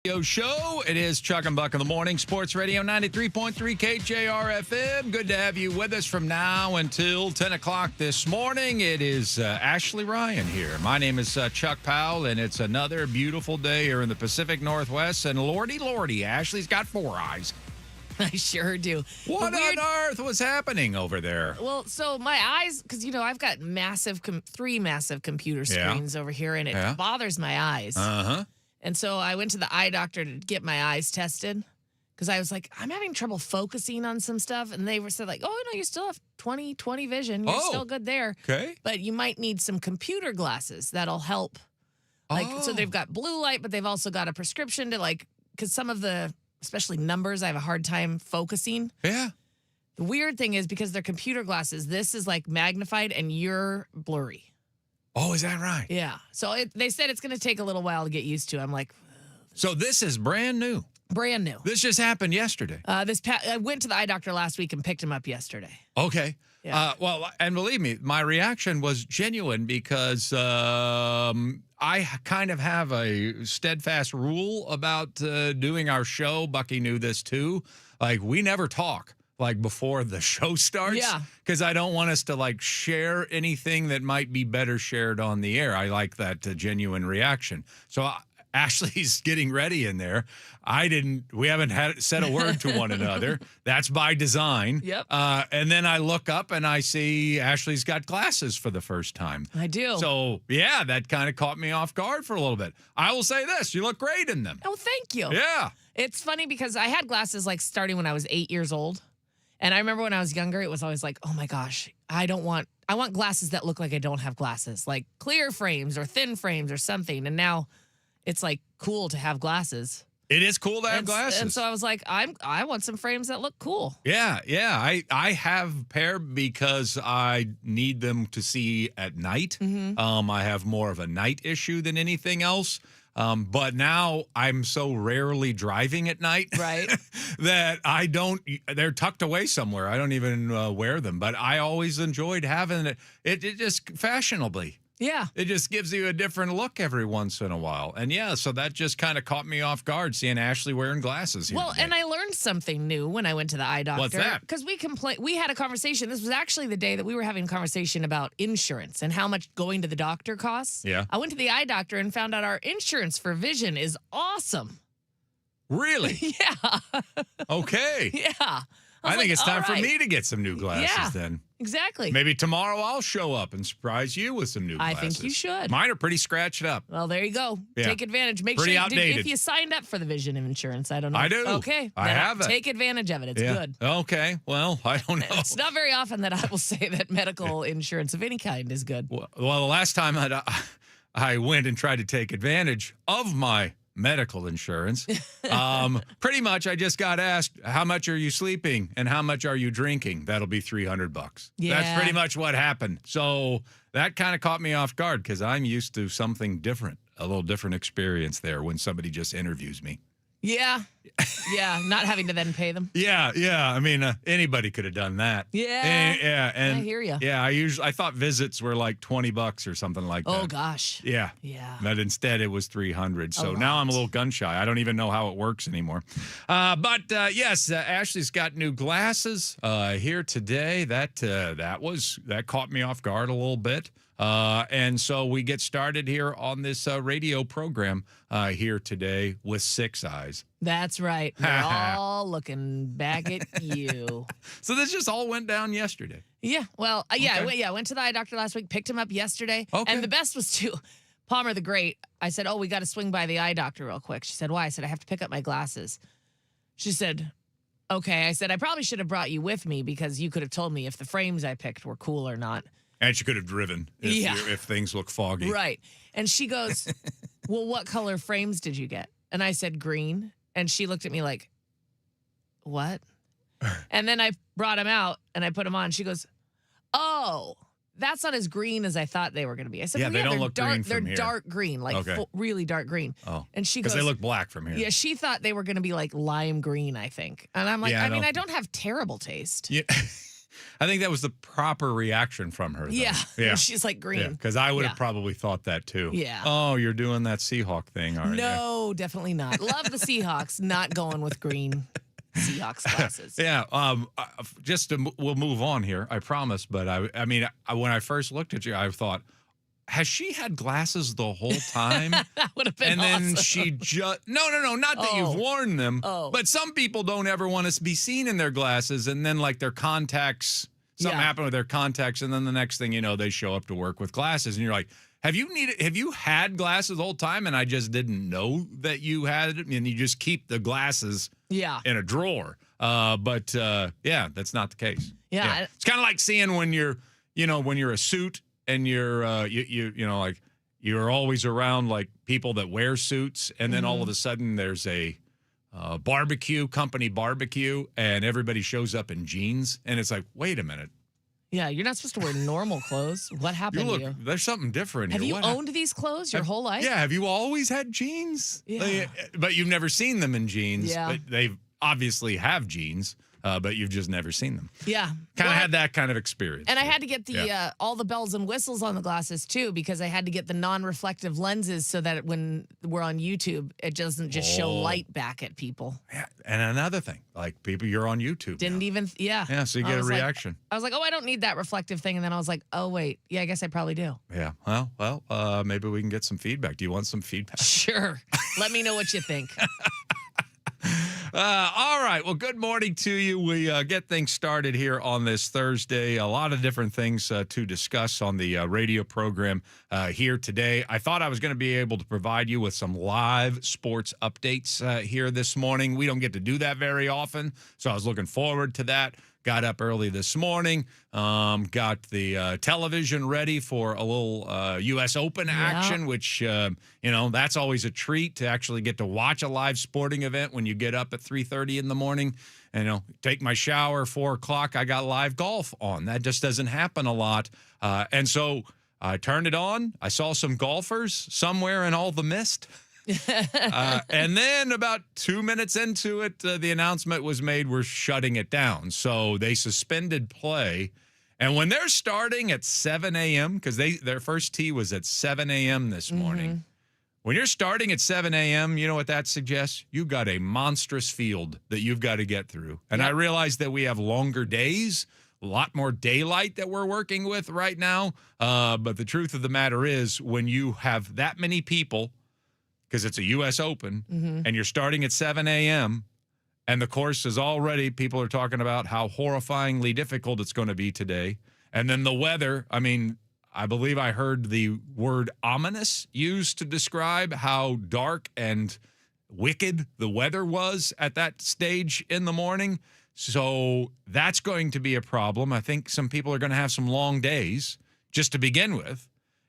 Show. It is Chuck and Buck in the morning. Sports Radio 93.3 KJR FM. Good to have you with us from now until 10 o'clock this morning. It is Ashley Ryan here. My name is Chuck Powell, and it's another beautiful day here in the Pacific Northwest. And lordy, Ashley's got 4 eyes. I sure do. What on earth was happening over there? Well, so my eyes, because, I've got three massive computer screens over here, and it bothers my eyes. Uh-huh. And so I went to the eye doctor to get my eyes tested because I was like, I'm having trouble focusing on some stuff. And they said like, oh, no, you still have 20/20 vision. You're still good there. Okay. But you might need some computer glasses that'll help. So they've got blue light, but they've also got a prescription to because some of the, especially numbers, I have a hard time focusing. Yeah. The weird thing is because they're computer glasses, this is magnified and you're blurry. Oh, is that right? Yeah. So they said it's going to take a little while to get used to. I'm like, so this is brand new. Brand new. This just happened yesterday. I went to the eye doctor last week and picked him up yesterday. Okay. Yeah. Well, and believe me, my reaction was genuine because I kind of have a steadfast rule about doing our show. Bucky knew this too. We never talk before the show starts. Yeah. Because I don't want us to share anything that might be better shared on the air. I like that genuine reaction. So Ashley's getting ready in there. We haven't said a word to one another. That's by design. Yep. And then I look up and I see Ashley's got glasses for the first time. I do. So, yeah, that kind of caught me off guard for a little bit. I will say this, you look great in them. Oh, thank you. Yeah. It's funny because I had glasses starting when I was 8 years old. And I remember when I was younger, it was always oh my gosh, I want glasses that look like I don't have glasses, like clear frames or thin frames or something. And now it's cool to have glasses. It is cool to have glasses. And so I was like, I want some frames that look cool. Yeah. I have a pair because I need them to see at night. Mm-hmm. I have more of a night issue than anything else. But now I'm so rarely driving at night right. that they're tucked away somewhere. I don't even wear them, but I always enjoyed having it just fashionably. Yeah. It just gives you a different look every once in a while. And so that just kind of caught me off guard seeing Ashley wearing glasses here today. And I learned something new when I went to the eye doctor. What's that? Because we had a conversation. This was actually the day that we were having a conversation about insurance and how much going to the doctor costs. Yeah. I went to the eye doctor and found out our insurance for vision is awesome. Really? Yeah. Okay. Yeah. I think it's time for right. me to get some new glasses then. Exactly. Maybe tomorrow I'll show up and surprise you with some new glasses. I think you should. Mine are pretty scratched up. Well, there you go. Yeah. Take advantage. Make pretty sure outdated. if you signed up for the vision insurance. I don't know. I do. Okay. I have it. Take advantage of it. It's good. Okay. Well, I don't know. It's not very often that I will say that medical insurance of any kind is good. Well, the last time I went and tried to take advantage of my medical insurance, pretty much I just got asked, how much are you sleeping and how much are you drinking? That'll be $300. Yeah. That's pretty much what happened. So that kind of caught me off guard because I'm used to something different, a little different experience there when somebody just interviews me. Yeah. Yeah. Not having to then pay them. Yeah. I mean, anybody could have done that. Yeah. And I hear you. Yeah. I thought visits were like $20 or something like that. Oh gosh. Yeah. Yeah. But instead it was $300. So now I'm a little gun shy. I don't even know how it works anymore. But yes, Ashley's got new glasses here today. That caught me off guard a little bit. And so we get started here on this radio program here today with 6 eyes. That's right. We're all looking back at you. So this just all went down yesterday. Yeah. Well, I went to the eye doctor last week, picked him up yesterday. Okay. And the best was Palmer the Great. I said, we got to swing by the eye doctor real quick. She said, why? I said, I have to pick up my glasses. She said, okay. I said, I probably should have brought you with me because you could have told me if the frames I picked were cool or not. And she could have driven if things look foggy. Right. And she goes, well, what color frames did you get? And I said, green. And she looked at me like, what? And then I brought them out and I put them on. She goes, oh, that's not as green as I thought they were going to be. I said, they don't look dark, green from they're here. dark green, really dark green. Oh. And she goes, because they look black from here. Yeah, she thought they were going to be like lime green, I think. And I'm like, I don't have terrible taste. Yeah. I think that was the proper reaction from her. Though. Yeah. She's like green. Because I would have probably thought that too. Yeah. Oh, you're doing that Seahawk thing, aren't you? No, definitely not. Love the Seahawks, not going with green Seahawks glasses. We'll move on here, I promise. But I mean, when I first looked at you, I thought, has she had glasses the whole time? That would have been And then awesome. she just no, not that you've worn them. Oh. But some people don't ever want to be seen in their glasses, and then like their contacts, something happened with their contacts, and then the next thing you know, they show up to work with glasses, and you're like, have you had glasses the whole time, and I just didn't know that you had it, and you just keep the glasses in a drawer. But that's not the case. Yeah. It's kind of like seeing when you're a suit. And you're, like you're always around like people that wear suits, and then all of a sudden there's a company barbecue, and everybody shows up in jeans, and it's like, wait a minute. Yeah, you're not supposed to wear normal clothes. What happened to you? There's something different Have here. you owned these clothes your whole life? Yeah, have you always had jeans? Yeah. But you've never seen them in jeans. Yeah. But they obviously have jeans. But you've just never seen them. Yeah. Kind of had that kind of experience. And I had to get the all the bells and whistles on the glasses too, because I had to get the non-reflective lenses so that when we're on YouTube, it doesn't just show light back at people. Yeah. And another thing, like people, you're on YouTube. Didn't even, Yeah, so you get a reaction. I was like, oh, I don't need that reflective thing. And then I was like, oh, wait. Yeah, I guess I probably do. Yeah. Well, maybe we can get some feedback. Do you want some feedback? Sure. Let me know what you think. All right. Well, good morning to you. We get things started here on this Thursday. A lot of different things to discuss on the radio program here today. I thought I was going to be able to provide you with some live sports updates here this morning. We don't get to do that very often, so I was looking forward to that. Got up early this morning, got the television ready for a little U.S. Open action, which, that's always a treat to actually get to watch a live sporting event when you get up at 3:30 in the morning. And, take my shower, 4 o'clock, I got live golf on. That just doesn't happen a lot. And so I turned it on. I saw some golfers somewhere in all the mist. And then about 2 minutes into it, the announcement was made, we're shutting it down. So they suspended play. And when they're starting at 7 a.m., because their first tee was at 7 a.m. this morning. When you're starting at 7 a.m., you know what that suggests? You've got a monstrous field that you've got to get through. And I realize that we have longer days, a lot more daylight that we're working with right now. But the truth of the matter is, when you have that many people, because it's a U.S. Open, and you're starting at 7 a.m., and the course is already, people are talking about how horrifyingly difficult it's going to be today. And then the weather, I mean, I believe I heard the word ominous used to describe how dark and wicked the weather was at that stage in the morning. So that's going to be a problem. I think some people are going to have some long days just to begin with.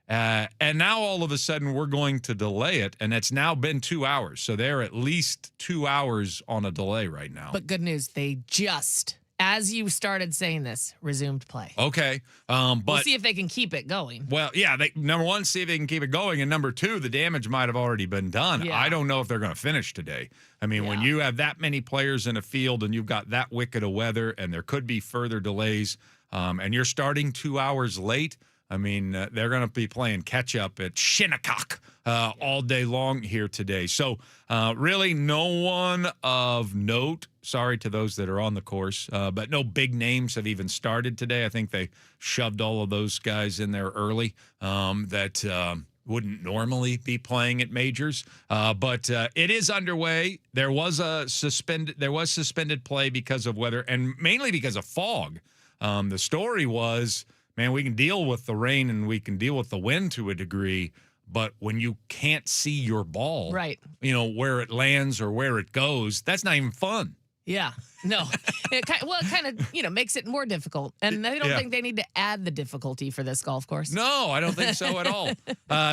And now all of a sudden we're going to delay it, and it's now been 2 hours. So they're at least 2 hours on a delay right now. But good news, they just, as you started saying this, resumed play. Okay. But we'll see if they can keep it going. Well, yeah, number one, see if they can keep it going. And number two, the damage might have already been done. Yeah. I don't know if they're going to finish today. I mean, when you have that many players in a field and you've got that wicked of weather and there could be further delays, and you're starting 2 hours late, I mean, they're going to be playing catch-up at Shinnecock all day long here today. So really no one of note, sorry to those that are on the course, but no big names have even started today. I think they shoved all of those guys in there early that wouldn't normally be playing at majors. But it is underway. There was suspended play because of weather and mainly because of fog. The story was, man, we can deal with the rain and we can deal with the wind to a degree, but when you can't see your ball, right, where it lands or where it goes, that's not even fun. Yeah, no. It kind of, makes it more difficult. And I don't think they need to add the difficulty for this golf course. No, I don't think so at all.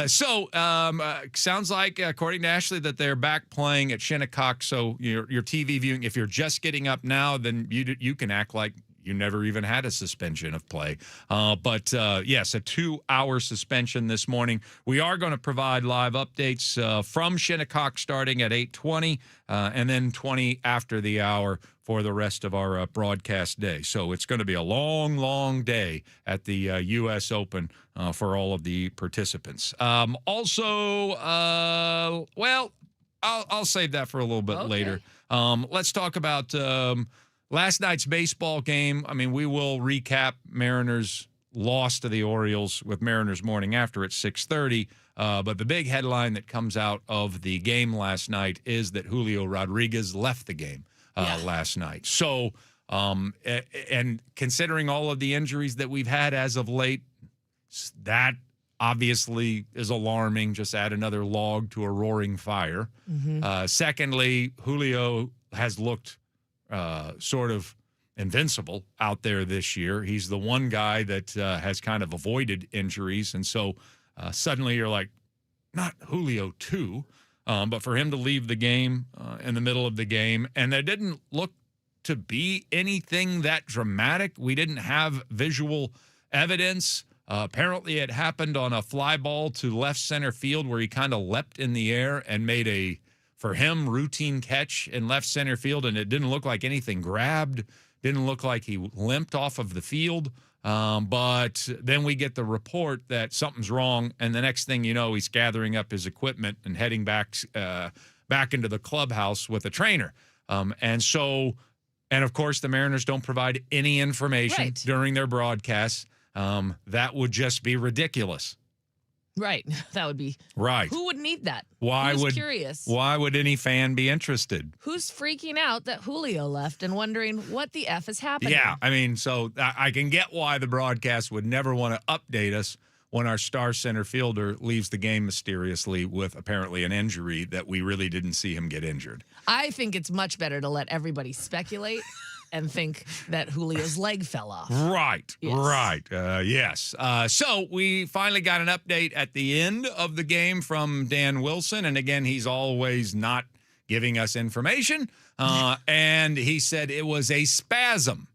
Sounds like, according to Ashley, that they're back playing at Shinnecock. So your TV viewing, if you're just getting up now, then you can act like you never even had a suspension of play. But yes, a 2-hour suspension this morning. We are going to provide live updates from Shinnecock starting at 8:20 and then 20 after the hour for the rest of our broadcast day. So it's going to be a long, long day at the U.S. Open for all of the participants. Well, I'll save that for a little bit later. Let's talk about last night's baseball game. I mean, we will recap Mariners' loss to the Orioles with Mariners Morning After at 6:30. But the big headline that comes out of the game last night is that Julio Rodriguez left the game last night. So, and considering all of the injuries that we've had as of late, that obviously is alarming. Just add another log to a roaring fire. Secondly, Julio has looked sort of invincible out there this year. He's the one guy that has kind of avoided injuries. And so suddenly you're like, not Julio too, but for him to leave the game in the middle of the game, and there didn't look to be anything that dramatic. We didn't have visual evidence. Apparently it happened on a fly ball to left center field where he kind of leapt in the air and made a, for him, routine catch in left center field, and it didn't look like anything grabbed, didn't look like he limped off of the field. But then we get the report that something's wrong, and the next thing you know, he's gathering up his equipment and heading back into the clubhouse with a trainer. And of course, the Mariners don't provide any information during their broadcasts. That would just be ridiculous. Right. That would be. Right. Who would need that? Who's curious? Why would any fan be interested? Who's freaking out that Julio left and wondering what the F is happening? Yeah. I mean, so I can get why the broadcast would never want to update us when our star center fielder leaves the game mysteriously with apparently an injury that we really didn't see him get injured. I think it's much better to let everybody speculate and think that Julio's leg fell off. Right, yes. Right. Yes. So we finally got an update at the end of the game from Dan Wilson. And again, he's always not giving us information. And he said it was a spasm.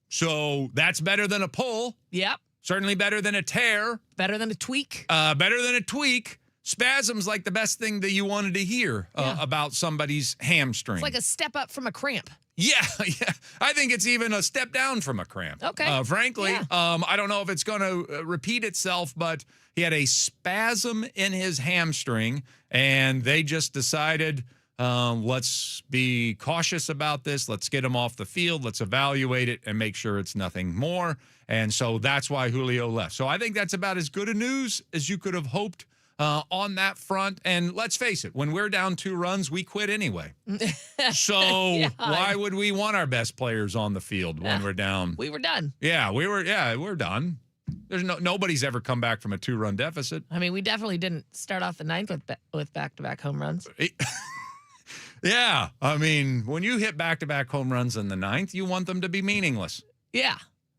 So that's better than a pull. Yep. Certainly better than a tear. Better than a tweak. Better than a tweak. Spasm's like the best thing that you wanted to hear about somebody's hamstring. It's like a step up from a cramp. Yeah. I think it's even a step down from a cramp. Okay. Frankly, I don't know if it's going to repeat itself, but he had a spasm in his hamstring, and they just decided, let's be cautious about this. Let's get him off the field. Let's evaluate it and make sure it's nothing more. And so that's why Julio left. So I think that's about as good a news as you could have hoped on that front. And let's face it, when we're down 2 runs, we quit anyway. So why would we want our best players on the field when we're down? We were done. Yeah, we're done. There's nobody's ever come back from a 2-run deficit. I mean, we definitely didn't start off the 9th with back-to-back home runs. Yeah, I mean, when you hit back-to-back home runs in the 9th, you want them to be meaningless. Yeah.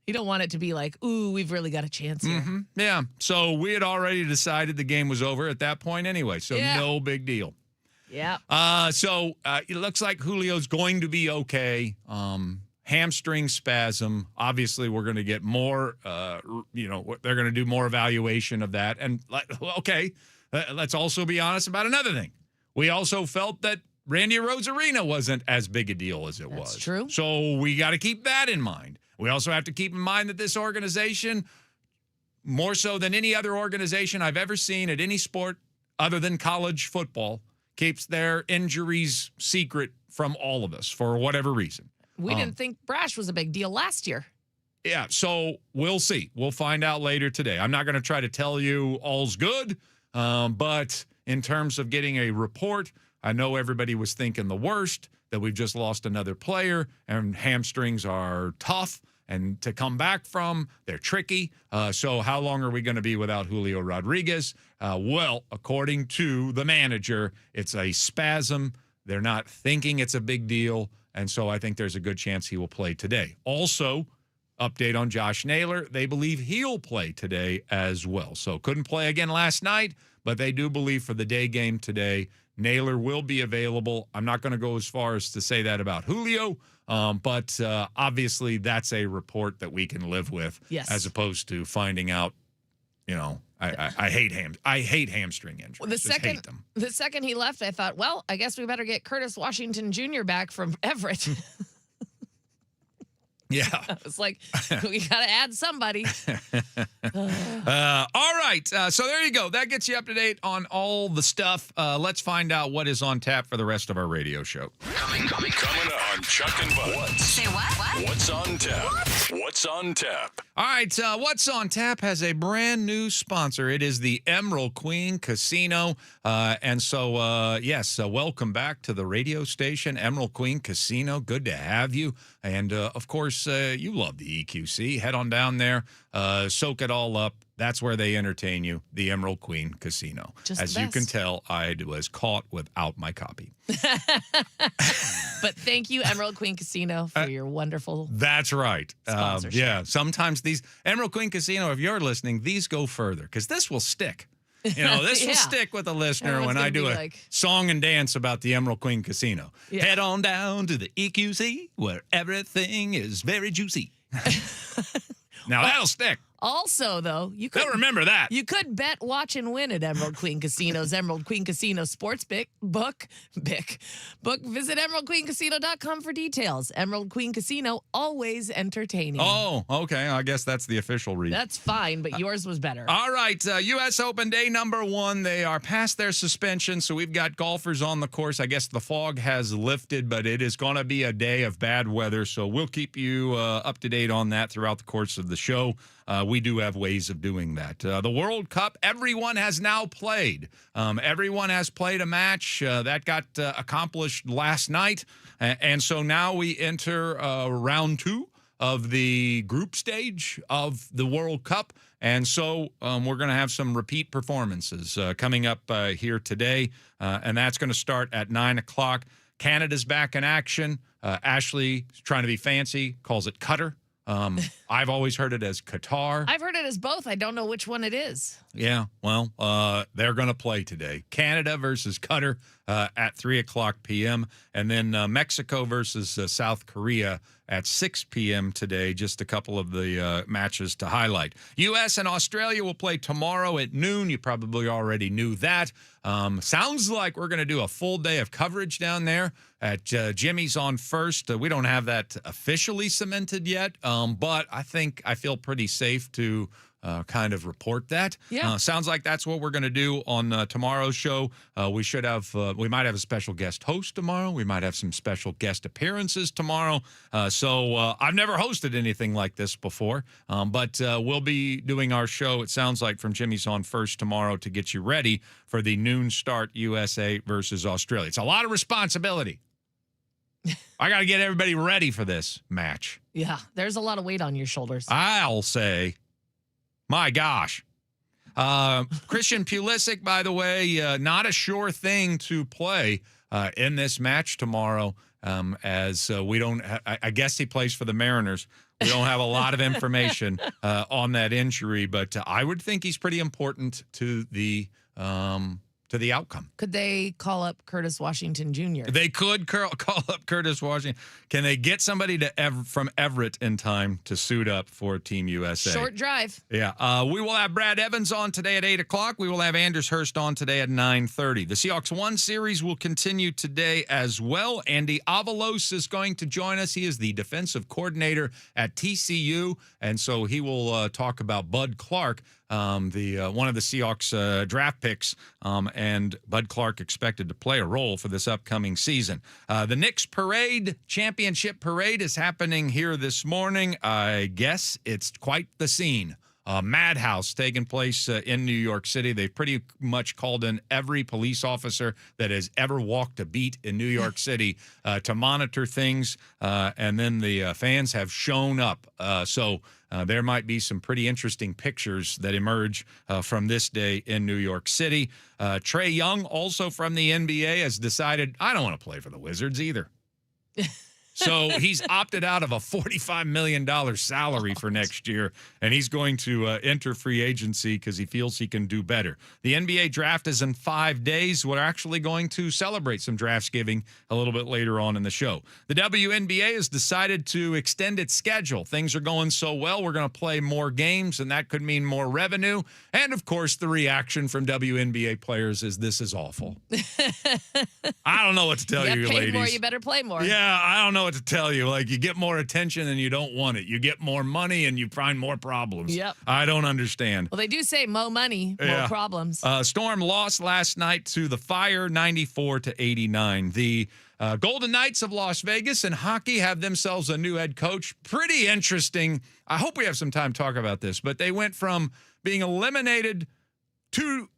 You don't want it to be like, ooh, we've really got a chance here. Mm-hmm. Yeah. So we had already decided the game was over at that point anyway. So no big deal. Yeah. So it looks like Julio's going to be okay. Hamstring spasm. Obviously, we're going to get more, they're going to do more evaluation of that. And okay, let's also be honest about another thing. We also felt that Randy Rosarina wasn't as big a deal as it was. That's true. So we got to keep that in mind. We also have to keep in mind that this organization, more so than any other organization I've ever seen at any sport other than college football, keeps their injuries secret from all of us for whatever reason. We didn't think Brash was a big deal last year. Yeah, so we'll see. We'll find out later today. I'm not going to try to tell you all's good, but in terms of getting a report, I know everybody was thinking the worst, that we've just lost another player, and hamstrings are tough and to come back from. They're tricky. So how long are we going to be without Julio Rodriguez? Well, according to the manager, it's a spasm. They're not thinking it's a big deal, and so I think there's a good chance he will play today. Also, update on Josh Naylor. They believe he'll play today as well. So couldn't play again last night, but they do believe for the day game today, Naylor will be available. I'm not going to go as far as to say that about Julio, But obviously, that's a report that we can live with, Yes. as opposed to finding out. I hate hamstring injuries. Well, Just hate them. the second he left, I thought, well, I guess we better get Curtis Washington Jr. back from Everett. Yeah. I was like, we got to add somebody. All right. So there you go. That gets you up to date on all the stuff. Let's find out what is on tap for the rest of our radio show. Coming on Chuck and Bud. Say what? What's on tap? What's on tap? All right. What's on tap has a brand new sponsor. It is the Emerald Queen Casino. And so, yes, welcome back to the radio station, Emerald Queen Casino. Good to have you. And, of course, you love the EQC. Head on down there, soak it all up. That's where they entertain you, the Emerald Queen Casino. Just As the you best. can tell, I was caught without my copy. But thank you, Emerald Queen Casino, for your wonderful. That's right. Sponsorship. Yeah, sometimes these Emerald Queen Casino, if you're listening, these go further because this will stick. This will Yeah. stick with the listener Everyone's when I gonna do be a like- song and dance about the Emerald Queen Casino. Yeah. Head on down to the EQC where everything is very juicy. Now that'll stick. Also, though, you could They'll remember that. You could bet, watch, and win at Emerald Queen Casino's Emerald Queen Casino Sports book. Visit emeraldqueencasino.com for details. Emerald Queen Casino, always entertaining. Oh, okay. I guess that's the official read. That's fine, but yours was better. All right, U.S. Open day number 1. They are past their suspension, so we've got golfers on the course. I guess the fog has lifted, but it is going to be a day of bad weather, so we'll keep you up to date on that throughout the course of the show. We do have ways of doing that. The World Cup, everyone has now played. Everyone has played a match. That got accomplished last night, and so now we enter round 2 of the group stage of the World Cup. And so we're going to have some repeat performances coming up here today, and that's going to start at 9 o'clock. Canada's back in action. Ashley is trying to be fancy, calls it Qatar. I've always heard it as Qatar. I've heard it as both. I don't know which one it is. Yeah, well, they're going to play today. Canada versus Qatar at 3 o'clock p.m. And then Mexico versus South Korea at 6 p.m. today. Just a couple of the matches to highlight. U.S. and Australia will play tomorrow at noon. You probably already knew that. Sounds like we're going to do a full day of coverage down there at Jimmy's on First. We don't have that officially cemented yet, but I feel pretty safe to kind of report that. Yeah. Sounds like that's what we're going to do on tomorrow's show. We might have a special guest host tomorrow. We might have some special guest appearances tomorrow. So I've never hosted anything like this before, but we'll be doing our show, it sounds like, from Jimmy's on First tomorrow to get you ready for the noon start USA versus Australia. It's a lot of responsibility. I got to get everybody ready for this match. Yeah, there's a lot of weight on your shoulders. I'll say, my gosh. Christian Pulisic, by the way, not a sure thing to play in this match tomorrow, as we don't I guess he plays for the Mariners. We don't have a lot of information on that injury, but I would think he's pretty important to the outcome. Could they call up Curtis Washington Jr.? They could call up Curtis Washington. Can they get somebody from Everett in time to suit up for Team USA? Short drive. Yeah. We will have Brad Evans on today at 8 o'clock. We will have Anders Hurst on today at 9:30. The Seahawks 1 series will continue today as well. Andy Avalos is going to join us. He is the defensive coordinator at TCU, and so he will talk about Bud Clark, one of the Seahawks draft picks, and Bud Clark expected to play a role for this upcoming season. The Knicks championship parade is happening here this morning. I guess it's quite the scene. Madhouse taking place in New York City. They've pretty much called in every police officer that has ever walked a beat in New York City to monitor things, and then the fans have shown up. So there might be some pretty interesting pictures that emerge from this day in New York City. Trae Young, also from the NBA, has decided, I don't want to play for the Wizards either. So he's opted out of a $45 million salary for next year, and he's going to enter free agency because he feels he can do better. The NBA draft is in 5 days. We're actually going to celebrate some Draftsgiving a little bit later on in the show. The WNBA has decided to extend its schedule. Things are going so well, we're going to play more games, and that could mean more revenue. And, of course, the reaction from WNBA players is this is awful. I don't know what to tell you, paid ladies. more, you better play more. Yeah, I don't know what to tell you. Like, you get more attention and you don't want it. You get more money and you find more problems. Yep. I don't understand. Well, they do say more money, more problems. Storm lost last night to the Fire, 94-89. The Golden Knights of Las Vegas in hockey have themselves a new head coach. Pretty interesting. I hope we have some time to talk about this, but they went from being eliminated 2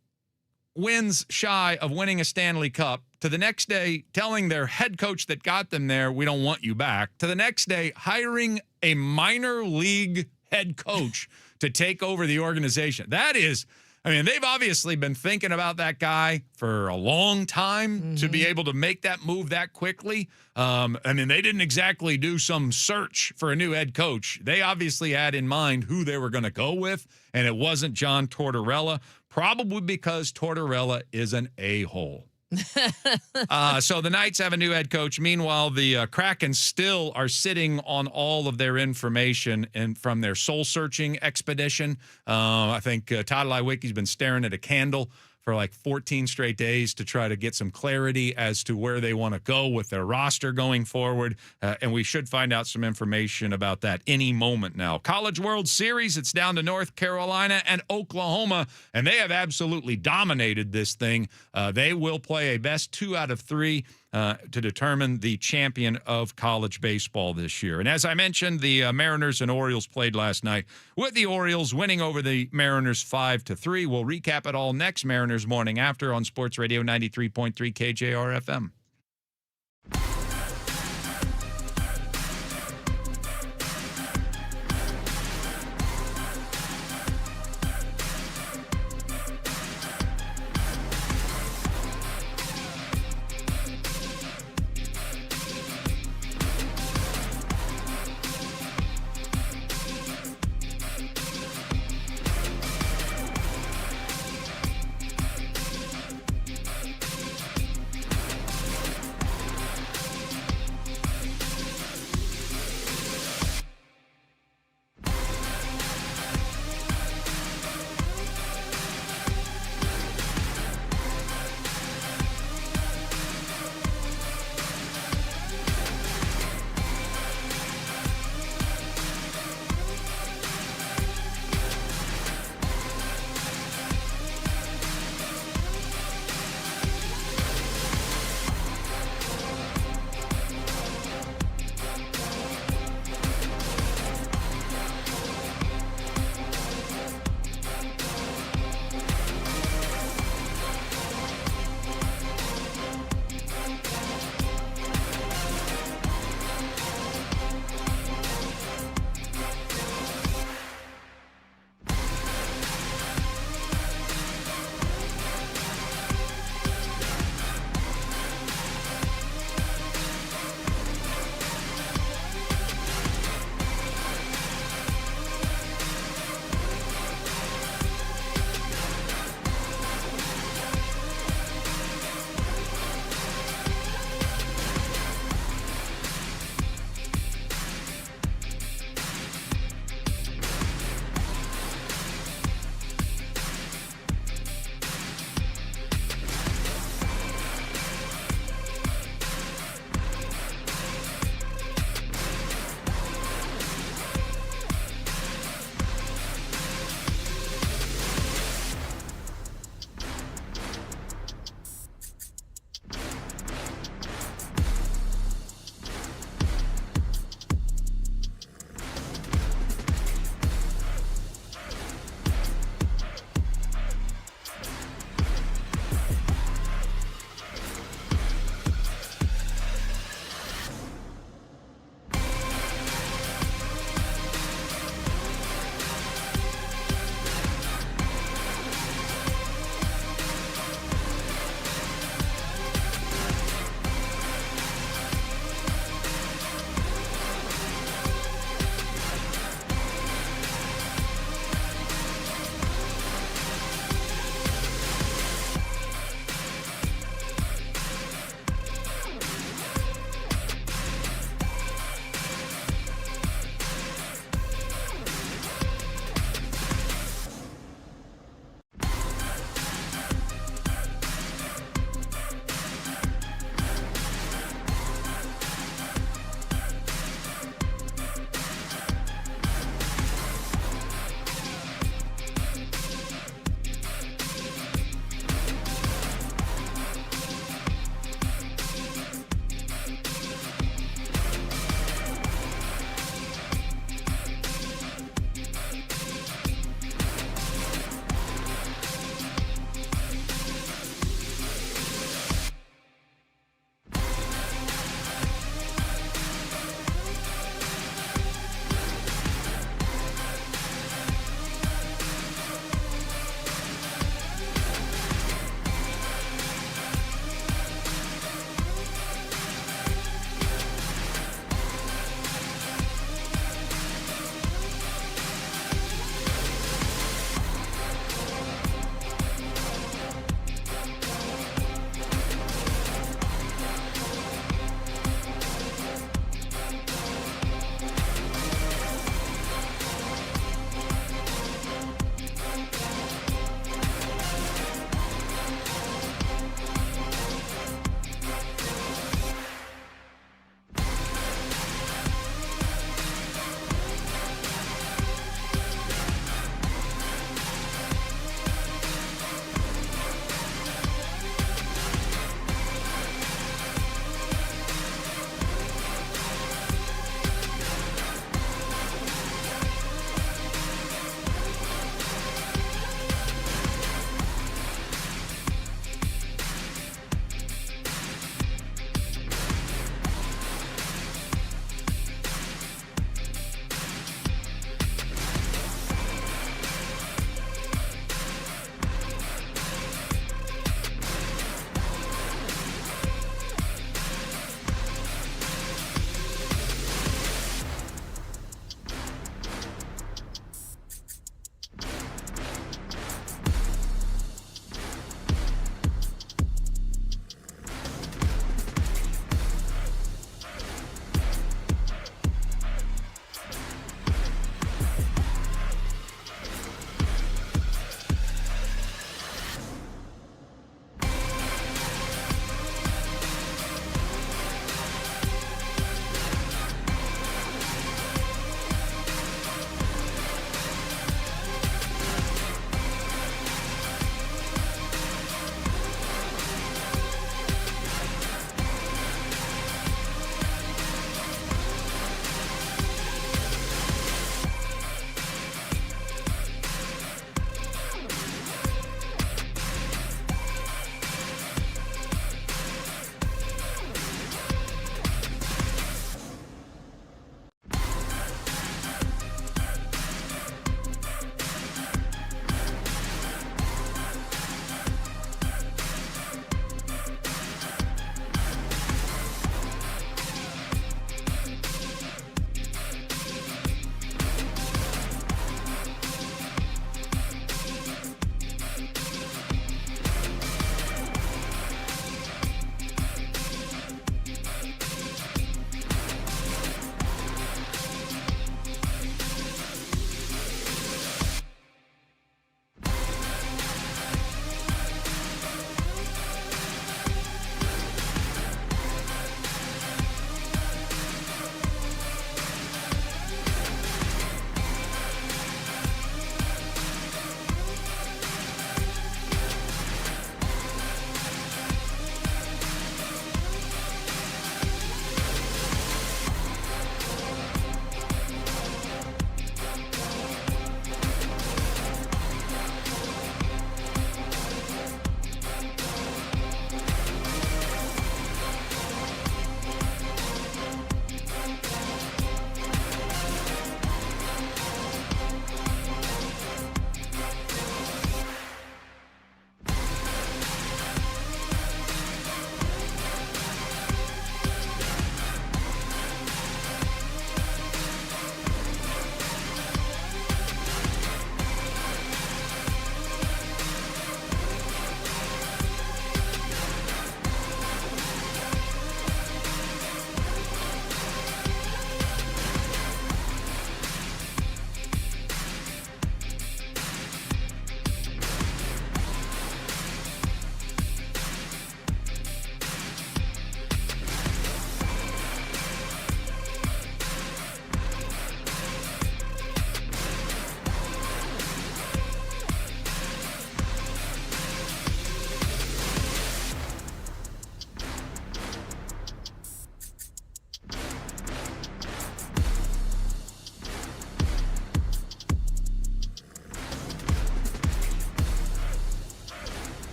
wins shy of winning a Stanley Cup to the next day telling their head coach that got them there, we don't want you back, to the next day hiring a minor league head coach to take over the organization. That is, I mean, they've obviously been thinking about that guy for a long time to be able to make that move that quickly. I mean, they didn't exactly do some search for a new head coach. They obviously had in mind who they were going to go with, and it wasn't John Tortorella, probably because Tortorella is an a-hole. So the Knights have a new head coach. Meanwhile, the Kraken still are sitting on all of their information and from their soul-searching expedition. I think Todd Lywicki's been staring at a candle for like 14 straight days to try to get some clarity as to where they want to go with their roster going forward. And we should find out some information about that any moment now. College World Series, it's down to North Carolina and Oklahoma, and they have absolutely dominated this thing. They will play a best 2 out of 3 to determine the champion of college baseball this year. And as I mentioned, the Mariners and Orioles played last night, with the Orioles winning over the Mariners 5-3. We'll recap it all next Mariners Morning After on Sports Radio 93.3 KJR FM.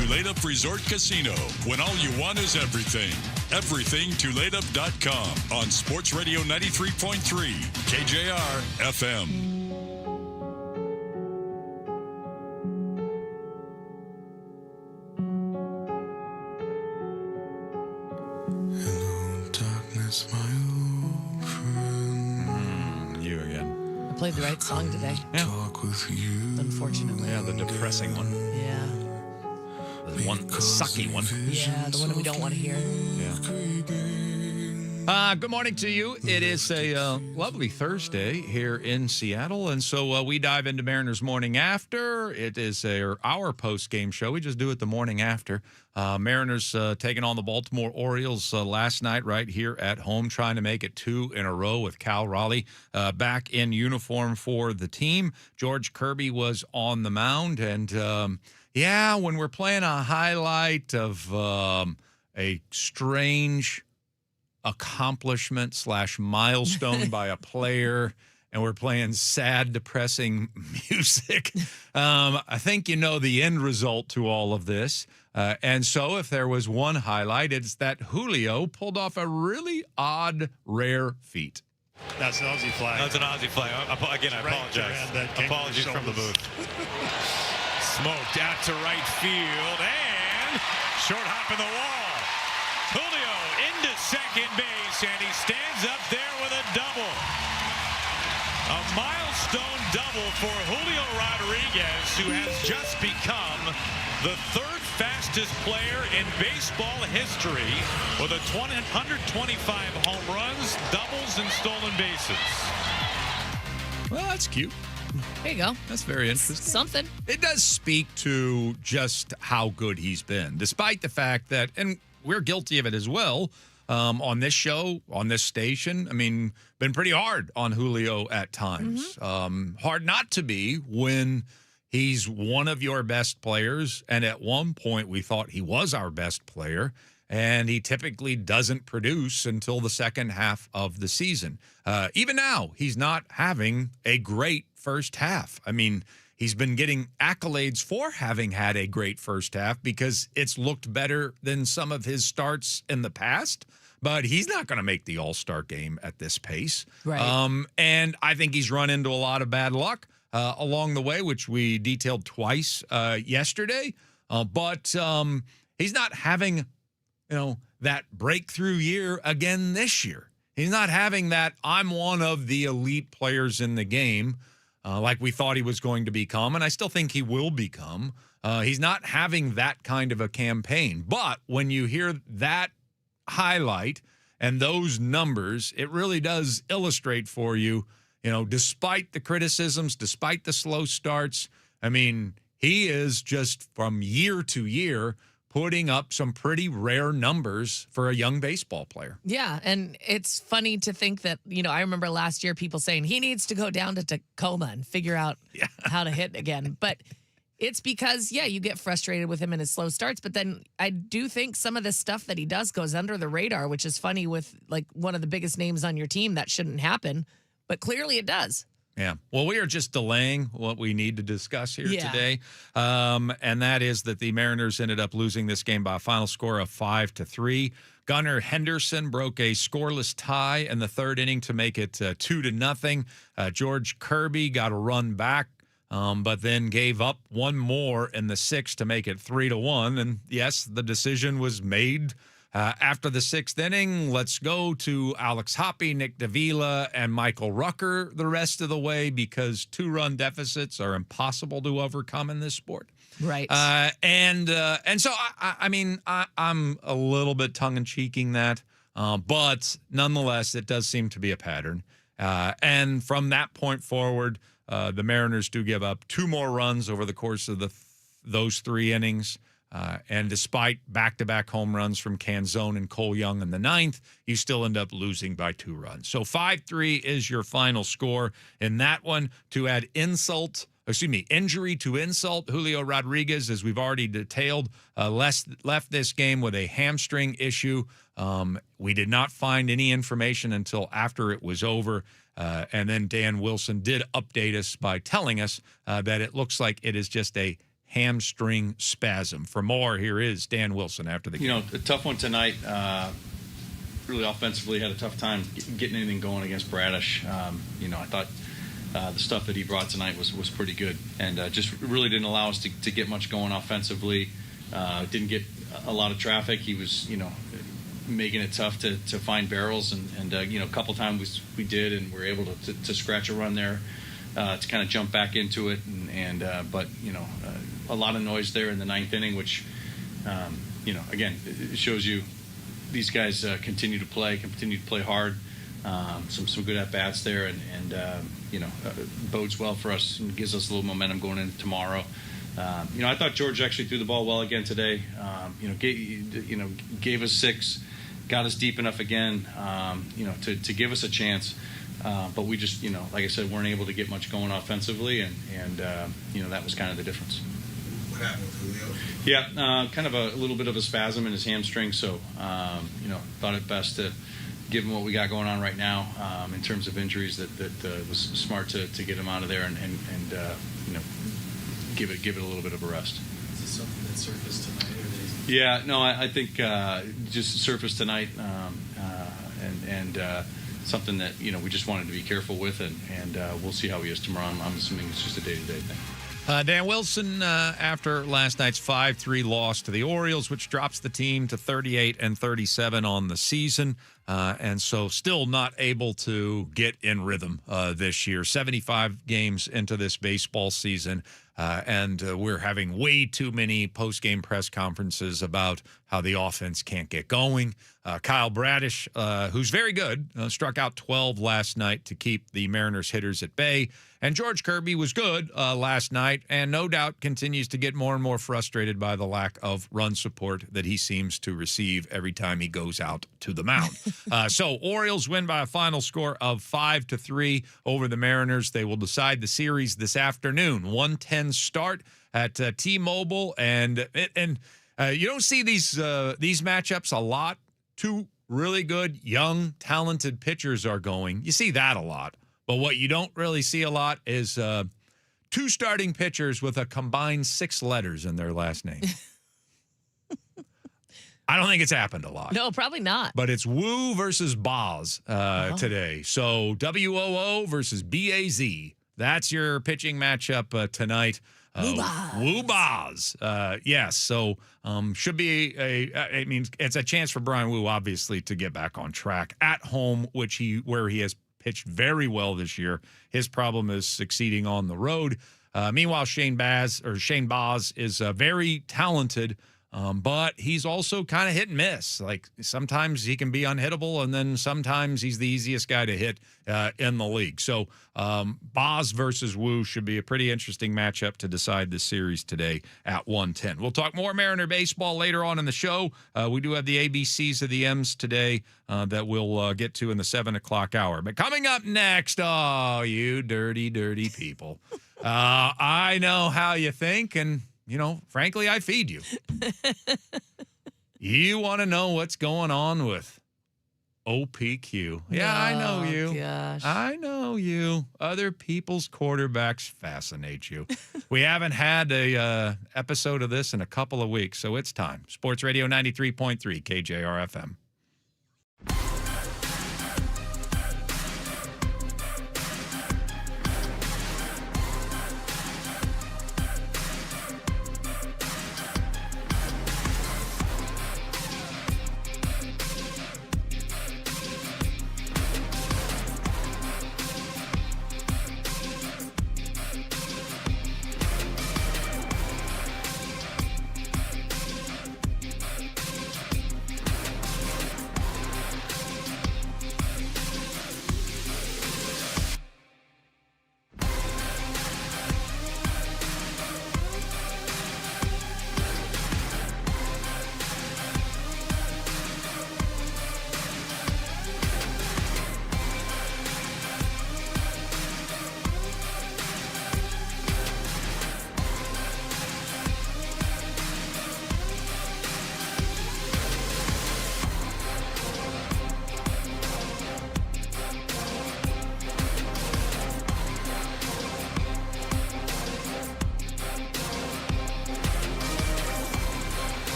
Tulalip Resort Casino, when all you want is everything. Everything Tulalip.com on Sports Radio 93.3 KJR FM. My old friend. You again. I played the right song today. Yeah. Talk with you. Unfortunately. Yeah, the depressing one. Yeah. The sucky one. Yeah, the one we don't want to hear. Yeah. Good morning to you. It is a lovely Thursday here in Seattle, and so we dive into Mariners Morning After. It is our post-game show. We just do it the morning after. Mariners taking on the Baltimore Orioles last night right here at home, trying to make it 2 in a row with Cal Raleigh back in uniform for the team. George Kirby was on the mound, and when we're playing a highlight of a strange accomplishment / milestone by a player, and we're playing sad, depressing music, I think you know the end result to all of this. And so if there was one highlight, it's that Julio pulled off a really odd, rare feat. That's an Aussie flag. That's an Aussie flag. Again, I apologize. Apologies from the booth. Smoked out to right field and short hop in the wall. Julio into second base, and he stands up there with a double. A milestone double for Julio Rodriguez, who has just become the third fastest player in baseball history with 125 home runs, doubles, and stolen bases. Well, that's cute. There you go. That's very interesting. Something. It does speak to just how good he's been, despite the fact that, and we're guilty of it as well, on this show, on this station. I mean, been pretty hard on Julio at times. Hard not to be when he's one of your best players, and at one point we thought he was our best player, and he typically doesn't produce until the second half of the season. Even now, he's not having a great first half. I mean, he's been getting accolades for having had a great first half because it's looked better than some of his starts in the past, but he's not going to make the All-Star game at this pace. Right. And I think he's run into a lot of bad luck along the way, which we detailed twice yesterday. But he's not having, that breakthrough year again this year. He's not having that I'm one of the elite players in the game like we thought he was going to become, and I still think he will become. He's not having that kind of a campaign. But when you hear that highlight and those numbers, it really does illustrate for you, despite the criticisms, despite the slow starts, I mean, he is just from year to year putting up some pretty rare numbers for a young baseball player. Yeah, and it's funny to think that, I remember last year people saying he needs to go down to Tacoma and figure out how to hit again. But it's because, you get frustrated with him in his slow starts. But then I do think some of the stuff that he does goes under the radar, which is funny with, like, one of the biggest names on your team. That shouldn't happen. But clearly it does. Yeah. Well, we are just delaying what we need to discuss here today. And that is that the Mariners ended up losing this game by a final score of 5-3. Gunnar Henderson broke a scoreless tie in the third inning to make it 2-0. George Kirby got a run back, but then gave up one more in the sixth to make it 3-1. And yes, the decision was made after the sixth inning. Let's go to Alex Hoppe, Nick Davila, and Michael Rucker the rest of the way because 2-run deficits are impossible to overcome in this sport. Right. And so, I'm a little bit tongue-in-cheeking that, but nonetheless, it does seem to be a pattern. And from that point forward, the Mariners do give up 2 more runs over the course of those 3 innings. And despite back-to-back home runs from Canzone and Cole Young in the ninth, you still end up losing by 2 runs. So 5-3 is your final score in that one. To add injury to insult, Julio Rodriguez, as we've already detailed, left this game with a hamstring issue. We did not find any information until after it was over. And then Dan Wilson did update us by telling us that it looks like it is just a hamstring spasm. For more, here is Dan Wilson after the game. You know, a tough one tonight. Really offensively had a tough time getting anything going against Bradish. You know, I thought the stuff that he brought tonight was pretty good, and just really didn't allow us to get much going offensively. Didn't get a lot of traffic. He was, you know, making it tough to find barrels, and you know, a couple times we did, and we were able to scratch a run there to kind of jump back into it, but you know, a lot of noise there in the ninth inning, which you know, again, it shows you these guys continue to play hard. Some good at bats there, and you know, bodes well for us and gives us a little momentum going into tomorrow. You know, I thought George actually threw the ball well again today. You know, gave us 6, got us deep enough again. You know, to give us a chance. But we just, you know, like I said, weren't able to get much going offensively, and you know, that was kind of the difference. What happened with Julio? Yeah, kind of a little bit of a spasm in his hamstring. So, you know, thought it best to give him what we got going on right now in terms of injuries. That was smart to get him out of there and you know, give it a little bit of a rest. Is this something that surfaced tonight? Yeah, no, I think just surfaced tonight, and something that, you know, we just wanted to be careful with, and we'll see how he is tomorrow. I'm assuming it's just a day-to-day thing. Dan Wilson, after last night's 5-3 loss to the Orioles, which drops the team to 38-37 on the season, and so still not able to get in rhythm this year. 75 games into this baseball season, and we're having way too many post-game press conferences about how the offense can't get going. Kyle Bradish, who's very good, struck out 12 last night to keep the Mariners hitters at bay. And George Kirby was good last night, and no doubt continues to get more and more frustrated by the lack of run support that he seems to receive every time he goes out to the mound. So Orioles win by a final score of 5-3 over the Mariners. They will decide the series this afternoon. 1:10 start at T-Mobile, and you don't see these matchups a lot. Two really good, young, talented pitchers are going. You see that a lot. But what you don't really see a lot is 2 starting pitchers with a combined 6 letters in their last name. I don't think it's happened a lot. No, probably not. But it's Woo versus Boz today. So WOO versus BAZ. That's your pitching matchup tonight. Woo Boz. Yes. So should be I mean, it's a chance for Brian Woo, obviously, to get back on track at home, where he has pitched very well this year. His problem is succeeding on the road. Meanwhile, Shane Baz is very talented, but he's also kind of hit and miss. Like, sometimes he can be unhittable, and then sometimes he's the easiest guy to hit in the league. So Baz versus Woo should be a pretty interesting matchup to decide this series today at 1:10. We'll talk more Mariner baseball later on in the show. We do have the ABCs of the M's today that we'll get to in the 7 o'clock hour. But coming up next, oh, you dirty, dirty people. I know how you think, and you know, frankly, I feed you. You want to know what's going on with OPQ. Yeah, I know you. Gosh. I know you. Other people's quarterbacks fascinate you. We haven't had a episode of this in a couple of weeks, so it's time. Sports Radio 93.3 KJR FM.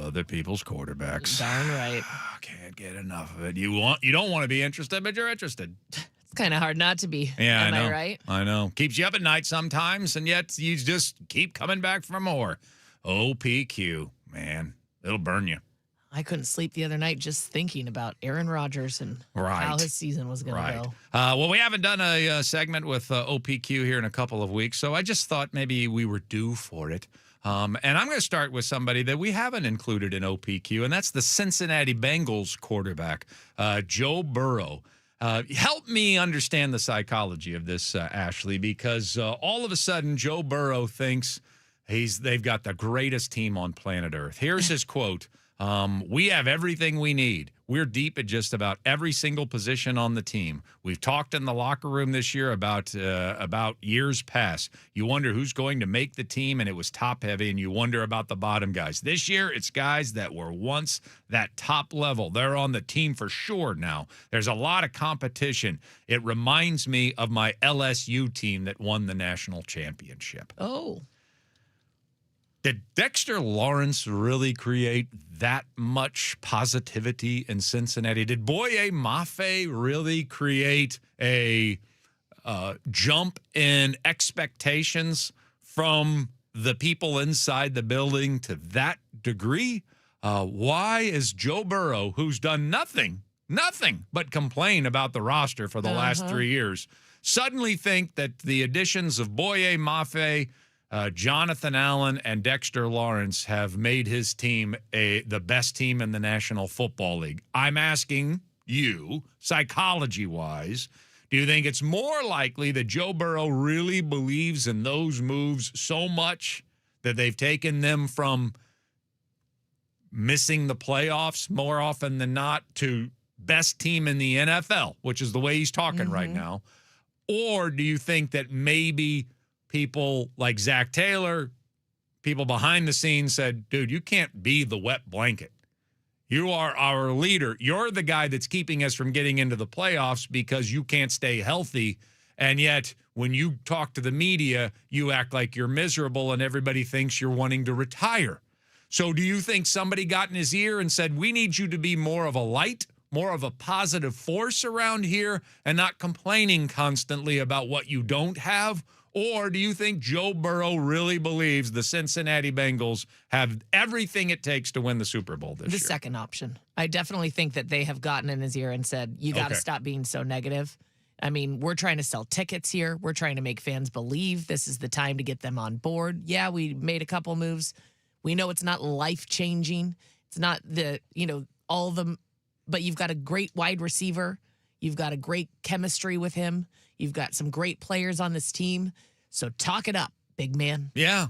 other people's quarterbacks. Darn right. Can't get enough of it. You don't want to be interested, but you're interested. It's kind of hard not to be. Yeah, Am I know. I right? I know. Keeps you up at night sometimes, and yet you just keep coming back for more. OPQ, man, it'll burn you. I couldn't sleep the other night just thinking about Aaron Rodgers and Right. how his season was going to go. Well, we haven't done a segment with OPQ here in a couple of weeks, so I just thought maybe we were due for it. And I'm going to start with somebody that we haven't included in OPQ, and that's the Cincinnati Bengals quarterback, Joe Burrow. Help me understand the psychology of this, Ashley, because all of a sudden Joe Burrow thinks they've got the greatest team on planet Earth. Here's his quote. We have everything we need. We're deep at just about every single position on the team. We've talked in the locker room this year about years past. You wonder who's going to make the team, and it was top heavy, and you wonder about the bottom guys. This year, it's guys that were once that top level. They're on the team for sure now. There's a lot of competition. It reminds me of my LSU team that won the national championship. Oh. Did Dexter Lawrence really create that much positivity in Cincinnati? Did Boye Mafe really create a jump in expectations from the people inside the building to that degree? Why is Joe Burrow, who's done nothing but complain about the roster for the last 3 years, suddenly think that the additions of Boye Mafe, Jonathan Allen, and Dexter Lawrence have made his team the best team in the National Football League? I'm asking you, psychology-wise, do you think it's more likely that Joe Burrow really believes in those moves so much that they've taken them from missing the playoffs more often than not to best team in the NFL, which is the way he's talking right now? Or do you think that maybe people like Zach Taylor, people behind the scenes said, dude, you can't be the wet blanket. You are our leader. You're the guy that's keeping us from getting into the playoffs because you can't stay healthy. And yet, when you talk to the media, you act like you're miserable and everybody thinks you're wanting to retire. So do you think somebody got in his ear and said, we need you to be more of a light, more of a positive force around here and not complaining constantly about what you don't have? Or do you think Joe Burrow really believes the Cincinnati Bengals have everything it takes to win the Super Bowl this year? The second option. I definitely think that they have gotten in his ear and said, you got to stop being so negative. I mean, we're trying to sell tickets here. We're trying to make fans believe this is the time to get them on board. Yeah, we made a couple moves. We know it's not life-changing. It's not all of them, but you've got a great wide receiver. You've got a great chemistry with him. You've got some great players on this team. So talk it up, big man. Yeah.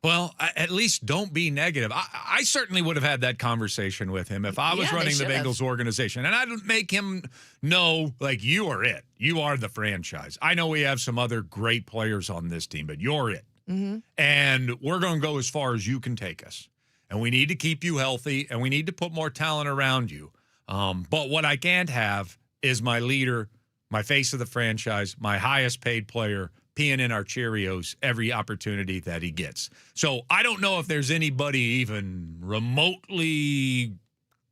Well, at least don't be negative. I certainly would have had that conversation with him if I was running the Bengals organization. And I'd make him know, like, you are it. You are the franchise. I know we have some other great players on this team, but you're it. And we're going to go as far as you can take us. And we need to keep you healthy, and we need to put more talent around you. But what I can't have is my leader, my face of the franchise, my highest paid player, peeing in our Cheerios every opportunity that he gets. So I don't know if there's anybody even remotely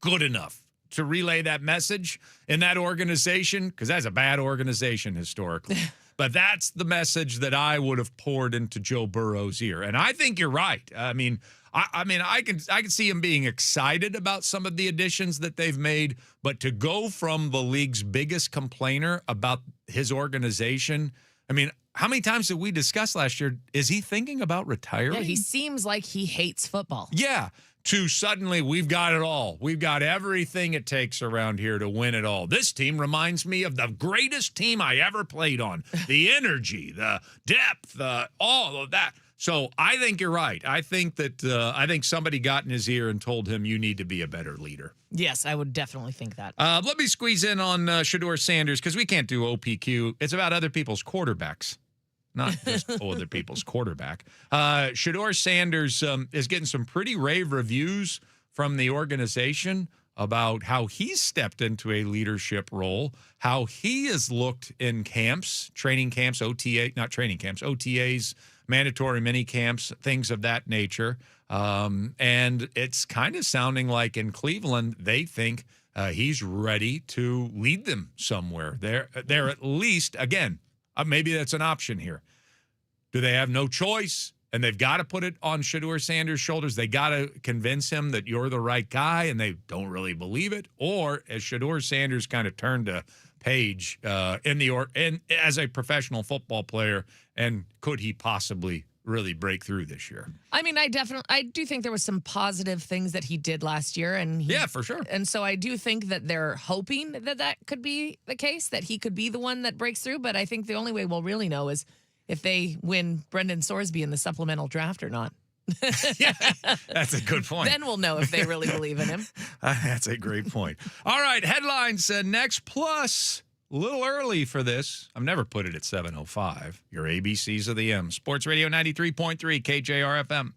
good enough to relay that message in that organization, because that's a bad organization historically. But that's the message that I would have poured into Joe Burrow's ear. And I think you're right. I mean, I can see him being excited about some of the additions that they've made, but to go from the league's biggest complainer about his organization, I mean, how many times did we discuss last year, is he thinking about retiring? Yeah, he seems like he hates football. Yeah, to suddenly, we've got it all. We've got everything it takes around here to win it all. This team reminds me of the greatest team I ever played on. The energy, the depth, all of that. So I think you're right. I think that somebody got in his ear and told him, you need to be a better leader. Yes, I would definitely think that. Let me squeeze in on Shedeur Sanders, because we can't do OPQ. It's about other people's quarterbacks, not just other people's quarterback. Shedeur Sanders is getting some pretty rave reviews from the organization about how he's stepped into a leadership role, how he has looked in camps, training camps, OTAs, mandatory mini camps, things of that nature. And it's kind of sounding like in Cleveland, they think he's ready to lead them somewhere. They're at least, again, maybe that's an option here. Do they have no choice? And they've got to put it on Shedeur Sanders' shoulders. They got to convince him that you're the right guy, and they don't really believe it. Or as Shedeur Sanders kind of turned a page as a professional football player, and could he possibly really break through this year? I mean, I do think there was some positive things that he did last year, and yeah, for sure. And so I do think that they're hoping that could be the case, that he could be the one that breaks through. But I think the only way we'll really know is if they win Brendan Sorsby in the supplemental draft or not. Yeah, that's a good point. Then we'll know if they really believe in him. That's a great point. All right, headlines next, plus a little early for this. I've never put it at 7:05. Your ABCs of the M. Sports Radio 93.3 KJR FM.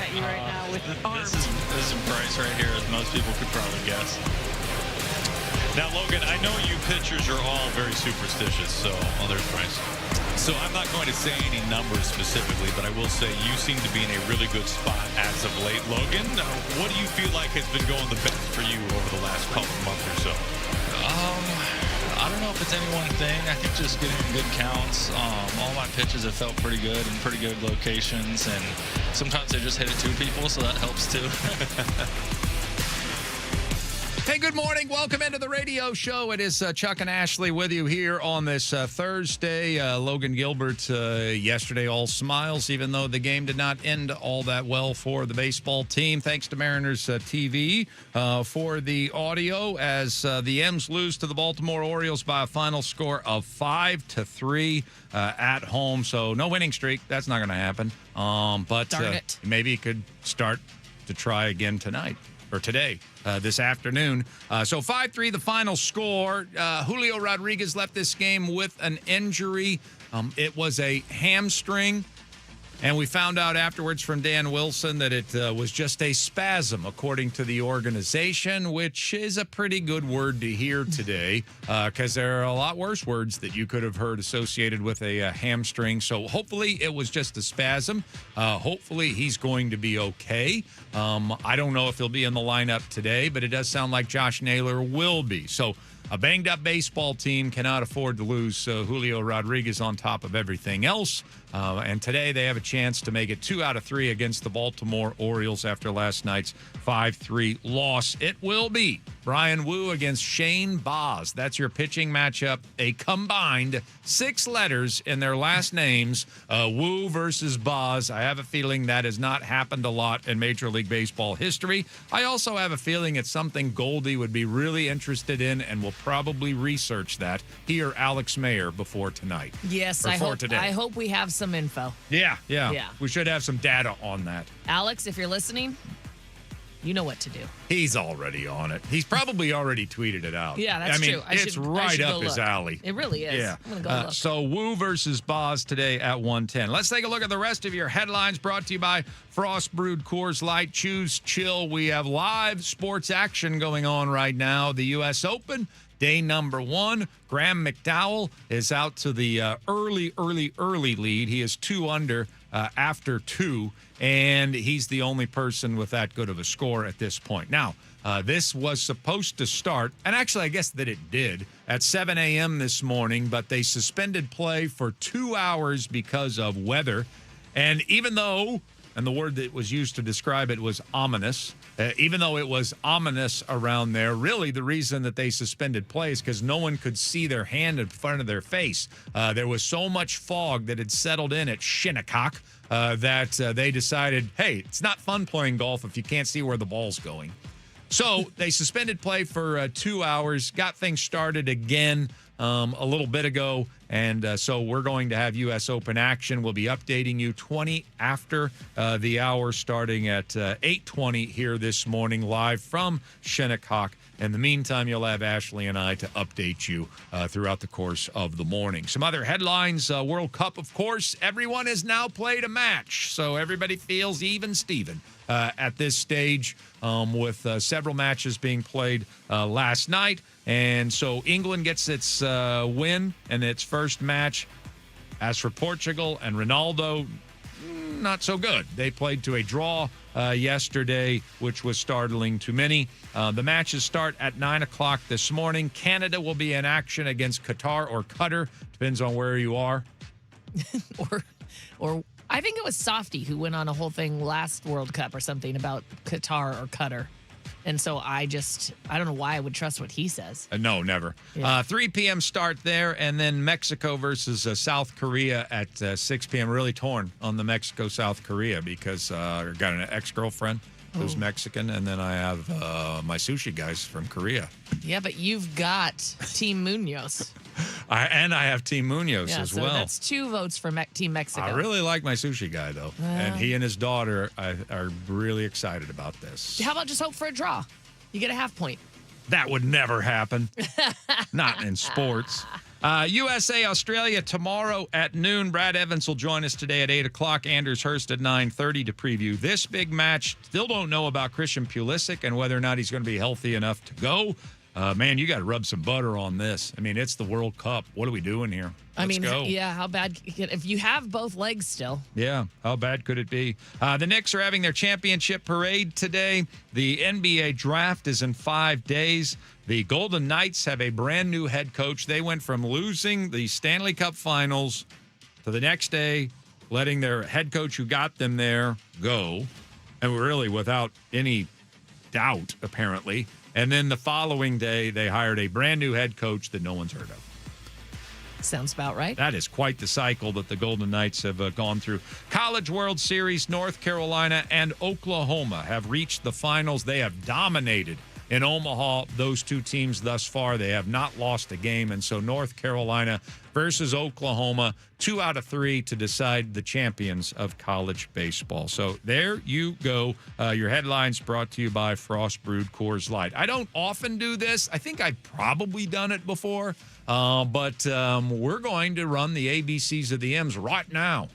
at you right now with arms. This is Bryce right here, as most people could probably guess. Now, Logan, I know you pitchers are all very superstitious, so there's Bryce. So I'm not going to say any numbers specifically, but I will say you seem to be in a really good spot as of late. Logan, what do you feel like has been going the best for you over the last couple months or so? I don't know if it's any one thing. I think just getting good counts. All my pitches have felt pretty good in pretty good locations, and sometimes they just hit it to people, so that helps too. Hey, good morning. Welcome into the radio show. It is Chuck and Ashley with you here on this Thursday. Logan Gilbert yesterday all smiles, even though the game did not end all that well for the baseball team. Thanks to Mariners TV for the audio as the M's lose to the Baltimore Orioles by a final score of 5-3 at home. So no winning streak. That's not going to happen. But Darn it. Maybe he could start to try again tonight. Or today, this afternoon. So 5-3, the final score. Julio Rodriguez left this game with an injury. It was a hamstring. And we found out afterwards from Dan Wilson that it was just a spasm, according to the organization, which is a pretty good word to hear today because there are a lot worse words that you could have heard associated with a hamstring. So hopefully it was just a spasm. Hopefully he's going to be okay. I don't know if he'll be in the lineup today, but it does sound like Josh Naylor will be. So a banged-up baseball team cannot afford to lose Julio Rodriguez on top of everything else. And today they have a chance to make it 2 out of 3 against the Baltimore Orioles after last night's 5-3 loss. It will be Brian Wu against Shane Baz. That's your pitching matchup. A combined 6 letters in their last names. Wu versus Baz. I have a feeling that has not happened a lot in Major League Baseball history. I also have a feeling it's something Goldie would be really interested in and will probably research that here, Alex Mayer, before tonight. Yes, I hope we have some info. Yeah. Yeah. We should have some data on that. Alex, if you're listening, you know what to do. He's already on it. He's probably already tweeted it out. Yeah, that's true. It's right up his alley. It really is. Yeah. I'm going to go look. So Wu versus Baz today at 1:10. Let's take a look at the rest of your headlines brought to you by Frost Brewed Coors Light. Choose chill. We have live sports action going on right now. The U.S. Open. Day number 1, Graham McDowell is out to the early lead. He is 2 under after 2, and he's the only person with that good of a score at this point. Now, this was supposed to start, and actually I guess that it did, at 7 a.m. this morning, but they suspended play for 2 hours because of weather. And even though, and the word that was used to describe it was ominous, even though it was ominous around there, really the reason that they suspended play is because no one could see their hand in front of their face. There was so much fog that had settled in at Shinnecock that they decided, hey, it's not fun playing golf if you can't see where the ball's going. So they suspended play for 2 hours, got things started again a little bit ago, and so we're going to have U.S. Open action. We'll be updating you 20 after the hour, starting at 8:20 here this morning, live from Shinnecock. In the meantime, you'll have Ashley and I to update you throughout the course of the morning. Some other headlines, World Cup, of course. Everyone has now played a match, so everybody feels even Steven at this stage with several matches being played last night. And so England gets its win in its first match. As for Portugal and Ronaldo, not so good. They played to a draw yesterday, which was startling to many. The matches start at 9 o'clock this morning. Canada will be in action against Qatar or Qatar. Depends on where you are. or I think it was Softy who went on a whole thing last World Cup or something about Qatar or Qatar. And so I don't know why I would trust what he says. No, never. Yeah. 3 p.m. start there, and then Mexico versus South Korea at 6 p.m. Really torn on the Mexico-South Korea because I got an ex-girlfriend who's Mexican, and then I have my sushi guys from Korea. Yeah, but you've got Team Munoz. I have Team Munoz as well. That's 2 votes for Team Mexico. I really like my sushi guy, though. And he and his daughter are really excited about this. How about just hope for a draw? You get a half point. That would never happen. Not in sports. USA, Australia tomorrow at noon. Brad Evans will join us today at 8 o'clock. Anders Hurst at 9:30 to preview this big match. Still don't know about Christian Pulisic and whether or not he's going to be healthy enough to go. Man, you got to rub some butter on this. I mean, it's the World Cup. What are we doing here? Let's go. Yeah, how bad if you have both legs still? Yeah, how bad could it be? The Knicks are having their championship parade today. The NBA draft is in 5 days. The Golden Knights have a brand new head coach. They went from losing the Stanley Cup Finals to the next day letting their head coach who got them there go, and really without any doubt, apparently. And then the following day, they hired a brand new head coach that no one's heard of. Sounds about right. That is quite the cycle that the Golden Knights have gone through. College World Series, North Carolina and Oklahoma have reached the finals. They have dominated in Omaha, those two teams thus far. They have not lost a game. And so North Carolina versus Oklahoma, 2 out of 3 to decide the champions of college baseball. So there you go. Your headlines brought to you by Frost Brewed Coors Light. I don't often do this. I think I've probably done it before. But we're going to run the ABCs of the M's right now.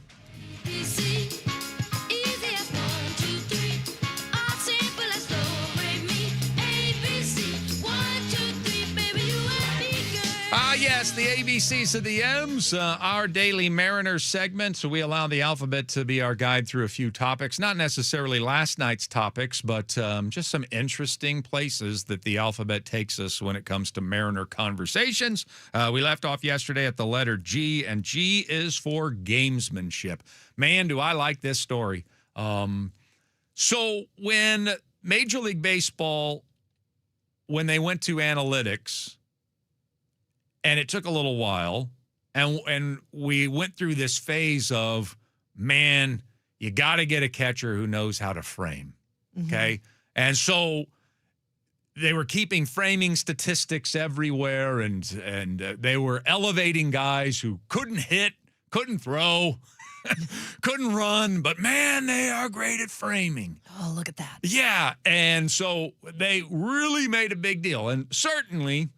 Yes, the ABCs of the M's, our daily Mariners segment. So we allow the alphabet to be our guide through a few topics, not necessarily last night's topics, but just some interesting places that the alphabet takes us when it comes to Mariner conversations. We left off yesterday at the letter G, and G is for gamesmanship. Man, do I like this story. So when Major League Baseball, when they went to analytics, and it took a little while, and we went through this phase of, man, you got to get a catcher who knows how to frame, okay? And so they were keeping framing statistics everywhere, and they were elevating guys who couldn't hit, couldn't throw, couldn't run, but, man, they are great at framing. Oh, look at that. Yeah, and so they really made a big deal, and certainly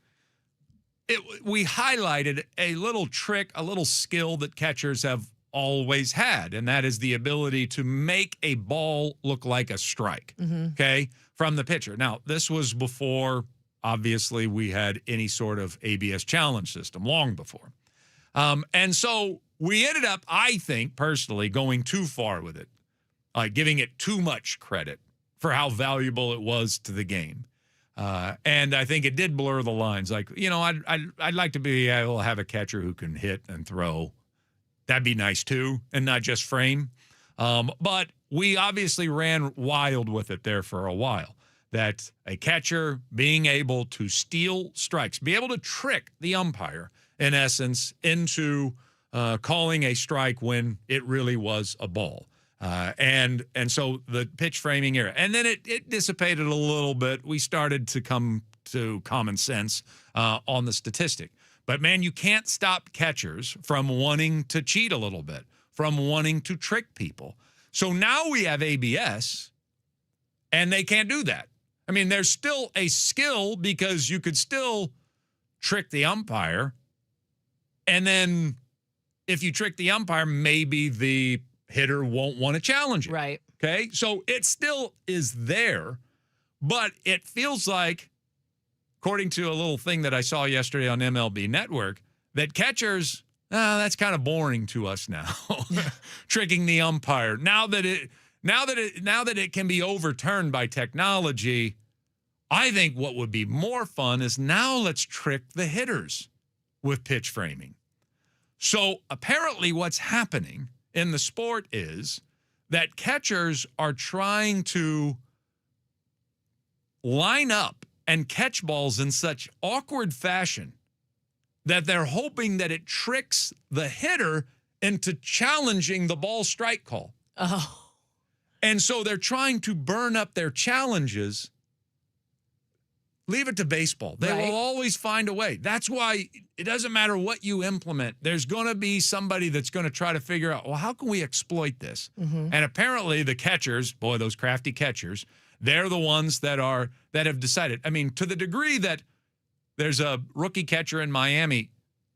we highlighted a little trick, a little skill that catchers have always had, and that is the ability to make a ball look like a strike, okay, from the pitcher. Now, this was before, obviously, we had any sort of ABS challenge system, long before. And so we ended up, I think, personally, going too far with it, giving it too much credit for how valuable it was to the game. And I think it did blur the lines. Like, you know, I'd like to be able to have a catcher who can hit and throw. That'd be nice, too, and not just frame. But we obviously ran wild with it there for a while, that a catcher being able to steal strikes, be able to trick the umpire, in essence, into calling a strike when it really was a ball. And so the pitch framing era, and then it dissipated a little bit. We started to come to common sense on the statistic. But, man, you can't stop catchers from wanting to cheat a little bit, from wanting to trick people. So now we have ABS, and they can't do that. I mean, there's still a skill because you could still trick the umpire. And then if you trick the umpire, maybe the hitter won't want to challenge it. Right. Okay? So it still is there, but it feels like, according to a little thing that I saw yesterday on MLB Network, that catchers, that's kind of boring to us now. Tricking the umpire. Now that it can be overturned by technology, I think what would be more fun is now let's trick the hitters with pitch framing. So apparently what's happening in the sport is that catchers are trying to line up and catch balls in such awkward fashion that they're hoping that it tricks the hitter into challenging the ball strike call. Oh. And so they're trying to burn up their challenges. Leave it to baseball. They will always find a way. That's why it doesn't matter what you implement. There's going to be somebody that's going to try to figure out, well, how can we exploit this? And apparently the catchers, boy, those crafty catchers, they're the ones that have decided. I mean, to the degree that there's a rookie catcher in Miami,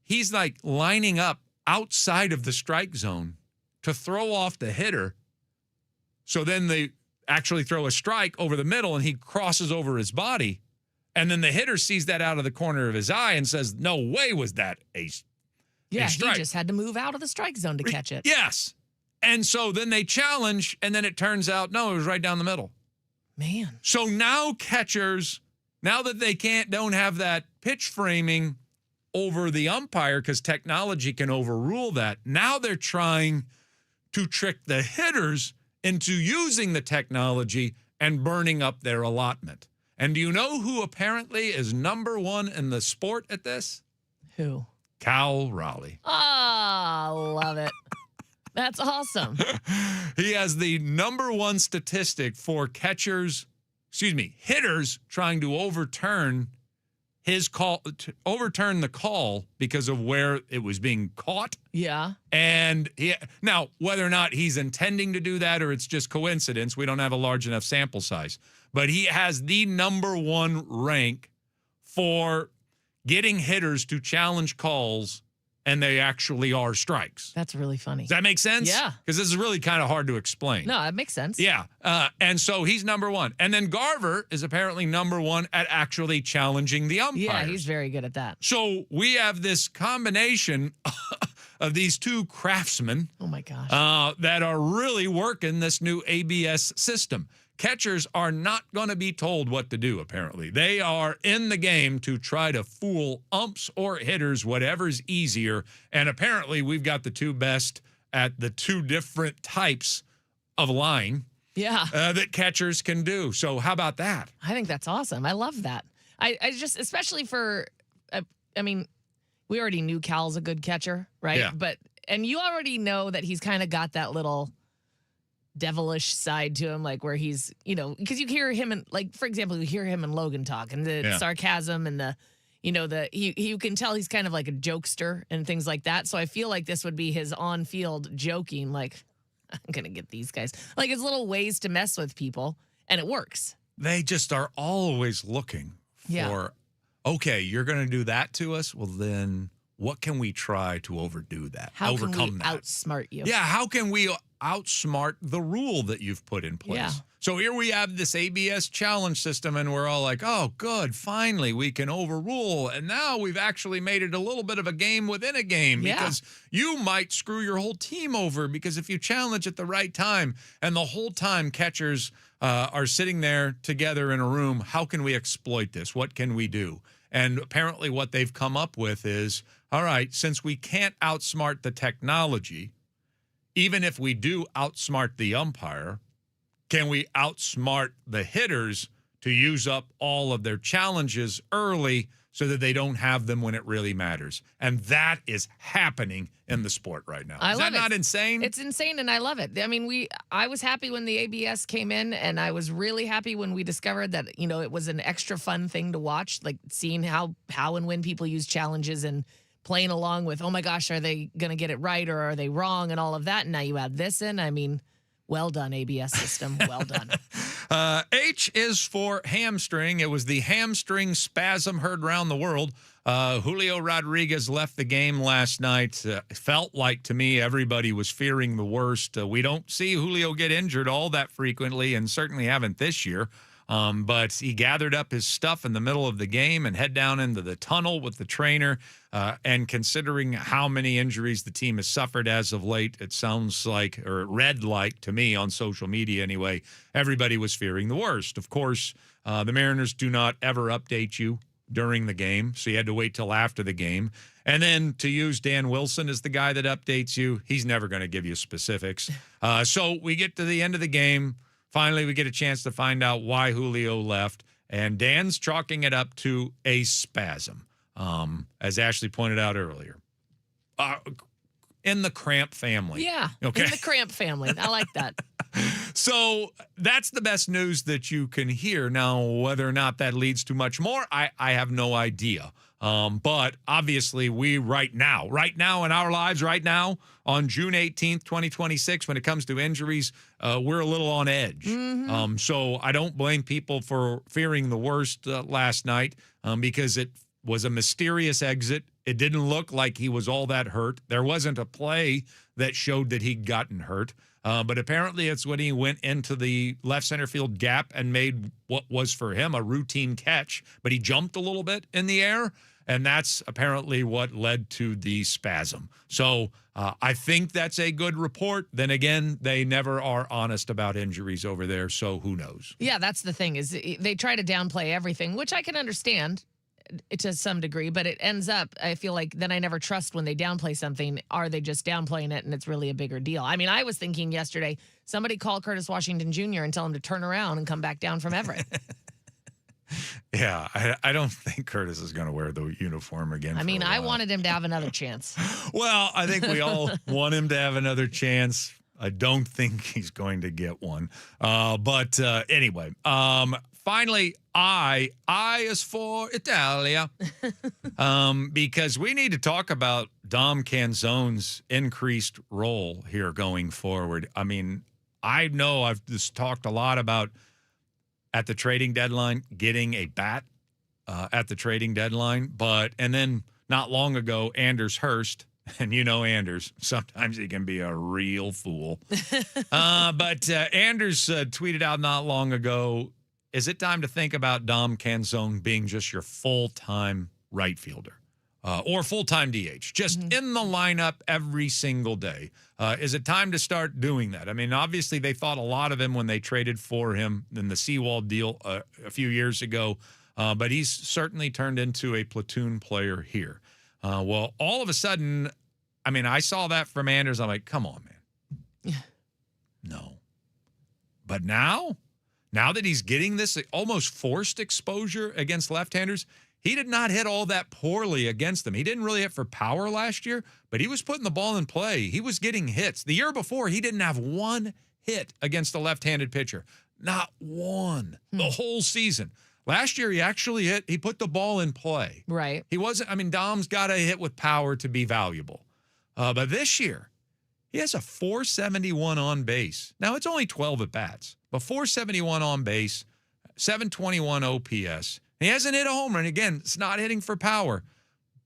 he's like lining up outside of the strike zone to throw off the hitter. So then they actually throw a strike over the middle and he crosses over his body. And then the hitter sees that out of the corner of his eye and says, no way was that a Yeah, strike. he just had to move out of the strike zone to catch it. Yes. And so then they challenge, and then it turns out, no, it was right down the middle. Man. So now catchers, now that they don't have that pitch framing over the umpire because technology can overrule that, now they're trying to trick the hitters into using the technology and burning up their allotment. And do you know who apparently is number one in the sport at this? Who? Cal Raleigh. Oh, love it. That's awesome. He has the number one statistic for hitters trying to overturn the call because of where it was being caught. Yeah. And now, whether or not he's intending to do that or it's just coincidence, we don't have a large enough sample size. But he has the number one rank for getting hitters to challenge calls, and they actually are strikes. That's really funny. Does that make sense? Yeah. Because this is really kind of hard to explain. No, that makes sense. Yeah. And so he's number one. And then Garver is apparently number one at actually challenging the umpires. Yeah, he's very good at that. So we have this combination of these two craftsmen Oh, my gosh. that are really working this new ABS system. Catchers are not going to be told what to do, apparently. They are in the game to try to fool umps or hitters, whatever's easier. And apparently we've got the two best at the two different types of line yeah. that catchers can do. So how about that? I think that's awesome. I love that. I just, especially for, I mean, we already knew Cal's a good catcher, right? Yeah. And you already know that he's kind of got that little devilish side to him, like where he's, because you hear him and, like, for example, you hear him and Logan talk and the sarcasm and you can tell he's kind of like a jokester and things like that. So I feel like this would be his on-field joking, like, I'm going to get these guys. Like, his little ways to mess with people, and it works. They just are always looking for, okay, you're going to do that to us? Well, then what can we try to overdo that? How overcome can we that? outsmart you? Yeah, how can we outsmart the rule that you've put in place? Yeah. So here we have this ABS challenge system, and we're all like, oh, good, finally we can overrule. And now we've actually made it a little bit of a game within a game because you might screw your whole team over because if you challenge at the right time and the whole time catchers are sitting there together in a room, how can we exploit this? What can we do? And apparently what they've come up with is, all right, since we can't outsmart the technology, even if we do outsmart the umpire, can we outsmart the hitters to use up all of their challenges early so that they don't have them when it really matters? And that is happening in the sport right now. Is that not insane? It's insane, and I love it. I mean, I was happy when the ABS came in, and I was really happy when we discovered that, it was an extra fun thing to watch, like seeing how and when people use challenges and playing along with, oh my gosh, are they going to get it right or are they wrong and all of that. And now you add this in. I mean, well done, ABS system. Well done. H is for hamstring. It was the hamstring spasm heard around the world. Julio Rodriguez left the game last night. Felt like, to me, everybody was fearing the worst. We don't see Julio get injured all that frequently and certainly haven't this year. But he gathered up his stuff in the middle of the game and head down into the tunnel with the trainer. And considering how many injuries the team has suffered as of late, it sounds like, or it read like to me on social media anyway, everybody was fearing the worst. Of course, the Mariners do not ever update you during the game, so you had to wait till after the game. And then to use Dan Wilson as the guy that updates you, he's never going to give you specifics. So we get to the end of the game. Finally, we get a chance to find out why Julio left, and Dan's chalking it up to a spasm, as Ashley pointed out earlier. In the Cramp family. Yeah, okay. In the Cramp family. I like that. So that's the best news that you can hear. Now, whether or not that leads to much more, I have no idea. But obviously, we right now in our lives, right now, on June 18th, 2026, when it comes to injuries, we're a little on edge. Mm-hmm. So I don't blame people for fearing the worst last night because it was a mysterious exit It didn't look like he was all that hurt. There wasn't a play that showed that he'd gotten hurt. But apparently it's when he went into the left center field gap and made what was for him a routine catch, but he jumped a little bit in the air, and that's apparently what led to the spasm. So I think that's a good report. Then again, they never are honest about injuries over there, so who knows? Yeah, that's the thing is they try to downplay everything, which I can understand to some degree, but it ends up, I feel like then I never trust when they downplay something. Are they just downplaying it and it's really a bigger deal? I mean, I was thinking yesterday, somebody call Curtis Washington Jr. and tell him to turn around and come back down from Everett. Yeah, I don't think Curtis is going to wear the uniform again. I mean, I wanted him to have another chance. Well, I think we all want him to have another chance. I don't think he's going to get one. But anyway, finally, I is for Italia, because we need to talk about Dom Canzone's increased role here going forward. I mean, I know I've just talked a lot about at the trading deadline getting a bat at the trading deadline, and then not long ago, Anders Hurst. And you know Anders, sometimes he can be a real fool. But Anders tweeted out not long ago, is it time to think about Dom Canzone being just your full-time right fielder or full-time DH, just in the lineup every single day? Is it time to start doing that? I mean, obviously they thought a lot of him when they traded for him in the Seawald deal a few years ago, but he's certainly turned into a platoon player here. Well, all of a sudden, I mean, I saw that from Anders. I'm like, come on, man. No. But now that he's getting this almost forced exposure against left-handers, he did not hit all that poorly against them. He didn't really hit for power last year, but he was putting the ball in play. He was getting hits. The year before, he didn't have one hit against a left-handed pitcher. Not one. The whole season. Last year, he put the ball in play. Right. He wasn't, I mean, Dom's got to hit with power to be valuable. But this year, he has a 471 on base. Now, it's only 12 at-bats, but 471 on base, 721 OPS. He hasn't hit a home run. Again, it's not hitting for power.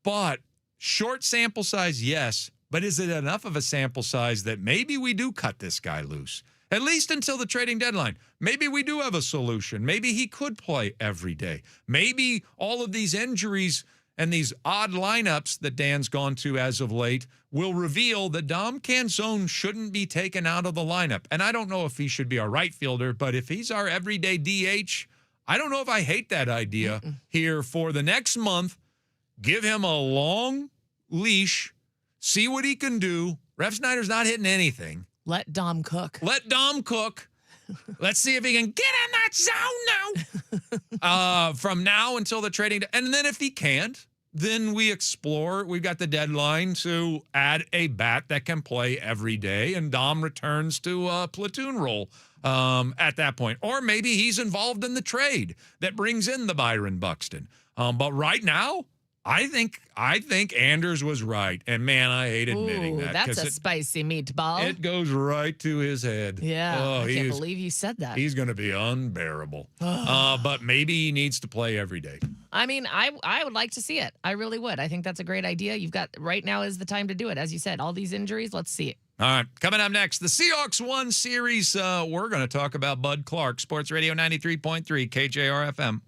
But short sample size, yes. But is it enough of a sample size that maybe we do cut this guy loose? At least until the trading deadline. Maybe we do have a solution. Maybe he could play every day. Maybe all of these injuries and these odd lineups that Dan's gone to as of late will reveal that Dom Canzone shouldn't be taken out of the lineup. And I don't know if he should be our right fielder, but if he's our everyday DH, I don't know if I hate that idea here for the next month. Give him a long leash, see what he can do. Ref Snyder's not hitting anything. Let Dom cook. Let Dom cook. Let's see if he can get in that zone now. From now until the trading. And then if he can't, then we explore. We've got the deadline to add a bat that can play every day. And Dom returns to a platoon role at that point. Or maybe he's involved in the trade that brings in the Byron Buxton. But right now, I think Anders was right. And, man, I hate admitting that. That's a spicy meatball. It goes right to his head. Yeah, I can't believe you said that. He's going to be unbearable. But maybe he needs to play every day. I mean, I would like to see it. I really would. I think that's a great idea. You've got right now is the time to do it. As you said, all these injuries, let's see it. All right, coming up next, the Seahawks won series. We're going to talk about Bud Clark, Sports Radio 93.3 KJR FM.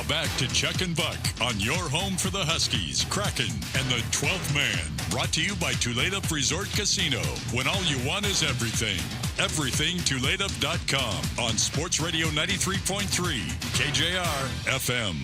Now back to Chuck and Buck on your home for the Huskies, Kraken, and the 12th man. Brought to you by Tulip Resort Casino. When all you want is everything. Everything Tulip.com on Sports Radio 93.3 KJR FM.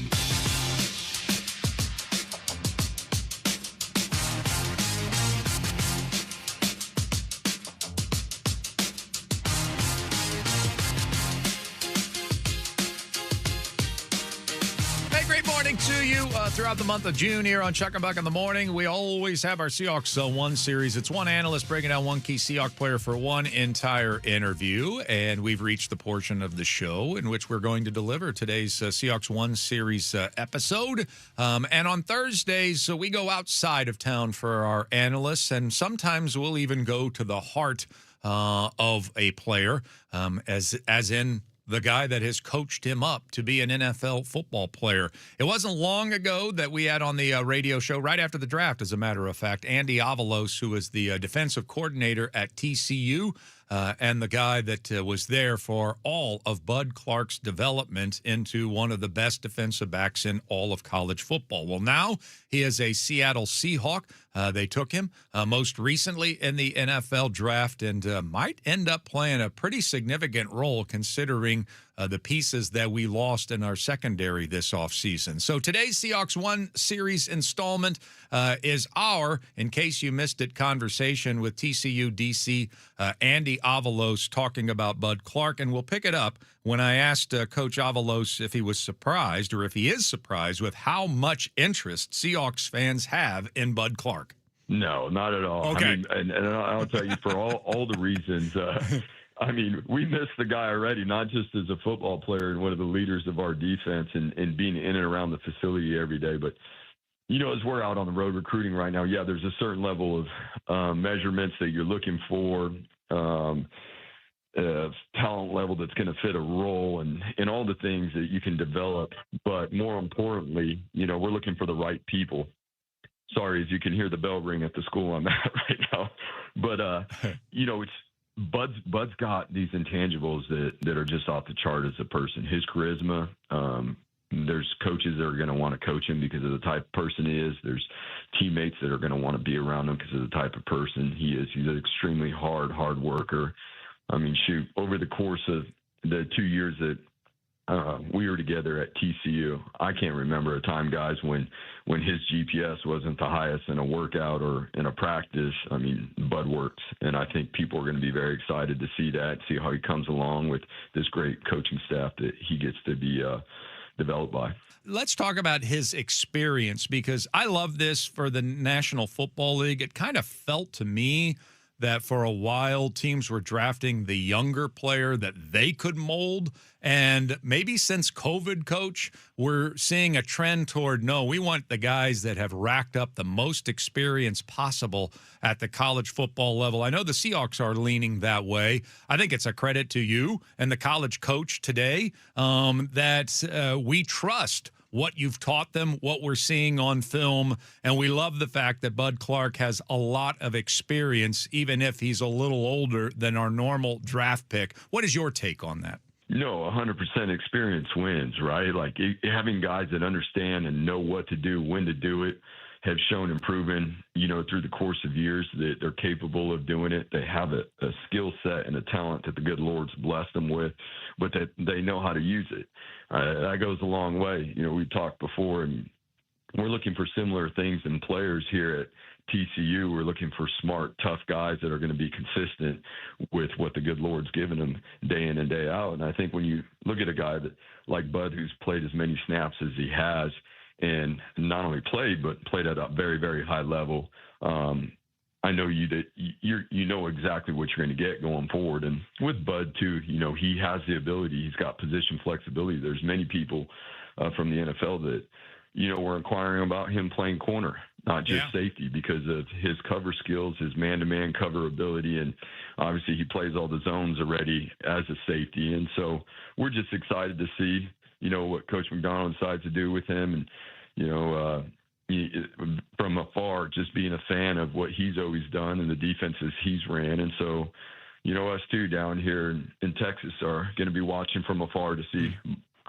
To you throughout the month of June here on Chuck and Buck in the Morning. We always have our Seahawks One series. It's one analyst breaking down one key Seahawks player for one entire interview, and we've reached the portion of the show in which we're going to deliver today's Seahawks One series episode. And on Thursdays, we go outside of town for our analysts, and sometimes we'll even go to the heart of a player, as in the guy that has coached him up to be an NFL football player. It wasn't long ago that we had on the radio show, right after the draft, as a matter of fact, Andy Avalos, who is the defensive coordinator at TCU, and the guy that was there for all of Bud Clark's development into one of the best defensive backs in all of college football. Well, now he is a Seattle Seahawk. They took him most recently in the NFL draft and might end up playing a pretty significant role considering the pieces that we lost in our secondary this offseason. So today's Seahawks One series installment is our, in case you missed it, conversation with TCU DC Andy Avalos talking about Bud Clark. And we'll pick it up when I asked Coach Avalos if he was surprised or if he is surprised with how much interest Seahawks fans have in Bud Clark. No, not at all. Okay. I mean, and I'll tell you for all the reasons. I mean, we miss the guy already, not just as a football player and one of the leaders of our defense and being in and around the facility every day. But, you know, as we're out on the road recruiting right now, yeah, there's a certain level of measurements that you're looking for, talent level that's going to fit a role and all the things that you can develop. But more importantly, you know, we're looking for the right people. Sorry, as you can hear the bell ring at the school I'm at right now. But, you know, Bud's got these intangibles that are just off the chart as a person. His charisma, there's coaches that are going to want to coach him because of the type of person he is. There's teammates that are going to want to be around him because of the type of person he is. He's an extremely hard worker. I mean, shoot, over the course of the 2 years that we were together at TCU, I can't remember a time, guys, when his GPS wasn't the highest in a workout or in a practice. I mean, Bud works, and I think people are going to be very excited to see that, see how he comes along with this great coaching staff that he gets to be developed by. Let's talk about his experience, because I love this for the National Football League. It kind of felt to me that for a while teams were drafting the younger player that they could mold. And maybe since COVID, Coach, we're seeing a trend toward, no, we want the guys that have racked up the most experience possible at the college football level. I know the Seahawks are leaning that way. I think it's a credit to you and the college coach today that we trust what you've taught them, what we're seeing on film, and we love the fact that Bud Clark has a lot of experience, even if he's a little older than our normal draft pick. What is your take on that? No, 100% experience wins, right? Like having guys that understand and know what to do, when to do it, have shown and proven, you know, through the course of years that they're capable of doing it. They have a skill set and a talent that the good Lord's blessed them with, but that they know how to use it. That goes a long way. You know, we've talked before, and we're looking for similar things in players here at TCU. We're looking for smart, tough guys that are going to be consistent with what the good Lord's given them day in and day out. And I think when you look at a guy that like Bud, who's played as many snaps as he has, and not only played, but played at a very, very high level, I know you know exactly what you're going to get going forward. And with Bud too, you know, he has the ability. He's got position flexibility. There's many people from the NFL that, you know, were inquiring about him playing corner, not just safety, because of his cover skills, his man-to-man cover ability, and obviously he plays all the zones already as a safety. And so we're just excited to see, you know, what Coach McDonald decides to do with him, and, you know, from afar, just being a fan of what he's always done and the defenses he's ran. And so, you know, us too down here in Texas are going to be watching from afar to see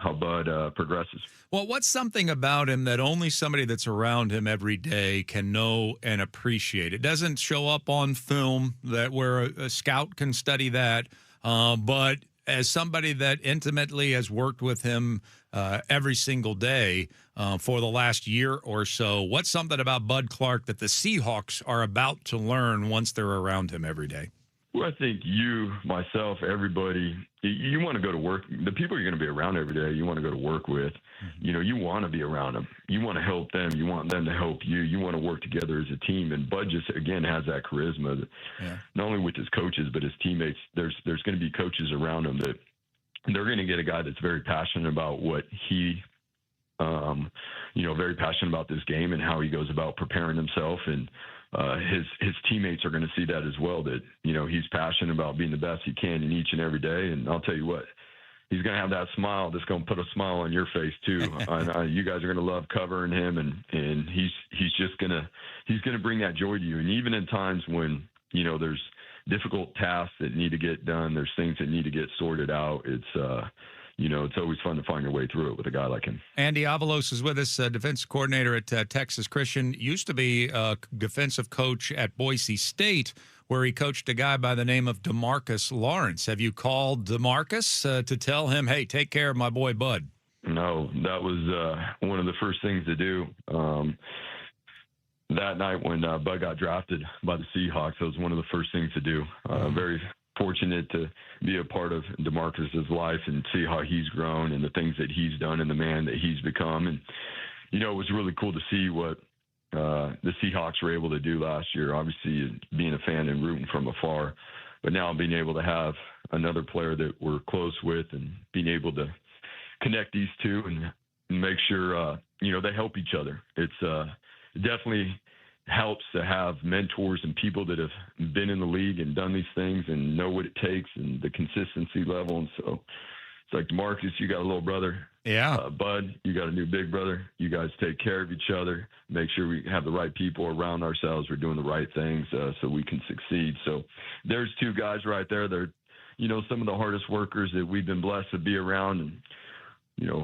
Bud progresses. Well, what's something about him that only somebody that's around him every day can know and appreciate? It doesn't show up on film that where a scout can study that, but as somebody that intimately has worked with him every single day for the last year or so, what's something about Bud Clark that the Seahawks are about to learn once they're around him every day? Well, I think you, myself, everybody, you want to go to work. The people you're going to be around every day, you want to go to work with. You want to be around them. You want to help them. You want them to help you. You want to work together as a team. And Bud just, again, has that charisma, not only with his coaches, but his teammates. There's going to be coaches around him that they're going to get a guy that's very passionate about what he, very passionate about this game and how he goes about preparing himself. And his teammates are going to see that as well, that, he's passionate about being the best he can in each and every day. And I'll tell you what, he's going to have that smile that's going to put a smile on your face too. You guys are going to love covering him, and he's just going to bring that joy to you. And even in times when, there's difficult tasks that need to get done, there's things that need to get sorted out, it's always fun to find your way through it with a guy like him. Andy Avalos is with us, defensive coordinator at Texas Christian. Used to be a defensive coach at Boise State, where he coached a guy by the name of DeMarcus Lawrence. Have you called DeMarcus to tell him, hey, take care of my boy Bud? No, that was one of the first things to do. That night when Bud got drafted by the Seahawks, that was one of the first things to do. Very fortunate to be a part of DeMarcus's life and see how he's grown and the things that he's done and the man that he's become. And, it was really cool to see what the Seahawks were able to do last year, obviously being a fan and rooting from afar, but now being able to have another player that we're close with and being able to connect these two and make sure, they help each other. It's definitely helps to have mentors and people that have been in the league and done these things and know what it takes and the consistency level. And so it's like, DeMarcus, you got a little brother. Yeah. Bud, you got a new big brother. You guys take care of each other, make sure we have the right people around ourselves. We're doing the right things so we can succeed. So there's two guys right there. They're, some of the hardest workers that we've been blessed to be around, and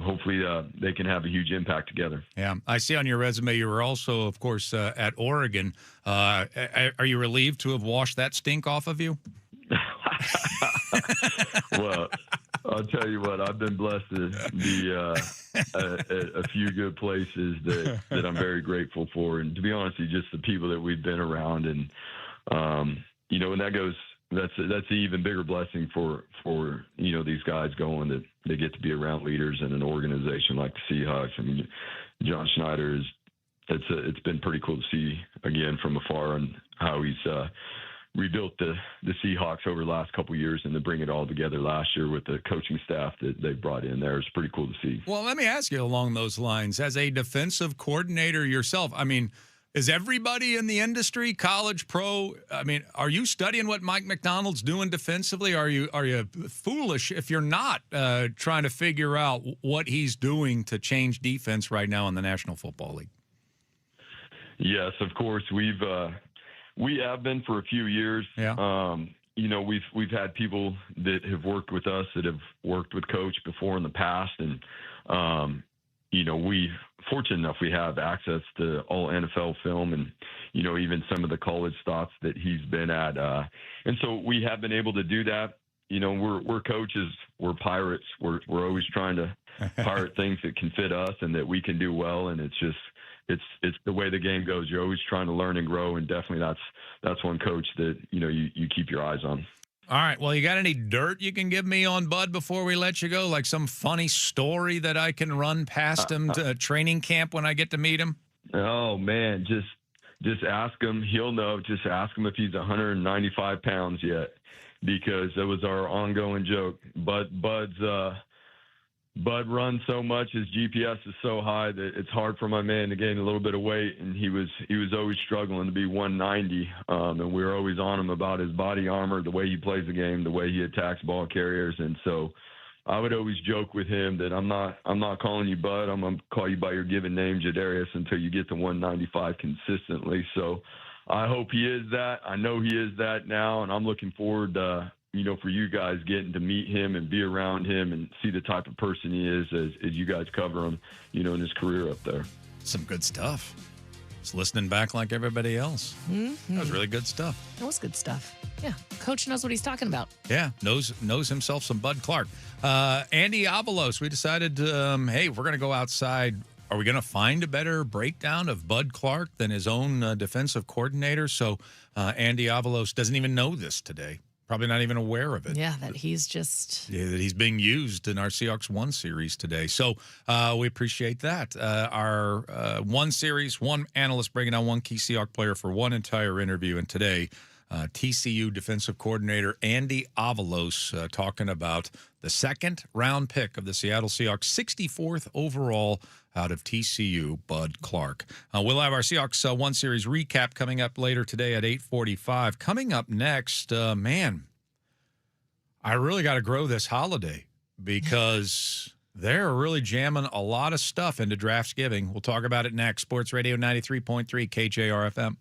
hopefully they can have a huge impact together. Yeah. I see on your resume you were also, of course, at Oregon. Are you relieved to have washed that stink off of you? Well, I'll tell you what, I've been blessed to be at a few good places that I'm very grateful for. And to be honest with you, just the people that we've been around. And, and that goes, that's an even bigger blessing for these guys going, that they get to be around leaders in an organization like the Seahawks. I mean, John Schneider it's been pretty cool to see again from afar and how he's rebuilt the Seahawks over the last couple of years, and to bring it all together last year with the coaching staff that they brought in there. It's pretty cool to see. Well, let me ask you along those lines, as a defensive coordinator yourself, I mean, is everybody in the industry, college, pro, are you studying what Mike McDonald's doing defensively? Are you foolish if you're not trying to figure out what he's doing to change defense right now in the National Football League? Yes, of course. We have been for a few years. Yeah. We've had people that have worked with us that have worked with Coach before in the past, and we fortunate enough we have access to all NFL film and even some of the college stops that he's been at, and so we have been able to do that. We're coaches, we're pirates, we're always trying to pirate things that can fit us and that we can do well, and it's just it's the way the game goes. You're always trying to learn and grow, and definitely that's one coach that you keep your eyes on. All right. Well, you got any dirt you can give me on Bud before we let you go? Like some funny story that I can run past him to training camp when I get to meet him? Oh, man. Just ask him. He'll know. Just ask him if he's 195 pounds yet, because that was our ongoing joke. Bud runs so much, his GPS is so high that it's hard for my man to gain a little bit of weight, and he was always struggling to be 190, and we were always on him about his body armor, the way he plays the game, the way he attacks ball carriers. And so I would always joke with him that I'm not calling you Bud, I'm going to call you by your given name, Jadarius, until you get to 195 consistently. So I hope he is that. I know he is that now, and I'm looking forward to for you guys getting to meet him and be around him and see the type of person he is as you guys cover him, in his career up there. Some good stuff. Just listening back like everybody else. That was really good stuff. That was good stuff. Yeah, Coach knows what he's talking about. Yeah, knows himself some Bud Clark. Andy Avalos, we decided, hey, if we're going to go outside, are we going to find a better breakdown of Bud Clark than his own defensive coordinator? So Andy Avalos doesn't even know this today. Probably not even aware of it. Yeah, that he's just... Yeah, that he's being used in our Seahawks 1 series today. So we appreciate that. Our 1 series, one analyst breaking down one key Seahawks player for one entire interview. And today, TCU defensive coordinator Andy Avalos talking about the second-round pick of the Seattle Seahawks, 64th overall out of TCU, Bud Clark. We'll have our Seahawks 1 series recap coming up later today at 8:45. Coming up next, man, I really got to grow this holiday because they're really jamming a lot of stuff into Draftsgiving. We'll talk about it next. Sports Radio 93.3 KJR FM.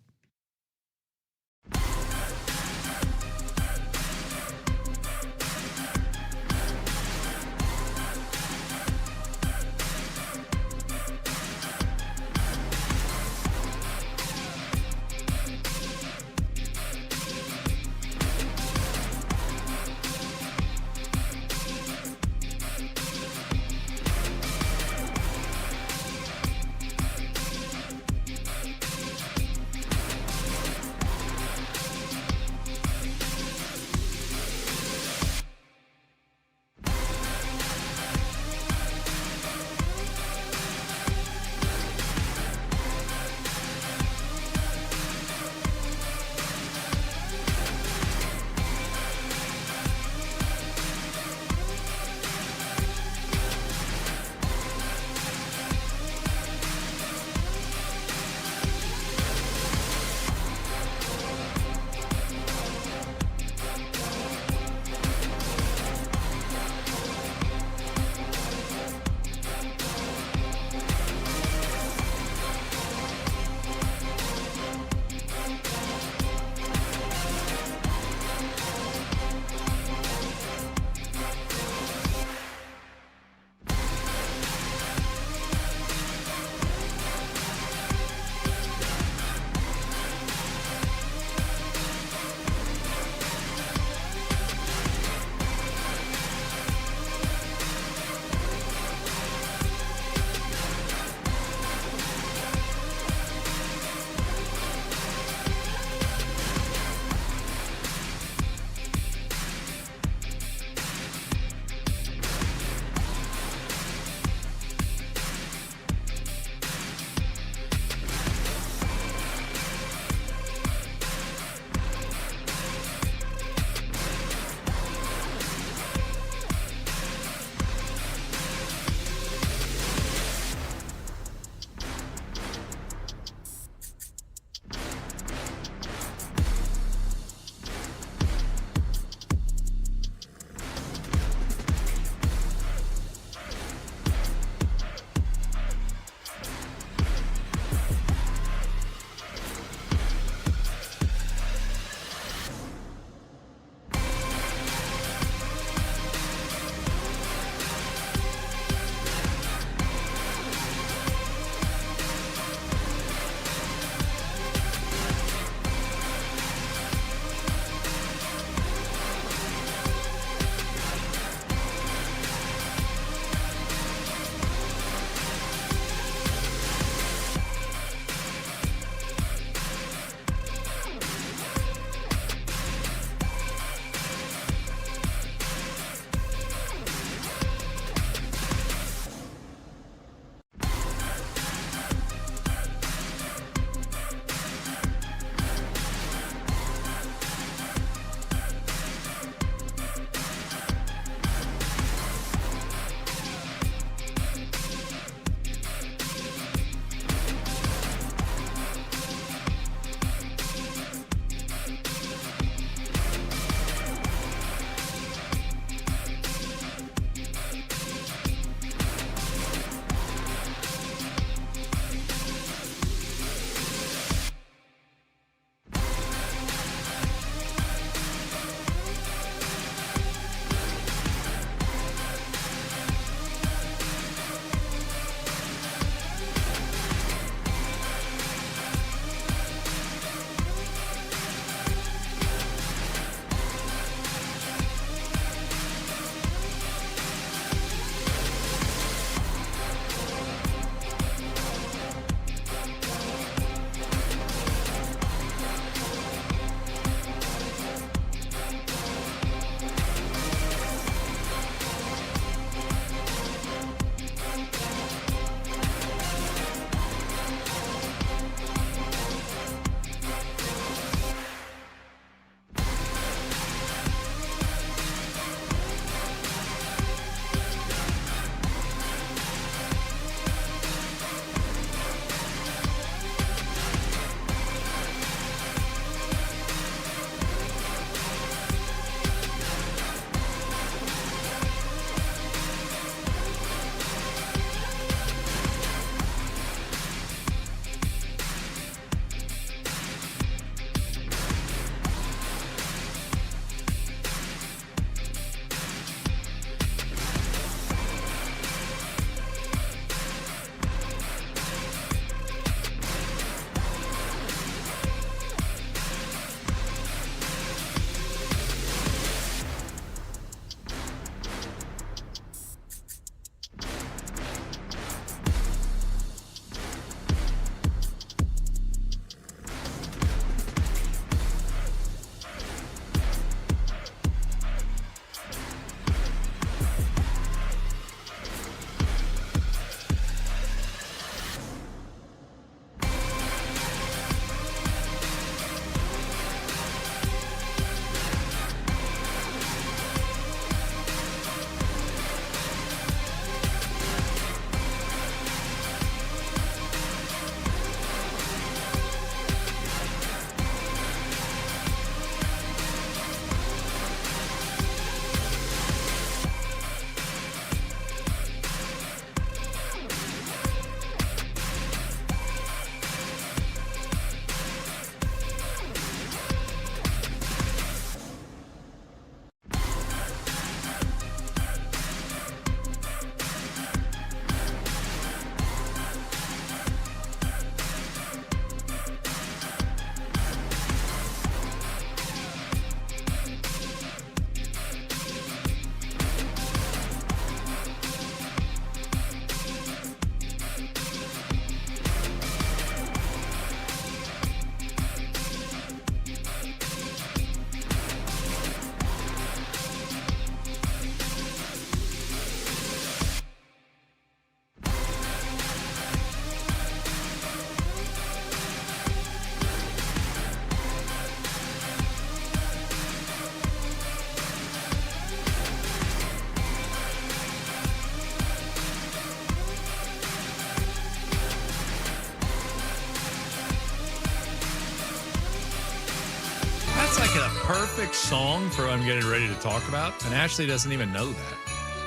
a perfect song for what I'm getting ready to talk about, and Ashley doesn't even know that.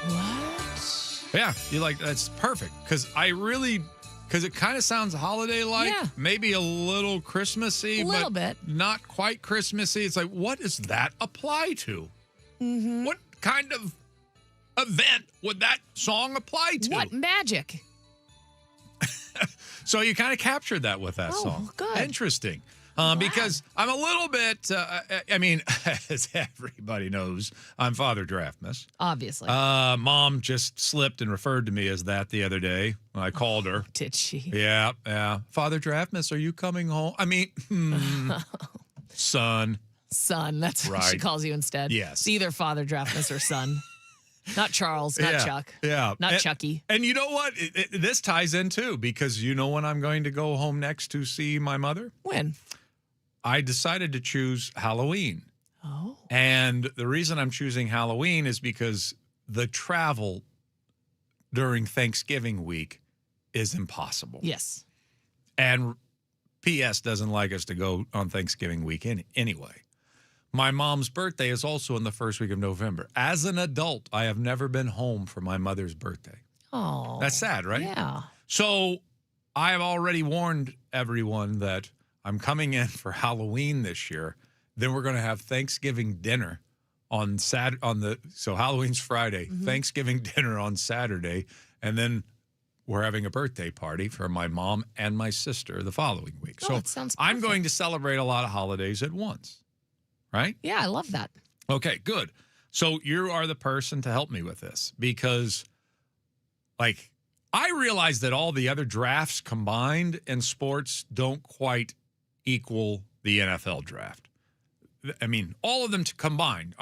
What? Yeah, that's perfect because it kind of sounds holiday-like, maybe a little Christmassy, little but bit. not quite Christmassy. It's like, what does that apply to? Mm-hmm. What kind of event would that song apply to? What magic? So you kind of captured that with that song. Good. Interesting. Because I'm a little bit, as everybody knows, I'm Father Draftmas. Obviously. Mom just slipped and referred to me as that the other day when I called her. Did she? Yeah. Father Draftmas, are you coming home? Son. Son, that's what she calls you instead. Yes. It's either Father Draftmas or son. Not Charles, not Chuck. Yeah. Not Chucky. And you know what? This ties in too, because you know when I'm going to go home next to see my mother? When? I decided to choose Halloween. Oh. And the reason I'm choosing Halloween is because the travel during Thanksgiving week is impossible. Yes. And PS doesn't like us to go on Thanksgiving week anyway. My mom's birthday is also in the first week of November. As an adult, I have never been home for my mother's birthday. Oh. That's sad, right? Yeah. So I have already warned everyone that I'm coming in for Halloween this year. Then we're going to have Thanksgiving dinner on so Halloween's Friday, Thanksgiving dinner on Saturday, and then we're having a birthday party for my mom and my sister the following week. Oh, so that sounds I'm perfect. going to celebrate a lot of holidays at once. Right? Yeah, I love that. Okay, good. So you are the person to help me with this because, I realize that all the other drafts combined in sports don't quite equal the NFL draft. All of them combined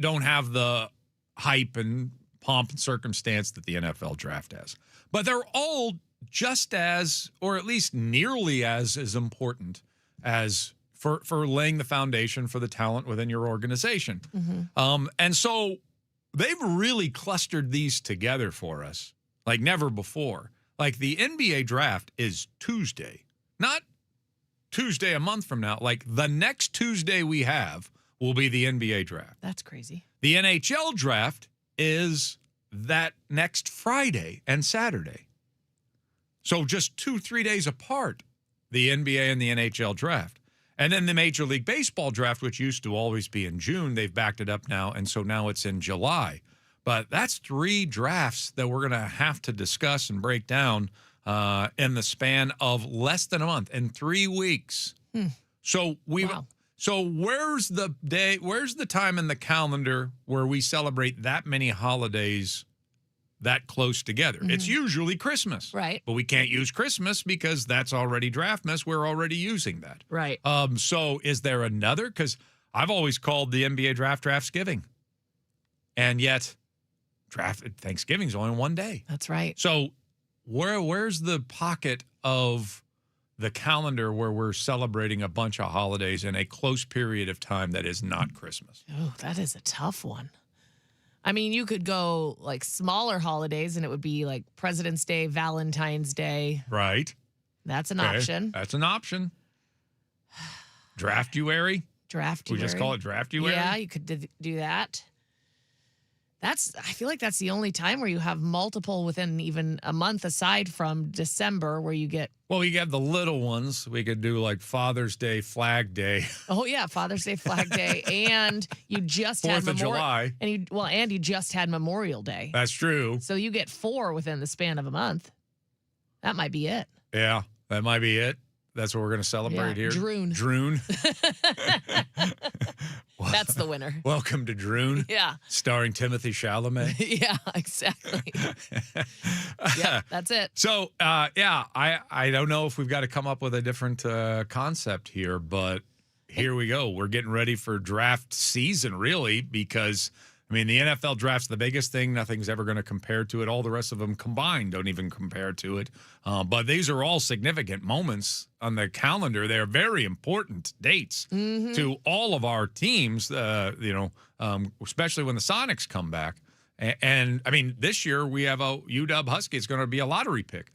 don't have the hype and pomp and circumstance that the NFL draft has. But they're all just as, or at least nearly as important as for laying the foundation for the talent within your organization. Mm-hmm. And so they've really clustered these together for us like never before. Like the NBA draft is Tuesday, not Tuesday a month from now. Like the next Tuesday we have will be the NBA draft. That's crazy. The NHL draft is that next Friday and Saturday. So just 2-3 days apart, the NBA and the NHL draft. And then the Major League Baseball draft, which used to always be in June, they've backed it up now, and so now it's in July. But that's 3 drafts that we're going to have to discuss and break down in the span of less than a month, in 3 weeks. So So where's the time in the calendar where we celebrate that many holidays that close together? It's usually Christmas. Right. But we can't use Christmas because that's already Draftmas. We're already using that. Right. So is there another? Because I've always called the NBA draft Draftsgiving. And yet Thanksgiving's only one day. That's right. So where's the pocket of the calendar where we're celebrating a bunch of holidays in a close period of time that is not Christmas? Oh, that is a tough one. You could go like smaller holidays and it would be like President's Day, Valentine's Day. Right. That's an option. That's an option. Draftuary. We just call it Draftuary? Yeah, you could do that. I feel like that's the only time where you have multiple within even a month aside from December where you get. Well, you have the little ones. We could do like Father's Day, Flag Day. Oh yeah, Father's Day, Flag Day, and you just had 4th of July. And you just had Memorial Day. That's true. So you get 4 within the span of a month. That might be it. Yeah, that might be it. That's what we're going to celebrate here. Droon. That's the winner. Welcome to Droon. Yeah. Starring Timothy Chalamet. Yeah, exactly. Yeah, that's it. So, I don't know if we've got to come up with a different concept here, but here we go. We're getting ready for draft season, really, because, the NFL draft's the biggest thing. Nothing's ever going to compare to it. All the rest of them combined don't even compare to it. But these are all significant moments on the calendar. They're very important dates to all of our teams, especially when the Sonics come back. And this year we have a UW Husky. It's going to be a lottery pick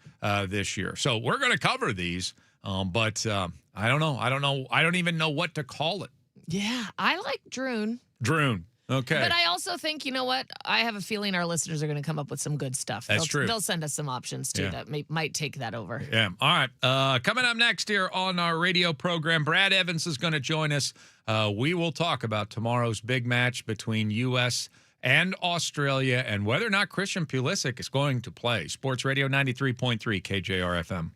this year. So we're going to cover these. But I don't know. I don't even know what to call it. Yeah, I like Droon. Droon. Okay. But I also think, you know what? I have a feeling our listeners are going to come up with some good stuff. That's true. They'll send us some options, too, that might take that over. Yeah. All right. Coming up next here on our radio program, Brad Evans is going to join us. We will talk about tomorrow's big match between U.S. and Australia and whether or not Christian Pulisic is going to play. Sports Radio 93.3 KJR FM.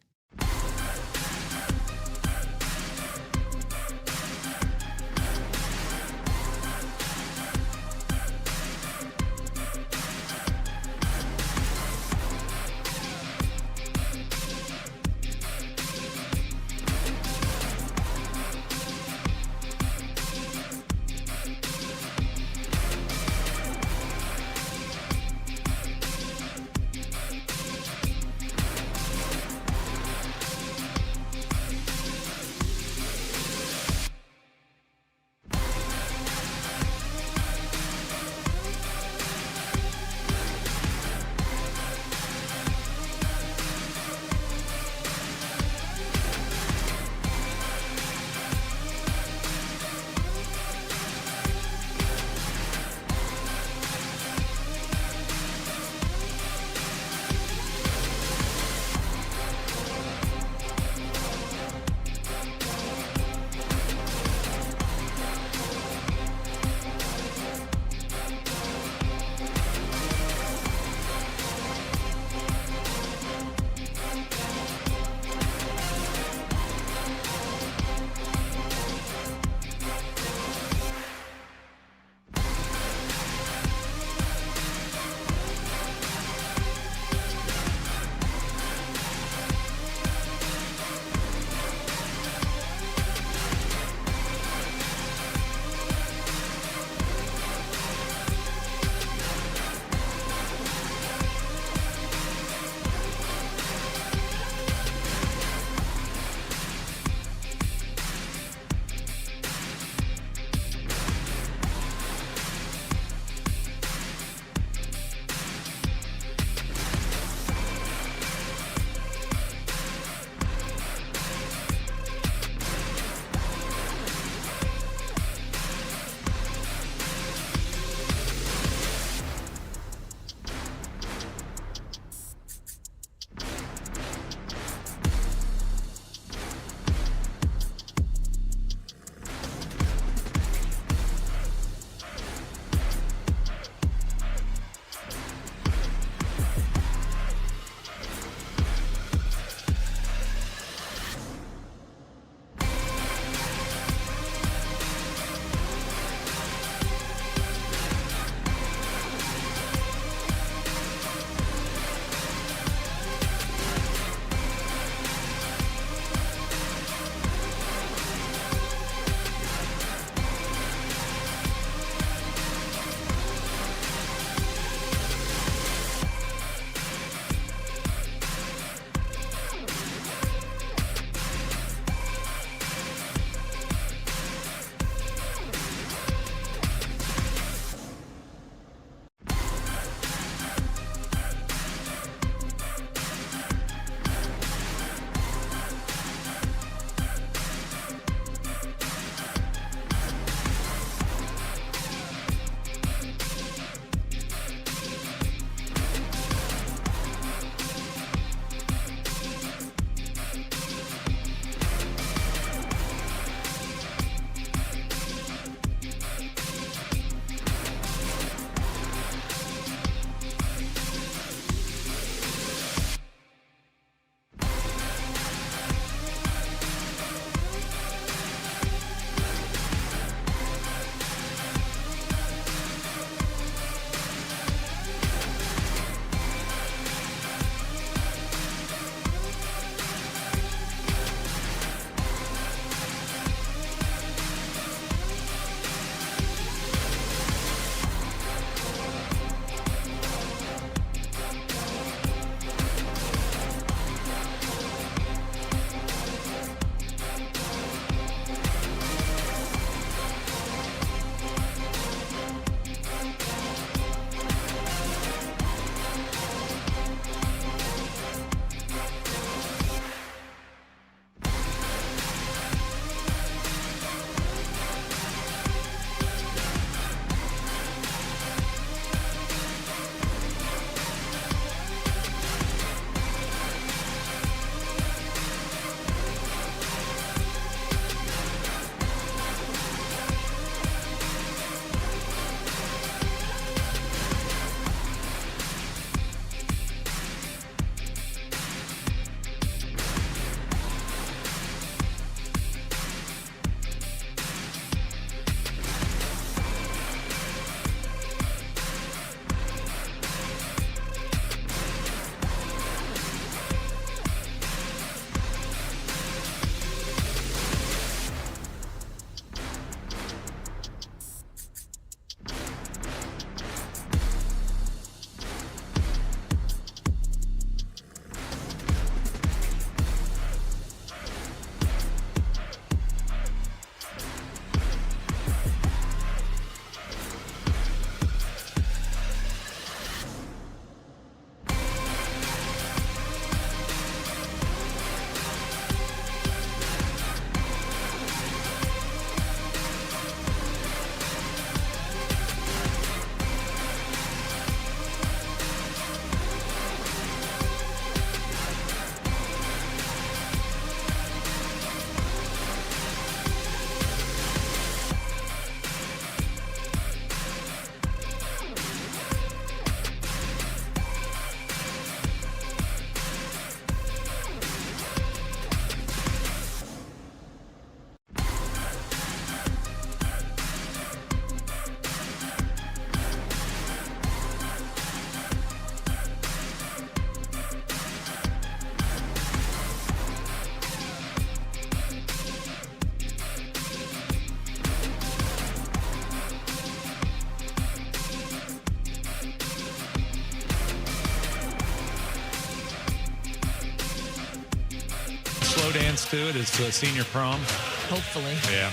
chance to it, his senior prom? Hopefully. Yeah.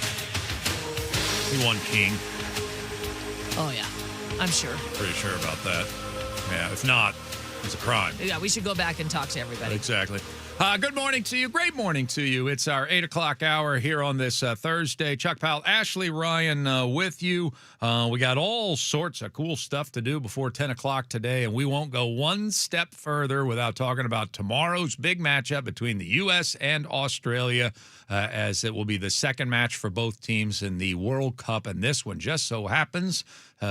He won King. Oh, yeah. I'm sure. Pretty sure about that. Yeah, if not, it's a crime. Yeah, we should go back and talk to everybody. Exactly. Good morning to you. Great morning to you. It's our 8 o'clock hour here on this Thursday. Chuck Powell, Ashley Ryan with you. We got all sorts of cool stuff to do before 10 o'clock today, and we won't go one step further without talking about tomorrow's big matchup between the U.S. and Australia, as it will be the second match for both teams in the World Cup, and this one just so happens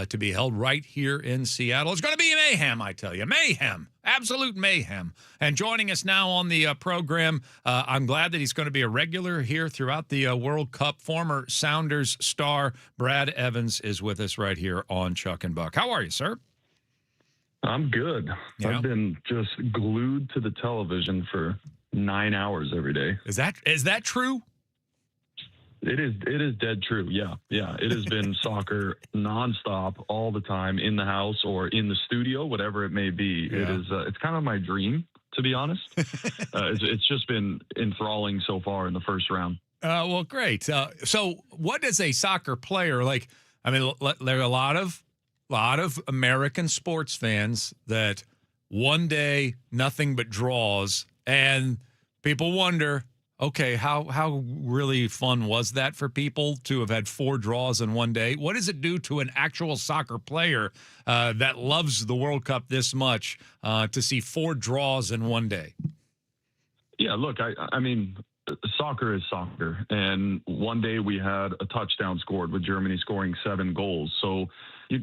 to be held right here in Seattle. It's going to be mayhem, I tell you. Mayhem. Absolute mayhem. And joining us now on the program, I'm glad that he's going to be a regular here throughout the World Cup. Former Sounders star Brad Evans is with us right here on Chuck and Buck. How are you, sir? I'm good. Yeah. I've been just glued to the television for 9 hours every day. Is that true? It is dead true. Yeah. It has been soccer nonstop all the time in the house or in the studio, whatever it may be. Yeah. It is. It's kind of my dream, to be honest. It's just been enthralling so far in the first round. Well, great. So, what is a soccer player like? I mean, there are a lot of American sports fans that one day nothing but draws, and people wonder, okay, how really fun was that for people to have had 4 draws in one day? What does it do to an actual soccer player that loves the World Cup this much to see 4 draws in one day? Yeah, look, I mean, soccer is soccer. And one day we had a touchdown scored with Germany scoring 7 goals. So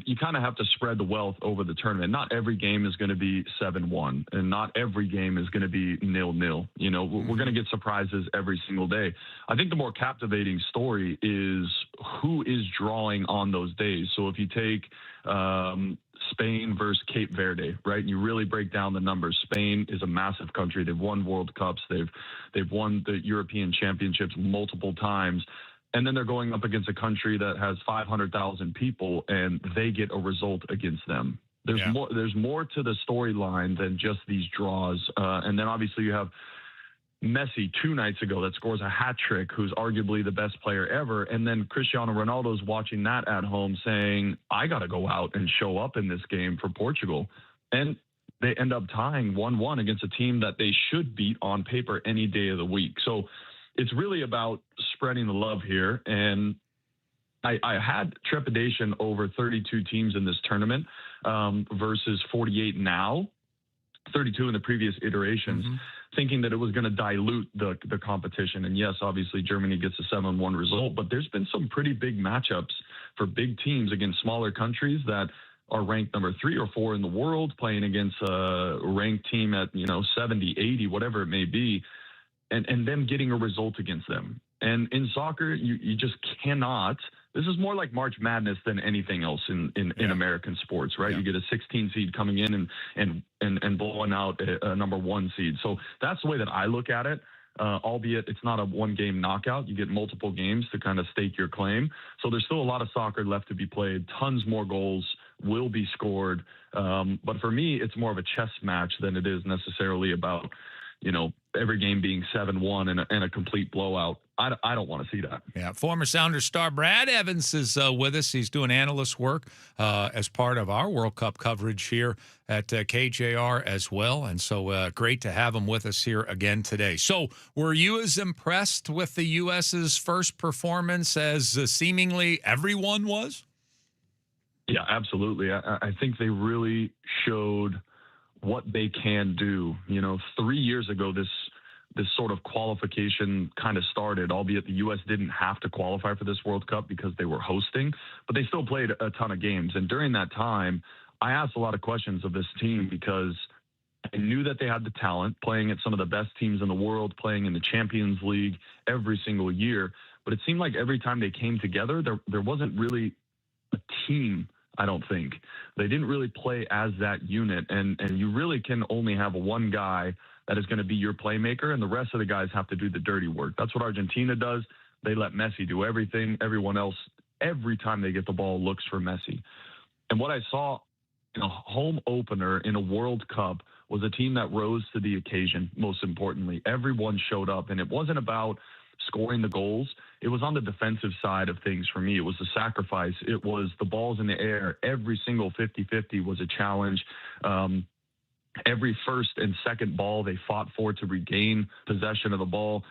you kind of have to spread the wealth over the tournament. Not every game is going to be 7-1, and not every game is going to be 0-0. You know, we're going to get surprises every single day. I think the more captivating story is who is drawing on those days. So if you take Spain versus Cape Verde, right? And you really break down the numbers. Spain is a massive country. They've won World Cups. They've won the European Championships multiple times. And then they're going up against a country that has 500,000 people, and they get a result against them. There's more to the storyline than just these draws. And then obviously you have Messi 2 nights ago that scores a hat trick, who's arguably the best player ever. And then Cristiano Ronaldo's watching that at home saying, I got to go out and show up in this game for Portugal. And they end up tying 1-1 against a team that they should beat on paper any day of the week. So it's really about spreading the love here. And I had trepidation over 32 teams in this tournament versus 48 now, 32 in the previous iterations, thinking that it was going to dilute the competition. And yes, obviously Germany gets a 7-1 result, but there's been some pretty big matchups for big teams against smaller countries that are ranked number 3 or 4 in the world, playing against a ranked team at, 70, 80, whatever it may be, and them getting a result against them. And in soccer, you just cannot. This is more like March Madness than anything else in American sports, right? You get a 16 seed coming in and blowing out a number 1 seed. So that's the way that I look at it. Albeit it's not a 1-game knockout. You get multiple games to kind of stake your claim. So there's still a lot of soccer left to be played. Tons more goals will be scored. But for me, it's more of a chess match than it is necessarily about, every game being 7-1 and a complete blowout. I don't want to see that. Yeah, former Sounders star Brad Evans is with us. He's doing analyst work as part of our World Cup coverage here at KJR as well. And so great to have him with us here again today. So were you as impressed with the U.S.'s first performance as seemingly everyone was? Yeah, absolutely. I think they really showed what they can do. 3 years ago, this sort of qualification kind of started, albeit the U.S. didn't have to qualify for this World Cup because they were hosting, but they still played a ton of games. And during that time, I asked a lot of questions of this team because I knew that they had the talent, playing at some of the best teams in the world, playing in the Champions League every single year. But it seemed like every time they came together, there wasn't really a team. I don't think they didn't really play as that unit. And you really can only have one guy that is going to be your playmaker, and the rest of the guys have to do the dirty work. That's what Argentina does. They let Messi do everything. Everyone else, every time they get the ball, looks for Messi. And what I saw in a home opener in a World Cup was a team that rose to the occasion, most importantly. Everyone showed up, and it wasn't about scoring the goals. It was on the defensive side of things for me. It was the sacrifice. It was the balls in the air. Every single 50-50 was a challenge. Every first and second ball they fought for to regain possession of the ball.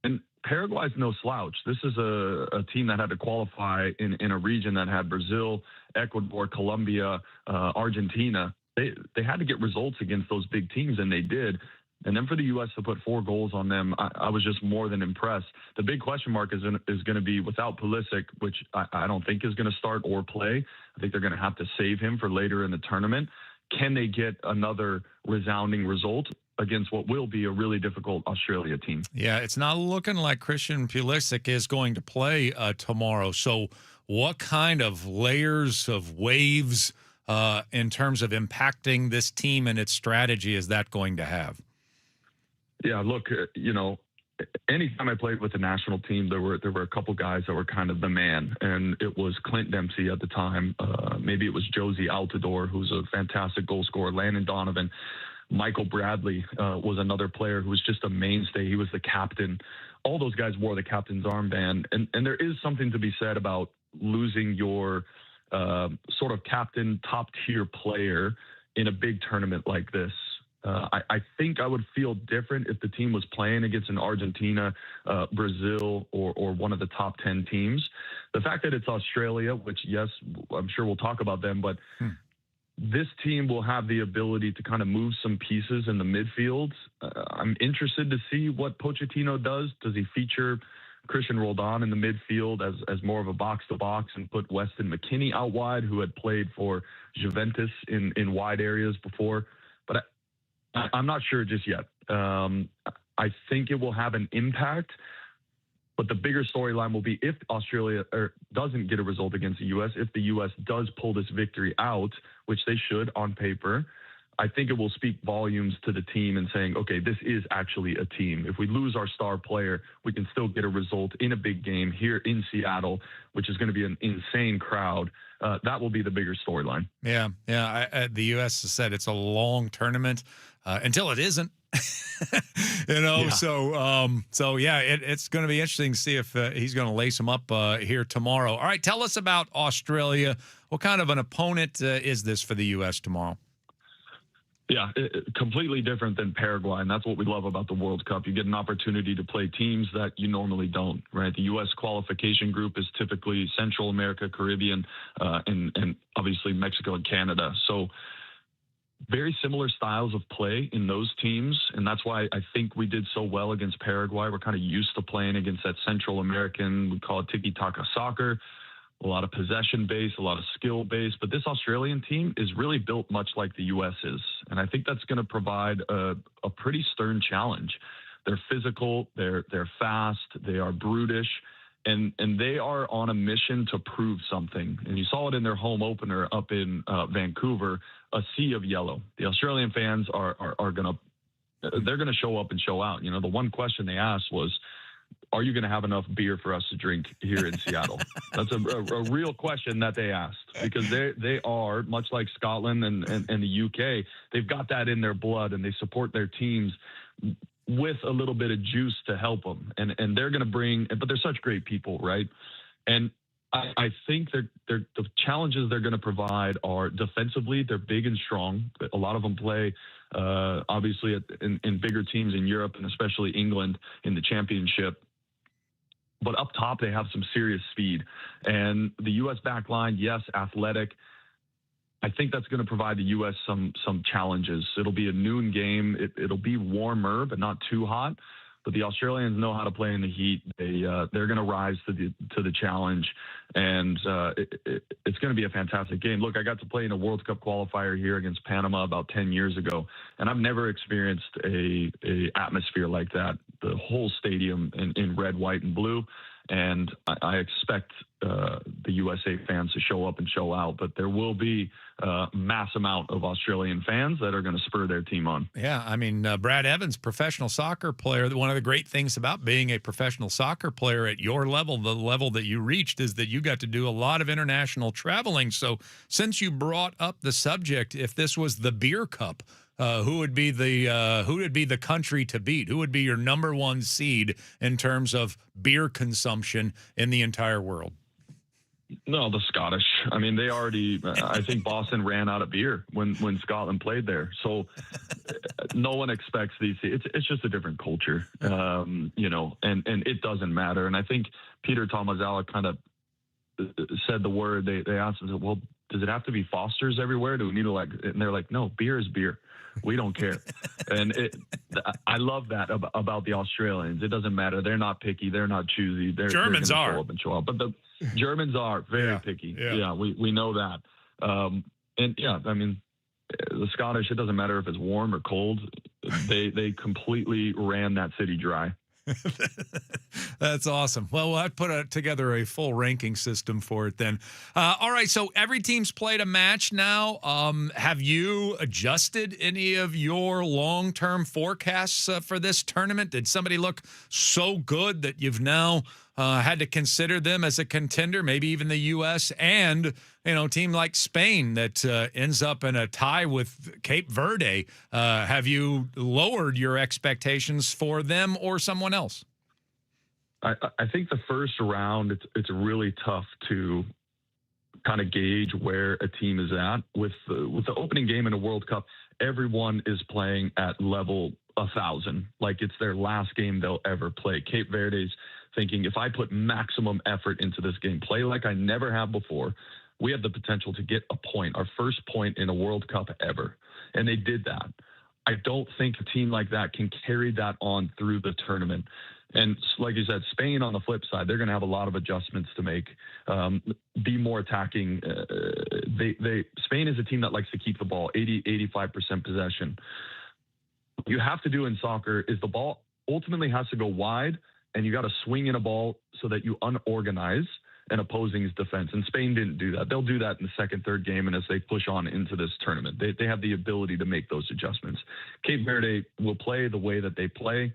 And Paraguay's no slouch. This is a team that had to qualify in a region that had Brazil, Ecuador, Colombia, Argentina. They had to get results against those big teams, and they did. And then for the U.S. to put 4 goals on them, I was just more than impressed. The big question mark is going to be without Pulisic, which I don't think is going to start or play. I think they're going to have to save him for later in the tournament. Can they get another resounding result against what will be a really difficult Australia team? Yeah, it's not looking like Christian Pulisic is going to play tomorrow. So what kind of layers of waves in terms of impacting this team and its strategy is that going to have? Yeah, look, anytime I played with the national team, there were a couple guys that were kind of the man, and it was Clint Dempsey at the time. Maybe it was Josie Altidore, who's a fantastic goal scorer. Landon Donovan, Michael Bradley was another player who was just a mainstay. He was the captain. All those guys wore the captain's armband, and there is something to be said about losing your sort of captain, top tier player in a big tournament like this. I think I would feel different if the team was playing against an Argentina, Brazil, or one of the top 10 teams. The fact that it's Australia, which, yes, I'm sure we'll talk about them, but this team will have the ability to kind of move some pieces in the midfield. I'm interested to see what Pochettino does. Does he feature Christian Roldan in the midfield as more of a box-to-box and put Weston McKennie out wide, who had played for Juventus in wide areas before? But I'm not sure just yet. I think it will have an impact, but the bigger storyline will be if Australia doesn't get a result against the U.S., if the U.S. does pull this victory out, which they should on paper, I think it will speak volumes to the team and saying, okay, this is actually a team. If we lose our star player, we can still get a result in a big game here in Seattle, which is going to be an insane crowd. That will be the bigger storyline. Yeah. The U.S. has said it's a long tournament until it isn't. Yeah. So it's going to be interesting to see if he's going to lace him up here tomorrow. All right, tell us about Australia. What kind of an opponent is this for the U.S. tomorrow? Yeah, completely different than Paraguay, and that's what we love about the World Cup. You get an opportunity to play teams that you normally don't, right? The U.S. qualification group is typically Central America, Caribbean, and obviously Mexico and Canada. So very similar styles of play in those teams, and that's why I think we did so well against Paraguay. We're kind of used to playing against that Central American, we call it tiki-taka soccer, a lot of possession base, a lot of skill base. But this Australian team is really built much like the U.S. is, and I think that's going to provide a pretty stern challenge. They're physical, they're fast, they are brutish, and they are on a mission to prove something. And you saw it in their home opener up in Vancouver, a sea of yellow. The Australian fans are going to show up and show out. The one question they asked was, are you going to have enough beer for us to drink here in Seattle? That's a real question that they asked, because they are, much like Scotland and the UK, they've got that in their blood, and they support their teams with a little bit of juice to help them. And they're going to bring, but they're such great people, right? And I think the challenges they're going to provide are defensively. They're big and strong. A lot of them play, obviously, in bigger teams in Europe, and especially England in the championship. But up top, they have some serious speed. And the U.S. back line, yes, athletic. I think that's going to provide the U.S. some challenges. It'll be a noon game. It'll be warmer, but not too hot. But the Australians know how to play in the heat. They're going to rise to the challenge, and it's going to be a fantastic game. Look, I got to play in a World Cup qualifier here against Panama about 10 years ago, and I've never experienced a atmosphere like that. The whole stadium in red, white, and blue. And I expect the USA fans to show up and show out, but there will be a mass amount of Australian fans that are going to spur their team on. Yeah, I mean, Brad Evans, professional soccer player. One of the great things about being a professional soccer player at your level, the level that you reached, is that you got to do a lot of international traveling. So since you brought up the subject, if this was the beer cup, who would be the country to beat? Who would be your number one seed in terms of beer consumption in the entire world? No, the Scottish. I mean, they already. I think Boston ran out of beer when Scotland played there. So no one expects these. It's just a different culture, and it doesn't matter. And I think Peter Tomazala kind of said the word. They asked him, well, does it have to be Foster's everywhere? Do we need to And they're like, no, beer is beer. We don't care. And I love that about the Australians. It doesn't matter. They're not picky. They're not choosy. Germans they're are. show up and show up. But the Germans are very picky. Yeah, we know that. I mean, the Scottish, it doesn't matter if it's warm or cold. They completely ran that city dry. That's awesome. Well, we'll have to put together a full ranking system for it then. All right, so every team's played a match now. Have you adjusted any of your long-term forecasts for this tournament? Did somebody look so good that you've now had to consider them as a contender, maybe even the U.S. and, a team like Spain that ends up in a tie with Cape Verde? Have you lowered your expectations for them or someone else? I think the first round, it's really tough to kind of gauge where a team is at. With the opening game in a World Cup, everyone is playing at level 1,000, like it's their last game they'll ever play. Cape Verde's thinking, if I put maximum effort into this game, play like I never have before, we have the potential to get a point, our first point in a World Cup ever. And they did that. I don't think a team like that can carry that on through the tournament. And like you said, Spain on the flip side, they're going to have a lot of adjustments to make, be more attacking. Spain is a team that likes to keep the ball 85% possession. What you have to do in soccer is the ball ultimately has to go wide, and you got to swing in a ball so that you unorganize an opposing's defense. And Spain didn't do that. They'll do that in the second, third game, and as they push on into this tournament. They have the ability to make those adjustments. Cape Verde will play the way that they play.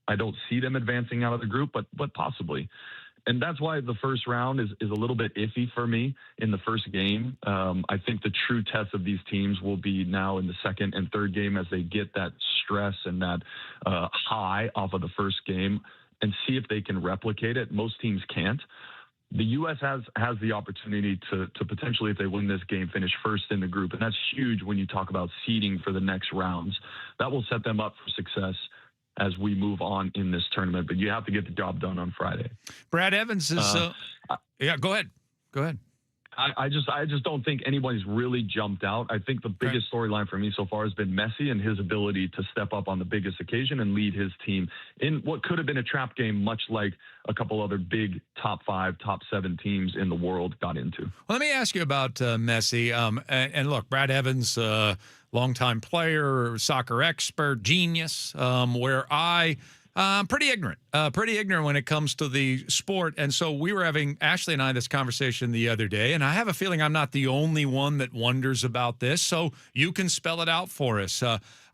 I don't see them advancing out of the group, but possibly. And that's why the first round is a little bit iffy for me in the first game. I think the true test of these teams will be now in the second and third game as they get that stress and that high off of the first game and see if they can replicate it. Most teams can't. The U.S. has the opportunity to potentially, if they win this game, finish first in the group. And that's huge when you talk about seeding for the next rounds. That will set them up for success as we move on in this tournament. But you have to get the job done on Friday. Brad Evans is yeah, go ahead. I just don't think anybody's really jumped out. I think the biggest storyline for me so far has been Messi and his ability to step up on the biggest occasion and lead his team in what could have been a trap game, much like a couple other big top 5, top 7 teams in the world got into. Well, let me ask you about Messi. And look, Brad Evans, longtime player, soccer expert, genius, where I'm pretty ignorant when it comes to the sport. And so we were having, Ashley and I, this conversation the other day, and I have a feeling I'm not the only one that wonders about this. So you can spell it out for us.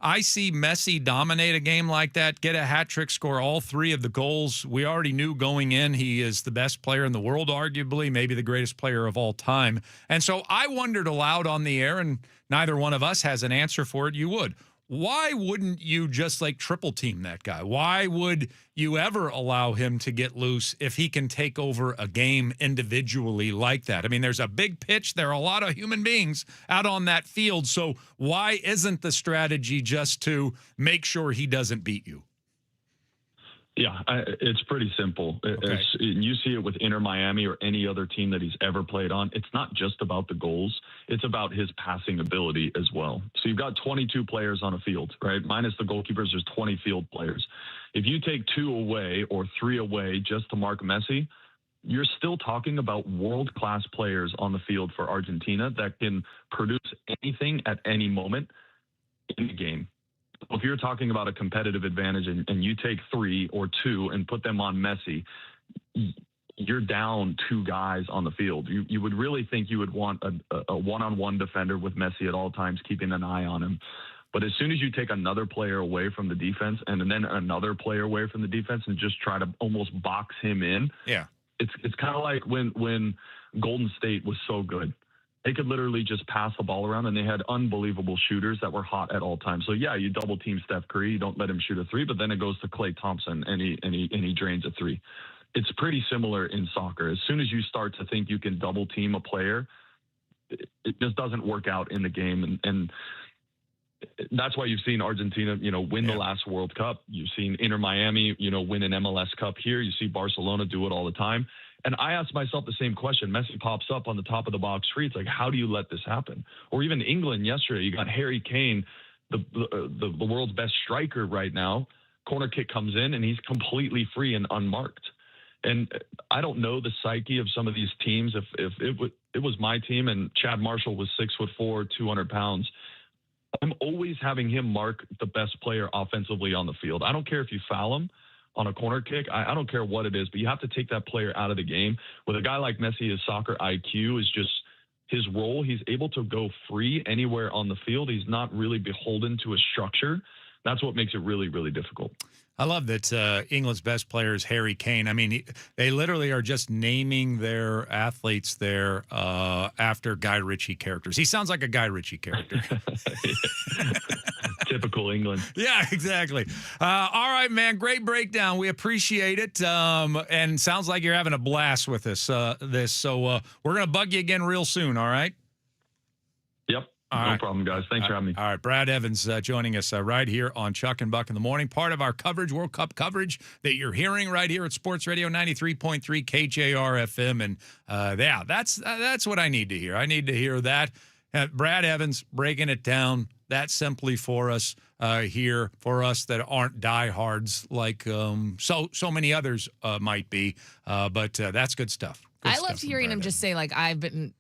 I see Messi dominate a game like that, get a hat trick, score all 3 of the goals. We already knew going in he is the best player in the world, arguably, maybe the greatest player of all time. And so I wondered aloud on the air, and neither one of us has an answer for it. You would. Why wouldn't you just triple team that guy? Why would you ever allow him to get loose if he can take over a game individually like that? I mean, there's a big pitch. There are a lot of human beings out on that field. So why isn't the strategy just to make sure he doesn't beat you? Yeah, it's pretty simple. Okay. You see it with Inter Miami or any other team that he's ever played on. It's not just about the goals. It's about his passing ability as well. So you've got 22 players on a field, right? Minus the goalkeepers, there's 20 field players. If you take 2 away or 3 away just to mark Messi, you're still talking about world-class players on the field for Argentina that can produce anything at any moment in the game. If you're talking about a competitive advantage and you take 3 or 2 and put them on Messi, you're down 2 guys on the field. You would really think you would want a one-on-one defender with Messi at all times, keeping an eye on him. But as soon as you take another player away from the defense and then another player away from the defense and just try to almost box him in, yeah, it's kind of like when Golden State was so good. They could literally just pass the ball around, and they had unbelievable shooters that were hot at all times. So, yeah, you double team Steph Curry. You don't let him shoot a three, but then it goes to Klay Thompson, and he drains a three. It's pretty similar in soccer. As soon as you start to think you can double team a player, it just doesn't work out in the game. And that's why you've seen Argentina, win the last World Cup. You've seen Inter Miami, win an MLS Cup here. You see Barcelona do it all the time. And I asked myself the same question. Messi pops up on the top of the box free. It's like, how do you let this happen? Or even England yesterday, you got Harry Kane, the world's best striker right now. Corner kick comes in, and he's completely free and unmarked. And I don't know the psyche of some of these teams. If it was my team and Chad Marshall was 6'4", 200 pounds, I'm always having him mark the best player offensively on the field. I don't care if you foul him on a corner kick. I don't care what it is, but you have to take that player out of the game. With a guy like Messi, his soccer IQ is just his role. He's able to go free anywhere on the field. He's not really beholden to a structure. That's what makes it really, really difficult. I love that England's best player is Harry Kane. I mean, they literally are just naming their athletes there after Guy Ritchie characters. He sounds like a Guy Ritchie character. Typical England. Yeah, exactly. All right, man. Great breakdown. We appreciate it. And sounds like you're having a blast with this. So we're going to bug you again real soon, all right? Yep. No problem, guys. Thanks for having me. All right. Brad Evans joining us right here on Chuck and Buck in the morning. Part of our coverage, World Cup coverage that you're hearing right here at Sports Radio 93.3 KJR FM. And yeah, that's what I need to hear. I need to hear that. Brad Evans breaking it down that simply for us here, for us that aren't diehards like so many others might be. But that's good stuff. I loved hearing him just say, like, I've been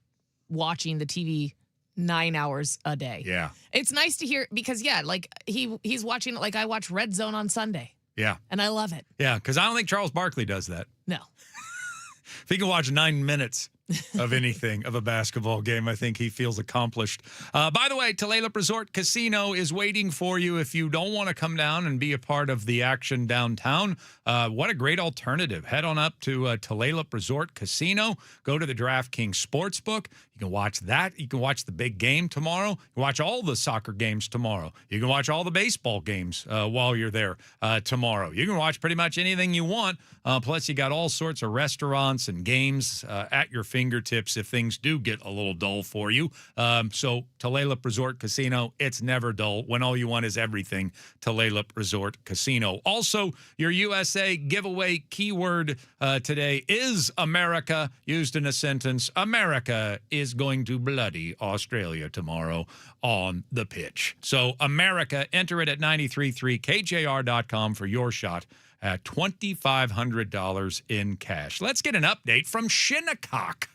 watching the TV 9 hours a day. Yeah. It's nice to hear because, yeah, like he's watching it like I watch Red Zone on Sunday. Yeah. And I love it. Yeah, because I don't think Charles Barkley does that. No. If he can watch 9 minutes of anything, of a basketball game, I think he feels accomplished. By the way, Tulalip Resort Casino is waiting for you if you don't want to come down and be a part of the action downtown. What a great alternative. Head on up to Tulalip Resort Casino. Go to the DraftKings Sportsbook. You can watch that. You can watch the big game tomorrow. You can watch all the soccer games tomorrow. You can watch all the baseball games while you're there tomorrow. You can watch pretty much anything you want. Plus, you got all sorts of restaurants and games at your fingertips if things do get a little dull for you. So Tulalip Resort Casino, it's never dull when all you want is everything. Tulalip Resort Casino. Also, your USA giveaway keyword today is America, used in a sentence. America is going to bloody Australia tomorrow on the pitch. So America, enter it at 93.3KJR.com for your shot at $2,500 in cash. Let's get an update from Shinnecock.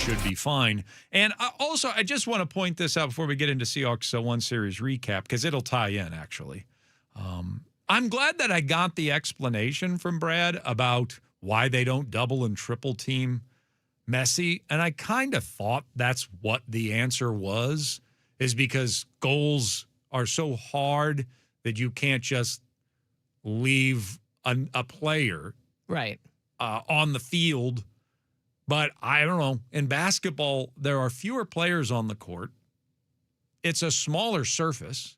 should be fine. And also, I just want to point this out before we get into Seahawks One Series recap, because it'll tie in, actually. I'm glad that I got the explanation from Brad about why they don't double and triple team Messi. And I kind of thought that's what the answer was, is because goals are so hard that you can't just leave a player Right. On the field. But I don't know. In basketball, there are fewer players on the court. It's a smaller surface.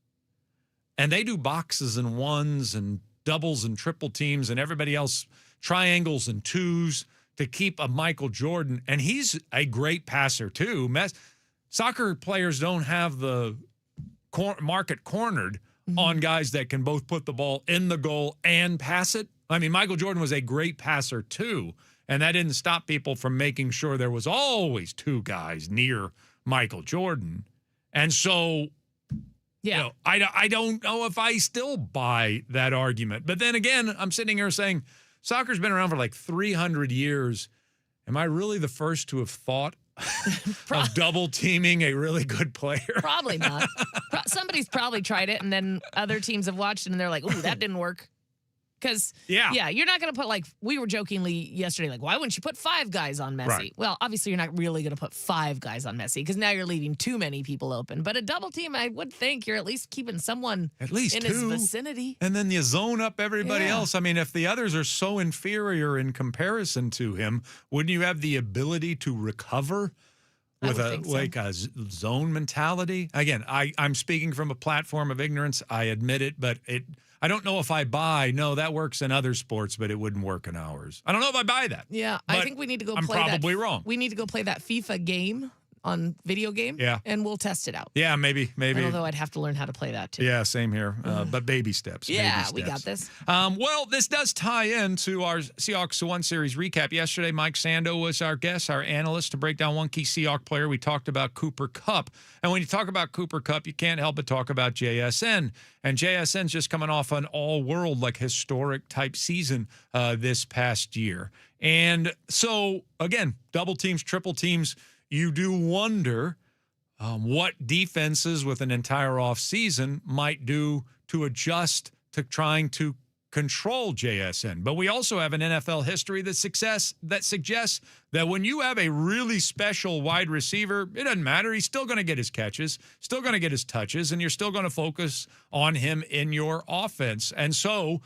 And they do boxes and ones and doubles and triple teams and everybody else triangles and twos to keep a Michael Jordan. And he's a great passer, too. Soccer players don't have the market cornered on guys that can both put the ball in the goal and pass it. I mean, Michael Jordan was a great passer, too. And that didn't stop people from making sure there was always two guys near Michael Jordan. And so, yeah, you know, I don't know if I still buy that argument. But then again, I'm sitting here saying soccer's been around for like 300 years. Am I really the first to have thought of double teaming a really good player? Probably not. Somebody's probably tried it, and then other teams have watched it, and they're like, ooh, that didn't work. Because, yeah, you're not going to put, like, we were jokingly yesterday, like, why wouldn't you put 5 guys on Messi? Right. Well, obviously you're not really going to put 5 guys on Messi because now you're leaving too many people open. But a double team, I would think you're at least keeping someone at least in two. his vicinity. And then you zone up everybody else. I mean, if the others are so inferior in comparison to him, wouldn't you have the ability to recover with a zone mentality? Again, I'm speaking from a platform of ignorance. I admit it, but I don't know if I buy, no, that works in other sports, but it wouldn't work in ours. I don't know if I buy that. Yeah, but I think we need to go I'm play that. probably wrong. We need to go play that FIFA game on video game, and we'll test it out. Yeah, maybe. Although I'd have to learn how to play that, too. Yeah, same here, but baby steps. Yeah, baby steps. we got this. Well, this does tie into our Seahawks One Series recap. Yesterday, Mike Sando was our guest, our analyst, to break down one key Seahawks player. We talked about Cooper Kupp. And when you talk about Cooper Kupp, you can't help but talk about JSN. And JSN's just coming off an all-world, like, historic-type season this past year. And so, again, double teams, triple teams, you do wonder what defenses with an entire offseason might do to adjust to trying to control JSN. But we also have an NFL history that suggests that when you have a really special wide receiver, it doesn't matter. He's still going to get his catches, still going to get his touches, and you're still going to focus on him in your offense. And so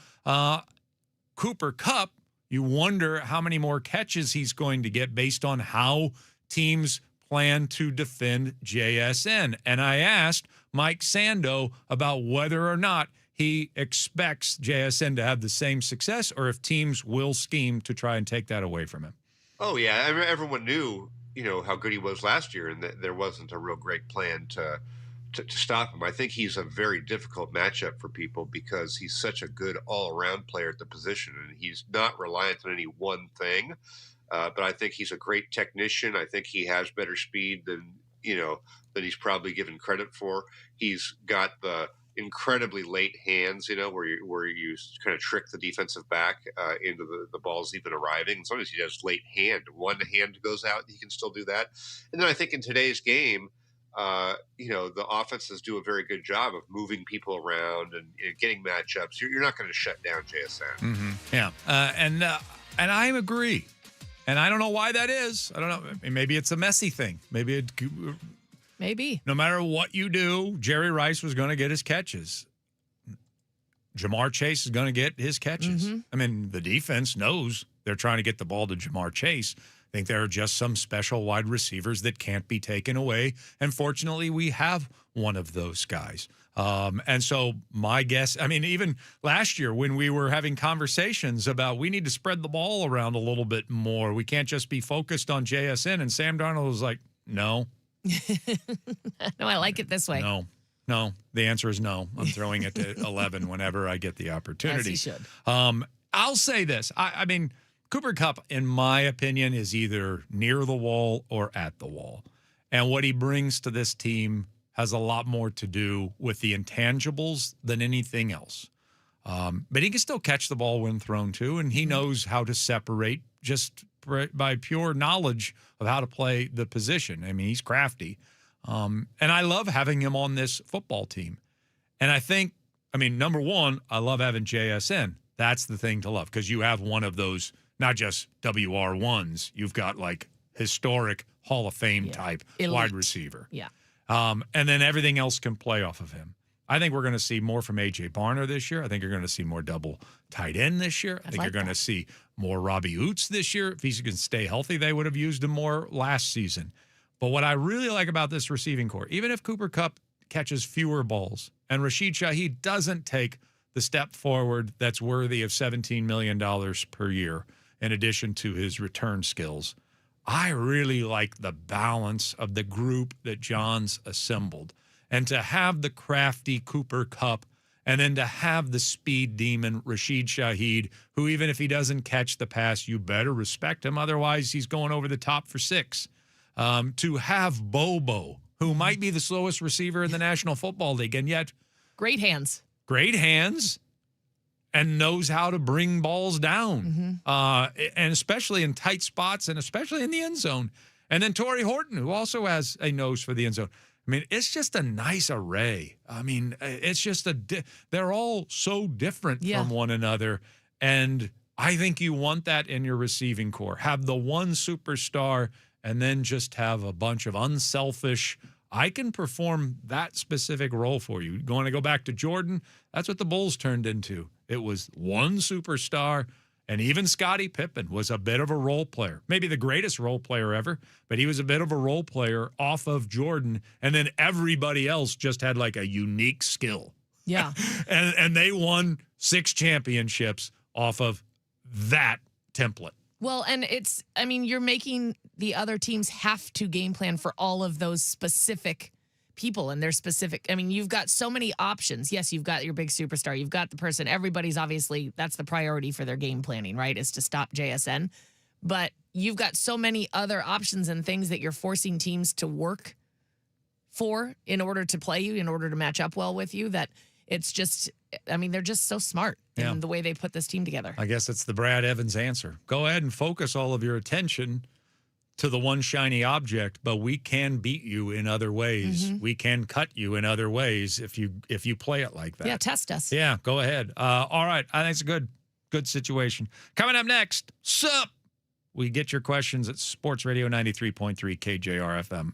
Cooper Kupp, you wonder how many more catches he's going to get based on how teams plan to defend JSN. And I asked Mike Sando about whether or not he expects JSN to have the same success or if teams will scheme to try and take that away from him. Oh, yeah. I mean, everyone knew, how good he was last year and that there wasn't a real great plan to stop him. I think he's a very difficult matchup for people because he's such a good all-around player at the position and he's not reliant on any one thing. But I think he's a great technician. I think he has better speed than he's probably given credit for. He's got the incredibly late hands, where you kind of trick the defensive back into the balls even arriving. And sometimes he does late hand. One hand goes out, he can still do that. And then I think in today's game, the offenses do a very good job of moving people around and getting matchups. You're not going to shut down JSN. Mm-hmm. Yeah, and I agree. And I don't know why that is. I don't know. Maybe it's a Messi thing. Maybe. No matter what you do, Jerry Rice was going to get his catches. Jamar Chase is going to get his catches. Mm-hmm. I mean, the defense knows they're trying to get the ball to Jamar Chase. I think there are just some special wide receivers that can't be taken away. And fortunately, we have one of those guys. And so my guess, I mean, even last year when we were having conversations about we need to spread the ball around a little bit more, we can't just be focused on JSN. And Sam Darnold was like, no. No, I like it this way. No. The answer is no. I'm throwing it to 11 whenever I get the opportunity. As he should. I'll say this. I mean, Cooper Kupp, in my opinion, is either near the wall or at the wall. And what he brings to this team has a lot more to do with the intangibles than anything else. But he can still catch the ball when thrown to, and he knows how to separate just by pure knowledge of how to play the position. I mean, he's crafty. And I love having him on this football team. And I think, number one, I love having JSN. That's the thing to love, because you have one of those, not just WR1s, you've got like historic Hall of Fame type Elite wide receiver. Yeah. And then everything else can play off of him. I think we're going to see more from A.J. Barner this year. I think you're going to see more double tight end this year. I think you're going to see more Robbie Oots this year. If he can stay healthy, they would have used him more last season. But what I really like about this receiving core, even if Cooper Kupp catches fewer balls and Rashid Shaheed doesn't take the step forward that's worthy of $17 million per year, in addition to his return skills, I really like the balance of the group that John's assembled. And to have the crafty Cooper Kupp, and then to have the speed demon Rashid Shaheed, who even if he doesn't catch the pass, you better respect him. Otherwise, he's going over the top for 6. To have Bobo, who might be the slowest receiver in the National Football League, and yet Great hands, and knows how to bring balls down, and especially in tight spots, and especially in the end zone. And then Torrey Horton, who also has a nose for the end zone. It's just a nice array. It's just they're all so different from one another. And I think you want that in your receiving core. Have the one superstar and then just have a bunch of unselfish, I can perform that specific role for you. Going to go back to Jordan, that's what the Bulls turned into. It was one superstar. And even Scottie Pippen was a bit of a role player. Maybe the greatest role player ever, but he was a bit of a role player off of Jordan. And then everybody else just had like a unique skill. Yeah. and they won 6 championships off of that template. Well, and you're making the other teams have to game plan for all of those specific people and their specific. You've got so many options. Yes, you've got your big superstar. You've got the person. Everybody's obviously, that's the priority for their game planning, right? Is to stop JSN. But you've got so many other options and things that you're forcing teams to work for in order to play you, in order to match up well with you, that it's just, they're just so smart in the way they put this team together. I guess it's the Brad Evans answer. Go ahead and focus all of your attention to the one shiny object, but we can beat you in other ways. We can cut you in other ways if you play it like that. Yeah, test us. Yeah, go ahead. All right, I think it's a good situation. Coming up next, sup? We get your questions at Sports Radio 93.3 KJR FM.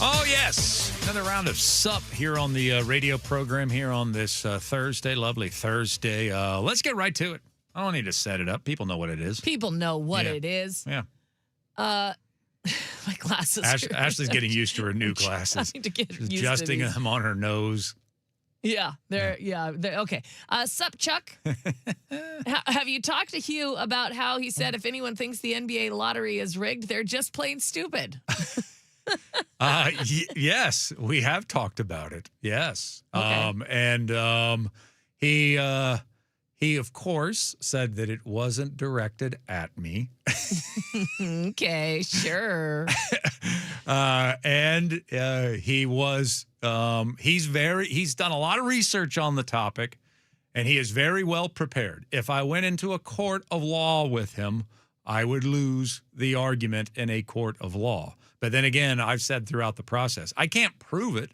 Oh, yes. Another round of SUP here on the radio program here on this Thursday. Lovely Thursday. Let's get right to it. I don't need to set it up. People know what it is. People know what it is. Yeah. My glasses. Ashley's getting used to her new glasses. Trying to get She's used adjusting to these. them on her nose. Yeah, they're okay. Sup, Chuck? Have you talked to Hugh about how he said if anyone thinks the NBA lottery is rigged, they're just plain stupid? Yes, we have talked about it. Yes. Okay. He of course said that it wasn't directed at me. Okay, sure. He was he's done a lot of research on the topic, and he is very well prepared. If I went into a court of law with him, I would lose the argument in a court of law. But then again, I've said throughout the process, I can't prove it.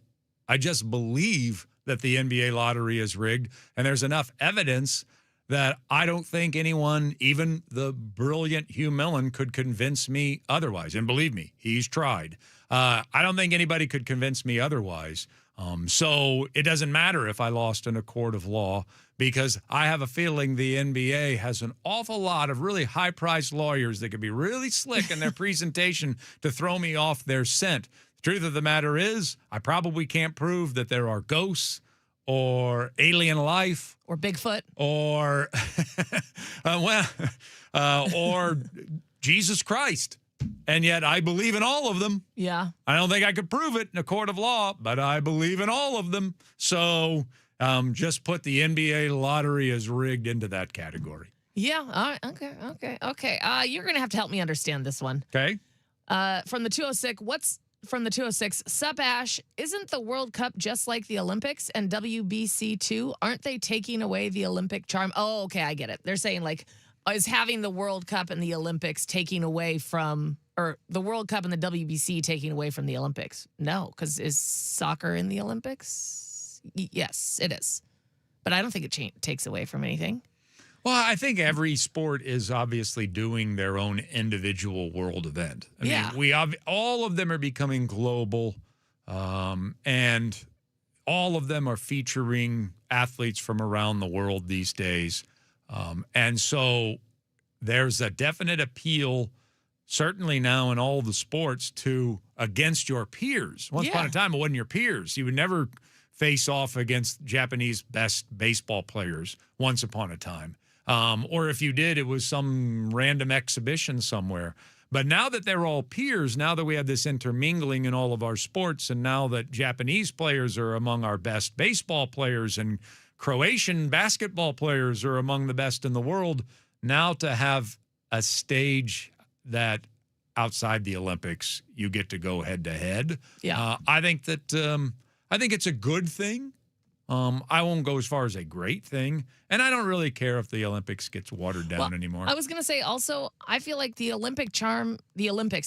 I just believe that the NBA lottery is rigged, and there's enough evidence that I don't think anyone, even the brilliant Hugh Millen, could convince me otherwise. And believe me, he's tried. I don't think anybody could convince me otherwise. So it doesn't matter if I lost in a court of law, because I have a feeling the NBA has an awful lot of really high-priced lawyers that could be really slick in their presentation to throw me off their scent. The truth of the matter is, I probably can't prove that there are ghosts or alien life Or Bigfoot. or or Jesus Christ. And yet I believe in all of them. Yeah. I don't think I could prove it in a court of law, but I believe in all of them. So just put the NBA lottery as rigged into that category. Yeah. All right. Okay. You're going to have to help me understand this one. Okay? From the 206, Sup Ash, isn't the World Cup just like the Olympics and WBC too? Aren't they taking away the Olympic charm? Oh, okay, I get it. They're saying like, is having the World Cup and the Olympics taking away from, or the World Cup and the WBC taking away from the Olympics? No, because is soccer in the Olympics? Yes, it is. But I don't think it takes away from anything. Well, I think every sport is obviously doing their own individual world event. I mean, all of them are becoming global, and all of them are featuring athletes from around the world these days. And so there's a definite appeal, certainly now in all the sports, to against your peers. Once upon a time, it wasn't your peers. You would never face off against Japanese best baseball players once upon a time. Or if you did, it was some random exhibition somewhere. But now that they're all peers, now that we have this intermingling in all of our sports, and now that Japanese players are among our best baseball players and Croatian basketball players are among the best in the world, now to have a stage that outside the Olympics, you get to go head to head. Yeah. I think it's a good thing. I won't go as far as a great thing. And I don't really care if the Olympics gets watered down anymore. I was going to say also, I feel like the Olympics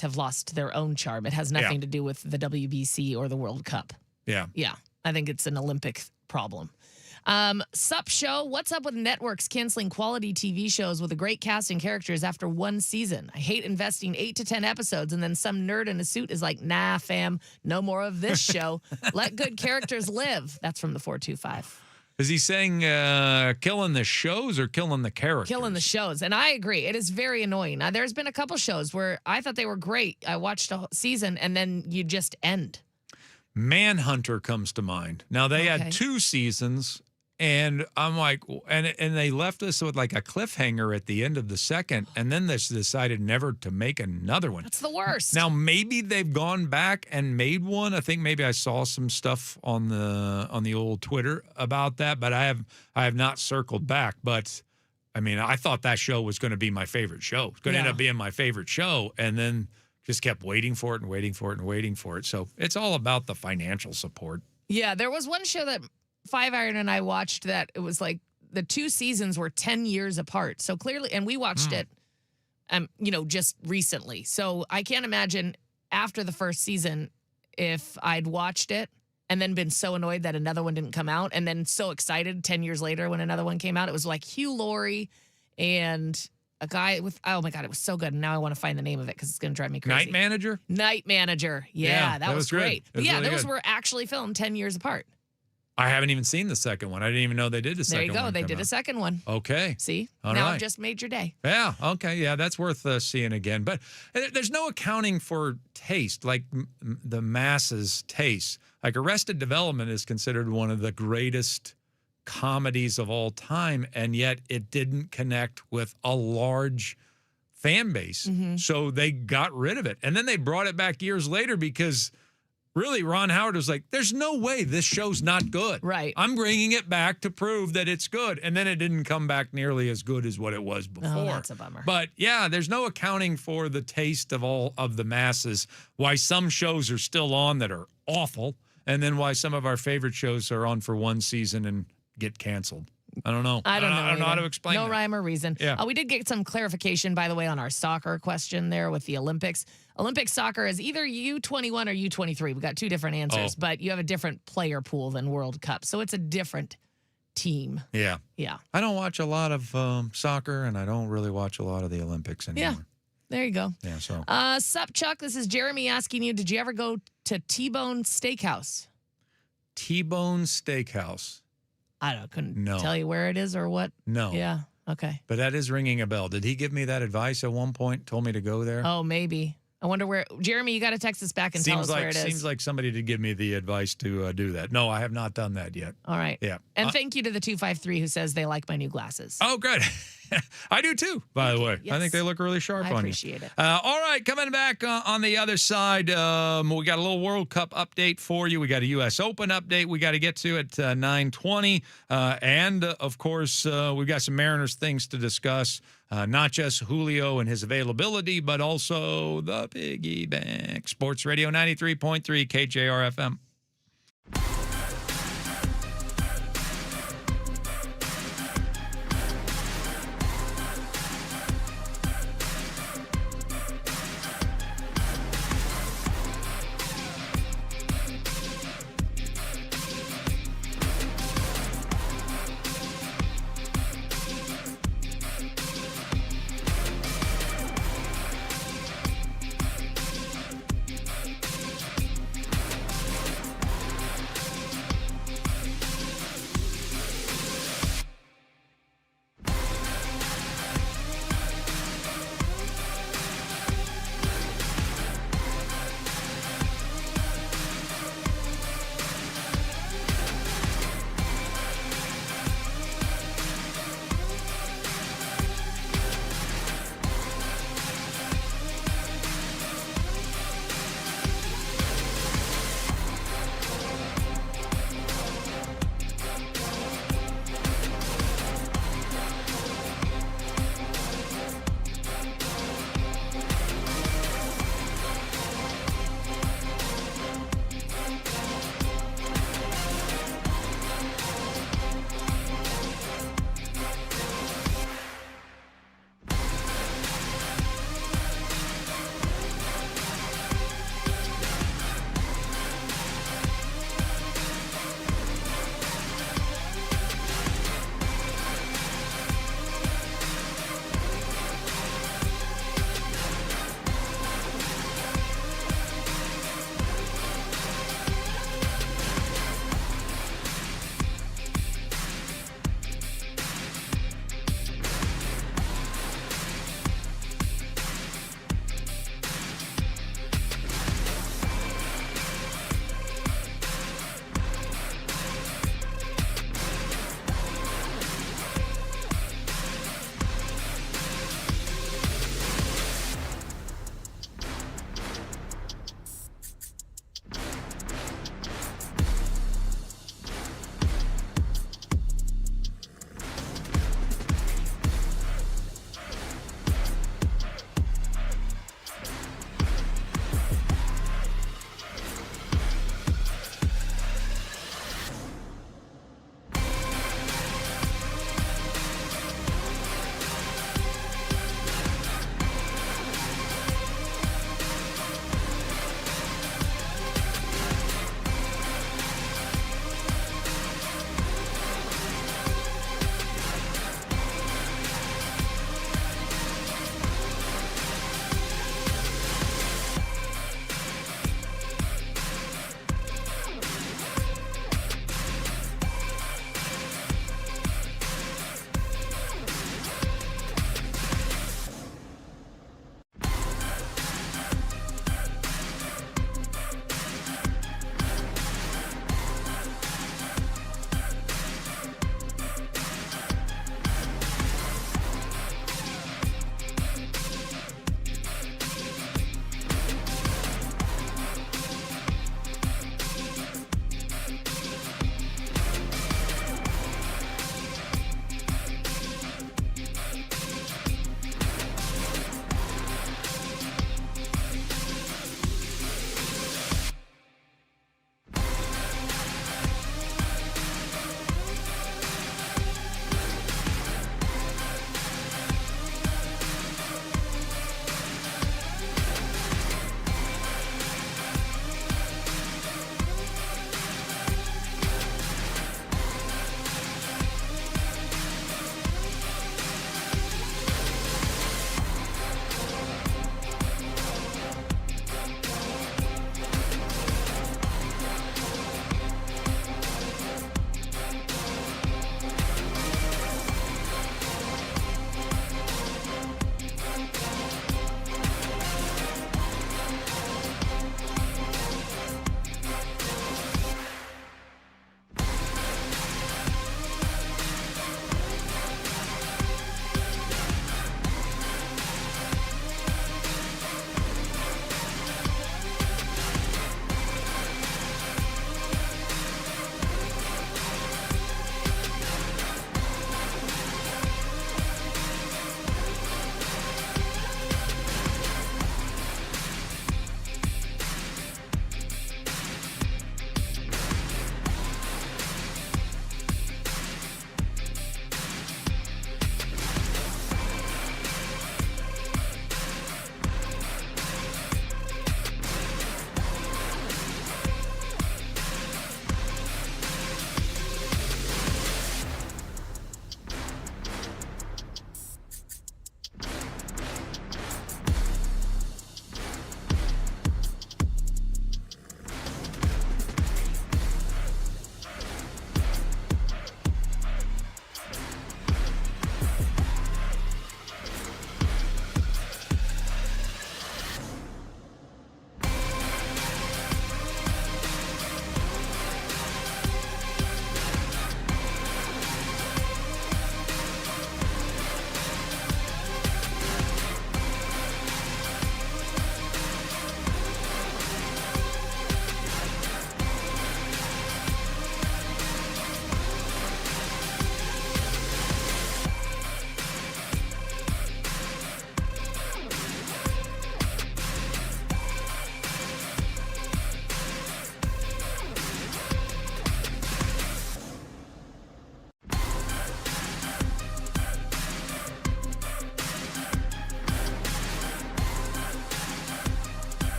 have lost their own charm. It has nothing to do with the WBC or the World Cup. Yeah. Yeah. I think it's an Olympic problem. Sup show, what's up with networks canceling quality TV shows with a great cast and characters after one season? I hate investing 8 to 10 episodes and then some nerd in a suit is like, nah, fam, no more of this show. Let good characters live. That's from the 425. Is he saying killing the shows or killing the characters? Killing the shows. And I agree. It is very annoying. Now, there's been a couple shows where I thought they were great. I watched a season and then you just end. Manhunter comes to mind. Now, they had 2 seasons. And I'm like, and they left us with like a cliffhanger at the end of the second, and then they decided never to make another one. That's the worst. Now maybe they've gone back and made one. I think maybe I saw some stuff on the old Twitter about that, but I have not circled back. But I mean, I thought that show was going to be my favorite show. It's going to end up being my favorite show, and then just kept waiting for it and waiting for it and waiting for it. So it's all about the financial support. Yeah, there was one show that Five Iron and I watched that it was like the 2 seasons were 10 years apart. So clearly, and we watched it, just recently. So I can't imagine after the first season if I'd watched it and then been so annoyed that another one didn't come out, and then so excited 10 years later when another one came out. It was like Hugh Laurie and a guy with, oh my God, it was so good. And now I want to find the name of it because it's going to drive me crazy. Night Manager? Night Manager. Yeah, that was good. great. But was yeah, really those good. were actually filmed 10 years apart. I haven't even seen the second one. I didn't even know they did the There second you one. go. They come did a out. second one. Okay. See? All now right. I've just made your day. Yeah. Okay. Yeah, that's worth seeing again. But there's no accounting for taste, like the masses' taste. Like Arrested Development is considered one of the greatest comedies of all time, and yet it didn't connect with a large fan base. So they got rid of it. And then they brought it back years later because really Ron Howard was like, there's no way this show's not good. Right. I'm bringing it back to prove that it's good. And then it didn't come back nearly as good as what it was before. Oh, that's a bummer. But yeah, there's no accounting for the taste of all of the masses, why some shows are still on that are awful, and then why some of our favorite shows are on for one season and get canceled. I don't know. I don't know. I don't know how either. to explain No that. rhyme or reason. Yeah. We did get some clarification, by the way, on our soccer question there with the Olympics. Olympic soccer is either U21 or U23. We got two different answers, but you have a different player pool than World Cup. So it's a different team. Yeah. Yeah. I don't watch a lot of soccer, and I don't really watch a lot of the Olympics anymore. Yeah. There you go. Yeah, so. Sup, Chuck? This is Jeremy asking you, did you ever go to T-Bone Steakhouse? T-Bone Steakhouse. Couldn't No. tell you where it is or what. No. Yeah. Okay. But that is ringing a bell. Did he give me that advice at one point? Told me to go there? Oh, maybe. I wonder where. Jeremy, you got to text us back and tell us where it is. Seems like somebody did give me the advice to do that. No, I have not done that yet. All right. Yeah. And thank you to the 253 who says they like my new glasses. Oh, good. I do too, by the way. I Yes. think they look really sharp I on you. appreciate it. All right, coming back on the other side, we got a little World Cup update for you. We got a U.S. Open update we got to get to at 9:20. And, of course, we've got some Mariners things to discuss, not just Julio and his availability, but also the piggy bank. Sports Radio 93.3 KJR FM.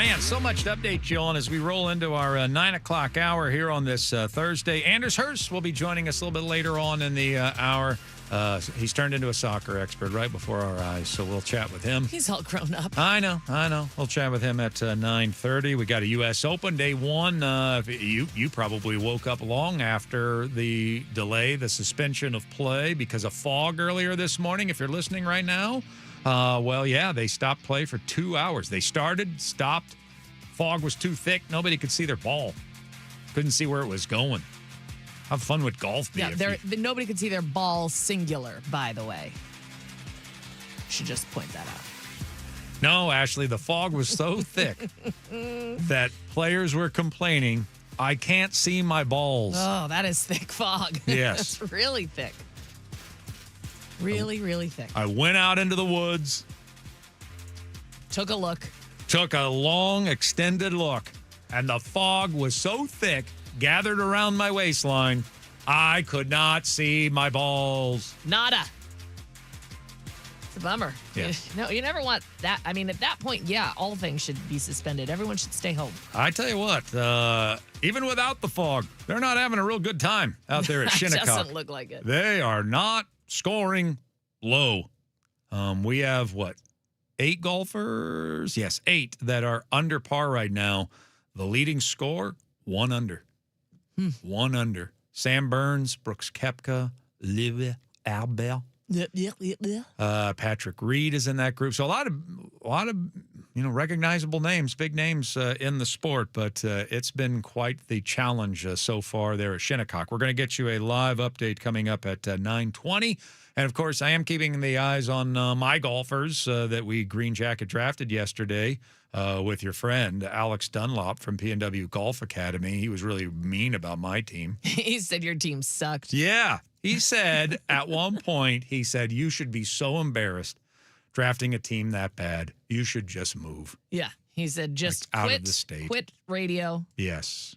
man, so much to update you on as we roll into our 9 o'clock hour here on this Thursday. Anders Hurst will be joining us a little bit later on in the hour. He's turned into a soccer expert right before our eyes, so we'll chat with him. He's all grown up. I know. We'll chat with him at 9:30. We got a U.S. Open day one. You probably woke up long after the delay, the suspension of play because of fog earlier this morning. If you're listening right now, they stopped play for 2 hours. They started, stopped. Fog was too thick. Nobody could see their ball. Couldn't see where it was going. How fun would golf be? Yeah, nobody could see their ball singular, by the way. Should just point that out. No, Ashley, the fog was so thick that players were complaining, I can't see my balls. Oh, that is thick fog. Yes. It's really thick. Really, really thick. I went out into the woods. Took a look. Took a long, extended look. And the fog was so thick, gathered around my waistline, I could not see my balls. Nada. It's a bummer. Yes. You never want that. I mean, at that point, yeah, all things should be suspended. Everyone should stay home. I tell you what, even without the fog, they're not having a real good time out there at Shinnecock. Doesn't look like it. They are not scoring low. We have, 8 golfers? Yes, 8 that are under par right now. The leading score, 1 under. 1 under. Sam Burns, Brooks Koepka, Liv Albert. Patrick Reed is in that group. So a lot of recognizable names, big names in the sport, but it's been quite the challenge so far there at Shinnecock. We're going to get you a live update coming up at 9:20. And, of course, I am keeping the eyes on my golfers that we Green Jacket drafted yesterday with your friend, Alex Dunlop from P&W Golf Academy. He was really mean about my team. He said your team sucked. Yeah. He said at one point, you should be so embarrassed drafting a team that bad. You should just move. Yeah. He said just out quit, of the state. Quit radio. Yes.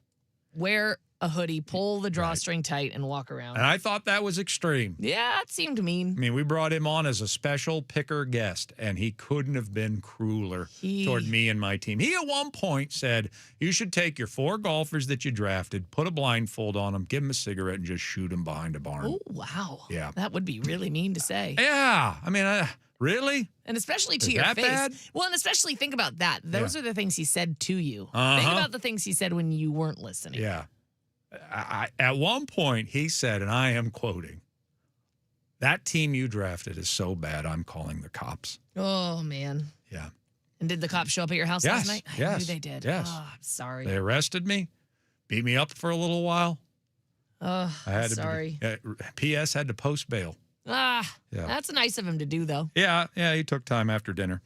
Wear a hoodie, pull the drawstring tight, and walk around. And I thought that was extreme. Yeah, it seemed mean. I mean, we brought him on as a special picker guest, and he couldn't have been crueler toward me and my team. He at one point said, you should take your 4 golfers that you drafted, put a blindfold on them, give them a cigarette, and just shoot them behind a barn. Oh, wow. Yeah. That would be really mean to say. Yeah. I mean, really? And especially to Is your that face. bad? Well, and especially think about that. Those are the things he said to you. Uh-huh. Think about the things he said when you weren't listening. Yeah. At one point, he said, and I am quoting, that team you drafted is so bad, I'm calling the cops. Oh, man. Yeah. And did the cops show up at your house last night? I knew they did. Yes. Oh, I'm sorry. They arrested me, beat me up for a little while. Oh, sorry. P.S. had to post bail. Yeah. That's nice of him to do, though. Yeah, he took time after dinner.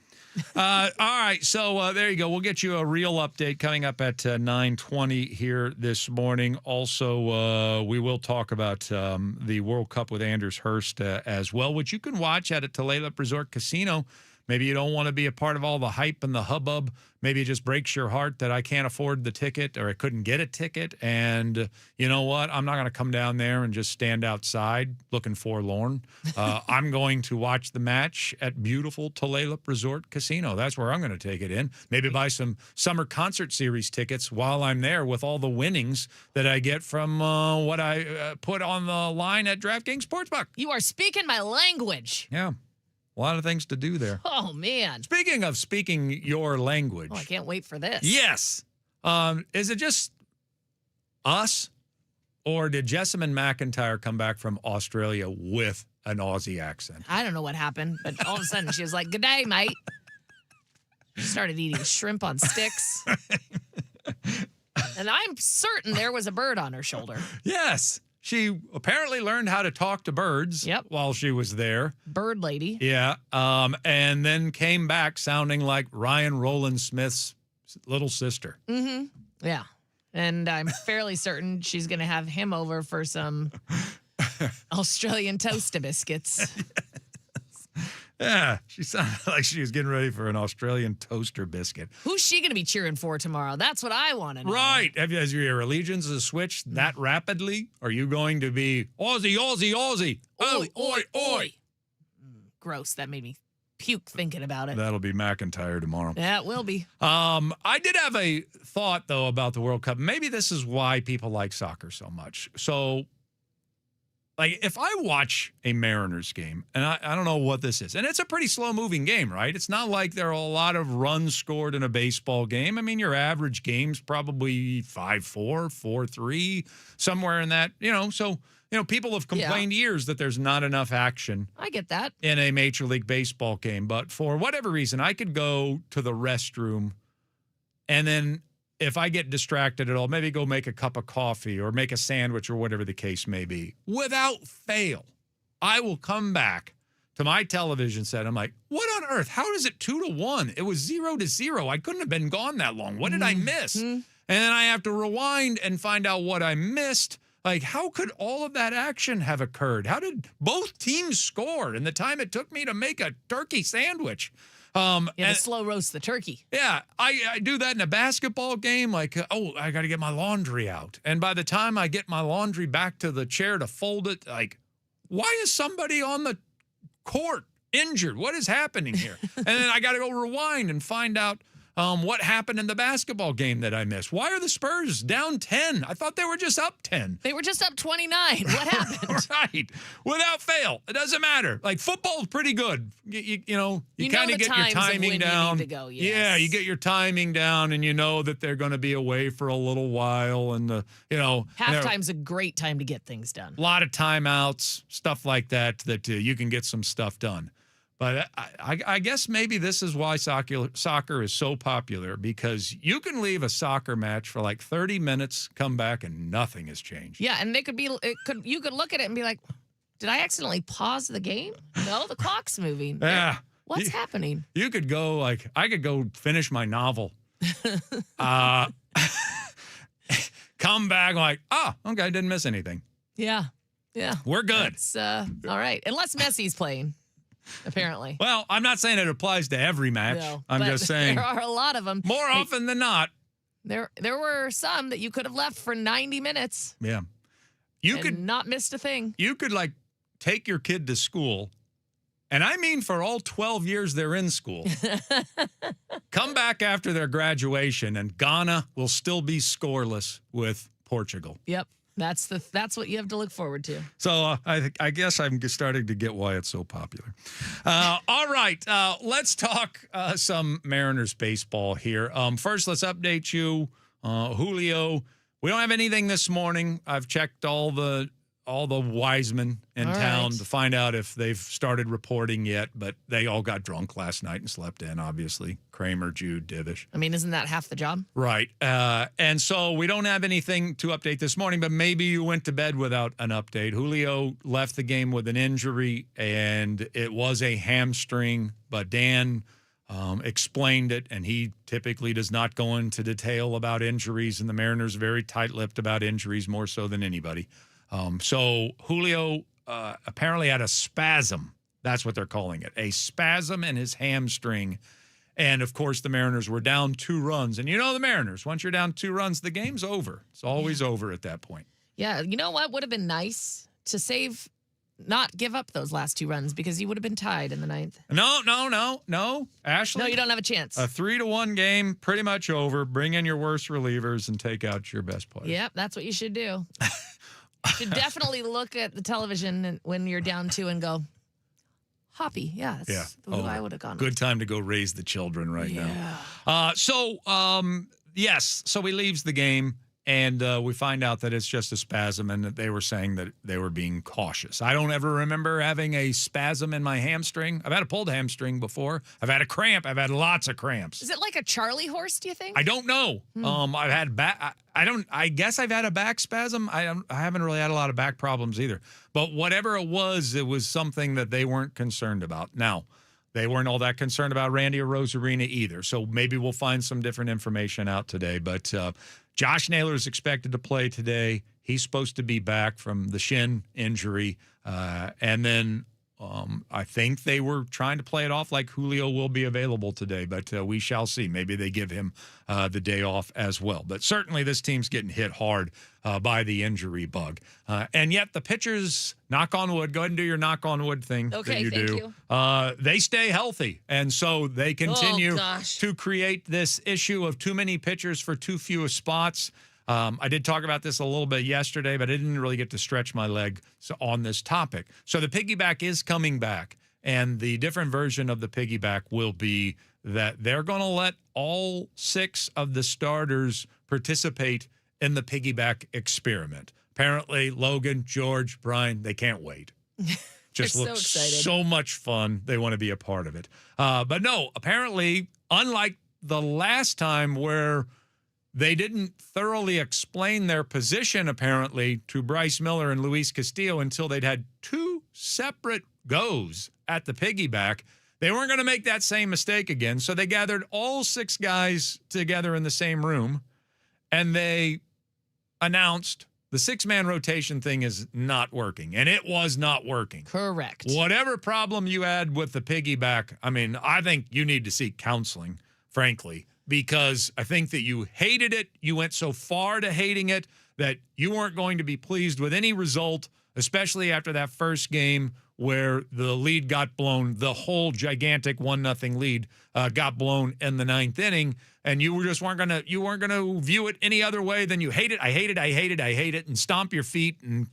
All right, so there you go. We'll get you a real update coming up at 9:20 here this morning. Also, we will talk about the World Cup with Anders Hurst as well, which you can watch at a Tulalip Resort Casino. Maybe you don't want to be a part of all the hype and the hubbub. Maybe it just breaks your heart that I can't afford the ticket or I couldn't get a ticket. And you know what? I'm not going to come down there and just stand outside looking forlorn. I'm going to watch the match at beautiful Tulalip Resort Casino. That's where I'm going to take it in. Maybe buy some summer concert series tickets while I'm there with all the winnings that I get from what I put on the line at DraftKings Sportsbook. You are speaking my language. Yeah. A lot of things to do there. Oh, man. Speaking of speaking your language. Oh, I can't wait for this. Yes. Is it just us, or did Jessamine McIntyre come back from Australia with an Aussie accent? I don't know what happened, but all of a sudden she was like, good day, mate. She started eating shrimp on sticks. And I'm certain there was a bird on her shoulder. Yes. She apparently learned how to talk to birds while she was there. Bird lady. Yeah. And then came back sounding like Ryan Roland Smith's little sister. Mm-hmm. Yeah. And I'm fairly certain she's going to have him over for some Australian toaster biscuits. Yeah, she sounded like she was getting ready for an Australian toaster biscuit. Who's she going to be cheering for tomorrow? That's what I want to know. Right. Has your allegiances switched that rapidly? Are you going to be Aussie, Aussie, Aussie? Oi, oi, oi. Gross. That made me puke thinking about it. That'll be McIntyre tomorrow. Yeah, it will be. I did have a thought, though, about the World Cup. Maybe this is why people like soccer so much. So, like, if I watch a Mariners game, and I don't know what this is, and it's a pretty slow-moving game, right? It's not like there are a lot of runs scored in a baseball game. I mean, your average game's probably 5-4, 4-3, somewhere in that, so... people have complained years that there's not enough action. I get that. In a Major League Baseball game. But for whatever reason, I could go to the restroom and then if I get distracted at all, maybe go make a cup of coffee or make a sandwich or whatever the case may be. Without fail, I will come back to my television set. I'm like, what on earth? How is it 2-1? It was 0-0. I couldn't have been gone that long. What did I miss? And then I have to rewind and find out what I missed. Like, how could all of that action have occurred? How did both teams score in the time it took me to make a turkey sandwich? To slow roast the turkey. Yeah, I do that in a basketball game. Like, I got to get my laundry out. And by the time I get my laundry back to the chair to fold it, like, why is somebody on the court injured? What is happening here? And then I got to go rewind and find out what happened in the basketball game that I missed. Why are the Spurs down 10? I thought they were just up 10. They were just up 29. What happened? Right. Without fail. It doesn't matter. Like, football's pretty good. You kind of get your timing down. You need to go, yes. Yeah, you get your timing down, and you know that they're going to be away for a little while. And, halftime's a great time to get things done. A lot of timeouts, stuff like that you can get some stuff done. But I guess maybe this is why soccer is so popular, because you can leave a soccer match for like 30 minutes, come back, and nothing has changed. Yeah, and you could look at it and be like, did I accidentally pause the game? No, the clock's moving. Yeah. What's happening? You could go, I could go finish my novel. Come back like, okay, didn't miss anything. Yeah. We're good. All right. Unless Messi's playing. Apparently. Well, I'm not saying it applies to every match. No, I'm just saying there are a lot of them. More often than not. There were some that you could have left for 90 minutes. Yeah. You could not missed a thing. You could take your kid to school, and I mean for all 12 years they're in school. Come back after their graduation, and Ghana will still be scoreless with Portugal. Yep. That's what you have to look forward to. So I guess I'm starting to get why it's so popular. All right, let's talk some Mariners baseball here. First, let's update you, Julio. We don't have anything this morning. I've checked all the Wisemen in town to find out if they've started reporting yet, but they all got drunk last night and slept in, obviously. Kramer, Jude, Divish. I mean, isn't that half the job? Right. And so we don't have anything to update this morning, but maybe you went to bed without an update. Julio left the game with an injury, and it was a hamstring, but Dan explained it, and he typically does not go into detail about injuries, and the Mariners are very tight-lipped about injuries, more so than anybody. So Julio apparently had a spasm. That's what they're calling it. A spasm in his hamstring. And, of course, the Mariners were down 2 runs. And you know the Mariners, once you're down 2 runs, the game's over. It's always over at that point. Yeah, you know what would have been nice? To not give up those last 2 runs, because he would have been tied in the 9th. No. Ashley? No, you don't have a chance. A 3-1 game, pretty much over. Bring in your worst relievers and take out your best players. Yep, that's what you should do. You should definitely look at the television when you're down 2 and go, Hoppy. Yeah, that's who I would have gone Good with. time to go raise the children right now. Yes, so he leaves the game, and we find out that it's just a spasm, and that they were saying that they were being cautious. I don't ever remember having a spasm in my hamstring. I've had a pulled hamstring before. I've had a cramp. I've had lots of cramps. Is it like a Charlie horse, do you think? I don't know. I've had back. I guess I've had a back spasm. I haven't really had a lot of back problems either. But whatever it was something that they weren't concerned about. Now, they weren't all that concerned about Randy or Rosarina either. So maybe we'll find some different information out today. But Josh Naylor is expected to play today. He's supposed to be back from the shin injury. And then I think they were trying to play it off like Julio will be available today, but we shall see. Maybe they give him the day off as well. But certainly this team's getting hit hard by the injury bug. And yet the pitchers, knock on wood, go ahead and do your knock on wood thing that you thank do. you. They stay healthy. And so they continue gosh. to create this issue of too many pitchers for too few spots. I did talk about this a little bit yesterday, but I didn't really get to stretch my leg on this topic. So the piggyback is coming back, and the different version of the piggyback will be that they're going to let all 6 of the starters participate in the piggyback experiment. Apparently, Logan, George, Brian, they can't wait. Just They're looks so excited. so much fun. They want to be a part of it. But no, apparently, unlike the last time where they didn't thoroughly explain their position, apparently, to Bryce Miller and Luis Castillo until they'd had 2 separate goes at the piggyback. They weren't going to make that same mistake again, so they gathered all 6 guys together in the same room, and they announced the 6-man rotation thing is not working, and it was not working. Correct. Whatever problem you had with the piggyback, I mean, I think you need to seek counseling, frankly, because I think that you hated it. You went so far to hating it that you weren't going to be pleased with any result, especially after that first game where the lead got blown, the whole gigantic 1-0 lead got blown in the 9th inning, and you weren't gonna view it any other way than you hate it. I hate it. I hate it. I hate it, and stomp your feet and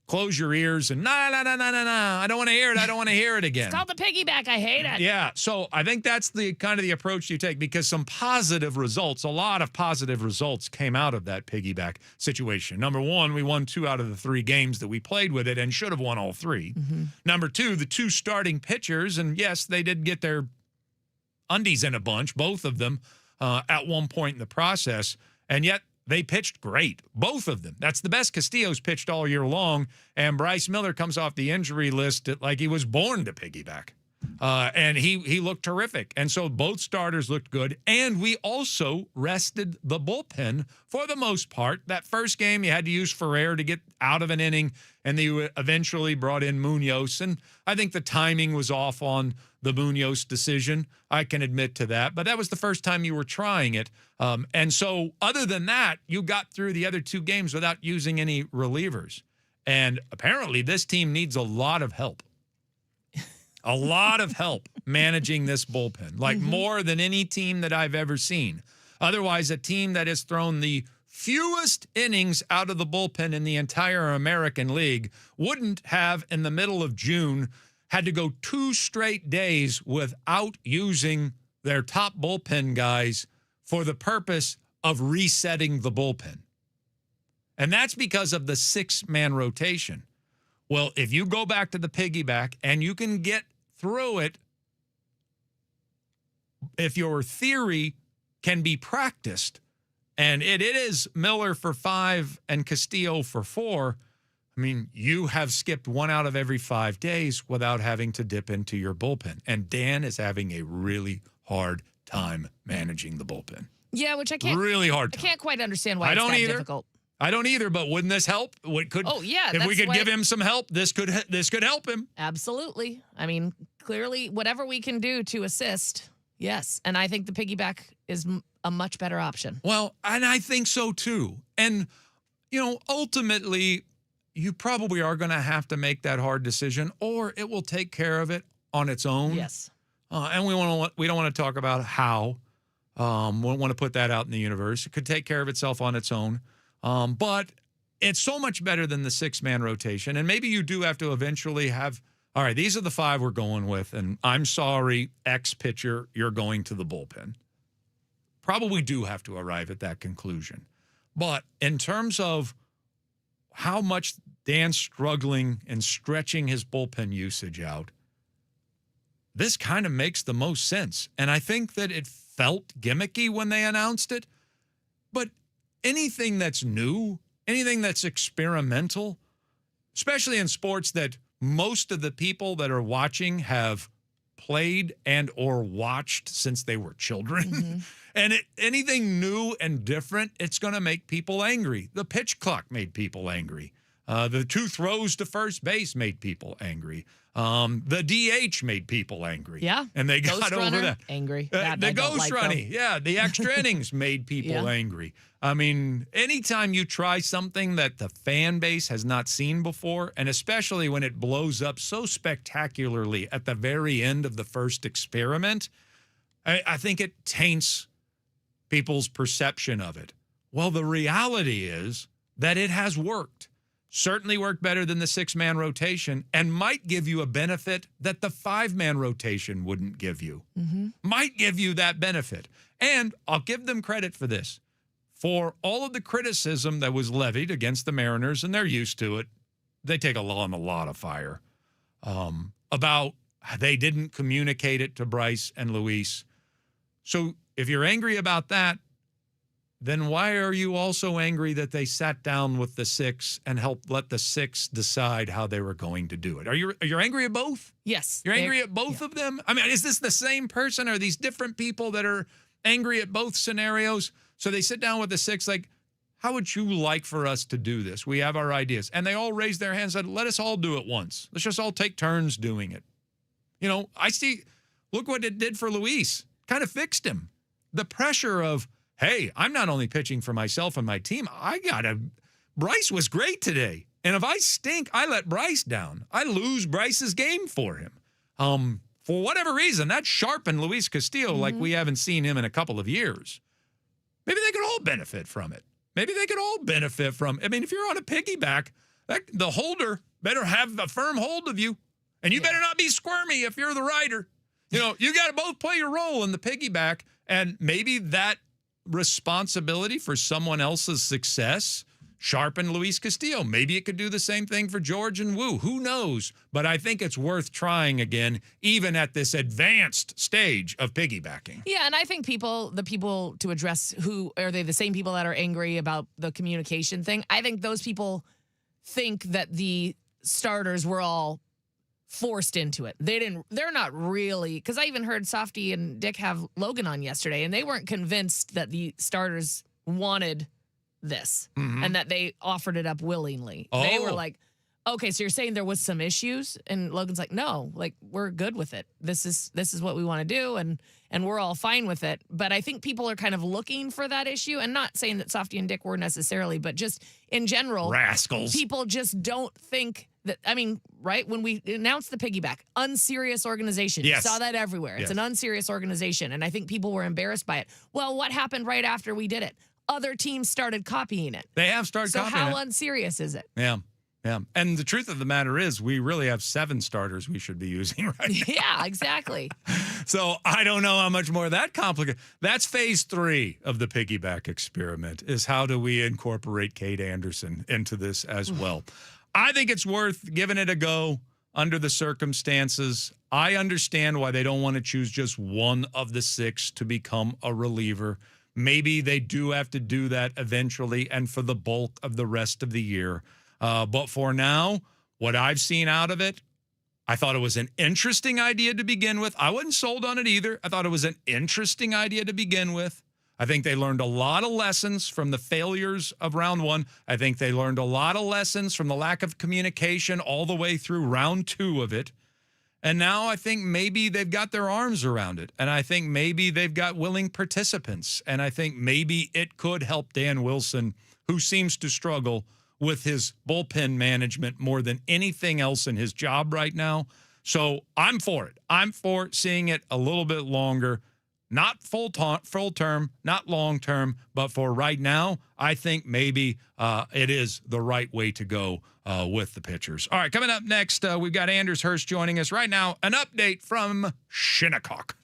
close your ears and no. I don't want to hear it. I don't want to hear it again. It's called the piggyback. I hate it. Yeah. So I think that's the kind of the approach you take, because some positive results, a lot of positive results came out of that piggyback situation. Number 1, we won 2 out of the 3 games that we played with it and should have won all 3. Number 2, the 2 starting pitchers, and yes, they did get their undies in a bunch, both of them, at one point in the process, and yet they pitched great, both of them. That's the best Castillo's pitched all year long, and Bryce Miller comes off the injury list like he was born to piggyback. And he looked terrific. And so both starters looked good, and we also rested the bullpen for the most part. That first game, you had to use Ferrer to get out of an inning, and you eventually brought in Munoz, and I think the timing was off on the Munoz decision. I can admit to that, but that was the first time you were trying it. And so other than that, you got through the other 2 games without using any relievers. And apparently this team needs a lot of help. A lot of help managing this bullpen, like more than any team that I've ever seen. Otherwise, a team that has thrown the fewest innings out of the bullpen in the entire American League wouldn't have, in the middle of June, had to go 2 straight days without using their top bullpen guys for the purpose of resetting the bullpen. And that's because of the 6-man rotation. Well, if you go back to the piggyback and you can get through it, if your theory can be practiced, and it is Miller for 5 and Castillo for 4, I mean, you have skipped 1 out of every 5 days without having to dip into your bullpen. And Dan is having a really hard time managing the bullpen. Yeah, which I can't. Really hard time. I can't quite understand why I it's don't that either. difficult. I don't either, but wouldn't this help? Oh, yeah. If we that's could why- give him some help, this could help him. Absolutely. I mean, clearly, whatever we can do to assist, yes. And I think the piggyback is a much better option. Well, and I think so too. And, ultimately, you probably are going to have to make that hard decision, or it will take care of it on its own. Yes. And we don't want to talk about how. We don't want to put that out in the universe. It could take care of itself on its own. But it's so much better than the 6-man rotation. And maybe you do have to eventually have, all right, these are the 5 we're going with. And I'm sorry, X pitcher, you're going to the bullpen. Probably do have to arrive at that conclusion. But in terms of how much Dan's struggling and stretching his bullpen usage out, this kind of makes the most sense. And I think that it felt gimmicky when they announced it. But anything that's new, anything that's experimental, especially in sports that most of the people that are watching have played and or watched since they were children, and anything new and different, it's going to make people angry. The pitch clock made people angry. The 2 throws to first base made people angry. The DH made people angry. Yeah. And they got Ghost over runner, that. angry. The ghost running. Yeah. The extra innings made people angry. I mean, anytime you try something that the fan base has not seen before, and especially when it blows up so spectacularly at the very end of the first experiment, I think it taints people's perception of it. Well, the reality is that it has worked. Certainly worked better than the 6-man rotation, and might give you a benefit that the 5-man rotation wouldn't give you. Might give you that benefit. And I'll give them credit for this. For all of the criticism that was levied against the Mariners, and they're used to it, they take a lot of fire, about they didn't communicate it to Bryce and Luis. So if you're angry about that, then why are you also angry that they sat down with the 6 and helped let the 6 decide how they were going to do it? Are you angry at both? Yes. You're angry at both of them? I mean, is this the same person? Are these different people that are angry at both scenarios? So they sit down with the 6 like, how would you like for us to do this? We have our ideas. And they all raised their hands and said, let us all do it once. Let's just all take turns doing it. You know, I see, look what it did for Luis. Kind of fixed him. The pressure of, hey, I'm not only pitching for myself and my team. Bryce was great today. And if I stink, I let Bryce down. I lose Bryce's game for him. For whatever reason, that sharpened Luis Castillo like we haven't seen him in a couple of years. Maybe they could all benefit from it. Maybe they could all benefit from, I mean, if you're on a piggyback, the holder better have a firm hold of you. And you better not be squirmy if you're the rider. You know, you got to both play your role in the piggyback. And maybe that responsibility for someone else's success sharpened Luis Castillo. Maybe it could do the same thing for George and Wu. Who knows? But I think it's worth trying again, even at this advanced stage of piggybacking. Yeah, and I think the people to address, who are they the same people that are angry about the communication thing? I think those people think that the starters were all forced into it. They're not really, because I even heard Softy and Dick have Logan on yesterday, and they weren't convinced that the starters wanted this and that they offered it up willingly. Oh. They were like, okay, so you're saying there was some issues? And Logan's like, no, like, we're good with it. This is what we want to do, and we're all fine with it. But I think people are kind of looking for that issue, and not saying that Softy and Dick were necessarily, but just in general, rascals. People just don't think that, I mean, right? When we announced the piggyback, unserious organization. Yes. You saw that everywhere. It's an unserious organization, and I think people were embarrassed by it. Well, what happened right after we did it? Other teams started copying it. They have started copying it. So how unserious is it? Yeah. Yeah. And the truth of the matter is, we really have 7 starters we should be using right now. Yeah, exactly. So I don't know how much more that complicated. That's phase 3 of the piggyback experiment, is how do we incorporate Kate Anderson into this as well. I think it's worth giving it a go under the circumstances. I understand why they don't want to choose just one of the 6 to become a reliever. Maybe they do have to do that eventually and for the bulk of the rest of the year. But for now, what I've seen out of it, I thought it was an interesting idea to begin with. I wasn't sold on it either. I thought it was an interesting idea to begin with. I think they learned a lot of lessons from the failures of round 1. I think they learned a lot of lessons from the lack of communication all the way through round 2 of it. And now I think maybe they've got their arms around it. And I think maybe they've got willing participants. And I think maybe it could help Dan Wilson, who seems to struggle with his bullpen management more than anything else in his job right now. So I'm for it. I'm for seeing it a little bit longer. Not full term, not long term, but for right now, I think maybe it is the right way to go with the pitchers. All right, coming up next, we've got Anders Hurst joining us right now. An update from Shinnecock.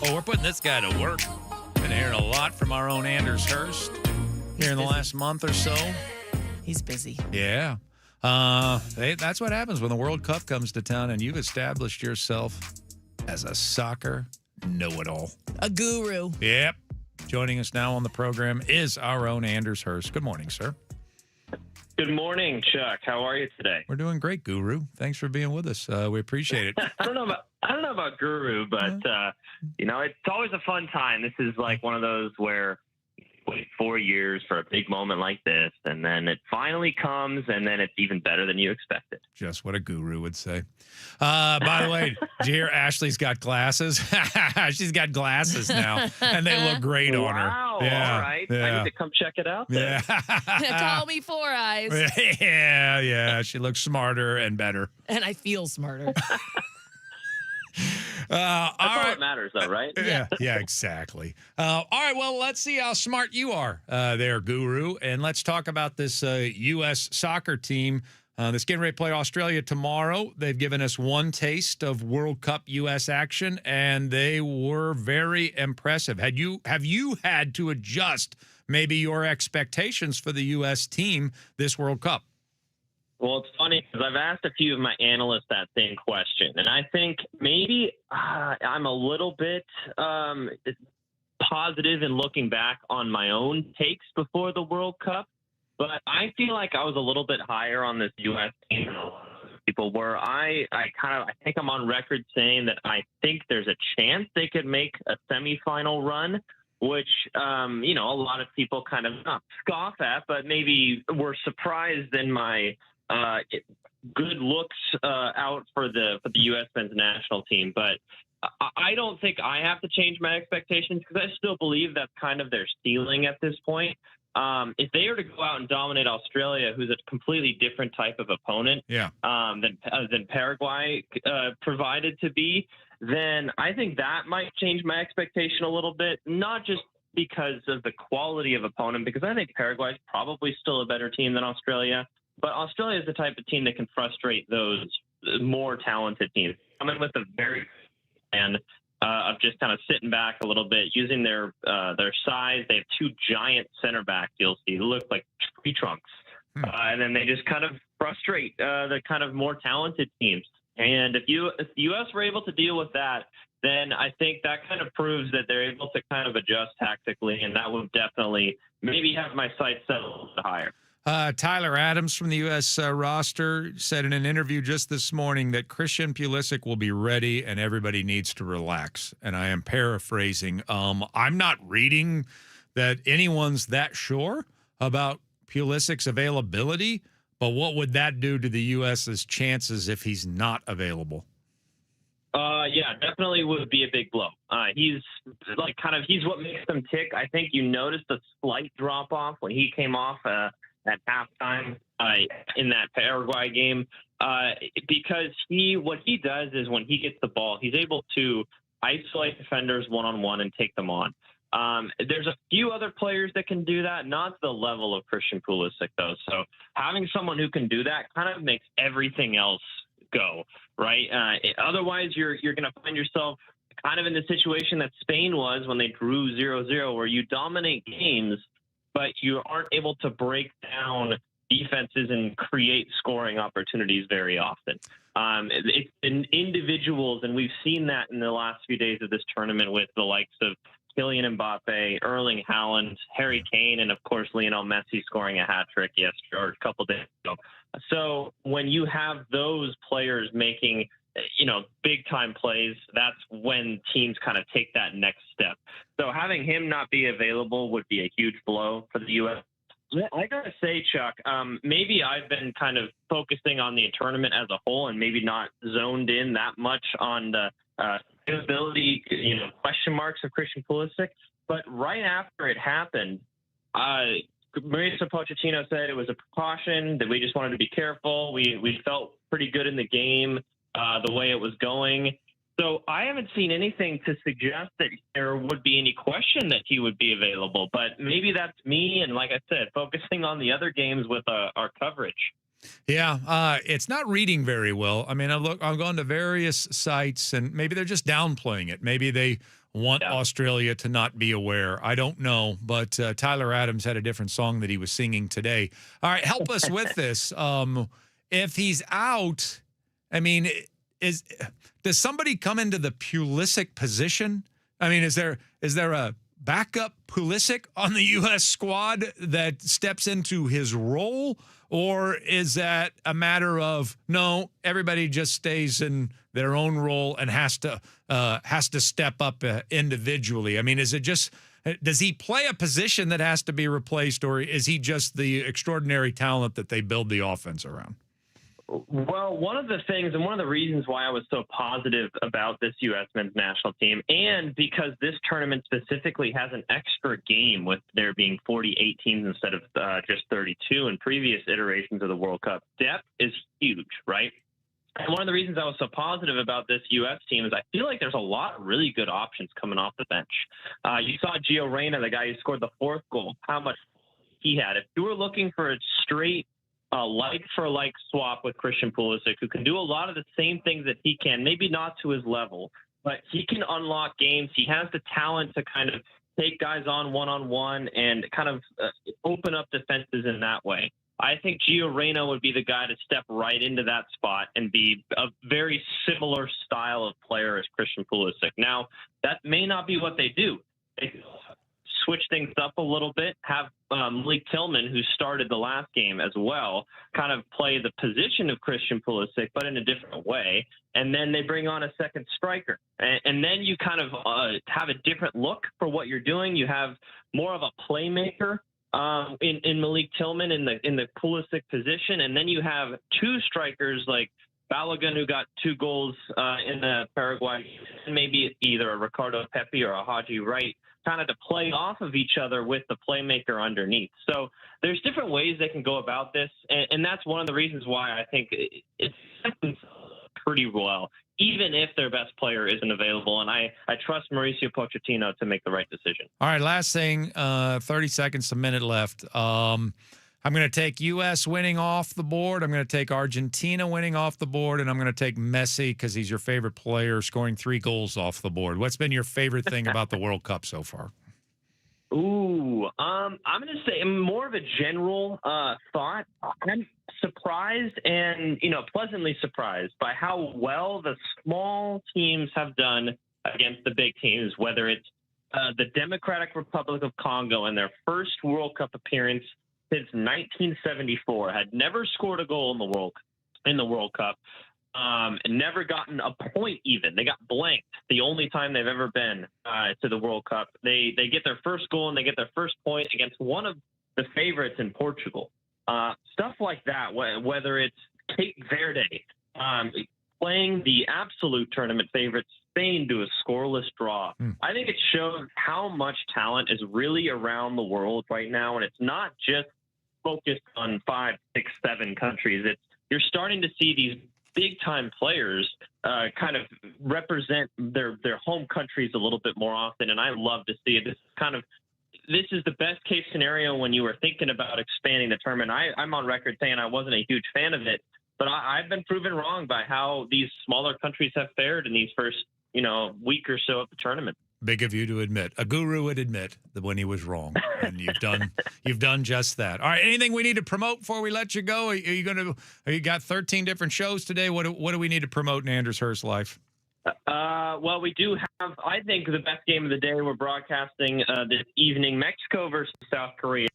Oh, we're putting this guy to work. Been hearing a lot from our own Anders Hurst here in the last month or so. He's busy. Yeah. That's what happens when the World Cup comes to town and you've established yourself as a soccer know-it-all. A guru. Yep. Joining us now on the program is our own Anders Hurst. Good morning, sir. Good morning, Chuck. How are you today? We're doing great, Guru. Thanks for being with us. We appreciate it. I don't know about guru, but it's always a fun time. This is like one of those where you wait 4 years for a big moment like this, and then it finally comes, and then it's even better than you expected. Just what a guru would say. By the way, did you hear Ashley's got glasses? She's got glasses now, and they look great on her. Wow. Yeah, All right. yeah. I need to come check it out then. Yeah. Call me Four Eyes. Yeah. She looks smarter and better. And I feel smarter. That's all that matters, though, right? Yeah, exactly. All right, well, let's see how smart you are there, Guru. And let's talk about this U.S. soccer team that's getting ready to play Australia tomorrow. They've given us one taste of World Cup U.S. action, and they were very impressive. Have you had to adjust maybe your expectations for the U.S. team this World Cup? Well, it's funny because I've asked a few of my analysts that same question, and I think maybe I'm a little bit positive in looking back on my own takes before the World Cup, but I feel like I was a little bit higher on this U.S. team than a lot of people were. I think I'm on record saying that I think there's a chance they could make a semifinal run, which, a lot of people kind of not scoff at, but maybe were surprised in my good looks out for the U.S. men's national team. But I don't think I have to change my expectations because I still believe that's kind of their ceiling at this point. If they were to go out and dominate Australia, who's a completely different type of opponent than Paraguay provided to be, then I think that might change my expectation a little bit, not just because of the quality of opponent, because I think Paraguay is probably still a better team than Australia. But Australia is the type of team that can frustrate those more talented teams. Coming with a very plan of just kind of sitting back a little bit, using their size. They have two giant center backs, you'll see, who look like tree trunks. And then they just kind of frustrate the kind of more talented teams. And if the U.S. were able to deal with that, then I think that kind of proves that they're able to kind of adjust tactically, and that would definitely maybe have my sights set a little bit higher. Tyler Adams from the U.S. Roster said in an interview just this morning that Christian Pulisic will be ready and everybody needs to relax. And I am paraphrasing. I'm not reading that anyone's that sure about Pulisic's availability, but what would that do to the U.S.'s chances if he's not available? Yeah, definitely would be a big blow. He's what makes them tick. I think you noticed a slight drop off when he came off at halftime in that Paraguay game, because what he does is when he gets the ball, he's able to isolate defenders one-on-one and take them on. There's a few other players that can do that, not to the level of Christian Pulisic, though. So having someone who can do that kind of makes everything else go, right? Otherwise, you're going to find yourself kind of in the situation that Spain was when they drew 0-0, where you dominate games, but you aren't able to break down defenses and create scoring opportunities very often. It's been individuals, and we've seen that in the last few days of this tournament with the likes of Kylian Mbappe, Erling Haaland, Harry Kane, and, of course, Lionel Messi scoring a hat-trick yesterday or a couple days ago. So when you have those players making big-time plays, that's when teams kind of take that next step. So having him not be available would be a huge blow for the U.S. I got to say, Chuck, maybe I've been kind of focusing on the tournament as a whole and maybe not zoned in that much on the ability, question marks of Christian Pulisic. But right after it happened, Mauricio Pochettino said it was a precaution, that we just wanted to be careful. We felt pretty good in the game, the way it was going. So I haven't seen anything to suggest that there would be any question that he would be available. But maybe that's me, and like I said, focusing on the other games with our coverage. Yeah, it's not reading very well. I mean, I'm going to various sites, and maybe they're just downplaying it. Maybe they want Australia to not be aware. I don't know, but Tyler Adams had a different song that he was singing today. All right, help us with this. If he's out, I mean, does somebody come into the Pulisic position? I mean, is there a backup Pulisic on the U.S. squad that steps into his role? Or is that a matter of, no, everybody just stays in their own role and has to step up individually? I mean, is it just, does he play a position that has to be replaced, or is he just the extraordinary talent that they build the offense around? Well, one of the things and one of the reasons why I was so positive about this U.S. men's national team, and because this tournament specifically has an extra game with there being 48 teams instead of just 32 in previous iterations of the World Cup, depth is huge, right? And one of the reasons I was so positive about this U.S. team is I feel like there's a lot of really good options coming off the bench. You saw Gio Reyna, the guy who scored the fourth goal, how much he had. If you were looking for a straight like-for-like swap with Christian Pulisic, who can do a lot of the same things that he can, maybe not to his level, but he can unlock games. He has the talent to kind of take guys on one-on-one and kind of open up defenses in that way. I think Gio Reyna would be the guy to step right into that spot and be a very similar style of player as Christian Pulisic. Now, that may not be what they do. They switch things up a little bit, have Malik Tillman, who started the last game as well, kind of play the position of Christian Pulisic, but in a different way. And then they bring on a second striker. And then you kind of have a different look for what you're doing. You have more of a playmaker in Malik Tillman in the Pulisic position. And then you have two strikers like Balogun, who got 2 goals in the Paraguay, and maybe either a Ricardo Pepi or a Haji Wright, kind of to play off of each other with the playmaker underneath. So there's different ways they can go about this, and that's one of the reasons why I think it's pretty well, even if their best player isn't available. And I trust Mauricio Pochettino to make the right decision. All right, last thing, 30 seconds, a minute left. I'm going to take U.S. winning off the board. I'm going to take Argentina winning off the board, and I'm going to take Messi because he's your favorite player, scoring 3 goals off the board. What's been your favorite thing about the World Cup so far? Ooh, I'm going to say more of a general thought. I'm surprised and, pleasantly surprised by how well the small teams have done against the big teams, whether it's the Democratic Republic of Congo in their first World Cup appearance since 1974, had never scored a goal in the World Cup, never gotten a point even. They got blanked the only time they've ever been to the World Cup. They get their first goal and they get their first point against one of the favorites in Portugal. Stuff like that, whether it's Cape Verde playing the absolute tournament favorites, Spain, to a scoreless draw. I think it shows how much talent is really around the world right now, and it's not just focused on 5, 6, 7 countries. You're starting to see these big time players kind of represent their home countries a little bit more often, and I love to see it. This is the best case scenario when you were thinking about expanding the tournament. I'm on record saying I wasn't a huge fan of it, but I've been proven wrong by how these smaller countries have fared in these first week or so of the tournament. Big of you to admit. A guru would admit that when he was wrong, and you've done just that. All right, anything we need to promote before we let you go? You got 13 different shows today? What do we need to promote in Anders Hurst's life? Well, we do have, I think, the best game of the day. We're broadcasting this evening, Mexico versus South Korea.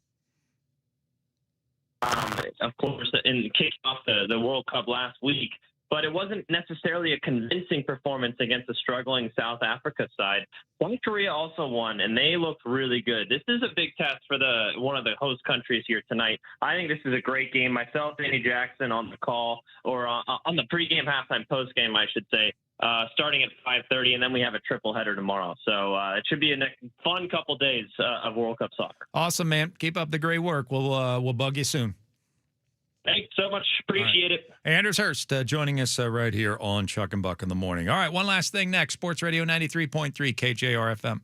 Of course, and kicked off the World Cup last week. But it wasn't necessarily a convincing performance against the struggling South Africa side. South Korea also won, and they looked really good. This is a big test for one of the host countries here tonight. I think this is a great game. Myself, Danny Jackson on the call, or on the pregame, halftime, postgame, I should say, starting at 5:30, and then we have a triple header tomorrow. So it should be a fun couple days of World Cup soccer. Awesome, man. Keep up the great work. We'll bug you soon. Thanks so much. Appreciate it. Anders Hurst joining us right here on Chuck and Buck in the morning. All right, one last thing next. Sports Radio 93.3 KJR FM.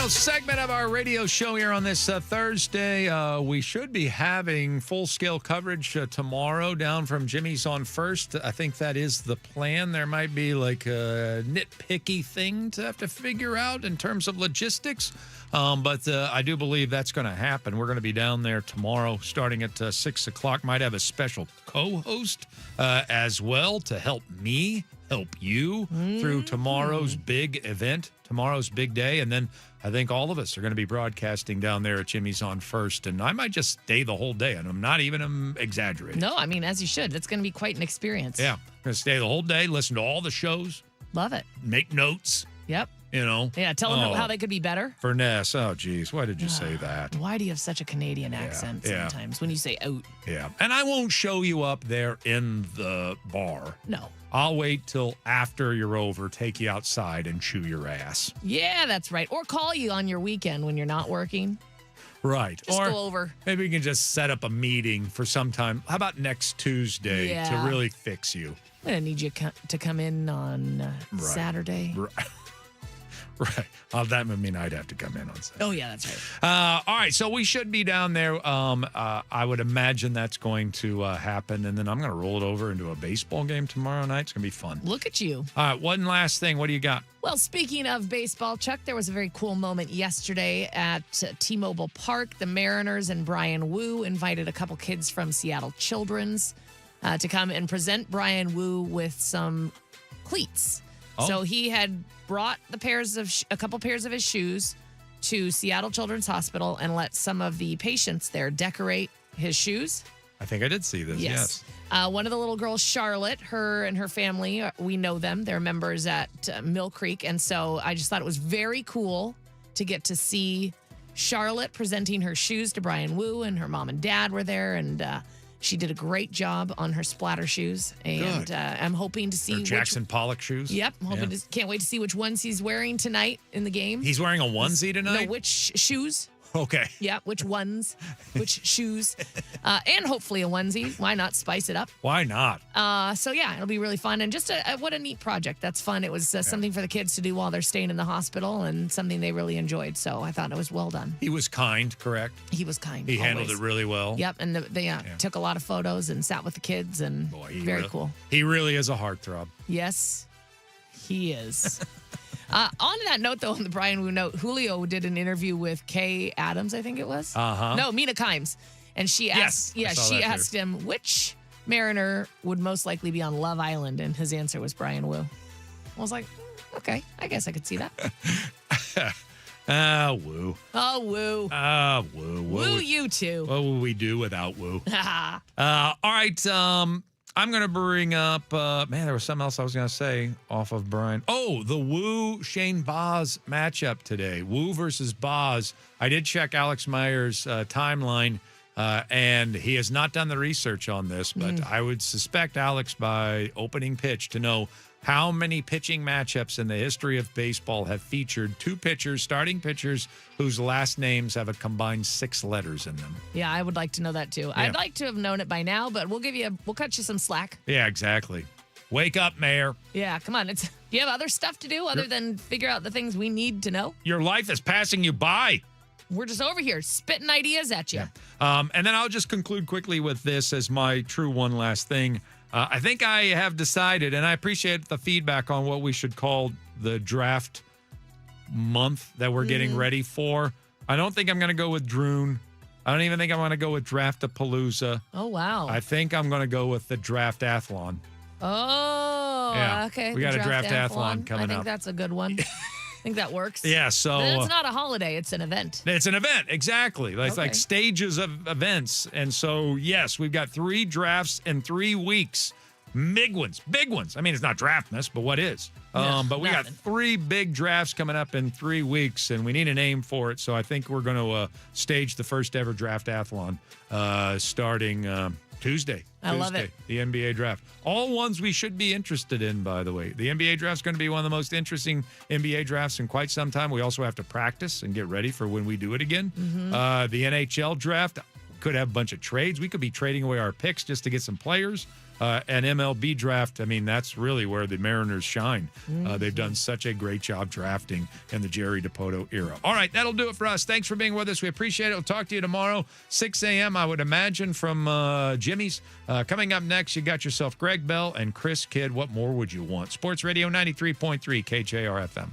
final segment of our radio show here on this Thursday. We should be having full-scale coverage tomorrow down from Jimmy's on First. I think that is the plan. There might be like a nitpicky thing to have to figure out in terms of logistics. But I do believe that's going to happen. We're going to be down there tomorrow starting at 6 o'clock. Might have a special co-host as well to help me help you through tomorrow's big event, tomorrow's big day. And then I think all of us are going to be broadcasting down there at Jimmy's on First. And I might just stay the whole day. And I'm not even exaggerating. No, I mean, as you should. It's going to be quite an experience. Yeah. I'm going to stay the whole day, listen to all the shows. Love it. Make notes. Yep. You know? Yeah, tell them how they could be better. Furness. Oh, geez. Why did you say that? Why do you have such a Canadian accent sometimes when you say out? Yeah. And I won't show you up there in the bar. No. I'll wait till after you're over, take you outside and chew your ass. Yeah, that's right. Or call you on your weekend when you're not working. Right. Just or go over. Maybe we can just set up a meeting for some time. How about next Tuesday to really fix you? I'm going to need you to come in on Saturday. Right. That would mean I'd have to come in on Saturday. Oh, yeah, that's right. All right. So we should be down there. I would imagine that's going to happen. And then I'm going to roll it over into a baseball game tomorrow night. It's going to be fun. Look at you. All right. One last thing. What do you got? Well, speaking of baseball, Chuck, there was a very cool moment yesterday at T-Mobile Park. The Mariners and Brian Wu invited a couple kids from Seattle Children's to come and present Brian Wu with some cleats. Oh. So he had brought a couple pairs of his shoes to Seattle Children's Hospital and let some of the patients there decorate his shoes. I think I did see this. Yes. One of the little girls, Charlotte, her and her family, we know them. They're members at Mill Creek. And so I just thought it was very cool to get to see Charlotte presenting her shoes to Brian Wu, and her mom and dad were there. And she did a great job on her splatter shoes. And I'm hoping to see Jackson Pollock shoes. Yep. I'm hoping can't wait to see which ones he's wearing tonight in the game. He's wearing a onesie tonight? No, which shoes. Okay. Yeah, which ones, which shoes, and hopefully a onesie. Why not spice it up? Why not? So yeah, it'll be really fun, and just what a neat project. That's fun. It was something for the kids to do while they're staying in the hospital, and something they really enjoyed. So I thought it was well done. He was kind, correct? He was kind. He handled it really well. Yep, and they took a lot of photos and sat with the kids, and very cool. He really is a heartthrob. Yes, he is. On that note, though, on the Brian Wu note, Julio did an interview with Kay Adams, I think it was. No, Mina Kimes. And she asked, she asked him which Mariner would most likely be on Love Island, and his answer was Brian Wu. I was like, okay, I guess I could see that. Woo. Oh, Wu. Woo. Woo, you too. What would we do without Woo? All right. I'm going to bring up, there was something else I was going to say off of Brian. Oh, the Wu-Shane Baz matchup today. Wu versus Baz. I did check Alex Meyer's timeline, and he has not done the research on this, but I would suspect Alex by opening pitch to know how many pitching matchups in the history of baseball have featured two pitchers, starting pitchers, whose last names have a combined 6 letters in them. Yeah, I would like to know that too. Yeah. I'd like to have known it by now, but we'll cut you some slack. Yeah, exactly. Wake up, Mayor. Yeah, come on. Do you have other stuff to do other than figure out the things we need to know? Your life is passing you by. We're just over here spitting ideas at you. Yeah. And then I'll just conclude quickly with this as my true one last thing. I think I have decided, and I appreciate the feedback on what we should call the draft month that we're getting ready for. I don't think I'm going to go with Droon. I don't even think I'm going to go with Draft-a-Palooza. Oh, wow. I think I'm going to go with the Draft-athlon. Oh, yeah. Okay. We got a Draft-athlon coming up. I think that's a good one. I think that works. Yeah, so... It's not a holiday. It's an event. It's an event, exactly. It's like stages of events. And so, yes, we've got 3 drafts in 3 weeks. Big ones. I mean, it's not Draftmas, but what is? But we got 3 big drafts coming up in 3 weeks, and we need a name for it. So I think we're going to stage the first ever Draft-athlon starting Tuesday. I love it. The NBA draft. All ones we should be interested in, by the way. The NBA draft is going to be one of the most interesting NBA drafts in quite some time. We also have to practice and get ready for when we do it again. The NHL draft, could have a bunch of trades. We could be trading away our picks just to get some players. An MLB draft, I mean, that's really where the Mariners shine. They've done such a great job drafting in the Jerry DiPoto era. All right, that'll do it for us. Thanks for being with us. We appreciate it. We'll talk to you tomorrow, 6 a.m., I would imagine, from Jimmy's. Coming up next, you got yourself Greg Bell and Chris Kidd. What more would you want? Sports Radio 93.3 KJR FM.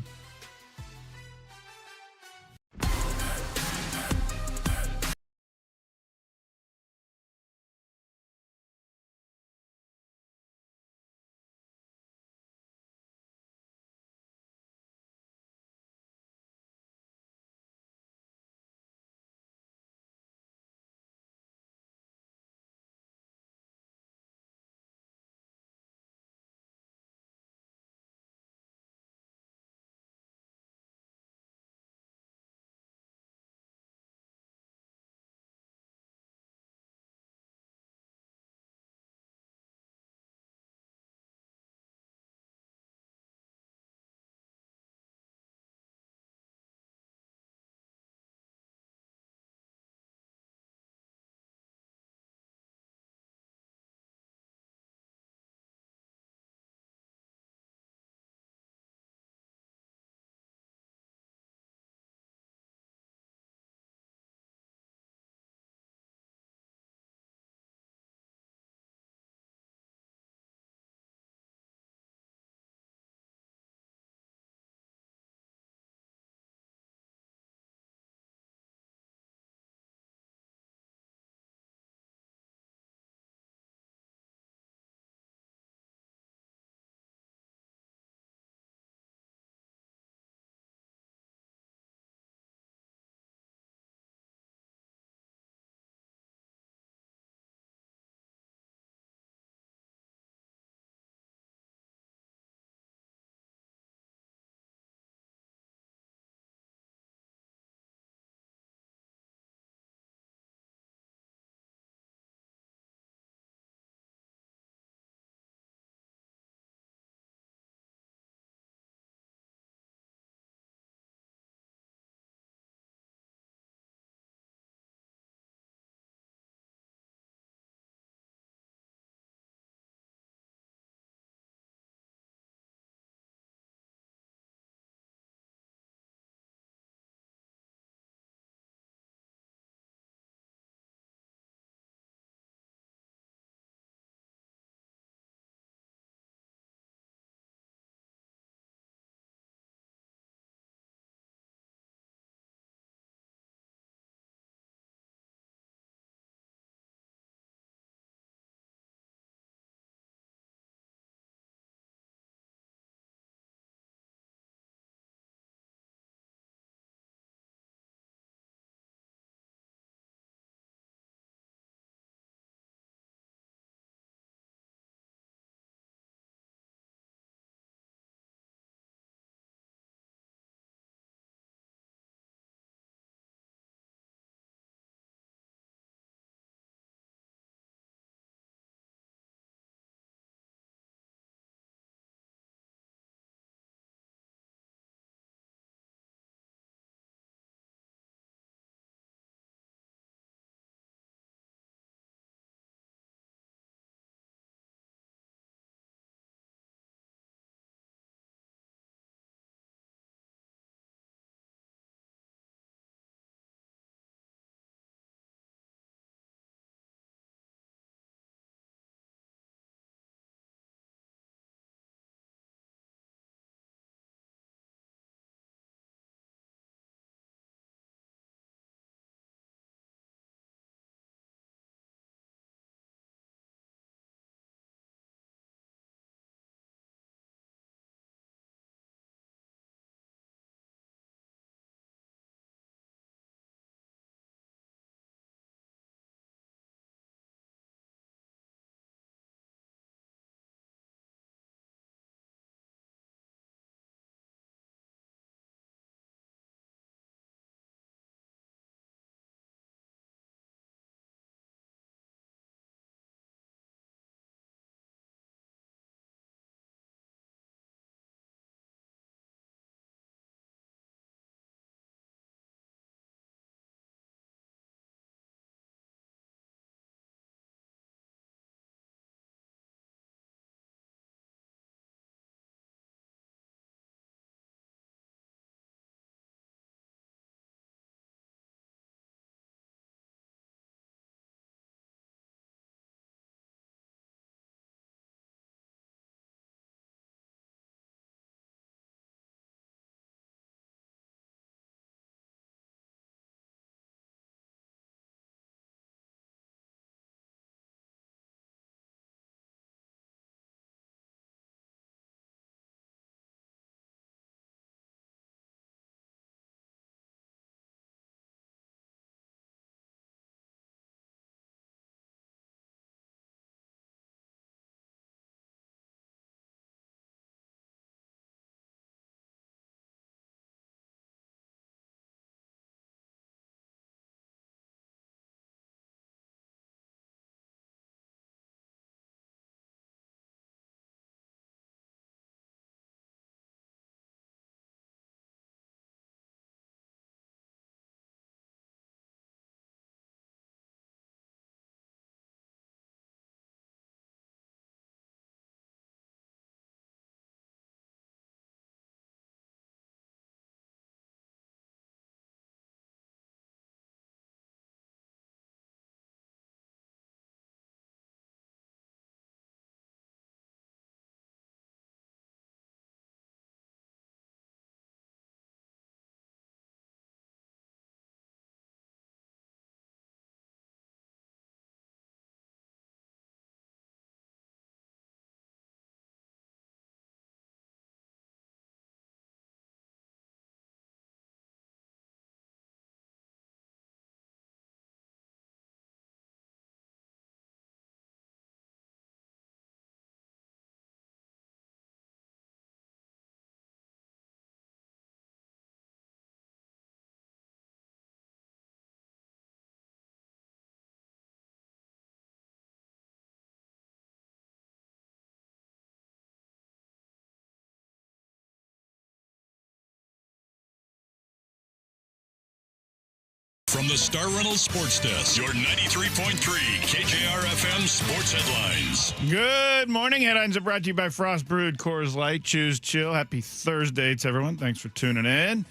From the Star Reynolds Sports Desk, your 93.3 KJR FM sports headlines. Good morning. Headlines are brought to you by Frost Brewed Coors Light. Choose chill. Happy Thursday to everyone. Thanks for tuning in.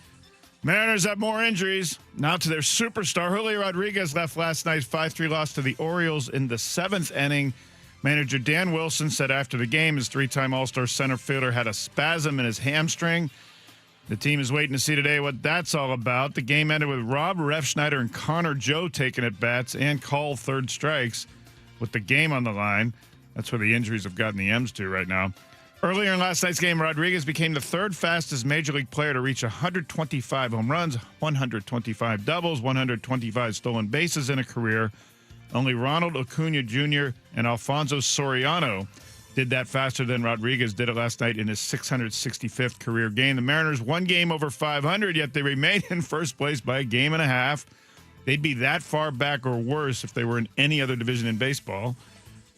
Mariners have more injuries. Now to their superstar. Julio Rodriguez left last night's 5-3 loss to the Orioles in the 7th inning. Manager Dan Wilson said after the game his 3-time All-Star center fielder had a spasm in his hamstring. The team is waiting to see today what that's all about. The game ended with Rob Refschneider and Connor Joe taking at bats and called third strikes with the game on the line. That's where the injuries have gotten the M's to right now. Earlier in last night's game, Rodriguez became the third fastest Major League player to reach 125 home runs, 125 doubles, 125 stolen bases in a career. Only Ronald Acuna Jr. and Alfonso Soriano did that faster than Rodriguez did it last night in his 665th career game. The Mariners one game over 500, yet they remain in first place by a game and a half. They'd be that far back or worse if they were in any other division in baseball.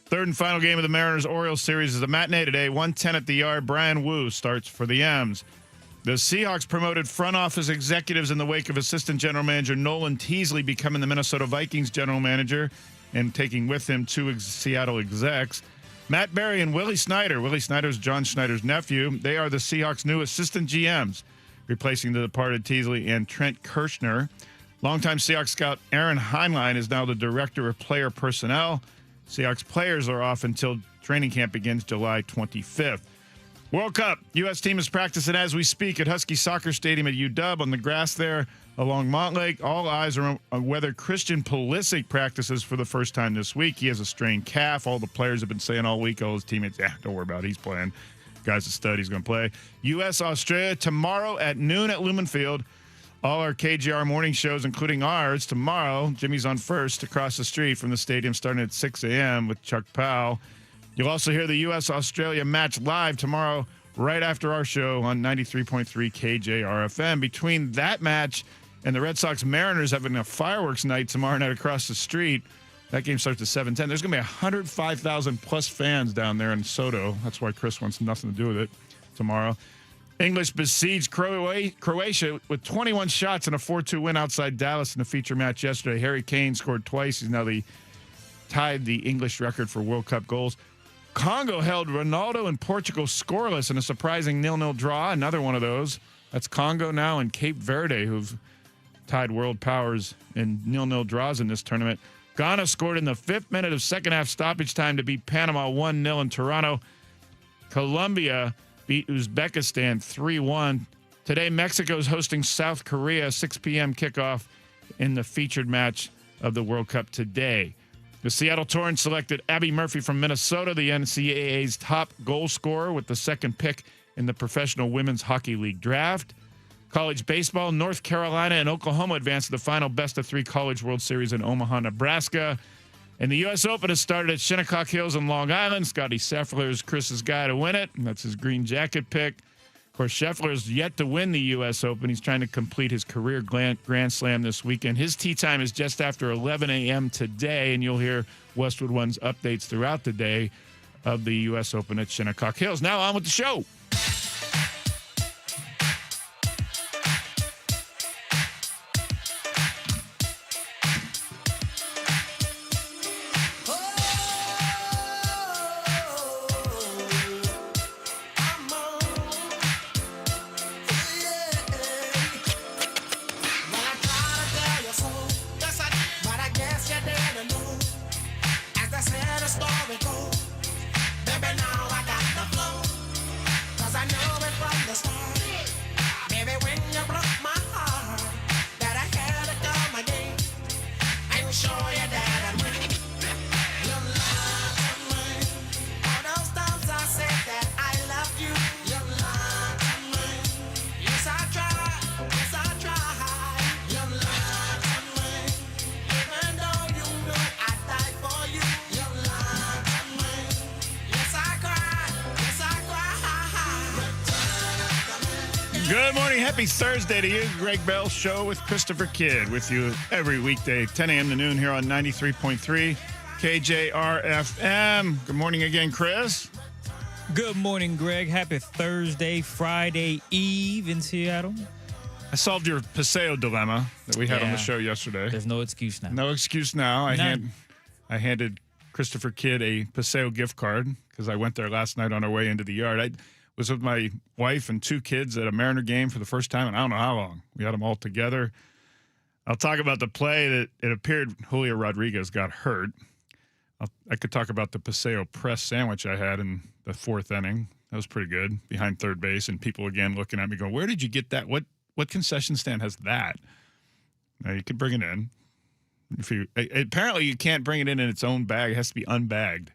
Third and final game of the Mariners-Orioles series is a matinee today, 1:10 at the Yard. Brian Wu starts for the M's. The Seahawks promoted front office executives in the wake of assistant general manager Nolan Teasley becoming the Minnesota Vikings general manager and taking with him two Seattle execs. Matt Berry and Willie Snyder. Willie Snyder's John Schneider's nephew. They are the Seahawks' new assistant GMs, replacing the departed Teasley and Trent Kirshner. Longtime Seahawks scout Aaron Heinlein is now the director of player personnel. Seahawks players are off until training camp begins July 25th. World Cup. U.S. team is practicing as we speak at Husky Soccer Stadium at UW on the grass there along Montlake. All eyes are on whether Christian Pulisic practices for the first time this week. He has a strained calf. All the players have been saying all week, all his teammates, don't worry about it. He's playing. Guy's a stud. He's going to play. U.S.-Australia tomorrow at noon at Lumen Field. All our KJR morning shows, including ours, tomorrow. Jimmy's on first across the street from the stadium starting at 6 a.m. with Chuck Powell. You'll also hear the U.S.-Australia match live tomorrow right after our show on 93.3 KJR FM. Between that match and the Red Sox-Mariners having a fireworks night tomorrow night across the street, that game starts at 7:10. There's going to be 105,000-plus fans down there in Soto. That's why Chris wants nothing to do with it tomorrow. English besieged Croatia with 21 shots and a 4-2 win outside Dallas in the feature match yesterday. Harry Kane scored twice. He's now tied the English record for World Cup goals. Congo held Ronaldo and Portugal scoreless in a surprising 0-0 draw. Another one of those. That's Congo now and Cape Verde, who've tied world powers in 0-0 draws in this tournament. Ghana scored in the 5th minute of second half stoppage time to beat Panama 1-0 in Toronto. Colombia beat Uzbekistan 3-1. Today, Mexico's hosting South Korea, 6 p.m. kickoff in the featured match of the World Cup today. The Seattle Torrents selected Abby Murphy from Minnesota, the NCAA's top goal scorer, with the second pick in the Professional Women's Hockey League draft. College baseball, North Carolina and Oklahoma advanced to the final best-of-3 College World Series in Omaha, Nebraska. And the U.S. Open has started at Shinnecock Hills in Long Island. Scotty Scheffler is Chris's guy to win it, and that's his green jacket pick. Of course, Scheffler is yet to win the U.S. Open. He's trying to complete his career Grand Slam this weekend. His tee time is just after 11 a.m. today, and you'll hear Westwood One's updates throughout the day of the U.S. Open at Shinnecock Hills. Now on with the show. Good morning. Happy Thursday to you. Greg Bell Show with Christopher Kidd with you every weekday, 10 a.m. to noon here on 93.3 KJR FM. Good morning again, Chris. Good morning, Greg. Happy Thursday, Friday Eve in Seattle. I solved your Paseo dilemma that we had on the show yesterday. There's no excuse now. No excuse now. None. I handed Christopher Kidd a Paseo gift card because I went there last night on our way into the yard. I was with my wife and 2 kids at a Mariner game for the first time in I don't know how long. We had them all together. I'll talk about the play that it appeared Julio Rodriguez got hurt. I could talk about the Paseo press sandwich I had in the 4th inning. That was pretty good, behind third base, and people again looking at me going, where did you get that? What concession stand has that? Now, you can bring it in. Apparently, you can't bring it in its own bag. It has to be unbagged.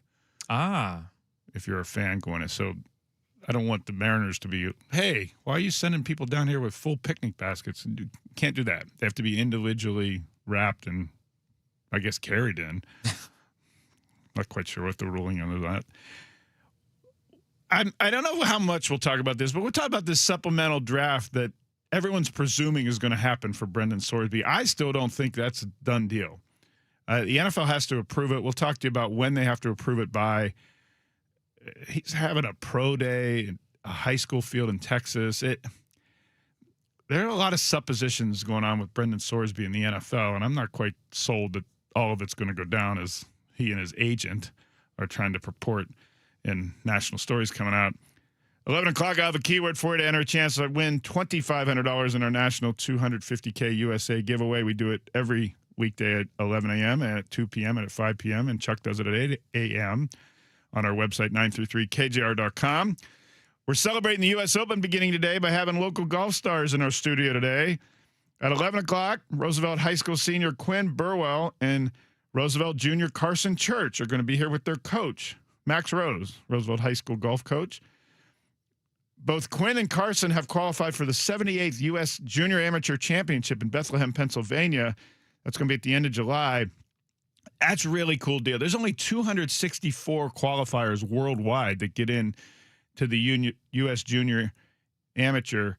If you're a fan going in. So I don't want the Mariners to be, hey, why are you sending people down here with full picnic baskets? You can't do that. They have to be individually wrapped and, I guess, carried in. Not quite sure what the ruling on that. I don't know how much we'll talk about this, but we'll talk about this supplemental draft that everyone's presuming is going to happen for Brendan Sorsby. I still don't think that's a done deal. The NFL has to approve it. We'll talk to you about when they have to approve it by. He's having a pro day in a high school field in Texas. There are a lot of suppositions going on with Brendan Sorsby in the NFL, and I'm not quite sold that all of it's going to go down as he and his agent are trying to purport in national stories coming out. 11 o'clock, I have a keyword for you to enter a chance to win $2,500 in our national 250K USA giveaway. We do it every weekday at 11 a.m., at 2 p.m., and at 5 p.m., and Chuck does it at 8 a.m. on our website, 93.3KJR.com. We're celebrating the U.S. Open beginning today by having local golf stars in our studio today. At 11 o'clock, Roosevelt High School senior Quinn Burwell and Roosevelt junior Carson Church are going to be here with their coach, Max Rose, Roosevelt High School golf coach. Both Quinn and Carson have qualified for the 78th U.S. Junior Amateur Championship in Bethlehem, Pennsylvania. That's going to be at the end of July. That's a really cool deal. There's only 264 qualifiers worldwide that get in to the U.S. Junior Amateur,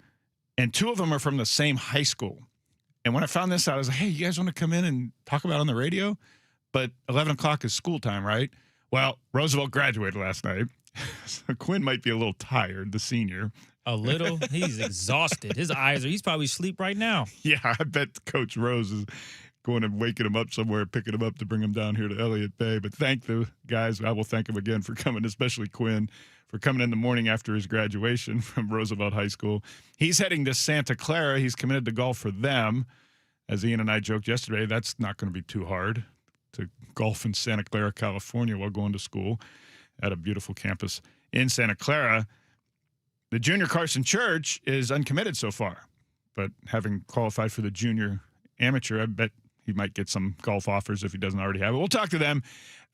and 2 of them are from the same high school. And when I found this out, I was like, hey, you guys want to come in and talk about it on the radio? But 11 o'clock is school time, right? Well, Roosevelt graduated last night. So Quinn might be a little tired, the senior. A little? He's exhausted. He's probably asleep right now. Yeah, I bet Coach Rose is going and waking him up somewhere, picking him up to bring him down here to Elliott Bay. But thank the guys. I will thank him again for coming, especially Quinn, for coming in the morning after his graduation from Roosevelt High School. He's heading to Santa Clara. He's committed to golf for them. As Ian and I joked yesterday, that's not going to be too hard to golf in Santa Clara, California while going to school at a beautiful campus in Santa Clara. The junior Carson Church is uncommitted so far, but having qualified for the junior amateur, I bet he might get some golf offers if he doesn't already have it. We'll talk to them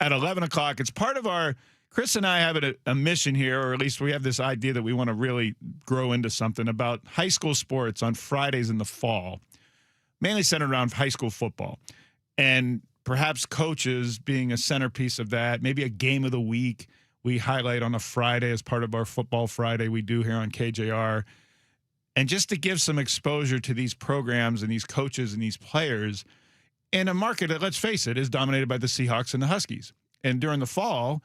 at 11 o'clock. It's part of our, Chris and I have a mission here, or at least we have this idea that we want to really grow into something about high school sports on Fridays in the fall, mainly centered around high school football. And perhaps coaches being a centerpiece of that, maybe a game of the week we highlight on a Friday as part of our Football Friday we do here on KJR. And just to give some exposure to these programs and these coaches and these players in a market that, let's face it, is dominated by the Seahawks and the Huskies. And during the fall,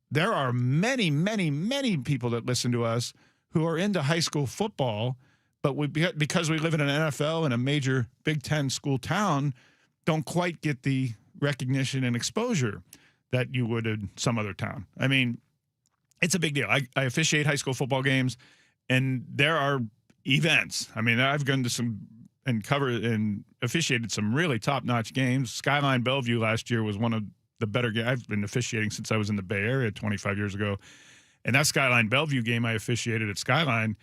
there are many, many, many people that listen to us who are into high school football, but because we live in an NFL and a major Big Ten school town, don't quite get the recognition and exposure that you would in some other town. I mean, it's a big deal. I officiate high school football games, and there are events. I mean, I've gone to some and covered and officiated some really top-notch games. Skyline Bellevue last year was one of the better games. I've been officiating since I was in the Bay Area 25 years ago. And that Skyline Bellevue game I officiated at Skyline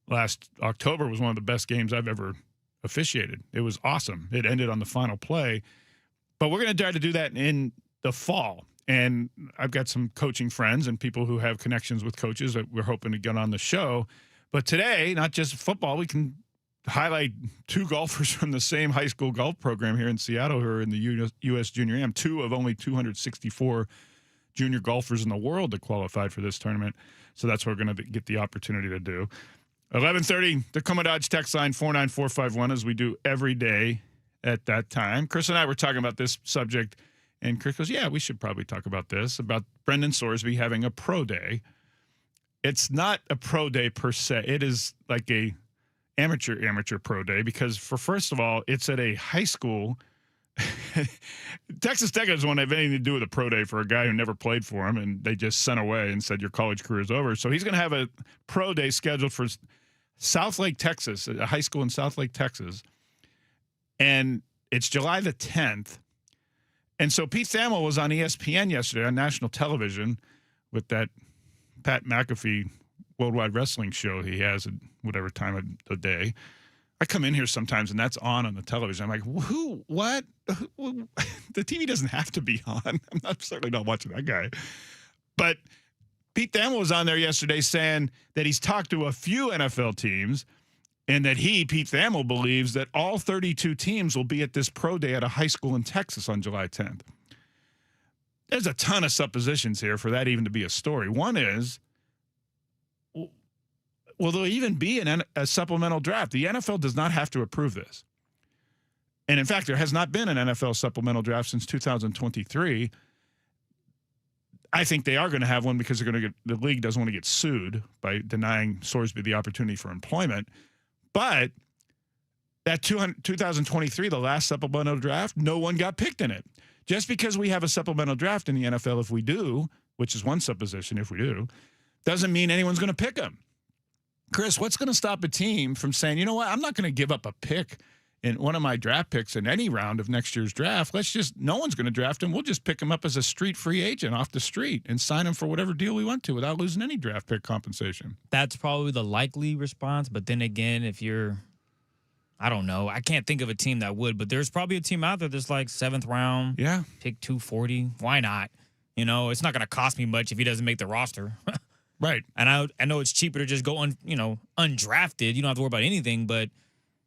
last October was one of the best games I've ever officiated. It was awesome. It ended on the final play. But we're going to try to do that in the fall. And I've got some coaching friends and people who have connections with coaches that we're hoping to get on the show. But today, not just football, we can highlight 2 golfers from the same high school golf program here in Seattle who are in the U.S. Junior Am, 2 of only 264 junior golfers in the world that qualified for this tournament. So that's what we're going to get the opportunity to do. 11:30, the Tacoma Dodge text line 49451, as we do every day at that time. Chris and I were talking about this subject, and Chris goes, yeah, we should probably talk about this, about Brendan Sorsby having a pro day. It's not a pro day per se. It is like amateur pro day because first of all, it's at a high school. Texas Tech doesn't want to have anything to do with a pro day for a guy who never played for him, and they just sent away and said your college career is over. So he's going to have a pro day scheduled for South Lake, Texas, a high school in South Lake, Texas, and it's July the 10th. And so Pete Thamel was on ESPN yesterday on national television with that Pat McAfee Worldwide Wrestling show he has at whatever time of the day. I come in here sometimes and that's on the television. I'm like, who, what? The TV doesn't have to be on. I'm certainly not watching that guy. But Pete Thamel was on there yesterday saying that he's talked to a few NFL teams and that Pete Thamel, believes that all 32 teams will be at this pro day at a high school in Texas on July 10th. There's a ton of suppositions here for that even to be a story. One is, will there even be a supplemental draft? The NFL does not have to approve this. And in fact, there has not been an NFL supplemental draft since 2023. I think they are going to have one because the league doesn't want to get sued by denying Sorsby the opportunity for employment. But that 2023, the last supplemental draft, no one got picked in it. Just because we have a supplemental draft in the NFL, if we do, which is one supposition if we do, doesn't mean anyone's going to pick them. Chris, what's going to stop a team from saying, you know what, I'm not going to give up a pick in one of my draft picks in any round of next year's draft. No one's going to draft him. We'll just pick him up as a street free agent off the street and sign him for whatever deal we want to without losing any draft pick compensation. That's probably the likely response. But then again, I don't know. I can't think of a team that would, but there's probably a team out there that's like 7th round. Yeah. Pick 240. Why not? It's not going to cost me much if he doesn't make the roster. Right. And I know it's cheaper to just go undrafted. You don't have to worry about anything, but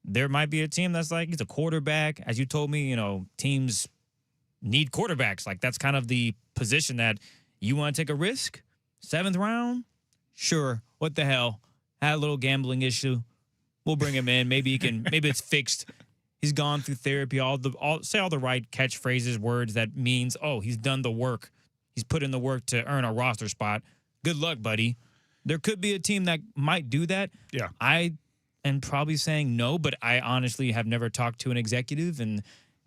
there might be a team that's like, he's a quarterback. As you told me, teams need quarterbacks. Like, that's kind of the position that you want to take a risk. 7th round? Sure. What the hell? Had a little gambling issue. We'll bring him in. Maybe it's fixed. He's gone through therapy, say all the right catchphrases, words that means, oh, he's done the work. He's put in the work to earn a roster spot. Good luck, buddy. There could be a team that might do that. Yeah. I am probably saying no, but I honestly have never talked to an executive and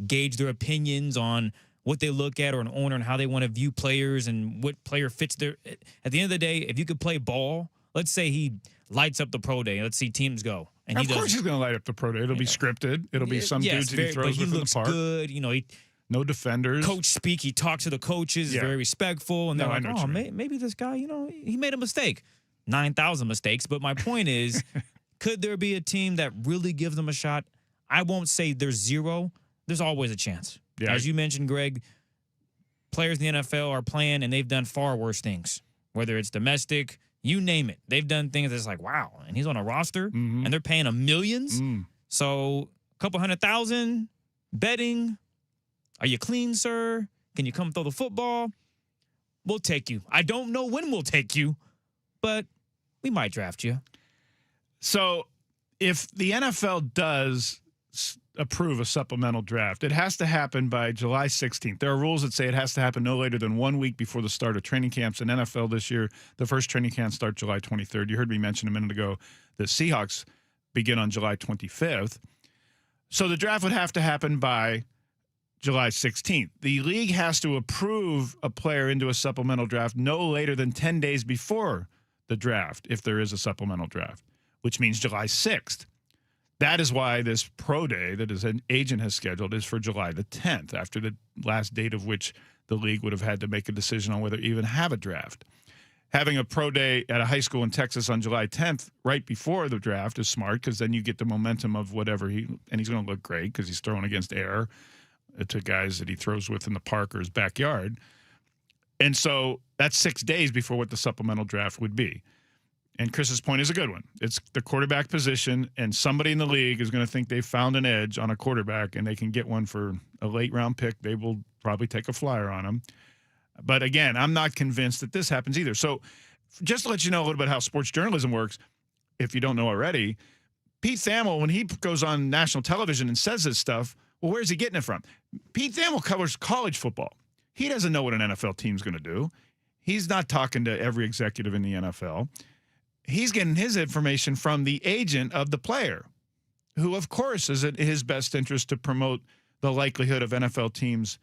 gauged their opinions on what they look at or an owner and how they want to view players and what player fits their. At the end of the day, if you could play ball, let's say he lights up the pro day. Let's see teams go. And of course he's going to light up the pro day. It'll be scripted. It'll be some dudes that he throws with in the park. Good. No defenders. Coach speak. He talks to the coaches. Very respectful. And they're like, oh, maybe this guy, he made a mistake. 9,000 mistakes. But my point is, could there be a team that really gives them a shot? I won't say there's zero. There's always a chance. Yeah. As you mentioned, Greg, players in the NFL are playing, and they've done far worse things, whether it's domestic, you name it. They've done things that's like, wow, and he's on a roster, and they're paying him millions. So a couple $100,000, betting. Are you clean, sir? Can you come throw the football? We'll take you. I don't know when we'll take you, but we might draft you. So if the NFL does approve a supplemental draft, it has to happen by July 16th. There are rules that say it has to happen no later than 1 week before the start of training camps in NFL this year. The first training camps start July 23rd. You heard me mention a minute ago the Seahawks begin on July 25th. So the draft would have to happen by July 16th. The league has to approve a player into a supplemental draft no later than 10 days before the draft, if there is a supplemental draft, which means July 6th. That is why this pro day that his agent has scheduled is for July the 10th, after the last date of which the league would have had to make a decision on whether to even have a draft. Having a pro day at a high school in Texas on July 10th, right before the draft, is smart because then you get the momentum of whatever he's going to look great because he's throwing against air to guys that he throws with in the park or his backyard. And so that's 6 days before what the supplemental draft would be. And Chris's point is a good one. It's the quarterback position, and somebody in the league is going to think they've found an edge on a quarterback and they can get one for a late-round pick. They will probably take a flyer on him. But again, I'm not convinced that this happens either. So just to let you know a little bit how sports journalism works, if you don't know already, Pete Thamel, when he goes on national television and says this stuff, well, where's he getting it from? Pete Thamel covers college football. He doesn't know what an NFL team's going to do. He's not talking to every executive in the NFL. He's getting his information from the agent of the player. who, of course, is in his best interest to promote the likelihood of NFL teams,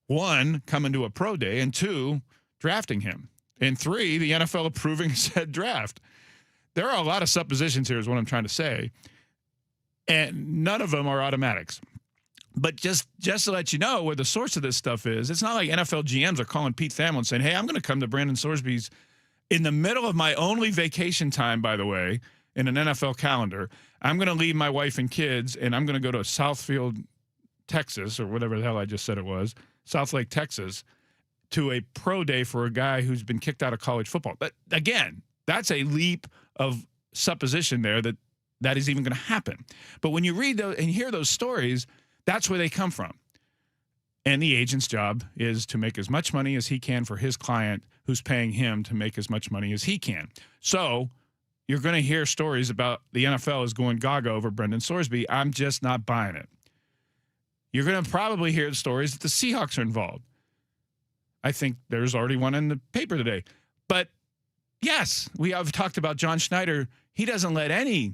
1, coming to a pro day, and 2, drafting him, and 3, the NFL approving said draft. There are a lot of suppositions here is what I'm trying to say, and none of them are automatics. But just to let you know where the source of this stuff is, it's not like NFL GMs are calling Pete Thamel and saying, hey, I'm going to come to Brandon Sorsby's in the middle of my only vacation time, by the way, in an NFL calendar. I'm going to leave my wife and kids, and I'm going to go to Southfield, Texas, or whatever the hell I just said it was, South Lake, Texas, to a pro day for a guy who's been kicked out of college football. But again, that's a leap of supposition there that is even going to happen. But when you read those and hear those stories, that's where they come from. And the agent's job is to make as much money as he can for his client who's paying him to make as much money as he can. So you're going to hear stories about the NFL is going gaga over Brendan Sorsby. I'm just not buying it. You're going to probably hear the stories that the Seahawks are involved. I think there's already one in the paper today. But yes, we have talked about John Schneider. He doesn't let any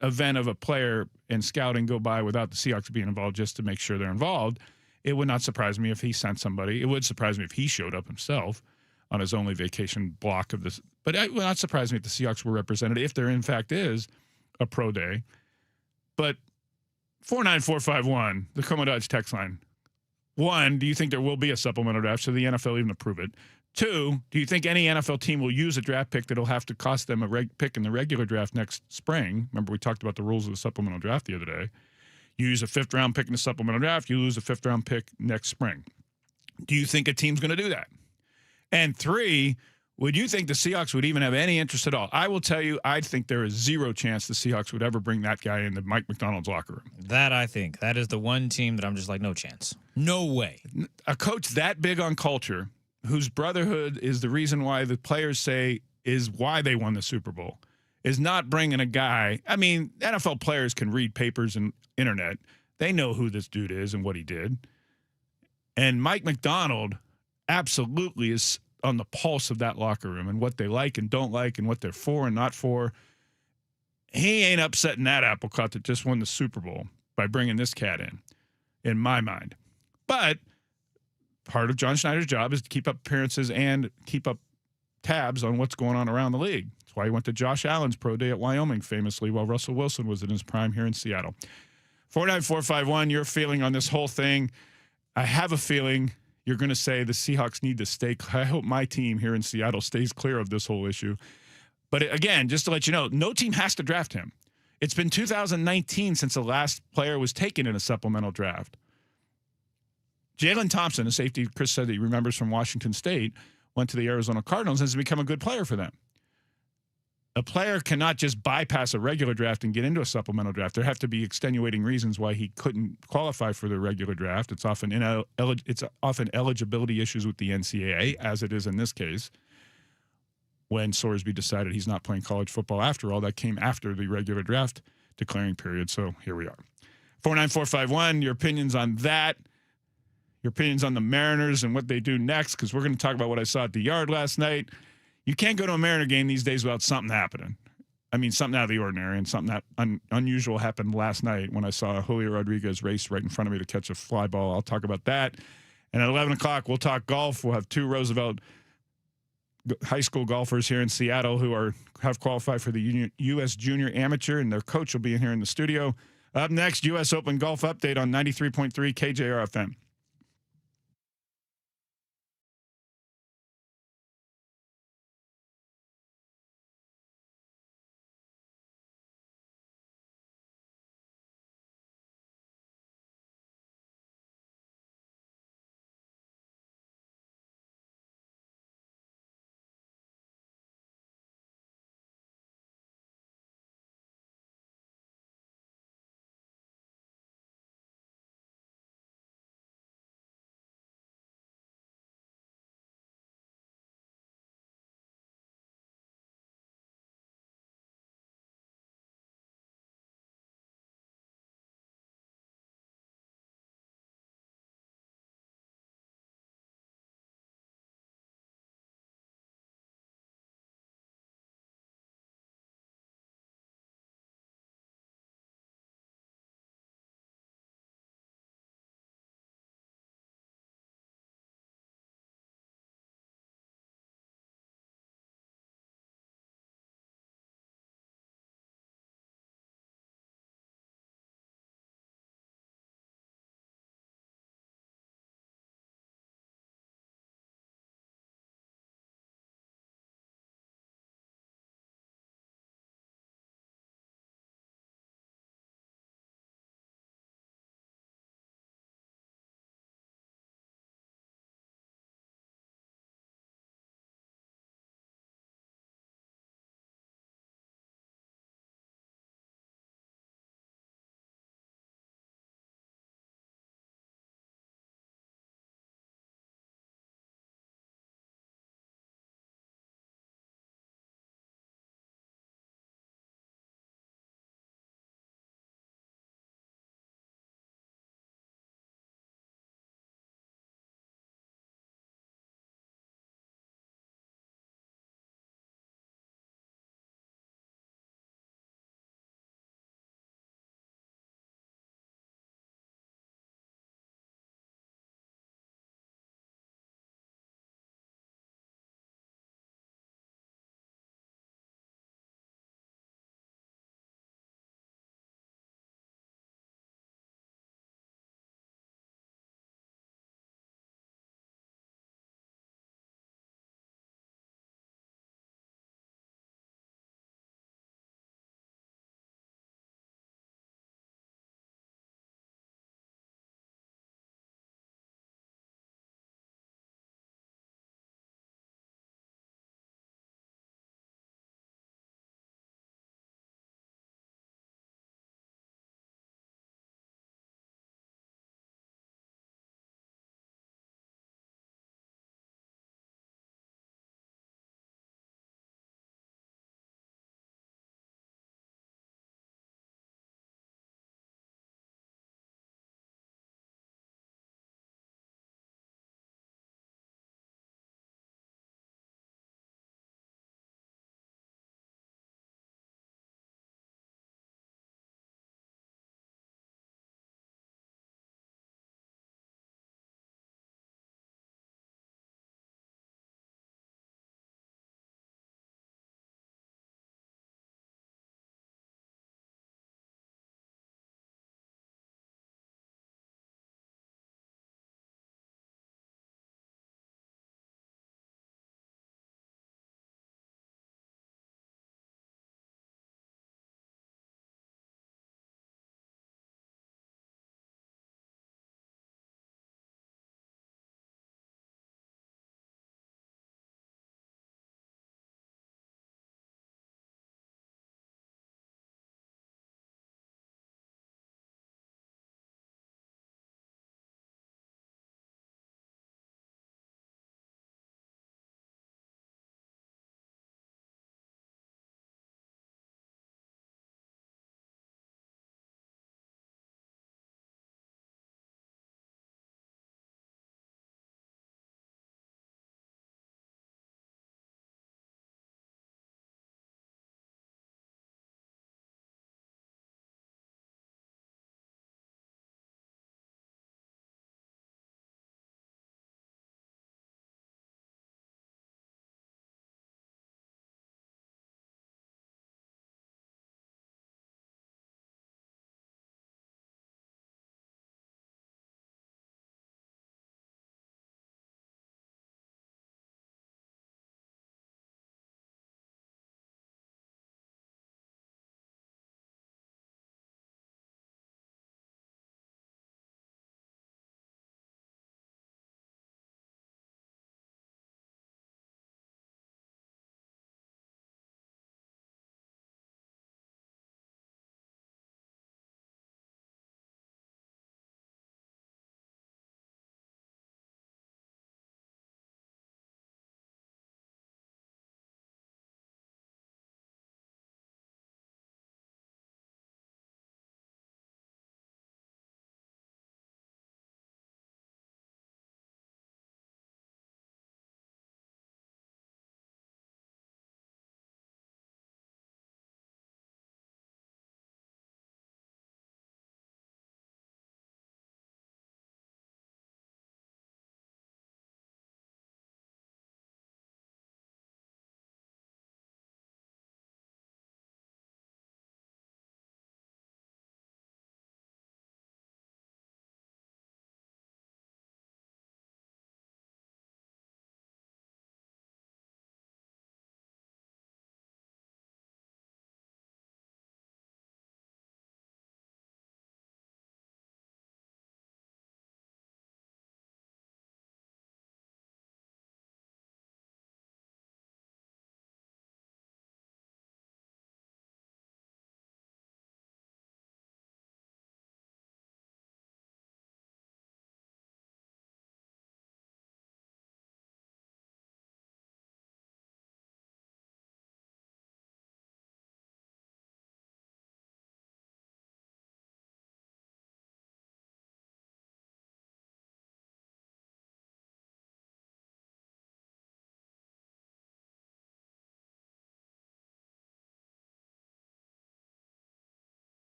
event of a player and scouting go by without the Seahawks being involved just to make sure they're involved. It would not surprise me if he sent somebody. It would surprise me if he showed up himself on his only vacation block of this. But it would not surprise me if the Seahawks were represented, if there in fact is a pro day. But 49451, the Como Dodge text line. 1, do you think there will be a supplemental draft? Should the NFL even approve it? 2, do you think any NFL team will use a draft pick that'll have to cost them a pick in the regular draft next spring? Remember, we talked about the rules of the supplemental draft the other day. You use a 5th-round pick in the supplemental draft, you lose a 5th-round pick next spring. Do you think a team's going to do that? And 3, would you think the Seahawks would even have any interest at all? I will tell you, I think there is 0 chance the Seahawks would ever bring that guy into Mike McDonald's locker room. That I think. That is the one team that I'm just like, no chance. No way. A coach that big on culture, whose brotherhood is the reason why the players say is why they won the Super Bowl, is not bringing a guy. I mean, NFL players can read papers and internet. They know who this dude is and what he did. And Mike McDonald absolutely is on the pulse of that locker room and what they like and don't like and what they're for and not for. He ain't upsetting that apple cart that just won the Super Bowl by bringing this cat in my mind. But part of John Schneider's job is to keep up appearances and keep up tabs on what's going on around the league. That's why he went to Josh Allen's pro day at Wyoming famously while Russell Wilson was in his prime here in Seattle. 49451, your feeling on this whole thing. I have a feeling you're going to say the Seahawks need to stay. I hope my team here in Seattle stays clear of this whole issue. But again, just to let you know, no team has to draft him. It's been 2019 since the last player was taken in a supplemental draft. Jalen Thompson, a safety Chris said that he remembers from Washington State, went to the Arizona Cardinals and has become a good player for them. A player cannot just bypass a regular draft and get into a supplemental draft. There have to be extenuating reasons why he couldn't qualify for the regular draft. It's often eligibility issues with the NCAA, as it is in this case. When Sorsby decided he's not playing college football after all, that came after the regular draft declaring period. So here we are. 49451, your opinions on that. Your opinions on the Mariners and what they do next, because we're going to talk about what I saw at the Yard last night. You can't go to a Mariner game these days without something happening. I mean, something out of the ordinary, and something that unusual happened last night when I saw Julio Rodriguez race right in front of me to catch a fly ball. I'll talk about that. And at 11 o'clock, we'll talk golf. We'll have 2 Roosevelt high school golfers here in Seattle who have qualified for the U.S. Junior Amateur, and their coach will be in here in the studio. Up next, U.S. Open Golf Update on 93.3 KJR FM.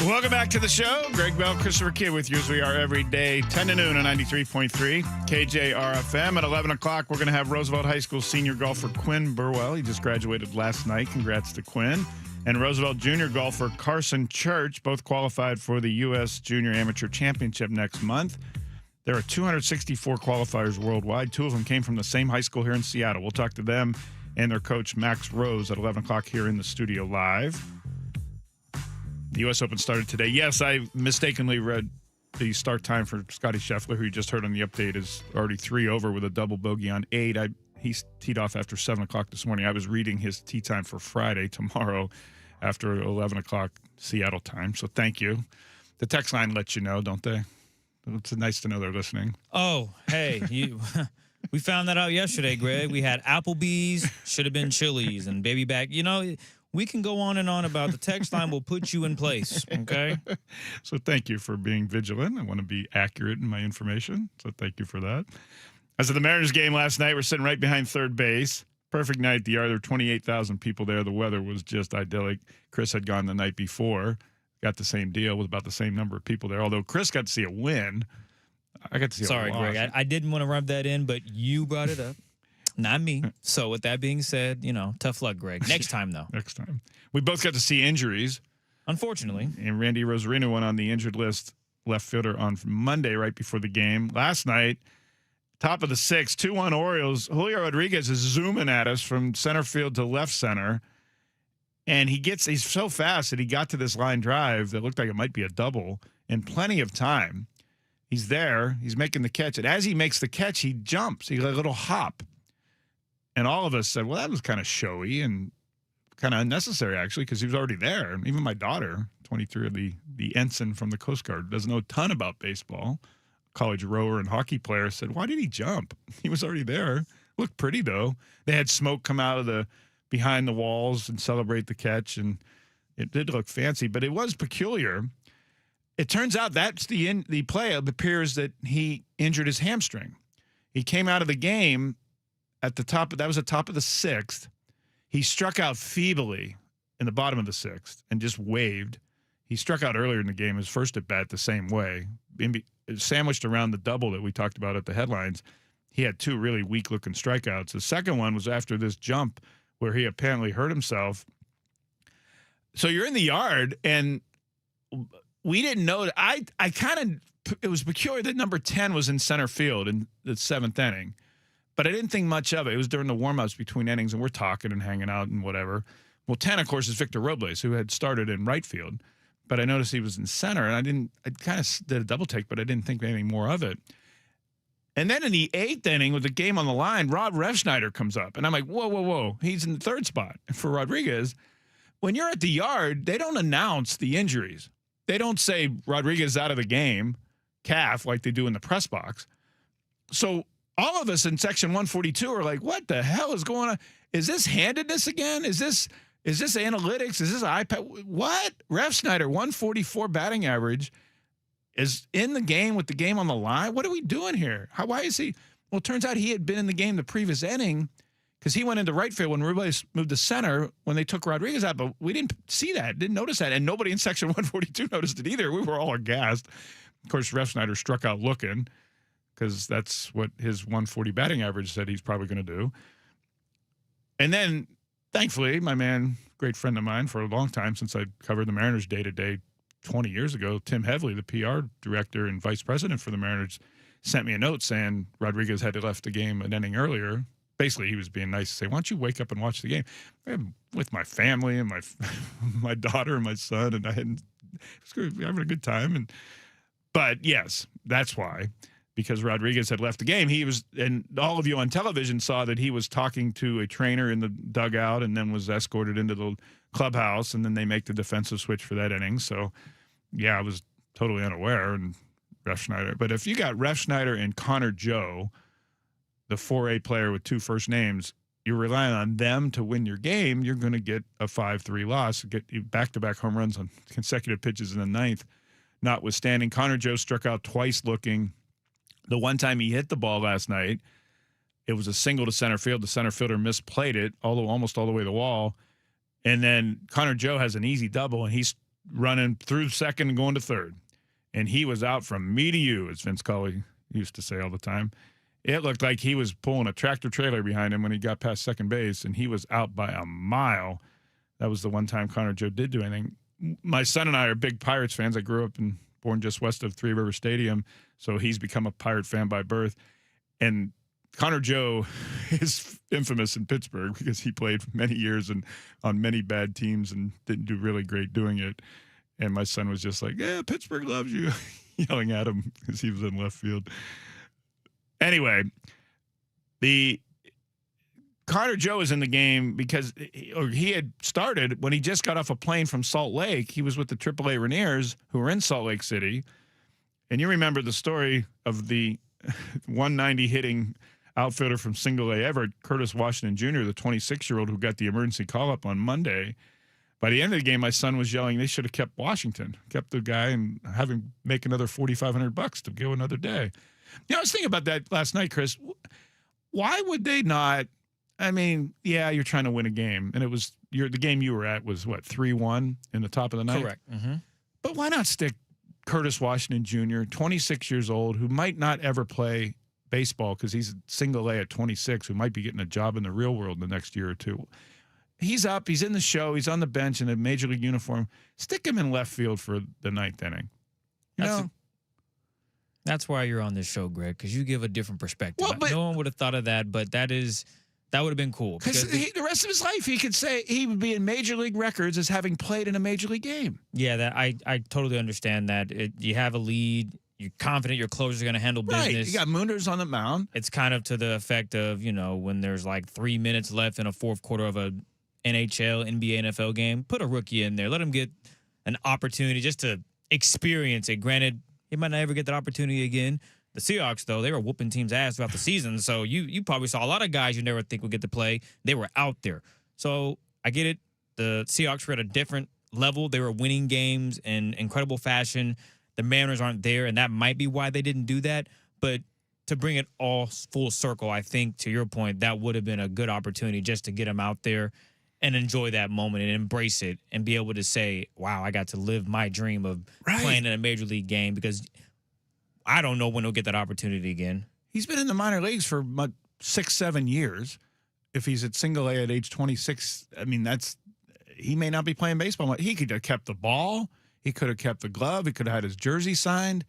Welcome back to the show. Greg Bell, Christopher Kidd with you as we are every day, 10 to noon on 93.3 KJR FM. At 11 o'clock, we're going to have Roosevelt High School senior golfer Quinn Burwell. He just graduated last night. Congrats to Quinn. And Roosevelt junior golfer Carson Church, both qualified for the U.S. Junior Amateur Championship next month. There are 264 qualifiers worldwide. 2 of them came from the same high school here in Seattle. We'll talk to them and their coach, Max Rose, at 11 o'clock here in the studio live. The U.S. Open started today. Yes, I mistakenly read the start time for Scotty Scheffler, who you just heard on the update, is already 3 over with a double bogey on 8. He's teed off after 7 o'clock this morning. I was reading his tee time for Friday, tomorrow, after 11 o'clock Seattle time. So thank you. The text line lets you know, don't they? It's nice to know they're listening. Oh, hey, we found that out yesterday, Greg. We had Applebee's, should have been Chili's, and baby back. You know, we can go on and on about the text line. We'll put you in place, okay? So thank you for being vigilant. I want to be accurate in my information, so thank you for that. As of the Mariners game last night, we're sitting right behind third base. Perfect night at the yard. There were 28,000 people there. The weather was just idyllic. Chris had gone the night before. Got the same deal with about the same number of people there. Although Chris got to see a win. I got to see a loss. Greg. I didn't want to rub that in, but you brought it up. Not me. So with that being said, tough luck, Greg. Next time, though. Next time. We both got to see injuries. Unfortunately. And Randy Rosarino went on the injured list, left fielder, on Monday right before the game. Last night, top of the 6th, 2-1 Orioles. Julio Rodriguez is zooming at us from center field to left center. And he's so fast that he got to this line drive that looked like it might be a double in plenty of time. He's there. He's making the catch. And as he makes the catch, he jumps. He got a little hop. And all of us said, well, that was kind of showy and kind of unnecessary, actually, because he was already there. And even my daughter, 23, the ensign from the Coast Guard, doesn't know a ton about baseball. College rower and hockey player said, why did he jump? He was already there. Looked pretty, though. They had smoke come out of behind the walls and celebrate the catch, and it did look fancy, but it was peculiar. It turns out that's the play. It appears that he injured his hamstring. He came out of the game at the top. That was the top of the 6th. He struck out feebly in the bottom of the 6th and just waved. He struck out earlier in the game, his first at bat, the same way. Sandwiched around the double that we talked about at the headlines, he had 2 really weak-looking strikeouts. The second one was after this jump where he apparently hurt himself. So you're in the yard, and we didn't know. It was peculiar that number 10 was in center field in the 7th inning. But I didn't think much of it. It was during the warm-ups between innings, and we're talking and hanging out and whatever. Well, 10, of course, is Victor Robles, who had started in right field. But I noticed he was in center, and I kind of did a double take, but I didn't think anything more of it. And then in the 8th inning, with the game on the line, Rob Refschneider comes up. And I'm like, whoa. He's in the 3rd spot for Rodriguez. When you're at the yard, they don't announce the injuries. They don't say Rodriguez out of the game, calf, like they do in the press box. So all of us in section 142 are like, what the hell is going on? Is this handedness again? Is this analytics? Is this iPad? What? Refschneider, 144 batting average, is in the game with the game on the line. What are we doing here? Why is he? Well, it turns out he had been in the game the previous inning because he went into right field when Robles moved to center when they took Rodriguez out. But we didn't see that, didn't notice that. And nobody in section 142 noticed it either. We were all aghast. Of course, Refschneider struck out looking because that's what his 140 batting average said he's probably going to do. And then, thankfully, my man, great friend of mine for a long time since I covered the Mariners day-to-day 20 years ago, Tim Hevley, the PR director and vice president for the Mariners, sent me a note saying Rodriguez had left the game an inning earlier. Basically, he was being nice to say, why don't you wake up and watch the game? I'm with my family and my daughter and my son, and we were having a good time. But, yes, that's why. Because Rodriguez had left the game. And all of you on television saw that he was talking to a trainer in the dugout and then was escorted into the clubhouse, and then they make the defensive switch for that inning. So, yeah, I was totally unaware. And Refschneider. But if you got Refschneider and Connor Joe, the 4A player with 2 first names, you're relying on them to win your game, you're going to get a 5-3 loss, get back-to-back home runs on consecutive pitches in the 9th. Notwithstanding, Connor Joe struck out twice looking. The one time he hit the ball last night, it was a single to center field. The center fielder misplayed it, almost all the way to the wall. And then Connor Joe has an easy double, and he's running through second and going to third. And he was out from me to you, as Vince Scully used to say all the time. It looked like he was pulling a tractor trailer behind him when he got past second base, and he was out by a mile. That was the one time Connor Joe did do anything. My son and I are big Pirates fans. I grew up and born just west of Three River Stadium, so he's become a Pirate fan by birth. And Connor Joe is infamous in Pittsburgh because he played for many years and on many bad teams and didn't do really great doing it. And my son was just like, yeah, Pittsburgh loves you, yelling at him because he was in left field. Anyway, the Connor Joe is in the game because he had started when he just got off a plane from Salt Lake. He was with the AAA Rainiers who were in Salt Lake City. And you remember the story of the 190 hitting outfielder from single A Everett, Curtis Washington Jr., the 26-year-old who got the emergency call-up on Monday. By the end of the game, my son was yelling, they should have kept Washington, kept the guy and have him make another $4,500 to go another day. You know, I was thinking about that last night, Chris. Why would they not? I mean, yeah, you're trying to win a game, and it was the game you were at was what 3-1 in the top of the ninth. Correct. Mm-hmm. But why not stick Curtis Washington Jr., 26 years old, who might not ever play baseball because he's single A at 26, who might be getting a job in the real world in the next year or two. He's up, he's in the show, he's on the bench in a major league uniform. Stick him in left field for the ninth inning. That's why you're on this show, Greg, because you give a different perspective. Well, no one would have thought of that, but that would have been cool. Because the rest of his life, he could say he would be in major league records as having played in a major league game. Yeah, I totally understand that. You have a lead. You're confident your closers are going to handle business. Right, you got Moonders on the mound. It's kind of to the effect of, when there's like 3 minutes left in a fourth quarter of a NHL, NBA, NFL game, put a rookie in there. Let him get an opportunity just to experience it. Granted, he might not ever get that opportunity again. The Seahawks, though, they were whooping teams' ass throughout the season, so you probably saw a lot of guys you never think would get to play. They were out there. So I get it. The Seahawks were at a different level. They were winning games in incredible fashion. The Mariners aren't there, and that might be why they didn't do that. But to bring it all full circle, I think, to your point, that would have been a good opportunity just to get them out there and enjoy that moment and embrace it and be able to say, wow, I got to live my dream of playing in a major league game, because I don't know when he'll get that opportunity again. He's been in the minor leagues for 6-7 years. If he's at single A at age 26, I mean, he may not be playing baseball. He could have kept the ball. He could have kept the glove. He could have had his jersey signed.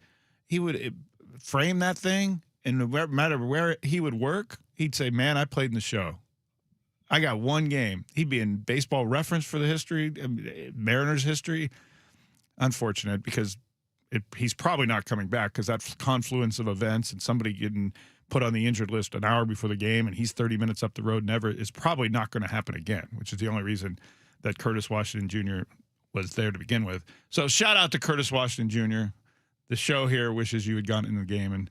He would frame that thing, and no matter where he would work, he'd say, man, I played in the show. I got one game. He'd be in Baseball Reference for the history, Mariners history. Unfortunate, because he's probably not coming back, because that confluence of events and somebody getting put on the injured list an hour before the game and he's 30 minutes up the road is probably not going to happen again, which is the only reason that Curtis Washington Jr. was there to begin with. So shout out to Curtis Washington Jr. The show here wishes you had gone in the game and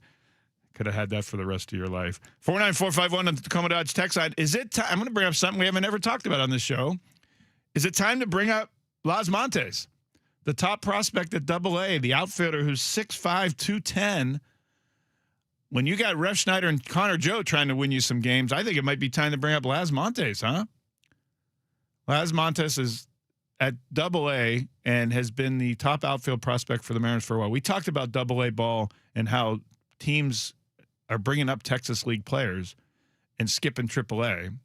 could have had that for the rest of your life. 49451 on the Tacoma Dodge text line. Is it time? I'm going to bring up something we haven't ever talked about on this show. Is it time to bring up Las Montes, the top prospect at AA, the outfielder who's 6'5", 210. When you got Ref Schneider and Connor Joe trying to win you some games, I think it might be time to bring up Las Montes, huh? Las Montes is at AA and has been the top outfield prospect for the Mariners for a while. We talked about AA ball and how teams are bringing up Texas League players and skipping AAA.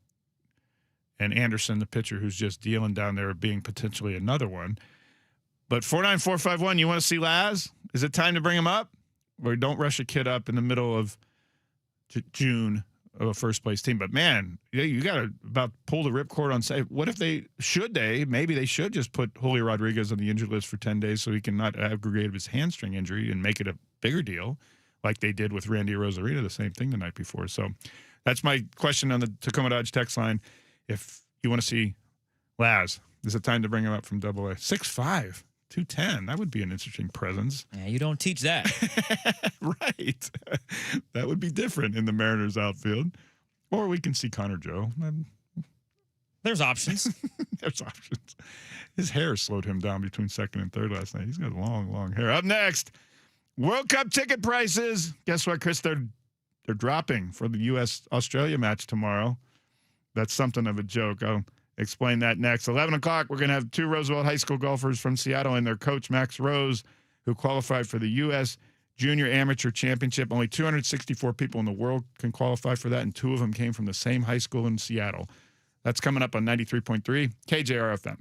And Anderson, the pitcher, who's just dealing down there, being potentially another one. But 49451, you want to see Laz? Is it time to bring him up? Or don't rush a kid up in the middle of June of a first-place team. But, man, you got to about pull the ripcord on say, what if maybe they should just put Julio Rodriguez on the injured list for 10 days so he can not aggravate his hamstring injury and make it a bigger deal like they did with Randy Rosarina, the same thing the night before. So that's my question on the Tacoma Dodge text line. If you want to see Laz, is it time to bring him up from AA? 6'5", 210. That would be an interesting presence. Yeah, you don't teach that. Right. That would be different in the Mariners outfield. Or we can see Connor Joe. There's options. There's options. His hair slowed him down between second and third last night. He's got long, long hair. Up next, World Cup ticket prices. Guess what, Chris? They're dropping for the U.S.-Australia match tomorrow. That's something of a joke. Explain that next. 11 o'clock, we're going to have 2 Roosevelt High School golfers from Seattle and their coach, Max Rose, who qualified for the U.S. Junior Amateur Championship. Only 264 people in the world can qualify for that, and 2 of them came from the same high school in Seattle. That's coming up on 93.3 KJR FM.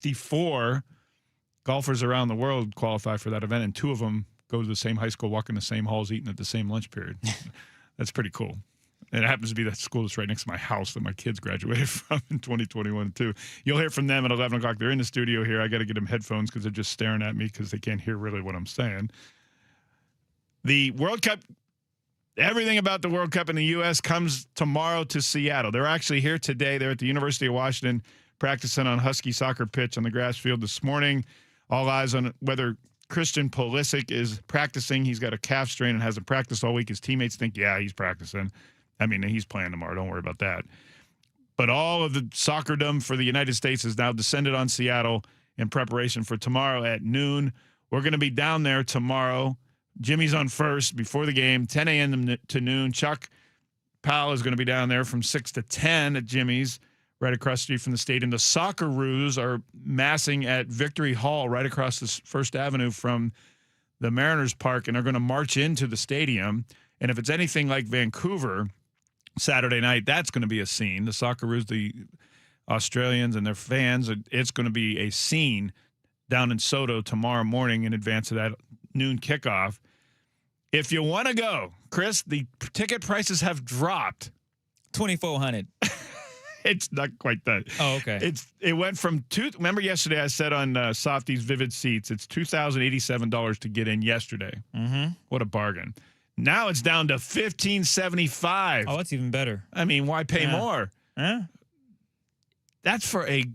54 golfers around the world qualify for that event, and 2 of them go to the same high school, walk in the same halls, eating at the same lunch period. That's pretty cool. And it happens to be that school that's right next to my house that my kids graduated from in 2021, too. You'll hear from them at 11 o'clock. They're in the studio here. I got to get them headphones because they're just staring at me because they can't hear really what I'm saying. The World Cup, everything about the World Cup in the U.S. comes tomorrow to Seattle. They're actually here today. They're at the University of Washington practicing on Husky soccer pitch on the grass field this morning. All eyes on whether Christian Pulisic is practicing. He's got a calf strain and hasn't practiced all week. His teammates think, yeah, he's practicing. I mean, he's playing tomorrow. Don't worry about that. But all of the soccerdom for the United States has now descended on Seattle in preparation for tomorrow at noon. We're going to be down there tomorrow. Jimmy's on first before the game, 10 a.m. to noon. Chuck Powell is going to be down there from 6 to 10 at Jimmy's, right across the street from the stadium. The Socceroos are massing at Victory Hall right across this First Avenue from the Mariners Park, and they're going to march into the stadium. And if it's anything like Vancouver Saturday night, that's going to be a scene. The Socceroos, the Australians and their fans, it's going to be a scene down in Soto tomorrow morning in advance of that noon kickoff. If you want to go, Chris, the ticket prices have dropped. $2,400. It's not quite that. Oh, okay. It went from remember yesterday I said on Softy's Vivid Seats, it's $2,087 to get in yesterday. Mm-hmm. What a bargain. Now it's down to $1,575. Oh, that's even better. I mean, why pay more? Huh? That's for a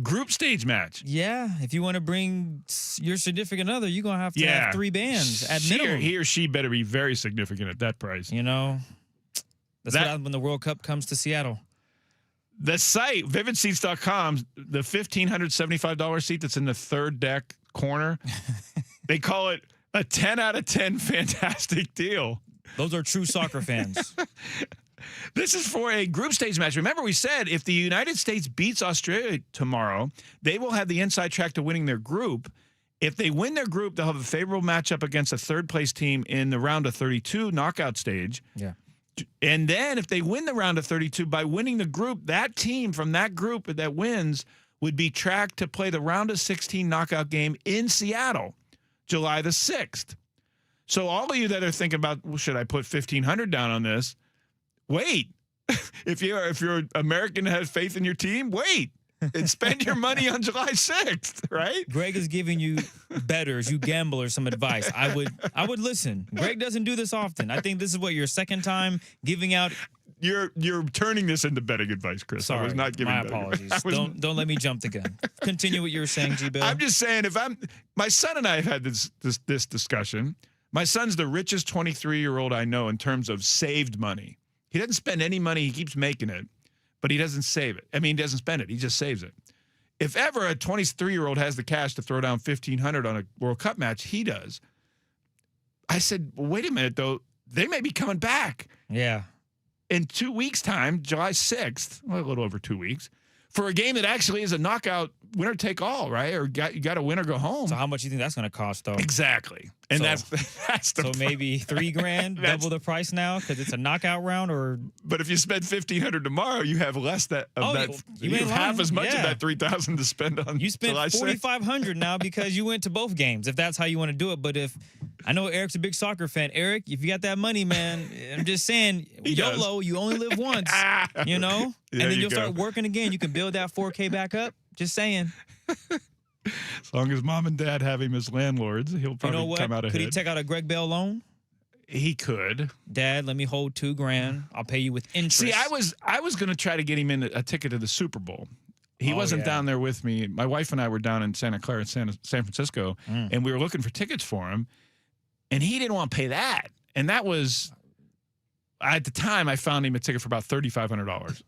group stage match. Yeah. If you want to bring your significant other, you're going to have 3 bands at minimum. He or she better be very significant at that price. You know, that's what happens when the World Cup comes to Seattle. The site, vividseats.com, the $1,575 seat that's in the third deck corner, they call it a 10 out of 10 fantastic deal. Those are true soccer fans. This is for a group stage match. Remember, we said if the United States beats Australia tomorrow, they will have the inside track to winning their group. If they win their group, they'll have a favorable matchup against a third-place team in the round of 32 knockout stage. Yeah. And then if they win the round of 32 by winning the group, that team from that group that wins would be tracked to play the round of 16 knockout game in Seattle, July the 6th. So all of you that are thinking about, well, should I put $1,500 down on this? Wait. If you're American and has faith in your team, wait. And spend your money on July 6th, right? Greg is giving you bettors, you gamblers, some advice. I would listen. Greg doesn't do this often. I think this is your second time giving out. You're turning this into betting advice, Chris. Sorry, I was not giving my apologies. Don't let me jump the gun. Continue what you were saying, G-Bill. I'm just saying, my son and I have had this discussion. My son's the richest 23-year-old I know in terms of saved money. He doesn't spend any money. He keeps making it, but he doesn't save it. I mean, he doesn't spend it. He just saves it. If ever a 23-year-old has the cash to throw down $1,500 on a World Cup match, he does. I said, well, wait a minute, though. They may be coming back. Yeah. In 2 weeks' time, July 6th, well, a little over 2 weeks, for a game that actually is a knockout winner-take-all, right? Or you got to win or go home. So how much do you think that's going to cost, though? Exactly. And so, that's the so maybe $3,000, double the price now because it's a knockout round, or. But if you spend $1,500 tomorrow, you have less you have half as much of that $3,000 to spend on. You spent July 6th. $4,500 now because you went to both games. If that's how you want to do it, but if I know Eric's a big soccer fan, Eric, if you got that money, man, I'm just saying, YOLO, you only live once, you know, and then you'll start working again. You can build that 4K back up. Just saying. As long as mom and dad have him as landlords, he'll probably come out ahead. Could he take out a Greg Bell loan? He could. Dad, let me hold $2,000. I'll pay you with interest. See, I was going to try to get him in a ticket to the Super Bowl. He wasn't down there with me. My wife and I were down in Santa Clara, San Francisco, and we were looking for tickets for him, and he didn't want to pay that. And that was, at the time, I found him a ticket for about $3,500.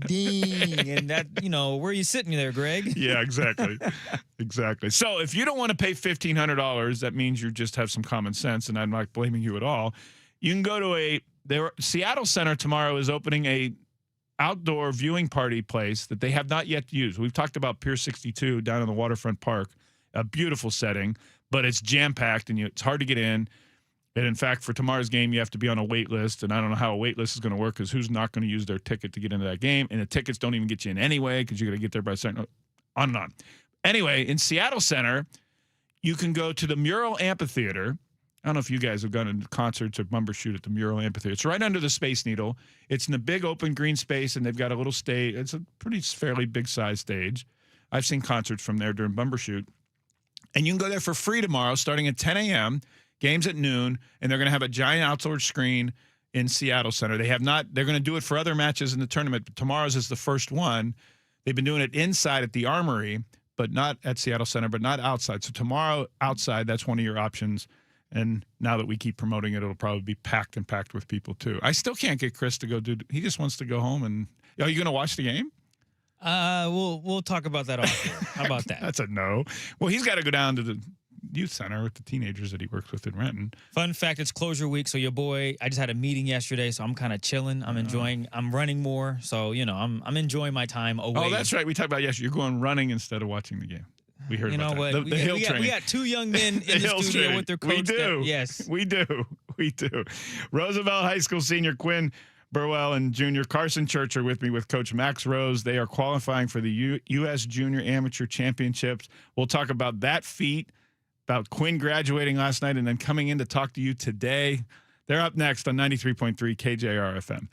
Dang. And that, where are you sitting there, Greg? Yeah, exactly. Exactly. So if you don't want to pay $1,500, that means you just have some common sense, and I'm not blaming you at all. You can go to Seattle Center tomorrow is opening a outdoor viewing party place that they have not yet used. We've talked about Pier 62 down in the waterfront park, a beautiful setting, but it's jam-packed and it's hard to get in. And in fact, for tomorrow's game, you have to be on a wait list. And I don't know how a wait list is going to work because who's not going to use their ticket to get into that game? And the tickets don't even get you in anyway because you got to get there by a certain on and on. Anyway, in Seattle Center, you can go to the Mural Amphitheater. I don't know if you guys have gone to concerts or Bumbershoot at the Mural Amphitheater. It's right under the Space Needle. It's in a big open green space, and they've got a little stage. It's a fairly big size stage. I've seen concerts from there during Bumbershoot. And you can go there for free tomorrow starting at 10 a.m., games at noon, and they're going to have a giant outdoor screen in Seattle Center. They're going to do it for other matches in the tournament, but tomorrow's is the first one. They've been doing it inside at the Armory, but not at Seattle Center, but not outside. So tomorrow outside, that's one of your options. And now that we keep promoting it, it'll probably be packed with people too. I still can't get Chris to go he just wants to go home and are you going to watch the game? We'll talk about that off here. How about that? That's a no. Well, he's got to go down to the youth center with the teenagers that he works with in Renton. Fun fact, it's closure week, so your boy, I just had a meeting yesterday, so I'm kind of chilling. I'm enjoying, I'm running more, so, I'm enjoying my time away. Oh, that's right. We talked about yesterday. You're going running instead of watching the game. We heard about that. The hill training. We got two young men in the studio training. With their coach. We do. Yes. We do. Roosevelt High School senior Quinn Burwell and junior Carson Church are with me with Coach Max Rose. They are qualifying for the U.S. Junior Amateur Championships. We'll talk about that feat, about Quinn graduating last night, and then coming in to talk to you today. They're up next on 93.3 KJR FM.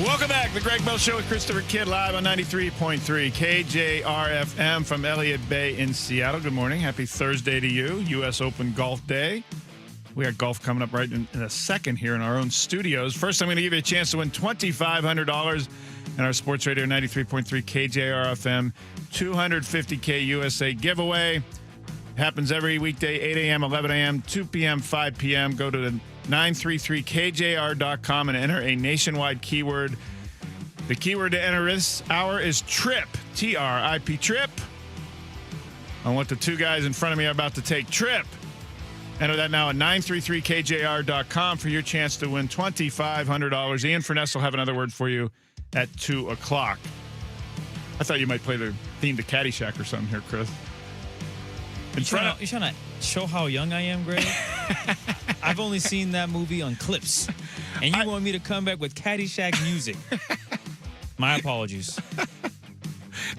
Welcome back. The Greg Bell Show with Christopher Kidd live on 93.3 KJR FM from Elliott Bay in Seattle. Good morning. Happy Thursday to you. U.S. Open Golf Day. We got golf coming up right in a second here in our own studios. First, I'm going to give you a chance to win $2,500 in our Sports Radio 93.3 KJR FM 250K USA giveaway. Happens every weekday, 8 a.m., 11 a.m., 2 p.m., 5 p.m. Go to the 933kjr.com and enter a nationwide keyword. The keyword to enter this hour is TRIP, T-R-I-P, TRIP. On what the two guys in front of me are about to take. TRIP. Enter that now at 933kjr.com for your chance to win $2,500. Ian Furness will have another word for you at 2 o'clock. I thought you might play the theme to Caddyshack or something here, Chris. You trying to show how young I am, Greg? I've only seen that movie on clips. And you want me to come back with Caddyshack music. My apologies.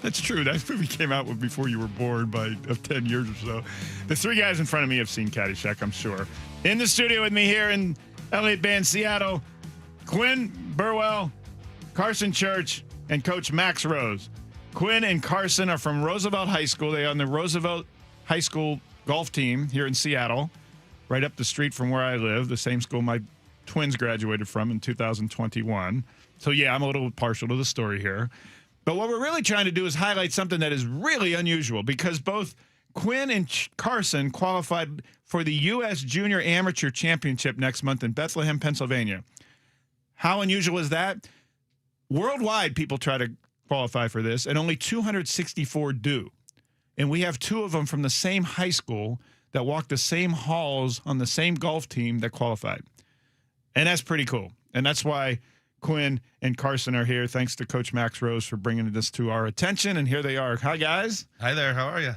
That's true. That movie came out before you were born of 10 years or so. The three guys in front of me have seen Caddyshack, I'm sure. In the studio with me here in Elliott Bay in Seattle, Quinn Burwell, Carson Church, and Coach Max Rose. Quinn and Carson are from Roosevelt High School. They are on the Roosevelt High School golf team here in Seattle, right up the street from where I live, the same school my twins graduated from in 2021. So, yeah, I'm a little partial to the story here. But what we're really trying to do is highlight something that is really unusual because both Quinn and Carson qualified for the U.S. Junior Amateur Championship next month in Bethlehem, Pennsylvania. How unusual is that? Worldwide, people try to qualify for this, and only 264 do. And we have two of them from the same high school that walked the same halls on the same golf team that qualified. And that's pretty cool. And that's why Quinn and Carson are here. Thanks to Coach Max Rose for bringing this to our attention. And here they are. Hi, guys. Hi there. How are you?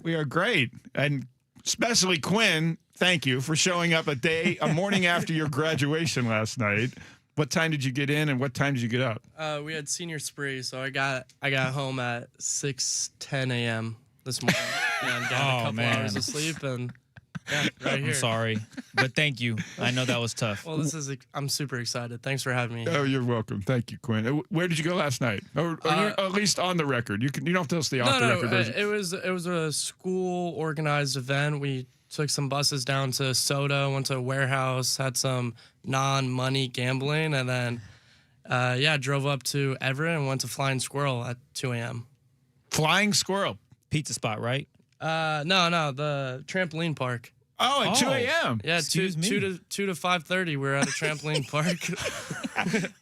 We are great. And especially Quinn, thank you for showing up a morning after your graduation last night. What time did you get in and what time did you get up? We had senior spree, so I got home at 6:10 a.m. this morning and got a couple hours of sleep and right here. I'm sorry, but thank you. I know that was tough. Well, I'm super excited. Thanks for having me. Oh, you're welcome. Thank you, Quinn. Where did you go last night? Or at least on the record. You don't have to tell us the off the record version. It was a school organized event. We took some buses down to Soda, went to a warehouse, had some non-money gambling, and then drove up to Everett and went to Flying Squirrel at 2 a.m. Flying Squirrel. Pizza spot, right? No, the trampoline park. Oh, at 2 a.m. Yeah, Excuse me. 2 to 5:30. We're at a trampoline park.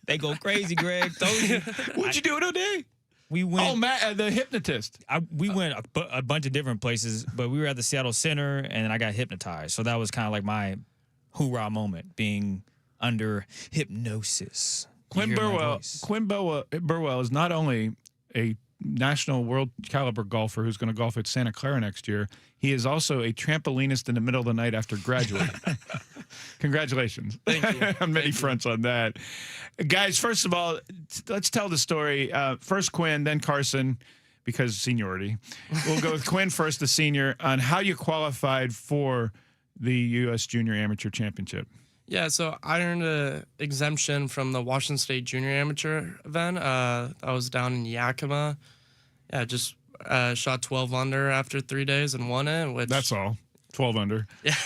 They go crazy, Greg. What'd you do all day? We went. Oh, Matt, the hypnotist. We went a bunch of different places, but we were at the Seattle Center, and I got hypnotized. So that was kind of like my hoorah moment, being under hypnosis. Quinn Burwell is not only a national world caliber golfer who's going to golf at Santa Clara next year. He is also a trampolinist in the middle of the night after graduating. Congratulations. Thank you. On many fronts on that. Guys, first of all, let's tell the story. First Quinn, then Carson, because seniority. We'll go with Quinn first, the senior, on how you qualified for the U.S. Junior Amateur Championship. Yeah, so I earned an exemption from the Washington State Junior Amateur event. I was down in Yakima. Yeah, just shot 12 under after 3 days and won it. That's all. 12 under. Yeah.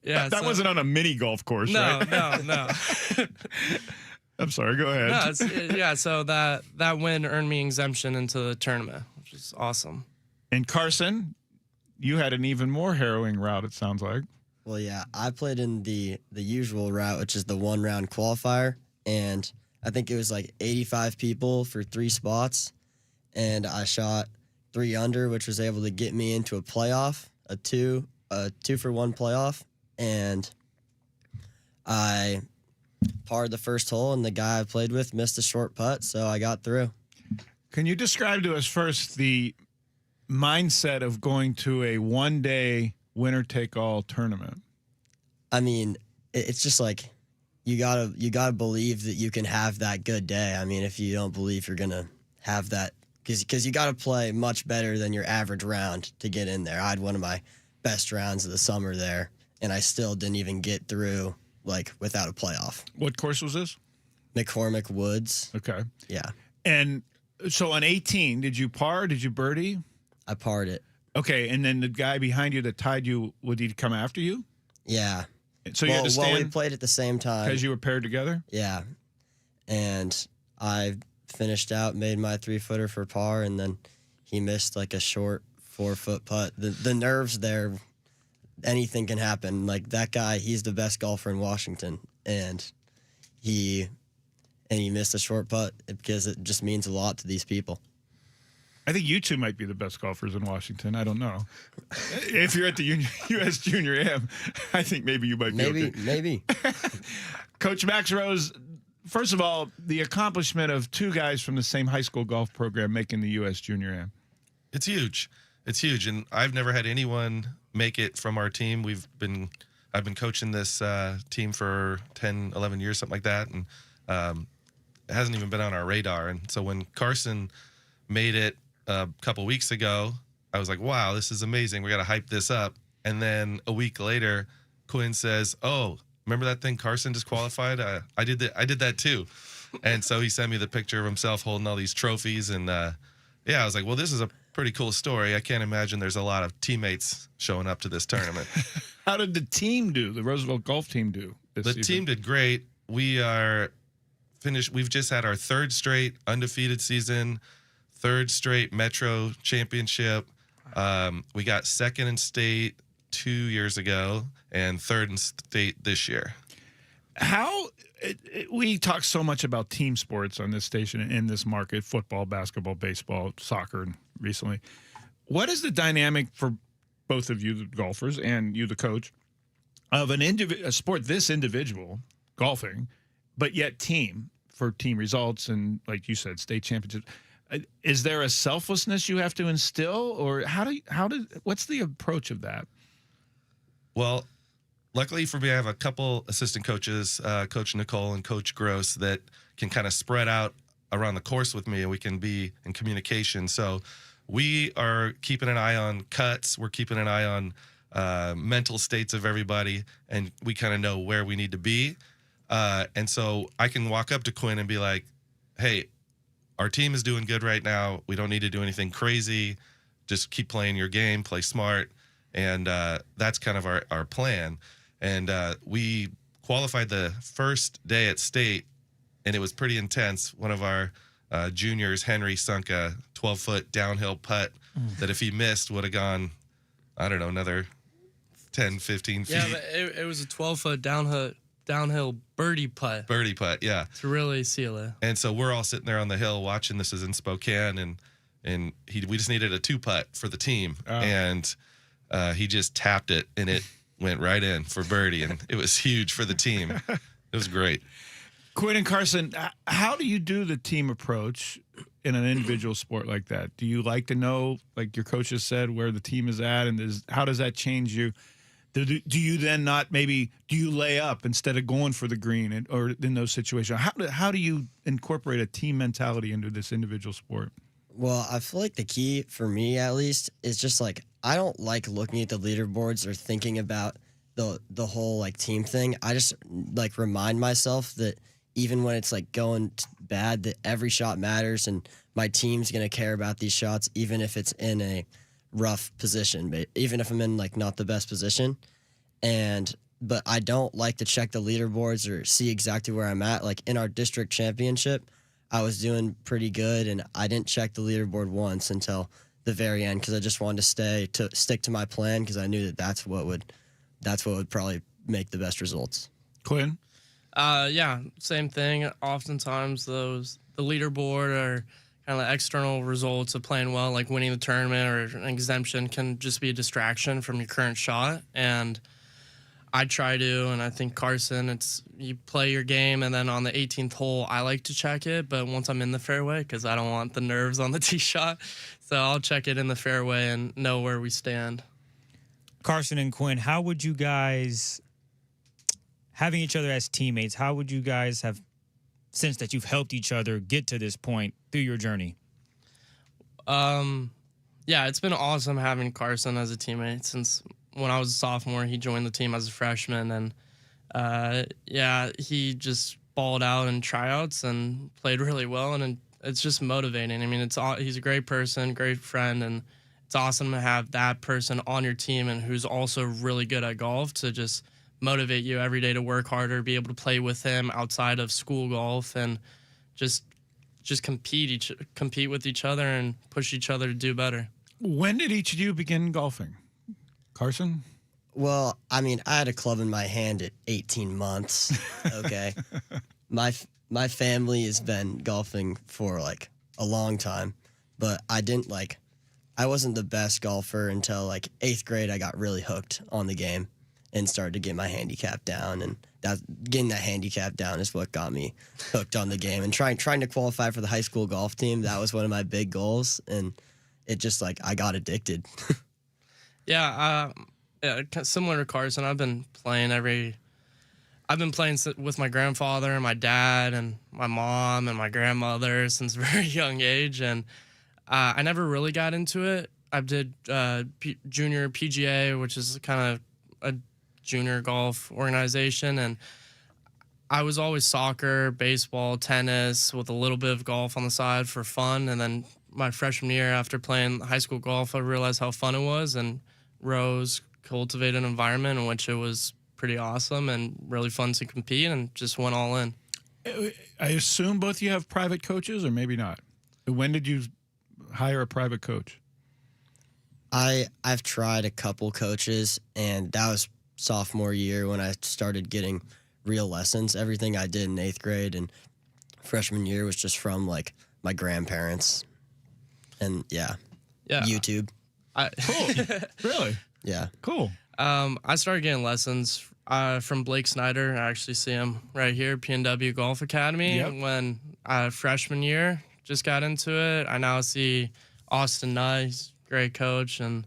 Yeah. That wasn't on a mini golf course, right? No. I'm sorry. Go ahead. No, so that win earned me exemption into the tournament, which is awesome. And Carson, you had an even more harrowing route, it sounds like. Well, yeah, I played in the usual route, which is the one-round qualifier, and I think it was like 85 people for 3 spots, and I shot 3 under, which was able to get me into a playoff, a 2-for-1 playoff, and I parred the first hole, and the guy I played with missed a short putt, so I got through. Can you describe to us first the mindset of going to a one-day winner-take-all tournament? I mean, it's just like you gotta believe that you can have that good day. I mean, if you don't believe you're gonna have that, because you gotta play much better than your average round to get in there. I had one of my best rounds of the summer there, and I still didn't even get through without a playoff. What course was this? McCormick Woods. Okay. Yeah. And so on 18, did you par? Did you birdie? I parred it. Okay, and then the guy behind you that tied you, would he come after you? Yeah. So you had to stand? Well, we played at the same time. Because you were paired together? Yeah. And I finished out, made my 3-footer for par, and then he missed like a short 4-foot putt. The nerves there, anything can happen. Like that guy, he's the best golfer in Washington, and he missed a short putt because it just means a lot to these people. I think you two might be the best golfers in Washington. I don't know. If you're at the U.S. Junior Am, I think maybe you might be okay. Maybe. Coach Max Rose, first of all, the accomplishment of two guys from the same high school golf program making the U.S. Junior Am. It's huge. It's huge. And I've never had anyone make it from our team. I've been coaching this team for 10, 11 years, something like that. And it hasn't even been on our radar. And so when Carson made it a couple weeks ago, I was like, wow, this is amazing. We got to hype this up. And then a week later, Quinn says, oh, remember that thing Carson just qualified? I did that too. And so he sent me the picture of himself holding all these trophies. And yeah, I was like, well, this is a pretty cool story. I can't imagine there's a lot of teammates showing up to this tournament. How did the team do, the Roosevelt golf team do this season? Team did great. We are finished. We've just had our third straight undefeated season, third straight Metro championship. We got second in state 2 years ago and third in state this year. We talk so much about team sports on this station and in this market, football, basketball, baseball, soccer, and recently. What is the dynamic for both of you, the golfers, and you, the coach, of a sport this individual, golfing, but yet team for team results and, like you said, state championships? Is there a selflessness you have to instill, or what's the approach of that? Well, luckily for me, I have a couple assistant coaches, Coach Nicole and Coach Gross, that can kind of spread out around the course with me, and we can be in communication. So we are keeping an eye on cuts. We're keeping an eye on mental states of everybody, and we kind of know where we need to be. And so I can walk up to Quinn and be like, hey, our team is doing good right now. We don't need to do anything crazy. Just keep playing your game, play smart. And that's kind of our plan. And we qualified the first day at state, and it was pretty intense. One of our juniors, Henry, sunk a 12-foot downhill putt that if he missed would have gone, I don't know, another 10, 15 feet. Yeah, but it was a 12-foot downhill birdie putt. Birdie putt, yeah. To really seal it. And so we're all sitting there on the hill watching. This is in Spokane, and we just needed a 2-putt for the team. Oh. And he just tapped it, and it went right in for birdie, and it was huge for the team. It was great. Quinn and Carson, how do you do the team approach in an individual sport like that? Do you like to know, like your coach has said, where the team is at, and how does that change you? Do you then not do you lay up instead of going for the green, or in those situations? How do you incorporate a team mentality into this individual sport? Well, I feel like the key for me, at least, is just like I don't like looking at the leaderboards or thinking about the whole like team thing. I just like remind myself that even when it's like going bad, that every shot matters, and my team's gonna care about these shots, even if it's in a rough position, but even if I'm in like not the best position. But I don't like to check the leaderboards or see exactly where I'm at. Like in our district championship, I was doing pretty good, and I didn't check the leaderboard once until the very end because I just wanted to stick to my plan because I knew that that's what would probably make the best results. Quinn? Yeah, same thing. Oftentimes the leaderboard or kind of the external results of playing well, like winning the tournament or an exemption, can just be a distraction from your current shot. And I try to, and I think Carson, you play your game, and then on the 18th hole, I like to check it, but once I'm in the fairway, because I don't want the nerves on the tee shot, so I'll check it in the fairway and know where we stand. Carson and Quinn, how would you guys, having each other as teammates, how would you guys have sensed that you've helped each other get to this point through your journey? Yeah, it's been awesome having Carson as a teammate since when I was a sophomore. He joined the team as a freshman, and yeah, he just balled out in tryouts and played really well, and it's just motivating. I mean, he's a great person, great friend, and it's awesome to have that person on your team and who's also really good at golf to just motivate you every day to work harder, be able to play with him outside of school golf, and just compete with each other and push each other to do better. When did each of you begin golfing? Carson? Well, I mean, I had a club in my hand at 18 months. Okay. My family has been golfing for like a long time, but I wasn't the best golfer until like 8th grade. I got really hooked on the game and started to get my handicap down, and getting that handicap down is what got me hooked on the game. And trying to qualify for the high school golf team, that was one of my big goals, and it just I got addicted. Yeah, similar to Carson, I've been playing with my grandfather and my dad and my mom and my grandmother since a very young age, and I never really got into it. I did junior PGA, which is kind of a junior golf organization, and I was always soccer, baseball, tennis, with a little bit of golf on the side for fun. And then my freshman year, after playing high school golf, I realized how fun it was, and Rose cultivated an environment in which it was pretty awesome and really fun to compete, and just went all in. I assume both of you have private coaches, or maybe not. When did you hire a private coach? I've tried a couple coaches, and that was sophomore year when I started getting real lessons. Everything I did in 8th grade and freshman year was just from like my grandparents, and yeah, YouTube. Cool. Really? Yeah. Cool. I started getting lessons from Blake Snyder. I actually see him right here, PNW Golf Academy. When freshman year, just got into it. I now see Austin Nutt, he's a great coach, and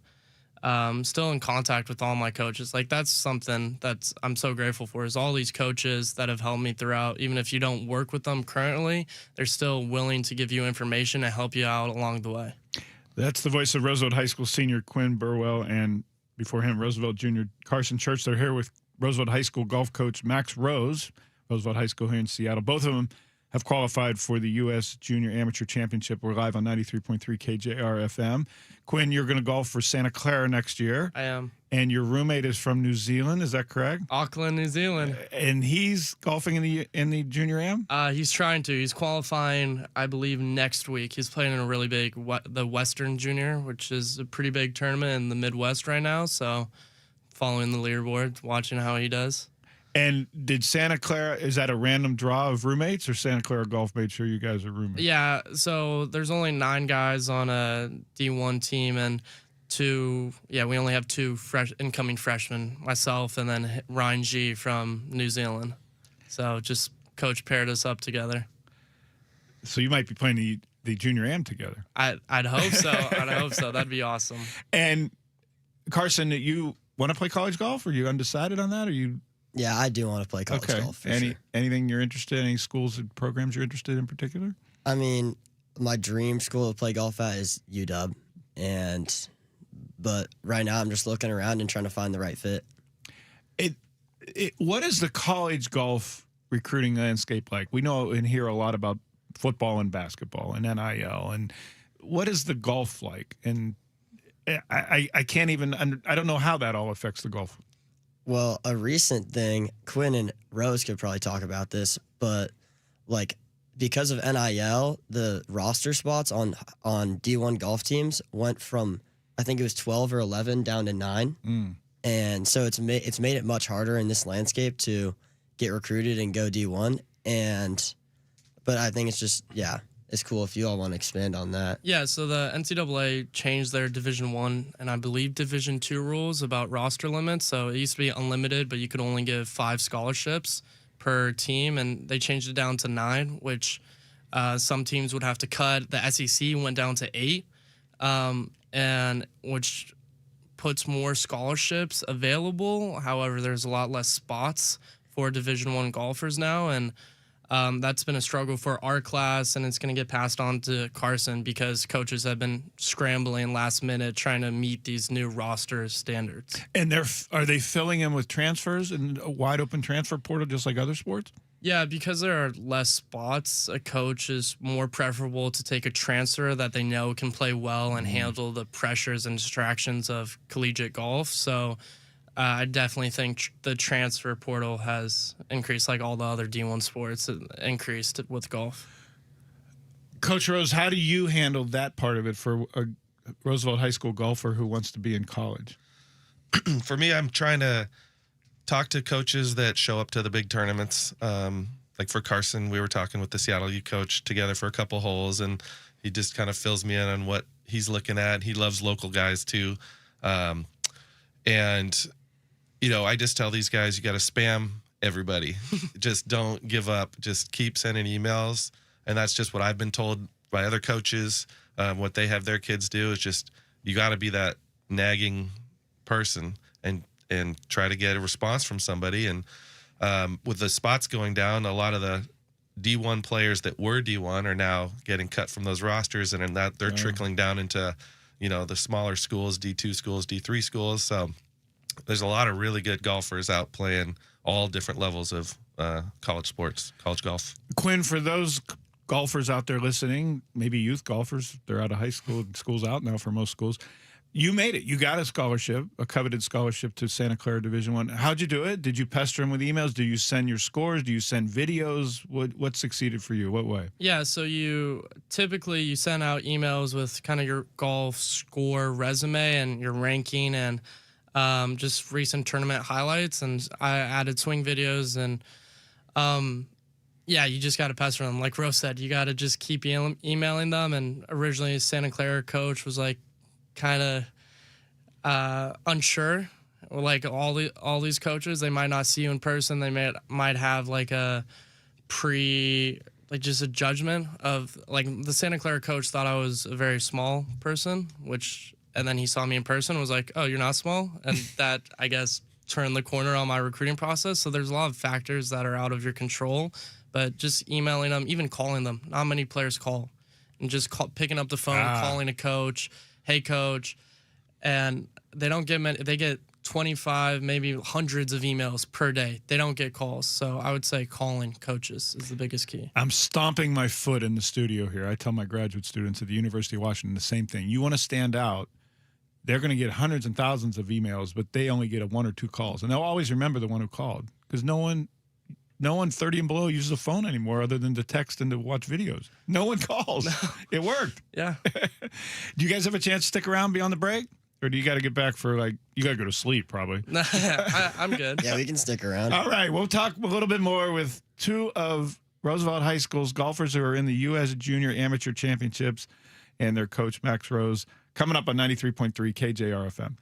still in contact with all my coaches. Like, that's something that I'm so grateful for, is all these coaches that have helped me throughout. Even if you don't work with them currently, they're still willing to give you information and help you out along the way. That's the voice of Roosevelt High School senior Quinn Burwell, and before him, Roosevelt junior Carson Church. They're here with Roosevelt High School golf coach Max Rose, Roosevelt High School here in Seattle. Both of them have qualified for the U.S. Junior Amateur Championship. We're live on 93.3 KJR FM. Quinn, you're going to golf for Santa Clara next year. I am. And your roommate is from New Zealand, is that correct? Auckland, New Zealand. And he's golfing in the Junior Am? He's trying to. He's qualifying, I believe, next week. He's playing in a really big, the Western Junior, which is a pretty big tournament in the Midwest right now. So following the leaderboard, watching how he does. And did Santa Clara, is that a random draw of roommates, or Santa Clara Golf made sure you guys are roommates? Yeah, so there's only 9 guys on a D1 team, and we only have 2 incoming freshmen, myself and then Ryan G from New Zealand. So just coach paired us up together. So you might be playing the Junior Am together. I'd hope so. I'd hope so. That'd be awesome. And Carson, you want to play college golf? Are you undecided on that? Or you? Yeah, I do want to play college golf. For sure. Anything you're interested in? Any schools and programs you're interested in particular? I mean, my dream school to play golf at is UW, but right now I'm just looking around and trying to find the right fit. What is the college golf recruiting landscape like? We know and hear a lot about football and basketball and NIL, and what is the golf like? And I can't even, I don't know how that all affects the golf. Well, a recent thing, Quinn and Rose could probably talk about this, but like because of NIL, the roster spots on D1 golf teams went from, I think it was 12 or 11 down to 9. And so it's made it much harder in this landscape to get recruited and go D1. But I think it's just, it's cool if you all want to expand on that. Yeah, so the NCAA changed their Division I and I believe Division II rules about roster limits. So it used to be unlimited, but you could only give 5 scholarships per team, and they changed it down to 9, which some teams would have to cut. The SEC went down to 8, and which puts more scholarships available. However, there's a lot less spots for Division I golfers now, and that's been a struggle for our class, and it's going to get passed on to Carson because coaches have been scrambling last minute trying to meet these new roster standards. And are they filling in with transfers and a wide open transfer portal just like other sports? Yeah, because there are less spots, a coach is more preferable to take a transfer that they know can play well and handle the pressures and distractions of collegiate golf. So I definitely think the transfer portal has increased, like all the other D1 sports, increased with golf. Coach Rose, how do you handle that part of it for a Roosevelt High School golfer who wants to be in college? For me, I'm trying to talk to coaches that show up to the big tournaments. Like for Carson, we were talking with the Seattle U coach together for a couple holes, and he just kind of fills me in on what he's looking at. He loves local guys too. And, you know, I just tell these guys, you got to spam everybody. Just don't give up. Just keep sending emails. And that's just what I've been told by other coaches. What they have their kids do is just, you got to be that nagging person and try to get a response from somebody. And with the spots going down, a lot of the D1 players that were D1 are now getting cut from those rosters, and that they're trickling down into, you know, the smaller schools, D2 schools, D3 schools. So there's a lot of really good golfers out playing all different levels of college sports, college golf. Quinn, for those golfers out there listening, maybe youth golfers, they're out of high school, school's out now for most schools. You made it. You got a scholarship, a coveted scholarship to Santa Clara Division I. How'd you do it? Did you pester them with emails? Do you send your scores? Do you send videos? What succeeded for you? What way? Yeah, so you typically send out emails with kind of your golf score resume and your ranking and just recent tournament highlights. And I added swing videos and yeah, you just got to pester them. Like Rose said, you got to just keep emailing them. And originally, Santa Clara coach was like kind of unsure. Like all these coaches, they might not see you in person. They might have like a just a judgment of, like, the Santa Clara coach thought I was a very small person, and then he saw me in person and was like, "Oh, you're not small," and that, I guess, turned the corner on my recruiting process. So there's a lot of factors that are out of your control. But just emailing them, even calling them. Not many players call. And just picking up the phone, calling a coach, "Hey, coach." And they don't get many. They get 25, maybe hundreds of emails per day. They don't get calls. So I would say calling coaches is the biggest key. I'm stomping my foot in the studio here. I tell my graduate students at the University of Washington the same thing. You want to stand out, they're going to get hundreds and thousands of emails, but they only get one or two calls. And they'll always remember the one who called, because no one 30 and below uses a phone anymore other than to text and to watch videos. No one calls. No. It worked. Yeah. Do you guys have a chance to stick around beyond the break? Or do you got to get back for, like, you got to go to sleep probably? I'm good. Yeah, we can stick around. All right. We'll talk a little bit more with two of Roosevelt High School's golfers who are in the U.S. Junior Amateur Championships and their coach, Max Rose, coming up on 93.3 KJR FM.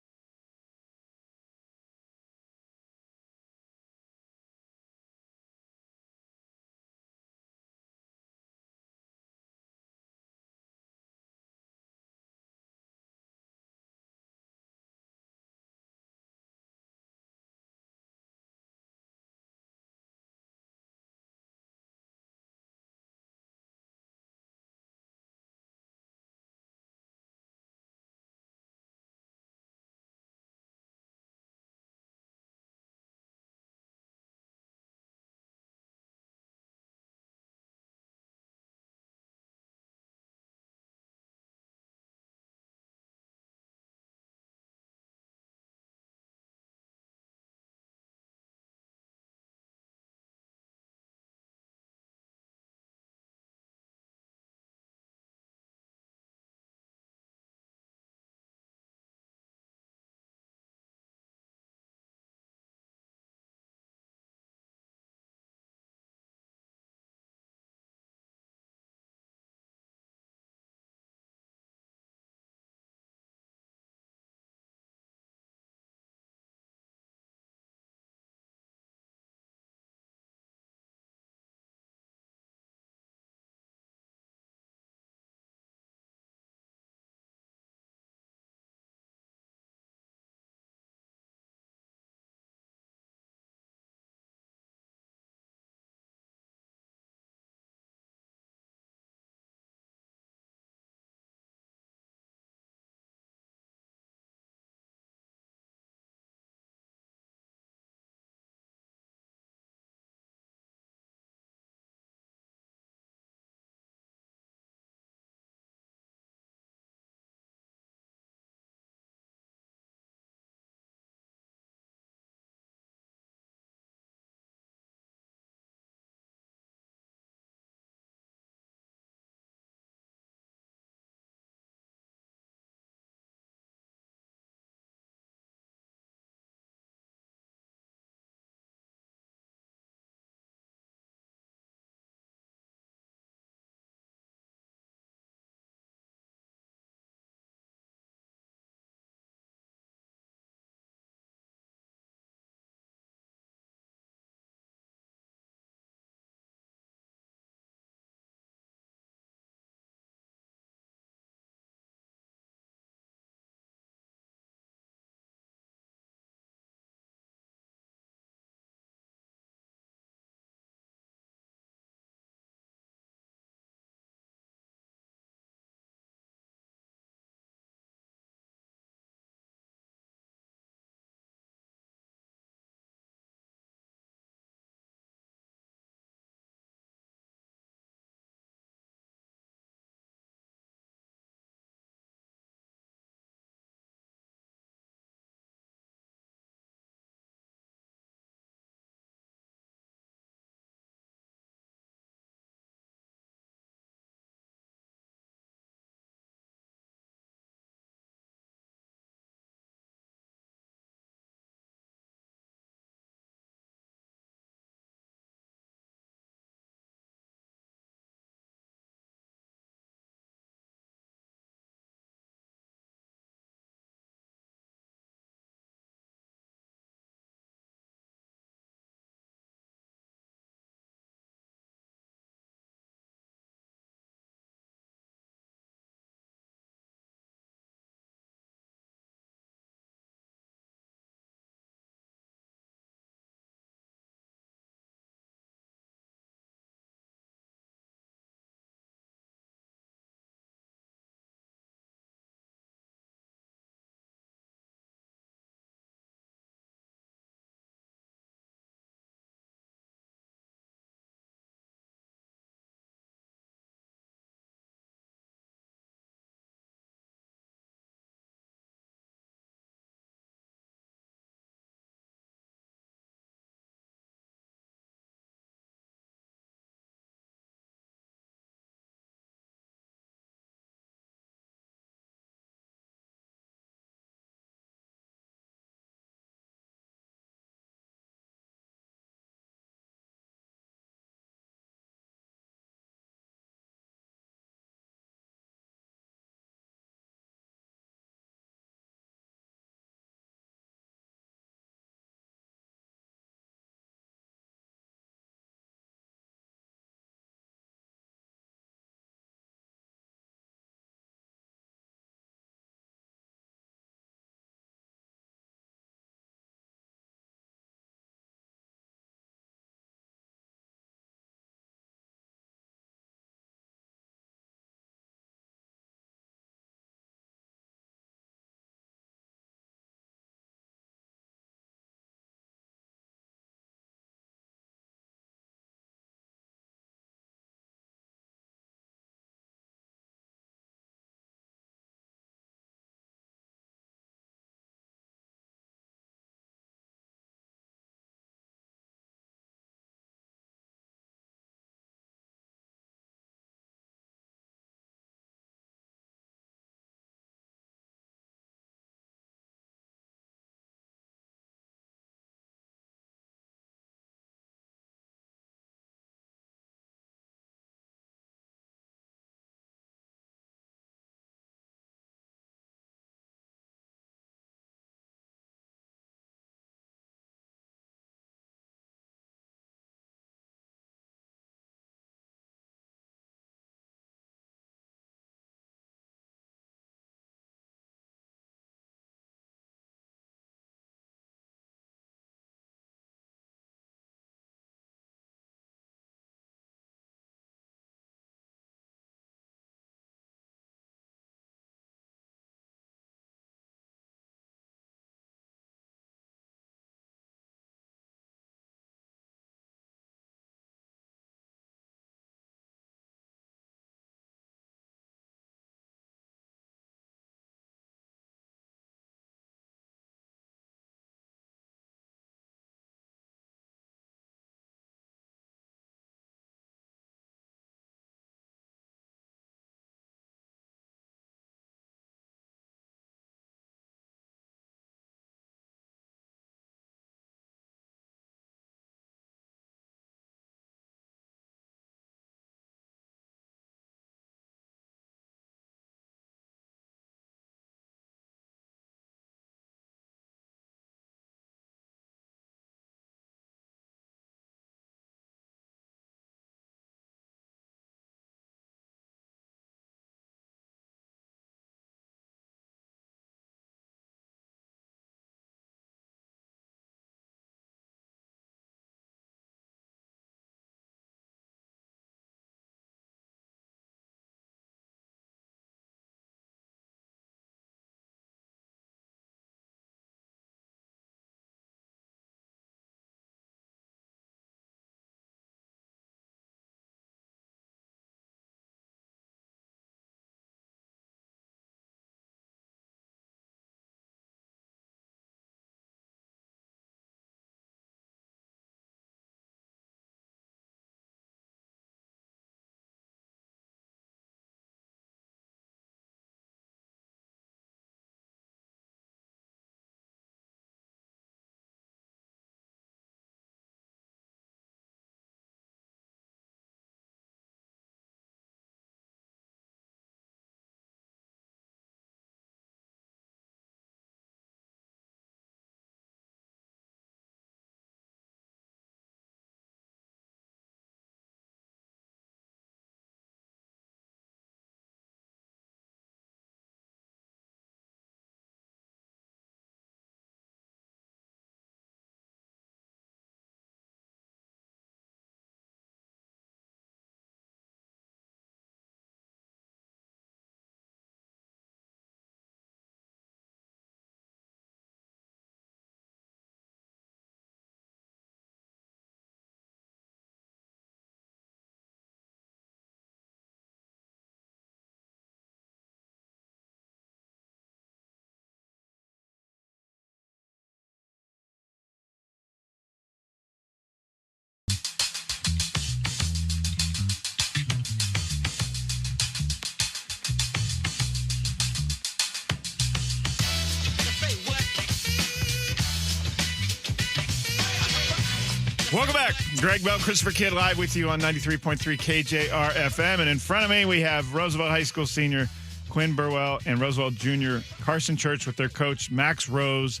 Welcome back. Greg Bell, Christopher Kidd live with you on 93.3 KJR FM. And in front of me, we have Roosevelt High School senior Quinn Burwell and Roosevelt junior Carson Church with their coach, Max Rose,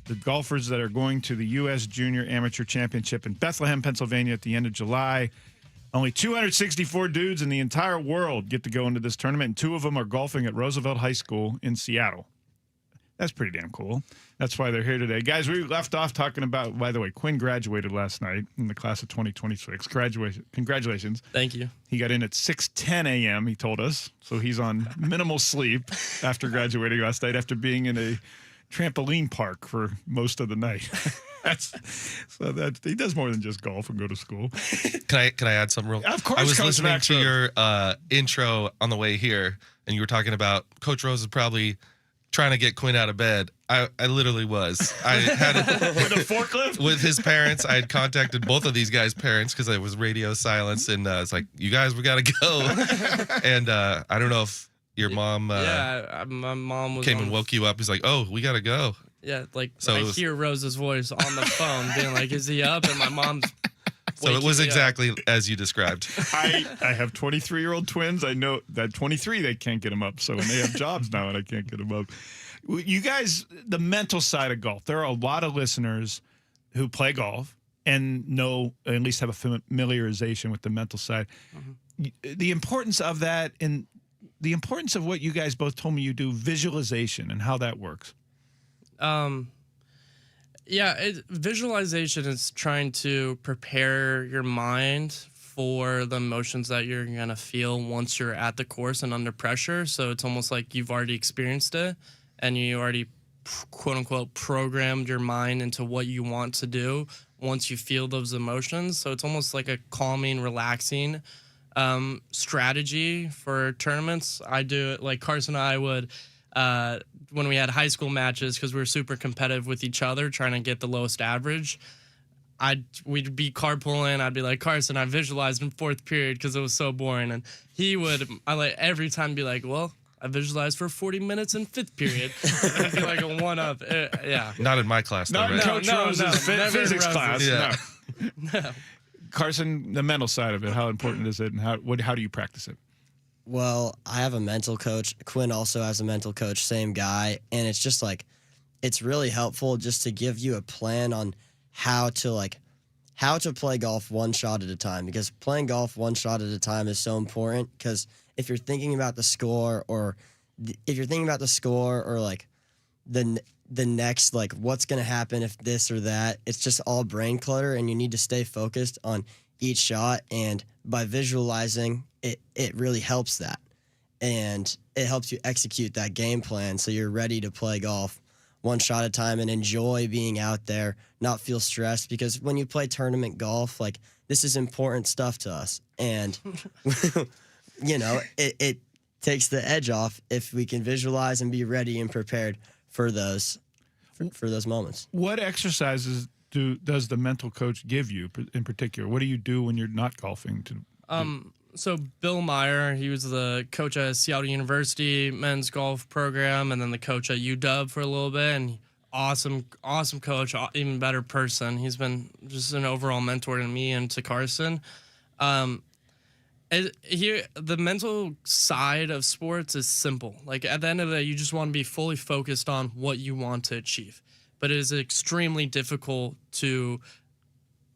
the golfers that are going to the U.S. Junior Amateur Championship in Bethlehem, Pennsylvania at the end of July. Only 264 dudes in the entire world get to go into this tournament, and 2 of them are golfing at Roosevelt High School in Seattle. That's pretty damn cool. That's why they're here today. Guys, we left off talking about, by the way, Quinn graduated last night in the class of 2026. Congratulations. Thank you. He got in at 6:10 a.m., he told us. So he's on minimal sleep after graduating last night after being in a trampoline park for most of the night. He does more than just golf and go to school. Can I add something real? Of course. I was Coach listening Max to Rose. your intro on the way here, and you were talking about Coach Rose is probably trying to get Quinn out of bed. I literally was. I had with a forklift with his parents. I had contacted both of these guys' parents because I was radio silence, and it's like, you guys, we gotta go. And I don't know if your mom my mom was came and woke you up. He's like, oh, we gotta go. Yeah, like So I it was- hear Rose's voice on the phone being like, is he up? And my mom's So it waking was me up. exactly as you described. I have 23-year-old twins. I know that 23, they can't get them up. So when they have jobs now and I can't get them up. You guys, the mental side of golf, there are a lot of listeners who play golf and know, at least have a familiarization with the mental side. The importance of that and the importance of what you guys both told me you do, visualization and how that works. Visualization is trying to prepare your mind for the emotions that you're going to feel once you're at the course and under pressure. So it's almost like you've already experienced it and you already, quote unquote, programmed your mind into what you want to do once you feel those emotions. So it's almost like a calming, relaxing strategy for tournaments. I do it like Carson and I would when we had high school matches, because we were super competitive with each other, trying to get the lowest average. We'd be carpooling. I'd be like, Carson, I visualized in 4th period because it was so boring. And he would, every time be like, well, I visualized for 40 minutes in 5th period. I'd be like a 1-up. Yeah. Not in my class, though, Not in right? Coach Rose's never in physics Rose's. class. Yeah. No. Carson, the mental side of it, how important is it and how do you practice it? Well, I have a mental coach. Quinn also has a mental coach, same guy. And it's just like, it's really helpful just to give you a plan on how to play golf one shot at a time, because playing golf one shot at a time is so important. Because if you're thinking about the score or like the next, like what's going to happen if this or that, it's just all brain clutter and you need to stay focused on each shot. And by visualizing, it really helps that. And it helps you execute that game plan so you're ready to play golf one shot at a time and enjoy being out there, not feel stressed. Because when you play tournament golf, like this is important stuff to us. And, it takes the edge off if we can visualize and be ready and prepared for those moments. What exercises does the mental coach give you in particular? What do you do when you're not golfing? So Bill Meyer, he was the coach at Seattle University men's golf program, and then the coach at UW for a little bit. And awesome coach, even better person. He's been just an overall mentor to me and to Carson. The mental side of sports is simple. Like at the end of the day, you just want to be fully focused on what you want to achieve. But it is extremely difficult to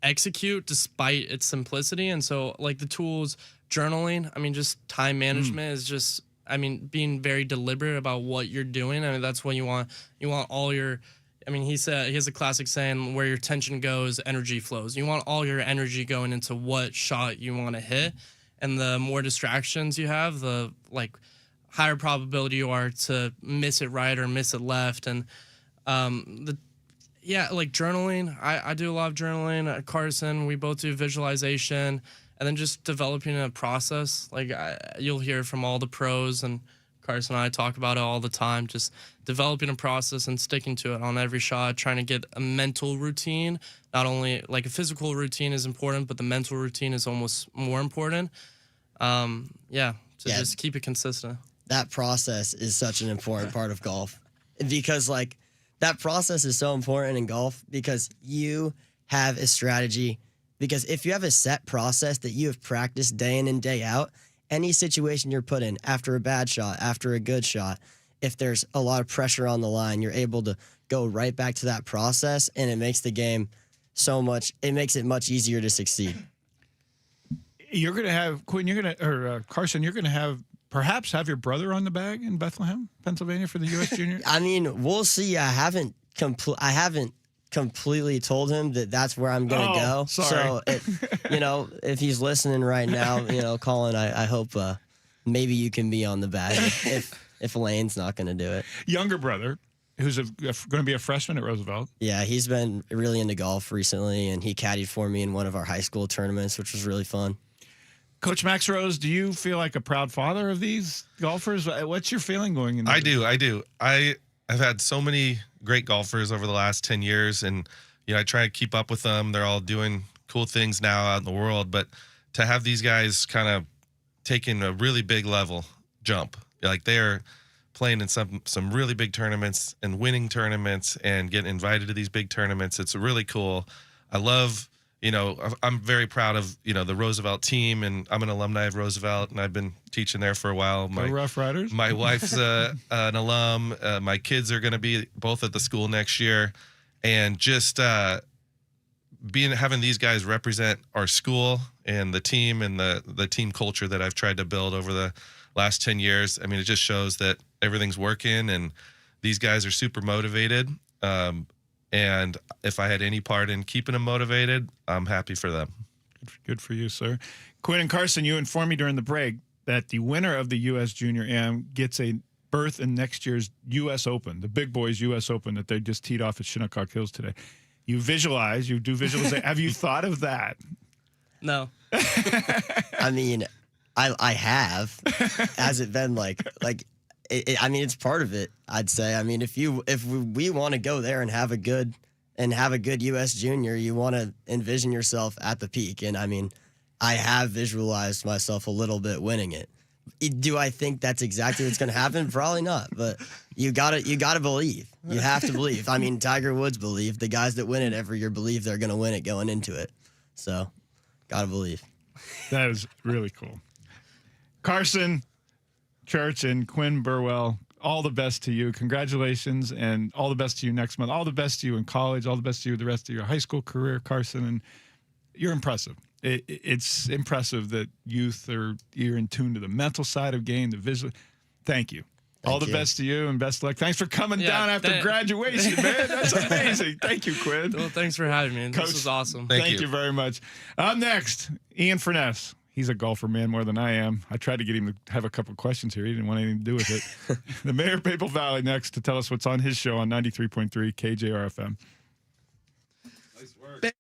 execute despite its simplicity. And so like the tools, journaling, just time management is just, being very deliberate about what you're doing. That's what you want. You want all your, he has a classic saying, where your tension goes, energy flows. You want all your energy going into what shot you want to hit. And the more distractions you have, the higher probability you are to miss it right or miss it left. And journaling. I do a lot of journaling. At Carson, we both do visualization, and then just developing a process. You'll hear from all the pros, and Carson and I talk about it all the time. Just developing a process and sticking to it on every shot, trying to get a mental routine. Not only a physical routine is important, but the mental routine is almost more important. Just keep it consistent. That process is such an important part of golf, because that process is so important in golf, because you have a strategy, because if you have a set process that you have practiced day in and day out, any situation you're put in, after a bad shot, after a good shot, if there's a lot of pressure on the line, you're able to go right back to that process, and it makes the game it makes it much easier to succeed. You're going to have, Quinn, Carson, you're going to perhaps have your brother on the bag in Bethlehem, Pennsylvania for the U.S. Junior? I mean, we'll see. I haven't completely told him that that's where I'm going to go. Sorry. So, if he's listening right now, Colin, I hope maybe you can be on the bag if Lane's not going to do it. Younger brother, who's going to be a freshman at Roosevelt. Yeah, he's been really into golf recently, and he caddied for me in one of our high school tournaments, which was really fun. Coach Max Rose, do you feel like a proud father of these golfers? What's your feeling going into I do. I've had so many great golfers over the last 10 years, and I try to keep up with them. They're all doing cool things now out in the world, but to have these guys kind of taking a really big level jump, like they're playing in some really big tournaments and winning tournaments and getting invited to these big tournaments. It's really cool. I love, I'm very proud of, the Roosevelt team, and I'm an alumni of Roosevelt, and I've been teaching there for a while. The Rough Riders? My wife's an alum. My kids are going to be both at the school next year, and just having these guys represent our school and the team and the team culture that I've tried to build over the last 10 years. I mean, it just shows that everything's working, and these guys are super motivated. And if I had any part in keeping them motivated, I'm happy for them. Good for you, sir. Quinn and Carson, you informed me during the break that the winner of the U.S. Junior Am gets a berth in next year's U.S. Open, the big boys U.S. Open that they just teed off at Shinnecock Hills today. You do visualization. Have you thought of that? No. I mean, I have. Has it been I mean, it's part of it, I'd say. I mean, if we want to go there and have a good U.S. Junior, you want to envision yourself at the peak. And I mean, I have visualized myself a little bit winning it. Do I think that's exactly what's going to happen? Probably not. But you gotta believe. You have to believe. I mean, Tiger Woods believed. The guys that win it every year believe they're going to win it going into it. So, gotta believe. That is really cool. Carson Church and Quinn Burwell, all the best to you. Congratulations, and all the best to you next month. All the best to you in college. All the best to you the rest of your high school career, Carson. And you're impressive. It's impressive that you're in tune to the mental side of game, the visual. Thank you. All the best to you, and best luck. Thanks for coming down after graduation, man. That's amazing. Thank you, Quinn. Well, thanks for having me. Coach, this was awesome. Thank you very much. Up next, Ian Furness. He's a golfer, man, more than I am. I tried to get him to have a couple of questions here. He didn't want anything to do with it. The mayor of Maple Valley next to tell us what's on his show on 93.3 KJR FM. Nice work.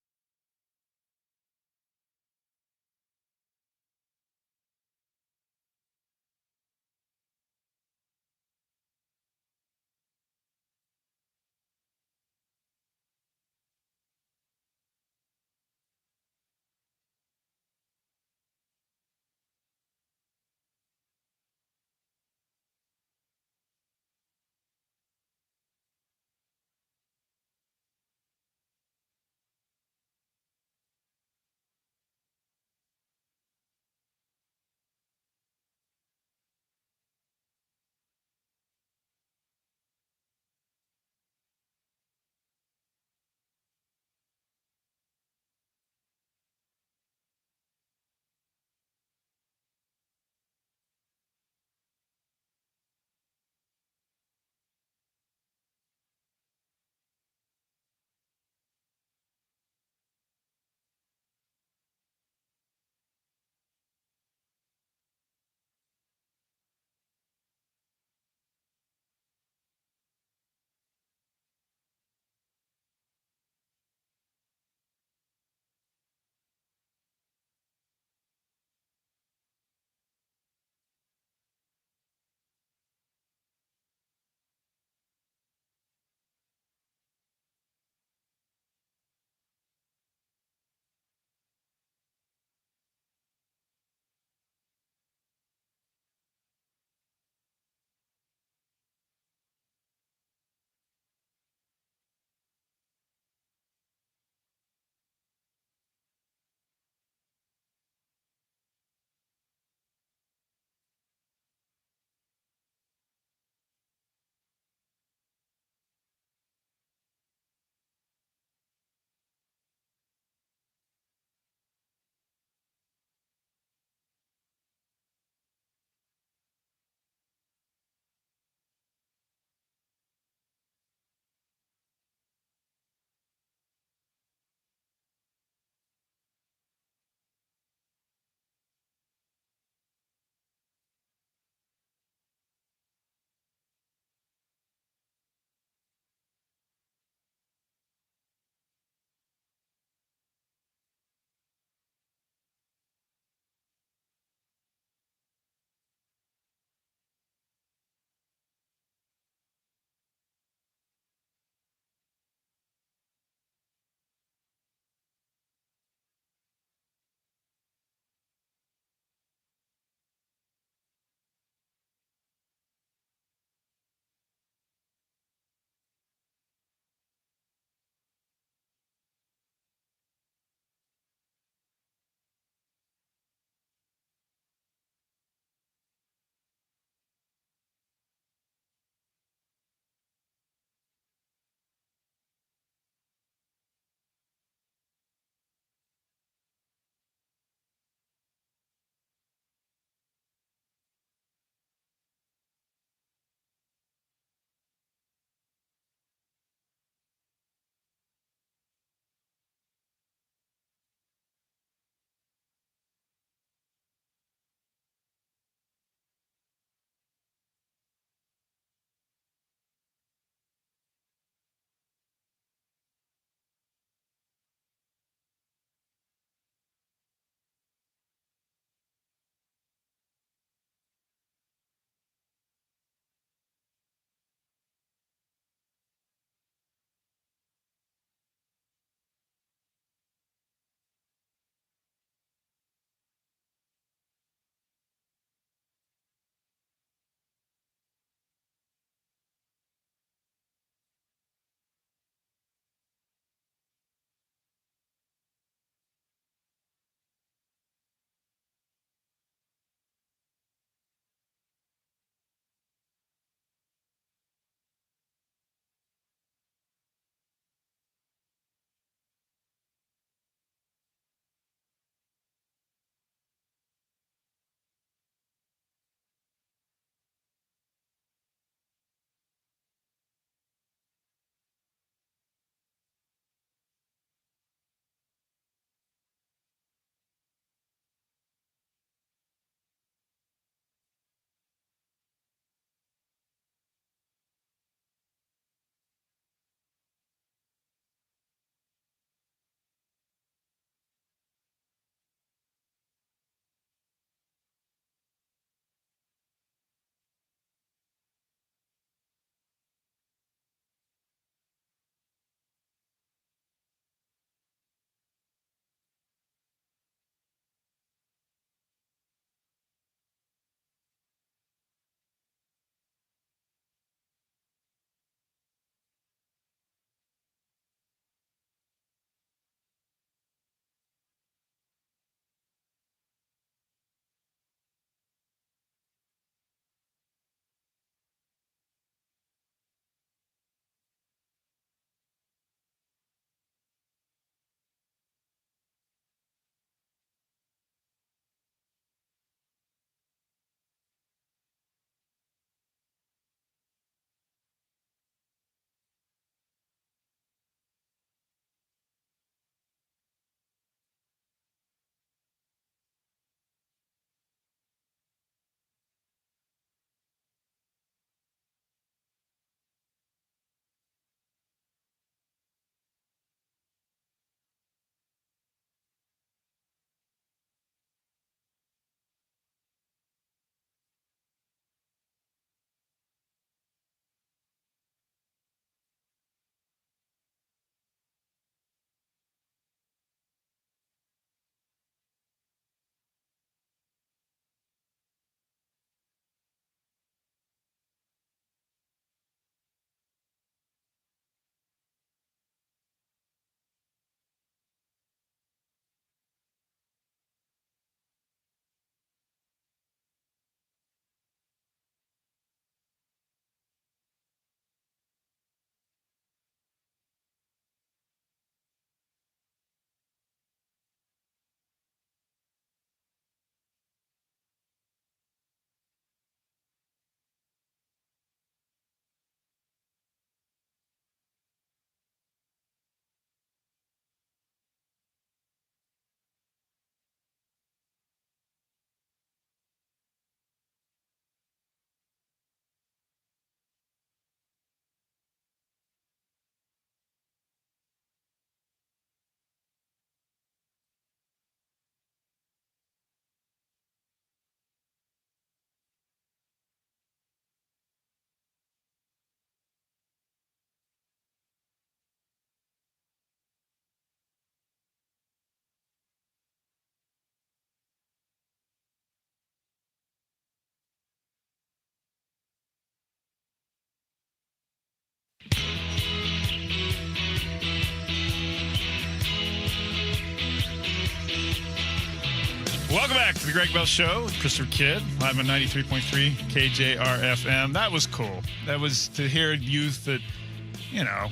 Welcome back to the Greg Bell Show with Christopher Kidd, live on 93.3 KJR FM. That was cool. That was to hear youth that,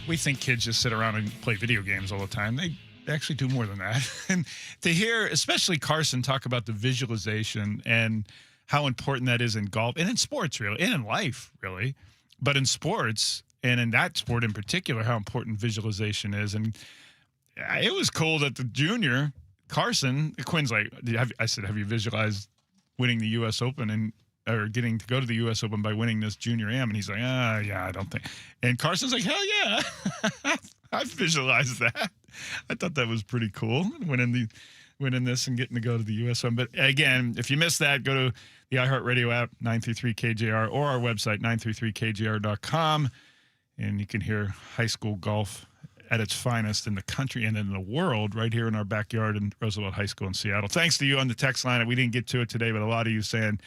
we think kids just sit around and play video games all the time. They actually do more than that. And to hear, especially Carson, talk about the visualization and how important that is in golf and in sports, really, and in life, really. But in sports, and in that sport in particular, how important visualization is. And it was cool that the junior, Carson, Quinn's like, I said, have you visualized winning the U.S. Open or getting to go to the U.S. Open by winning this junior am? And he's like, yeah, I don't think. And Carson's like, hell yeah, I visualized that. I thought that was pretty cool, winning this and getting to go to the U.S. Open. But again, if you missed that, go to the iHeartRadio app, 93.3 KJR, or our website, 93.3kjr.com, and you can hear high school golf at its finest in the country and in the world right here in our backyard in Roosevelt High School in Seattle. Thanks to you on the text line. We didn't get to it today, but a lot of you saying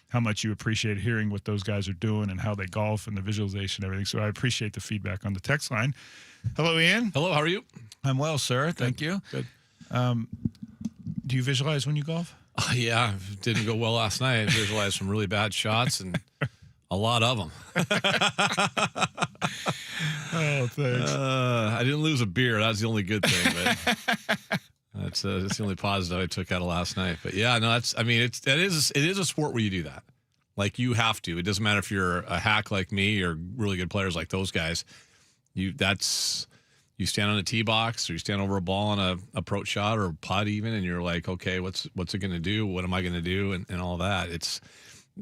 how much you appreciate hearing what those guys are doing and how they golf and the visualization and everything. So I appreciate the feedback on the text line. Hello, Ian. Hello, how are you? I'm well, sir. Thank you. Good. Do you visualize when you golf? Yeah, it didn't go well last night. I visualized some really bad shots and a lot of them. Oh, thanks. I didn't lose a beer. That's the only good thing, but that's the only positive I took out of last night. But yeah, no, it is a sport where you do that. Like, you have to. It doesn't matter if you're a hack like me or really good players like those guys. You stand on a tee box or you stand over a ball on a approach shot or a putt even, and you're like, okay, what's it going to do? What am I going to do? And all that.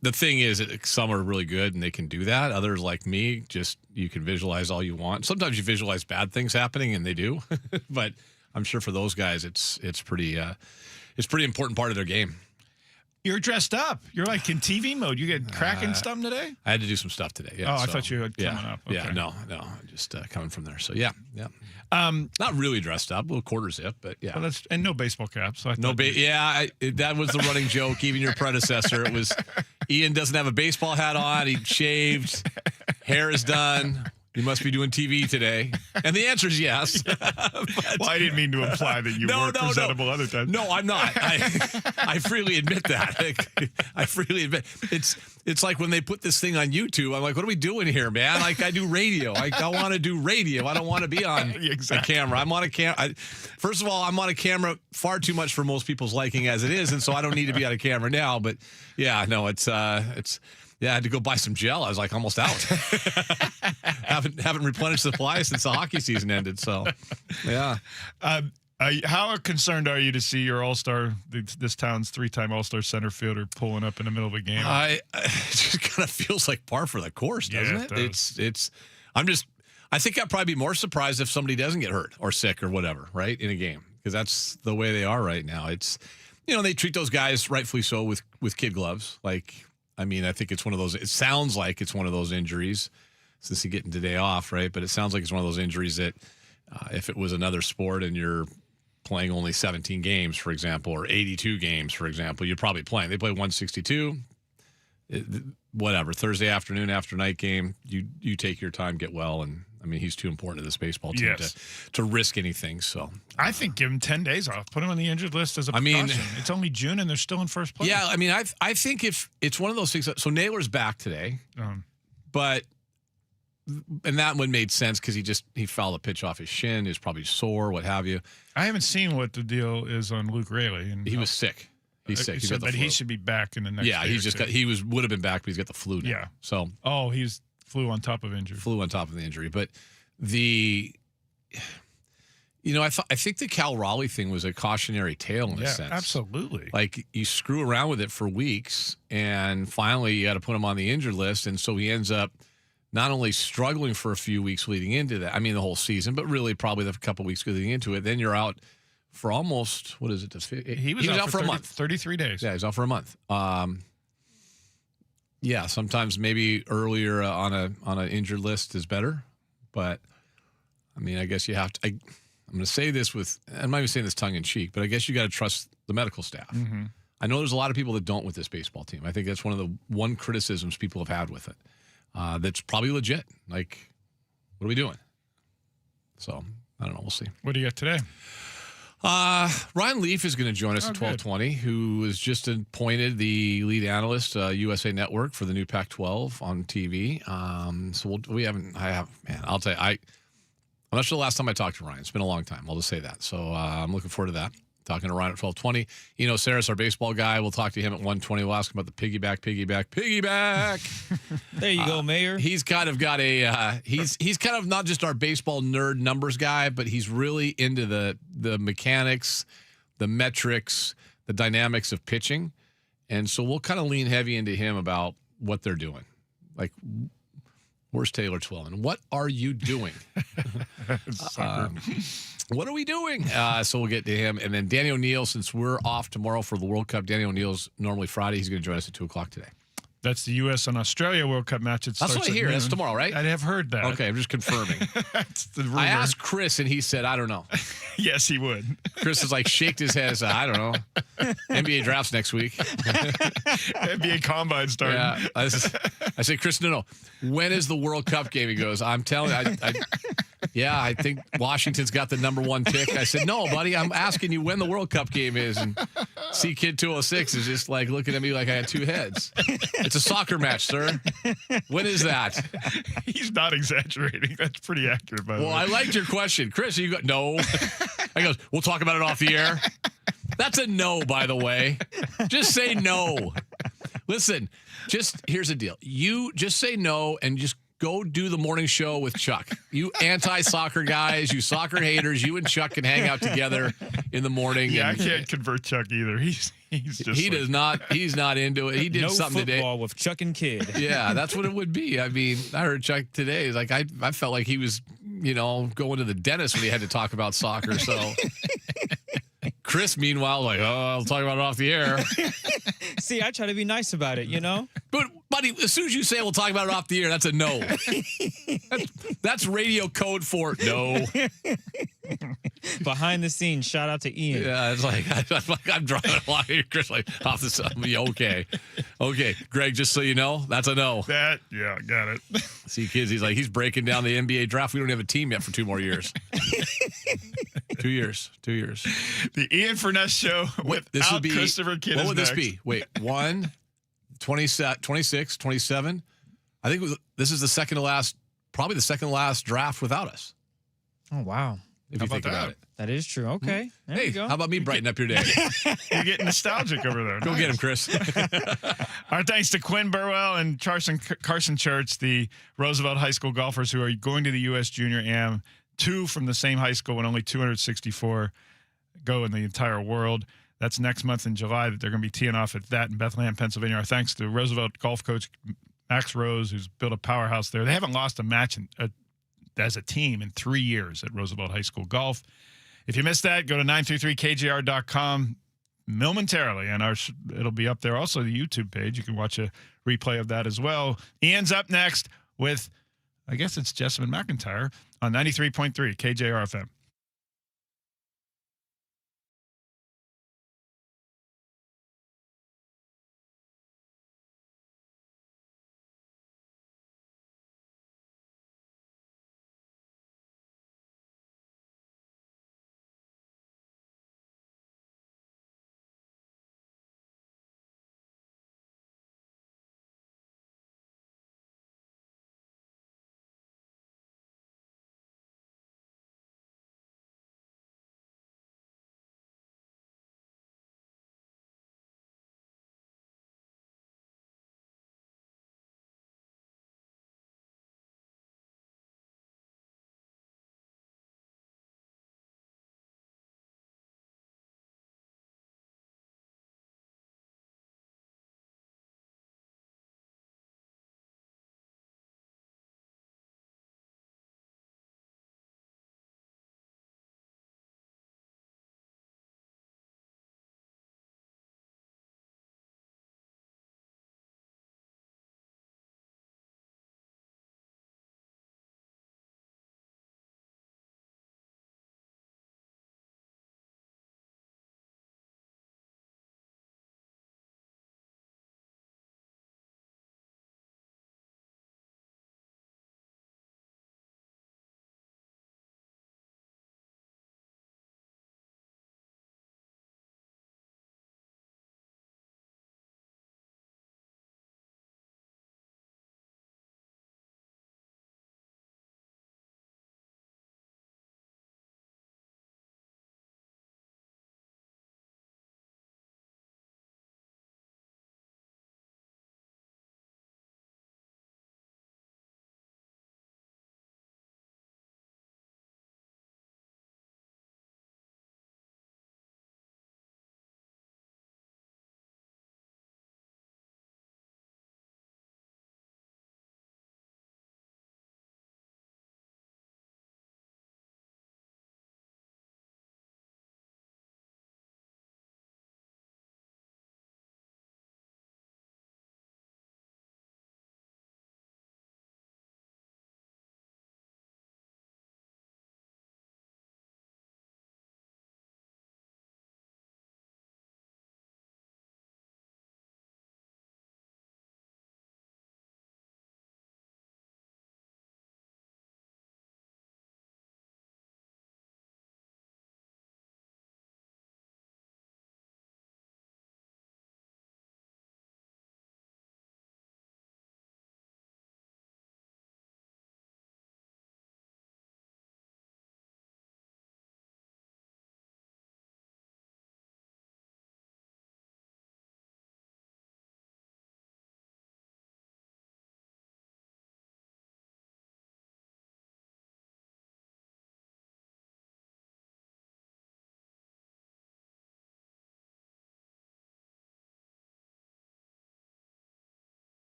The thing is that some are really good and they can do that. Others, like me, just you can visualize all you want. Sometimes you visualize bad things happening, and they do. But I'm sure for those guys, it's pretty important part of their game. You're dressed up. You're like in TV mode. You get cracking stuff today? I had to do some stuff today. Yeah, I thought you had coming up. Okay. Yeah, no, just coming from there. So yeah. Not really dressed up, a little quarter zip, but yeah. Well, and no baseball caps. So that was the running joke. Even your predecessor, it was Ian doesn't have a baseball hat on. He shaved, hair is done. You must be doing TV today. And the answer is yes. Well, I didn't mean to imply that you weren't presentable other times. No, I'm not. I freely admit that. I freely admit. It's like when they put this thing on YouTube, I'm like, what are we doing here, man? Like, I do radio. I want to do radio. I don't want to be on a camera. I'm on a camera. First of all, I'm on a camera far too much for most people's liking as it is, and so I don't need to be on a camera now. But yeah, no, it's yeah, I had to go buy some gel. I was like almost out. haven't replenished the supply since the hockey season ended. So, yeah. How concerned are you to see your all-star, this town's 3-time all-star center fielder pulling up in the middle of a game? It just kind of feels like par for the course, doesn't it? I think I'd probably be more surprised if somebody doesn't get hurt or sick or whatever, right, in a game, because that's the way they are right now. It's, they treat those guys rightfully so with kid gloves. Like, I think it's one of those, it sounds like it's one of those injuries since you're getting today off, right? But it sounds like it's one of those injuries that if it was another sport and you're playing only 17 games, for example, or 82 games, for example, you're probably playing. They play 162, whatever, Thursday afternoon after night game, you take your time, get well, and he's too important to this baseball team to risk anything. So I think give him 10 days off. Put him on the injured list as a precaution. It's only June and they're still in first place. Yeah, I think if it's one of those things. So Naylor's back today, and that one made sense because he fouled a pitch off his shin. He was probably sore, what have you. I haven't seen what the deal is on Luke Raley. And he was sick. He's sick. He's got the but flu. He should be back in the next. Yeah, would have been back, but he's got the flu now. Yeah. So he's flew on top of injury. Flew on top of the injury, but I think the Cal Raleigh thing was a cautionary tale in a sense. Absolutely. Like, you screw around with it for weeks, and finally you got to put him on the injured list, and so he ends up not only struggling for a few weeks leading into that, the whole season, but really probably the couple weeks leading into it. Then you're out for almost, what is it? He was out for a month. 33 days. Yeah, he's out for a month. Yeah, sometimes maybe earlier on an injured list is better, but I guess you have to. I'm going to say this I'm not even saying this tongue in cheek, but I guess you got to trust the medical staff. Mm-hmm. I know there's a lot of people that don't with this baseball team. I think that's one of the criticisms people have had with it. That's probably legit. Like, what are we doing? So I don't know. We'll see. What do you got today? Ryan Leaf is going to join us at good. 12:20, who was just appointed the lead analyst, USA Network, for the new Pac-12 on TV. So I'll tell you, I'm not sure the last time I talked to Ryan. It's been a long time. I'll just say that. So I'm looking forward to that. Talking to Ryan at 12:20. Eno Saris, our baseball guy. We'll talk to him at 1:20. We'll ask him about the piggyback. There you go, Mayor. He's kind of got a he's kind of not just our baseball nerd numbers guy, but he's really into the mechanics, the metrics, the dynamics of pitching. And so we'll kind of lean heavy into him about what they're doing. Like, where's Taylor Twellman? What are you doing? What are we doing? So we'll get to him. And then Danny O'Neill, since we're off tomorrow for the World Cup, Danny O'Neill's normally Friday. He's going to join us at 2 o'clock today. That's the U.S. and Australia World Cup match. It That's starts what I at hear. noon. That's tomorrow, right? I have heard that. Okay, I'm just confirming. That's the rumor. I asked Chris, and he said, I don't know. Yes, he would. Chris is like, shaked his head and said, I don't know. NBA drafts next week. NBA Combine starting. Yeah. I said, Chris, no. When is the World Cup game? He goes, I'm telling you. I think Washington's got the number 1 pick. I said, no, buddy, I'm asking you when the World Cup game is. And C-Kid 206 is just like looking at me like I had 2 heads. It's a soccer match, sir. When is that? He's not exaggerating. That's pretty accurate, by the way. Well, I liked your question. Chris, you go, no. I goes, we'll talk about it off the air. That's a no, by the way. Just say no. Listen, here's the deal. You just say no and just go do the morning show with Chuck. You anti-soccer guys, you soccer haters, you and Chuck can hang out together in the morning. Yeah, I can't convert Chuck either. He's just does not. He's not into it. He did something today. No football with Chuck and Kid. Yeah, that's what it would be. I mean, I heard Chuck today. Like I felt like he was, going to the dentist when he had to talk about soccer. So Chris, meanwhile, like, I'll talk about it off the air. See, I try to be nice about it, But, buddy, as soon as you say we'll talk about it off the air, that's a no. That's radio code for no. Behind the scenes, shout out to Ian. Yeah, it's like I'm drawing a line here. Chris, like, off the side. Okay. Greg, just so you know, that's a no. Got it. See, kids, he's breaking down the NBA draft. We don't have a team yet for 2 more years. 2 years. The Ian Furness Show without Christopher Kidd. What would next. this be? Wait, 26, 27. I think this is the second to last, probably the second to last draft without us. Oh, wow. If you think about it. That is true. Okay. There you go. How about me brighten up your day? You're getting nostalgic over there. Go get him, Chris. Our thanks to Quinn Burwell and Carson Church, the Roosevelt High School golfers who are going to the U.S. Junior Am. 2 from the same high school, and only 264 go in the entire world. That's next month in July that they're going to be teeing off at that in Bethlehem, Pennsylvania. Our thanks to Roosevelt golf coach Max Rose, who's built a powerhouse there. They haven't lost a match as a team in 3 years at Roosevelt High School Golf. If you missed that, go to 93.3KJR.com momentarily, and it'll be up there. Also, the YouTube page. You can watch a replay of that as well. Ian's up next with, I guess it's Jessamine McIntyre on 93.3 KJR FM.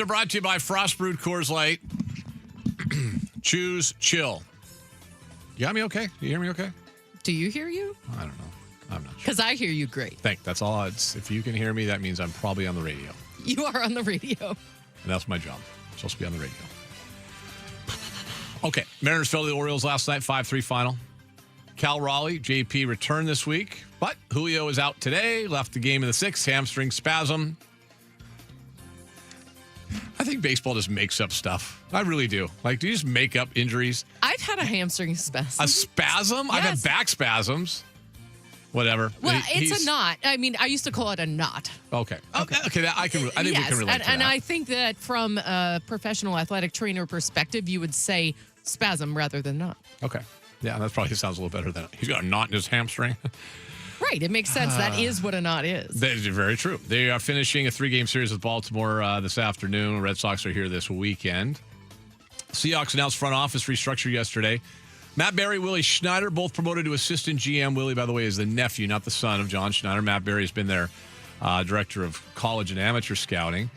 Brought to you by Frost Brewed Coors Light. Choose chill. You got me okay? You hear me okay? Do you hear you? I don't know. I'm not sure. Because I hear you great. That's all. If you can hear me, that means I'm probably on the radio. You are on the radio. And that's my job. I'm supposed to be on the radio. Okay. Mariners fell to the Orioles last night, 5-3 final. Cal Raleigh, JP returned this week, but Julio is out today, left the game in the sixth, hamstring spasm. I think baseball just makes up stuff. I really do. Like, do you just make up injuries? I've had a hamstring spasm. A spasm? Yes. I've had back spasms. Whatever. Well, it's a knot. I mean, I used to call it a knot. Okay. I think we can relate to that. And I think that from a professional athletic trainer perspective, you would say spasm rather than knot. Okay. Yeah, that probably sounds a little better than he's got a knot in his hamstring. Right. It makes sense. That is what a knot is. That is very true. They are finishing a 3-game series with Baltimore this afternoon. Red Sox are here this weekend. Seahawks announced front office restructure yesterday. Matt Berry, Willie Schneider, both promoted to assistant GM. Willie, by the way, is the nephew, not the son of John Schneider. Matt Berry has been their director of college and amateur scouting.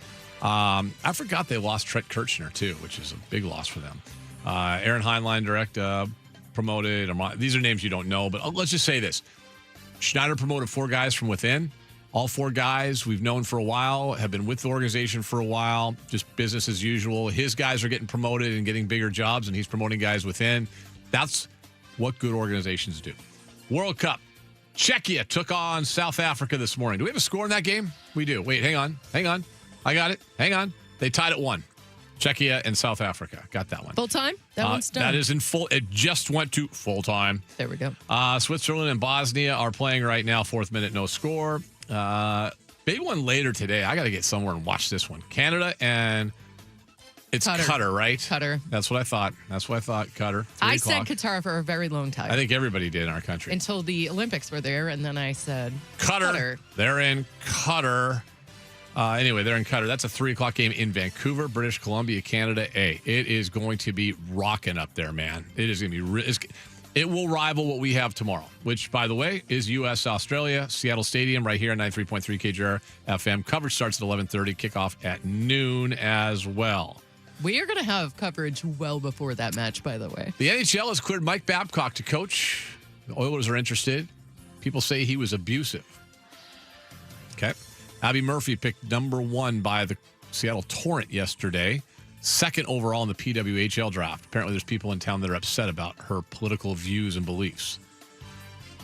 I forgot they lost Trent Kirchner, too, which is a big loss for them. Aaron Heinlein, promoted. These are names you don't know, but let's just say this. Schneider promoted 4 guys from within. All 4 guys we've known for a while, have been with the organization for a while, just business as usual. His guys are getting promoted and getting bigger jobs, and he's promoting guys within. That's what good organizations do. World Cup. Czechia took on South Africa this morning. Do we have a score in that game? We do. Wait, hang on. I got it. Hang on. They tied at 1. Czechia and South Africa. Got that one. Full time? That one's done. That is in full. It just went to full time. There we go. Switzerland and Bosnia are playing right now. 4th minute, no score. Maybe one later today. I got to get somewhere and watch this one. Canada and it's Qatar, right? Qatar. That's what I thought. Qatar. I said Qatar for a very long time. I think everybody did in our country. Until the Olympics were there, and then I said Qatar. They're in Qatar. Anyway, they're in Qatar. That's a 3:00 game in Vancouver, British Columbia, Canada. It is going to be rocking up there, man. It is going to be. It will rival what we have tomorrow, which, by the way, is U.S.-Australia, Seattle Stadium, right here at 93.3 KJR FM. Coverage starts at 11:30, kickoff at noon as well. We are going to have coverage well before that match, by the way. The NHL has cleared Mike Babcock to coach. The Oilers are interested. People say he was abusive. Okay. Abby Murphy picked number 1 by the Seattle Torrent yesterday. 2nd overall in the PWHL draft. Apparently there's people in town that are upset about her political views and beliefs.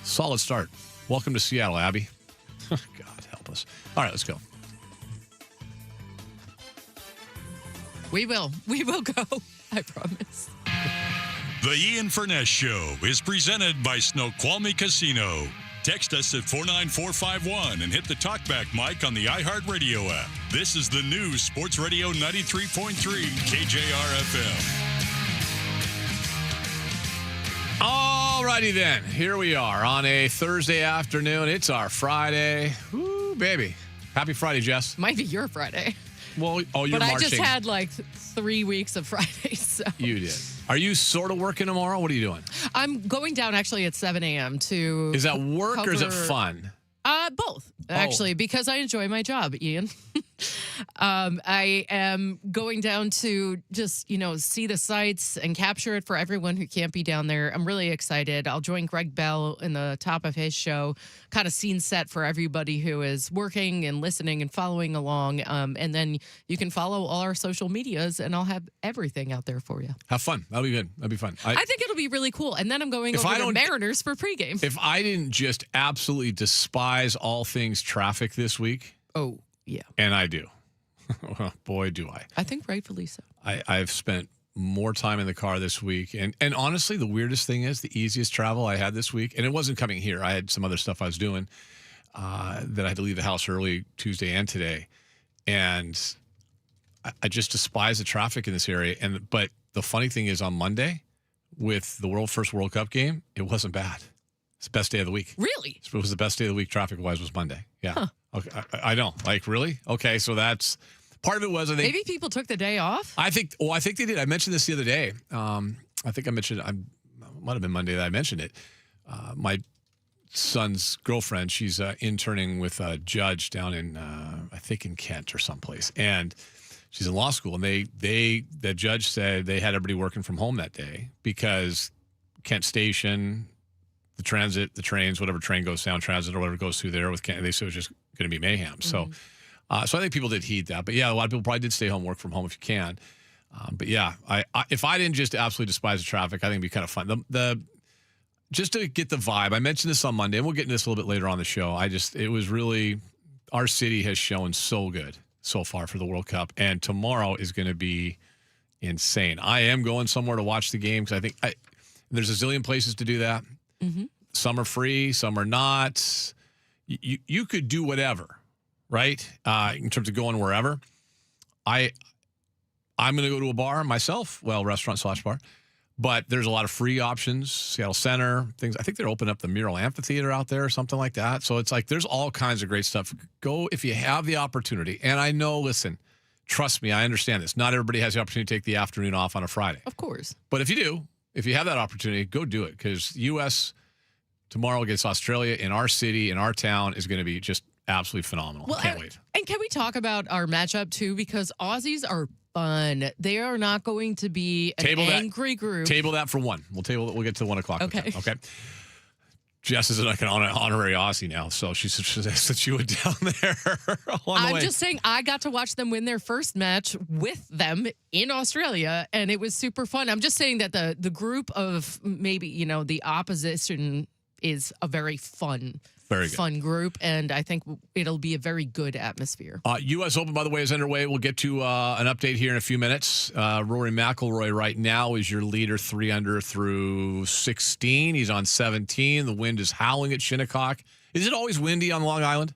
Solid start. Welcome to Seattle, Abby. God help us. All right, let's go. We will go. I promise. The Ian Furness Show is presented by Snoqualmie Casino. Text us at 49451 and hit the talkback mic on the iHeartRadio app. This is the new Sports Radio 93.3 KJR FM. All righty then. Here we are on a Thursday afternoon. It's our Friday. Woo, baby. Happy Friday, Jess. Might be your Friday. Well, you're but marching. I just had like 3 weeks of Fridays. So. You did. Are you sort of working tomorrow? What are you doing? I'm going down actually at 7 a.m. to. Is that work or is it fun? Both, actually, because I enjoy my job, Ian. I am going down to just, see the sights and capture it for everyone who can't be down there. I'm really excited. I'll join Greg Bell in the top of his show, kind of scene set for everybody who is working and listening and following along. And then you can follow all our social medias, and I'll have everything out there for you. Have fun. That'll be good. That'll be fun. I think it'll be really cool. And then I'm going over to Mariners for pregame. If I didn't just absolutely despise all things traffic this week. Oh, yeah. And I do. Well, boy, do I. I think rightfully so. I've spent more time in the car this week. And honestly, the weirdest thing is the easiest travel I had this week, and it wasn't coming here. I had some other stuff I was doing that I had to leave the house early Tuesday and today. And I just despise the traffic in this area. But the funny thing is on Monday with the first World Cup game, it wasn't bad. It's the best day of the week. Really? It was the best day of the week traffic-wise was Monday. Yeah. Huh. Okay. I know. Like, really? Okay, so that's... Part of it was, I think... Maybe people took the day off? I think they did. I mentioned this the other day. I think I mentioned... It might have been Monday that I mentioned it. My son's girlfriend, she's interning with a judge down in, I think in Kent or someplace. And She's in law school, and the judge said they had everybody working from home that day because Kent Station, the transit, the trains, whatever train goes down, transit or whatever goes through there with Kent, they said it was just going to be mayhem. So I think people did heed that. But yeah, a lot of people probably did stay home, work from home if you can. But yeah, I if I didn't just absolutely despise the traffic, I think it'd be kind of fun. Just to get the vibe, I mentioned this on Monday, and we'll get into this a little bit later on the show. It was really, our city has shown so good so far for the World Cup, and tomorrow is going to be insane. I am going somewhere to watch the game because I think there's a zillion places to do that. Mm-hmm. Some are free, some are not. You could do whatever, right? In terms of going wherever. I'm going to go to a bar myself, restaurant/bar. But there's a lot of free options, Seattle Center, things. I think they're opening up the Mural Amphitheater out there or something like that. So it's like there's all kinds of great stuff. Go if you have the opportunity. And I know, listen, trust me, I understand this. Not everybody has the opportunity to take the afternoon off on a Friday. Of course. But if you do, if you have that opportunity, go do it because U.S. tomorrow against Australia in our city, in our town, is going to be just absolutely phenomenal. Well, Can't wait. And can we talk about our matchup, too? Because Aussies are fun. They are not going to be an angry group. Table that for one. We'll get to 1 o'clock. Okay. Okay. Jess is like an honorary Aussie now, so she said she went down there on the way. I'm just saying I got to watch them win their first match with them in Australia, and it was super fun. I'm just saying that the group of maybe, the opposition is a very fun group, and I think it'll be a very good atmosphere. U.S. Open, by the way, is underway. We'll get to an update here in a few minutes. Rory McIlroy right now is your leader, 3 under through 16. He's on 17. The wind is howling at Shinnecock. Is it always windy on Long Island?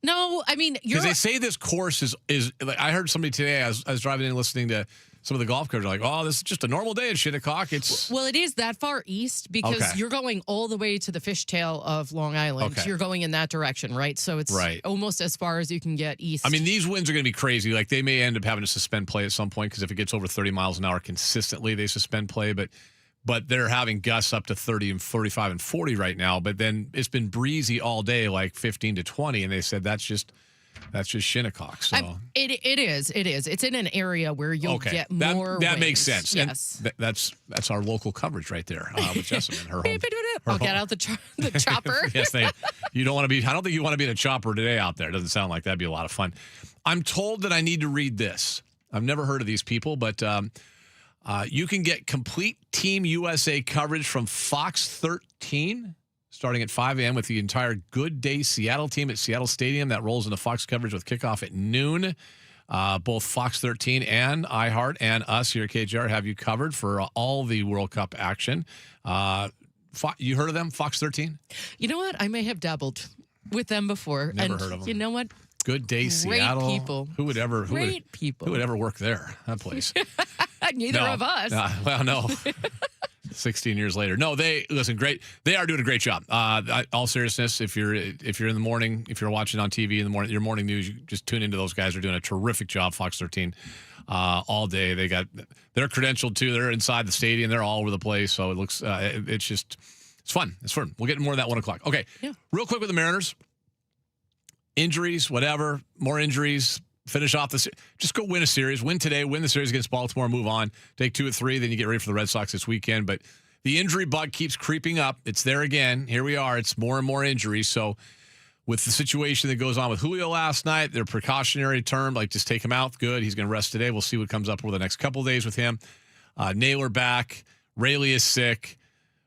No, I mean, because they say this course is like, I heard somebody today. I was driving in listening to some of the golf coaches are like, oh, this is just a normal day at Shinnecock. Well, it is that far east because you're going all the way to the fishtail of Long Island. Okay. You're going in that direction, right? So it's almost as far as you can get east. I mean, these winds are going to be crazy. Like, they may end up having to suspend play at some point because if it gets over 30 miles an hour consistently, they suspend play. But they're having gusts up to 30 and 35 and 40 right now. But then it's been breezy all day, like 15 to 20. And they said that's just Shinnecock. So it is. It's in an area where you'll get more. That winds. makes sense. Yes, and that's our local coverage right there with Jessamine. Her home. I'll get out the chopper. Yes, you don't want to be. I don't think you want to be in a chopper today out there. It doesn't sound like that'd be a lot of fun. I'm told that I need to read this. I've never heard of these people, but you can get complete Team USA coverage from Fox 13. Starting at 5 a.m. with the entire Good Day Seattle team at Seattle Stadium. That rolls into Fox coverage with kickoff at noon. Both Fox 13 and iHeart and us here at KJR have you covered for all the World Cup action. You heard of them, Fox 13? You know what? I may have dabbled with them before. Never heard of them. You know what? Good Day Seattle. Great people. Who would ever work there? That place. Neither of us. Well, no. 16 years later. No, listen, great. They are doing a great job. All seriousness, if you're in the morning, if you're watching on TV in the morning, your morning news, you just tune into those guys. They're doing a terrific job, Fox 13, all day. They're credentialed too. They're inside the stadium. They're all over the place. So it looks, it's fun. It's fun. We'll get more of that 1 o'clock. Okay. Yeah. Real quick with the Mariners. Injuries, whatever, more injuries. Finish off this. Just go win a series. Win today. Win the series against Baltimore. Move on. Take 2 or 3. Then you get ready for the Red Sox this weekend. But the injury bug keeps creeping up. It's there again. Here we are. It's more and more injuries. So with the situation that goes on with Julio last night, their precautionary term, like just take him out. Good. He's going to rest today. We'll see what comes up over the next couple of days with him. Naylor back. Rayleigh is sick.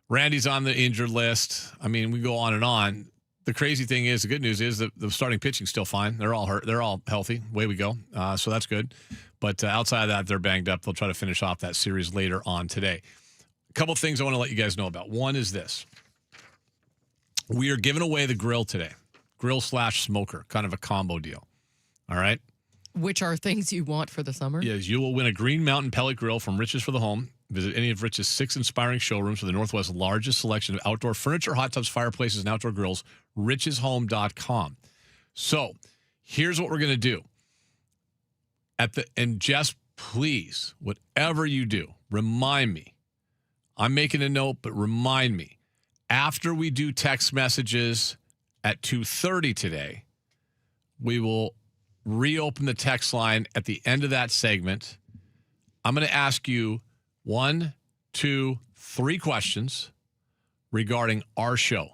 Randy's on the injured list. I mean, we go on and on. The crazy thing is, the good news is that the starting pitching's still fine. They're all hurt. They're all healthy. Away we go. So that's good. But outside of that, they're banged up. They'll try to finish off that series later on today. A couple of things I want to let you guys know about. One is this. We are giving away the grill today. Grill/smoker, kind of a combo deal. All right? Which are things you want for the summer? Yes, you will win a Green Mountain pellet grill from Riches for the Home. Visit any of Rich's 6 inspiring showrooms for the Northwest's largest selection of outdoor furniture, hot tubs, fireplaces, and outdoor grills. richeshome.com. So here's what we're going to do. And Jess, please, whatever you do, remind me. I'm making a note, but remind me. After we do text messages at 2:30 today, we will reopen the text line at the end of that segment. I'm going to ask you 1, 2, 3 questions regarding our show.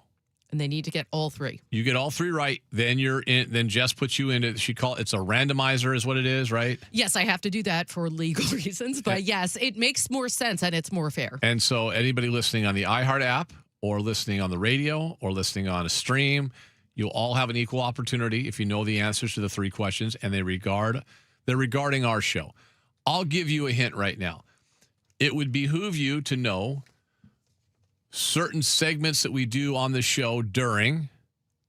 And they need to get all 3. You get all 3 right, then you're in. Then Jess puts you into. It's a randomizer, is what it is, right? Yes, I have to do that for legal reasons, but yes, it makes more sense and it's more fair. And so, anybody listening on the iHeart app, or listening on the radio, or listening on a stream, you'll all have an equal opportunity if you know the answers to the 3 questions, and they're regarding our show. I'll give you a hint right now. It would behoove you to know certain segments that we do on the show during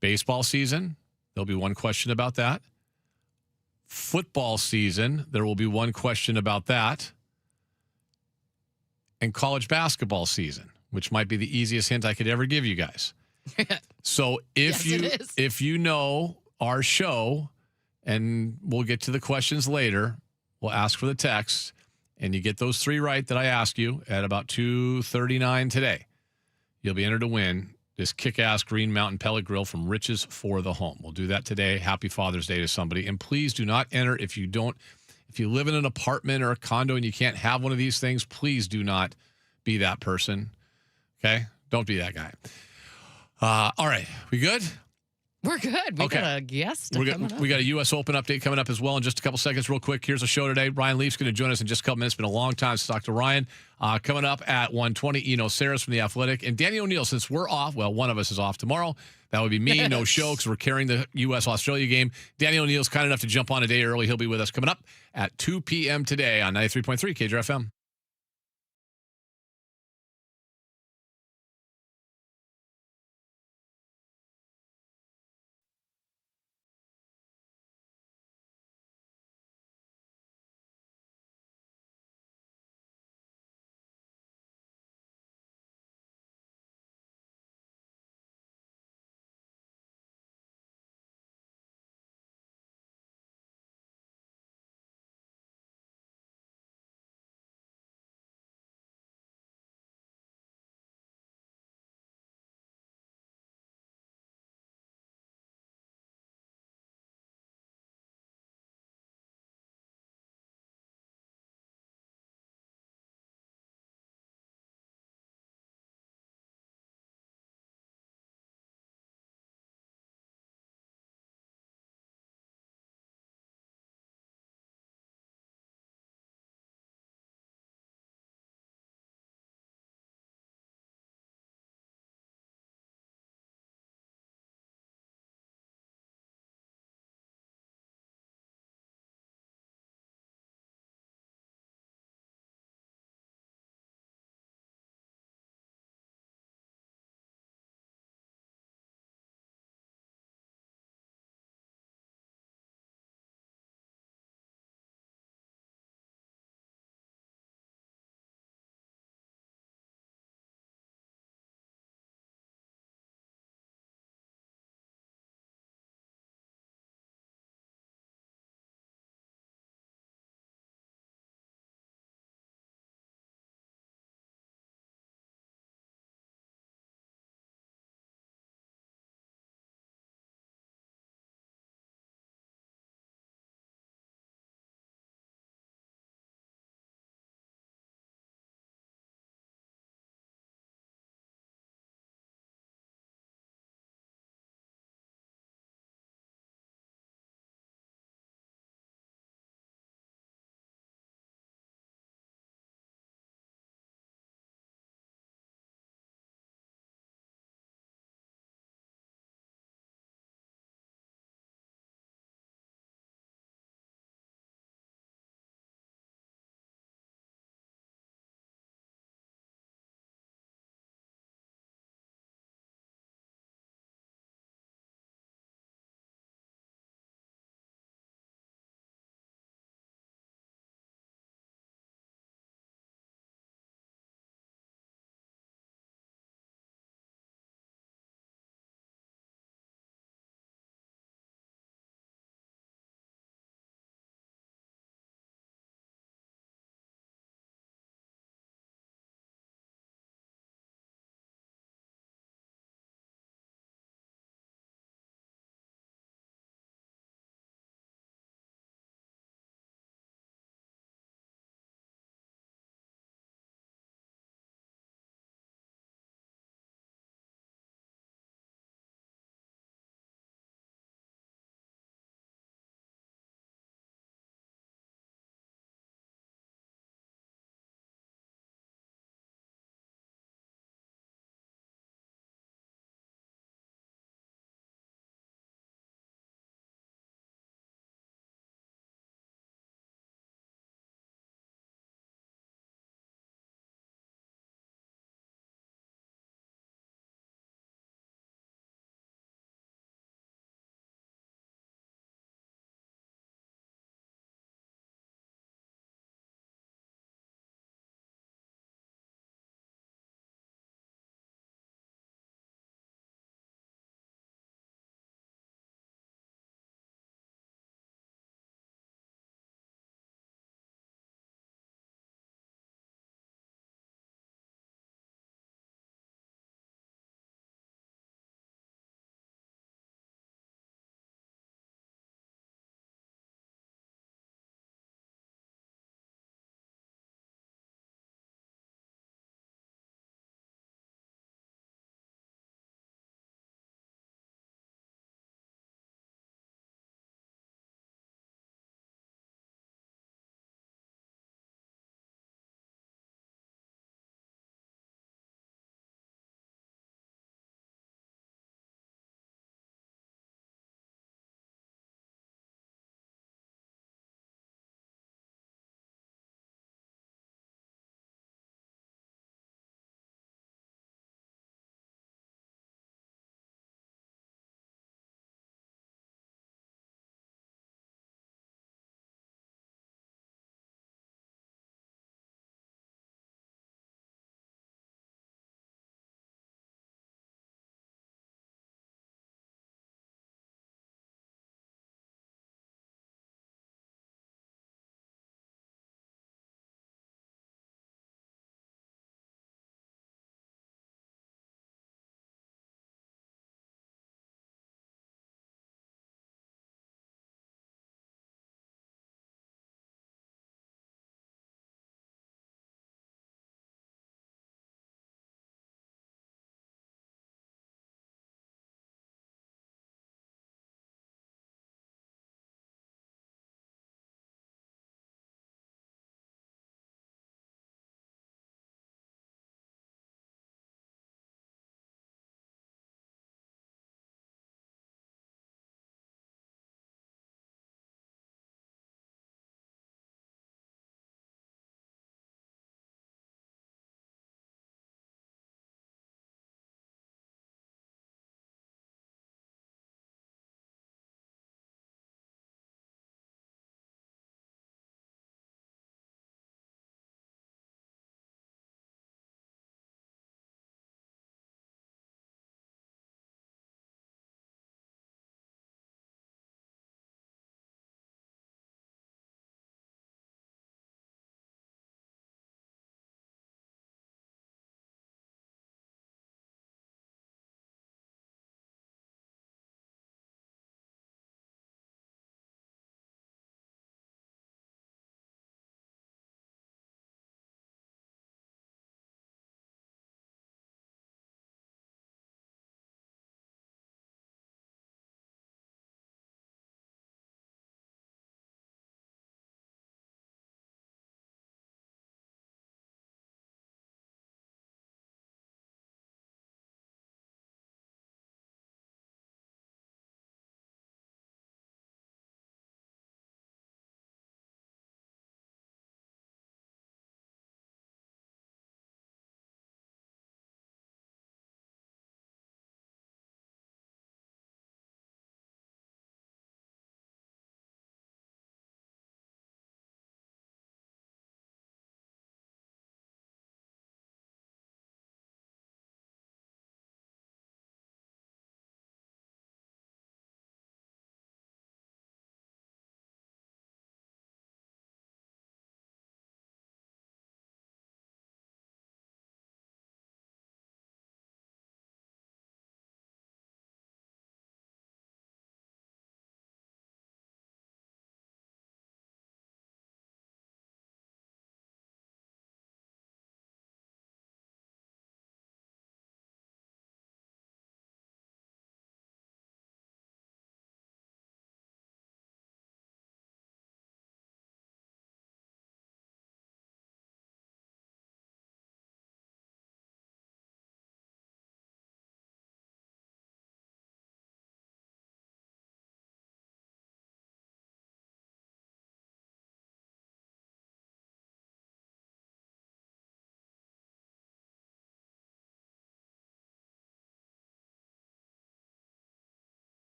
baseball season. There'll be one question about that. Football season, there will be one question about that. And college basketball season, which might be the easiest hint I could ever give you guys. So if you know our show, and we'll get to the questions later, we'll ask for the text, and you get those 3 right that I ask you at about 2:39 today, you'll be entered to win this kick-ass Green Mountain pellet grill from Riches for the Home. We'll do that today. Happy Father's Day to somebody. And please do not enter if you live in an apartment or a condo and you can't have one of these things, please do not be that person. Okay? Don't be that guy. All right. We good? We're good. We got a guest coming up. We got a U.S. Open update coming up as well in just a couple seconds. Real quick, here's the show today. Ryan Leaf's going to join us in just a couple minutes. It's been a long time to talk to Ryan. Coming up at 1:20, Eno Saris from The Athletic. And Danny O'Neill, since we're off, well, one of us is off tomorrow. That would be me. No show because we're carrying the U.S.-Australia game. Danny O'Neill's kind enough to jump on a day early. He'll be with us coming up at 2 p.m. today on 93.3 KJR FM.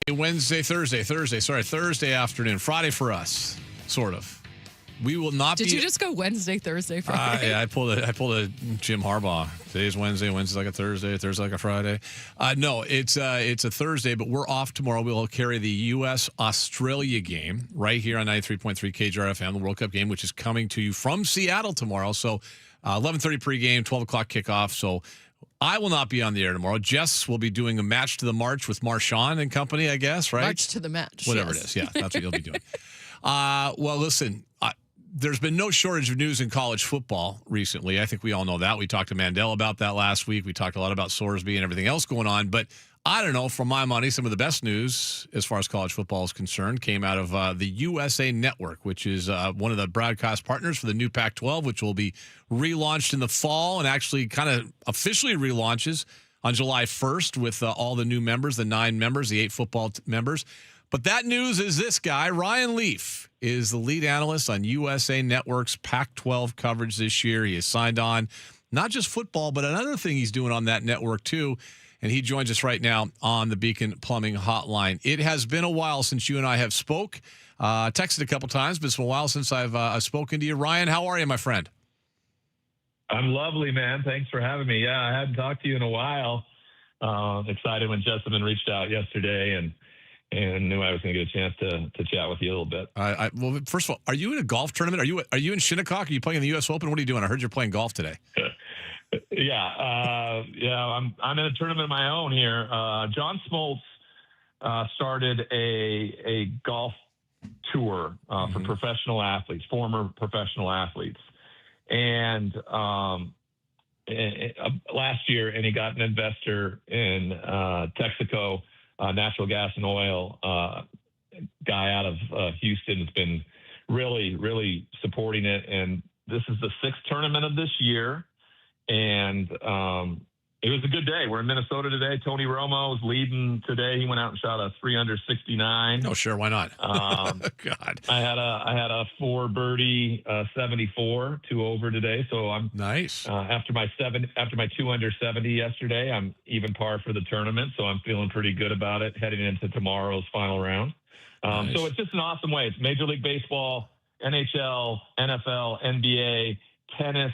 Thursday afternoon. Friday for us, sort of. We will not Did be. you just go Wednesday, Thursday, Friday? Yeah, I pulled a Jim Harbaugh. Today's Wednesday. Wednesday's like a Thursday. Thursday's like a Friday. No, it's a Thursday, but we're off tomorrow. We'll carry the U.S.-Australia game right here on 93.3 KJR FM, the World Cup game, which is coming to you from Seattle tomorrow. So 11:30 pregame, 12 o'clock kickoff. So I will not be on the air tomorrow. Jess will be doing a match to the march with Marshawn and company, I guess, right? March to the match. Whatever yes. it is. Yeah, that's what you'll be doing. Well, listen, there's been no shortage of news in college football recently. I think we all know that. We talked to Mandel about that last week. We talked a lot about Sorsby and everything else going on. But I don't know, for my money, some of the best news as far as college football is concerned came out of the USA Network, which is one of the broadcast partners for the new Pac-12, which will be relaunched in the fall and actually kind of officially relaunches on July 1st with all the new members, the 9 members, the 8 football members. But that news is this guy, Ryan Leaf, is the lead analyst on USA Network's Pac-12 coverage this year. He has signed on not just football, but another thing he's doing on that network too. And he joins us right now on the Beacon Plumbing Hotline. It has been a while since you and I have spoke. Texted a couple times, but it's been a while since I've spoken to you. Ryan, how are you, my friend? I'm lovely, man. Thanks for having me. Yeah, I hadn't talked to you in a while. Excited when Jessamine reached out yesterday and knew I was going to get a chance to chat with you a little bit. Well, first of all, are you in a golf tournament? Are you in Shinnecock? Are you playing in the U.S. Open? What are you doing? I heard you're playing golf today. Yeah, I'm in a tournament of my own here. John Smoltz started a golf tour for professional athletes, former professional athletes, and last year, and he got an investor in Texaco. Natural gas and oil guy out of Houston has been really, really supporting it. And this is the 6th tournament of this year. And it was a good day. We're in Minnesota today. Tony Romo was leading today. He went out and shot a 369. Oh, sure. Why not? God. I had a 4 birdie 74, 2 over today. So I'm nice. After my 2 under 70 yesterday, I'm even par for the tournament. So I'm feeling pretty good about it heading into tomorrow's final round. Nice. So it's just an awesome way. It's Major League Baseball, NHL, NFL, NBA, tennis,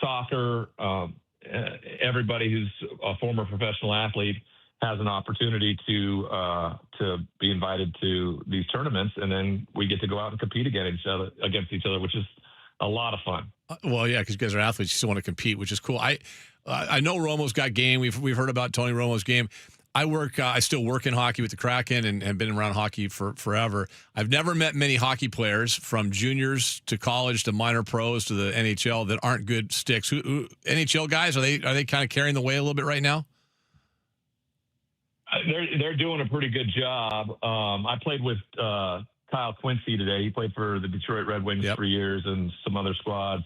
soccer, everybody who's a former professional athlete has an opportunity to be invited to these tournaments, and then we get to go out and compete against each other, which is a lot of fun. Well, yeah, because you guys are athletes, you still want to compete, which is cool. I know Romo's got game. We've heard about Tony Romo's game. I still work in hockey with the Kraken and have been around hockey for forever. I've never met many hockey players from juniors to college to minor pros to the NHL that aren't good sticks. Who NHL guys, are they kind of carrying the way a little bit right now? They're doing a pretty good job. I played with Kyle Quincy today. He played for the Detroit Red Wings for years and some other squads.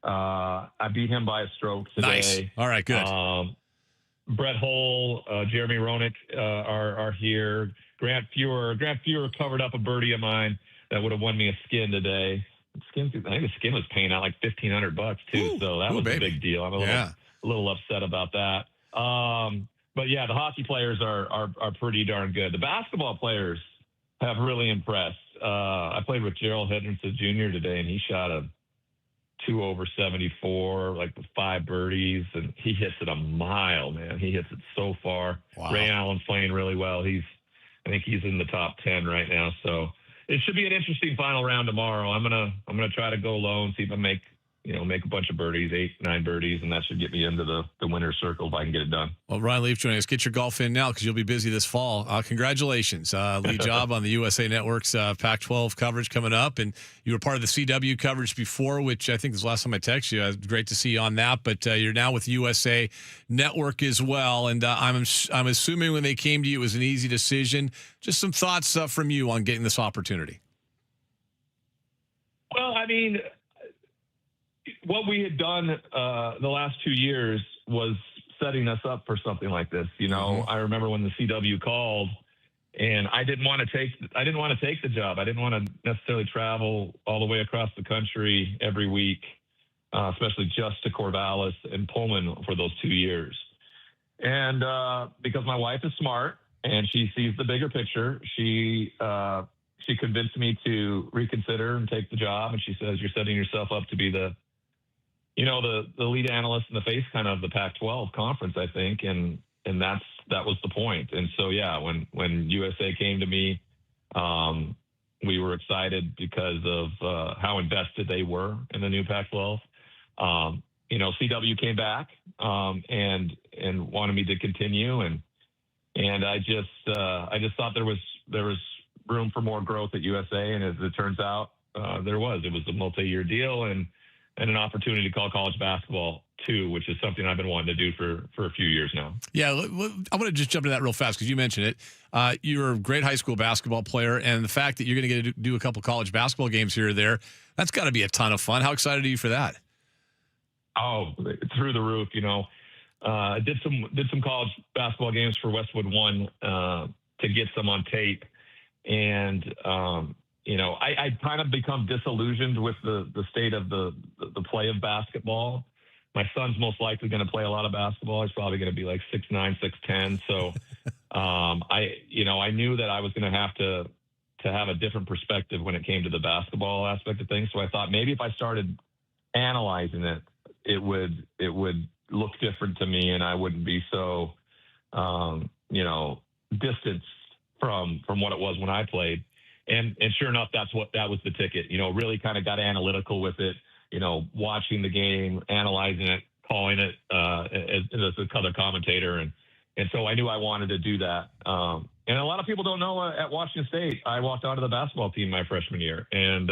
I beat him by a stroke today. Nice. All right, good. Brett Hull, Jeremy Roenick are here. Grant Fuhrer covered up a birdie of mine that would have won me a skin today. I think the skin was paying out like $1,500 too, so that was a big deal. I'm a little upset about that. But yeah, the hockey players are pretty darn good. The basketball players have really impressed. I played with Gerald Hedrington Jr. today, and he shot a 2 over 74, like with 5 birdies, and he hits it a mile, man. He hits it so far. Wow. Ray Allen's playing really well. I think he's in the top 10 right now. So it should be an interesting final round tomorrow. I'm gonna try to go low and see if I make a bunch of birdies, 8, 9 birdies, and that should get me into the winner's circle if I can get it done. Well, Ryan Leaf joining us. Get your golf in now because you'll be busy this fall. Congratulations. Lead job on the USA Network's Pac-12 coverage coming up. And you were part of the CW coverage before, which I think was the last time I texted you. Great to see you on that. But you're now with USA Network as well. And I'm assuming when they came to you, it was an easy decision. Just some thoughts from you on getting this opportunity. Well, I mean, what we had done the last 2 years was setting us up for something like this. I remember when the CW called, and I didn't want to take the job. I didn't want to necessarily travel all the way across the country every week, especially just to Corvallis and Pullman for those 2 years. And because my wife is smart and she sees the bigger picture, she convinced me to reconsider and take the job. And she says, "You're setting yourself up to be the lead analyst in the face kind of the Pac-12 conference, I think." And that was the point. And so, yeah, when USA came to me, we were excited because of how invested they were in the new Pac-12. CW came back and wanted me to continue, and I just thought there was room for more growth at USA, and as it turns out, there was. It was a multi-year deal and an opportunity to call college basketball too, which is something I've been wanting to do for a few years now. Yeah, I want to just jump into that real fast because you mentioned it. You're a great high school basketball player, and the fact that you're going to get to do a couple college basketball games here or there, that's got to be a ton of fun. How excited are you for that? Oh, through the roof. I did some college basketball games for Westwood One to get some on tape, and I kind of become disillusioned with the state of the play of basketball. My son's most likely going to play a lot of basketball. He's probably going to be like 6'9", 6'10". So I knew that I was going to have a different perspective when it came to the basketball aspect of things. So I thought maybe if I started analyzing it, it would look different to me, and I wouldn't be so distanced from what it was when I played. And sure enough, that was the ticket. Really kind of got analytical with it. Watching the game, analyzing it, calling it as a color commentator, and so I knew I wanted to do that. And a lot of people don't know at Washington State, I walked onto the basketball team my freshman year, and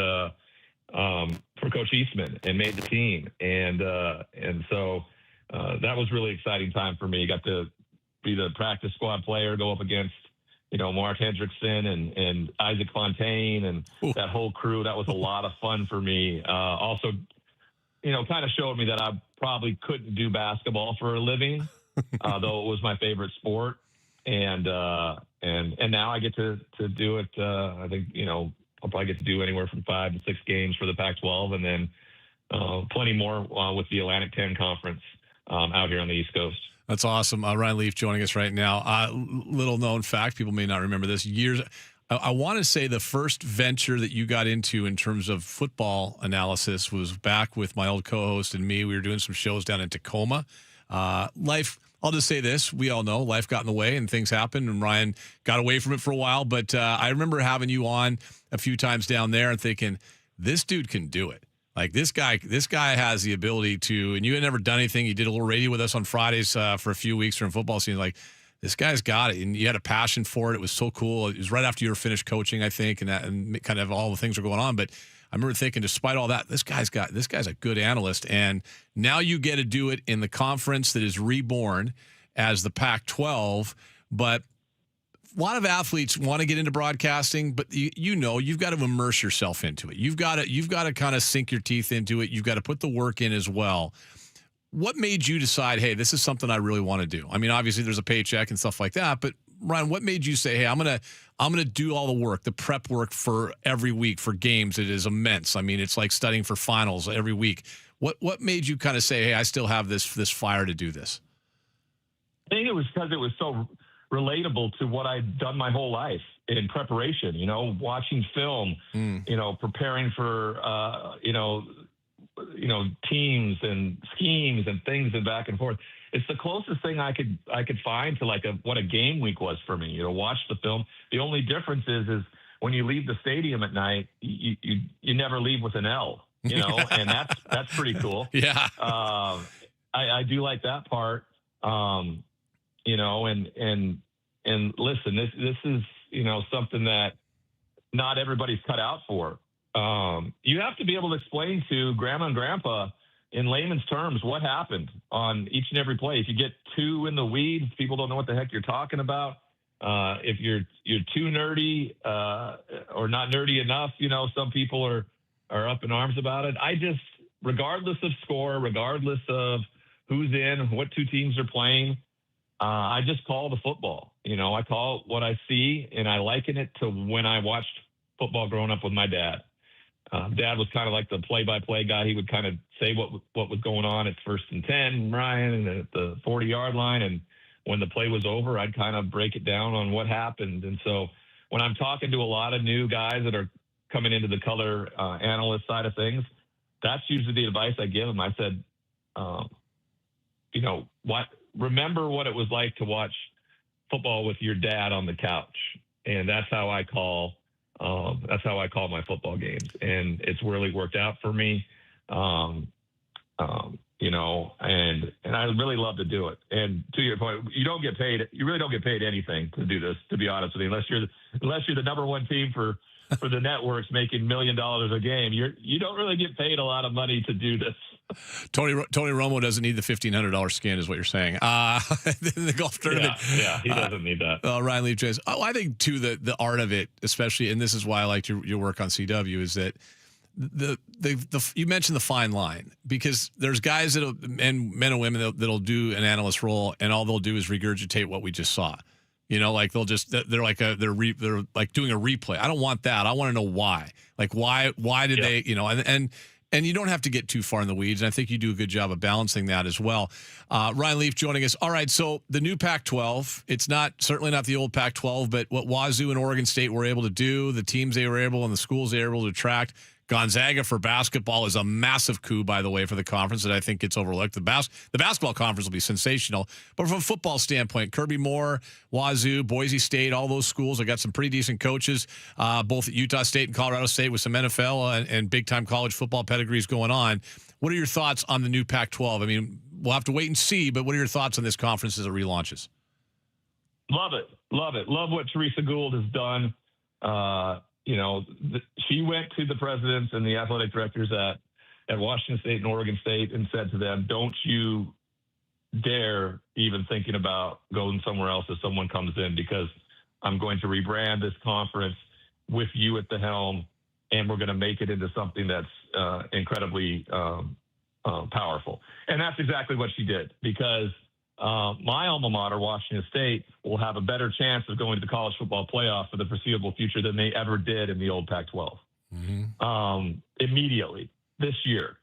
for Coach Eastman, and made the team, and so that was really exciting time for me. Got to be the practice squad player, go up against Mark Hendrickson and Isaac Fontaine and that whole crew. That was a lot of fun for me. Also, kind of showed me that I probably couldn't do basketball for a living, though it was my favorite sport. And now I get to do it. I think, I'll probably get to do anywhere from 5 to 6 games for the Pac-12, and then plenty more with the Atlantic 10 Conference out here on the East Coast. That's awesome. Ryan Leaf joining us right now. Little known fact, people may not remember this. I want to say the first venture that you got into in terms of football analysis was back with my old co-host and me. We were doing some shows down in Tacoma. Life, I'll just say this. We all know life got in the way and things happened, and Ryan got away from it for a while. But I remember having you on a few times down there and thinking, this dude can do it. Like this guy has the ability to, and you had never done anything. You did a little radio with us on Fridays for a few weeks during football season. Like, this guy's got it, and you had a passion for it. It was so cool. It was right after you were finished coaching, I think, and kind of all the things were going on. But I remember thinking, despite all that, this guy's a good analyst, and now you get to do it in the conference that is reborn as the Pac-12. But a lot of athletes want to get into broadcasting, but you've got to immerse yourself into it. You've got to kind of sink your teeth into it. You've got to put the work in as well. What made you decide, hey, this is something I really want to do? I mean, obviously there's a paycheck and stuff like that, but Ryan, what made you say, hey, I'm gonna do all the work, the prep work for every week for games? It is immense. I mean, it's like studying for finals every week. What made you kind of say, hey, I still have this fire to do this? I think it was because it was so relatable to what I'd done my whole life in preparation, watching film, preparing for, teams and schemes and things and back and forth. It's the closest thing I could find to what a game week was for me. Watch the film. The only difference is when you leave the stadium at night, you never leave with an L, and that's pretty cool. Yeah. I do like that part. And listen, this is, something that not everybody's cut out for. You have to be able to explain to grandma and grandpa in layman's terms what happened on each and every play. If you get too in the weeds, people don't know what the heck you're talking about. If you're too nerdy or not nerdy enough, some people are up in arms about it. Regardless of score, regardless of who's in, what two teams are playing, I just call the football. I call what I see, and I liken it to when I watched football growing up with my dad. Dad was kind of like the play-by-play guy. He would kind of say what was going on at 1st and 10, Ryan, and at the 40-yard line, and when the play was over, I'd kind of break it down on what happened. And so when I'm talking to a lot of new guys that are coming into the color analyst side of things, that's usually the advice I give them. I said, remember what it was like to watch football with your dad on the couch. And that's how I call my football games. And it's really worked out for me. And I really love to do it. And to your point, you really don't get paid anything to do this, to be honest with you, unless you're the number one team for the networks making $1 million a game. You don't really get paid a lot of money to do this. Tony Romo doesn't need the $1,500 skin, is what you're saying. In the golf tournament. Yeah, he doesn't need that. Ryan Leaf James. I think too the art of it, especially, and this is why I liked your work on CW, is that you mentioned the fine line, because there's guys men and women that'll do an analyst role, and all they'll do is regurgitate what we just saw. They're like doing a replay. I don't want that. I want to know why. Like why did they, and you don't have to get too far in the weeds. And I think you do a good job of balancing that as well. Ryan Leaf joining us. All right, so the new Pac-12, it's certainly not the old Pac-12, but what Wazoo and Oregon State were able to do, the teams they were able and the schools they were able to attract. Gonzaga for basketball is a massive coup, by the way, for the conference that I think gets overlooked. The basketball conference will be sensational. But from a football standpoint, Kirby Moore, Wazoo, Boise State, all those schools have got some pretty decent coaches, both at Utah State and Colorado State, with some NFL and big-time college football pedigrees going on. What are your thoughts on the new Pac-12? I mean, we'll have to wait and see, but what are your thoughts on this conference as it relaunches? Love it. Love what Teresa Gould has done. She went to the presidents and the athletic directors at Washington State and Oregon State and said to them, don't you dare even thinking about going somewhere else if someone comes in, because I'm going to rebrand this conference with you at the helm, and we're going to make it into something that's incredibly powerful. And that's exactly what she did, because my alma mater, Washington State, will have a better chance of going to the college football playoff for the foreseeable future than they ever did in the old Pac-12. Immediately this year,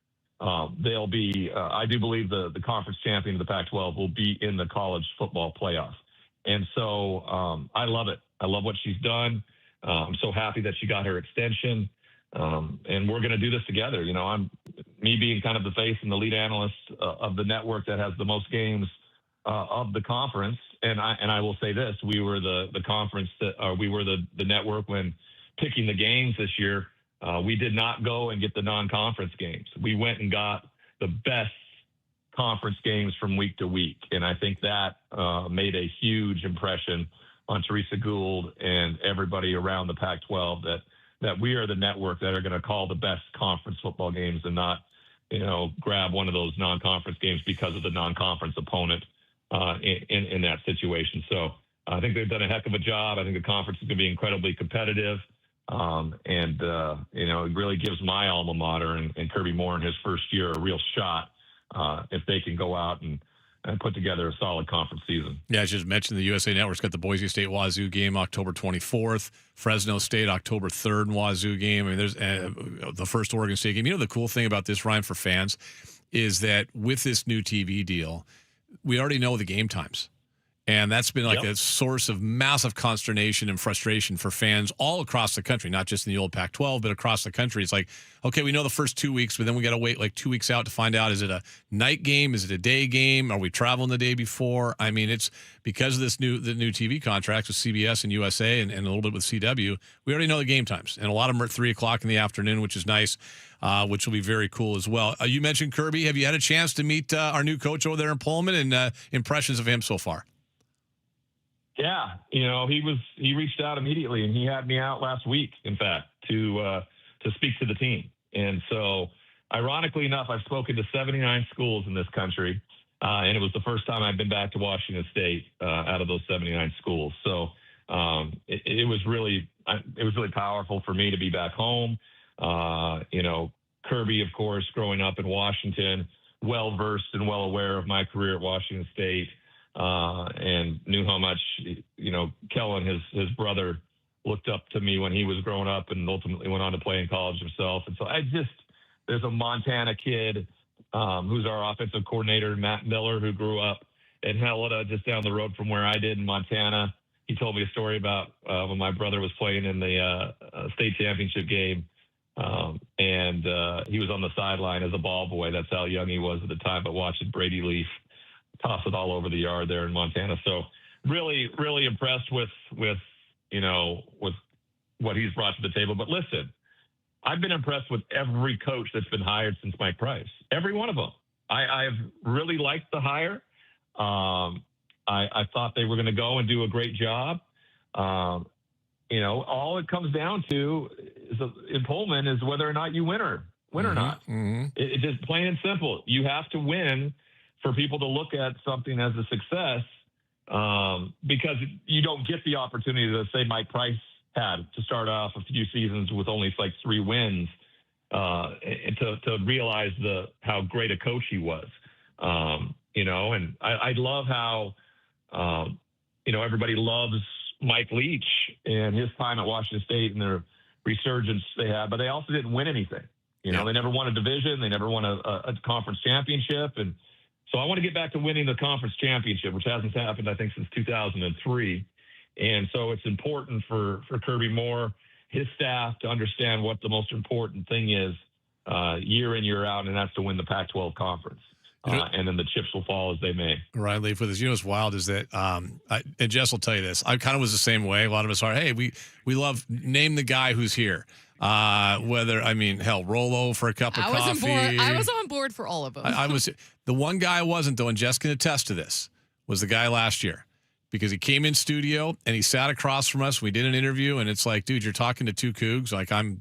they'll be, I do believe the conference champion of the Pac-12 will be in the college football playoff. And so I love it. I love what she's done. I'm so happy that she got her extension. And we're going to do this together. Me being kind of the face and the lead analyst of the network that has the most games of the conference. And I will say this, we were the conference we were the network when picking the games this year. We did not go and get the non-conference games. We went and got the best conference games from week to week. And I think that made a huge impression on Teresa Gould and everybody around the Pac-12 that we are the network that are going to call the best conference football games and not, grab one of those non-conference games because of the non-conference opponent in that situation. So I think they've done a heck of a job. I think the conference is going to be incredibly competitive. It really gives my alma mater and Kirby Moore in his first year a real shot if they can go out and put together a solid conference season. Yeah, I just mentioned the USA Network's got the Boise State Wazoo game October 24th, Fresno State October 3rd and Wazoo game. I mean, there's the first Oregon State game. The cool thing about this, Ryan, for fans is that with this new TV deal, we already know the game times. And that's been like a source of massive consternation and frustration for fans all across the country, not just in the old Pac-12, but across the country. It's like, okay, we know the first 2 weeks, but then we got to wait like 2 weeks out to find out, is it a night game? Is it a day game? Are we traveling the day before? I mean, it's because of the new TV contracts with CBS and USA and a little bit with CW, we already know the game times. And a lot of them are at 3 o'clock in the afternoon, which is nice, which will be very cool as well. You mentioned Kirby. Have you had a chance to meet our new coach over there in Pullman and impressions of him so far? Yeah, he reached out immediately, and he had me out last week, in fact, to speak to the team. And so, ironically enough, I've spoken to 79 schools in this country, and it was the first time I've been back to Washington State out of those 79 schools. So it was really powerful for me to be back home. Kirby, of course, growing up in Washington, well versed and well aware of my career at Washington State. And knew how much, Kellen, his brother, looked up to me when he was growing up and ultimately went on to play in college himself. And so there's a Montana kid who's our offensive coordinator, Matt Miller, who grew up in Helena, just down the road from where I did in Montana. He told me a story about when my brother was playing in the state championship game. And he was on the sideline as a ball boy. That's how young he was at the time, but watching Brady Leaf toss it all over the yard there in Montana. So really, really impressed with what he's brought to the table. But listen, I've been impressed with every coach that's been hired since Mike Price. Every one of them. I've really liked the hire. I thought they were going to go and do a great job. All it comes down to in Pullman is whether or not you win or not. Mm-hmm. It's just plain and simple. You have to win for people to look at something as a success, because you don't get the opportunity that, say, Mike Price had to start off a few seasons with only like 3 wins, and to realize how great a coach he was. And I love how everybody loves Mike Leach and his time at Washington State and their resurgence they had, but they also didn't win anything. They never won a division. They never won a conference championship. And so I want to get back to winning the conference championship, which hasn't happened, I think, since 2003. And so it's important for Kirby Moore, his staff, to understand what the most important thing is year in, year out, and that's to win the Pac-12 conference. And then the chips will fall as they may. Right, Leaf, with this. What's wild is that, and Jess will tell you this, I kind of was the same way. A lot of us are, hey, we love, name the guy who's here. Rolo for a cup of coffee. I was on board for all of them. I was. The one guy I wasn't, though, and Jess can attest to this, was the guy last year. Because he came in studio and he sat across from us. We did an interview, and it's like, dude, you're talking to 2 Cougs. Like I'm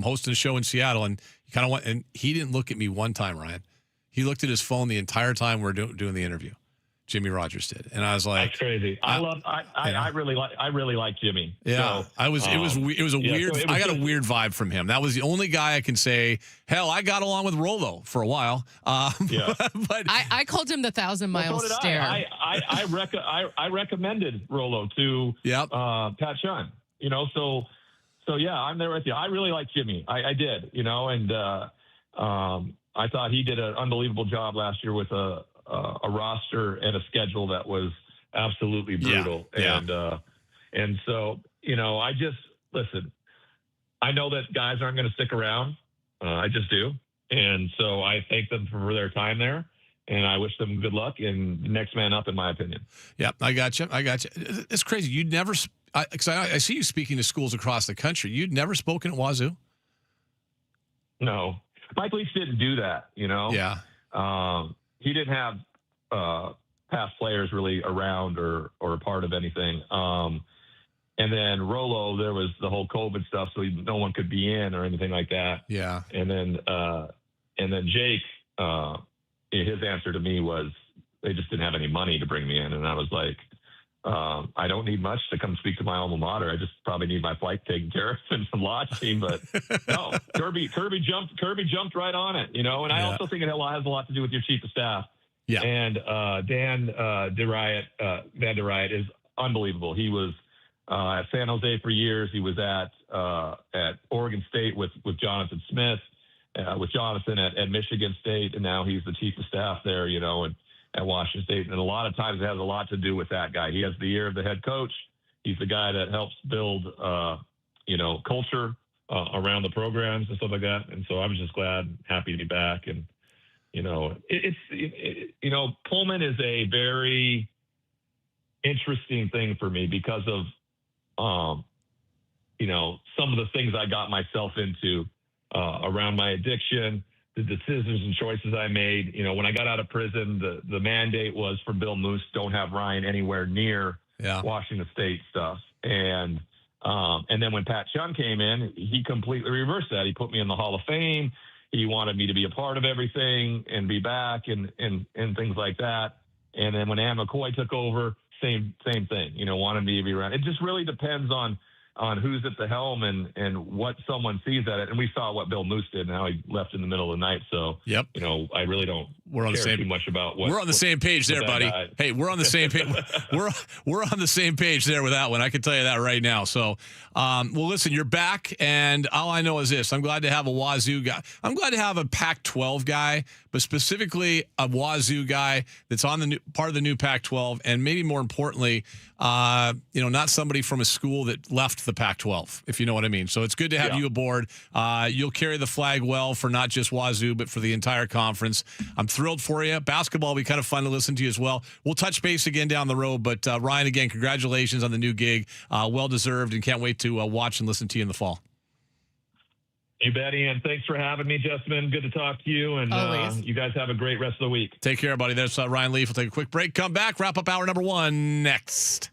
hosting a show in Seattle, and and he didn't look at me one time, Ryan. He looked at his phone the entire time we're doing the interview. Jimmy Rogers did, and I was like, "That's crazy." I really like Jimmy. Yeah, so, it was a weird. I got a weird vibe from him. That was the only guy I can say. Hell, I got along with Rolo for a while. But I called him the 1,000-mile stare. I recommended Rolo to Pat Chun. So yeah, I'm there with you. I really like Jimmy. I did. And I thought he did an unbelievable job last year with a roster and a schedule that was absolutely brutal. Yeah. And so, I just, listen, I know that guys aren't going to stick around. I just do. And so I thank them for their time there, and I wish them good luck and next man up, in my opinion. Yeah, I got you. It's crazy. You'd never, because I see you speaking to schools across the country. You'd never spoken at Wazoo? No. Mike Leach didn't do that, Yeah. He didn't have past players really around or a part of anything. And then Rolo, there was the whole COVID stuff, so no one could be in or anything like that. Yeah. And then Jake, his answer to me was they just didn't have any money to bring me in, and I was like, I don't need much to come speak to my alma mater. I just probably need my flight taken care of and some lodging. But no, Kirby jumped right on it, And I also think it has a lot to do with your chief of staff. Yeah. And Dan Van der Riet is unbelievable. He was at San Jose for years. He was at Oregon State with Jonathan Smith, with Jonathan at Michigan State, and now he's the chief of staff there, and at Washington State. And a lot of times it has a lot to do with that guy. He has the ear of the head coach. He's the guy that helps build, culture around the programs and stuff like that. And so I was just happy to be back. And, Pullman is a very interesting thing for me because of, some of the things I got myself into around my addiction, the decisions and choices I made. When I got out of prison, the mandate was for Bill Moose, don't have Ryan anywhere near Washington State stuff. And then when Pat Chun came in, he completely reversed that. He put me in the Hall of Fame. He wanted me to be a part of everything and be back and things like that. And then when Ann McCoy took over, same thing, wanted me to be around. It just really depends on who's at the helm and what someone sees at it. And we saw what Bill Moose did and how he left in the middle of the night. So, I really don't we're on the same. Too much about what we're on the same page there, buddy. Hey, we're on the same page. we're on the same page there with that one. I can tell you that right now. So, well, listen, you're back, and all I know is this: I'm glad to have a Wazoo guy. I'm glad to have a Pac-12 guy, but specifically a Wazoo guy that's on the part of the new Pac-12, and maybe more importantly, not somebody from a school that left the Pac-12, if you know what I mean. So it's good to have you aboard. You'll carry the flag well for not just Wazoo, but for the entire conference. I'm thrilled for you. Basketball will be kind of fun to listen to you as well. We'll touch base again down the road, but Ryan, again, congratulations on the new gig. Well-deserved, and can't wait to watch and listen to you in the fall. You bet, Ian. Thanks for having me, Justin. Good to talk to you, and you guys have a great rest of the week. Take care, buddy. There's Ryan Leaf. We'll take a quick break, come back, wrap up hour number 1 next.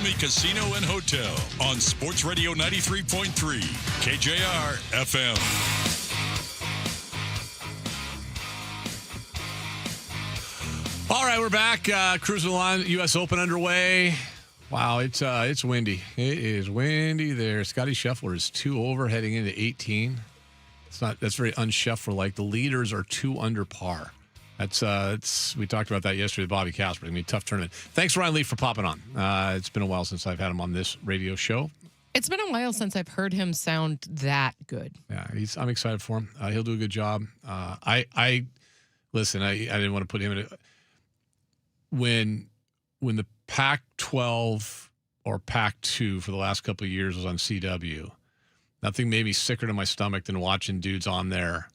Miami Casino and Hotel on Sports Radio 93.3 KJR FM. All right, we're back. Cruising along, U.S. Open underway. Wow, it's windy. It is windy there. Scotty Scheffler is 2 over heading into 18. That's very un-Scheffler-like. The leaders are 2 under par. We talked about that yesterday with Bobby Casper. I mean, tough tournament. Thanks, Ryan Leaf, for popping on. It's been a while since I've had him on this radio show. It's been a while since I've heard him sound that good. Yeah, I'm excited for him. He'll do a good job. Listen. I didn't want to put him in a. When the Pac-12 or Pac-2 for the last couple of years was on CW, nothing made me sicker to my stomach than watching dudes on there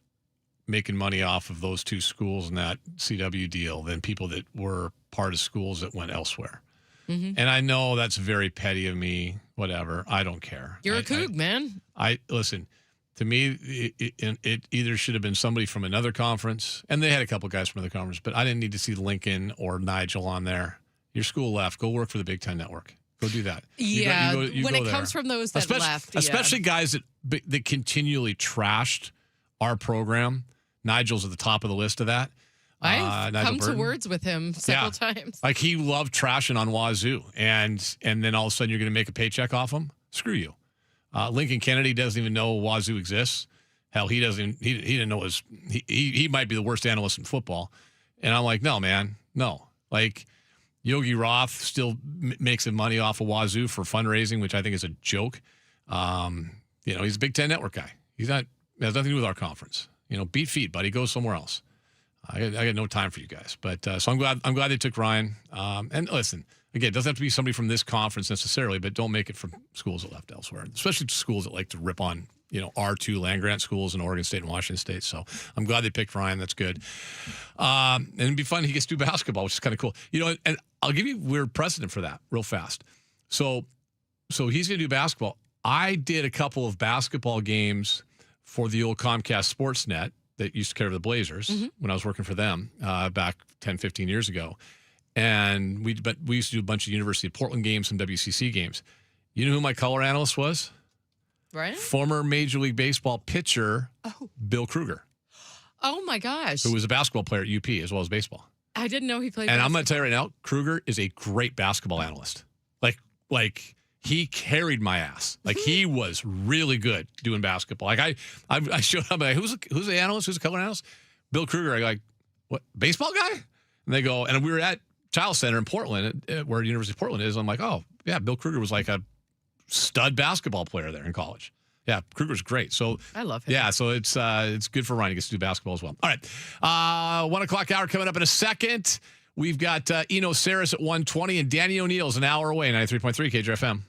making money off of those 2 schools in that CW deal than people that were part of schools that went elsewhere. Mm-hmm. And I know that's very petty of me. Whatever, I don't care. You're a Coug, man. Listen. To me, it either should have been somebody from another conference, and they had a couple guys from another conference, but I didn't need to see Lincoln or Nigel on there. Your school left. Go work for the Big Ten Network. Go do that. Yeah, when it comes from those that left. Especially guys that continually trashed our program. Nigel's at the top of the list of that. I've come to words with him several times. Like, he loved trashing on Wazoo, and then all of a sudden you're going to make a paycheck off him? Screw you. Lincoln Kennedy doesn't even know Wazoo exists. Hell, he doesn't. He didn't know he might be the worst analyst in football. And I'm like, no, man, no. Like, Yogi Roth still makes money off of Wazoo for fundraising, which I think is a joke. He's a Big Ten Network guy. Has nothing to do with our conference. Beat feet, buddy. Go somewhere else. I got no time for you guys. But so I'm glad they took Ryan. And listen. Again, it doesn't have to be somebody from this conference necessarily, but don't make it from schools that left elsewhere, especially schools that like to rip on, R2 land-grant schools in Oregon State and Washington State. So I'm glad they picked Ryan. That's good. And it'd be fun. He gets to do basketball, which is kind of cool. And I'll give you weird precedent for that real fast. So he's going to do basketball. I did a couple of basketball games for the old Comcast Sportsnet that used to carry the Blazers when I was working for them back 10, 15 years ago. And we used to do a bunch of University of Portland games and WCC games. You know who my color analyst was? Right. Former Major League Baseball pitcher, Bill Kruger. Oh, my gosh. Who was a basketball player at UP as well as baseball. I didn't know he played And basketball. I'm going to tell you right now, Kruger is a great basketball analyst. Like he carried my ass. Like, he was really good doing basketball. Like, I showed up, like, who's the analyst? Who's the color analyst? Bill Kruger. I like, what, baseball guy? And they go, and we were at Child Center in Portland, where University of Portland is. I'm like, oh, yeah, Bill Kruger was like a stud basketball player there in college. Yeah, Kruger's great. So I love him. Yeah, so it's good for Ryan. He gets to do basketball as well. All right, 1 o'clock hour coming up in a second. We've got Eno Saris at 1:20 and Danny O'Neill's an hour away, 93.3 KJR FM.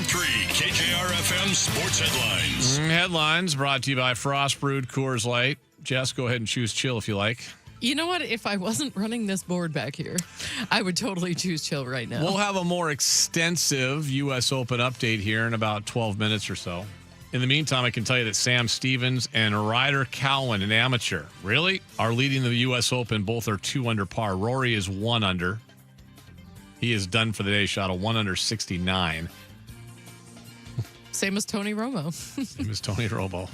KJR FM Sports Headlines. Headlines brought to you by Frost Brewed Coors Light. Jess, go ahead and choose chill if you like. You know what? If I wasn't running this board back here, I would totally choose chill right now. We'll have a more extensive U.S. Open update here in about 12 minutes or so. In the meantime, I can tell you that Sam Stevens and Ryder Cowan, an amateur, are leading the U.S. Open. Both are 2 under par. Rory is 1 under. He is done for the day, shot a 1 under 69. Same as Tony Romo. Same as Tony Romo.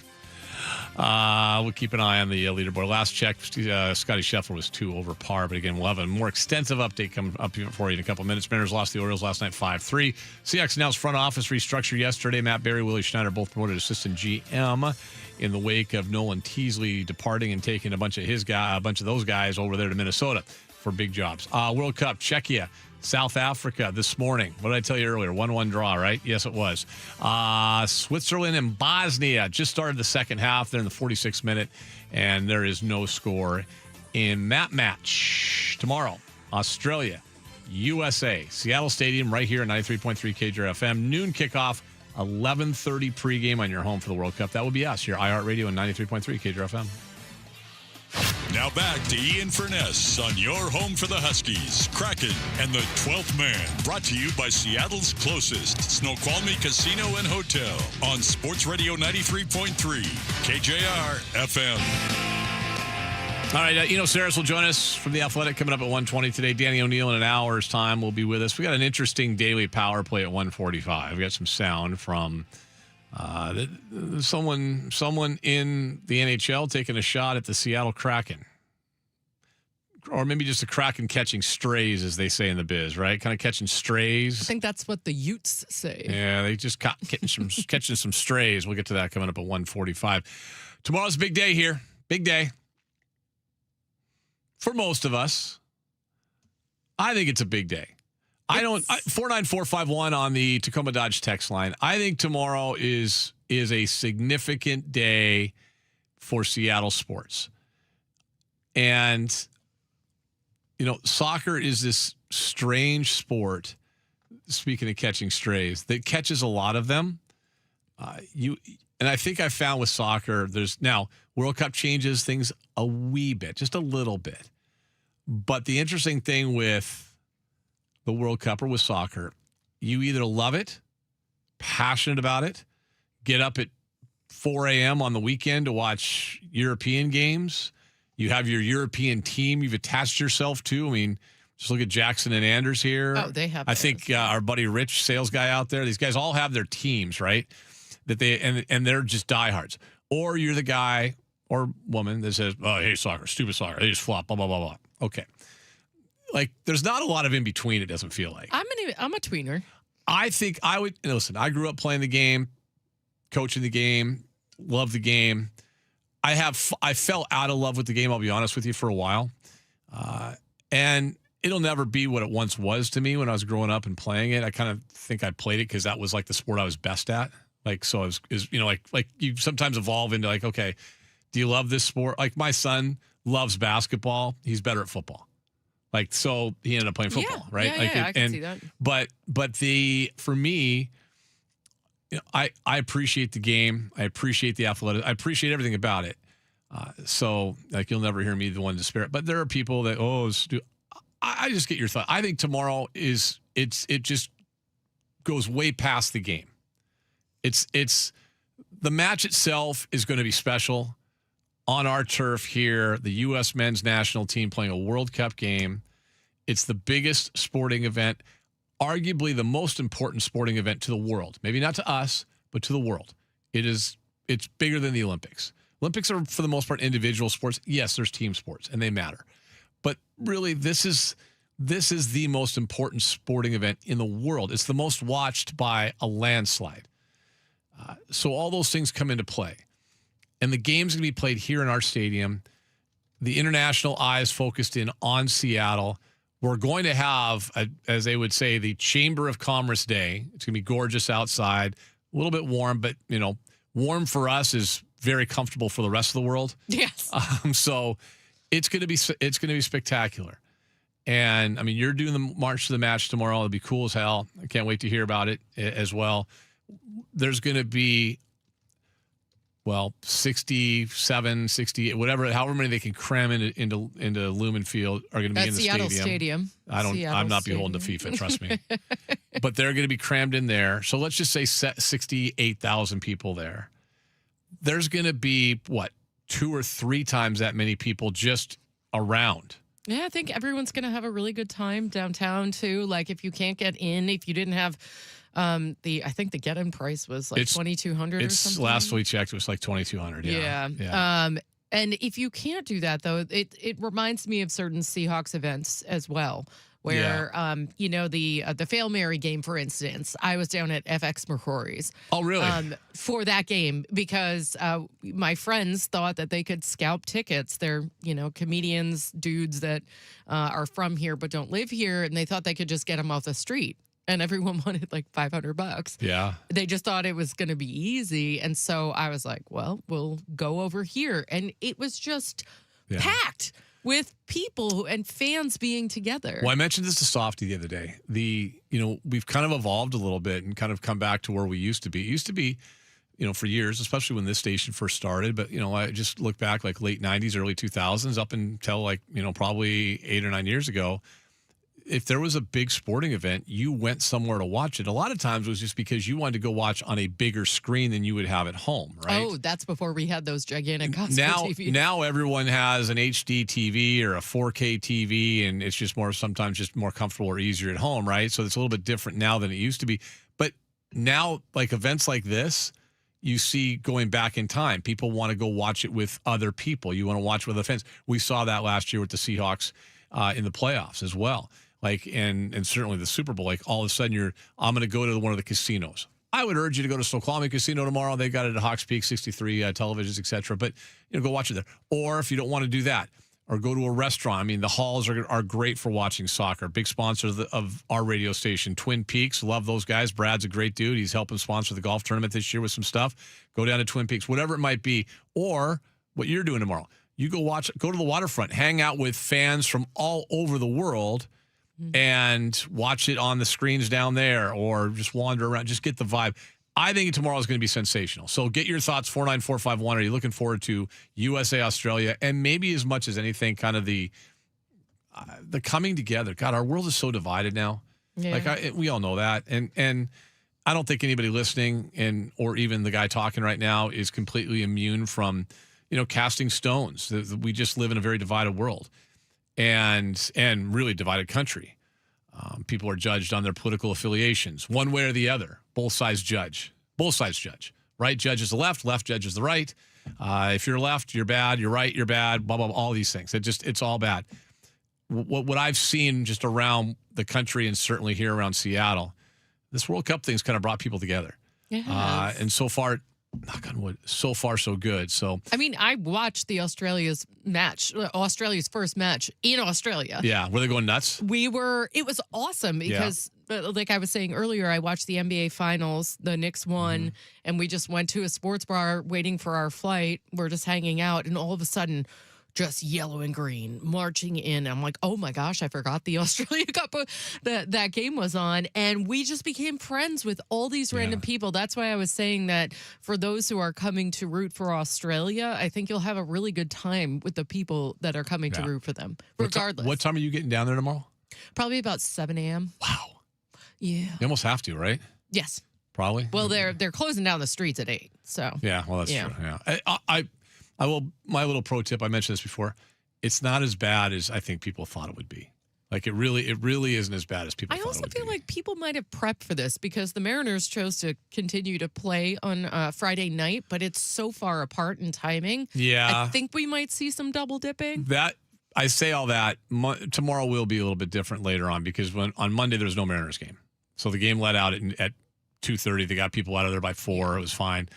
We'll keep an eye on the leaderboard. Last check, Scotty Scheffler was 2 over par. But again, we'll have a more extensive update coming up for you in a couple minutes. Mariners lost the Orioles last night 5-3. Seahawks announced front office restructure yesterday. Matt Berry, Willie Schneider both promoted assistant GM in the wake of Nolan Teasley departing and taking a bunch of those guys over there to Minnesota for big jobs. World Cup, Czechia. South Africa this morning. What did I tell you earlier? 1-1 draw, right? Yes, it was. Switzerland and Bosnia just started the second half. They're in the 46th minute, and there is no score in that match. Tomorrow, Australia, USA, Seattle Stadium right here at 93.3 KJR FM. Noon kickoff, 11:30 pregame on your home for the World Cup. That will be us, your iHeartRadio and 93.3 KJR FM. Now back to Ian Furness on your home for the Huskies, Kraken, and the 12th Man. Brought to you by Seattle's closest Snoqualmie Casino and Hotel on Sports Radio 93.3 KJR FM. All right, Eno Saris will join us from The Athletic coming up at 1:20 today. Danny O'Neill in an hour's time will be with us. We got an interesting daily power play at 1:45. We got some sound from someone in the NHL taking a shot at the Seattle Kraken. Or maybe just a Kraken catching strays, as they say in the biz, right? Kind of catching strays. I think that's what the Utes say. Yeah, they just catching some strays. We'll get to that coming up at 1:45. Tomorrow's a big day here. Big day. For most of us. I think it's a big day. 49451 on the Tacoma Dodge text line. I think tomorrow is a significant day for Seattle sports. And, soccer is this strange sport, speaking of catching strays, that catches a lot of them. And I think I found with soccer, there's now World Cup changes things a wee bit, just a little bit. But the interesting thing with the World Cup or with soccer, you either love it, passionate about it, get up at 4 a.m. on the weekend to watch European games. You have your European team you've attached yourself to. I mean, just look at Jackson and Anders here. Oh, they have. I think our buddy Rich, sales guy out there, these guys all have their teams, right? That and they're just diehards. Or you're the guy or woman that says, "Oh, hey, soccer, stupid soccer. They just flop, blah blah blah blah." Okay. Like, there's not a lot of in between, it doesn't feel like. I'm a tweener. I think I would, listen, I grew up playing the game, coaching the game, loved the game. I fell out of love with the game, I'll be honest with you, for a while. And it'll never be what it once was to me when I was growing up and playing it. I kind of think I played it because that was like the sport I was best at. Like, so I was like you sometimes evolve into like, okay, do you love this sport? Like, my son loves basketball. He's better at football. Like, so he ended up playing football, right? Yeah, I can see that. But for me, I appreciate the game. I appreciate the athleticism. I appreciate everything about it. So, like, you'll never hear me the one to spare it. But there are people that, I just get your thought. I think tomorrow it just goes way past the game. It's the match itself is going to be special. On our turf here, the U.S. men's national team playing a World Cup game. It's the biggest sporting event, arguably the most important sporting event to the world. Maybe not to us, but to the world. It's bigger than the Olympics. Olympics are, for the most part, individual sports. Yes, there's team sports, and they matter. But really, this is the most important sporting event in the world. It's the most watched by a landslide. So all those things come into play. And the game's going to be played here in our stadium. The international eyes focused in on Seattle. We're going to have, as they would say, the Chamber of Commerce Day. It's going to be gorgeous outside, a little bit warm, but, warm for us is very comfortable for the rest of the world. Yes. So it's going to be spectacular. And I mean, you're doing the march to the match tomorrow. It'll be cool as hell. I can't wait to hear about it as well. There's going to be, 67, 68, whatever, however many they can cram into Lumen Field are going to be in the Seattle stadium. Seattle I'm not Stadium. beholden to FIFA, trust me. But they're going to be crammed in there. So let's just say 68,000 people there. There's going to be 2 or 3 times that many people just around. Yeah, I think everyone's going to have a really good time downtown too. Like if you can't get in, if you didn't have I think the get-in price was like $2,200 or something. Last we checked, it was like $2,200. Yeah. And if you can't do that though, it reminds me of certain Seahawks events as well. Where the Fail Mary game, for instance, I was down at FX McCrory's. Oh, really? For that game because my friends thought that they could scalp tickets. They're comedians, dudes that are from here but don't live here, and they thought they could just get them off the street. And everyone wanted like $500. Yeah. They just thought it was going to be easy, and so I was like, "Well, we'll go over here," and it was just packed with people and fans being together. Well, I mentioned this to Softy the other day. We've kind of evolved a little bit and kind of come back to where we used to be. It used to be, for years, especially when this station first started. But, I just look back like late 90s, early 2000s, up until like, probably 8 or 9 years ago. If there was a big sporting event, you went somewhere to watch it. A lot of times it was just because you wanted to go watch on a bigger screen than you would have at home, right? Oh, that's before we had those gigantic Costco TVs. Now everyone has an HD TV or a 4K TV, and it's just sometimes just more comfortable or easier at home, right? So it's a little bit different now than it used to be. But now, like events like this, you see going back in time. People want to go watch it with other people. You want to watch with other fans. We saw that last year with the Seahawks in the playoffs as well. Like, and certainly the Super Bowl, like all of a sudden I'm going to go to one of the casinos. I would urge you to go to Snoqualmie Casino tomorrow. They got it at Hawks Peak, 63 televisions, et cetera. But, go watch it there. Or if you don't want to do that, or go to a restaurant. I mean, the halls are great for watching soccer. Big sponsors of our radio station, Twin Peaks. Love those guys. Brad's a great dude. He's helping sponsor the golf tournament this year with some stuff. Go down to Twin Peaks, whatever it might be. Or what you're doing tomorrow. You go to the waterfront, hang out with fans from all over the world, and watch it on the screens down there, or just wander around, just get the vibe. I think tomorrow is going to be sensational. So get your thoughts, 49451. Are you looking forward to USA, Australia, and maybe as much as anything, kind of the coming together? God, our world is so divided now. Yeah. We all know that. And I don't think anybody listening or even the guy talking right now is completely immune from, casting stones. We just live in a very divided world. And really divided country. People are judged on their political affiliations, one way or the other. Both sides judge. Right judges the left judges the right. If you're left, you're bad. You're right, you're bad. Blah blah blah. All these things. It's all bad. What I've seen just around the country and certainly here around Seattle, this World Cup thing's kind of brought people together. And so far, knock on wood, so far so good. So I mean, I watched the Australia's first match in Australia. Yeah, were they going nuts? It was awesome because like I was saying earlier, I watched the NBA finals, the Knicks won, and we just went to a sports bar waiting for our flight. We're just hanging out, and all of a sudden just yellow and green marching in. I'm like, oh my gosh, I forgot the Australia Cup that game was on. And we just became friends with all these random people. That's why I was saying that for those who are coming to root for Australia, I think you'll have a really good time with the people that are coming to root for them, regardless. What time are you getting down there tomorrow? Probably about 7 a.m. Wow. Yeah. You almost have to, right? Yes. Probably. Well, they're closing down the streets at 8. So yeah, well, that's true. Yeah. I will. My little pro tip. I mentioned this before. It's not as bad as I think people thought it would be. Like it really isn't as bad as people. I also feel like people might have prepped for this because the Mariners chose to continue to play on Friday night, but it's so far apart in timing. Yeah, I think we might see some double dipping. That I say all that. Tomorrow will be a little bit different later on because on Monday there's no Mariners game, so the game let out at 2:30. They got people out of there by 4. It was fine.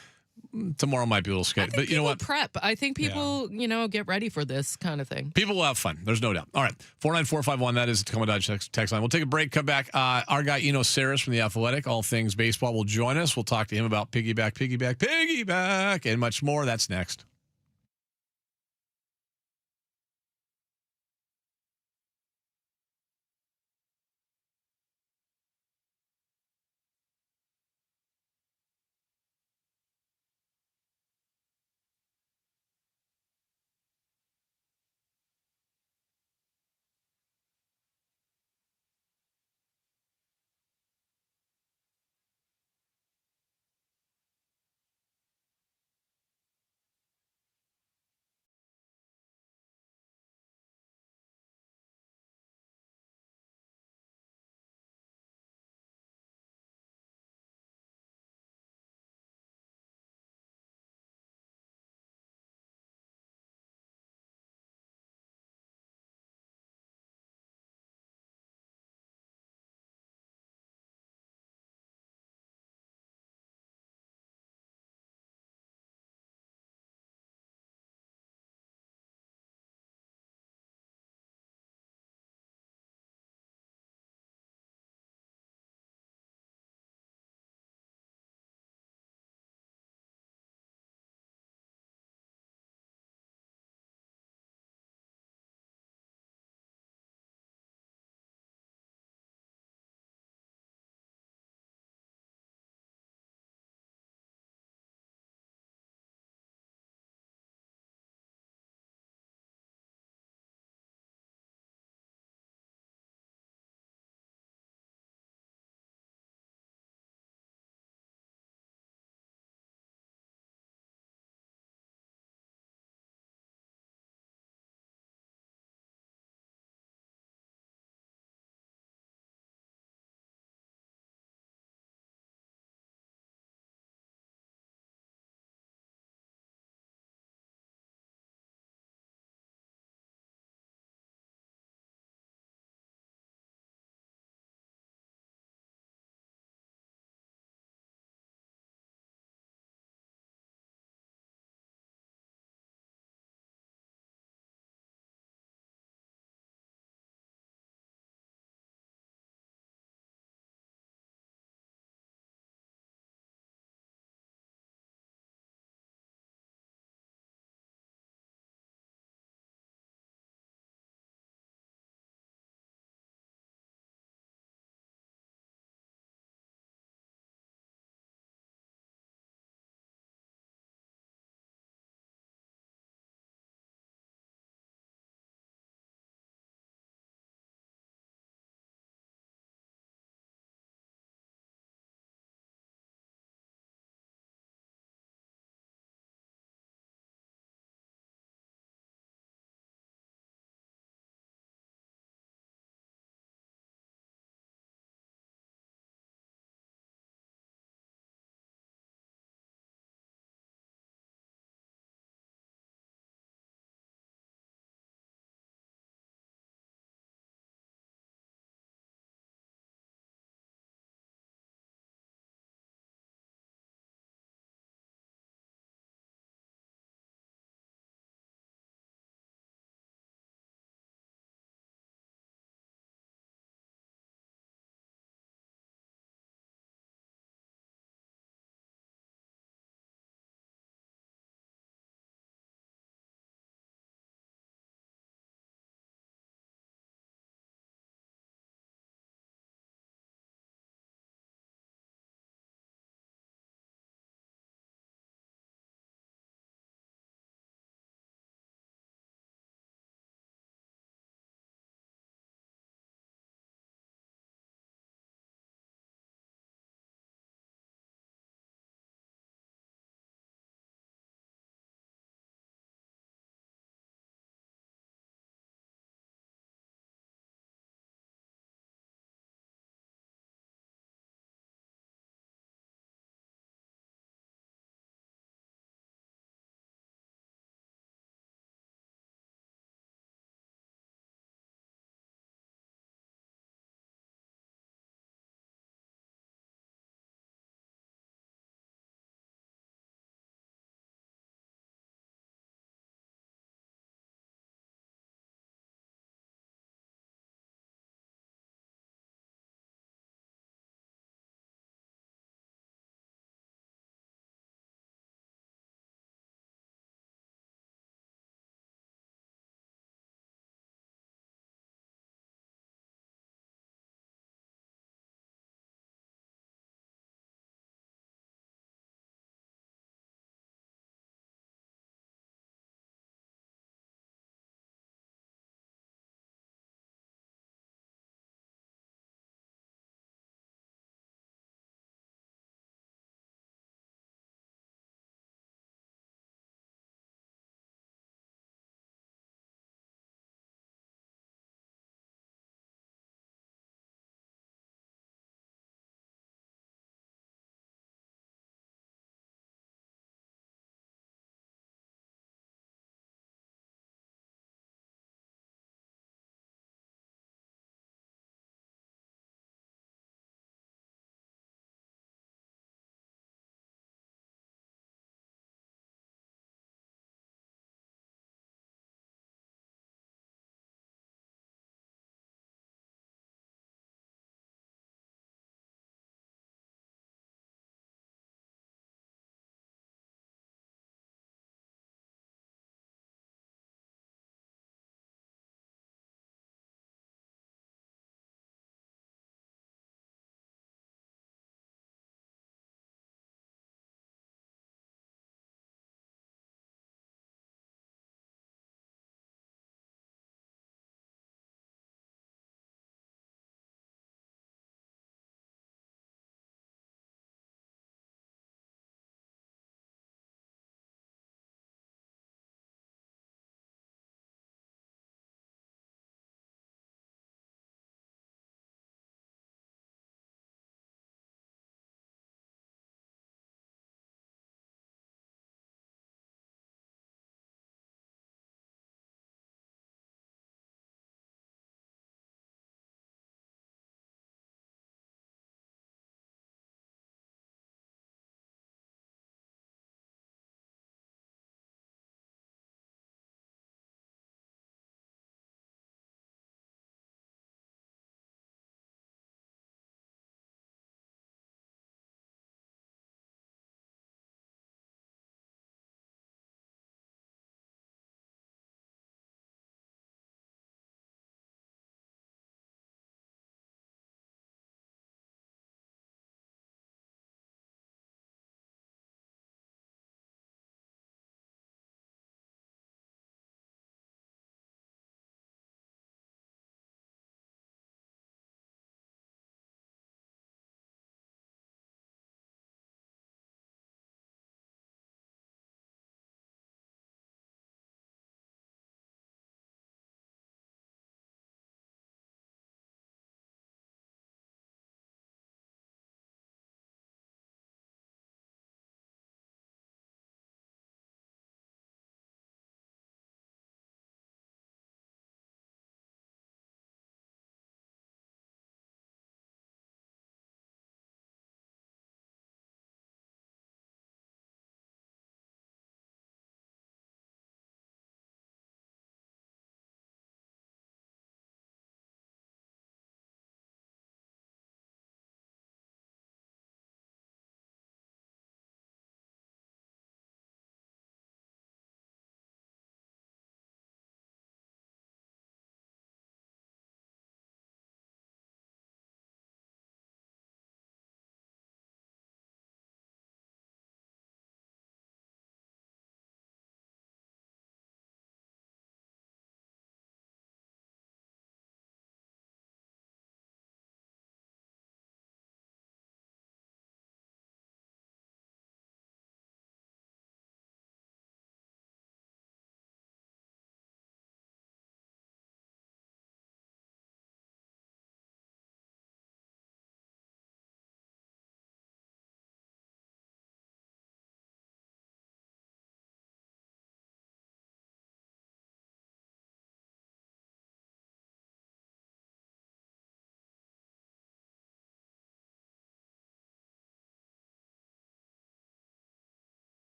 Tomorrow might be a little sketchy, but you know what? Prep. I think people, get ready for this kind of thing. People will have fun. There's no doubt. All right. 49451. That is the Tacoma Dodge text line. We'll take a break, come back. Our guy, Eno Saris from The Athletic, all things baseball, will join us. We'll talk to him about piggyback, and much more. That's next.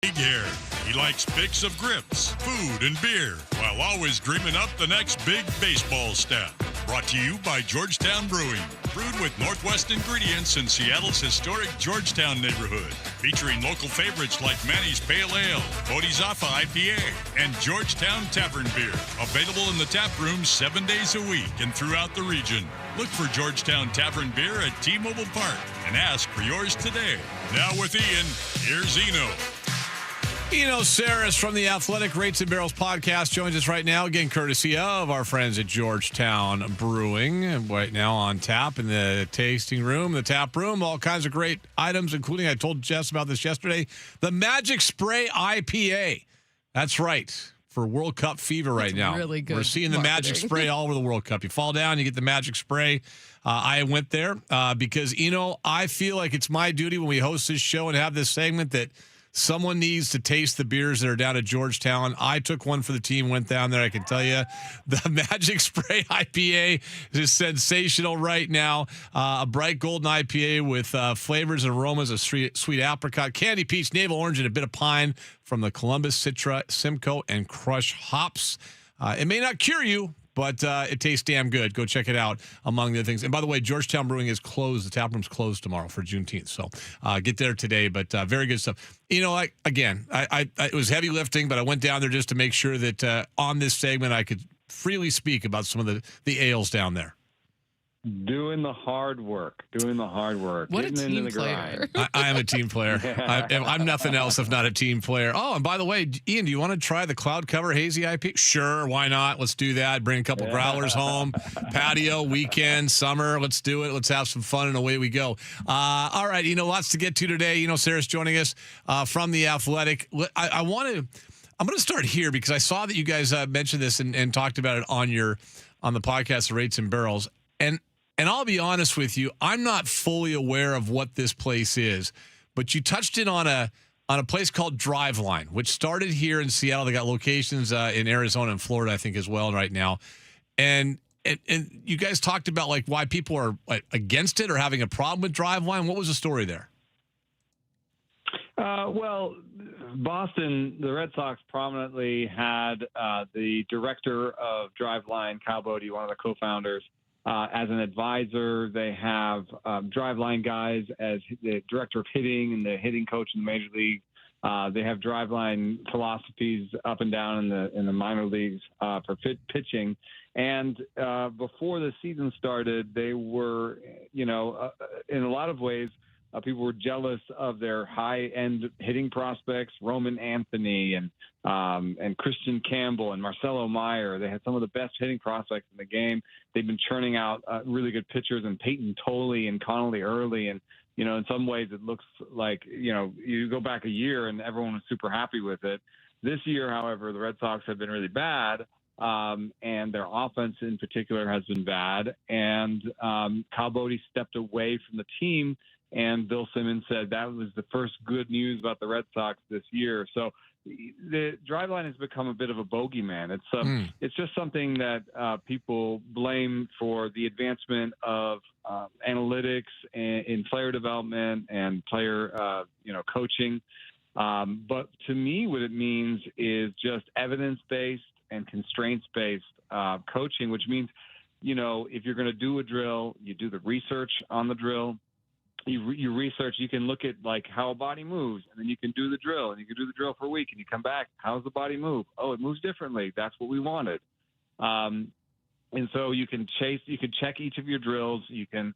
Big hair. He likes picks of grips, food, and beer, while always dreaming up the next big baseball stat. Brought to you by Georgetown Brewing. Brewed with Northwest ingredients in Seattle's historic Georgetown neighborhood. Featuring local favorites like Manny's Pale Ale, Bodhisattva IPA, and Georgetown Tavern Beer. Available in the tap room 7 days a week and throughout the region. Look for Georgetown Tavern Beer at T-Mobile Park and ask for yours today. Now with Ian, here's Eno. Eno Saris from the Athletic Rates and Barrels podcast joins us right now, again, courtesy of our friends at Georgetown Brewing. Right now on tap in the tasting room, the tap room, all kinds of great items, including, I told Jess about this yesterday, the Magic Spray IPA. That's right. For World Cup fever right now. Really good. We're seeing the Magic Spray all over the World Cup. You fall down, you get the Magic Spray. I went there because, I feel like it's my duty when we host this show and have this segment that someone needs to taste the beers that are down at Georgetown. I took one for the team, went down there. I can tell you the Magic Spray IPA is sensational right now. A bright golden IPA with flavors and aromas of sweet apricot, candy peach, navel orange, and a bit of pine from the Columbus, Citra, Simcoe, and Crush hops. It may not cure you, but it tastes damn good. Go check it out, among the things. And by the way, Georgetown Brewing is closed. The tap room's closed tomorrow for Juneteenth. So get there today, but very good stuff. It was heavy lifting, but I went down there just to make sure that on this segment I could freely speak about some of the ales down there. Doing the hard work. What a team player. I am a team player. I'm nothing else if not a team player. Oh, and by the way, Ian, do you want to try the Cloud Cover Hazy IP? Sure, why not? Let's do that. Bring a couple growlers home. Patio, weekend, summer. Let's do it. Let's have some fun, and away we go. All right, lots to get to today. Sarah's joining us from The Athletic. I'm going to start here because I saw that you guys mentioned this and talked about it on the podcast, Rates and Barrels. And I'll be honest with you, I'm not fully aware of what this place is, but you touched in on a place called Driveline, which started here in Seattle. They got locations in Arizona and Florida, I think, as well right now. And you guys talked about why people are against it or having a problem with Driveline. What was the story there? Well, Boston, the Red Sox prominently had the director of Driveline, Kyle Bodie, one of the co-founders, as an advisor. They have Driveline guys as the director of hitting and the hitting coach in the major league. They have Driveline philosophies up and down in the minor leagues for pitching. And before the season started, they were, in a lot of ways, people were jealous of their high-end hitting prospects, Roman Anthony and Christian Campbell and Marcelo Meyer. They had some of the best hitting prospects in the game. They've been churning out really good pitchers, and Peyton Tolley and Connolly Early. And, in some ways it looks like, you go back a year and everyone was super happy with it. This year, however, the Red Sox have been really bad. And their offense in particular has been bad. And Kyle Bodie stepped away from the team. And Bill Simmons said that was the first good news about the Red Sox this year. So the Driveline has become a bit of a bogeyman. It's just something that people blame for the advancement of analytics in player development and player coaching. But to me, what it means is just evidence-based and constraints-based coaching, which means, if you're going to do a drill, you do the research on the drill. You research, you can look at how a body moves, and then you can do the drill, and you can do the drill for a week, and you come back. How's the body move? Oh, it moves differently. That's what we wanted. And so you can check each of your drills. You can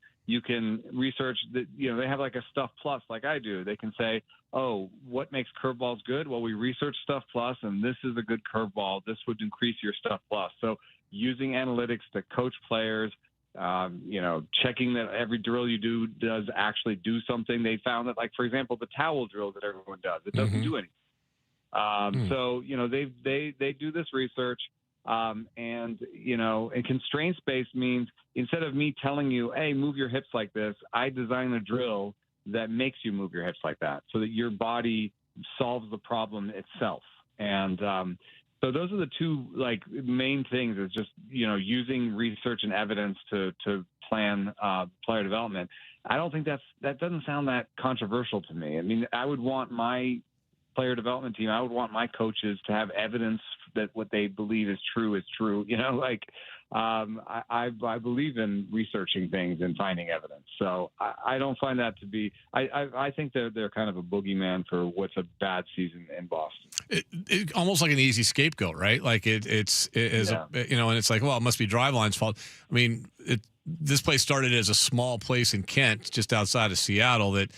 research that, they have a Stuff Plus like I do. They can say, oh, what makes curveballs good? Well, we research Stuff Plus, and this is a good curveball. This would increase your Stuff Plus. So using analytics to coach players, checking that every drill you do does actually do something. They found that, for example, the towel drill that everyone does, it doesn't do anything. So, they do this research, and constraints-based means instead of me telling you, hey, move your hips like this, I design a drill that makes you move your hips like that so that your body solves the problem itself. And, so those are the two main things, is just, using research and evidence to plan player development. I don't think that doesn't sound that controversial to me. I mean, I would want my player development team, I would want my coaches to have evidence that what they believe is true. You know, like I believe in researching things and finding evidence. So I don't find that to be. I think they're kind of a boogeyman for what's a bad season in Boston. It almost like an easy scapegoat, right? Like it's you know, and it's like, well, it must be Driveline's fault. I mean, this place started as a small place in Kent, just outside of Seattle, that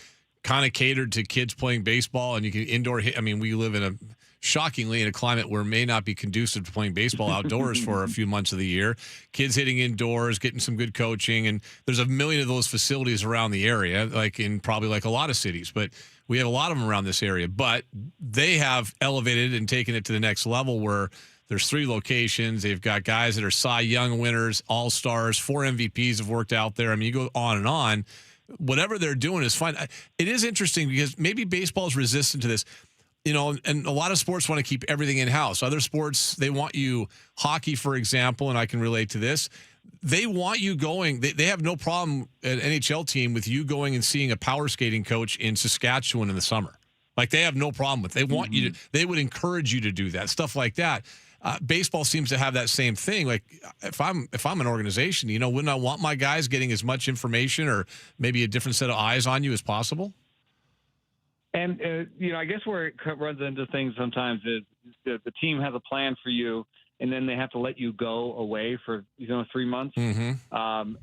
kind of catered to kids playing baseball, and you can indoor hit. I mean, we live shockingly in a climate where it may not be conducive to playing baseball outdoors for a few months of the year. Kids hitting indoors, getting some good coaching, and there's a million of those facilities around the area, like in probably like a lot of cities, but we have a lot of them around this area. But they have elevated and taken it to the next level where there's 3 locations. They've got guys that are Cy Young winners, all-stars, 4 MVPs have worked out there. I mean, you go on and on. Whatever they're doing is fine. It is interesting because maybe baseball is resistant to this. You know, and a lot of sports want to keep everything in-house. Other sports, they want you, hockey, for example, and I can relate to this, they want you going. They have no problem, an NHL team, with you going and seeing a power skating coach in Saskatchewan in the summer. Like, they have no problem with it. They want you to, they would encourage you to do that, stuff like that. Baseball seems to have that same thing. Like, if I'm an organization, you know, wouldn't I want my guys getting as much information or maybe a different set of eyes on you as possible? And, you know, I guess where it runs into things sometimes is the team has a plan for you, and then they have to let you go away for, 3 months. Mm-hmm.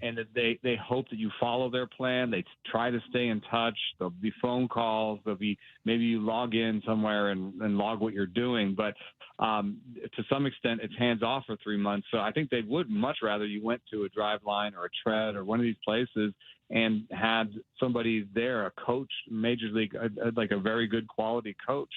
And that they hope that you follow their plan. They try to stay in touch. There'll be phone calls. There'll be maybe you log in somewhere and log what you're doing. But to some extent, it's hands off for 3 months. So I think they would much rather you went to a Driveline or a Tread or one of these places and had somebody there, a coach, major league, like a very good quality coach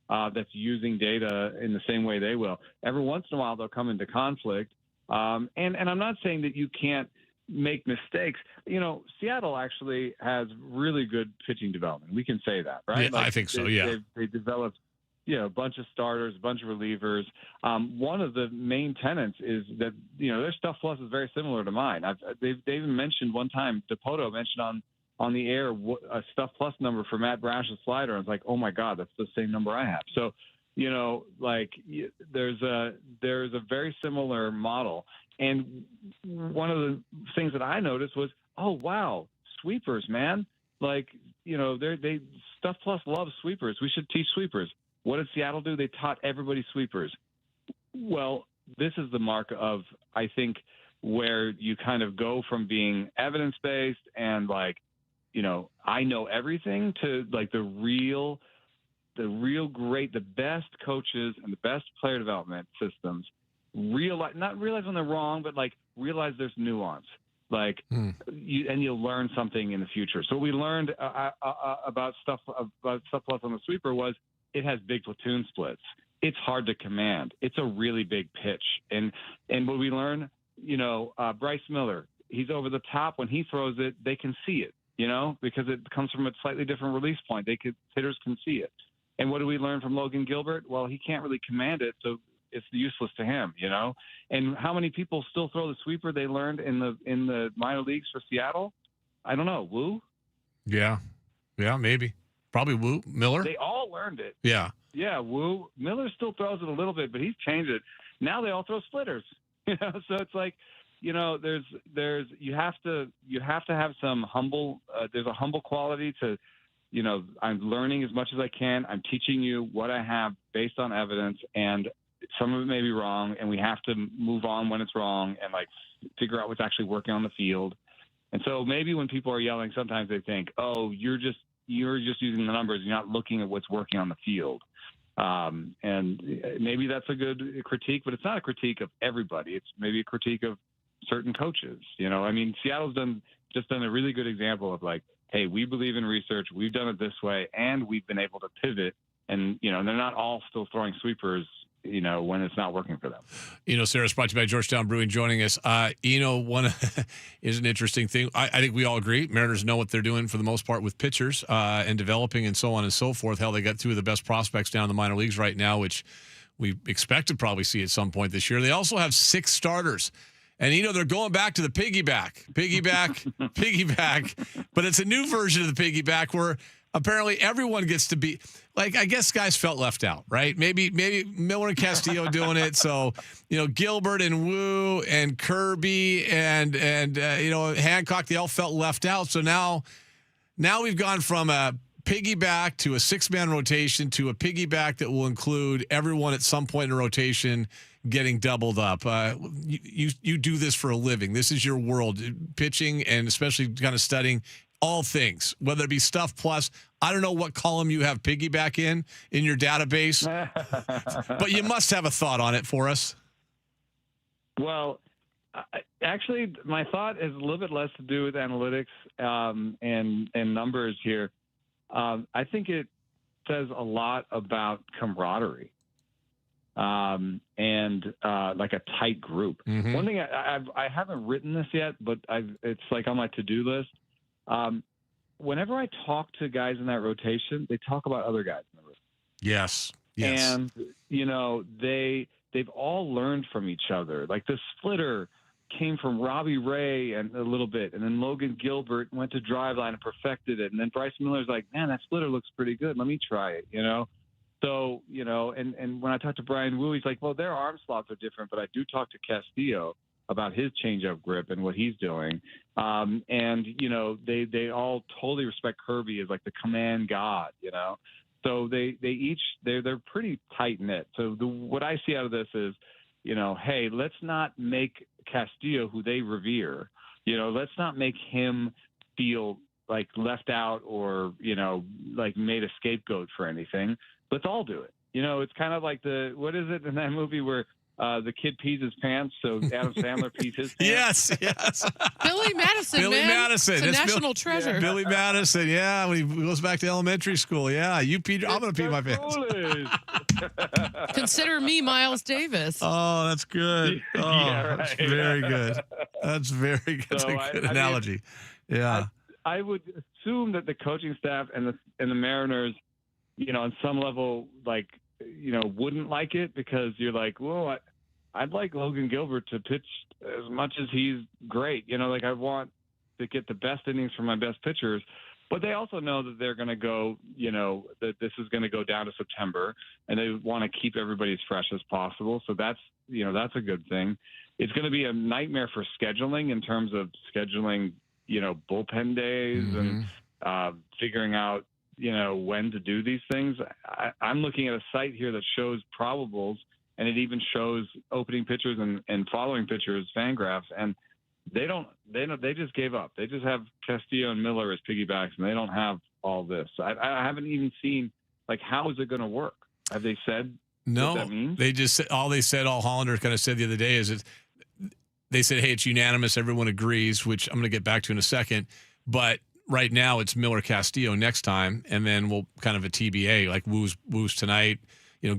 that's using data in the same way they will. Every once in a while, they'll come into conflict. And I'm not saying that you can't make mistakes. You know, Seattle actually has really good pitching development. We can say that, right? Yeah, I think so, yeah. They developed, a bunch of starters, a bunch of relievers. One of the main tenets is that, their stuff plus is very similar to mine. They've even mentioned one time, DePoto mentioned on the air a stuff plus number for Matt Brash's slider. I was like, oh my God, that's the same number I have. So, there's a very similar model. And one of the things that I noticed was, oh wow, sweepers, man. Like, they stuff plus loves sweepers. We should teach sweepers. What did Seattle do? They taught everybody sweepers. Well, this is the mark of, I think, where you kind of go from being evidence-based and I know everything to like the real great, the best coaches and the best player development systems not realize when they're wrong, but realize there's nuance. You'll learn something in the future. So what we learned about stuff plus on the sweeper was it has big platoon splits. It's hard to command. It's a really big pitch. And what we learn, Bryce Miller, he's over the top. When he throws it, they can see it, because it comes from a slightly different release point. Hitters can see it. And what do we learn from Logan Gilbert? Well, he can't really command it, so it's useless to him, And how many people still throw the sweeper they learned in the minor leagues for Seattle? I don't know. Woo? Yeah, maybe. Probably Woo. Miller? They all learned it. Yeah. Yeah, Woo. Miller still throws it a little bit, but he's changed it. Now they all throw splitters. So it's like, there's you have to have some humble. There's a humble quality to, I'm learning as much as I can. I'm teaching you what I have based on evidence, and some of it may be wrong, and we have to move on when it's wrong and figure out what's actually working on the field. And so maybe when people are yelling, sometimes they think, oh, you're just using the numbers. You're not looking at what's working on the field. And maybe that's a good critique, but it's not a critique of everybody. It's maybe a critique of certain coaches. Seattle's done a really good example of hey, we believe in research. We've done it this way, and we've been able to pivot. And, they're not all still throwing sweepers, when it's not working for them. Sarah, it's brought to you by Georgetown Brewing joining us. One is an interesting thing. I think we all agree. Mariners know what they're doing for the most part with pitchers and developing and so on and so forth. Hell, they got 2 of the best prospects down in the minor leagues right now, which we expect to probably see at some point this year. They also have 6 starters. And, they're going back to the piggyback, but it's a new version of the piggyback where apparently everyone gets to be like, I guess guys felt left out, right? Maybe Miller and Castillo doing it. So, Gilbert and Wu and Kirby and Hancock, they all felt left out. So now we've gone from a piggyback to a 6-man rotation to a piggyback that will include everyone at some point in a rotation getting doubled up. You do this for a living. This is your world, pitching, and especially kind of studying all things, whether it be Stuff Plus. I don't know what column you have piggyback in your database, but you must have a thought on it for us. Well, actually, my thought is a little bit less to do with analytics and numbers here. I think it says a lot about camaraderie and like a tight group. Mm-hmm. One thing I haven't written this yet, but it's like on my to-do list. Whenever I talk to guys in that rotation, they talk about other guys in the room. Yes. And, they've all learned from each other. Like the splitter came from Robbie Ray and a little bit, and then Logan Gilbert went to driveline and perfected it. And then Bryce Miller's like, man, that splitter looks pretty good. Let me try it, So, and when I talk to Brian Wu, he's like, well, their arm slots are different, but I do talk to Castillo about his changeup grip and what he's doing. They all totally respect Kirby as like the command god, So they're pretty tight knit. So what I see out of this is, hey, let's not make Castillo, who they revere, let's not make him feel like left out or, like made a scapegoat for anything. Let's all do it. It's kind of like what is it in that movie where the kid pees his pants, so Adam Sandler pees his pants? Yes. Billy Madison, Billy man. Madison. It's a It's national treasure. Billy Madison, yeah. When he goes back to elementary school, yeah. I'm going to pee my pants. Consider me Miles Davis. Oh, that's good. Oh, Yeah, that's right. very good. That's very good. That's So a good I mean, analogy. Yeah. I would assume that the coaching staff and the Mariners, on some level, wouldn't like it because you're like, well, I'd like Logan Gilbert to pitch as much as he's great. I want to get the best innings from my best pitchers. But they also know that they're going to go, that this is going to go down to September, and they want to keep everybody as fresh as possible. So that's a good thing. It's going to be a nightmare for scheduling in terms of scheduling, bullpen days and figuring out, when to do these things. I'm looking at a site here that shows probables, and it even shows opening pitchers and following pitchers, Fangraphs, and they just gave up. They just have Castillo and Miller as piggybacks, and they don't have all this. I haven't even seen, how is it going to work? Have they said what that means? They just said, all Hollander kind of said the other day is they said, hey, it's unanimous. Everyone agrees, which I'm going to get back to in a second. But right now it's Miller Castillo next time, and then we'll kind of a TBA, like Wu's tonight.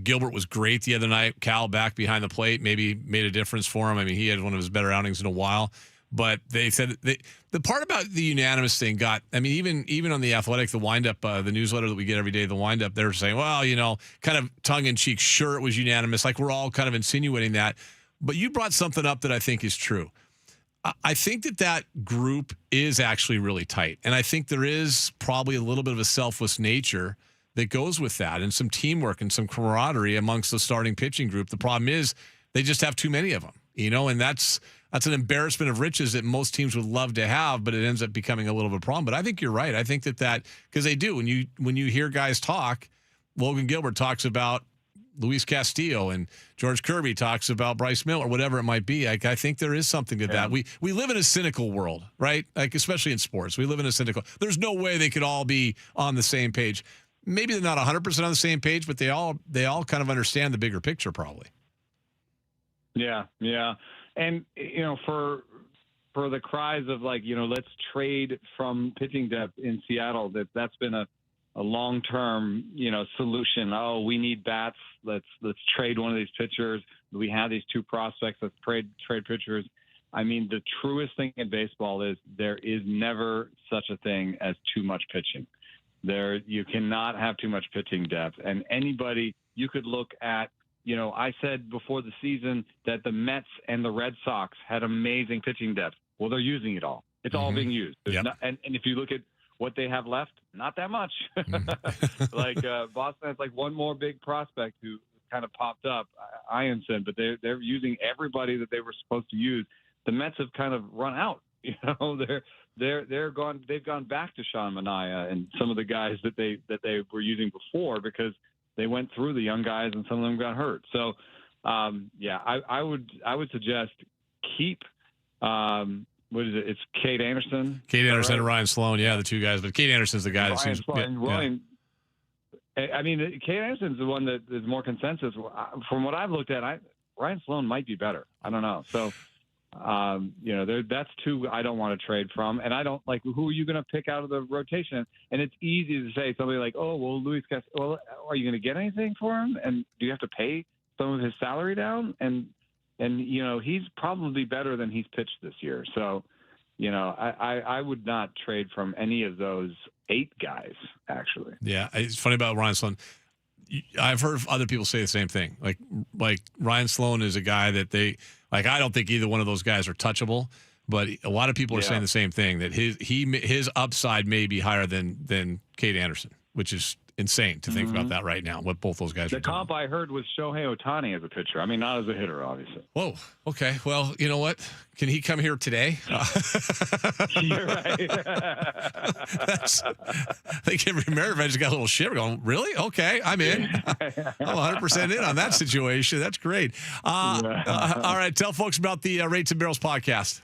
Gilbert was great the other night. Cal back behind the plate maybe made a difference for him. I mean, he had one of his better outings in a while. But they said the part about the unanimous thing even on the Athletic, the windup, the newsletter that we get every day, the windup, they're saying, well, kind of tongue in cheek, sure, it was unanimous. Like we're all kind of insinuating that. But you brought something up that I think is true. I think that group is actually really tight. And I think there is probably a little bit of a selfless nature that goes with that, and some teamwork and some camaraderie amongst the starting pitching group. The problem is they just have too many of them, and that's an embarrassment of riches that most teams would love to have, but it ends up becoming a little bit of a problem. But I think you're right. I think that because they do, when you hear guys talk, Logan Gilbert talks about Luis Castillo and George Kirby talks about Bryce Miller, whatever it might be. I think there is something to that. We live in a cynical world, right? Especially in sports, we live in a cynical. There's no way they could all be on the same page. Maybe they're not 100% on the same page, but they all kind of understand the bigger picture, probably. Yeah. And for the cries of let's trade from pitching depth in Seattle, that's been a long-term solution. Oh, we need bats. Let's trade one of these pitchers. We have these two prospects. Let's trade pitchers. I mean, the truest thing in baseball is there is never such a thing as too much pitching. You cannot have too much pitching depth. And anybody, you could look at, I said before the season that the Mets and the Red Sox had amazing pitching depth. Well, they're using it all. It's all being used. And if you look at what they have left, not that much. Like Boston has like one more big prospect who kind of popped up, Ianson, but they're using everybody that they were supposed to use. The Mets have kind of run out. They're gone. They've gone back to Sean Manaea and some of the guys that they were using before because they went through the young guys and some of them got hurt. So I would suggest keep. What is it? It's Cade Anderson. Cade Anderson right? and Ryan Sloan, the two guys. But Cade Anderson's the guy that seems. Ryan, I mean, Cade Anderson's the one that is more consensus. From what I've looked at, Ryan Sloan might be better. I don't know. So, that's two I don't want to trade from. And I don't like, who are you going to pick out of the rotation? And it's easy to say somebody like, oh, well, Luis Castillo, well, are you going to get anything for him? And do you have to pay some of his salary down? And he's probably better than he's pitched this year. So, I would not trade from any of those 8 guys, actually. Yeah, it's funny about Ryan Sloan. I've heard other people say the same thing. Like Ryan Sloan is a guy that I don't think either one of those guys are touchable, but a lot of people are saying the same thing, that his upside may be higher than Cade Anderson, which is insane to think about that right now, what both those guys are doing. The comp I heard was Shohei Ohtani as a pitcher. I mean, not as a hitter, obviously. Whoa. Okay. Well, you know what? Can he come here today? You're right. I think every American just got a little shiver going, really? Okay, I'm in. I'm 100% in on that situation. That's great. All right. Tell folks about the Rates and Barrels podcast.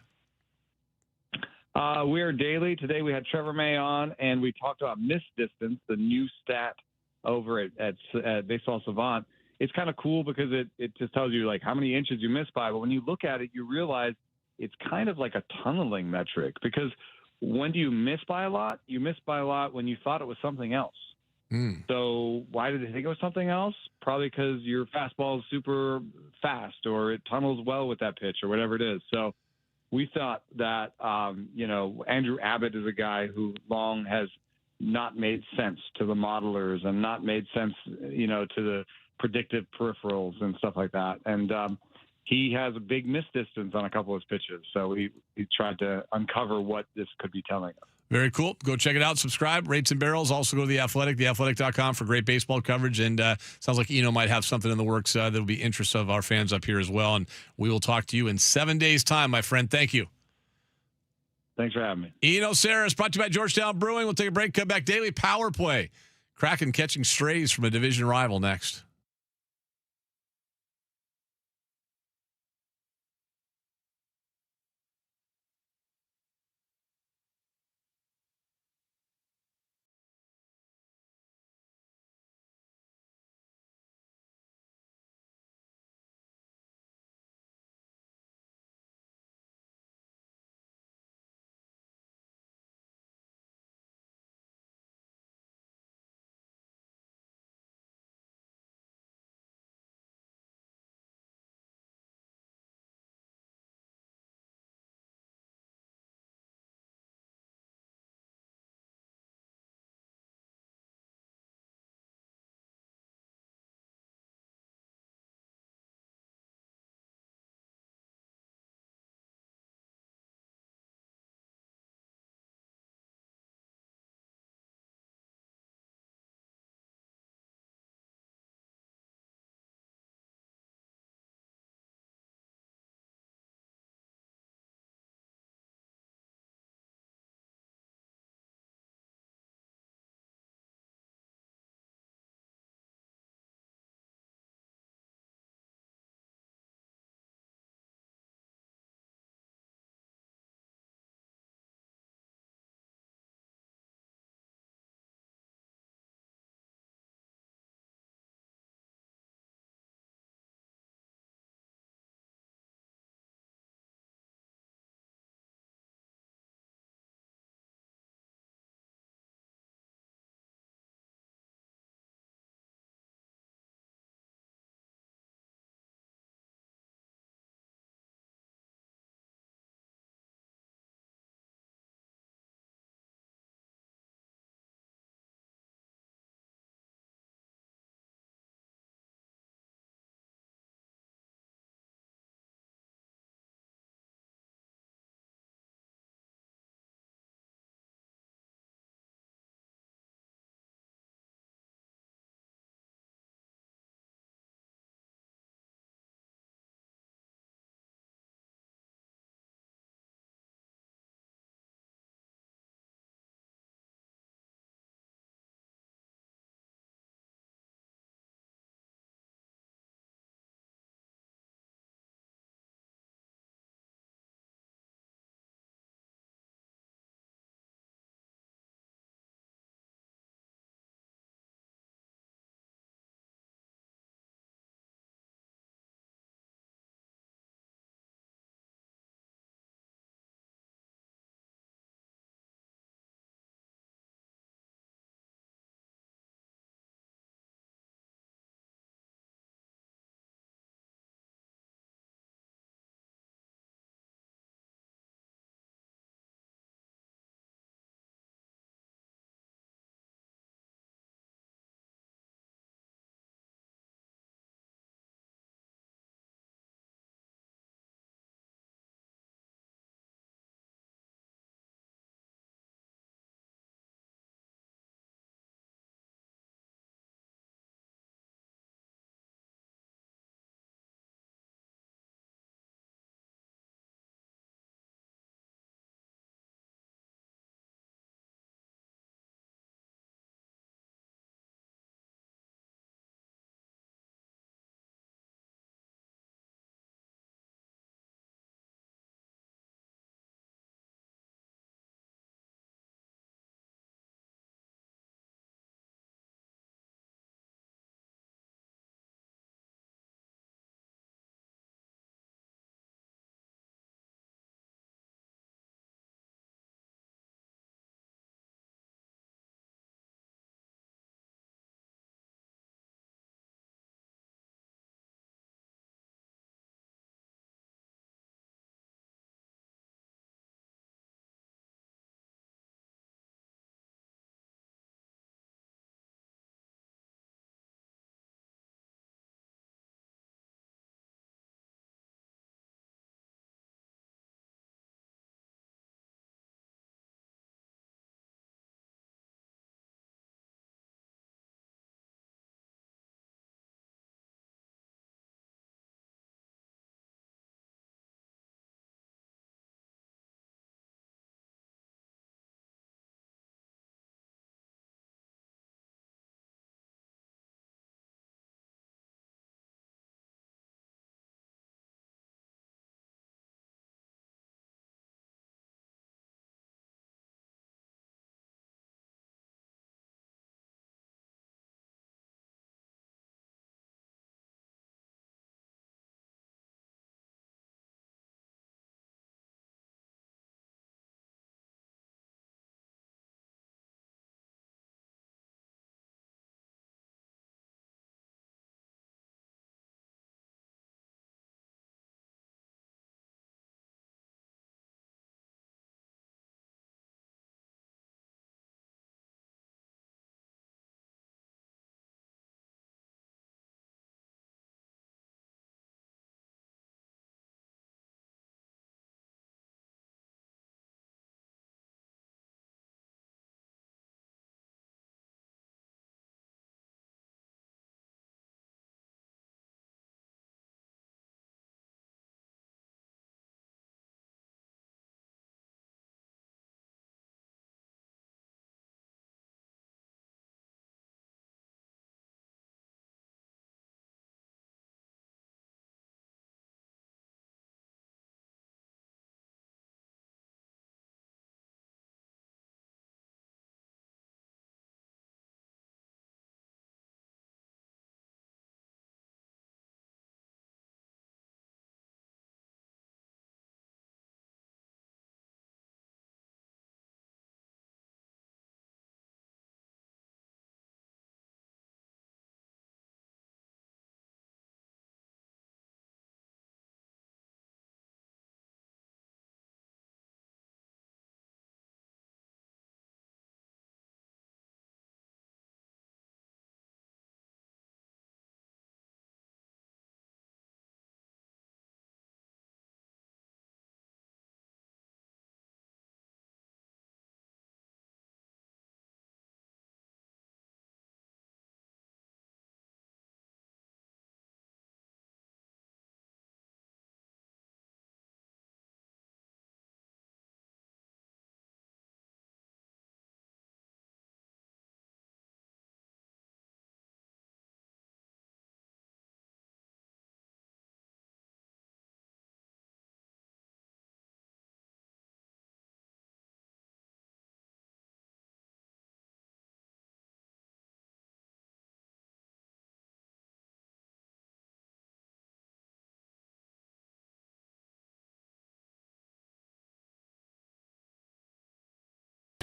We are daily. Today we had Trevor May on, and we talked about missed distance, the new stat over at Baseball Savant. It's kind of cool because it just tells you like how many inches you miss by. But when you look at it, you realize it's kind of like a tunneling metric, because when do you miss by a lot? You miss by a lot when you thought it was something else. So why did they think it was something else? Probably because your fastball is super fast, or it tunnels well with that pitch, or whatever it is. So we thought that, Andrew Abbott is a guy who long has not made sense to the modelers and not made sense, to the predictive peripherals and stuff like that. And he has a big miss distance on a couple of his pitches. So he tried to uncover what this could be telling us. Very cool. Go check it out. Subscribe. Rates and Barrels. Also go to The Athletic, theathletic.com for great baseball coverage. And sounds like Eno might have something in the works that'll be interest of our fans up here as well. And we will talk to you in 7 days' time, my friend. Thank you. Thanks for having me. Eno Sarris, brought to you by Georgetown Brewing. We'll take a break. Come back. Daily Power Play. Kraken catching strays from a division rival next.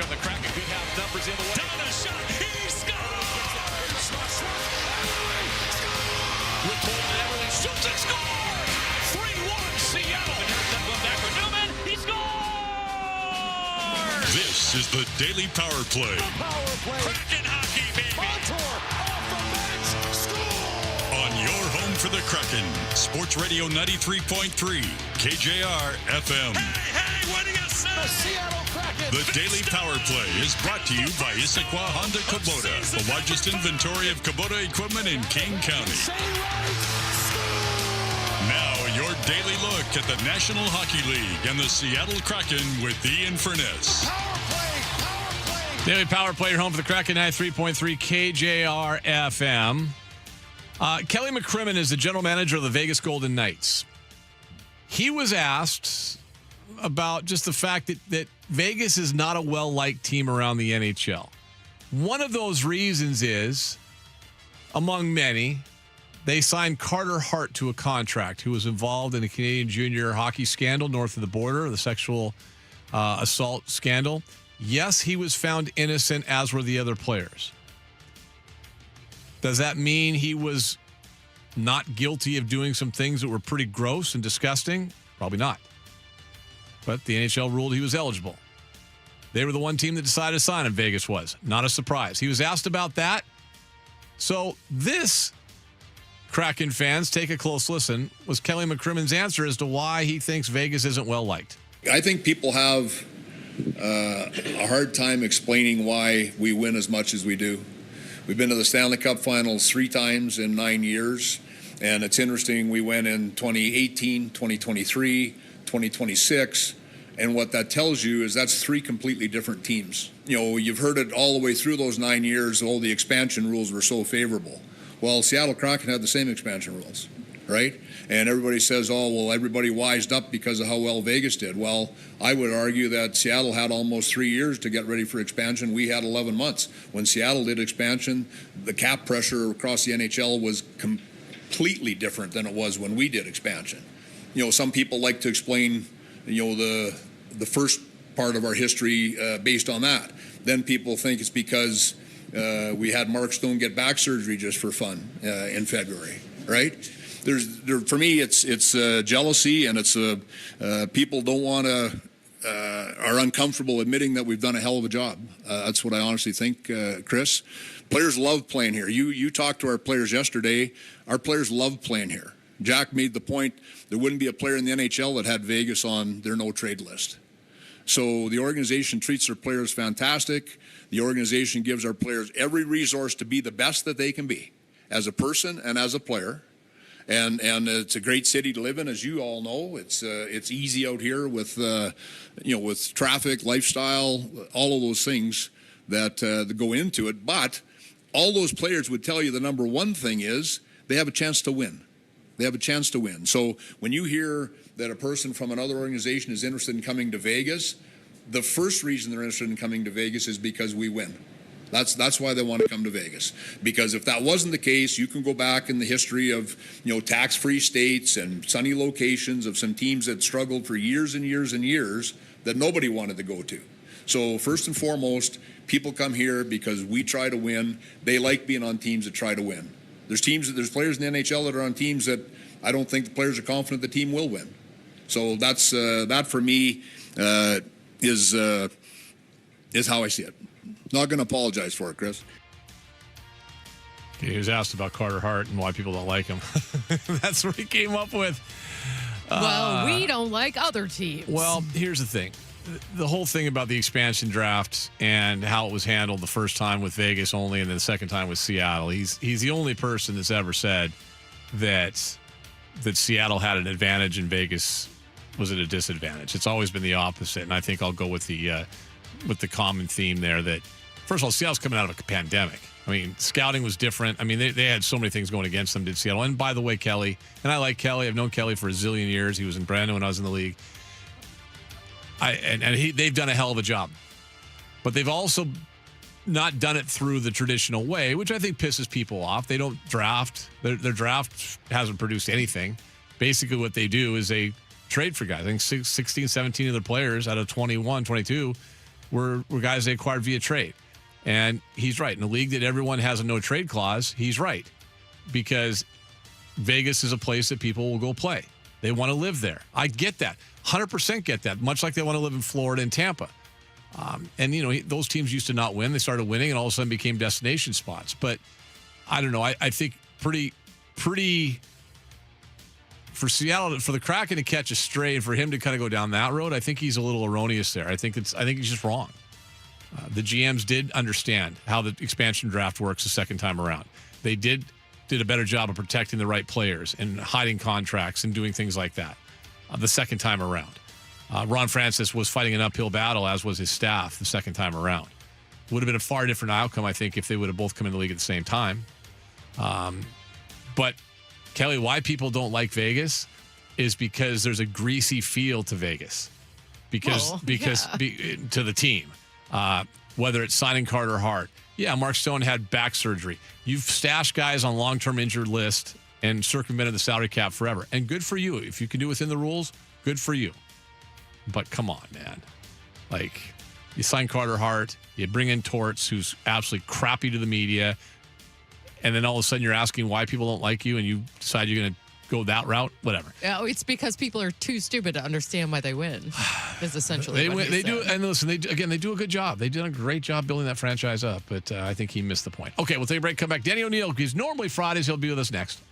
On the Kraken, good half numbers the other way. Down a shot, he scores! With Cole and everything, shoots and scores! 3-1 Seattle. And here's them going back for Newman. He scores! This is the Daily Power Play. The Power Play. Kraken hockey, baby. Montour off the bench. Score! On your home for the Kraken, Sports Radio 93.3 KJR FM. Hey, what do you say? The Seattle Kraken. The Daily Power Play is brought to you by Issaquah Honda Kubota, the largest inventory of Kubota equipment in King County. Now, your daily look at the National Hockey League and the Seattle Kraken with Ian Furness. Daily Power Play, your home for the Kraken, 93.3 KJR FM. Kelly McCrimmon is the general manager of the Vegas Golden Knights. He was asked about just the fact that Vegas is not a well-liked team around the NHL. One of those reasons is, among many, they signed Carter Hart to a contract, who was involved in a Canadian junior hockey scandal north of the border, the sexual assault scandal. Yes, he was found innocent, as were the other players. Does that mean he was not guilty of doing some things that were pretty gross and disgusting? Probably not. But the NHL ruled he was eligible. They were the one team that decided to sign him, Vegas was. Not a surprise. He was asked about that. So this, Kraken fans, take a close listen, was Kelly McCrimmon's answer as to why he thinks Vegas isn't well-liked. I think people have a hard time explaining why we win as much as we do. We've been to the Stanley Cup Finals 3 times in 9 years, and it's interesting, we went in 2018, 2023, 2026, and what that tells you is that's 3 completely different teams. You know, you've heard it all the way through those 9 years, the expansion rules were so favorable. Well, Seattle Kraken had the same expansion rules, right? And everybody says, oh, well, everybody wised up because of how well Vegas did. Well, I would argue that Seattle had almost 3 years to get ready for expansion. We had 11 months. When Seattle did expansion, the cap pressure across the NHL was completely different than it was when we did expansion. You know, some people like to explain, you know, the first part of our history based on that. Then people think it's because we had Mark Stone get back surgery just for fun in February, right? For me, it's jealousy, and it's people don't want to are uncomfortable admitting that we've done a hell of a job. That's what I honestly think, Chris. Players love playing here. You talked to our players yesterday. Our players love playing here. Jack made the point there wouldn't be a player in the NHL that had Vegas on their no-trade list. So the organization treats their players fantastic. The organization gives our players every resource to be the best that they can be as a person and as a player. And it's a great city to live in, as you all know. It's easy out here with with traffic, lifestyle, all of those things that go into it. But all those players would tell you the number one thing is they have a chance to win. They have a chance to win. So when you hear that a person from another organization is interested in coming to Vegas, the first reason they're interested in coming to Vegas is because we win. That's why they want to come to Vegas. Because if that wasn't the case, you can go back in the history of, tax-free states and sunny locations of some teams that struggled for years and years and years that nobody wanted to go to. So first and foremost, people come here because we try to win. They like being on teams that try to win. There's players in the NHL that are on teams that I don't think the players are confident the team will win. So that's that for me is how I see it. Not going to apologize for it, Chris. He was asked about Carter Hart and why people don't like him. That's what he came up with. Well, we don't like other teams. Well, here's the thing. The whole thing about the expansion draft and how it was handled the first time with Vegas only and then the second time with Seattle, he's the only person that's ever said that Seattle had an advantage and Vegas was at a disadvantage. It's always been the opposite, and I think I'll go with the common theme there that, first of all, Seattle's coming out of a pandemic. I mean, scouting was different. I mean, they had so many things going against them, did Seattle. And by the way, Kelly, and I like Kelly. I've known Kelly for a zillion years. He was in Brandon when I was in the league. They've done a hell of a job. But they've also not done it through the traditional way, which I think pisses people off. They don't draft. Their draft hasn't produced anything. Basically, what they do is they trade for guys. I think 16, 17 of their players out of 21, 22 were guys they acquired via trade. And he's right. In a league that everyone has a no trade clause, he's right. Because Vegas is a place that people will go play. They want to live there. I get that. 100% get that. Much like they want to live in Florida and Tampa. And, those teams used to not win. They started winning and all of a sudden became destination spots. But I don't know. I think pretty for Seattle, for the Kraken to catch a stray and for him to kind of go down that road, I think he's a little erroneous there. I think he's just wrong. The GMs did understand how the expansion draft works the second time around. They did a better job of protecting the right players and hiding contracts and doing things like that the second time around. Ron Francis was fighting an uphill battle, as was his staff, the second time around. Would have been a far different outcome, I think, if they would have both come in the league at the same time. But, Kelly, why people don't like Vegas is because there's a greasy feel to Vegas. To the team. Whether it's signing Carter Hart. Yeah, Mark Stone had back surgery. You've stashed guys on long-term injured list and circumvented the salary cap forever. And good for you. If you can do within the rules, good for you. But come on, man. Like, you sign Carter Hart, you bring in Torts, who's absolutely crappy to the media, and then all of a sudden you're asking why people don't like you and you decide you're going to go that route, whatever. Yeah, it's because people are too stupid to understand why they win. Is essentially they do. And listen, they do a good job. They did a great job building that franchise up, but I think he missed the point. Okay, we'll take a break. Come back. Danny O'Neill, he's normally Fridays. He'll be with us next.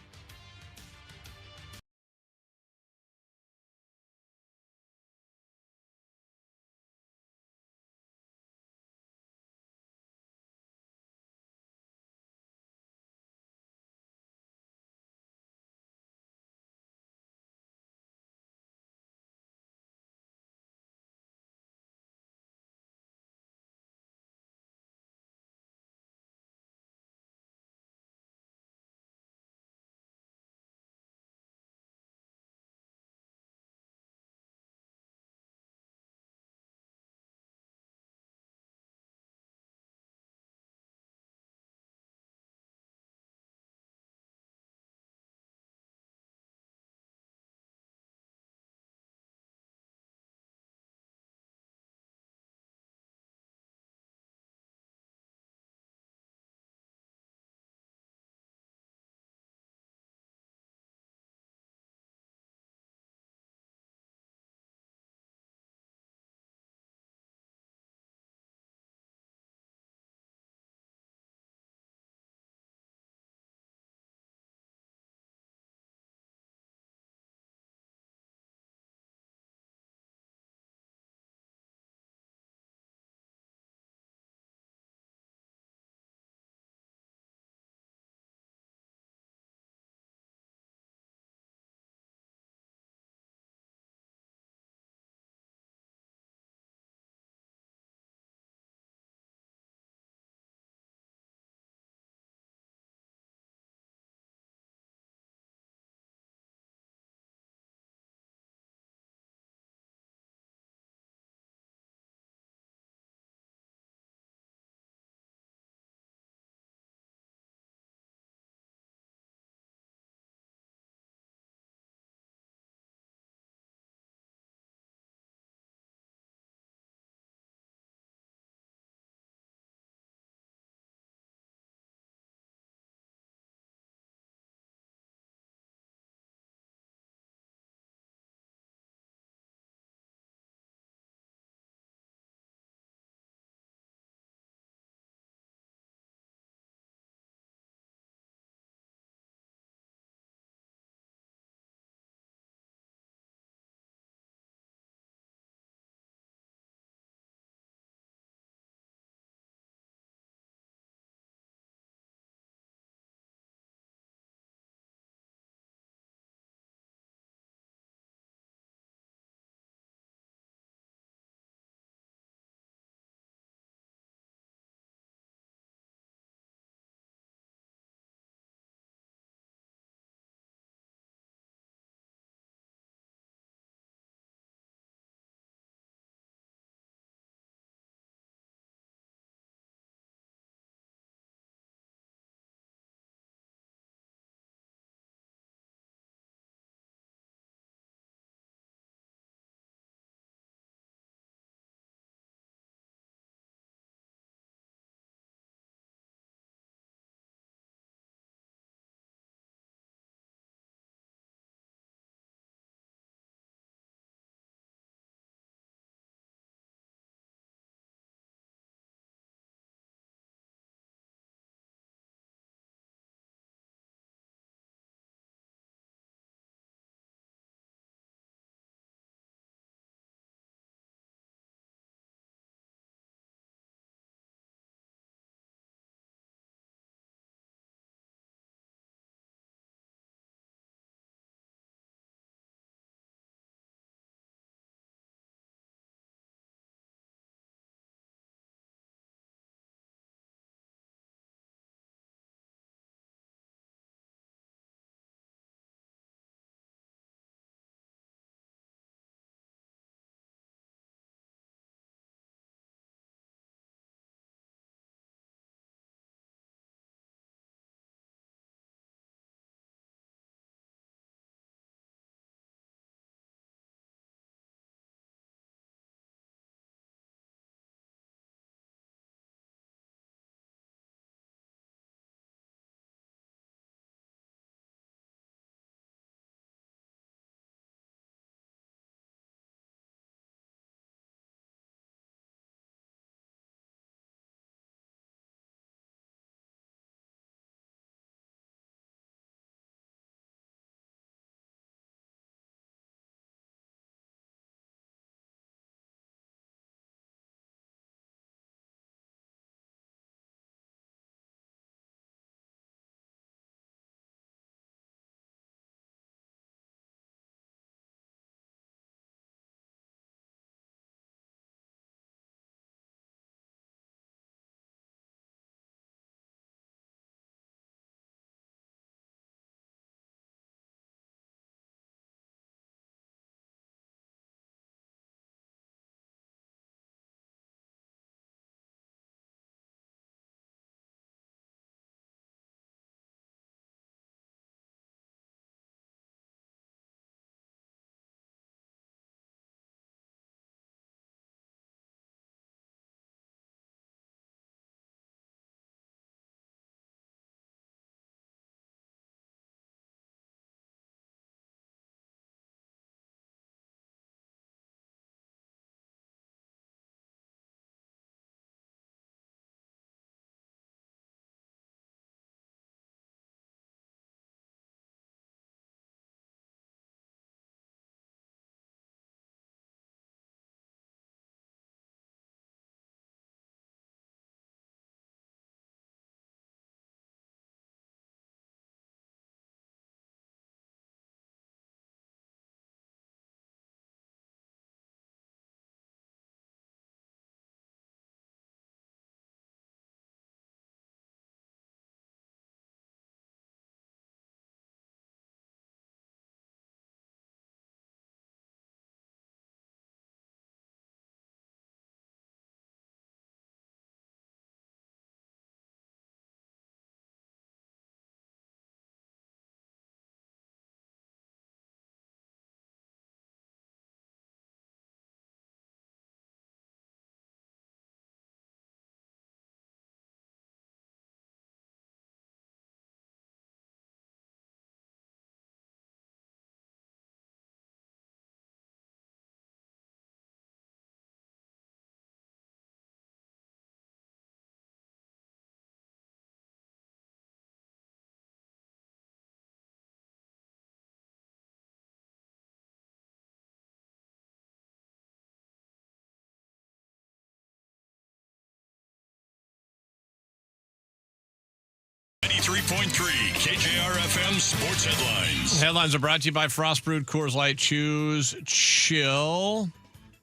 93.3 KJR FM Sports Headlines. Headlines are brought to you by Frost Brewed Coors Light. Choose chill.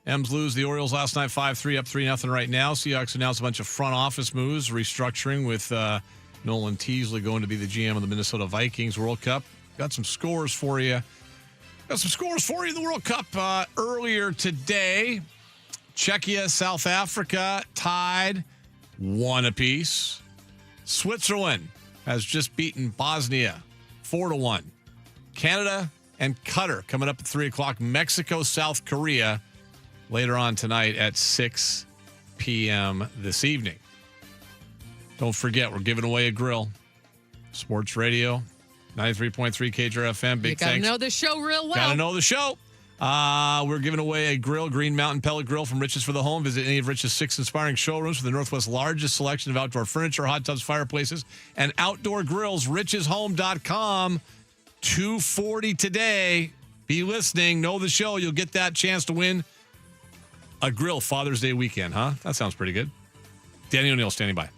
M's lose the Orioles last night 5-3, up 3-0 right now. Seahawks announced a bunch of front office moves, restructuring with Nolan Teasley going to be the GM of the Minnesota Vikings World Cup. Got some scores for you. In the World Cup earlier today. Czechia, South Africa tied 1 apiece. Switzerland has just beaten Bosnia 4-1. Canada and Qatar coming up at 3 o'clock. Mexico, South Korea later on tonight at 6 p.m. this evening. Don't forget, we're giving away a grill. Sports Radio, 93.3 KJR FM. Big you gotta thanks. know the show real well. Gotta know the show. We're giving away a grill, Green Mountain Pellet Grill from Riches for the Home. Visit any of Riches' 6 inspiring showrooms for the Northwest's largest selection of outdoor furniture, hot tubs, fireplaces, and outdoor grills. richeshome.com. 240 today. Be listening. Know the show. You'll get that chance to win a grill Father's Day weekend, huh? That sounds pretty good. Danny O'Neill standing by.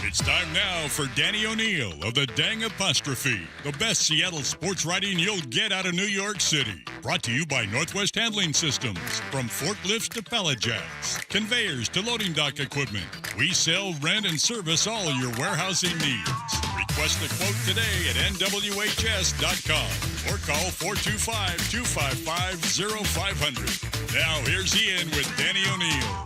It's time now for Danny O'Neill of the Dang Apostrophe, the best Seattle sports writing you'll get out of New York City. Brought to you by Northwest Handling Systems. From forklifts to pallet jacks, conveyors to loading dock equipment, we sell, rent, and service all your warehousing needs. Request a quote today at nwhs.com or call 425-255-0500. Now here's Ian with Danny O'Neill.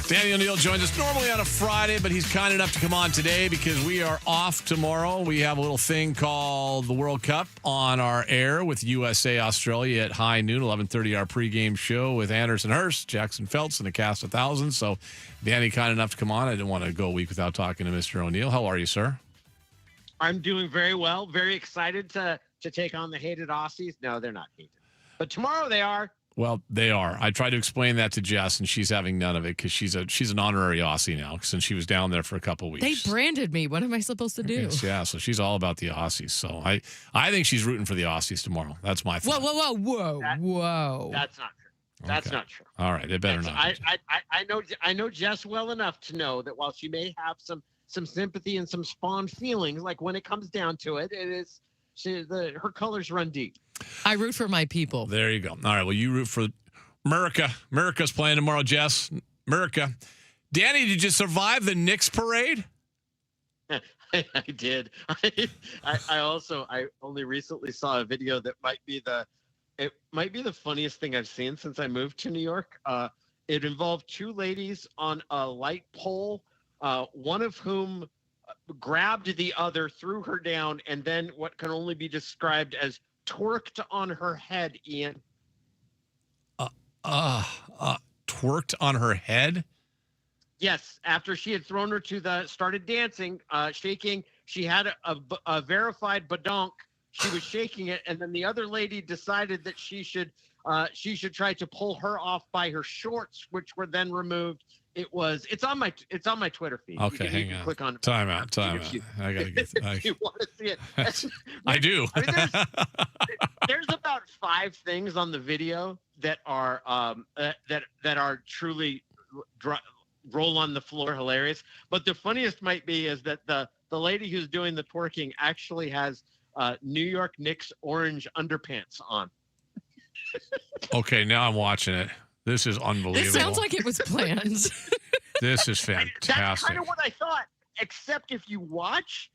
Danny O'Neill joins us normally on a Friday, but he's kind enough to come on today because we are off tomorrow. We have a little thing called the World Cup on our air with USA Australia at high noon, 11:30, our pregame show with Anderson Hurst, Jackson Phelps, and the cast of thousands. So Danny kind enough to come on. I didn't want to go a week without talking to Mr. O'Neill. How are you, sir? I'm doing very well. Very excited to take on the hated Aussies. No, they're not hated. But tomorrow they are. Well, they are. I tried to explain that to Jess, and she's having none of it because she's an honorary Aussie now since she was down there for a couple weeks. They branded me. What am I supposed to do? Yes, yeah, so she's all about the Aussies. So I think she's rooting for the Aussies tomorrow. That's my thought. Whoa. That's not true. That's not true. All right, it better not. I know Jess well enough to know that while she may have some sympathy and some fond feelings, like when it comes down to it, her colors run deep. I root for my people. There you go. All right. Well, you root for America. America's playing tomorrow, Jess. America. Danny, did you survive the Knicks parade? I did. I only recently saw a video that might be the funniest thing I've seen since I moved to New York. It involved 2 ladies on a light pole, one of whom grabbed the other, threw her down, and then what can only be described as twerked on her head, Ian. Twerked on her head? Yes, after she had thrown her started dancing, shaking. She had a verified badonk. She was shaking it, and then the other lady decided that she should try to pull her off by her shorts, which were then removed. It's on my Twitter feed. Okay, hang on. Click on Time out. I gotta get. You want to see it? I do. There's about 5 things on the video that are that are truly roll on the floor hilarious. But the funniest might be is that the lady who's doing the twerking actually has New York Knicks orange underpants on. Okay, now I'm watching it. This is unbelievable. This sounds like it was planned. This is fantastic. That's kind of what I thought, except if you watch,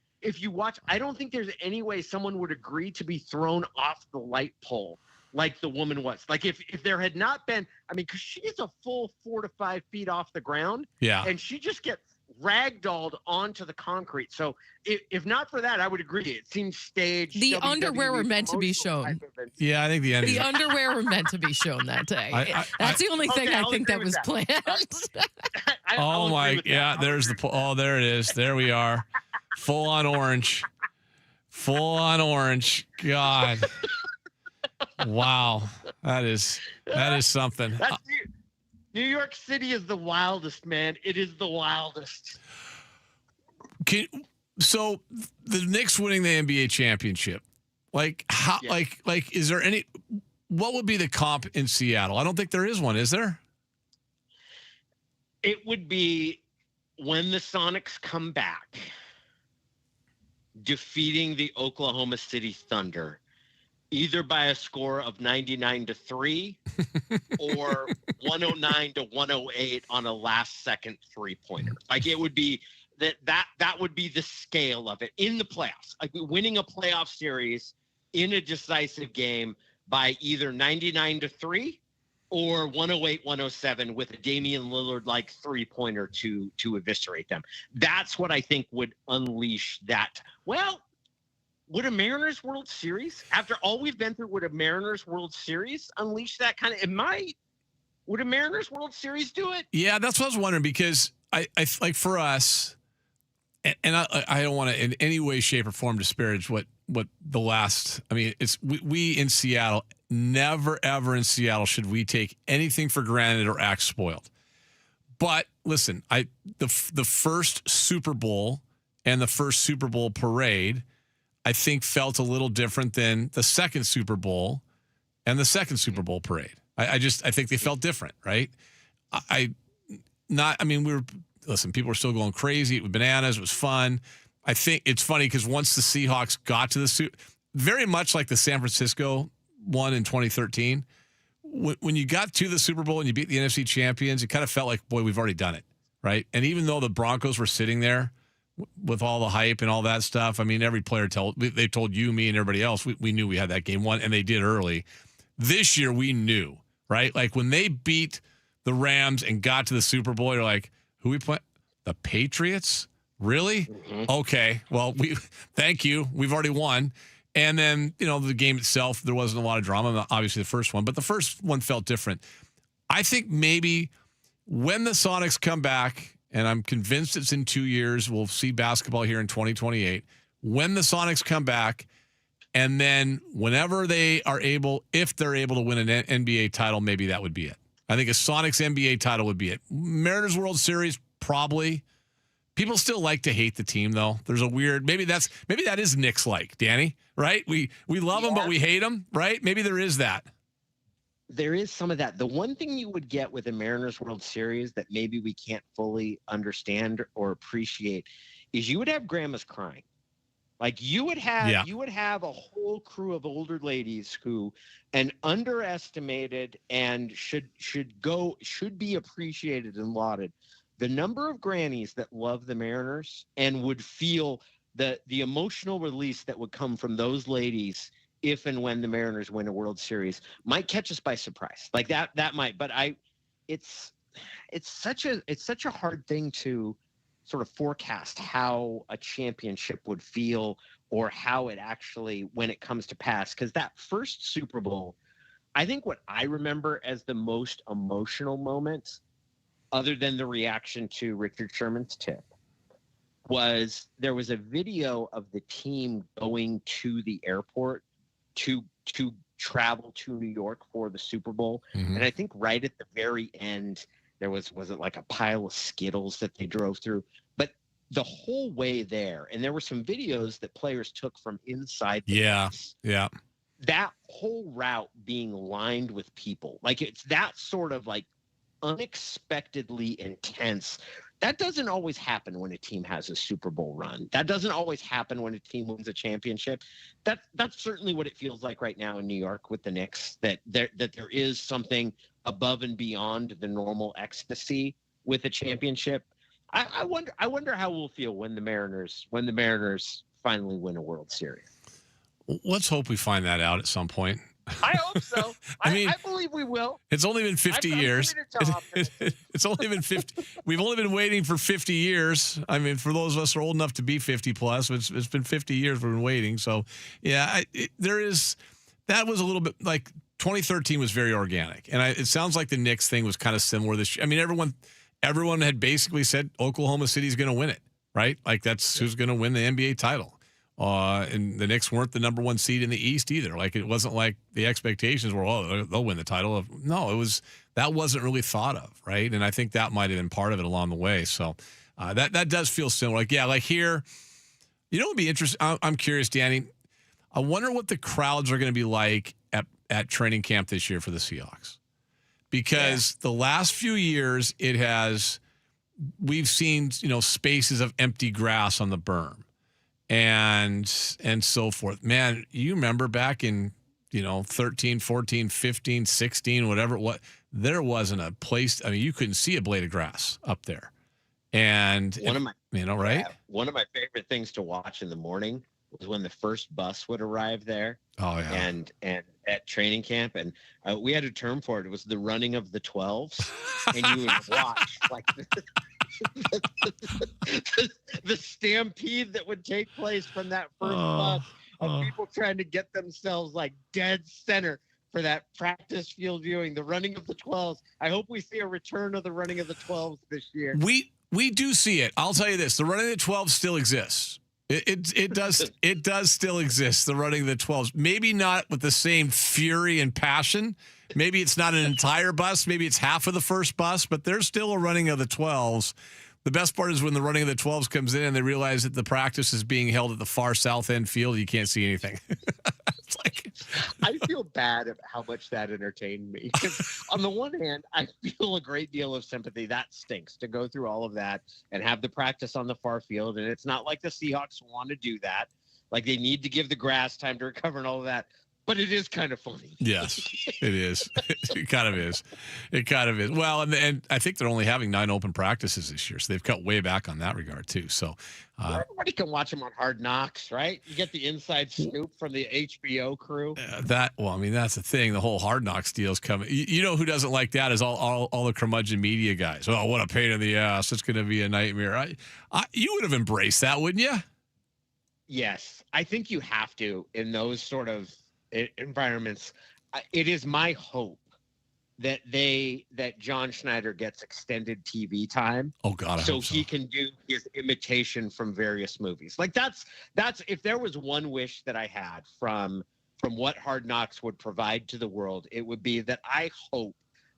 I don't think there's any way someone would agree to be thrown off the light pole like the woman was. Like if there had not been, because she's a full 4 to 5 feet off the ground. Yeah. And she just gets ragdolled onto the concrete. So if not for that, I would agree. It seems staged. The underwear were meant to be shown. Yeah, I think the underwear were meant to be shown that day. That's the only thing I think that was planned. Oh my, yeah, there's there it is. There we are. Full on orange. God. Wow. That is something. New York City is the wildest, man. It is the wildest. So the Knicks winning the NBA championship, like how, like is there any? What would be the comp in Seattle? I don't think there is one. Is there? It would be when the Sonics come back. defeating the Oklahoma City Thunder, either by a score of 99-3 or 109-108 on a last-second three-pointer. Like, it would be that would be the scale of it in the playoffs. Like, winning a playoff series in a decisive game by either 99-3 or 108-107 with a Damian Lillard like three-pointer to eviscerate them. That's what I think would unleash that. Well, would a Mariners World Series, after all we've been through, would a Mariners World Series unleash that kind of? It might. Would a Mariners World Series do it? Yeah, that's what I was wondering, because I like, for us, and I don't want to in any way, shape, or form disparage what the last. I mean, it's we in Seattle, never ever in Seattle should we take anything for granted or act spoiled. But listen, the first Super Bowl and the first Super Bowl parade, I think, felt a little different than the second Super Bowl and the second Super Bowl parade. I think they felt different, right? People were still going crazy. It was bananas. It was fun. I think it's funny because once the Seahawks got to the very much like the San Francisco one in 2013, when you got to the Super Bowl and you beat the NFC champions, it kind of felt like, boy, we've already done it, right? And even though the Broncos were sitting there with all the hype and all that stuff, I mean, every player they told you, me, and everybody else, we knew we had that game won, and they did early. This year, we knew, right? Like, when they beat the Rams and got to the Super Bowl, you're like, who we play? The Patriots? Really? Mm-hmm. Okay. Well, thank you. We've already won. And then, the game itself, there wasn't a lot of drama, obviously the first one, but the first one felt different. I think maybe when the Sonics come back, and I'm convinced it's in 2 years, we'll see basketball here in 2028. When the Sonics come back, and then whenever they are able, if they're able to win an NBA title, maybe that would be it. I think a Sonics NBA title would be it. Mariners World Series, probably. People still like to hate the team, though. There's a weird, maybe that is Knicks like, Danny, right? We love them, but we hate them, right? Maybe there is that. There is some of that. The one thing you would get with a Mariners World Series that maybe we can't fully understand or appreciate is you would have grandmas crying. Like, you would have a whole crew of older ladies who, and underestimated and should be appreciated and lauded. The number of grannies that love the Mariners and would feel the emotional release that would come from those ladies if and when the Mariners win a World Series might catch us by surprise. Like that might, but it's such a hard thing to sort of forecast how a championship would feel or how it actually, when it comes to pass. Because that first Super Bowl, I think what I remember as the most emotional moment, other than the reaction to Richard Sherman's tip, was there was a video of the team going to the airport to travel to New York for the Super Bowl. Mm-hmm. And I think right at the very end, there was it like a pile of Skittles that they drove through? But the whole way there, and there were some videos that players took from inside the bus. Yeah. That whole route being lined with people. Like, it's that sort of like unexpectedly intense. That doesn't always happen when a team has a Super Bowl run. That doesn't always happen when a team wins a championship. That's certainly what it feels like right now in New York with the Knicks, that there is something above and beyond the normal ecstasy with a championship. I wonder how we'll feel when the Mariners finally win a World Series. Let's hope we find that out at some point. I hope so. I believe we will. It's only been 50 years. It's only been 50. We've only been waiting for 50 years. I mean, for those of us who are old enough to be 50 plus, it's been 50 years we've been waiting. So, yeah, that was a little bit like 2013 was very organic. And it sounds like the Knicks thing was kind of similar this year. I mean, everyone had basically said Oklahoma City's going to win it, right? Like, that's who's going to win the NBA title. And the Knicks weren't the number one seed in the East either. Like, it wasn't like the expectations were, they'll win the title. No, that wasn't really thought of, right? And I think that might have been part of it along the way. So that does feel similar. Like here, what would be interesting? I'm curious, Danny. I wonder what the crowds are going to be like at training camp this year for the Seahawks, because the last few years we've seen spaces of empty grass on the berm. and so forth. Man, you remember back in 13, 14, 15, 16, whatever, there wasn't a place. I mean, you couldn't see a blade of grass up there. And one of my favorite things to watch in the morning was when the first bus would arrive there. Oh yeah. And at training camp, and we had a term for it. It was the running of the 12s, and you would watch like the stampede that would take place from that first bus of people trying to get themselves like dead center for that practice field viewing, the running of the 12s. I hope we see a return of the running of the 12s this year. We do see it. I'll tell you this: the running of the 12s still exists. It does still exist. The running of the 12s, maybe not with the same fury and passion. Maybe it's not an entire bus. Maybe it's half of the first bus, but there's still a running of the 12s. The best part is when the running of the 12s comes in and they realize that the practice is being held at the far south end field. You can't see anything. It's like I feel bad at how much that entertained me. 'Cause on the one hand, I feel a great deal of sympathy. That stinks to go through all of that and have the practice on the far field. And it's not like the Seahawks want to do that. Like they need to give the grass time to recover and all of that. But it is kind of funny. Yes, it is. It kind of is. It kind of is. Well, and I think they're only having 9 open practices this year, so they've cut way back on that regard too. So everybody can watch them on Hard Knocks, right? You get the inside scoop from the HBO crew. That's the thing. The whole Hard Knocks deal's coming. You know who doesn't like that is all the curmudgeon media guys. Oh, what a pain in the ass! It's going to be a nightmare. You would have embraced that, wouldn't you? Yes, I think you have to in those sort of environments. It is my hope that John Schneider gets extended TV time. Oh God, I hope so. He can do his imitation from various movies. Like that's if there was one wish that I had from what Hard Knocks would provide to the world, it would be that I hope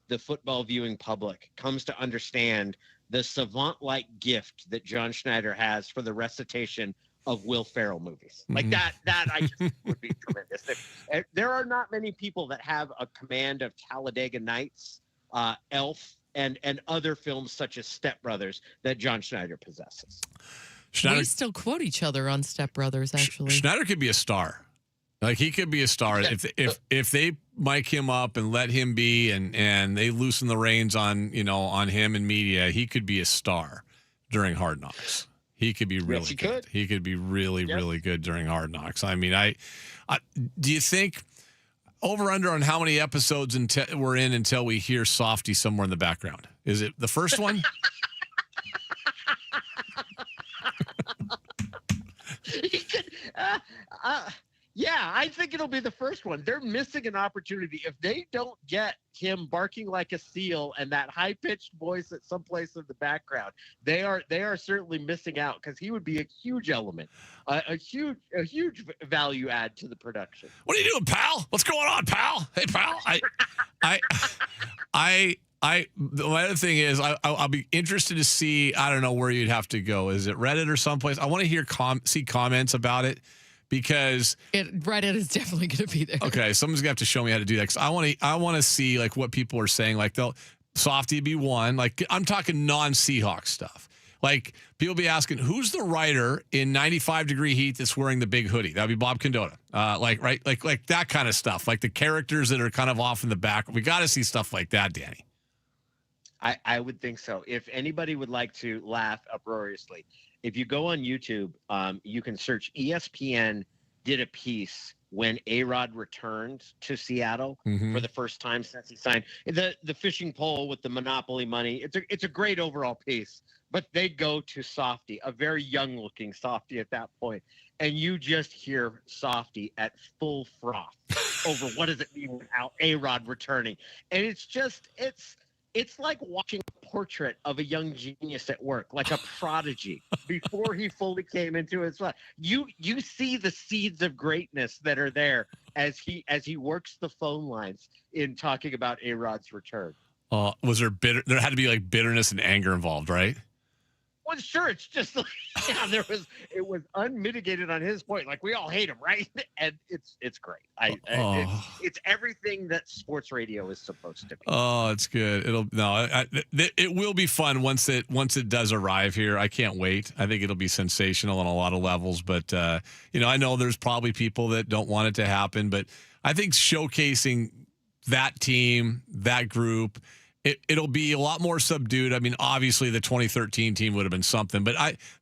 the football viewing public comes to understand the savant-like gift that John Schneider has for the recitation of Will Ferrell movies. Like that I just think would be tremendous. There are not many people that have a command of Talladega Nights, Elf, and other films such as Step Brothers that John Schneider possesses. We still quote each other on Step Brothers, actually. Schneider could be a star. Like he could be a star if they mic him up and let him be and they loosen the reins on him and media, he could be a star during Hard Knocks. He could be really good. He could be really, really good during Hard Knocks. I mean, I do you think over under on how many episodes we're in until we hear Softy somewhere in the background? Is it the first one? Yeah, I think it'll be the first one. They're missing an opportunity. If they don't get him barking like a seal and that high-pitched voice at some place in the background, they are certainly missing out because he would be a huge element, a huge value add to the production. What are you doing, pal? What's going on, pal? Hey, pal. The other thing is, I'll be interested to see. I don't know where you'd have to go. Is it Reddit or someplace? I want to hear see comments about it. Because Reddit is definitely going to be there. Okay, someone's gonna have to show me how to do that. Because I want to see like what people are saying. Like Softy be one. Like I'm talking non-Seahawks stuff. Like people be asking, who's the writer in 95 degree heat that's wearing the big hoodie? That'd be Bob Condota. Like that kind of stuff. Like the characters that are kind of off in the back. We got to see stuff like that, Danny. I would think so. If anybody would like to laugh uproariously, if you go on YouTube, you can search ESPN did a piece when A-Rod returned to Seattle for the first time since he signed the fishing pole with the monopoly money. It's a great overall piece, but they go to Softy, a very young looking Softy at that point, and you just hear Softy at full froth over what does it mean without A-Rod returning, and it's like watching a portrait of a young genius at work, like a prodigy before he fully came into his life. You see the seeds of greatness that are there as he works the phone lines in talking about A-Rod's return. Was there had to be like bitterness and anger involved, right? Well, sure. It's just like, it was unmitigated on his point. Like, we all hate him, right? And it's great. It's everything that sports radio is supposed to be. Oh, it's good. It will be fun once it does arrive here. I can't wait. I think it'll be sensational on a lot of levels. But I know there's probably people that don't want it to happen. But I think showcasing that team, that group, it'll be a lot more subdued. I mean, obviously the 2013 team would have been something, but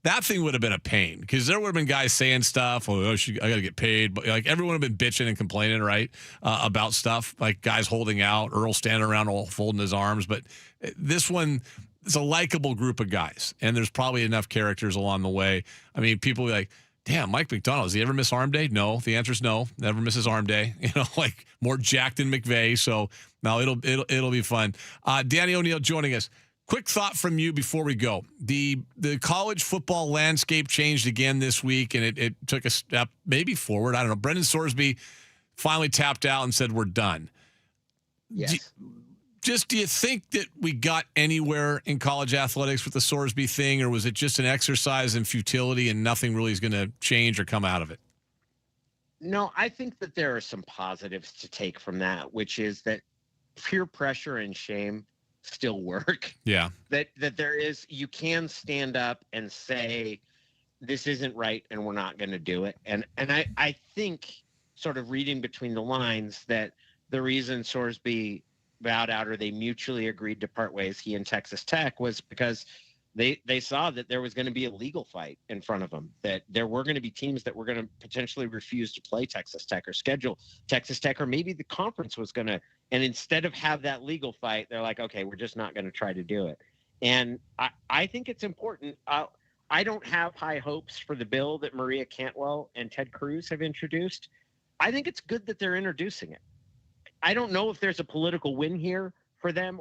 that thing would have been a pain because there would have been guys saying stuff. Oh, I got to get paid. But like everyone would have been bitching and complaining, right, about stuff like guys holding out, Earl standing around all folding his arms. But this one is a likable group of guys, and there's probably enough characters along the way. I mean, people will be like, damn, Mike McDonald, does he ever miss arm day? No. The answer is no. Never misses arm day. Like more jacked than McVay. So no, it'll be fun. Danny O'Neill joining us. Quick thought from you before we go. The college football landscape changed again this week, and it took a step maybe forward. I don't know. Brendan Sorsby finally tapped out and said, we're done. Yes. Do you think that we got anywhere in college athletics with the Sorsby thing, or was it just an exercise in futility and nothing really is going to change or come out of it? No, I think that there are some positives to take from that, which is that peer pressure and shame still work. Yeah. That you can stand up and say, this isn't right and we're not going to do it. And I think, sort of reading between the lines, that the reason Sorsby bowed out, or they mutually agreed to part ways, he and Texas Tech, was because they saw that there was going to be a legal fight in front of them, that there were going to be teams that were going to potentially refuse to play Texas Tech or schedule Texas Tech, or maybe the conference was going to, and instead of have that legal fight, they're like, okay, we're just not going to try to do it. And I think it's important. I don't have high hopes for the bill that Maria Cantwell and Ted Cruz have introduced. I think it's good that they're introducing it. I don't know if there's a political win here for them,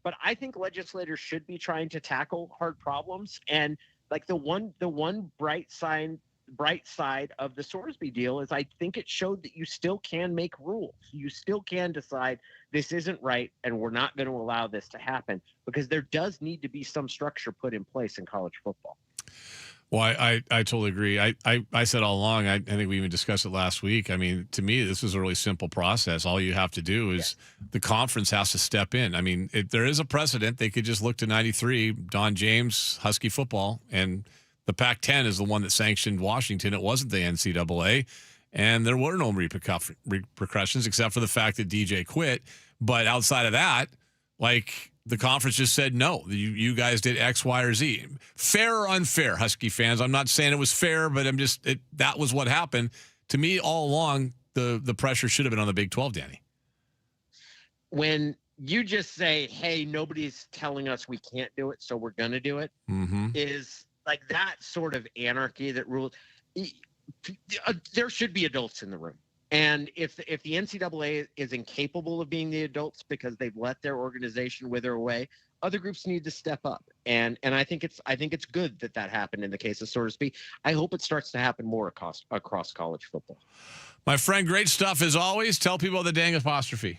but I think legislators should be trying to tackle hard problems. And like the one bright side of the Sorsby deal is I think it showed that you still can make rules. You still can decide this isn't right and we're not going to allow this to happen, because there does need to be some structure put in place in college football. Well, I totally agree. I said all along, I think we even discussed it last week. I mean, to me, this is a really simple process. All you have to do is the conference has to step in. I mean, there is a precedent. They could just look to 93, Don James, Husky football, and the Pac-10 is the one that sanctioned Washington. It wasn't the NCAA, and there were no repercussions except for the fact that DJ quit. But outside of that, like, the conference just said, no, you guys did X, Y, or Z. Fair or unfair, Husky fans? I'm not saying it was fair, but that was what happened. To me, all along, the pressure should have been on the Big 12, Danny. When you just say, hey, nobody's telling us we can't do it, so we're going to do it, is like that sort of anarchy that rules. There should be adults in the room. And if the NCAA is incapable of being the adults because they've let their organization wither away, other groups need to step up. And I think it's good that happened in the case of Sorsby. I hope it starts to happen more across college football. My friend, great stuff as always. Tell people the dang apostrophe.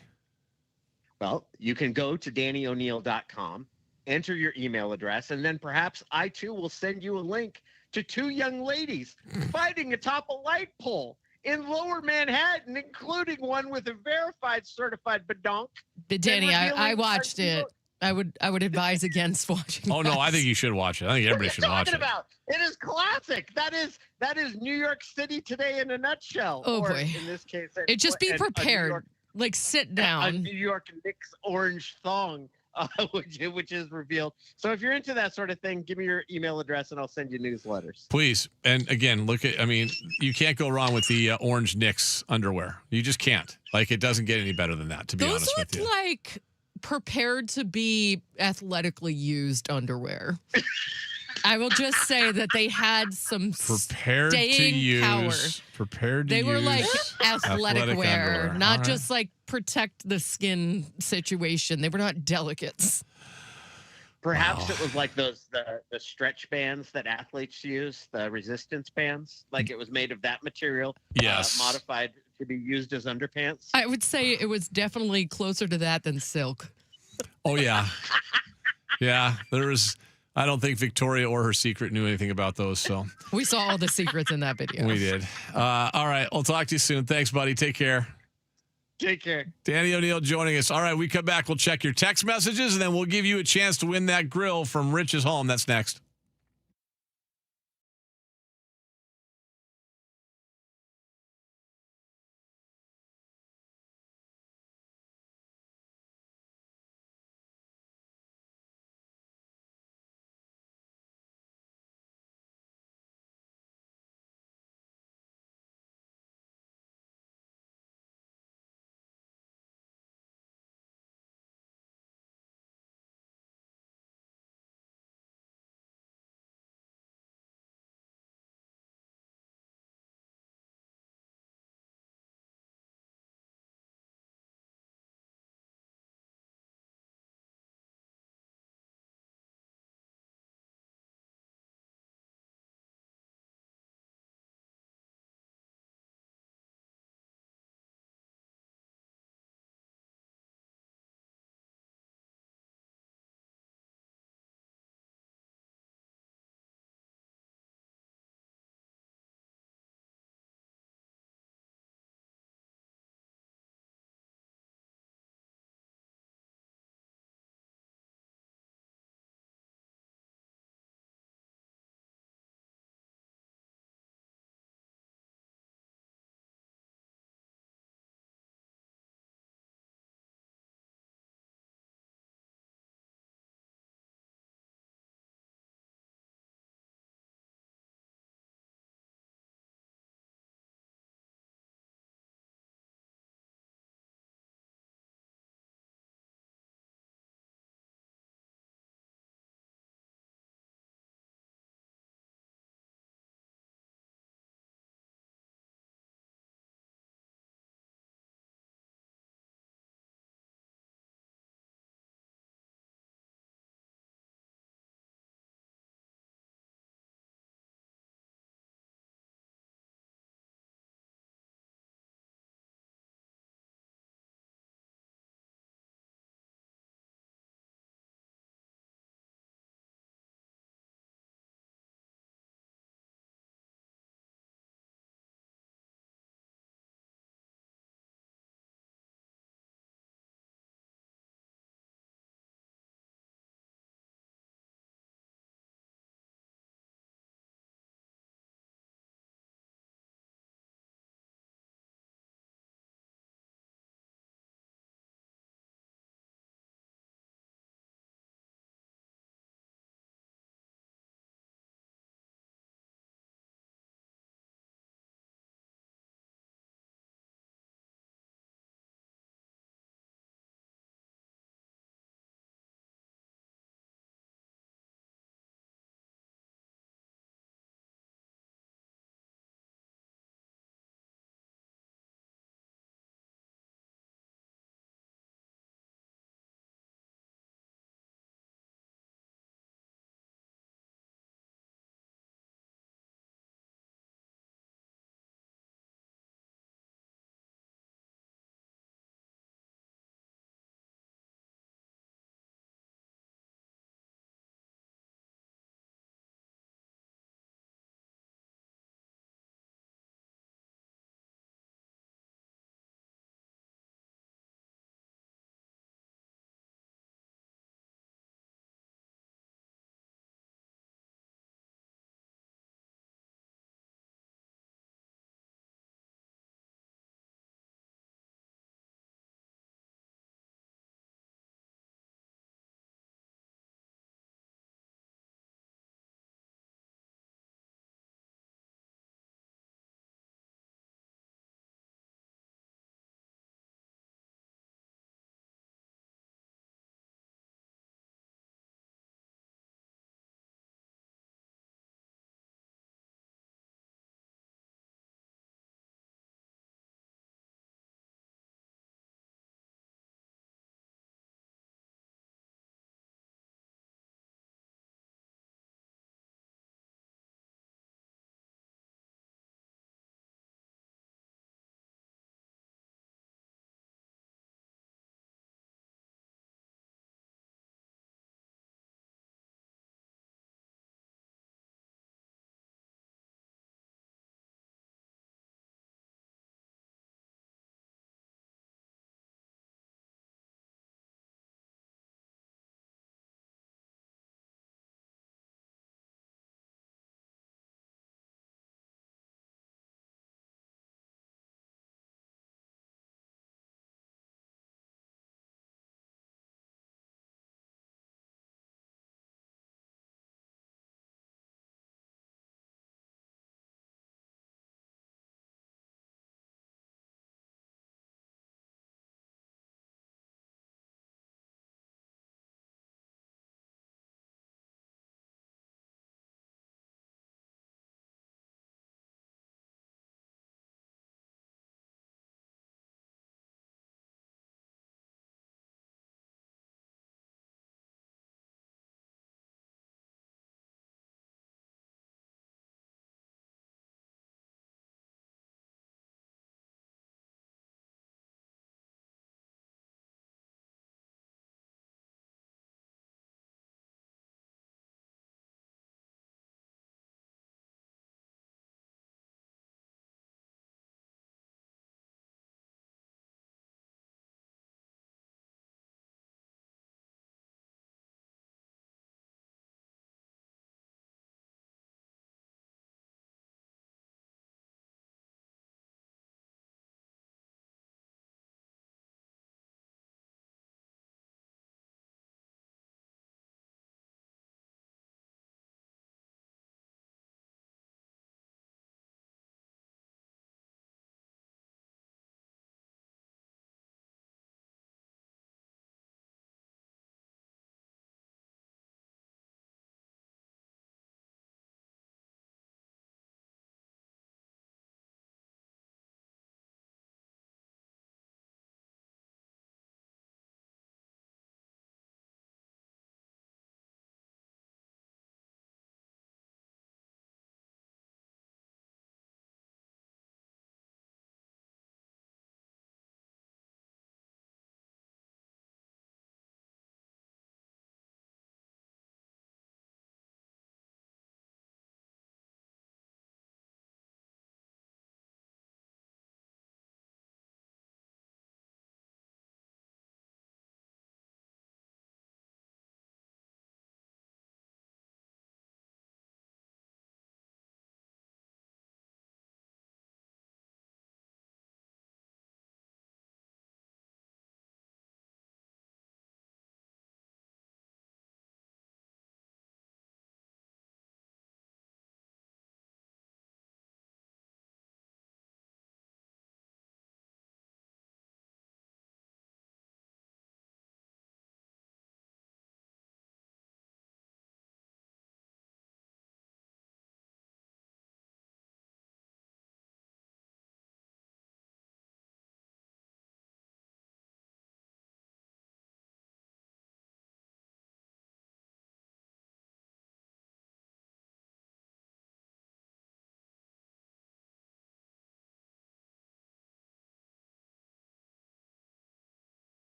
Well, you can go to DannyO'Neill.com, enter your email address, and then perhaps I too will send you a link to two young ladies fighting atop a light pole in Lower Manhattan, including one with a verified certified badonk. Danny, I watched it. I would advise against watching. Oh no, I think you should watch it. I think everybody should watch it. About? It is classic. That is New York City today in a nutshell. Oh boy. In this case, just be prepared. Like sit down. A New York Knicks orange thong. Which is revealed. So if you're into that sort of thing, give me your email address and I'll send you newsletters. Please. And again, you can't go wrong with the orange Knicks underwear. You just can't. Like, it doesn't get any better than that, to be honest with you. Those look like prepared to be athletically used underwear. I will just say that they had some prepared staying to use, power. Prepared to They use. were like athletic wear, underwear. not All just like protect the skin situation. They were not delicates. Perhaps it was like the stretch bands that athletes use, the resistance bands. Like it was made of that material, yes, modified to be used as underpants. I would say it was definitely closer to that than silk. Oh yeah, yeah. There was. I don't think Victoria or her secret knew anything about those. So We saw all the secrets in that video. we did. All right. I'll talk to you soon. Thanks, buddy. Take care. Take care. Danny O'Neill joining us. All right. We come back. We'll check your text messages, and then we'll give you a chance to win that grill from Rich's home. That's next.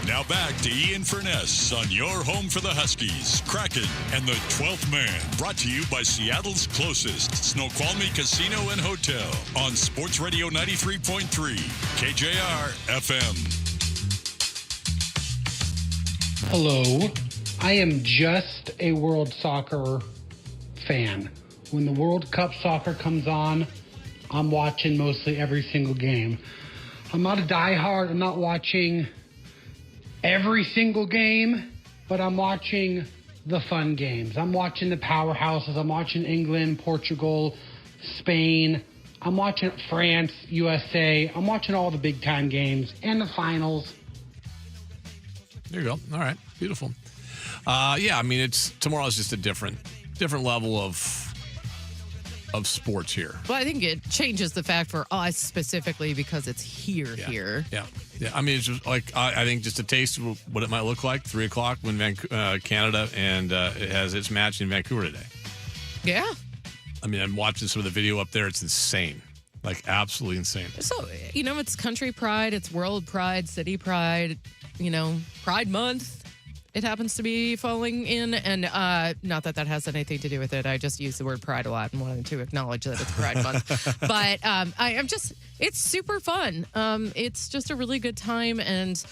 Now back to Ian Furness on your home for the Huskies, Kraken, and the 12th Man. Brought to you by Seattle's closest Snoqualmie Casino and Hotel on Sports Radio 93.3 KJR FM. Hello. I am just a World Soccer fan. When the World Cup soccer comes on, I'm watching mostly every single game. I'm not a diehard. I'm not watching every single game, but I'm watching the fun games. I'm watching the powerhouses. I'm watching England, Portugal, Spain. I'm watching France, USA. I'm watching all the big time games and the finals. There you go. All right. Beautiful. Yeah, I mean, tomorrow's just a different level of sports here. Well, I think it changes the fact for us specifically because it's here. Yeah. I mean, it's just like I think just a taste of what it might look like 3 o'clock when Canada and it has its match in Vancouver today. Yeah. I mean, I'm watching some of the video up there. It's insane, like absolutely insane. So it's country pride, it's world pride, city pride. Pride Month. It happens to be falling in, and not that has anything to do with it. I just use the word pride a lot and wanted to acknowledge that it's Pride Month. But it's super fun. It's just a really good time, and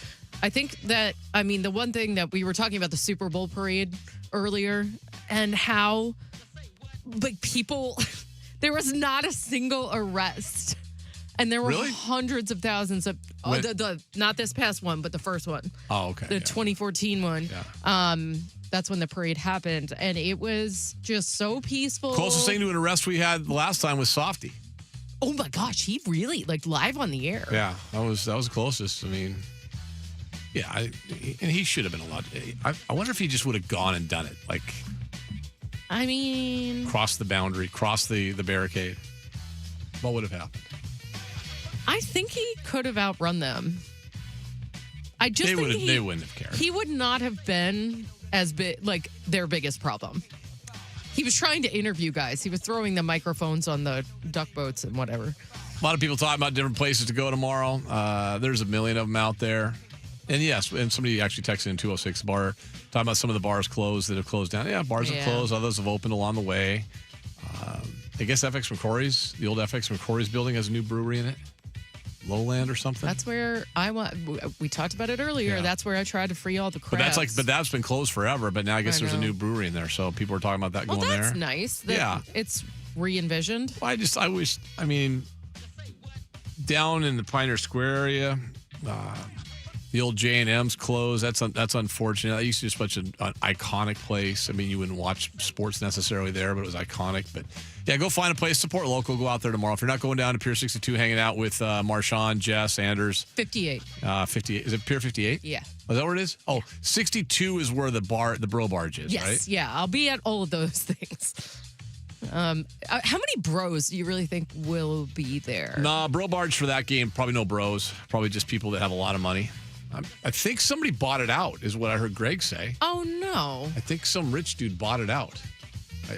I think that, the one thing that we were talking about the Super Bowl parade earlier, and how, people, there was not a single arrest. And there were hundreds of thousands of not this past one, but the first one. Oh, okay. The 2014 one. Yeah. That's when the parade happened, and it was just so peaceful. Closest thing to an arrest we had the last time was Softy. Oh my gosh, he really live on the air. Yeah, that was the closest. I mean, yeah, and he should have been allowed. I wonder if he just would have gone and done it, cross the boundary, cross the barricade. What would have happened? I think he could have outrun them. They wouldn't have cared. He would not have been as big, their biggest problem. He was trying to interview guys. He was throwing the microphones on the duck boats and whatever. A lot of people talking about different places to go tomorrow. There's a million of them out there. And yes, and somebody actually texted in 206 bar, talking about some of the bars closed that have closed down. Yeah, bars have closed. Others have opened along the way. I guess FX McCrory's, the old FX McCrory's building has a new brewery in it. Lowland or something. That's where we talked about it earlier. Yeah. That's where I tried to free all the crabs. But that's been closed forever. But now I guess there's a new brewery in there, so people are talking about that going there. That's nice. It's re-envisioned. Well, I wish. Down in the Pioneer Square area, the old J&M's closed. That's unfortunate. That used to be such an iconic place. You wouldn't watch sports necessarily there, but it was iconic. But yeah, go find a place, support local, go out there tomorrow. If you're not going down to Pier 62, hanging out with Marshawn, Jess, Anders. 58. 58. Is it Pier 58? Yeah. Oh, is that where it is? Oh, 62 is where the Bro Barge is, yes, right? Yes, yeah. I'll be at all of those things. How many bros do you really think will be there? Nah, Bro Barge for that game, probably no bros. Probably just people that have a lot of money. I think somebody bought it out, is what I heard Greg say. Oh, no. I think some rich dude bought it out.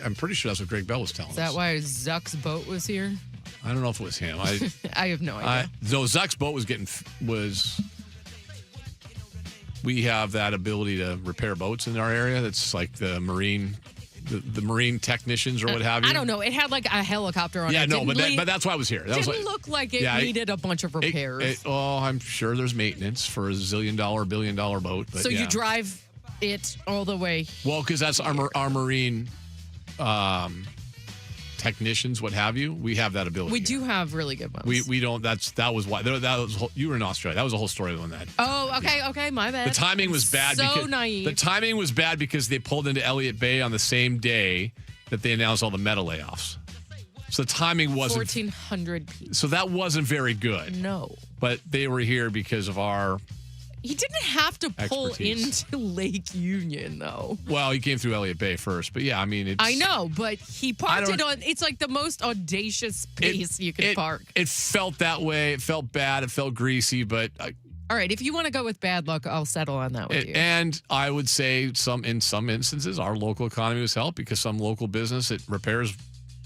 I'm pretty sure that's what Greg Bell was telling us. Is that why Zuck's boat was here? I don't know if it was him. I have no idea. No, Zuck's boat was. We have that ability to repair boats in our area. That's like the marine technicians or what have you. I don't know. It had a helicopter on it. Yeah, no, but that's why I was here. That didn't look like it needed a bunch of repairs. I'm sure there's maintenance for a $1 billion boat. But so you drive it all the way. Well, because that's our marine technicians, what have you. We have that ability. We do have really good ones. We don't. That was why. You were in Australia. That was a whole story on that. Oh, okay, okay, my bad. The timing was bad. So naive. The timing was bad because they pulled into Elliott Bay on the same day that they announced all the meta layoffs. So the timing wasn't 1,400 people. So that wasn't very good. No. But they were here because of our. He didn't have to pull expertise. into Lake Union, though. Well, he came through Elliott Bay first, but yeah, it's. I know, but he parked it on. It's like the most audacious space you could park. It felt that way. It felt bad. It felt greasy, but. All right, if you want to go with bad luck, I'll settle on that with you. And I would say in some instances, our local economy was helped because some local business repairs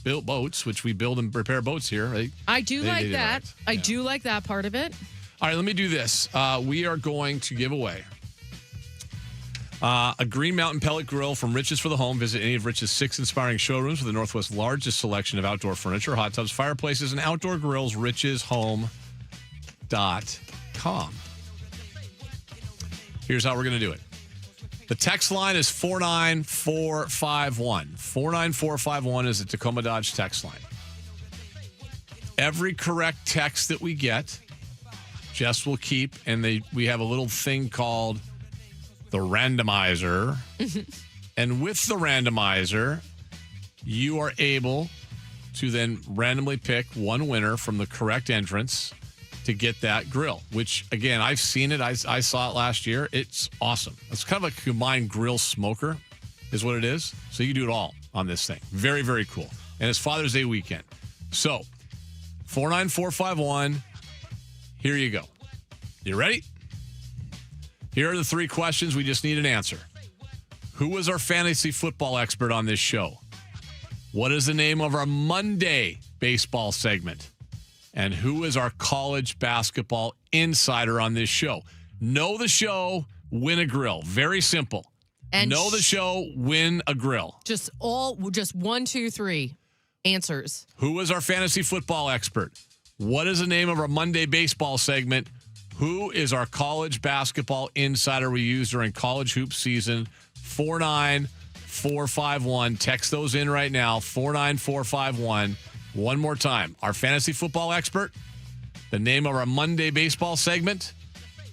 built boats, which we build and repair boats here. I do like that. Right. I do like that part of it. All right, let me do this. We are going to give away A Green Mountain pellet grill from Riches for the Home. Visit any of Riches' 6 inspiring showrooms with the Northwest's largest selection of outdoor furniture, hot tubs, fireplaces, and outdoor grills. richeshome.com. Here's how we're going to do it. The text line is 49451. 49451 is the Tacoma Dodge text line. Every correct text that we get, Jess will keep, and we have a little thing called the randomizer. And with the randomizer, you are able to then randomly pick one winner from the correct entrance to get that grill, which, again, I've seen it. I saw it last year. It's awesome. It's kind of a combined grill smoker is what it is. So you can do it all on this thing. Very, very cool. And it's Father's Day weekend. So 49451, here you go. You ready? Here are the 3 questions. We just need an answer. Who was our fantasy football expert on this show? What is the name of our Monday baseball segment? And who is our college basketball insider on this show? Know the show, win a grill. Very simple. And know the show, win a grill. Just 1, 2, 3 answers. Who is our fantasy football expert? What is the name of our Monday baseball segment? Who is our college basketball insider we use during college hoop season? 49451. Text those in right now. 49451. One more time. Our fantasy football expert, the name of our Monday baseball segment,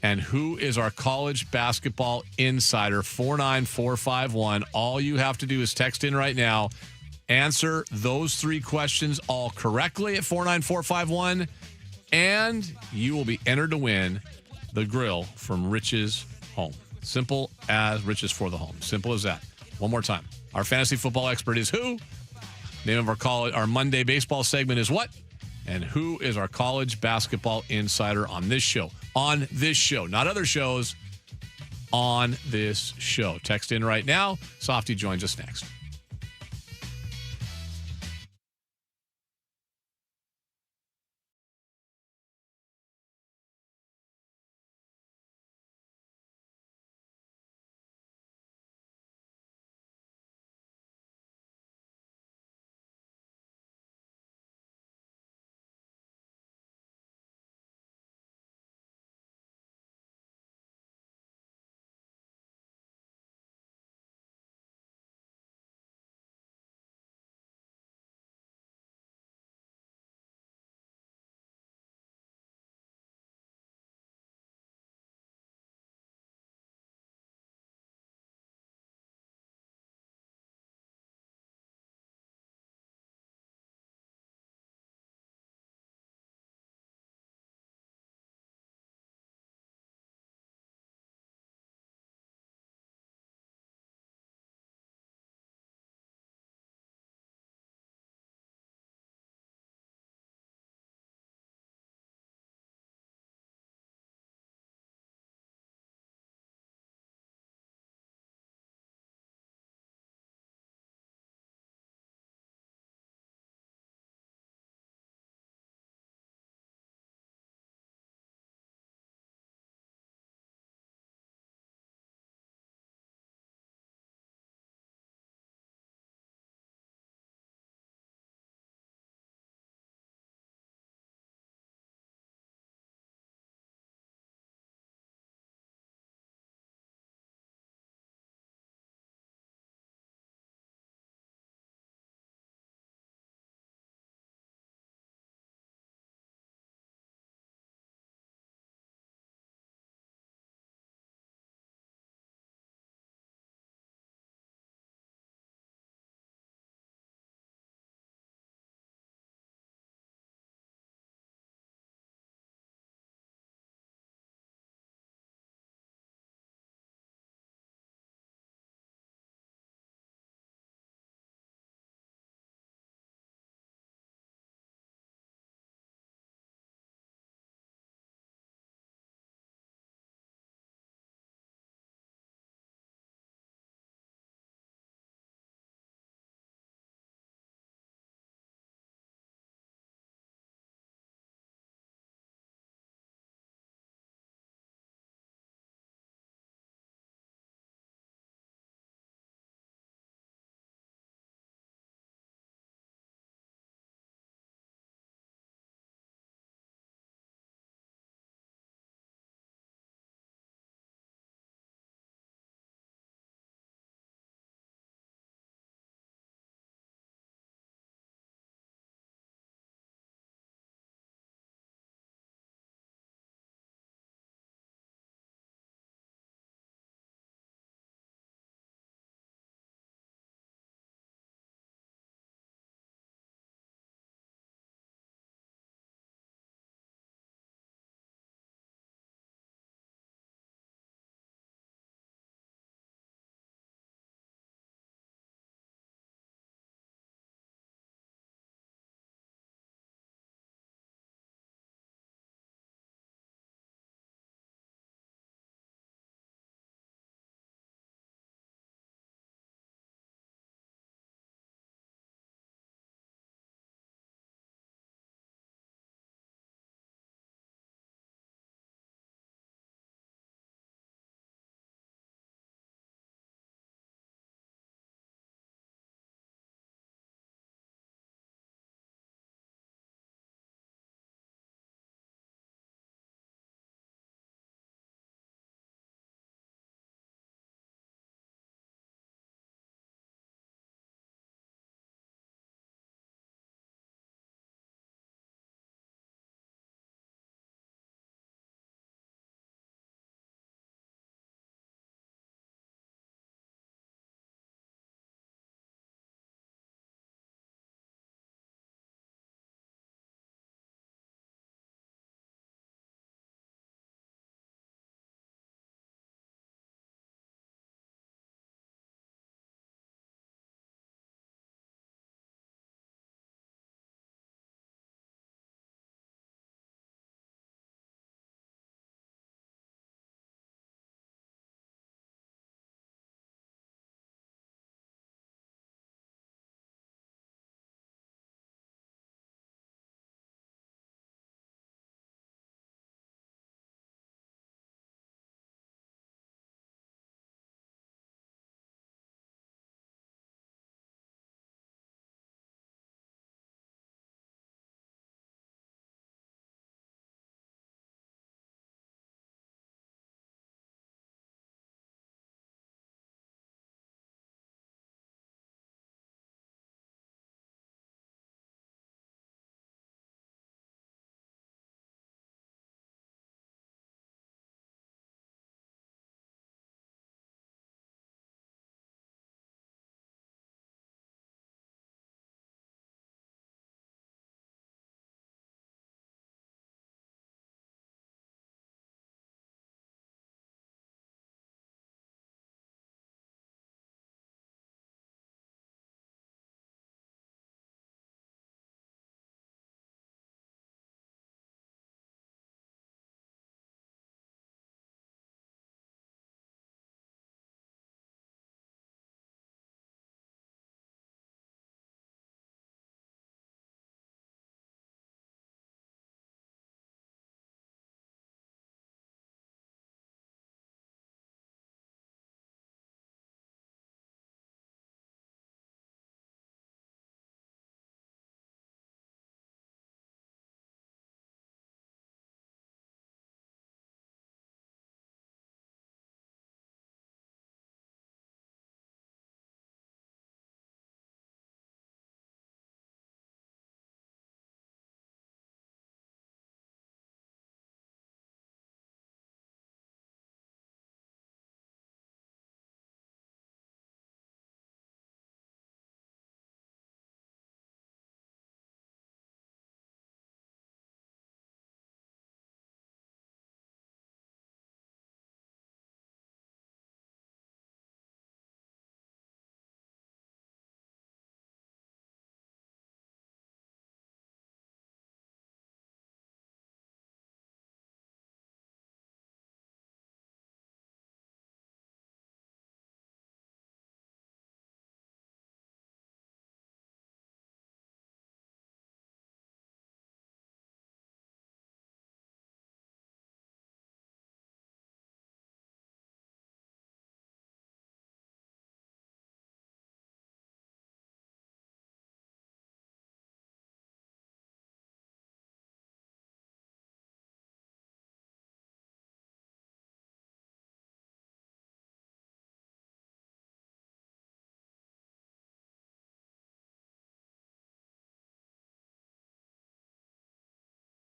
and who is our college basketball insider. 49451. All you have to do is text in right now. Answer those 3 questions all correctly at 49451, and you will be entered to win the grill from Riches Home. Simple as Riches for the Home. Simple as that. One more time. Our fantasy football expert is who? Name of our Monday baseball segment is what? And who is our college basketball insider on this show? On this show. Not other shows. On this show. Text in right now. Softy joins us next.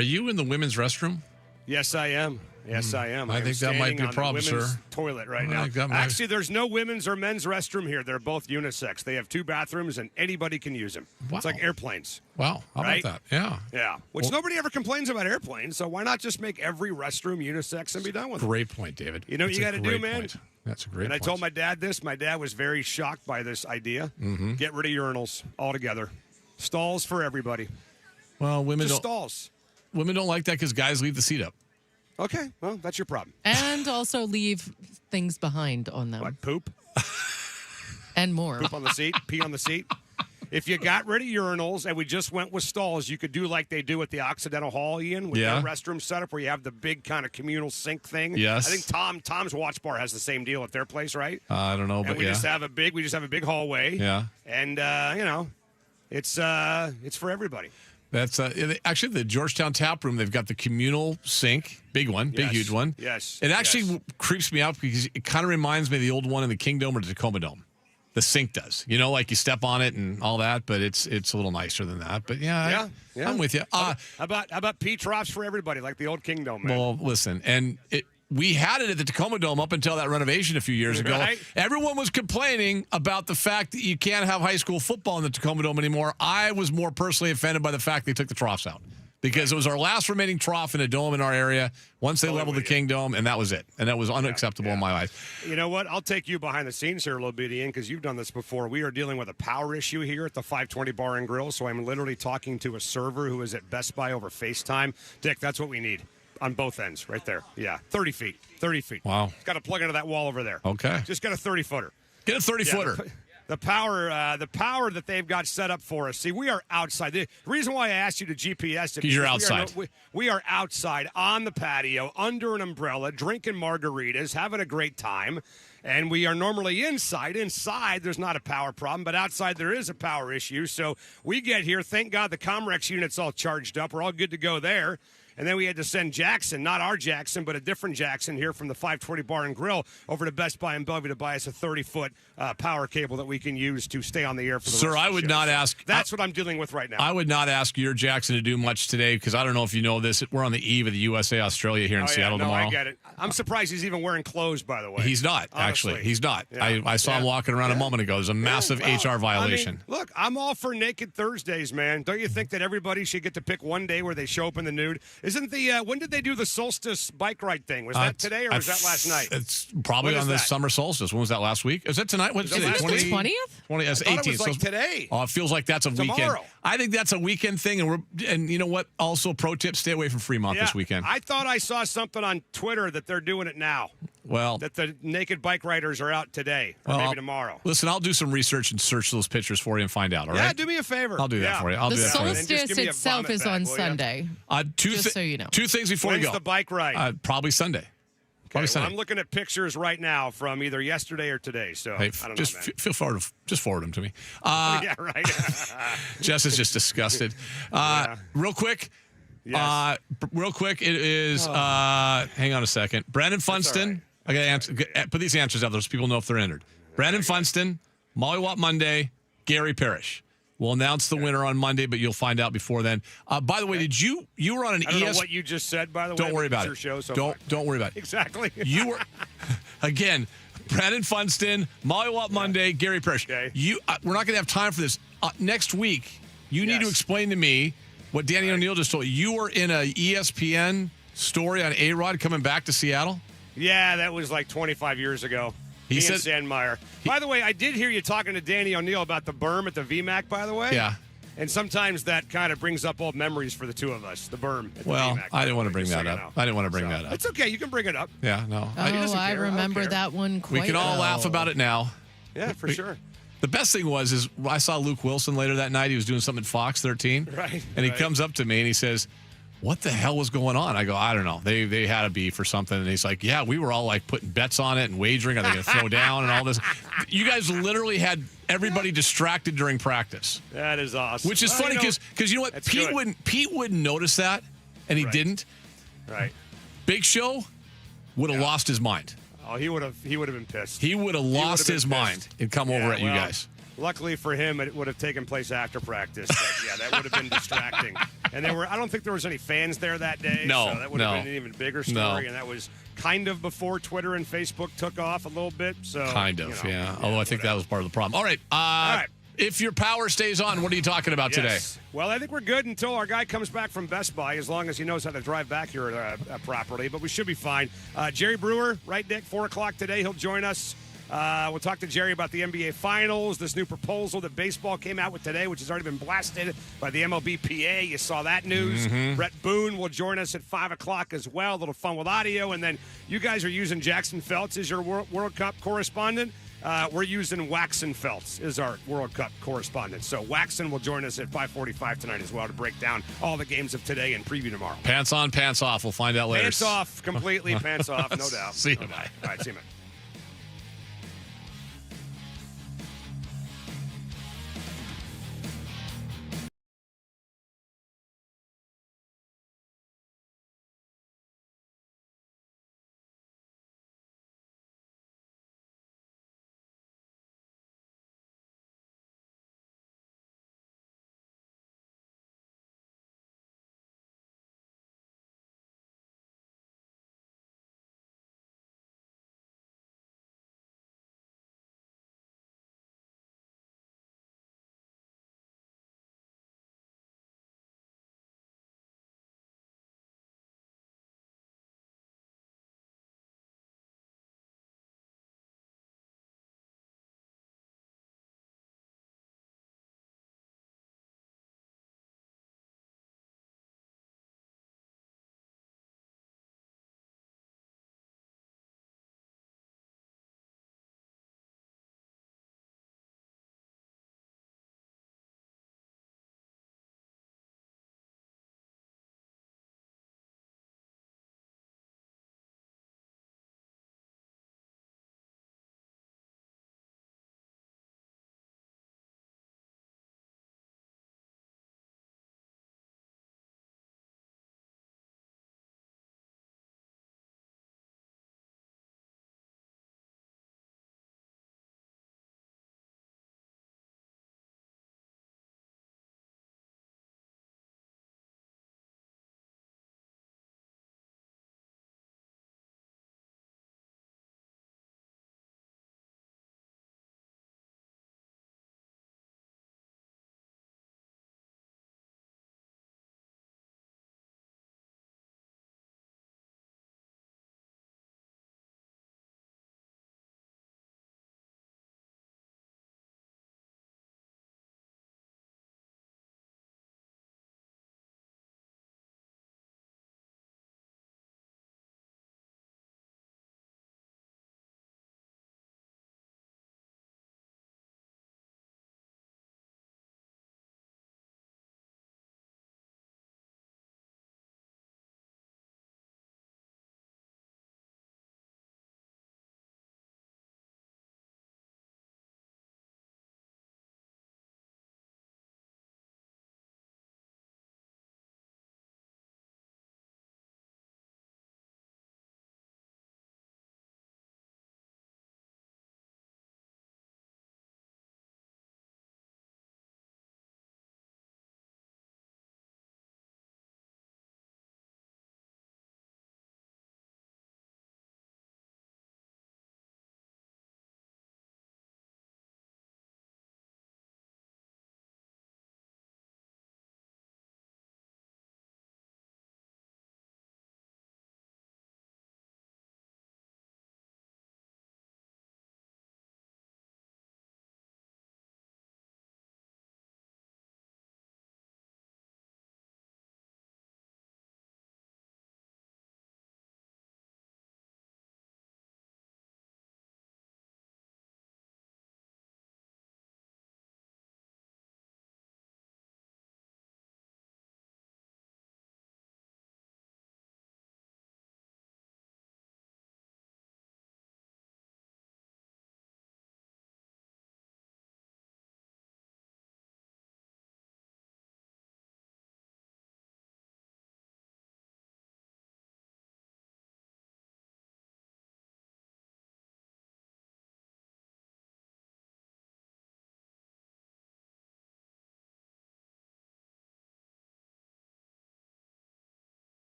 Are you in the women's restroom? Yes, I am. Yes, I am. I think that might be a problem, sir. sir. Toilet right I now. think that might- Actually, there's no women's or men's restroom here. They're both unisex. They have 2 bathrooms, and anybody can use them. Wow. It's like airplanes. Wow. How Right? about that? Yeah. Yeah. Which Well- nobody ever complains about airplanes, so why not just make every restroom unisex and be done with it? Great point, David. You know what That's you a got to do, great man? point. That's a great And I point. told my dad this. My dad was very shocked by this idea. Mhm. Get rid of urinals altogether. Stalls for everybody. Well, women Just don't. stalls. Women don't like that because guys leave the seat up. Okay, well, that's your problem. And also leave things behind on them. What, poop? And more. Poop on the seat? Pee on the seat? If you got rid of urinals and we just went with stalls, you could do like they do at the Occidental Hall, Ian, with Yeah. their restroom setup where you have the big kind of communal sink thing. Yes. I think Tom's Watch Bar has the same deal at their place, right? I don't know, And but we yeah. just have a big hallway. Yeah. And it's for everybody. That's actually the Georgetown Tap Room. They've got the communal sink, big one, big Yes. huge one. Yes. It actually creeps me out because it kind of reminds me of the old one in the Kingdom or the Tacoma Dome. The sink does, like you step on it and all that, but it's a little nicer than that. But yeah. I'm with you. How about pee troughs for everybody, like the old Kingdom, man? Well, listen, and we had it at the Tacoma Dome up until that renovation a few years ago. Right. Everyone was complaining about the fact that you can't have high school football in the Tacoma Dome anymore. I was more personally offended by the fact they took the troughs out because it was our last remaining trough in a dome in our area. Once they leveled the King Dome, and that was it. And that was unacceptable in my life. You know what? I'll take you behind the scenes here a little bit, Ian, because you've done this before. We are dealing with a power issue here at the 520 Bar and Grill, so I'm literally talking to a server who is at Best Buy over FaceTime. Dick, that's what we need. On both ends, right there. Yeah, 30 feet. 30 feet. Wow. Got to plug into that wall over there. Okay. Just got a 30-footer. Get a 30-footer. The power that they've got set up for us. See, we are outside. The reason why I asked you to GPS it because you're we are outside. we are outside on the patio under an umbrella, drinking margaritas, having a great time. And we are normally inside. Inside, there's not a power problem, but outside there is a power issue. So we get here. Thank God the Comrex unit's all charged up. We're all good to go there. And then we had to send Jackson, not our Jackson, but a different Jackson here from the 520 Bar and Grill over to Best Buy in Bellevue to buy us a 30-foot power cable that we can use to stay on the air for the Sir, rest of I the would show. not So ask. That's what I'm dealing with right now. I would not ask your Jackson to do much today because I don't know if you know this. We're on the eve of the USA-Australia here in Seattle tomorrow. I get it. I'm surprised he's even wearing clothes, by the way. He's not, actually. Honestly. He's not. Yeah. I saw him walking around a moment ago. There's a massive HR violation. I mean, look, I'm all for Naked Thursdays, man. Don't you think that everybody should get to pick one day where they show up in the nude? Isn't the when did they do the solstice bike ride thing? Was that today or was that last night? It's probably When on is the that? summer solstice. When was that, last week? Is that tonight? What's Is today? that last week? 20th? 20, that's I thought 18th. it was like today. Oh, it feels like that's a weekend. Tomorrow. I think that's a weekend thing, and you know what? Also, pro tip: stay away from Fremont this weekend. I thought I saw something on Twitter that they're doing it now. Well, That the naked bike riders are out today or maybe tomorrow. Listen, I'll do some research and search those pictures for you and find out. All right? Yeah, do me a favor. I'll do that for you. I'll The do that for you. solstice itself is on Sunday. Just so you know. Two things before When's you go. the bike ride? Probably Sunday. Probably Well, Sunday. I'm looking at pictures right now from either yesterday or today. So Hey, I don't just know, man. feel forward. Just forward them to me. Yeah, right. Jess is just disgusted. Real quick. Real quick. It is. Hang on a second. Brandon Funston. I got to answer. Put these answers out there so people know if they're entered. Brandon Funston, Molly Watt Monday, Gary Parrish. We'll announce the winner on Monday, but you'll find out before then. By the way, did you were on an I don't know ES? what you just said, by the way. Don't worry but about it's it. your show, so Don't worry about it. Exactly. You were again. Brandon Funston, Molly Watt Monday, Gary Parrish. Okay. We're not going to have time for this. Next week, you need to explain to me what Danny O'Neill just told you. You were in a ESPN story on A-Rod coming back to Seattle? Yeah, that was like 25 years ago. He Ian said- Sandmeyer. By the way, I did hear you talking to Danny O'Neill about the berm at the VMAC, by the way. Yeah. And sometimes that kind of brings up old memories for the two of us, the berm at the Well, VMAC. I didn't want to bring Just so that you up. know. I didn't want to bring that up. It's okay. You can bring it up. Yeah, no. Oh, I remember that one quite We can all well. laugh about it now. Yeah, for sure. The best thing is I saw Luke Wilson later that night. He was doing something at Fox 13. Right, And he right. comes up to me and he says, what the hell was going on? I go, I don't know. They had a beef or something. And he's like, yeah, we were all like putting bets on it and wagering. Are they going to throw down and all this? You guys literally had everybody distracted during practice. That is awesome. Which is Well, funny because you know what? that's Pete good. wouldn't notice that, and he didn't. Right. Big Show would have lost his mind. Oh, he would have been pissed. He would have lost his mind and come over at you guys. Luckily for him, it would have taken place after practice. But yeah, that would have been distracting. And I don't think there was any fans there that day. No, so that would have been an even bigger story. No. And that was kind of before Twitter and Facebook took off a little bit. So Kind of, yeah. Although I think that was part of the problem. All right. All right. If your power stays on, what are you talking about today? Well, I think we're good until our guy comes back from Best Buy, as long as he knows how to drive back here properly. But we should be fine. Jerry Brewer, right, Dick? 4 o'clock today. He'll join us. We'll talk to Jerry about the NBA Finals, this new proposal that baseball came out with today, which has already been blasted by the MLBPA. You saw that news. Mhm. Brett Boone will join us at 5 o'clock as well. A little fun with audio. And then you guys are using Jackson Feltz as your World Cup correspondent. We're using Waxon Feltz as our World Cup correspondent. So Waxon will join us at 5:45 tonight as well to break down all the games of today and preview tomorrow. Pants on, pants off. We'll find out later. Pants off completely, pants off, no doubt. See you. No doubt. All right, see you, man.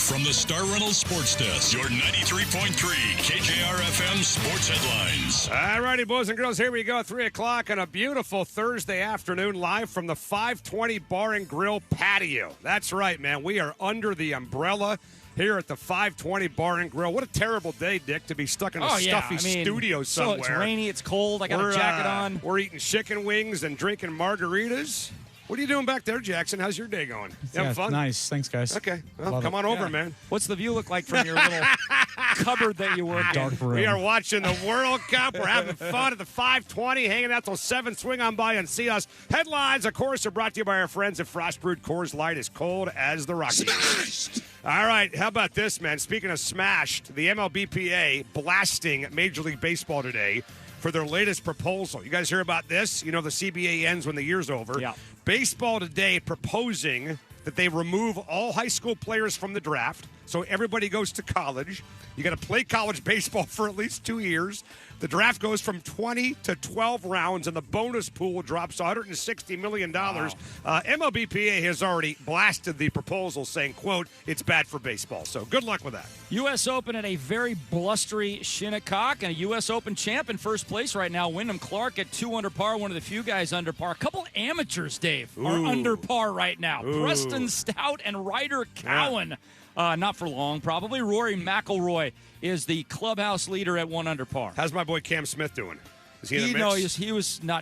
from the Star Reynolds Sports Desk, your 93.3 KJR FM sports headlines. All righty, boys and girls, here we go. 3 o'clock on a beautiful Thursday afternoon, live from the 520 Bar and Grill patio. That's right, man. We are under the umbrella here at the 520 Bar and Grill. What a terrible day, Dick, to be stuck in a stuffy studio somewhere. So it's rainy, it's cold, I got a jacket on. We're eating chicken wings and drinking margaritas. What are you doing back there, Jackson? How's your day going? You having fun? Nice. Thanks, guys. Okay. Well, come on over, man. What's the view look like from your little cupboard that you work in? We are watching the World Cup. We're having fun at the 520, hanging out till 7. Swing on by and see us. Headlines, of course, are brought to you by our friends at Frost Brewed Coors Light, as cold as the Rockies. Smashed! All right, how about this, man? Speaking of smashed, the MLBPA blasting Major League Baseball today for their latest proposal. You guys hear about this? You know, the CBA ends when the year's over. Yeah. Baseball today proposing that they remove all high school players from the draft, so everybody goes to college. You got to play college baseball for at least 2 years. The draft goes from 20 to 12 rounds, and the bonus pool drops $160 million. Wow. MLBPA has already blasted the proposal, saying, quote, it's bad for baseball. So good luck with that. U.S. Open at a very blustery Shinnecock, and a U.S. Open champ in first place right now. Wyndham Clark at 2 under par, one of the few guys under par. A couple amateurs, Dave, are under par right now. Preston Stout and Ryder Cowan. Not for long, probably. Rory McIlroy is the clubhouse leader at 1 under par. How's my boy Cam Smith doing? Is he in the mix?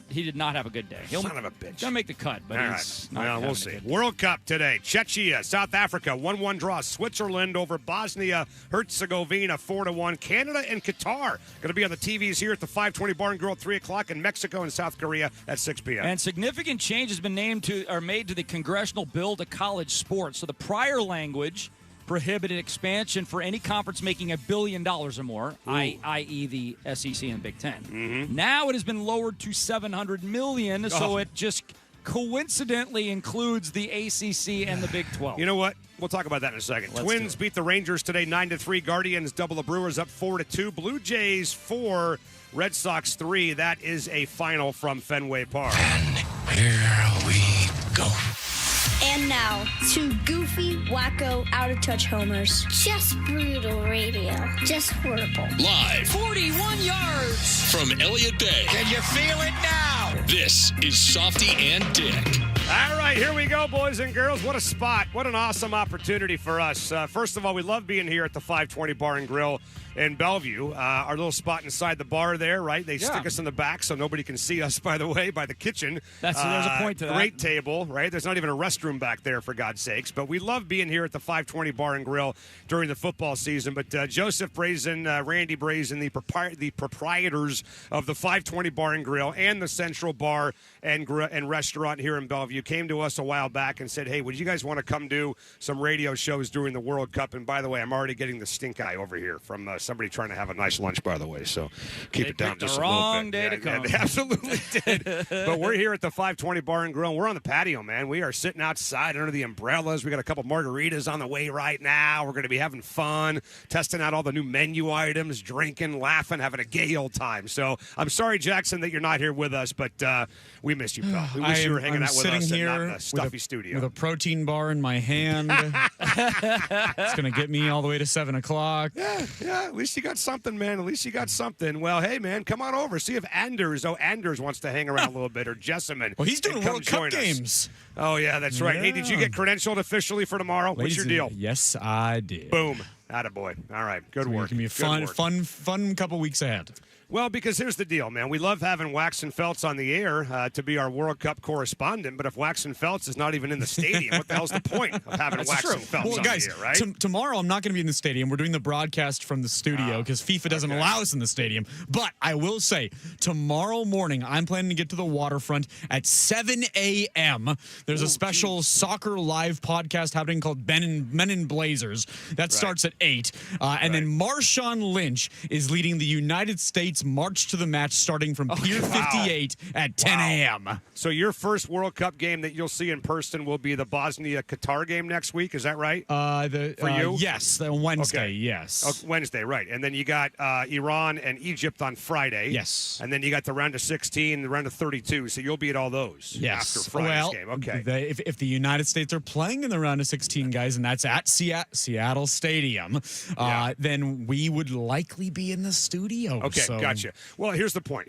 He did not have a good day. Son of a bitch. He's gonna make the cut, but he's not. Well, we'll see. World Cup today. Czechia, South Africa, 1-1 draw. Switzerland over Bosnia Herzegovina, 4-1. Canada and Qatar going to be on the TVs here at the 520 Bar and Grill at 3 o'clock, and Mexico and South Korea at 6 p.m. And significant change has been made to the congressional bill to college sports. So the prior language prohibited expansion for any conference making $1 billion or more, i.e. the SEC and Big Ten. Mm-hmm. Now it has been lowered to $700 million, so it just coincidentally includes the ACC and the Big 12. You know what? We'll talk about that in a second. Twins beat the Rangers today 9-3. Guardians double the Brewers up 4-2. Blue Jays 4, Red Sox 3. That is a final from Fenway Park. Here we go. And now, two goofy, wacko, out-of-touch homers. Just brutal radio. Just horrible. Live 41 yards from Elliott Bay. Can you feel it now? This is Softy and Dick. All right, here we go, boys and girls. What a spot. What an awesome opportunity for us. First of all, we love being here at the 520 Bar and Grill in Bellevue. Our little spot inside the bar there, right? They stick us in the back so nobody can see us, by the way, by the kitchen. There's a point to that. Great table, right? There's not even a restroom back there, for God's sakes. But we love being here at the 520 Bar and Grill during the football season. But Joseph Brazen, Randy Brazen, the proprietors of the 520 Bar and Grill and the Central Bar and Restaurant here in Bellevue, came to us a while back and said, hey, would you guys want to come do some radio shows during the World Cup? And by the way, I'm already getting the stink eye over here from somebody trying to have a nice lunch, by the way. So keep it down just a little bit. Wrong day to come. They absolutely did. But we're here at the 520 Bar and Grill. We're on the patio, man. We are sitting outside under the umbrellas. We got a couple margaritas on the way right now. We're going to be having fun, testing out all the new menu items, drinking, laughing, having a gay old time. So I'm sorry, Jackson, that you're not here with us, but we missed you, pal. We wish you were hanging out with us and not in a stuffy studio. With a protein bar in my hand. It's going to get me all the way to 7 o'clock. Yeah, at least you got something, man. At least you got something. Well, hey, man, come on over. See if Anders wants to hang around a little bit, or Jessamine. Well, he's doing World Cup games. Oh, yeah, that's right. Hey, did you get credentialed officially for tomorrow? What's your deal? Yes, I did. Boom. Attaboy. All right, good work. It's going to be a fun couple weeks ahead. Well, because here's the deal, man. We love having Waxon Felts on the air to be our World Cup correspondent, but if Waxon Felts is not even in the stadium, what the hell's the point of having Waxon Felts on guys, the air, right? Tomorrow I'm not going to be in the stadium. We're doing the broadcast from the studio because FIFA doesn't allow us in the stadium. But I will say, tomorrow morning, I'm planning to get to the waterfront at 7 a.m. There's a special soccer live podcast happening called Men in Blazers. That starts at 8. And then Marshawn Lynch is leading the United States March to the Match starting from Pier 58 at 10 a.m. So your first World Cup game that you'll see in person will be the Bosnia-Qatar game next week. Is that right? For you? Yes, the Wednesday, Okay. yes. Wednesday, right. And then you got Iran and Egypt on Friday. Yes. And then you got the round of 16, the round of 32. So you'll be at all those after Friday's game. Okay. If the United States are playing in the round of 16, guys, and that's at Seattle Stadium, then we would likely be in the studio. Okay, so. gotcha. Well, here's the point.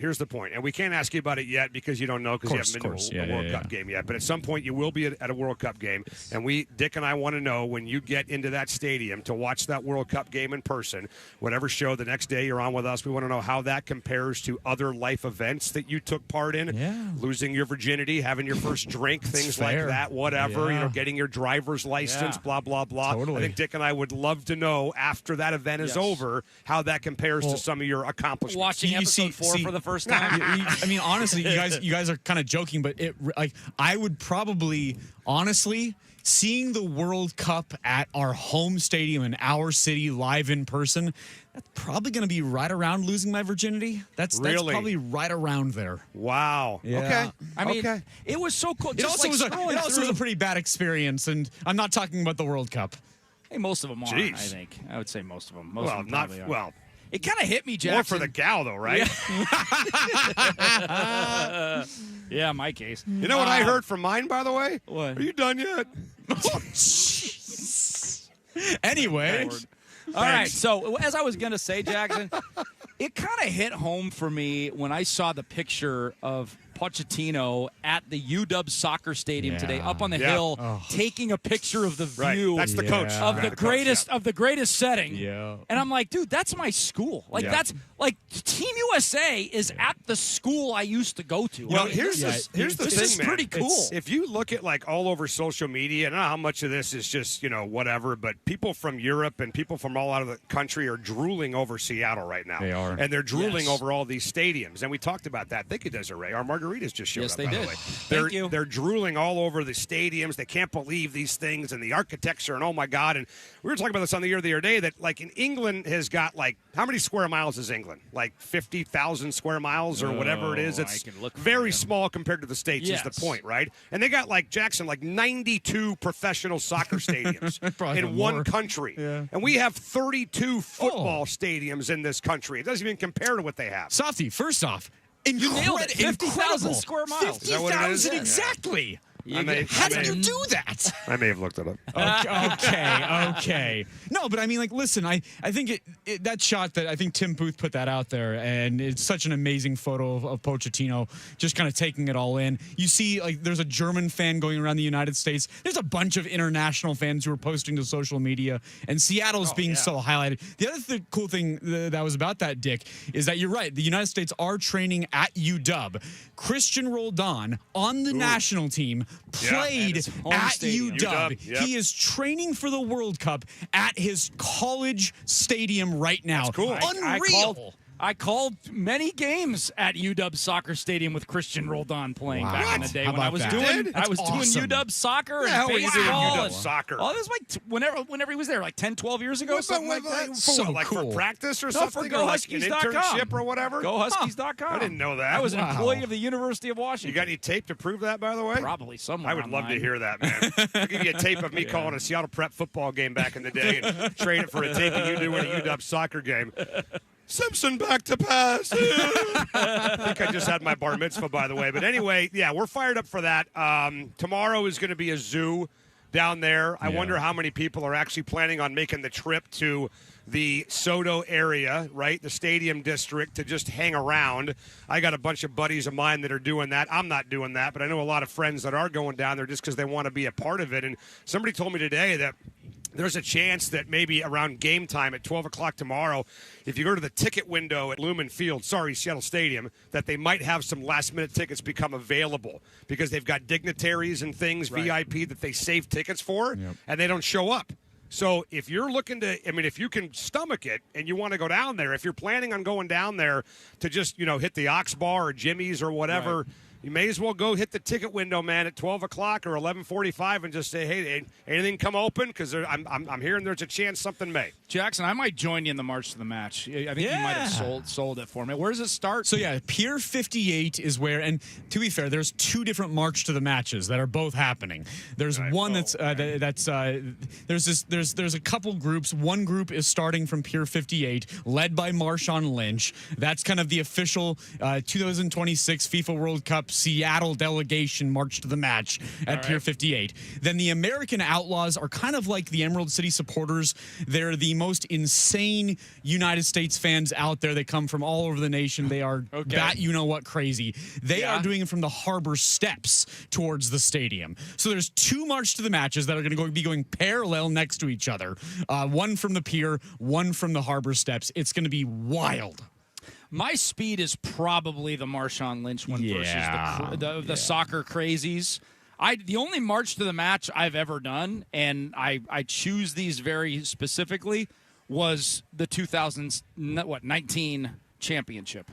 And we can't ask you about it yet because you don't know because you haven't been to a World Cup game yet. But at some point, you will be at a World Cup game. And Dick and I want to know when you get into that stadium to watch that World Cup game in person, whatever show the next day you're on with us, we want to know how that compares to other life events that you took part in. Yeah. Losing your virginity, having your first drink, things like that, whatever. Yeah. Getting your driver's license, blah, blah, blah. Totally. I think Dick and I would love to know after that event is over how that compares to some of your accomplishments. Watching episode 4 for the first time. I mean, honestly, you guys are kind of joking, but I would probably, honestly, seeing the World Cup at our home stadium in our city live in person, that's probably going to be right around losing my virginity. That's probably right around there. Wow. Yeah. Okay. I mean, it was so cool. It also was a pretty bad experience, and I'm not talking about the World Cup. Hey, most of them are, Jeez. I think. I would say most of them. It kind of hit me, Jackson. More for the gal, though, right? Yeah, my case. You know what I heard from mine, by the way? What? Are you done yet? Anyway. All right. So, as I was going to say, Jackson, it kind of hit home for me when I saw the picture of Pochettino at the UW soccer stadium today, up on the hill, taking a picture of the view. That's the coach of the greatest setting. Yeah. And I'm like, dude, that's my school. That's like Team USA is at the school I used to go to. Well, here's the this thing, is man. pretty cool. If you look at all over social media, I don't know how much of this is just whatever, but people from Europe and people from all out of the country are drooling over Seattle right now. They are, and they're drooling over all these stadiums. And we talked about that. Thank you, Desiree. Our margaritas just showed Yes, up. they by did. The way. Thank you. They're drooling all over the stadiums. They can't believe these things and the architecture and oh my God. And we were talking about this on the air the other day that in England has got how many square miles is England? 50,000 square miles or whatever it is. It's very small compared to the States is the point, right? And they got Jackson, 92 professional soccer stadiums in one country. Yeah. And we have 32 football stadiums in this country. It doesn't even compare to what they have. Softy, first off, you nailed it. 50,000 square miles. 50,000 exactly. How did you do that? I may have looked it up. Okay. No, but I mean, listen, I think that shot that I think Tim Booth put that out there, and it's such an amazing photo of Pochettino just kind of taking it all in. You see, there's a German fan going around the United States. There's a bunch of international fans who are posting to social media, and Seattle's being so highlighted. The other cool thing that was about that, Dick, is that you're right. The United States are training at UW. Christian Roldan on the national team played at UW. Yep. He is training for the World Cup at his college stadium right now. That's cool. Unreal. I called many games at UW Soccer Stadium with Christian Roldan playing back in the day when I was doing UW soccer and baseball. UW soccer. Oh, this was whenever he was there, 10, 12 years ago, something like that. For practice or something? For GoHuskies.com. An internship or whatever? GoHuskies.com. I didn't know that. I was an employee of the University of Washington. You got any tape to prove that, by the way? Probably somewhere. I would love to hear that, man. I'll give you a tape of me calling a Seattle Prep football game back in the day and trade it for a tape of you doing a UW soccer game. Simpson back to pass. I think I just had my bar mitzvah, by the way. But anyway, we're fired up for that. Tomorrow is going to be a zoo down there. I wonder how many people are actually planning on making the trip to the Soto area, right, the stadium district, to just hang around. I got a bunch of buddies of mine that are doing that. I'm not doing that, but I know a lot of friends that are going down there just because they want to be a part of it. And somebody told me today that there's a chance that maybe around game time at 12 o'clock tomorrow, if you go to the ticket window at Seattle Stadium, that they might have some last-minute tickets become available because they've got dignitaries and things, VIP, that they save tickets for, and they don't show up. So if you're looking to, if you can stomach it and you want to go down there, if you're planning on going down there to just, hit the Ox Bar or Jimmy's or whatever, you may as well go hit the ticket window, man, at 12 o'clock or 11:45 and just say, hey, anything come open? Because I'm hearing there's a chance something may. Jackson, I might join you in the March to the Match. I think you might have sold it for me. Where does it start? So, Pier 58 is where, and to be fair, there's 2 different March to the Matches that are both happening. There's one there's a couple groups. One group is starting from Pier 58, led by Marshawn Lynch. That's kind of the official 2026 FIFA World Cup Seattle delegation March to the Match at Pier 58. Then the American Outlaws are kind of like the Emerald City supporters. They're the most insane United States fans out there. They come from all over the nation. They are bat-you-know-what crazy. They are doing it from the Harbor Steps towards the stadium. So there's 2 March to the Matches that are going to be going parallel next to each other. One from the pier, one from the Harbor Steps. It's going to be wild. My speed is probably the Marshawn Lynch one versus the soccer crazies. The only March to the Match I've ever done, and I choose these very specifically, was the 2019 championship.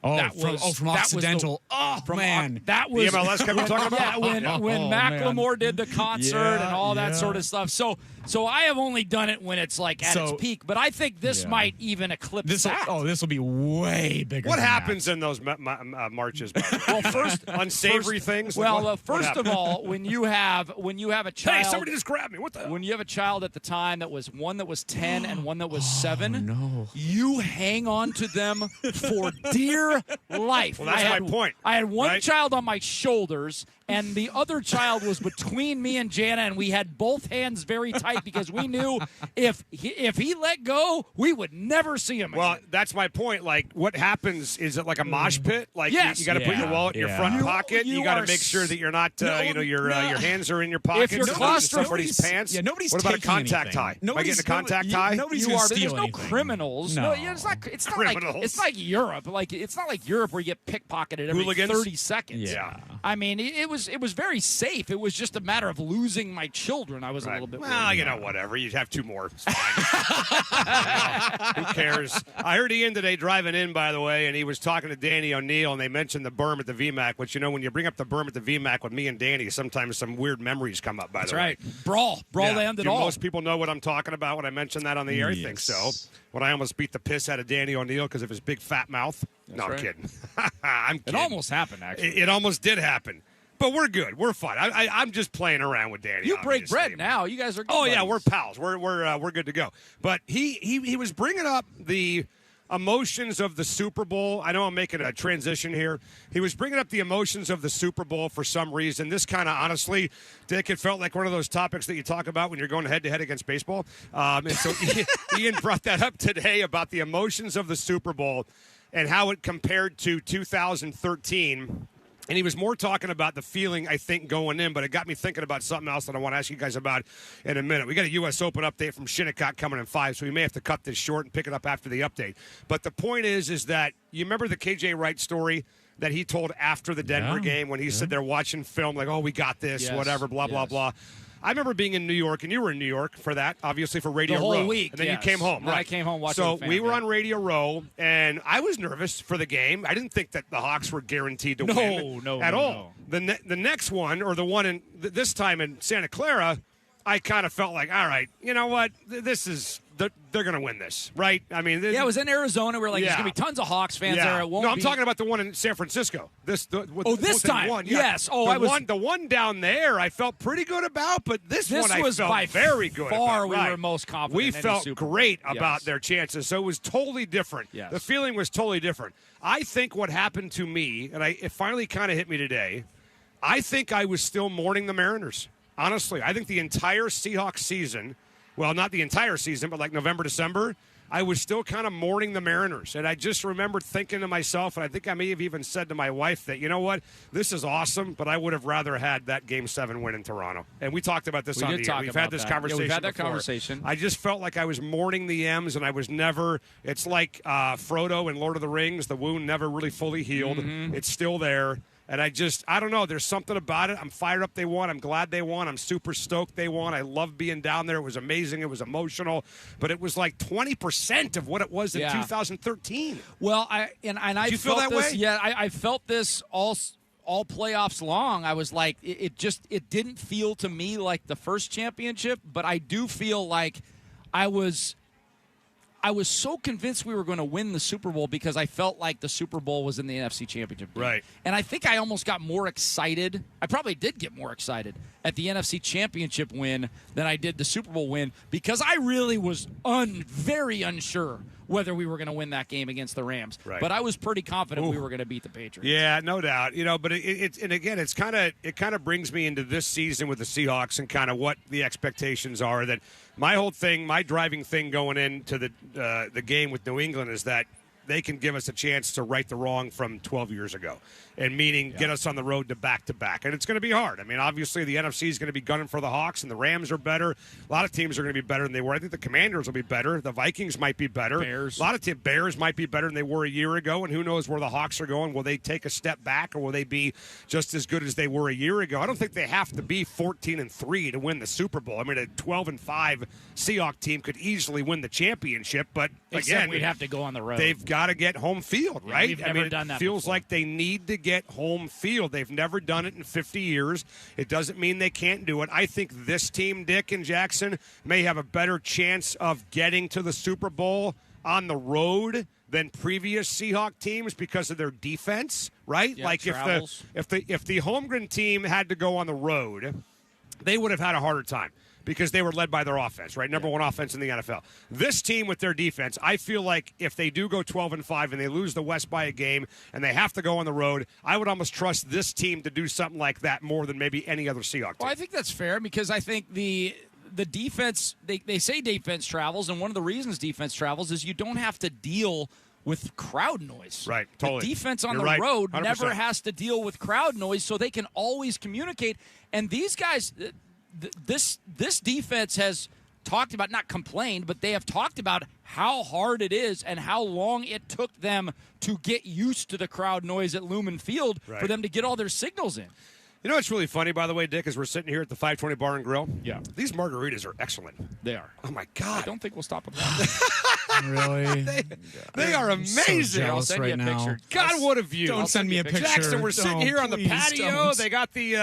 From Occidental. Man. That was the MLS kept talking about. When Macklemore did the concert and all that sort of stuff. So I have only done it when it's like at its peak, but I think this might even eclipse that. This will be way bigger. What happens in those marches? Well, first unsavory things. Well, first of all, when you have a child, hey, somebody just grabbed me. What the? When you have a child at the time that was one that was 10 and one that was 7, you hang on to them for dear life. Well, that's my point. I had one child on my shoulders, and the other child was between me and Jana, and we had both hands very tight because we knew if he let go, we would never see him again. Well, that's my point. Like, what happens, is it like a mosh pit? Like, you got to put your wallet in your front pocket. You got to make sure that you're not, your hands are in your pockets. If you're somebody's pants. Yeah, nobody's What about a taking contact tie? Am I getting a contact tie? Nobody's You going to are. steal There's no anything. criminals. No. It's not Criminals. like it's like Europe. Like it's not like Europe where you get pickpocketed every Hooligans? 30 seconds. Yeah. I mean, it was very safe. It was just a matter of losing my children. I was a little bit. Well, whatever. You'd have 2 more. It's fine. Who cares? I heard Ian today driving in, by the way, and he was talking to Danny O'Neill, and they mentioned the berm at the VMAC, which, when you bring up the berm at the VMAC with me and Danny, sometimes some weird memories come up, by the way. That's right. Brawl land it all. Most people know what I'm talking about when I mention that on the air. I think so. When I almost beat the piss out of Danny O'Neill because of his big fat mouth. I'm kidding. I'm kidding. It almost happened, actually. It almost did happen. But we're good. We're fine. I'm just playing around with Danny. You break obviously. bread now. You guys are good Oh, yeah, buddies. we're pals. We're good to go. But he was bringing up the emotions of the Super Bowl. I know I'm making a transition here. He was bringing up the emotions of the Super Bowl for some reason. This kind of, honestly, Dick, it felt like one of those topics that you talk about when you're going head-to-head against baseball. And so Ian brought that up today about the emotions of the Super Bowl and how it compared to 2013. And he was more talking about the feeling, I think, going in, but it got me thinking about something else that I want to ask you guys about in a minute. We got a U.S. Open update from Shinnecock coming in 5, so we may have to cut this short and pick it up after the update. But the point is that you remember the KJ Wright story that he told after the Denver game when he said they're watching film, like, oh, we got this, whatever, blah, blah, blah. I remember being in New York, and you were in New York for that, obviously for Radio Row. The whole week, and then you came home, right? right? I came home watching So the fan, we were on Radio Row, and I was nervous for the game. I didn't think that the Hawks were guaranteed to win at all. The next one, or the one in this time in Santa Clara, I kind of felt like, all right, you know what? This is they're going to win this, right? I mean, it was in Arizona. We're like, there's going to be tons of Hawks fans there. It won't I'm talking about the one in San Francisco. This time, one, yes. The one down there, I felt pretty good about, but this one I was felt by very good far about. we were most confident. We in felt Super great Bowl. about their chances, so it was totally different. Yes. The feeling was totally different. I think what happened to me, and it finally kind of hit me today, I think I was still mourning the Mariners. Honestly, I think the entire Seahawks season, well, not the entire season, but like November, December, I was still kind of mourning the Mariners. And I just remembered thinking to myself, and I think I may have even said to my wife that, you know what, this is awesome, but I would have rather had that Game 7 win in Toronto. And we talked about this on the air. We've had this conversation we've had that before. conversation. I just felt like I was mourning the M's, and I was never, it's like Frodo in Lord of the Rings, the wound never really fully healed. Mm-hmm. It's still there. And I don't know. There's something about it. I'm fired up they won. I'm glad they won. I'm super stoked they won. I love being down there. It was amazing. It was emotional. But it was like 20% of what it was in 2013. Well, I Did you feel felt that this, way? Yeah, I felt this all all playoffs long, I was like, it didn't feel to me like the first championship, but I do feel like I was so convinced we were going to win the Super Bowl because I felt like the Super Bowl was in the NFC Championship game. Right. And I think I almost got more excited. I probably did get more excited at the NFC Championship win than I did the Super Bowl win because I really was very unsure whether we were going to win that game against the Rams. Right. But I was pretty confident we were going to beat the Patriots. Yeah, no doubt. But and again, it kind of brings me into this season with the Seahawks and kind of what the expectations are. That my whole thing, my driving thing going into the game with New England is that they can give us a chance to right the wrong from 12 years ago, and meaning get us on the road to back-to-back. And it's going to be hard. I mean, obviously the NFC is going to be gunning for the Hawks, and the Rams are better. A lot of teams are going to be better than they were. I think the Commanders will be better. The Vikings might be better. Bears. A lot of Bears might be better than they were a year ago, and who knows where the Hawks are going. Will they take a step back, or will they be just as good as they were a year ago? I don't think they have to be 14-3 to win the Super Bowl. I mean, a 12-5 Seahawks team could easily win the championship, but Except again, we'd have to go on the road. They've got to get home field, Yeah, right? we've never done it that feels before. like they need to get home field. They've never done it in 50 years. It doesn't mean they can't do it. I think this team, Dick and Jackson, may have a better chance of getting to the Super Bowl on the road than previous Seahawk teams because of their defense, right? Yeah, like travels. if the Holmgren team had to go on the road, they would have had a harder time because they were led by their offense, right? Number one offense in the NFL. This team with their defense, I feel like if they do go 12-5 and they lose the West by a game and they have to go on the road, I would almost trust this team to do something like that more than maybe any other Seahawks team. Well, I think that's fair because I think the defense, they say defense travels, and one of the reasons defense travels is you don't have to deal with crowd noise. Right, totally. The defense on You're the right, road 100%. never has to deal with crowd noise, so they can always communicate. And these guys, this defense has talked about, not complained, but they have talked about how hard it is and how long it took them to get used to the crowd noise at Lumen Field Right. for them to get all their signals in. You know what's really funny, by the way, Dick, is we're sitting here at the 520 Bar and Grill. Yeah. These margaritas are excellent. They are. Oh, my God. I don't think we'll stop at that. Really? They are I'm so amazing. jealous I'll send right you a now. picture. God, what a view! Don't send me a picture. Jackson, we're sitting Don't, here on the please patio. don't. They got the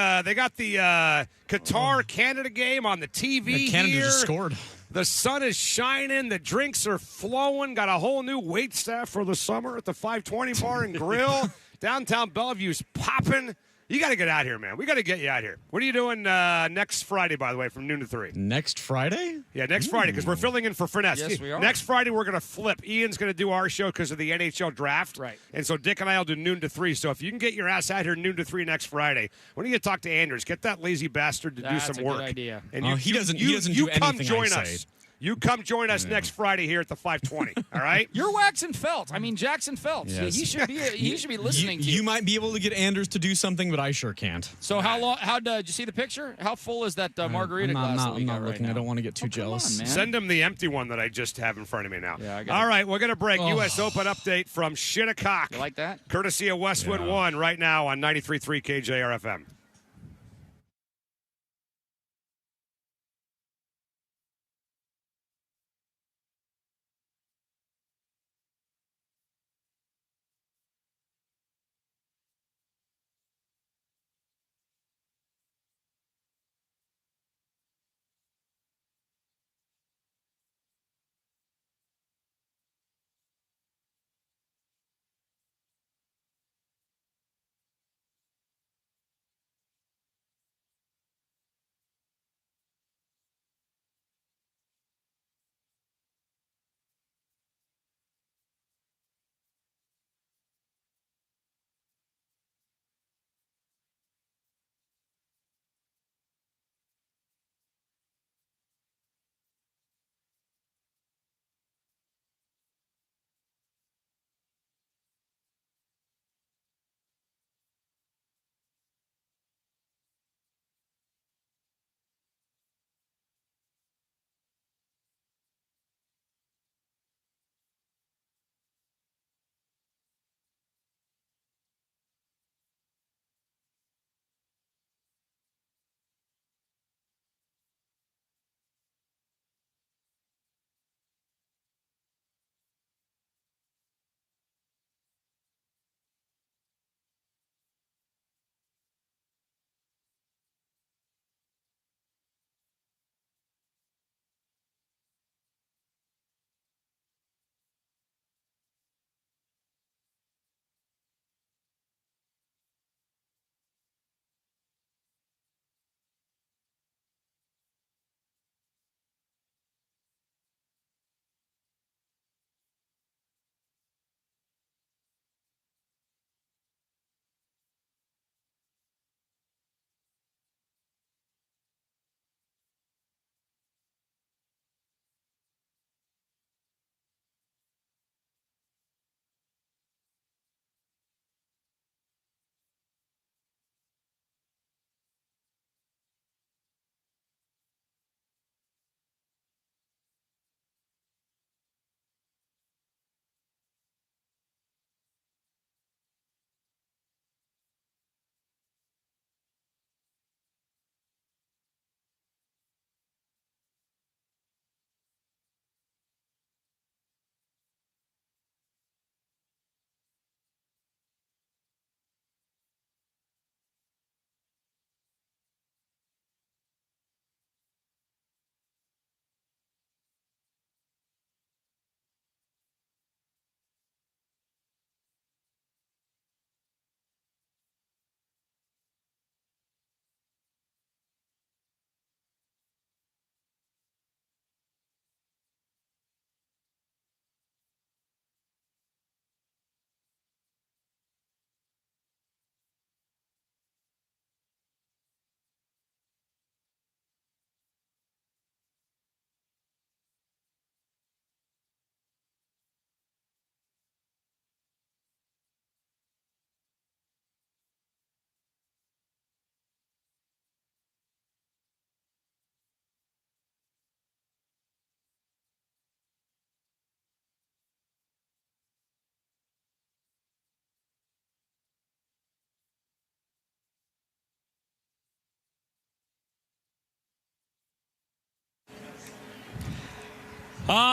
Qatar Canada game on the TV Canada here. just scored. The sun is shining. The drinks are flowing. Got a whole new wait staff for the summer at the 520 Bar and Grill. Downtown Bellevue's popping. You got to get out here, man. We got to get you out here. What are you doing next Friday, by the way, from noon to 3? Next Friday? Yeah, next Friday, because we're filling in for Finesse. Yes, we are. Next Friday, we're going to flip. Ian's going to do our show because of the NHL draft. Right. And so Dick and I will do noon to 3. So if you can get your ass out here noon to 3 next Friday, when you talk to Andrews, get that lazy bastard to That's do some a good work. idea. And Oh, he doesn't do come anything join I us. say. You come join us next Friday here at the 520. All right? You're waxing Phelps. I mean, Jackson Phelps. Yes. He should be listening to you. You might be able to get Anders to do something, but I sure can't. So how long? Did you see the picture? How full is that margarita glass? that we I'm got not right looking. now? I don't want to get too jealous. man. Send him the empty one that I just have in front of me now. Yeah, I got All it. right, we're going to break. Oh. U.S. Open update from Shinnecock. You like that? Courtesy of Westwood Yeah. 1 right now on 93.3 KJR FM.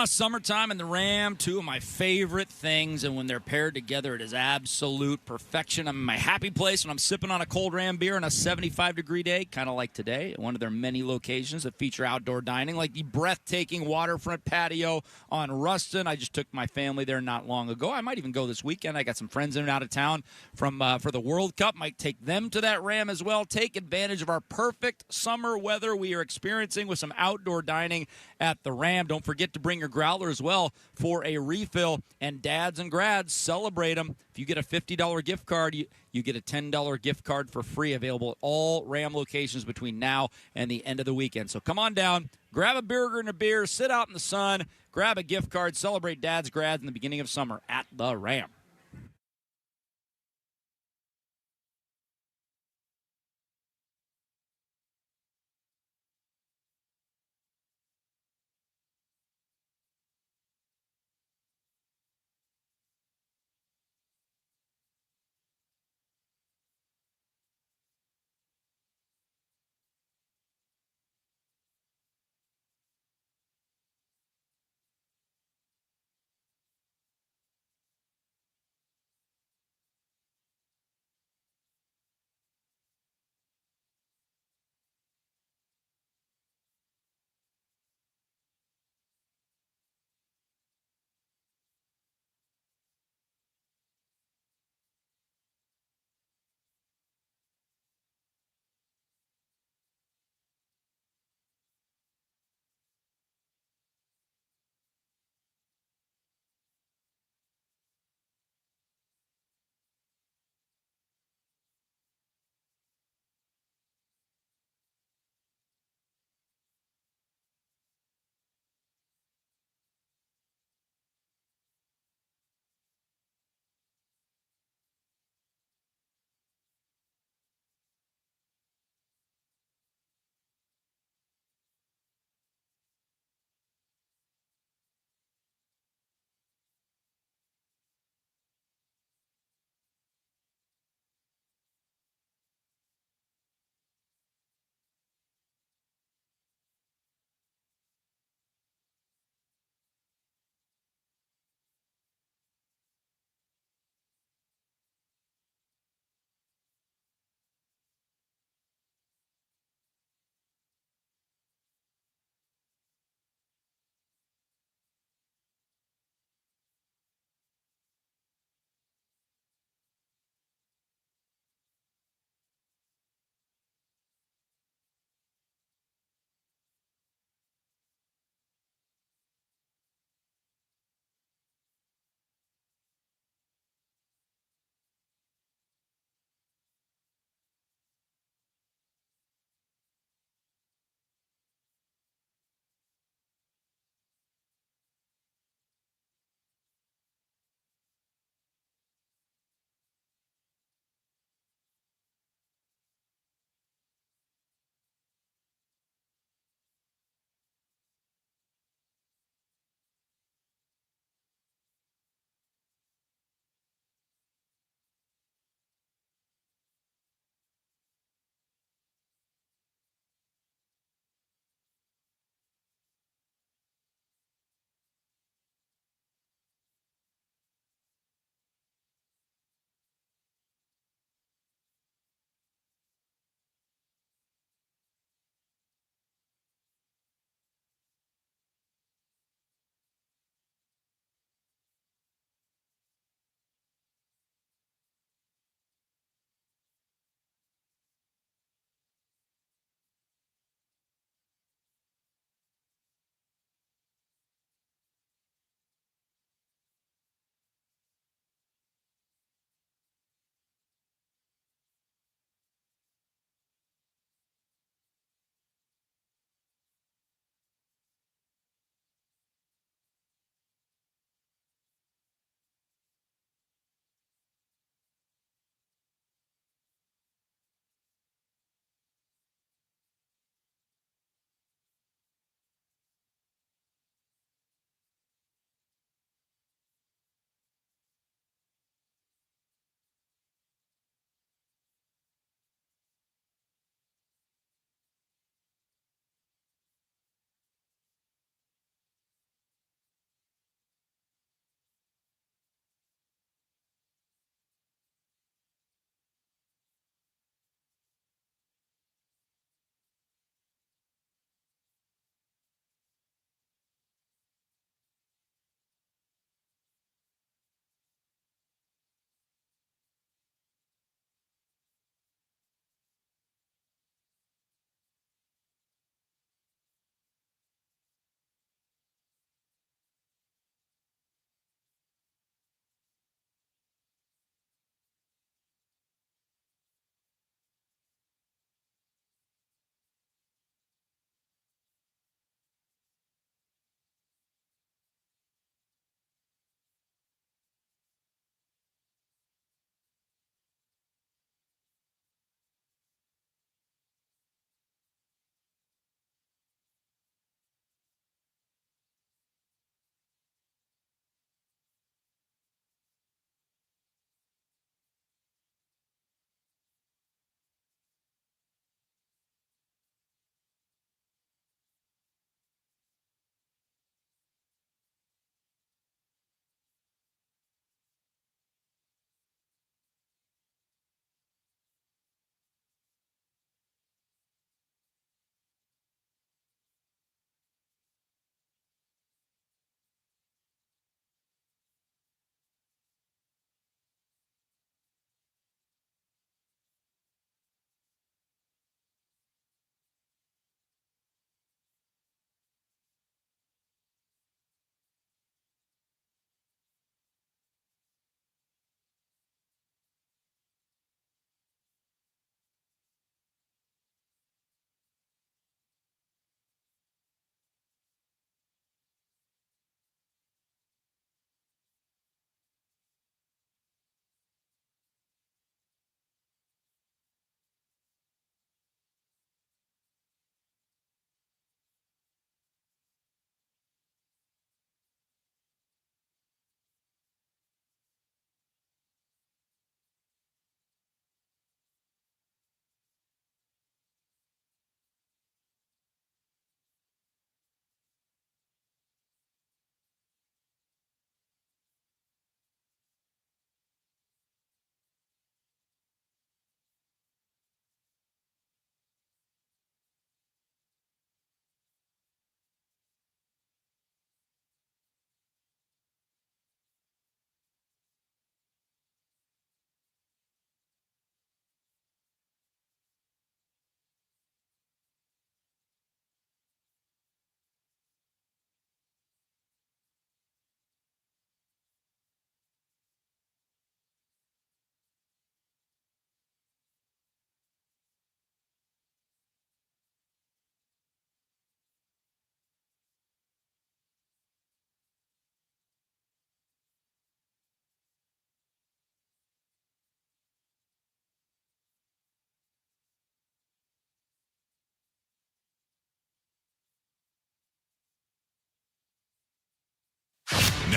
Summertime and the Ram, two of my favorite things, and when they're paired together, it is absolute perfection. I'm in my happy place when I'm sipping on a cold Ram beer on a 75-degree day, kind of like today, at one of their many locations that feature outdoor dining, like the breathtaking waterfront patio on Ruston. I just took my family there not long ago. I might even go this weekend. I got some friends in and out of town for the World Cup. Might take them to that Ram as well. Take advantage of our perfect summer weather we are experiencing with some outdoor dining at the Ram. Don't forget to bring your growler as well for a refill. And dads and grads, celebrate them. If you get a $50 gift card, you get a $10 gift card for free, available at all Ram locations between now and the end of the weekend. So come on down, grab a burger and a beer, sit out in the sun, grab a gift card, celebrate dads, grads in the beginning of summer at the Ram.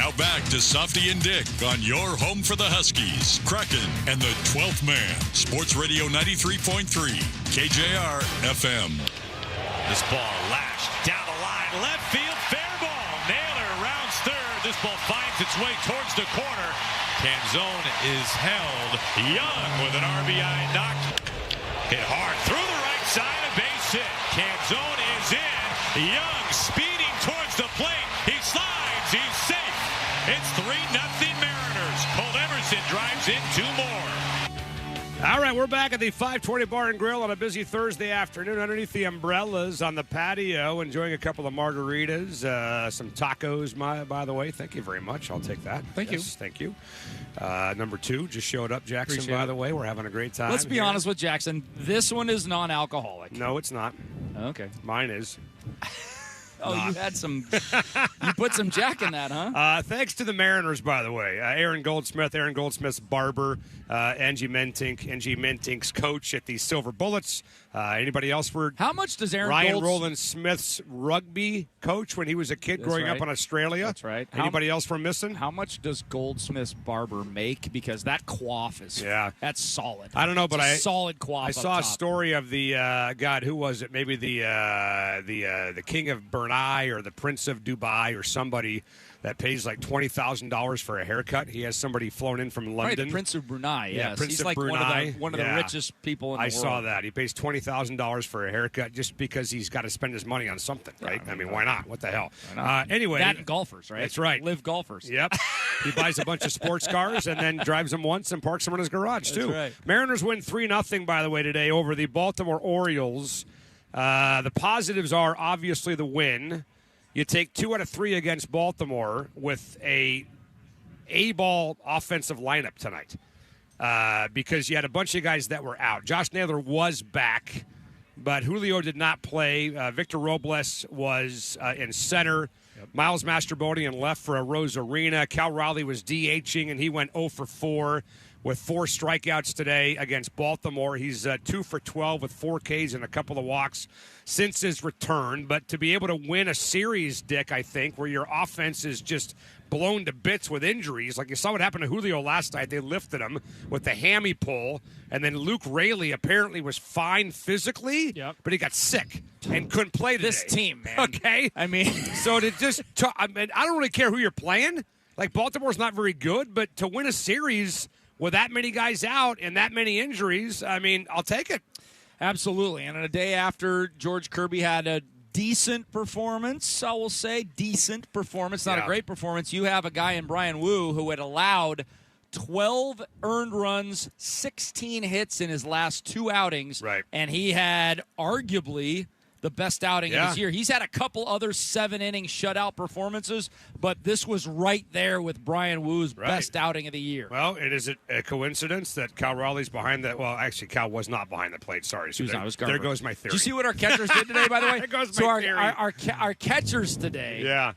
Now back to Softy and Dick on your home for the Huskies, Kraken, and the 12th man. Sports Radio 93.3 KJR FM. This ball lashed down the line, left field, fair ball. Naylor rounds third. This ball finds its way towards the corner. Canzone is held. Young with an RBI knock. Hit hard through the right side, a base hit. Canzone is in. Young speeding towards the plate. He slides. He's safe. It's 3-0 Mariners. Colt Emerson drives in 2 more. All right, we're back at the 520 Bar and Grill on a busy Thursday afternoon underneath the umbrellas on the patio, enjoying a couple of margaritas, some tacos, by the way. Thank you very much. I'll take that. Thank you. Thank you. Number 2 just showed up, Jackson, Appreciate by it. the way. We're having a great time. Let's be here. honest with Jackson. This one is non-alcoholic. No, it's not. Okay. Mine is. Oh, you had some. You put some Jack in that, huh? Thanks to the Mariners, by the way. Aaron Goldsmith's barber, Angie Mintink's coach at the Silver Bullets. Anybody else for How much does Ryan Roland Smith's rugby coach when he was a kid growing up in Australia? That's right. Anybody else we're missing? How much does Goldsmith's barber make? Because that quaff is that's solid. I don't know, but It's a solid quaff. I up saw a top. story of the God, who was it? Maybe the King of Brunei or the Prince of Dubai or somebody that pays like $20,000 for a haircut. He has somebody flown in from London. Right, the Prince of Brunei. Yeah, Yes, Prince he's of like Brunei. one of the richest people in the I world. saw that. He pays $20,000 for a haircut just because he's got to spend his money on something, right? I mean, why not? What the hell? Anyway, that and golfers, right? That's right. Live golfers. Yep. He buys a bunch of sports cars and then drives them once and parks them in his garage, too. right. Mariners win 3-0, by the way, today over the Baltimore Orioles. The positives are obviously the win. You take 2 out of 3 against Baltimore with a A-ball offensive lineup tonight because you had a bunch of guys that were out. Josh Naylor was back, but Julio did not play. Victor Robles was in center. Miles Mastroboni in left for a Rose Arena. Cal Raleigh was DHing, and he went 0 for 4 with 4 strikeouts today against Baltimore. He's 2 for 12 with 4 Ks and a couple of walks since his return. But to be able to win a series, Dick, I think, where your offense is just blown to bits with injuries, like you saw what happened to Julio last night. They lifted him with the hammy pull, and then Luke Raley apparently was fine physically, but he got sick and couldn't play today. This team, man. Okay? I mean, so to just I don't really care who you're playing. Like, Baltimore's not very good, but to win a series with that many guys out and that many injuries, I mean, I'll take it. Absolutely. And on a day after George Kirby had a decent performance, I will say, decent performance, not a great performance, you have a guy in Brian Wu who had allowed 12 earned runs, 16 hits in his last 2 outings. Right. And he had arguably the best outing of his year. He's had a couple other 7-inning shutout performances, but this was right there with Brian Wu's best outing of the year. Well, is it a coincidence that Cal Raleigh's behind that? Well, actually, Cal was not behind the plate. Sorry. So there goes my theory. Did you see what our catchers did today, by the way? There goes so my theory. our catchers today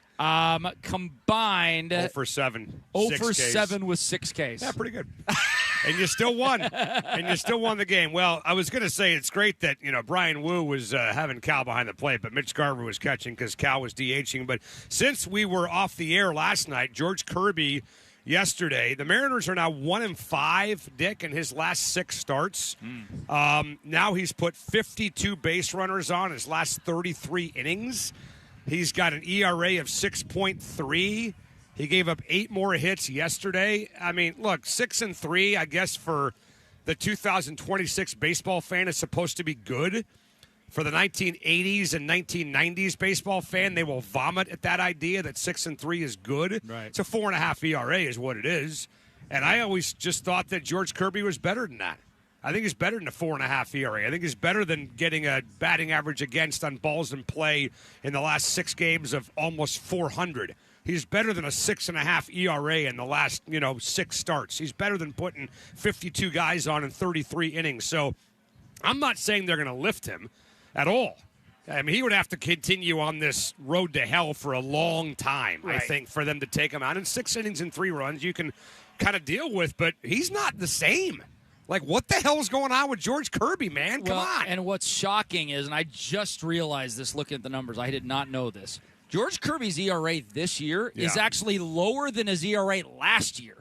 combined 0 for 7. 0 6 for Ks. 7 with 6 Ks. Yeah, pretty good. And you still won. And you still won the game. Well, I was going to say it's great that, Brian Wu was having Cal behind the plate, but Mitch Garver was catching because Cal was DHing. But since we were off the air last night, George Kirby yesterday, the Mariners are now 1-5, Dick, in his last 6 starts. Now he's put 52 base runners on his last 33 innings. He's got an ERA of 6.3. He gave up 8 more hits yesterday. I mean, look, 6-3, I guess, for the 2026 baseball fan is supposed to be good. For the 1980s and 1990s baseball fan, they will vomit at that idea that 6-3 is good. Right. It's a 4.5 ERA is what it is. And I always just thought that George Kirby was better than that. I think he's better than a 4.5 ERA. I think he's better than getting a batting average against on balls in play in the last 6 games of almost 400. He's better than a 6.5 ERA in the last, 6 starts. He's better than putting 52 guys on in 33 innings. So I'm not saying they're going to lift him at all. I mean, he would have to continue on this road to hell for a long time, I think, for them to take him out. In 6 innings and 3 runs, you can kind of deal with, but he's not the same. Like, what the hell's going on with George Kirby, man? Come on. And what's shocking is, and I just realized this looking at the numbers, I did not know this, George Kirby's ERA this year is actually lower than his ERA last year.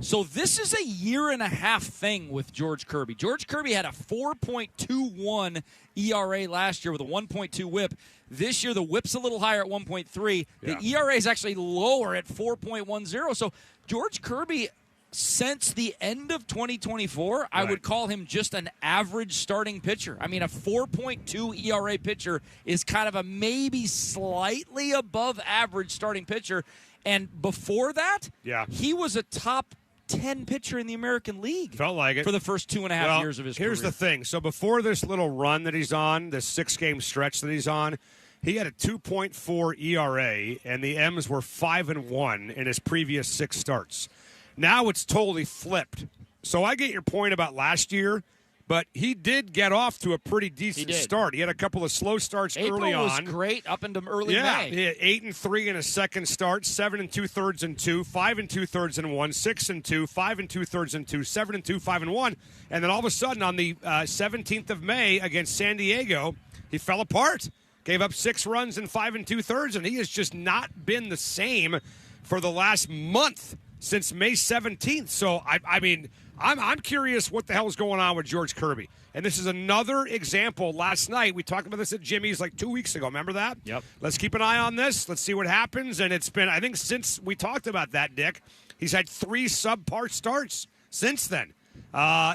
So this is a year-and-a-half thing with George Kirby. George Kirby had a 4.21 ERA last year with a 1.2 whip. This year, the whip's a little higher at 1.3. The ERA is actually lower at 4.10. So George Kirby, since the end of 2024, I would call him just an average starting pitcher. I mean, a 4.2 ERA pitcher is kind of a maybe slightly above average starting pitcher. And before that, he was a top 10 pitcher in the American League. Felt like it. For the first 2.5 years of his career. Here's the thing. So before this little run that he's on, this 6-game stretch that he's on, he had a 2.4 ERA, and the M's were 5-1 in his previous 6 starts. Now it's totally flipped. So I get your point about last year, but he did get off to a pretty decent start. He had a couple of slow starts early on. April was great up into early May. He had 8-3 in his second start, 7 2/3 and 2, 5 2/3 and 1, 6 2, 5 2/3 and 2, 7 2, 5 1, and then all of a sudden on the 17th of May against San Diego, he fell apart. Gave up 6 runs and 5 2/3, and he has just not been the same for the last month since May 17th. So, I mean, I'm curious what the hell is going on with George Kirby. And this is another example. Last night, we talked about this at Jimmy's like 2 weeks ago. Remember that? Yep. Let's keep an eye on this. Let's see what happens. And it's been, I think, since we talked about that, Dick, he's had 3 subpar starts since then.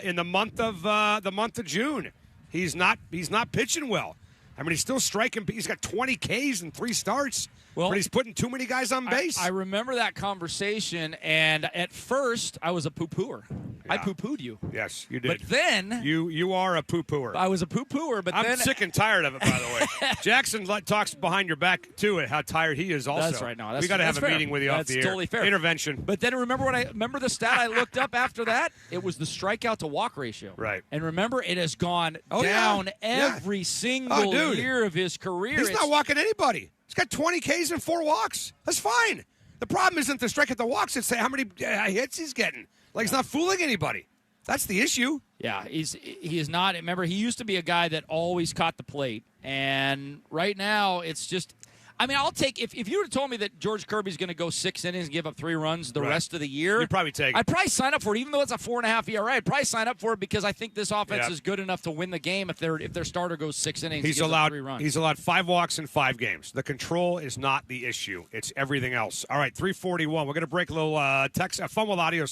In the month of June, he's not pitching well. I mean, he's still striking. He's got 20 Ks in 3 starts. But he's putting too many guys on base. I remember that conversation, and at first, I was a poo-pooer. I poo-pooed you. Yes, you did. But then... You are a poo-pooer. I was a poo-pooer, but I'm then... sick and tired of it, by the way. Jackson talks behind your back, too, at how tired he is also. That's right. No, we got to have a meeting with you off the air. That's totally fair. Intervention. But then remember the stat I looked up after that? It was the strikeout to walk ratio. Right. And remember, it has gone down every single year of his career. He's not walking anybody. He's got 20 Ks and 4 walks. That's fine. The problem isn't the strike at the walks. It's how many hits he's getting. Like, he's not fooling anybody. That's the issue. Yeah, he is not. Remember, he used to be a guy that always caught the plate. And right now, it's just... I mean, I'll take... If you would have told me that George Kirby's going to go 6 innings and give up 3 runs the rest of the year... You'd probably take it. I'd probably sign up for it. Even though it's a 4.5 ERA, I'd probably sign up for it because I think this offense is good enough to win the game if their starter goes 6 innings and gives up 3 runs. He's allowed 5 walks in 5 games. The control is not the issue. It's everything else. All right, 3:41. We're going to break a little text, fun with audio,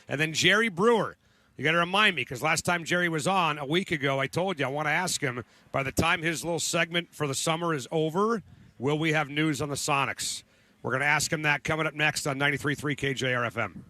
and then Jerry Brewer. You got to remind me, because last time Jerry was on a week ago, I told you I want to ask him, by the time his little segment for the summer is over, will we have news on the Sonics? We're going to ask him that coming up next on 93.3 KJR FM.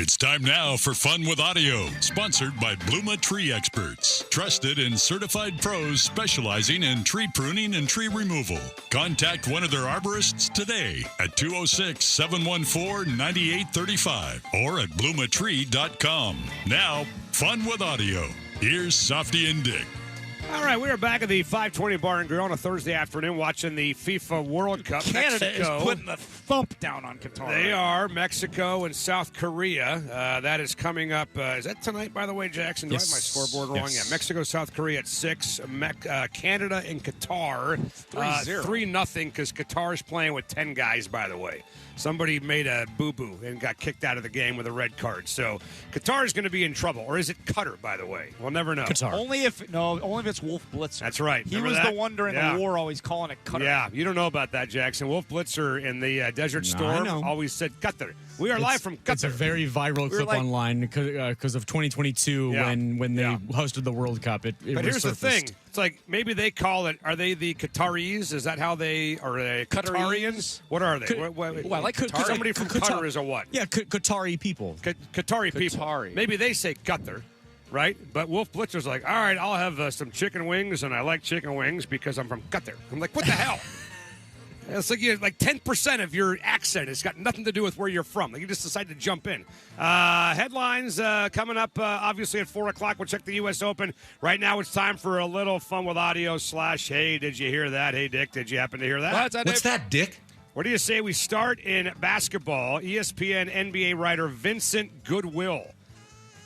It's time now for Fun with Audio, sponsored by Bluma Tree Experts. Trusted and certified pros specializing in tree pruning and tree removal. Contact one of their arborists today at 206-714-9835 or at blumatree.com. Now, Fun with Audio. Here's Softy and Dick. All right, we are back at the 520 Bar and Grill on a Thursday afternoon watching the FIFA World Cup. Canada Mexico is putting the thump down on Qatar. They are. Mexico and South Korea. That is coming up. Is that tonight, by the way, Jackson? Do I have my scoreboard wrong? Yes. Yeah, Mexico, South Korea at 6. Canada and Qatar 3-0. 3-0 because Qatar is playing with 10 guys, by the way. Somebody made a boo-boo and got kicked out of the game with a red card. So Qatar is going to be in trouble. Or is it Qatar, by the way? We'll never know. Qatar. Only if it's Wolf Blitzer. That's right. He Remember was that? the one during the war always calling it Qatar. Yeah, you don't know about that, Jackson. Wolf Blitzer in the Desert No, Storm I know. always said Qatar. We are live from Qatar. It's a very viral clip online because of 2022 when they hosted the World Cup. It But here's the thing. resurfaced. It's like maybe they call it, are they the Qataris? Is that how they, are they Qatarians? What are they? I like Qatar. Somebody from Qatar is a what? Yeah, Qatari people. Qatari people. Maybe they say Qatar, right? But Wolf Blitzer's like, all right, I'll have some chicken wings, and I like chicken wings because I'm from Qatar. I'm like, what the hell? It's like 10% of your accent. It's got nothing to do with where you're from. Like you just decide to jump in. Headlines coming up, obviously, at 4 o'clock. We'll check the U.S. Open. Right now, it's time for a little Fun with Audio / Hey, did you hear that? Hey, Dick, did you happen to hear that? What's that, Dick? What do you say we start in basketball? ESPN NBA writer Vincent Goodwill.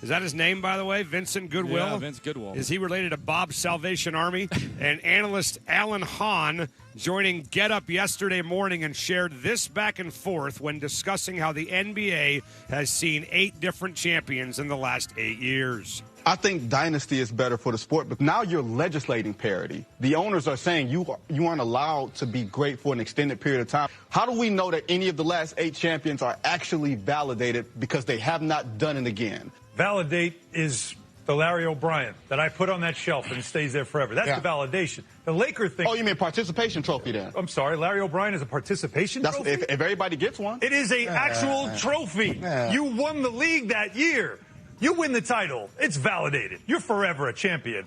Is that his name, by the way? Vincent Goodwill? Yeah, Vince Goodwill. Is he related to Bob's Salvation Army? And analyst Alan Hahn joining Get Up yesterday morning and shared this back and forth when discussing how the NBA has seen 8 different champions in the last 8 years. I think dynasty is better for the sport, but now you're legislating parity. The owners are saying you aren't allowed to be great for an extended period of time. How do we know that any of the last 8 champions are actually validated because they have not done it again? Validate is the Larry O'Brien that I put on that shelf and it stays there forever. That's the validation. The Laker thing. Oh, you mean participation trophy then? I'm sorry, Larry O'Brien is a participation trophy? If everybody gets one. It is an actual trophy. You won the league that year. You win the title. It's validated. You're forever a champion.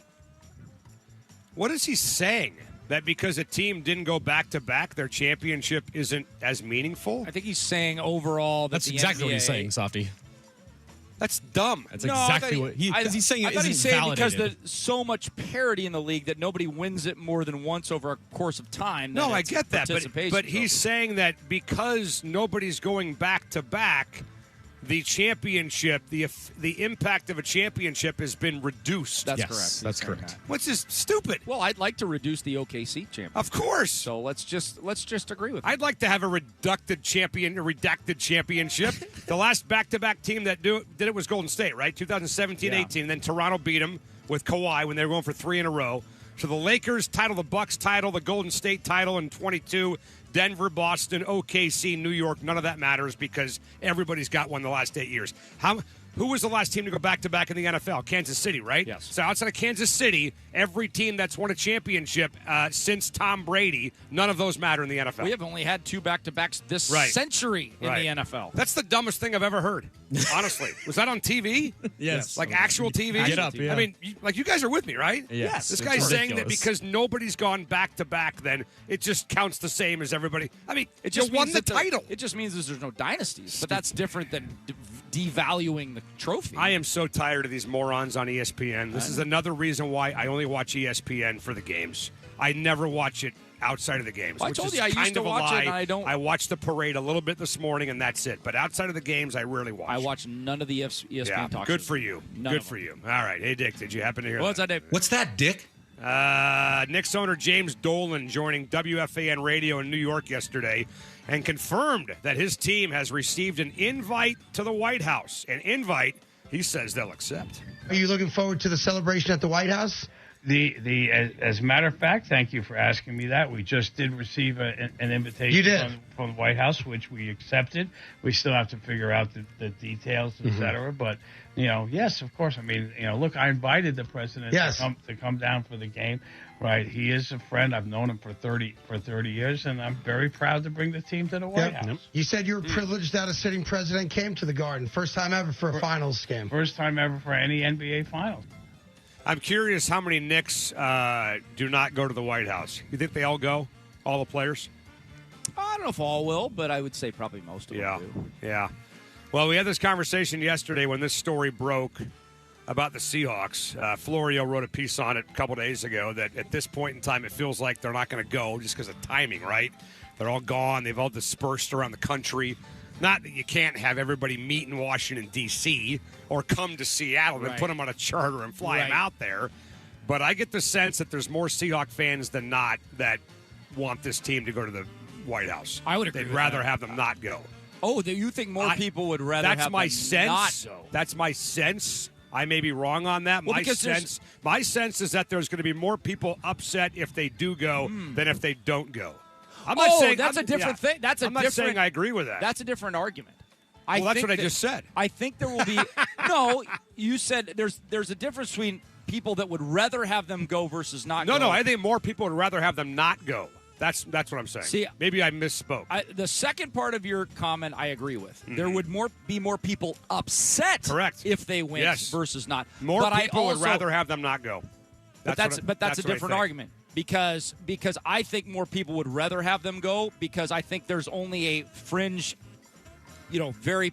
What is he saying? That because a team didn't go back-to-back, their championship isn't as meaningful? I think he's saying overall that That's exactly what he's saying, Softy. That's dumb. That's exactly what he's saying. I thought he's saying because validated. there's so much parity in the league that nobody wins it more than once over a course of time. No, I it's get that, but participation he's saying that because nobody's going back-to-back, the championship, the impact of a championship has been reduced. That's correct. That's correct. Which is stupid. Well, I'd like to reduce the OKC championship. Of course. So let's just agree with. I'd like to have a redacted championship. The last back-to-back team that did it was Golden State, right? 2017-18. And then Toronto beat them with Kawhi when they were going for 3 in a row. So the Lakers title, the Bucks title, the Golden State title in 22. Denver, Boston, OKC, New York, none of that matters because everybody's got one the last 8 years. Who was the last team to go back-to-back in the NFL? Kansas City, right? Yes. So outside of Kansas City, every team that's won a championship since Tom Brady, none of those matter in the NFL. We have only had 2 back-to-backs this century in the NFL. That's the dumbest thing I've ever heard, honestly. Was that on TV? Yes. Like actual TV? Get Up, yeah. I mean, you guys are with me, right? Yes. This It's guy's saying that ridiculous. because nobody's gone back-to-back, then it just counts the same as everybody. I mean, It you just won means the that title. It just means there's no dynasties, but that's different than devaluing the trophy. I am so tired of these morons on ESPN. This is another reason why I only watch ESPN for the games. I never watch it outside of the games. Well, I which told is you I used kind to of a watch it, lie. and I don't- I watched the parade a little bit this morning, and that's it. But outside of the games, I rarely watch. I watch none of the ESPN Yeah, talk good shows. for you. None Good of for you. All right. Hey, Dick, did you happen to hear What's that, Dave? What's that, Dick? Knicks owner James Dolan joining WFAN Radio in New York yesterday and confirmed that his team has received an invite to the White House. An invite he says they'll accept. Are you looking forward to the celebration at the White House? As a matter of fact, thank you for asking me that. We just did receive an invitation You did. From the White House, which we accepted. We still have to figure out the details, et cetera. But, yes, of course. I mean, look, I invited the president Yes. to come down for the game. Right, he is a friend. I've known him for 30 years, and I'm very proud to bring the team to the White House. Yep. You said you were privileged that a sitting president came to the Garden. First time ever for a finals game. First time ever for any NBA finals. I'm curious how many Knicks do not go to the White House. You think they all go? All the players? I don't know if all will, but I would say probably most of them do. Yeah. Well, we had this conversation yesterday when this story broke about the Seahawks. Florio wrote a piece on it a couple days ago that at this point in time it feels like they're not going to go just because of timing, right? They're all gone. They've all dispersed around the country. Not that you can't have everybody meet in Washington, D.C. or come to Seattle and put them on a charter and fly them out there. But I get the sense that there's more Seahawk fans than not that want this team to go to the White House. I would agree They'd with rather that. have them not go. Oh, you think more people would rather have my them sense. not go? That's my sense. I may be wrong on that. Well, My sense is that there's going to be more people upset if they do go than if they don't go. I'm not saying that's a different thing. I'm not saying I agree with that. That's a different argument. That's what I just said. I think there will be no. You said there's a difference between people that would rather have them go versus not go. No, I think more people would rather have them not go. That's what I'm saying. See, maybe I misspoke. The second part of your comment, I agree with. There would be more people upset, correct, if they win Yes. versus not. More but people would rather have them not go. But that's a different argument because I think more people would rather have them go because I think there's only a fringe, very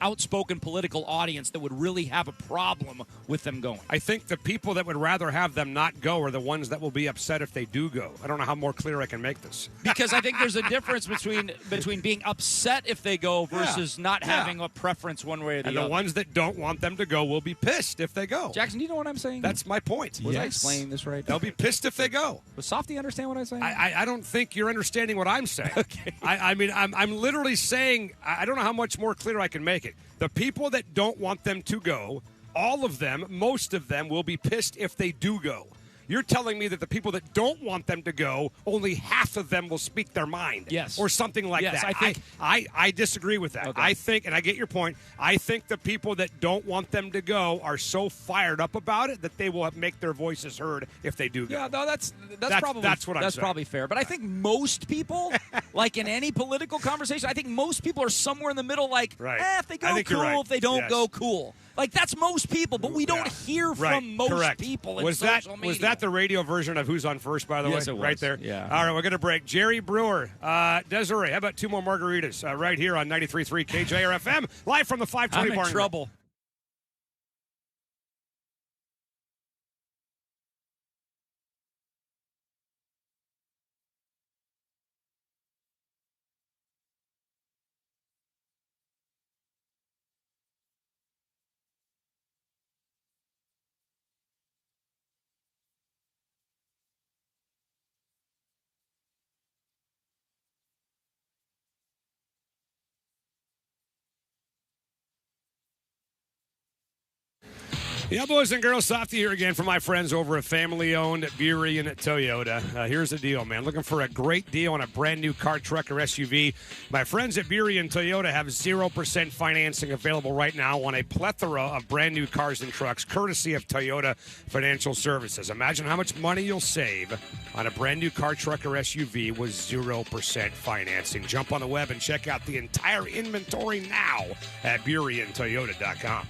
outspoken political audience that would really have a problem with them going. I think the people that would rather have them not go are the ones that will be upset if they do go. I don't know how more clear I can make this. Because I think there's a difference between being upset if they go versus not having a preference one way or the other. And the ones that don't want them to go will be pissed if they go. Jackson, do you know what I'm saying? That's my point. Was I explaining this right? They'll be pissed if they go. Does Softy understand what I'm saying? I don't think you're understanding what I'm saying. Okay. I mean, I'm literally saying, I don't know how much more clear I can make it. The people that don't want them to go, all of them, most of them, will be pissed if they do go. You're telling me that the people that don't want them to go, only half of them will speak their mind. Yes. Or something like Yes, that. I think- I disagree with that. Okay. I think, and I get your point, I think the people that don't want them to go are so fired up about it that they will make their voices heard if they do go. Yeah, no, that's probably that's what I'm saying. probably fair. But I think most people, like in any political conversation, I think most people are somewhere in the middle. Like, if they I go, think you're cool. right. If they don't Yes. go, cool. Like that's most people, but we don't hear from most Correct. people in was social that media. Was that the radio version of Who's on First? By the Yes, way, it was. right there. Yeah. All right, we're gonna break. Jerry Brewer, Desiree. How about two more margaritas right here on 93.3 KJR FM, live from the 520 I'm bar. in trouble. Yeah, boys and girls, Softy here again for my friends over at family-owned Burien Toyota. Here's the deal, man. Looking for a great deal on a brand-new car, truck, or SUV? My friends at Burien Toyota have 0% financing available right now on a plethora of brand-new cars and trucks, courtesy of Toyota Financial Services. Imagine how much money you'll save on a brand-new car, truck, or SUV with 0% financing. Jump on the web and check out the entire inventory now at BurienToyota.com.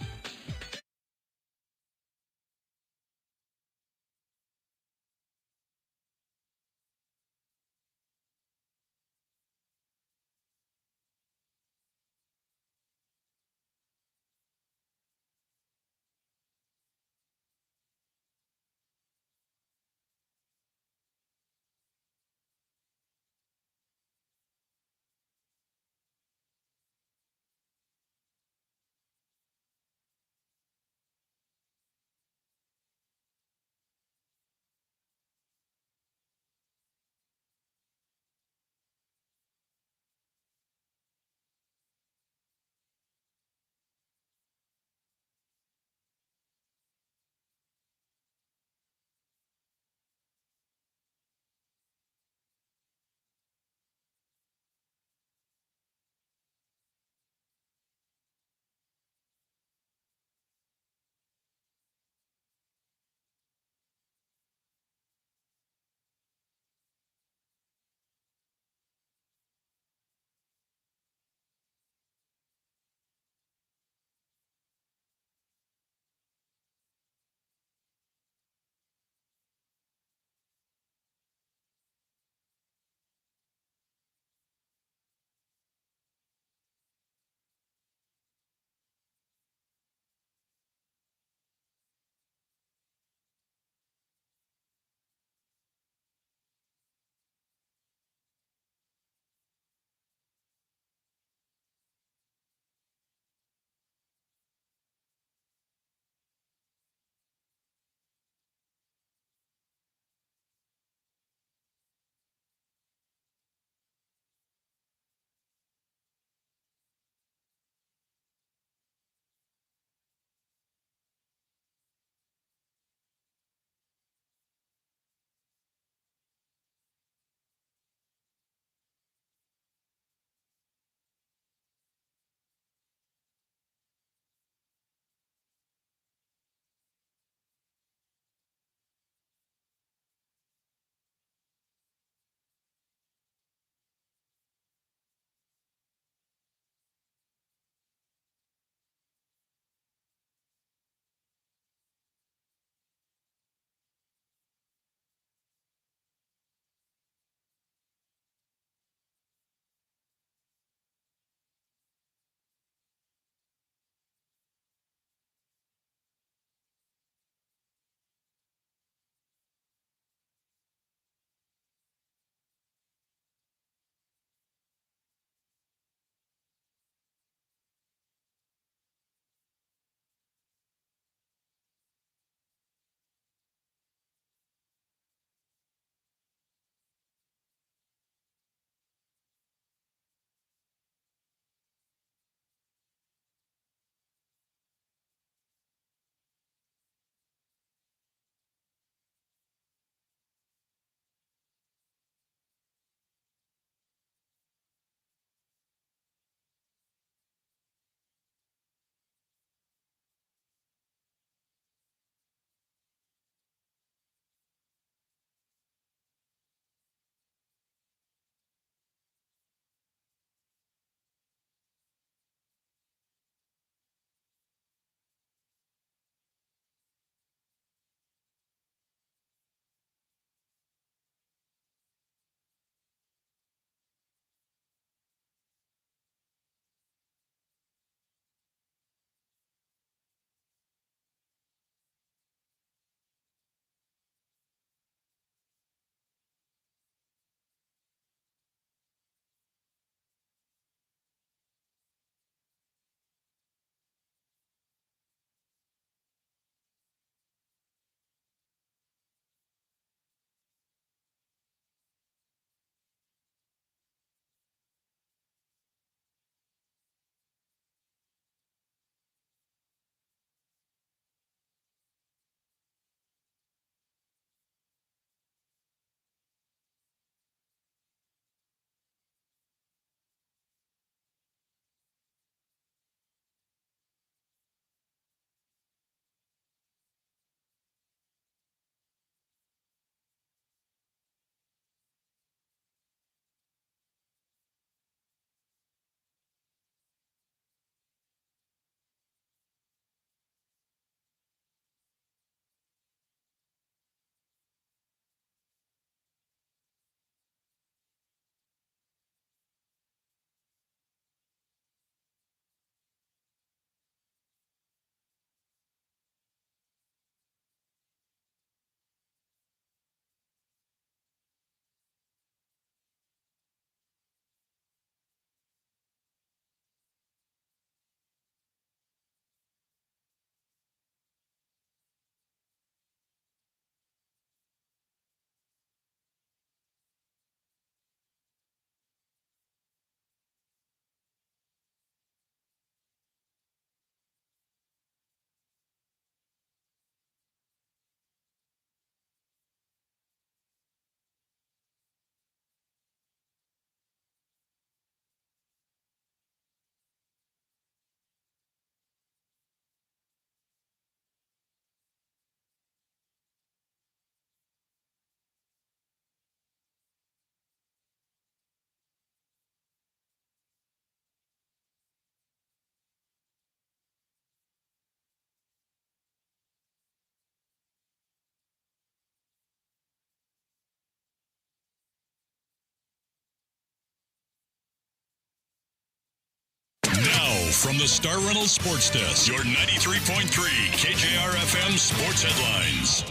From the Star Reynolds Sports Desk, your 93.3 KJR FM sports headlines.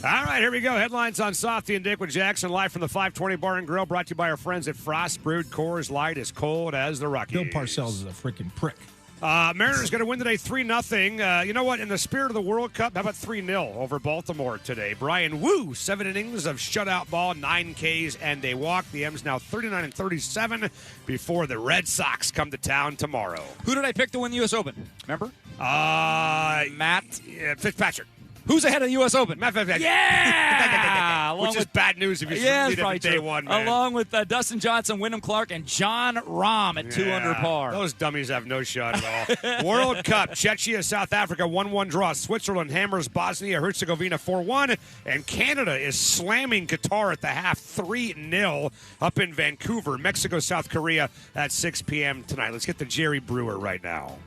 All right, here we go. Headlines on Softy and Dick with Jackson, live from the 520 Bar and Grill, brought to you by our friends at Frost Brewed Coors Light, as cold as the Rockies. Bill Parcells is a freaking prick. Mariners going to win today 3-0. You know what? In the spirit of the World Cup, how about 3-0 over Baltimore today? Brian Wu, 7 innings of shutout ball, 9 Ks and a walk. The M's now 39-37 before the Red Sox come to town tomorrow. Who did I pick to win the U.S. Open? Remember? Matt Fitzpatrick. Who's ahead of the U.S. Open? Matt Fitzpatrick. Yeah! Which is bad news if you it's need it for day one, man. Along with Dustin Johnson, Wyndham Clark, and John Rahm at 2 under par. Those dummies have no shot at all. World Cup, Czechia, South Africa, 1-1 draw. Switzerland hammers Bosnia-Herzegovina 4-1. And Canada is slamming Qatar at the half 3-0 up in Vancouver. Mexico, South Korea at 6 p.m. tonight. Let's get to Jerry Brewer right now.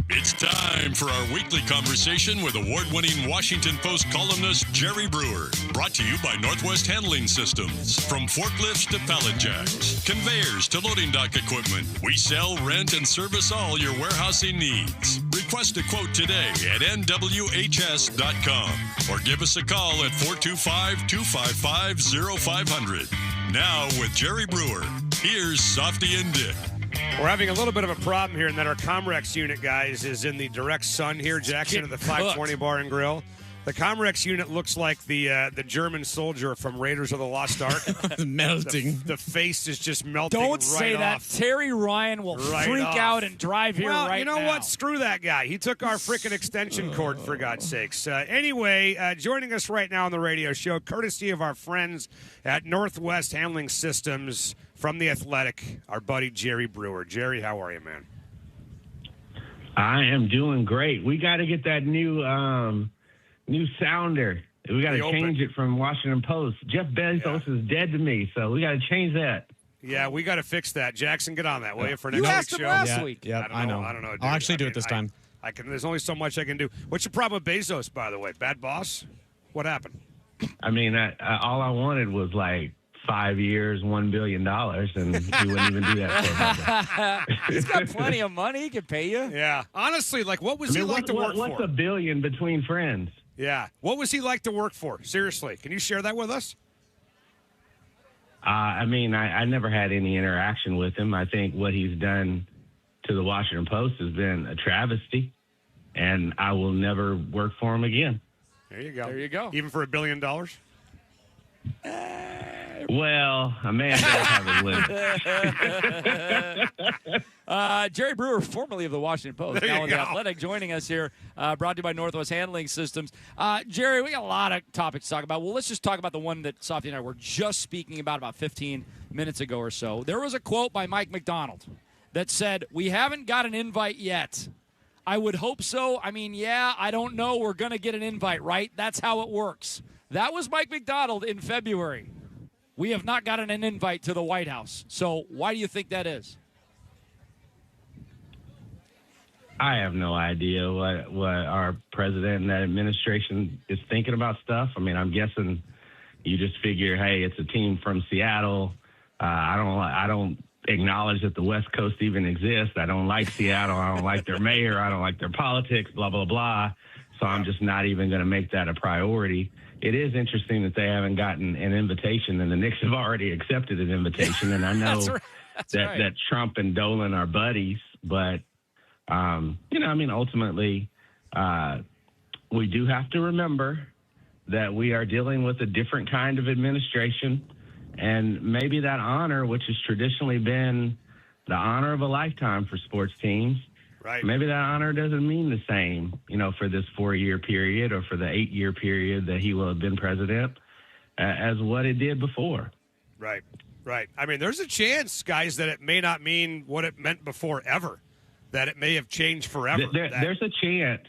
It's time for our weekly conversation with award-winning Washington Post columnist Jerry Brewer. Brought to you by Northwest Handling Systems. From forklifts to pallet jacks, conveyors to loading dock equipment, we sell, rent, and service all your warehousing needs. Request a quote today at nwhs.com or give us a call at 425-255-0500. Now with Jerry Brewer, here's Softy and Dick. We're having a little bit of a problem here in that our Comrex unit, guys, is in the direct sun here, Jackson, at the 520 Bar and Grill. The Comrex unit looks like the German soldier from Raiders of the Lost Ark. Melting. The face is just melting. Don't say that. Terry Ryan will freak out and drive here right now. You know what? Screw that guy. He took our freaking extension cord, for God's sakes. Anyway, joining us right now on the radio show, courtesy of our friends at Northwest Handling Systems from The Athletic, our buddy Jerry Brewer. Jerry, how are you, man? I am doing great. We got to get that new sounder. We got to change it from Washington Post. Jeff Bezos is dead to me, so we got to change that. Yeah, we got to fix that. Jackson, get on that, will you, for next week's show? Last week. Yeah, I know. I don't know. Dude. I'll actually do it this time. I can. There's only so much I can do. What's your problem with Bezos, by the way? Bad boss? What happened? I mean, all I wanted was like 5 years, $1 billion, and he wouldn't even do that for me. He's got plenty of money. He can pay you. Yeah. Honestly, like, what was he like to work for? What's $1 billion between friends? Yeah. What was he like to work for? Seriously. Can you share that with us? I mean, I never had any interaction with him. I think what he's done to the Washington Post has been a travesty, and I will never work for him again. There you go. There you go. Even for $1 billion? Well, a man does have a limit. Jerry Brewer, formerly of the Washington Post, now with The Athletic, joining us here, brought to you by Northwest Handling Systems. Jerry, we got a lot of topics to talk about. Well, let's just talk about the one that Softy and I were just speaking about 15 minutes ago or so. There was a quote by Mike McDonald that said, "We haven't got an invite yet. I would hope so. I mean, yeah, I don't know. We're going to get an invite, right? That's how it works." That was Mike McDonald in February. We have not gotten an invite to the White House. So why do you think that is? I have no idea what our president and that administration is thinking about stuff. I mean, I'm guessing you just figure, hey, it's a team from Seattle. I don't acknowledge that the West Coast even exists. I don't like Seattle. I don't like their mayor. I don't like their politics, blah, blah, blah. So I'm just not even going to make that a priority. It is interesting that they haven't gotten an invitation, and the Knicks have already accepted an invitation. And I know that Trump and Dolan are buddies, but, ultimately, we do have to remember that we are dealing with a different kind of administration, and maybe that honor, which has traditionally been the honor of a lifetime for sports teams, right. Maybe that honor doesn't mean the same, for this 4-year period or for the 8-year period that he will have been president as what it did before. Right. I mean, there's a chance, guys, that it may not mean what it meant before ever, that it may have changed forever. There's a chance.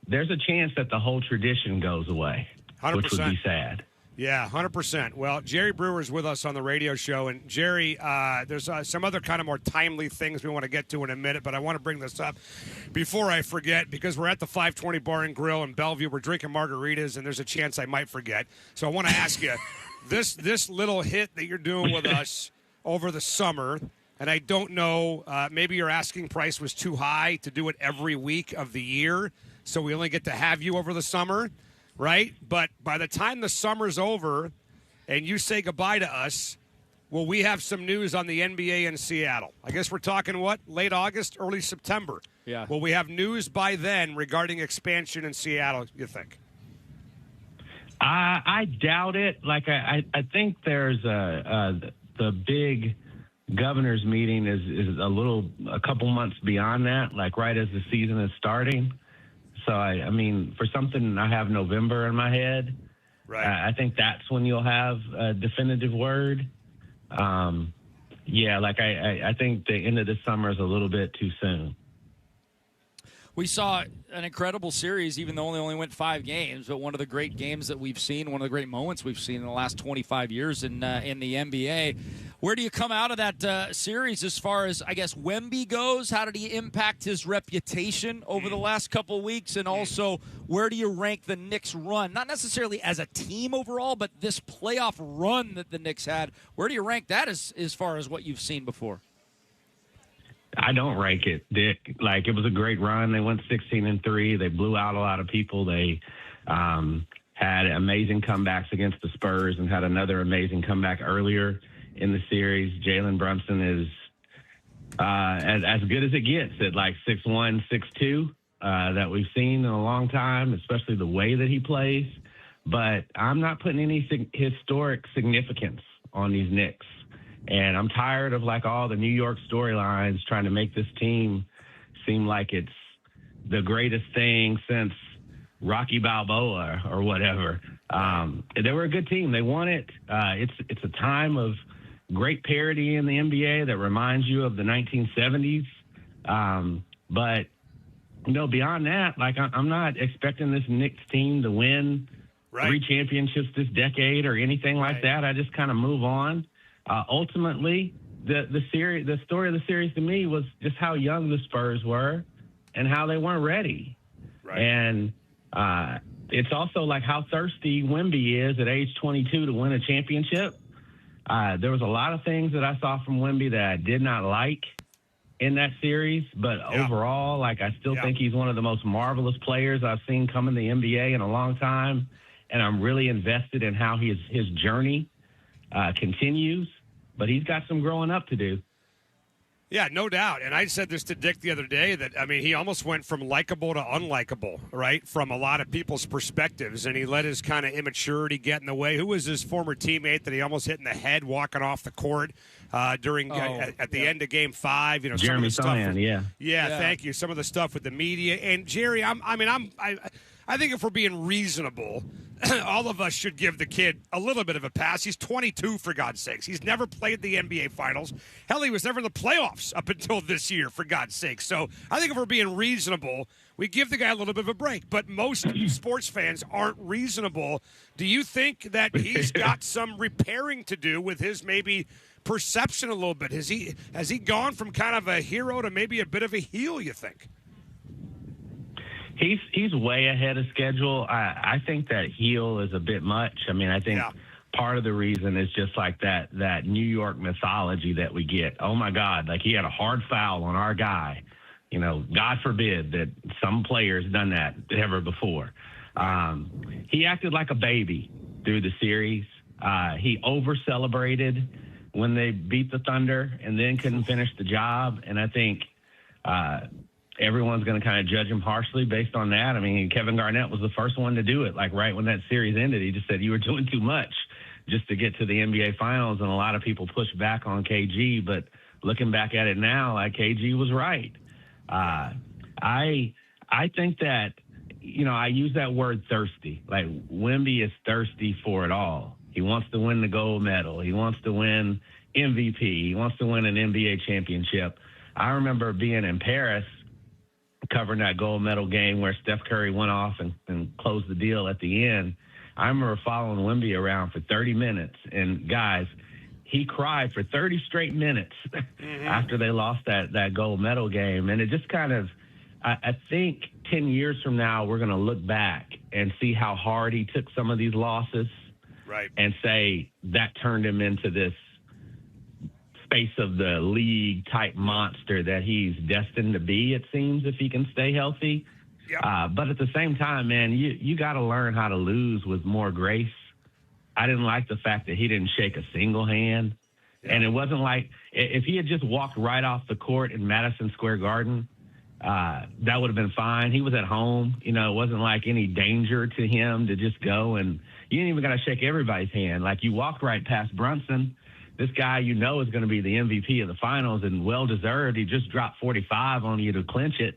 There's a chance that the whole tradition goes away, 100%. Which would be sad. Yeah, 100%. Well, Jerry Brewer's with us on the radio show. And, Jerry, there's some other kind of more timely things we want to get to in a minute, but I want to bring this up before I forget, because we're at the 520 Bar and Grill in Bellevue. We're drinking margaritas, and there's a chance I might forget. So I want to ask you, this little hit that you're doing with us over the summer, and I don't know, maybe your asking price was too high to do it every week of the year, so we only get to have you over the summer, right? But by the time the summer's over and you say goodbye to us, will we have some news on the NBA in Seattle? I guess we're talking, what, late August, early September? Yeah. Will we have news by then regarding expansion in Seattle, you think? I doubt it. Like, I think there's the big governor's meeting is a couple months beyond that, like right as the season is starting. So, I mean, for something, I have November in my head. Right. I think that's when you'll have a definitive word. Yeah, like I think the end of the summer is a little bit too soon. We saw an incredible series, even though it only went 5 games, but one of the great games that we've seen, one of the great moments we've seen in the last 25 years in the NBA. Where do you come out of that series as far as, I guess, Wemby goes? How did he impact his reputation over the last couple of weeks? And also, where do you rank the Knicks' run? Not necessarily as a team overall, but this playoff run that the Knicks had. Where do you rank that as far as what you've seen before? I don't rank it, Dick. Like, it was a great run. They went 16-3. They blew out a lot of people. They had amazing comebacks against the Spurs and had another amazing comeback earlier in the series. Jalen Brunson is as good as it gets at like 6'1", 6'2", that we've seen in a long time, especially the way that he plays. But I'm not putting any historic significance on these Knicks. And I'm tired of like all the New York storylines trying to make this team seem like it's the greatest thing since Rocky Balboa or whatever. They were a good team. They won it. It's a time of great parity in the NBA that reminds you of the 1970s. But, you know, beyond that, like I'm not expecting this Knicks team to win 3 championships this decade or anything like that. I just kind of move on. Ultimately, the story of the series to me was just how young the Spurs were and how they weren't ready. Right. And it's also like how thirsty Wemby is at age 22 to win a championship. There was a lot of things that I saw from Wemby that I did not like in that series, but overall, like I still think he's one of the most marvelous players I've seen come in the NBA in a long time, and I'm really invested in how his journey continues, but he's got some growing up to do. Yeah, no doubt. And I said this to Dick the other day that, I mean, he almost went from likable to unlikable, right, from a lot of people's perspectives, and he let his kind of immaturity get in the way. Who was his former teammate that he almost hit in the head walking off the court during at the end of Game 5? You know, Jeremy Sohan, yeah, thank you. Some of the stuff with the media. And, Jerry, I think if we're being reasonable, all of us should give the kid a little bit of a pass. He's 22, for God's sakes. He's never played the NBA Finals. Hell, he was never in the playoffs up until this year, for God's sake. So I think if we're being reasonable, we give the guy a little bit of a break. But most sports fans aren't reasonable. Do you think that he's got some repairing to do with his maybe perception a little bit? Has he gone from kind of a hero to maybe a bit of a heel, you think? He's way ahead of schedule. I think that heel is a bit much. I mean, I think part of the reason is just like that New York mythology that we get. Oh, my God, like he had a hard foul on our guy. You know, God forbid that some player's done that ever before. He acted like a baby through the series. He over-celebrated when they beat the Thunder and then couldn't finish the job. And I think everyone's going to kind of judge him harshly based on that. I mean, Kevin Garnett was the first one to do it. Like right when that series ended, he just said, you were doing too much just to get to the NBA Finals. And a lot of people pushed back on KG. But looking back at it now, like KG was right. I think that, you know, I use that word thirsty. Like Wemby is thirsty for it all. He wants to win the gold medal. He wants to win MVP. He wants to win an NBA championship. I remember being in Paris covering that gold medal game where Steph Curry went off and closed the deal at the end. I remember following Wemby around for 30 minutes. And, guys, he cried for 30 straight minutes after they lost that gold medal game. And it just kind of, I think 10 years from now, we're going to look back and see how hard he took some of these losses and say that turned him into this face of the league type monster that he's destined to be, it seems, if he can stay healthy. But at the same time, man, you got to learn how to lose with more grace. I didn't like the fact that he didn't shake a single hand. And it wasn't like if he had just walked right off the court in Madison Square Garden, that would have been fine. He was at home. You know, it wasn't like any danger to him to just go, and you didn't even got to shake everybody's hand. Like, you walked right past Brunson. This guy, you know, is going to be the MVP of the finals and well-deserved. He just dropped 45 on you to clinch it.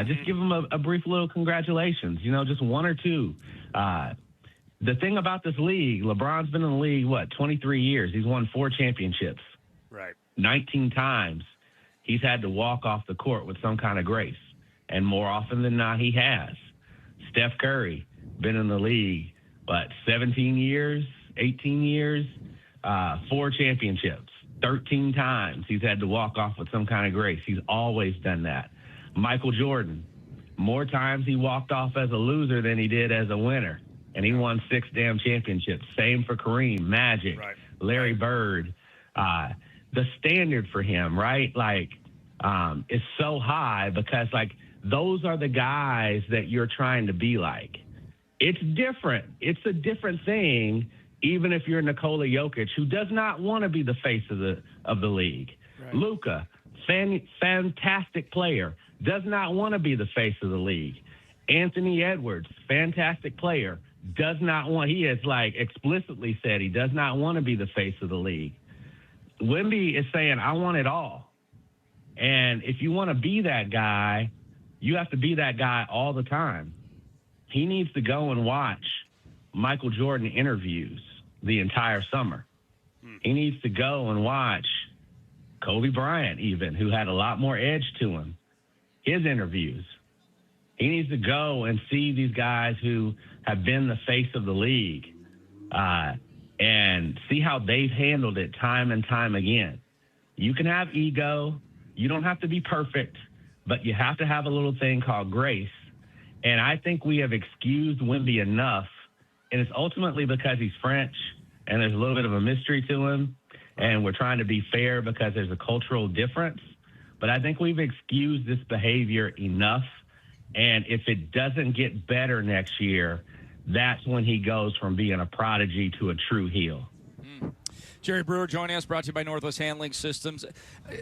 Just give him a brief little congratulations, you know, just one or two. The thing about this league, LeBron's been in the league, 23 years. He's won 4 championships. Right. 19 times he's had to walk off the court with some kind of grace. And more often than not, he has. Steph Curry, been in the league, 17 years, 18 years, 4 championships. 13 times he's had to walk off with some kind of grace. He's always done that. Michael Jordan, more times he walked off as a loser than he did as a winner. And he won 6 damn championships. Same for Kareem, Magic, Larry Bird. The standard for him, right, is so high because, those are the guys that you're trying to be like. It's different. It's a different thing, even if you're Nikola Jokic, who does not want to be the face of the league. Right. Luka, fantastic player, does not want to be the face of the league. Anthony Edwards, fantastic player, does not want, he has explicitly said he does not want to be the face of the league. Wemby is saying, I want it all. And if you want to be that guy, you have to be that guy all the time. He needs to go and watch Michael Jordan interviews the entire summer. He needs to go and watch Kobe Bryant, even, who had a lot more edge to him, his interviews. He needs to go and see these guys who have been the face of the league and see how they've handled it time and time again. You can have ego. You don't have to be perfect, but you have to have a little thing called grace. And I think we have excused Wemby enough, and it's ultimately because he's French and there's a little bit of a mystery to him, and we're trying to be fair because there's a cultural difference. But I think we've excused this behavior enough. And if it doesn't get better next year, that's when he goes from being a prodigy to a true heel. Jerry Brewer joining us, brought to you by Northwest Handling Systems.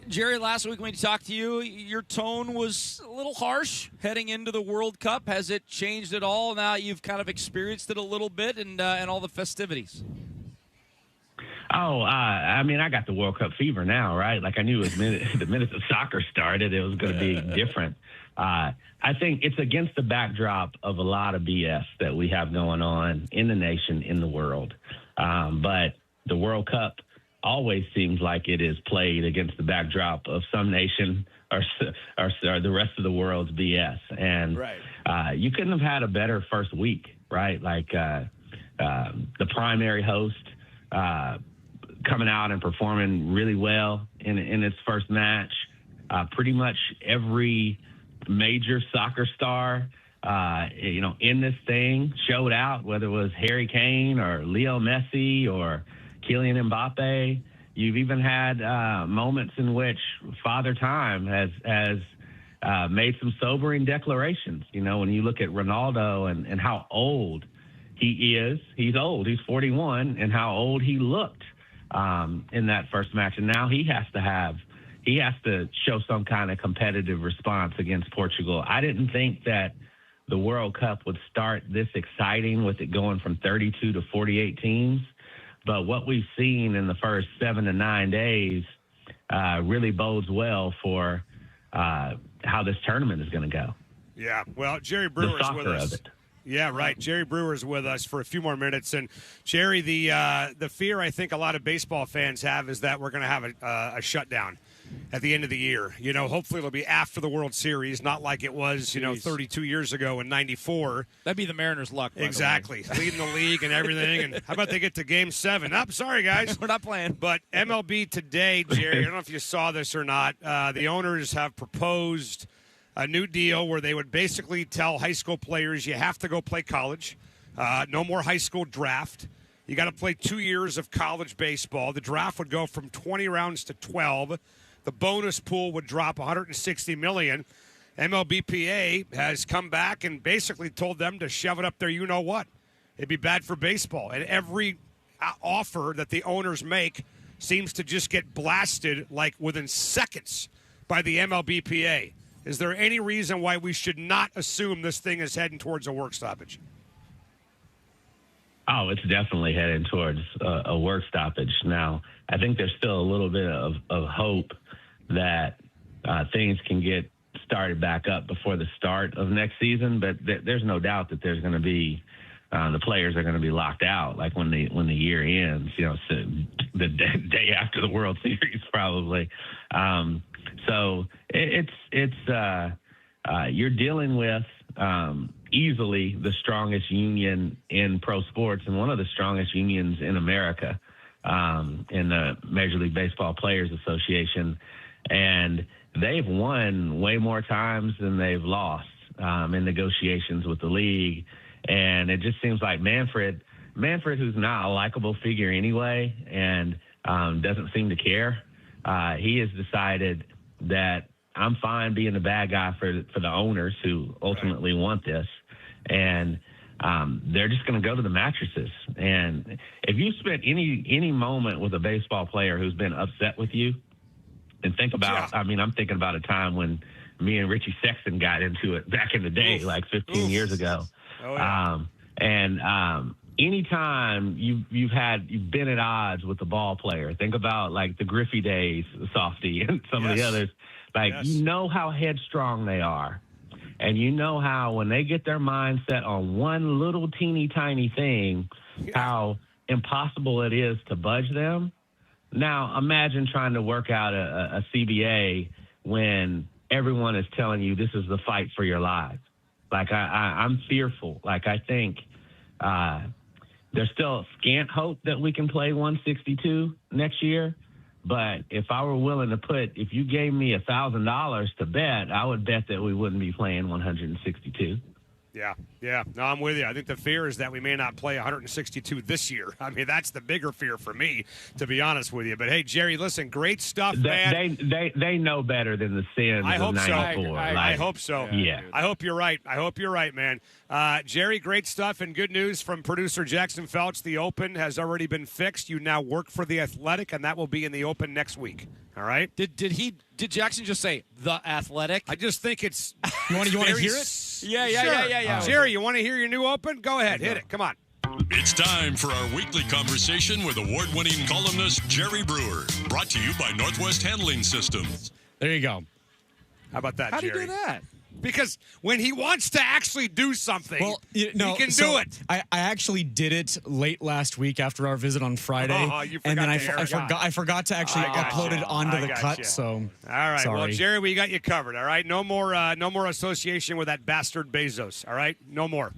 Jerry, last week when we talked to you, your tone was a little harsh heading into the World Cup. Has it changed at all now you've kind of experienced it a little bit and all the festivities? I got the World Cup fever now, right? I knew the minute the soccer started, it was going to be different. I think it's against the backdrop of a lot of BS that we have going on in the nation, in the world. But the World Cup always seems like it is played against the backdrop of some nation or the rest of the world's BS. And you couldn't have had a better first week, right? The primary host coming out and performing really well in its first match. Pretty much every major soccer star, in this thing showed out, whether it was Harry Kane or Leo Messi or Kylian Mbappe. You've even had moments in which Father Time has made some sobering declarations. When you look at Ronaldo and how old he is, he's old. He's 41, and how old he looked in that first match. And now he has to show some kind of competitive response against Portugal. I didn't think that the World Cup would start this exciting with it going from 32 to 48 teams. But what we've seen in the first 7 to 9 days really bodes well for how this tournament is going to go. Yeah, well, Jerry Brewer's with us. Yeah, right. Jerry Brewer's with us for a few more minutes. And, Jerry, the fear I think a lot of baseball fans have is that we're going to have a shutdown at the end of the year. Hopefully it'll be after the World Series, not like it was, 32 years ago in 94. That'd be the Mariners' luck. Exactly. Leading the league and everything. And how about they get to Game 7? Sorry, guys. We're not playing. But MLB today, Jerry, I don't know if you saw this or not, the owners have proposed a new deal where they would basically tell high school players you have to go play college, no more high school draft. You got to play 2 years of college baseball. The draft would go from 20 rounds to 12. The bonus pool would drop $160 million. MLBPA has come back and basically told them to shove it up there. You know what? It'd be bad for baseball. And every offer that the owners make seems to just get blasted like within seconds by the MLBPA. Is there any reason why we should not assume this thing is heading towards a work stoppage? Oh, it's definitely heading towards a work stoppage. Now, I think there's still a little bit of hope that things can get started back up before the start of next season, but there's no doubt that there's going to be the players are going to be locked out, like when the year ends, so the day after the World Series probably. So you're dealing with easily the strongest union in pro sports and one of the strongest unions in America, in the Major League Baseball Players Association. And they've won way more times than they've lost in negotiations with the league. And it just seems like Manfred, who's not a likable figure anyway and doesn't seem to care, he has decided that I'm fine being the bad guy for the owners who ultimately want this. And they're just going to go to the mattresses. And if you spent any moment with a baseball player who's been upset with you, and think about, I'm thinking about a time when me and Richie Sexton got into it back in the day, like 15 years ago. Oh, yeah. Anytime you've been at odds with the ball player, think about like the Griffey days, Softy, and some of the others. You know how headstrong they are. And you know how when they get their mind set on one little teeny tiny thing, how impossible it is to budge them. Now, imagine trying to work out a CBA when everyone is telling you this is the fight for your lives. I'm fearful. I think there's still scant hope that we can play 162 next year. But if I were willing to if you gave me $1,000 to bet, I would bet that we wouldn't be playing 162. Yeah. No, I'm with you. I think the fear is that we may not play 162 this year. I mean, that's the bigger fear for me, to be honest with you. But, hey, Jerry, listen, great stuff, man. They know better than the sins of 94. I hope so. Yeah. I hope you're right, man. Jerry, great stuff and good news from producer Jackson Felch. The Open has already been fixed. You now work for The Athletic, and that will be in the Open next week. All right? Did Jackson just say The Athletic? I just think it's You want to hear it? Yeah. Jerry, you want to hear your new Open? Go ahead. Hit it. Come on. It's time for our weekly conversation with award-winning columnist Jerry Brewer. Brought to you by Northwest Handling Systems. There you go. How about that, How do Jerry? you do that? Because when he wants to actually do something, he can do it. I actually did it late last week after our visit on Friday, and then I forgot to actually upload it onto the cut. So, all right, sorry. Well, Jerry, we got you covered. All right, no more association with that bastard Bezos. All right, no more.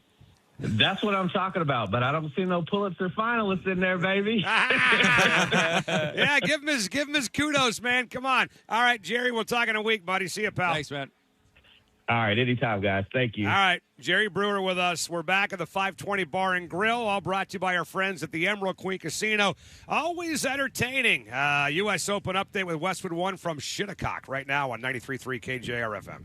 That's what I'm talking about, but I don't see no Pulitzer finalists in there, baby. Yeah, give him his kudos, man. Come on. All right, Jerry, we'll talk in a week, buddy. See you, pal. Thanks, man. All right, anytime, guys. Thank you. All right, Jerry Brewer with us. We're back at the 520 Bar and Grill, all brought to you by our friends at the Emerald Queen Casino. Always entertaining. U.S. Open update with Westwood One from Shinnecock right now on 93.3 KJR FM.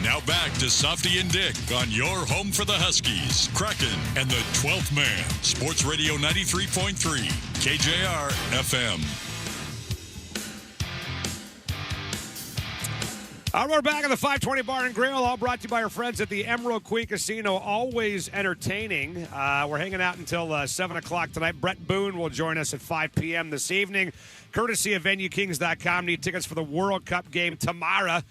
Now back to Softy and Dick on your home for the Huskies, Kraken, and the 12th man. Sports Radio 93.3 KJR FM. We're back at the 520 Bar and Grill, all brought to you by our friends at the Emerald Queen Casino. Always entertaining. We're hanging out until 7 o'clock tonight. Brett Boone will join us at 5 p.m. this evening, courtesy of VenueKings.com. Need tickets for the World Cup game tomorrow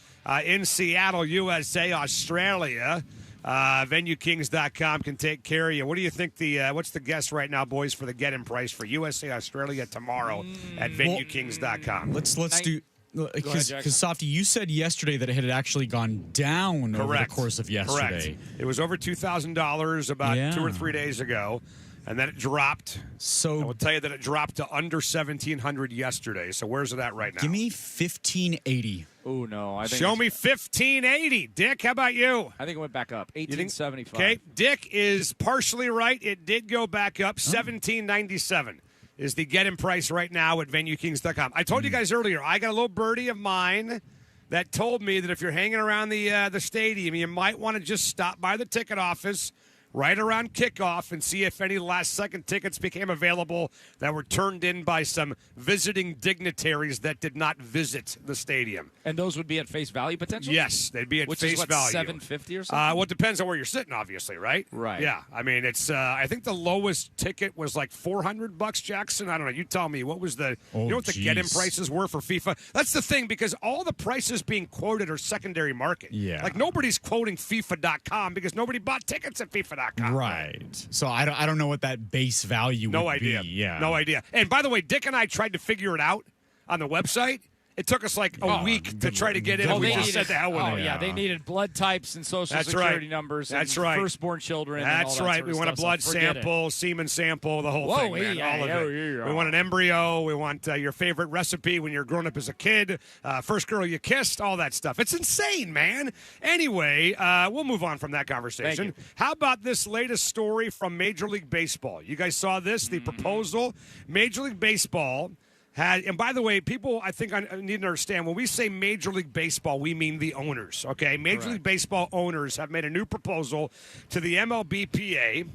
in Seattle, USA, Australia. VenueKings.com can take care of you. What do you think what's the guess right now, boys, for the get-in price for USA, Australia tomorrow at VenueKings.com? Let's do... Because, Softy, you said yesterday that it had actually gone down over the course of yesterday. Correct. It was over $2,000 about 2 or 3 days ago, and then it dropped. So I will tell you that it dropped to under $1,700 yesterday. So where's it at right now? Give me $1,580. Oh, no. I think Show me $1,580. Dick, how about you? I think it went back up. $1,875. Okay, Dick is partially right. It did go back up. $1,797. Is the get-in price right now at VenueKings.com. I told you guys earlier, I got a little birdie of mine that told me that if you're hanging around the stadium, you might want to just stop by the ticket office right around kickoff and see if any last-second tickets became available that were turned in by some visiting dignitaries that did not visit the stadium. And those would be at face value potentially? Yes, they'd be at Which face is what, value. $750 or something? Well, it depends on where you're sitting, obviously, right? Right. Yeah. I mean, it's. I think the lowest ticket was like $400, Jackson. I don't know. You tell me. What was the? Oh, you know what the get-in prices were for FIFA? That's the thing, because all the prices being quoted are secondary market. Yeah. Like nobody's quoting FIFA.com because nobody bought tickets at FIFA.com. Right. So I don't know what that base value No would idea. be. Yeah. No idea. And by the way, Dick and I tried to figure it out on the website. It took us like a week to try to get in. We just said the hell with it. Yeah, they needed blood types and social That's security right. numbers. That's and right. Firstborn children. That's and all that right. sort We of want a stuff, blood so forget it. sample, semen sample, the whole Whoa, thing, man. yeah, all of yeah, it. yeah. We want an embryo. We want your favorite recipe when you're growing up as a kid. First girl you kissed, all that stuff. It's insane, man. Anyway, we'll move on from that conversation. How about this latest story from Major League Baseball? You guys saw this, the proposal. Major League Baseball had, and by the way, people, I think I need to understand, when we say Major League Baseball, we mean the owners, okay? Major League Baseball owners have made a new proposal to the MLBPA.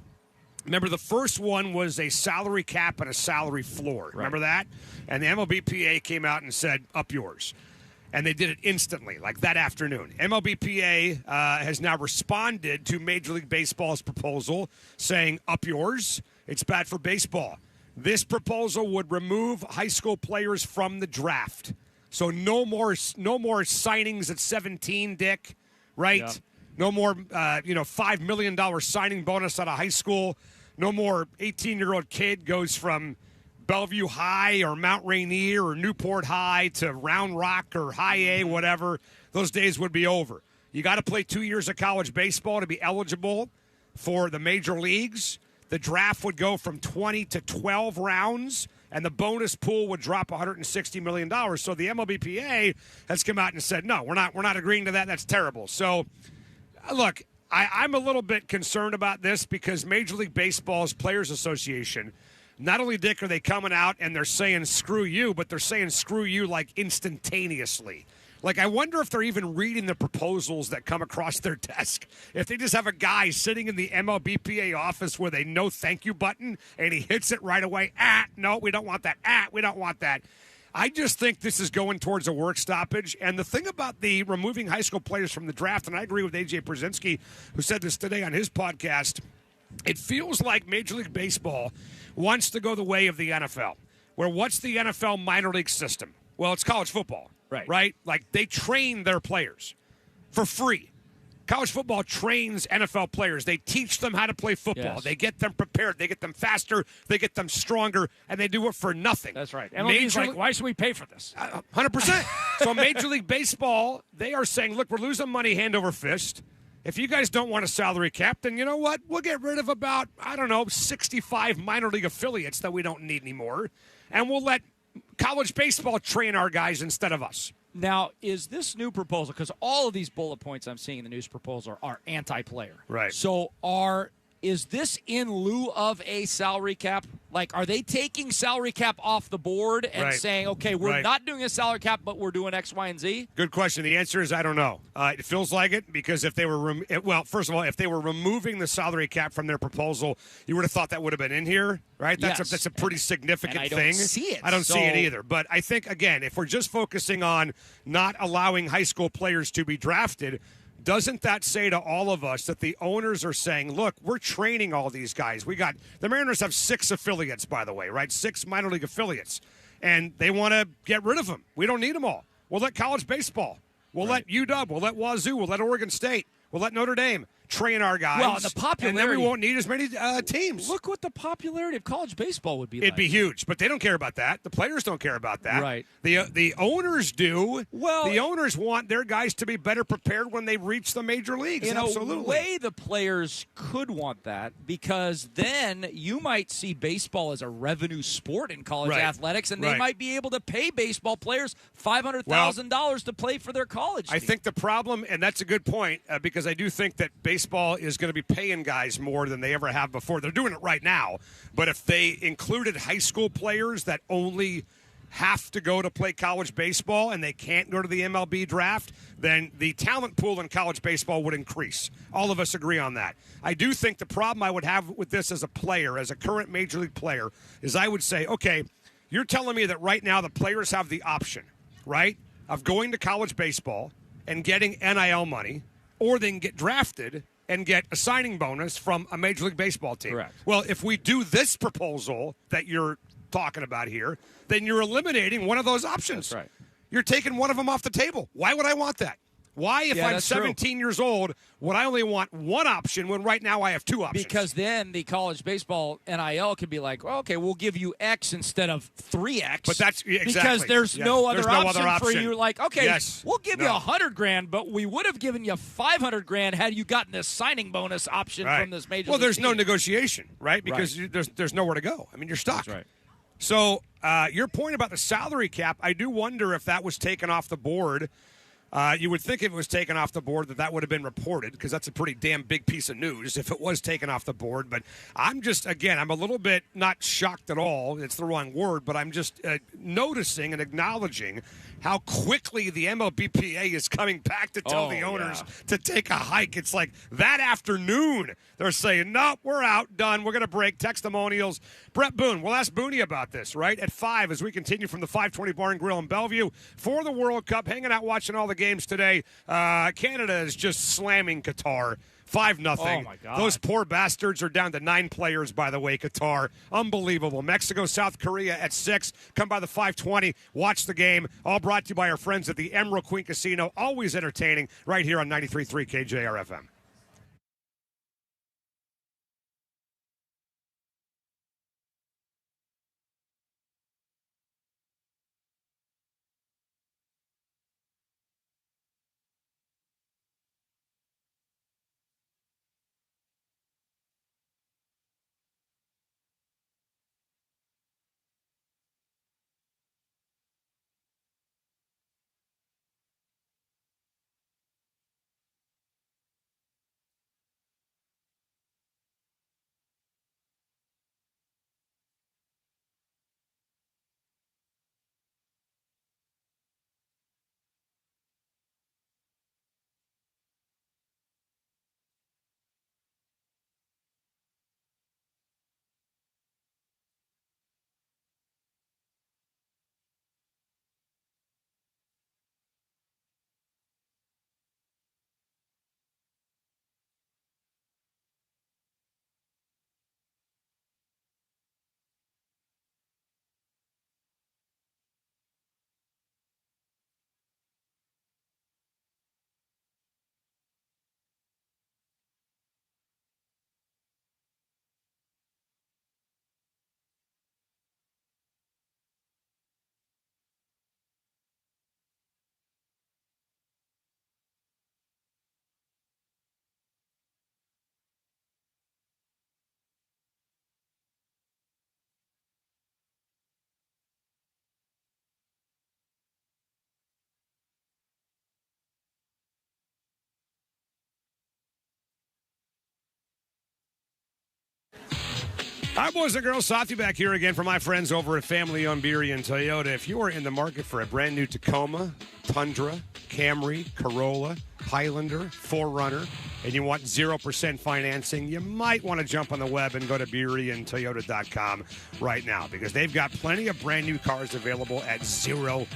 Remember, the first one was a salary cap and a salary floor. Remember that? And the MLBPA came out and said, up yours. And they did it instantly, like that afternoon. MLBPA has now responded to Major League Baseball's proposal, saying, up yours. It's bad for baseball. This proposal would remove high school players from the draft. So no more signings at 17, Dick, right? Yeah. No more, $5 million signing bonus out of high school. No more 18-year-old kid goes from Bellevue High or Mount Rainier or Newport High to Round Rock or High A, whatever. Those days would be over. You got to play 2 years of college baseball to be eligible for the major leagues. The draft would go from 20 to 12 rounds, and the bonus pool would drop $160 million. So the MLBPA has come out and said, no, we're not agreeing to that. That's terrible. So, look, I'm a little bit concerned about this because Major League Baseball's Players Association, not only, Dick, are they coming out and they're saying screw you, but they're saying screw you like instantaneously. Like, I wonder if they're even reading the proposals that come across their desk. If they just have a guy sitting in the MLBPA office with a no thank you button and he hits it right away. No, we don't want that. We don't want that. I just think this is going towards a work stoppage. And the thing about the removing high school players from the draft, and I agree with A.J. Brzezinski, who said this today on his podcast, it feels like Major League Baseball wants to go the way of the NFL, where what's the NFL minor league system? Well, it's college football. Right? Like, they train their players for free. College football trains NFL players. They teach them how to play football. Yes. They get them prepared. They get them faster. They get them stronger. And they do it for nothing. That's right. MLB's like, why should we pay for this? 100%. So Major League Baseball, they are saying, look, we're losing money hand over fist. If you guys don't want a salary cap, then you know what? We'll get rid of about, 65 minor league affiliates that we don't need anymore. And we'll let college baseball train our guys instead of us. Now, is this new proposal, because all of these bullet points I'm seeing in the news proposal are anti-player. Right. So is this in lieu of a salary cap? Like, are they taking salary cap off the board and saying, okay, we're not doing a salary cap, but we're doing X, Y, and Z? Good question. The answer is I don't know. It feels like it because if they were, first of all, if they were removing the salary cap from their proposal, you would have thought that would have been in here, right? That's a pretty significant and I thing. don't see it. I don't see it either. But I think, again, if we're just focusing on not allowing high school players to be drafted, doesn't that say to all of us that the owners are saying, look, we're training all these guys. The Mariners have 6 affiliates, by the way, right? 6 minor league affiliates. And they want to get rid of them. We don't need them all. We'll let college baseball. We'll let UW. We'll let Wazoo. We'll let Oregon State. We'll let Notre Dame train our guys. Well, the popularity, and then we won't need as many teams. Look what the popularity of college baseball would be like. It'd be huge, but they don't care about that. The players don't care about that. Right. The owners do. Well, the owners want their guys to be better prepared when they reach the major leagues. In Absolutely. a way, the players could want that because then you might see baseball as a revenue sport in college athletics, and they might be able to pay baseball players $500,000 to play for their college team. I think the problem, and that's a good point, because I do think that baseball is going to be paying guys more than they ever have before. They're doing it right now. But if they included high school players that only have to go to play college baseball and they can't go to the MLB draft, then the talent pool in college baseball would increase. All of us agree on that. I do think the problem I would have with this as a player, as a current major league player, is I would say, okay, you're telling me that right now the players have the option, right, of going to college baseball and getting NIL money, or they can get drafted and get a signing bonus from a Major League Baseball team. Correct. Well, if we do this proposal that you're talking about here, then you're eliminating one of those options. That's right. You're taking one of them off the table. Why would I want that? Why, if I'm 17 years old, would I only want one option when right now I have 2 options? Because then the college baseball NIL can be like, well, okay, we'll give you X instead of 3X. But that's exactly. Because there's no other option for you. Like, okay, yes. we'll give you $100,000, but we would have given you $500,000 had you gotten this signing bonus option from this major. Well, league there's team. no negotiation, right? Because there's nowhere to go. I mean, you're stuck. That's right. So your point about the salary cap, I do wonder if that was taken off the board. You would think if it was taken off the board that would have been reported, because that's a pretty damn big piece of news if it was taken off the board. But I'm just, again, I'm a little bit not shocked at all. It's the wrong word, but I'm just noticing and acknowledging how quickly the MLBPA is coming back to tell the owners to take a hike. It's like that afternoon they're saying, no, we're out, done. We're going to break testimonials. Brett Boone, we'll ask Booney about this, right, at 5 as we continue from the 520 Bar and Grill in Bellevue for the World Cup, hanging out watching all the games today. Canada is just slamming Qatar 5-0. Oh, my God. Those poor bastards are down to 9 players, by the way, Qatar. Unbelievable. Mexico, South Korea at 6. Come by the 520. Watch the game. All brought to you by our friends at the Emerald Queen Casino. Always entertaining right here on 93.3 KJR FM. Hi, boys and girls. Safi back here again for my friends over at Family Owned Beery and Toyota. If you are in the market for a brand new Tacoma, Tundra, Camry, Corolla, Highlander, 4Runner, and you want 0% financing, you might want to jump on the web and go to BeeryandToyota.com right now because they've got plenty of brand new cars available at 0%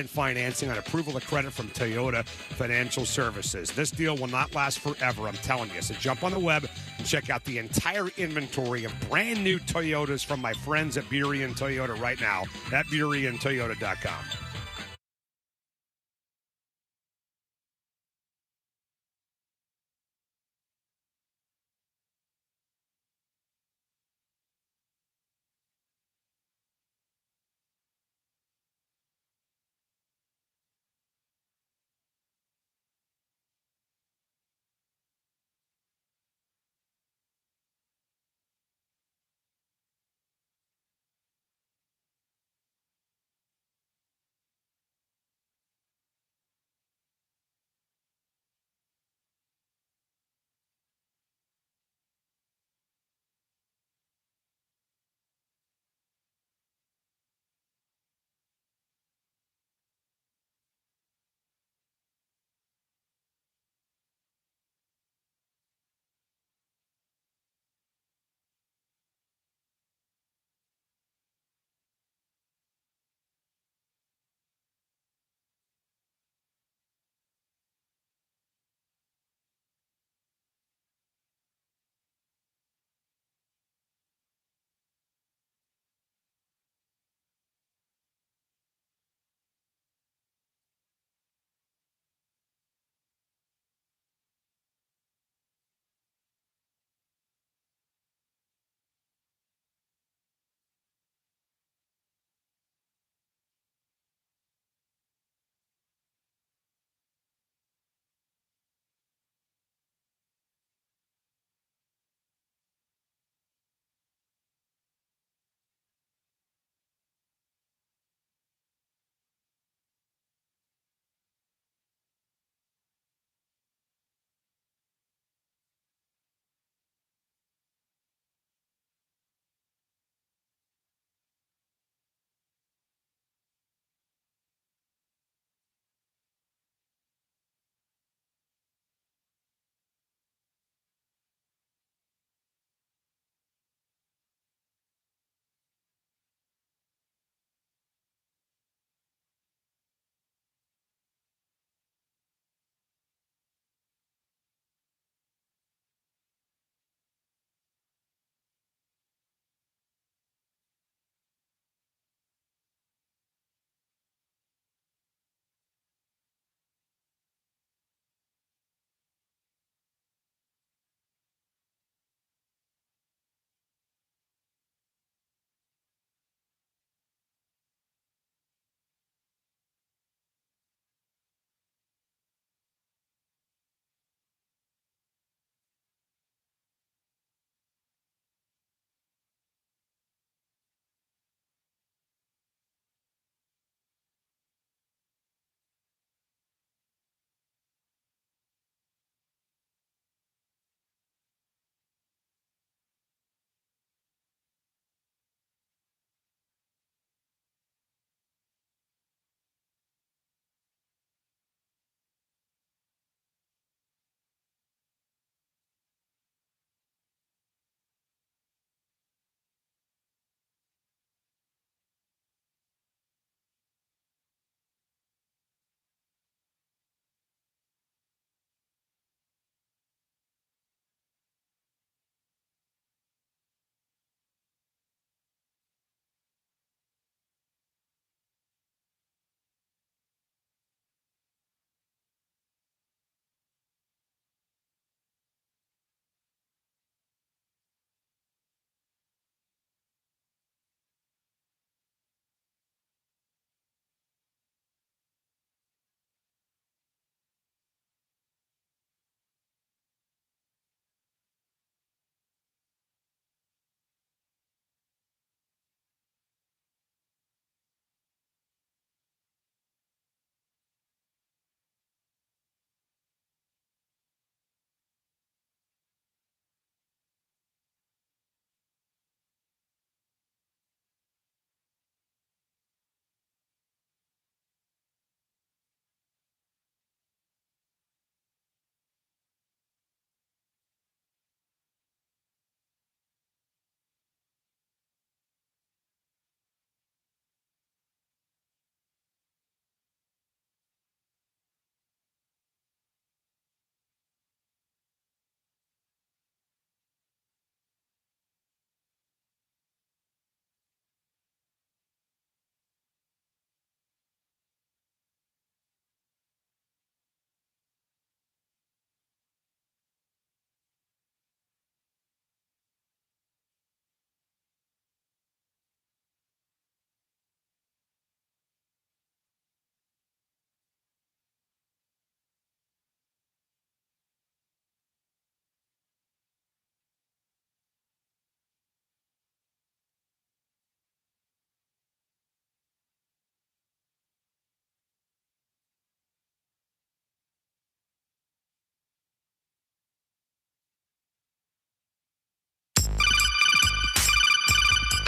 financing on approval of credit from Toyota Financial Services. This deal will not last forever, I'm telling you. So jump on the web and check out the entire inventory of brand new Toyotas from my friends at Beery and Toyota right now at BeeryandToyota.com.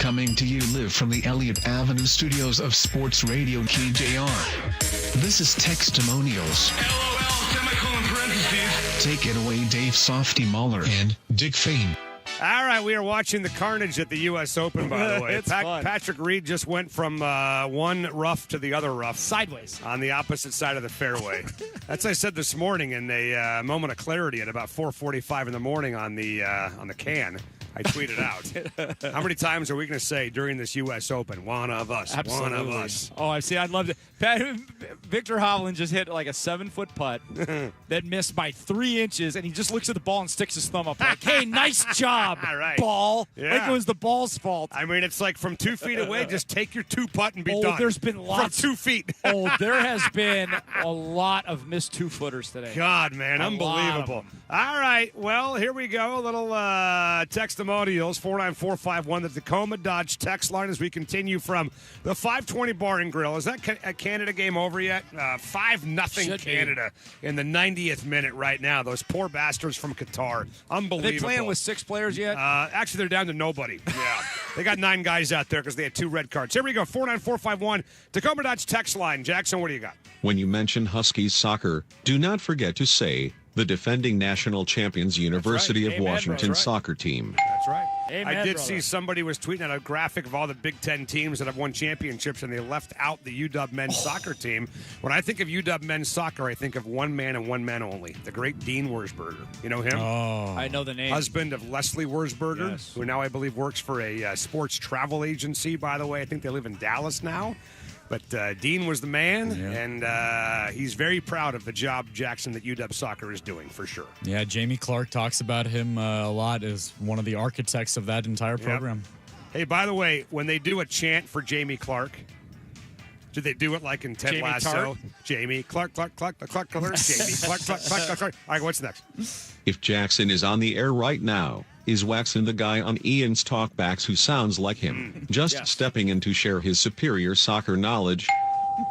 Coming to you live from the Elliott Avenue studios of Sports Radio KJR. This is Textimonials. Take it away, Dave Softy Muller and Dick Fane. All right, we are watching the carnage at the U.S. Open, by the way. It's fun. Patrick Reed just went from one rough to the other rough. Sideways. On the opposite side of the fairway. That's what I said this morning in a moment of clarity at about 4:45 in the morning on the can. I tweeted out. How many times are we going to say during this U.S. Open, one of us, Absolutely. one of us? Oh, I see. I'd love to. Victor Hovland just hit like a 7-foot putt that missed by 3 inches, and he just looks at the ball and sticks his thumb up like, hey, nice job, right. ball. Yeah. Like it was the ball's fault. I mean, it's like from 2 feet away, just take your 2-putt and be Oh, done. there's been lots. From 2 feet. There has been a lot of missed 2-footers today. God, man, unbelievable. All right, well, here we go. A little testimonials, 49451, the Tacoma Dodge text line as we continue from the 520 Bar and Grill. Is that a Canada game over yet? 5-0 Canada in the 90th minute right now. Those poor bastards from Qatar. Unbelievable. Are they playing with 6 players yet? Actually, they're down to nobody. Yeah. They got 9 guys out there because they had 2 red cards. Here we go, 49451, Tacoma Dodge text line. Jackson, what do you got? When you mention Huskies soccer, do not forget to say the defending national champions University of Washington soccer team. That's right. Amen, I did brother. see somebody was tweeting out a graphic of all the Big Ten teams that have won championships, and they left out the UW men's soccer team. When I think of UW men's soccer, I think of one man and one man only, the great Dean Wurzburger. You know him? Oh. I know the name. Husband of Leslie Wurzburger, Yes. who now I believe works for a sports travel agency, by the way. I think they live in Dallas now. But Dean was the man, and he's very proud of the job, Jackson, that UW Soccer is doing, for sure. Yeah, Jamie Clark talks about him a lot as one of the architects of that entire program. Hey, by the way, when they do a chant for Jamie Clark, do they do it like in Ted Jamie Lasso? Tart? Jamie Clark, Jamie Clark. Jamie Clark. All right, what's next? If Jackson is on the air right now, is Waxon the guy on Ian's talkbacks who sounds like him, just Yes. stepping in to share his superior soccer knowledge?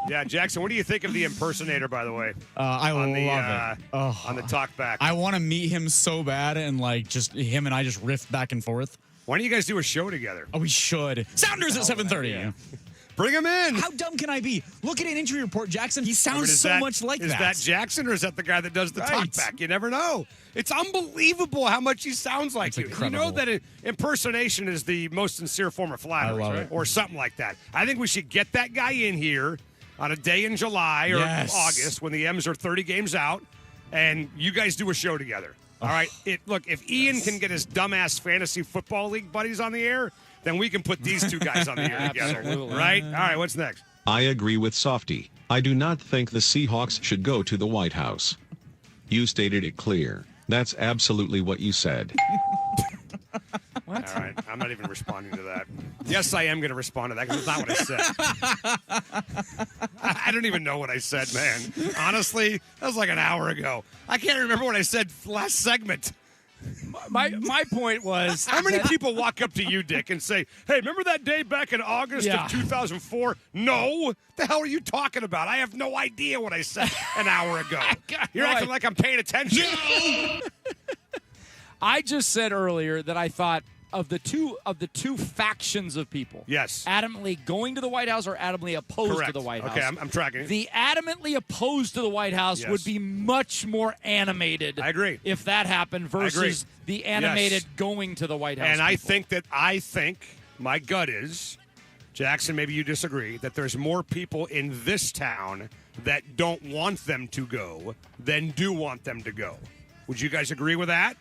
Yeah, Jackson, what do you think of the impersonator, by the way? I on love it. On the talkback. I want to meet him so bad, and like just him and I just riff back and forth. Why don't you guys do a show together? Oh, we should. Sounders at 7:30. Bring him in. How dumb can I be? Look at an injury report, Jackson. He I mean, sounds is so that- much like Is that Jackson, or is that the guy that does the Right. talkback? You never know. It's unbelievable how much he sounds like you. You know that impersonation is the most sincere form of flattery, I love it. or something like that. I think we should get that guy in here on a day in July or Yes. August when the M's are 30 games out, and you guys do a show together. All right? Look, if Ian can get his dumbass fantasy football league buddies on the air, then we can put these 2 guys on the air together. Absolutely. Right? All right, what's next? I agree with Softy. I do not think the Seahawks should go to the White House. You stated it clear. That's absolutely what you said. What? All right, I'm not even responding to that. Yes, I am going to respond to that because it's not what I said. I don't even know what I said, man. Honestly, that was like an hour ago. I can't remember what I said last segment. My point was, How many people walk up to you, Dick, and say, hey, remember that day back in August Yeah. of 2004? No. The hell are you talking about? I have no idea what I said an hour ago. You're acting like I'm paying attention. I just said earlier that I thought of the two factions of people. Yes. Adamantly going to the White House or adamantly opposed Correct. to the White House. Okay, I'm tracking it. The adamantly opposed to the White House Yes. would be much more animated. I agree. If that happened versus the animated going to the White House. And I people. think my gut is, Jackson, maybe you disagree, that there's more people in this town that don't want them to go than do want them to go. Would you guys agree with that?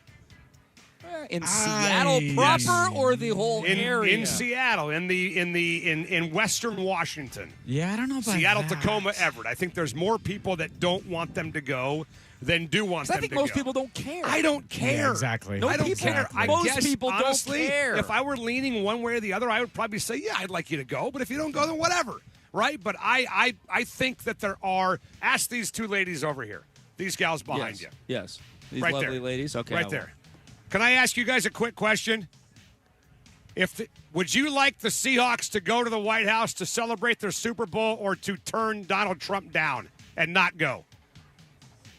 In Seattle proper or the whole area? In Seattle, in Western Washington. Yeah, I don't know about Seattle, that. Tacoma, Everett. I think there's more people that don't want them to go than do want them I think to go. most people don't care. I don't care. Yeah, exactly. No, I don't people- care. I most guess, people don't honestly, care. If I were leaning one way or the other, I would probably say, yeah, I'd like you to go. But if you don't go, then whatever. Right? But I think that there are, ask these 2 ladies over here, these gals behind you. Yes. These Right lovely there. ladies. Okay. Right there. Can I ask you guys a quick question? Would you like the Seahawks to go to the White House to celebrate their Super Bowl or to turn Donald Trump down and not go?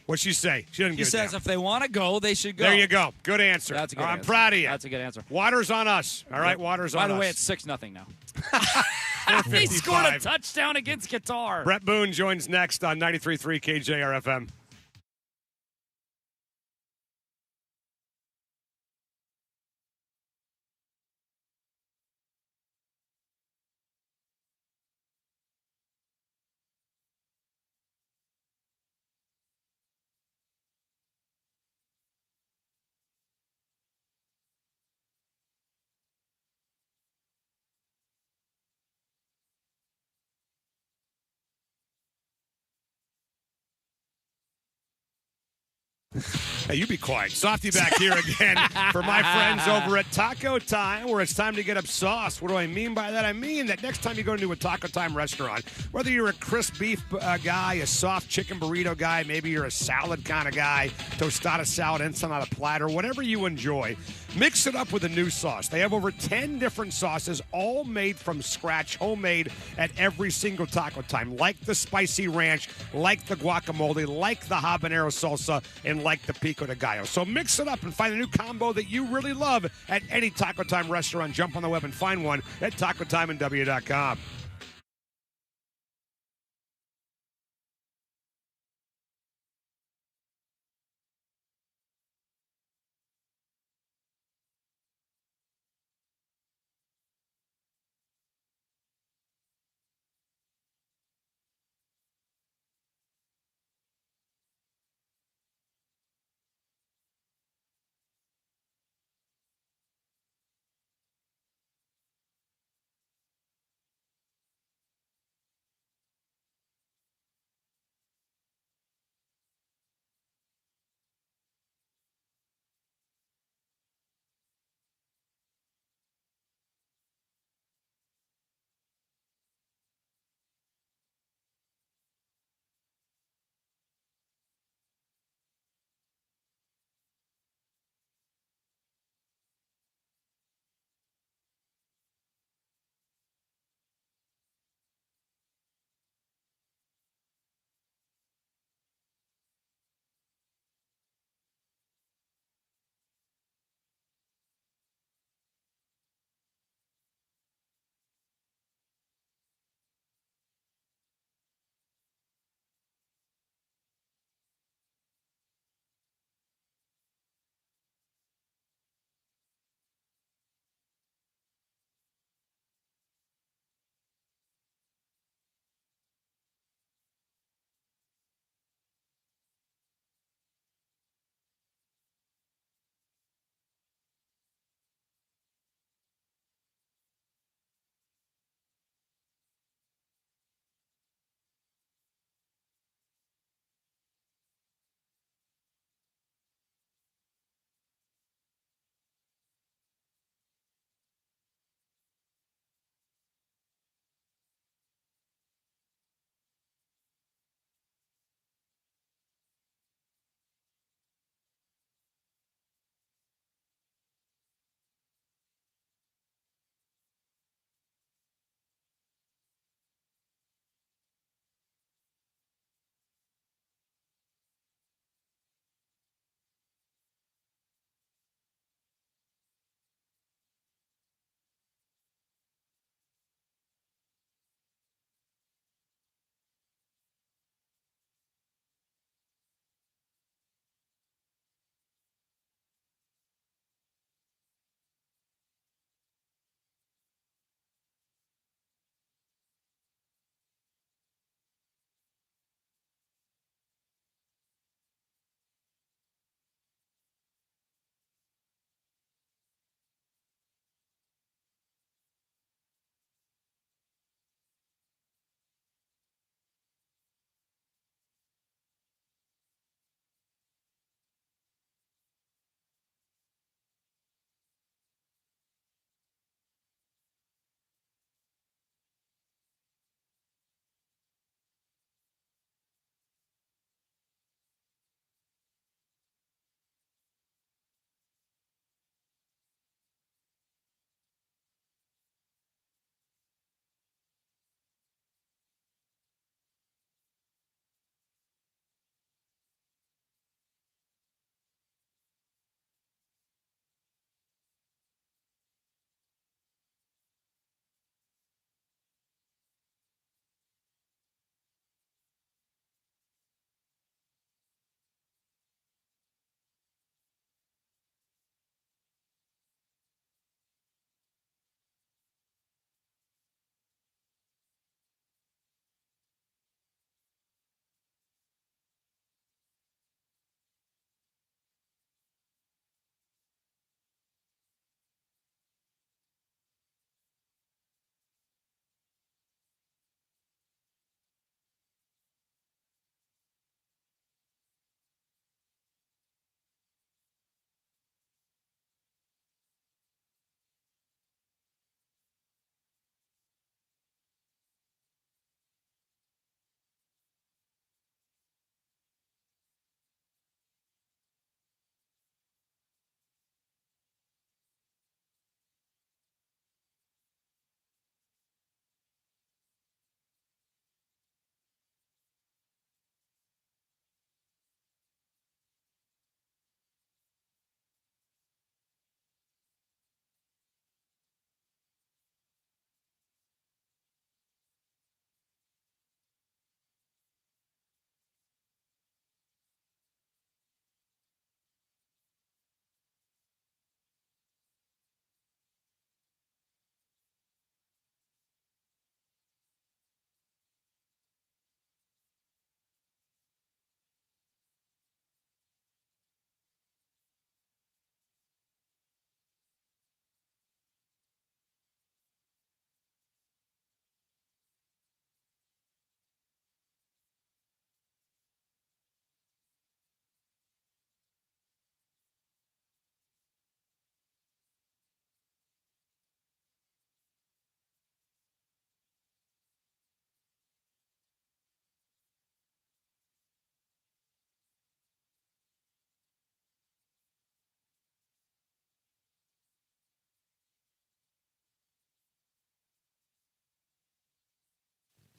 What'd she say? She didn't She give a says damn. if they want to go, they should go. There you go. Good answer. That's a good I'm answer. proud of you. That's a good answer. Water's on us. All right, water's on us. By the way, it's 6-0 now. They 4:55. scored a touchdown against Qatar. Brett Boone joins next on 93.3 KJR FM. Hey, you be quiet. Softy back here again for my friends over at Taco Time, where it's time to get up sauce. What do I mean by that? I mean that next time you go into a Taco Time restaurant, whether you're a crisp beef guy, a soft chicken burrito guy, maybe you're a salad kind of guy, tostada salad, ensalada platter, whatever you enjoy, mix it up with a new sauce. They have over 10 different sauces, all made from scratch, homemade at every single Taco Time, like the spicy ranch, like the guacamole, like the habanero salsa, and like the pico de gallo. So mix it up and find a new combo that you really love at any Taco Time restaurant. Jump on the web and find one at tacotimeandw.com.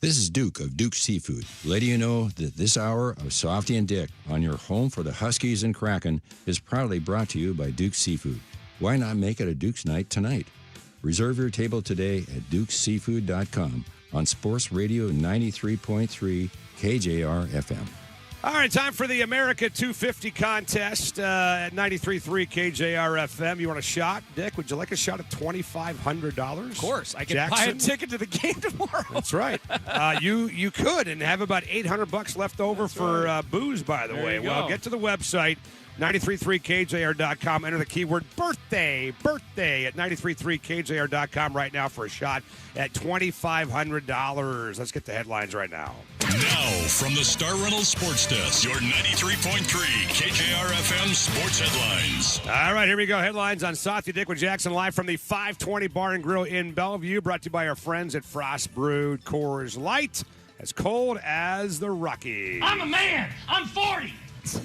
This is Duke of Duke Seafood, letting you know that this hour of Softy and Dick on your home for the Huskies and Kraken is proudly brought to you by Duke Seafood. Why not make it a Duke's night tonight? Reserve your table today at dukeseafood.com on Sports Radio 93.3 KJR FM. All right, time for the America 250 contest at 93.3 KJR FM. You want a shot? Dick, would you like a shot at $2,500? Of course. I can buy a ticket to the game tomorrow. That's right. You could and have about $800 left over for booze, by the way. Well, get to the website, 93.3KJR.com. Enter the keyword birthday at 93.3KJR.com right now for a shot at $2,500. Let's get the headlines right now. Now, from the Star Reynolds Sports Desk, your 93.3 KJR FM Sports Headlines. All right, here we go. Headlines on Softy Dick with Jackson live from the 520 Bar and Grill in Bellevue, brought to you by our friends at Frost Brewed Coors Light, as cold as the Rockies. I'm a man. I'm 40.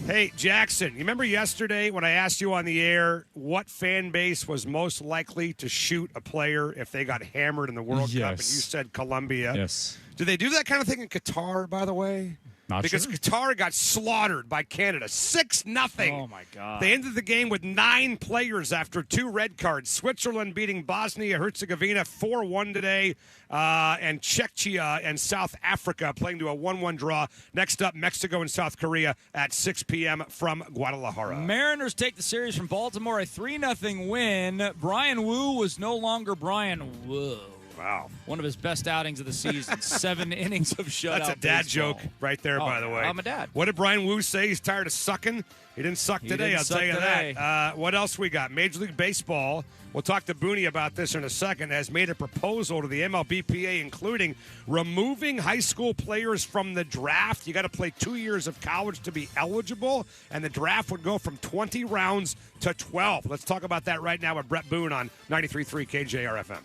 Hey, Jackson, you remember yesterday when I asked you on the air what fan base was most likely to shoot a player if they got hammered in the World Cup? And you said Colombia. Yes. Do they do that kind of thing in Qatar, by the way? Because sure. Qatar got slaughtered by Canada, 6-0. Oh, my God. They ended the game with 9 players after 2 red cards. Switzerland beating Bosnia-Herzegovina 4-1 today, and Czechia and South Africa playing to a 1-1 draw. Next up, Mexico and South Korea at 6 p.m. from Guadalajara. Mariners take the series from Baltimore, a 3-0 win. Brian Wu was no longer Brian Wu. Wow. One of his best outings of the season. 7 innings of shutout. That's a dad baseball. joke right there, by the way. I'm a dad. What did Brian Wu say? He's tired of sucking? He didn't suck today, I'll tell you that. What else we got? Major League Baseball, we'll talk to Booney about this in a second, has made a proposal to the MLBPA, including removing high school players from the draft. You got to play 2 years of college to be eligible, and the draft would go from 20 rounds to 12. Let's talk about that right now with Brett Boone on 93.3 KJR FM.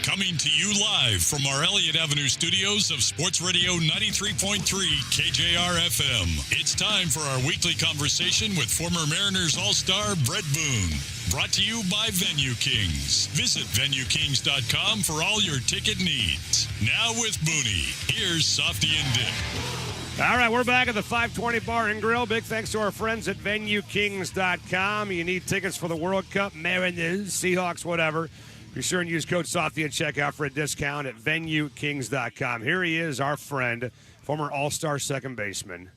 Coming to you live from our Elliott Avenue studios of Sports Radio 93.3 KJR FM. It's time for our weekly conversation with former Mariners All-Star Brett Boone. Brought to you by Venue Kings. Visit VenueKings.com for all your ticket needs. Now with Booney, here's Softy and Dick. All right, we're back at the 520 Bar and Grill. Big thanks to our friends at VenueKings.com. You need tickets for the World Cup, Mariners, Seahawks, whatever. Be sure and use code Softy at checkout for a discount at VenueKings.com. Here he is, our friend, former All-Star second baseman,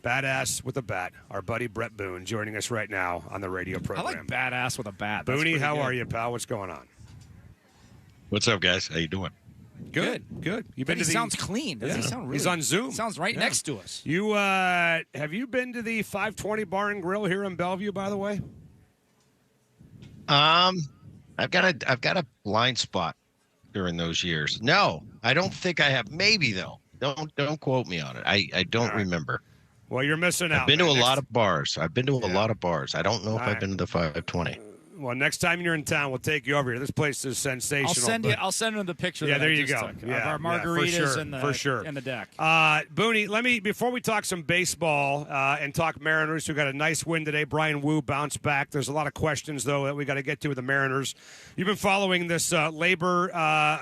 badass with a bat, our buddy Brett Boone, joining us right now on the radio program. I like badass with a bat. Booney, how are you, pal? What's going on? What's up, guys? How you doing? Good. You been to the? Sounds clean. Doesn't he sound really? He's on Zoom. Sounds right next to us. You have you been to the 520 Bar and Grill here in Bellevue, by the way? I've got a blind spot during those years. No, I don't think I have. Maybe though. Don't quote me on it. I don't remember. Well, you're missing out. I've been to a lot of bars. I don't know if I've been to the 520. Well, next time you're in town, we'll take you over here. This place is sensational. I'll send him the picture. Yeah, that there I you just go. Took, yeah, of our margaritas and the deck. Booney, before we talk some baseball and talk Mariners, who got a nice win today. Brian Wu bounced back. There's a lot of questions though that we got to get to with the Mariners. You've been following this labor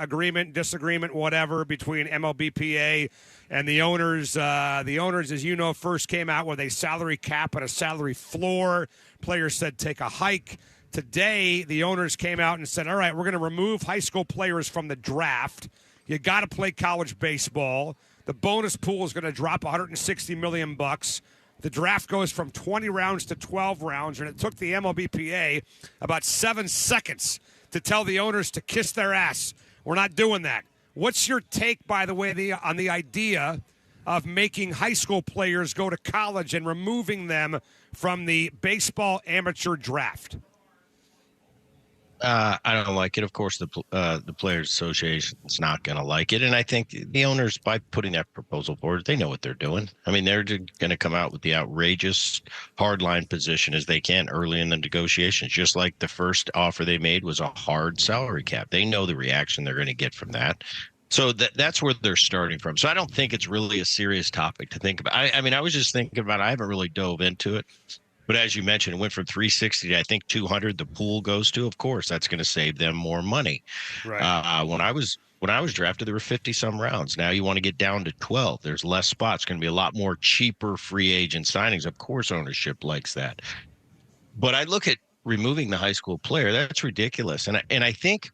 agreement, disagreement, whatever between MLBPA and the owners. The owners, as you know, first came out with a salary cap and a salary floor. Players said take a hike. Today, the owners came out and said, all right, we're going to remove high school players from the draft. You got to play college baseball. The bonus pool is going to drop $160 million. The draft goes from 20 rounds to 12 rounds, and it took the MLBPA about 7 seconds to tell the owners to kiss their ass. We're not doing that. What's your take, by the way, on the idea of making high school players go to college and removing them from the baseball amateur draft? I don't like it. Of course, the Players Association is not going to like it. And I think the owners, by putting that proposal forward, they know what they're doing. I mean, they're going to come out with the outrageous hardline position as they can early in the negotiations, just like the first offer they made was a hard salary cap. They know the reaction they're going to get from that. So that's where they're starting from. So I don't think it's really a serious topic to think about. I mean, I was just thinking about it. I haven't really dove into it. But as you mentioned, it went from 360 to I think 200. The pool goes to, of course, that's going to save them more money. Right. When I was drafted, there were 50 some rounds. Now you want to get down to 12. There's less spots. Going to be a lot more cheaper free agent signings. Of course, ownership likes that. But I look at removing the high school player. That's ridiculous. And I think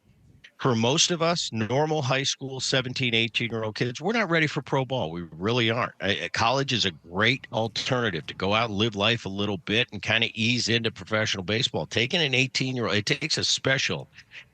for most of us, normal high school 17, 18-year-old kids, we're not ready for pro ball. We really aren't. College is a great alternative to go out and live life a little bit and kind of ease into professional baseball. Taking an 18-year-old, it takes a special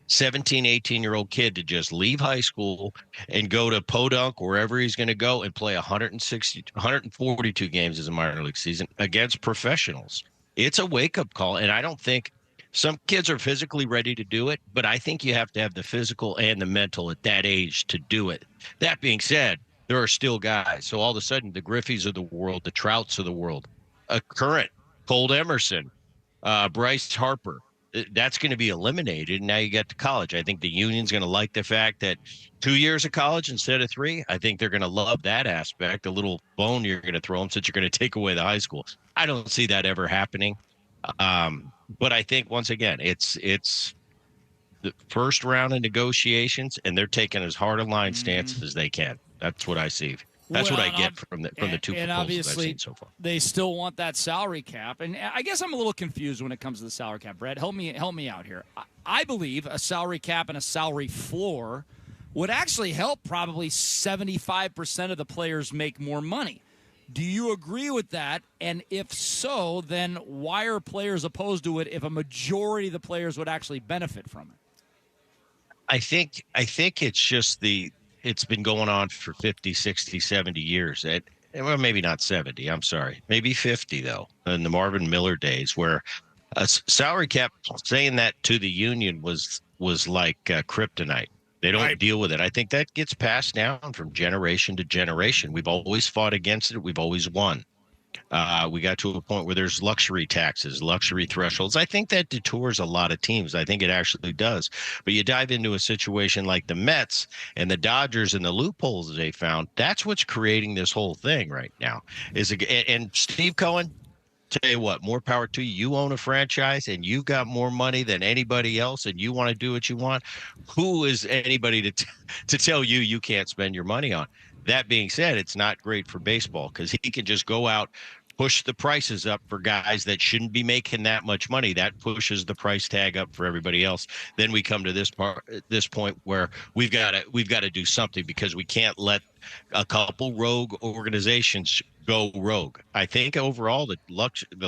17, 18-year-old kid to just leave high school and go to Podunk, wherever he's going to go, and play 142 games as a minor league season against professionals. It's a wake-up call, and I don't think some kids are physically ready to do it, but I think you have to have the physical and the mental at that age to do it. That being said, there are still guys. So all of a sudden, the Griffeys of the world, the Trouts of the world, a current Colt Emerson, Bryce Harper, that's going to be eliminated. And now you get to college. I think the union's going to like the fact that 2 years of college instead of 3. I think they're going to love that aspect, a little bone you're going to throw them since you're going to take away the high school. I don't see that ever happening. But I think, once again, it's the first round of negotiations, and they're taking as hard a line stance as they can. That's what I see. That's what I get from the two proposals I've seen so far. They still want that salary cap, and I guess I'm a little confused when it comes to the salary cap. Brett, help me out here. I believe a salary cap and a salary floor would actually help probably 75% of the players make more money. Do you agree with that? And if so, then why are players opposed to it if a majority of the players would actually benefit from it? I think it's just it's been going on for 50, 60, 70 years. Well, maybe not 70, I'm sorry. Maybe 50, though, in the Marvin Miller days, where a salary cap, saying that to the union was like kryptonite. They don't deal with it. I think that gets passed down from generation to generation. We've always fought against it. We've always won. We got to a point where there's luxury taxes, luxury thresholds. I think that detours a lot of teams. I think it actually does. But you dive into a situation like the Mets and the Dodgers and the loopholes they found, that's what's creating this whole thing right now. And Steve Cohen, tell you what, more power to you. You own a franchise and you've got more money than anybody else, and you want to do what you want. Who is anybody to tell you can't spend your money on? That being said, it's not great for baseball because he can just go out, push the prices up for guys that shouldn't be making that much money. That pushes the price tag up for everybody else. Then we come to this point where we've got to do something, because we can't let a couple rogue organizations go rogue. I think overall the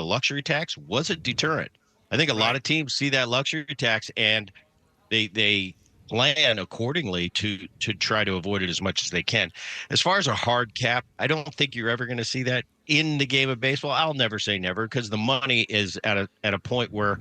luxury tax was a deterrent. I think a lot of teams see that luxury tax and they plan accordingly to try to avoid it as much as they can. As far as a hard cap, I don't think you're ever going to see that in the game of baseball. I'll never say never, because the money is at a point where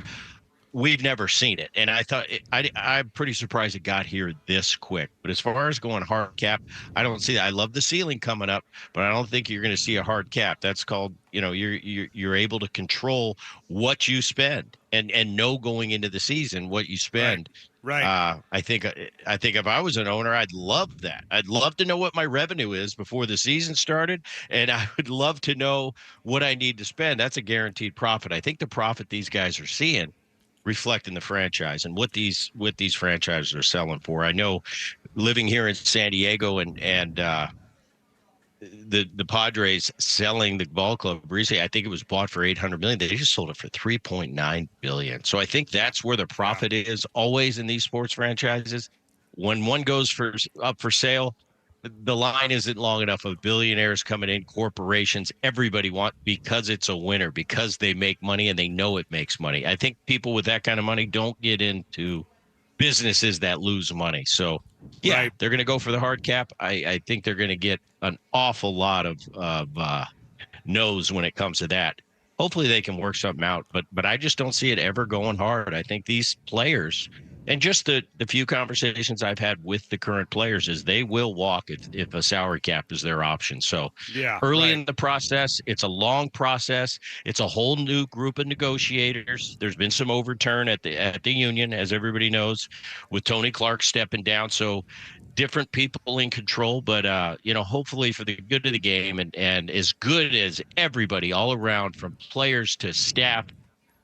we've never seen it. And I thought I'm pretty surprised it got here this quick. But as far as going hard cap, I don't see that. I love the ceiling coming up, but I don't think you're going to see a hard cap. That's called, you're able to control what you spend and know going into the season what you spend. Right. I think if I was an owner, I'd love that. I'd love to know what my revenue is before the season started, and I would love to know what I need to spend. That's a guaranteed profit. I think the profit these guys are seeing reflect in the franchise and what these franchises are selling for. I know, living here in San Diego and the Padres selling the ball club recently, I think it was bought for $800 million. They just sold it for $3.9 billion. So I think that's where the profit is always in these sports franchises. When one goes up for sale, the line isn't long enough of billionaires coming in, corporations, everybody because it's a winner, because they make money and they know it makes money. I think people with that kind of money don't get into businesses that lose money. So they're going to go for the hard cap. I think they're going to get an awful lot of no's when it comes to that. Hopefully they can work something out, but I just don't see it ever going hard. I think these players, and just the few conversations I've had with the current players, is they will walk if a salary cap is their option. So early in the process, it's a long process. It's a whole new group of negotiators. There's been some overturn at the union, as everybody knows, with Tony Clark stepping down. So different people in control, but hopefully for the good of the game and as good as everybody all around, from players to staff,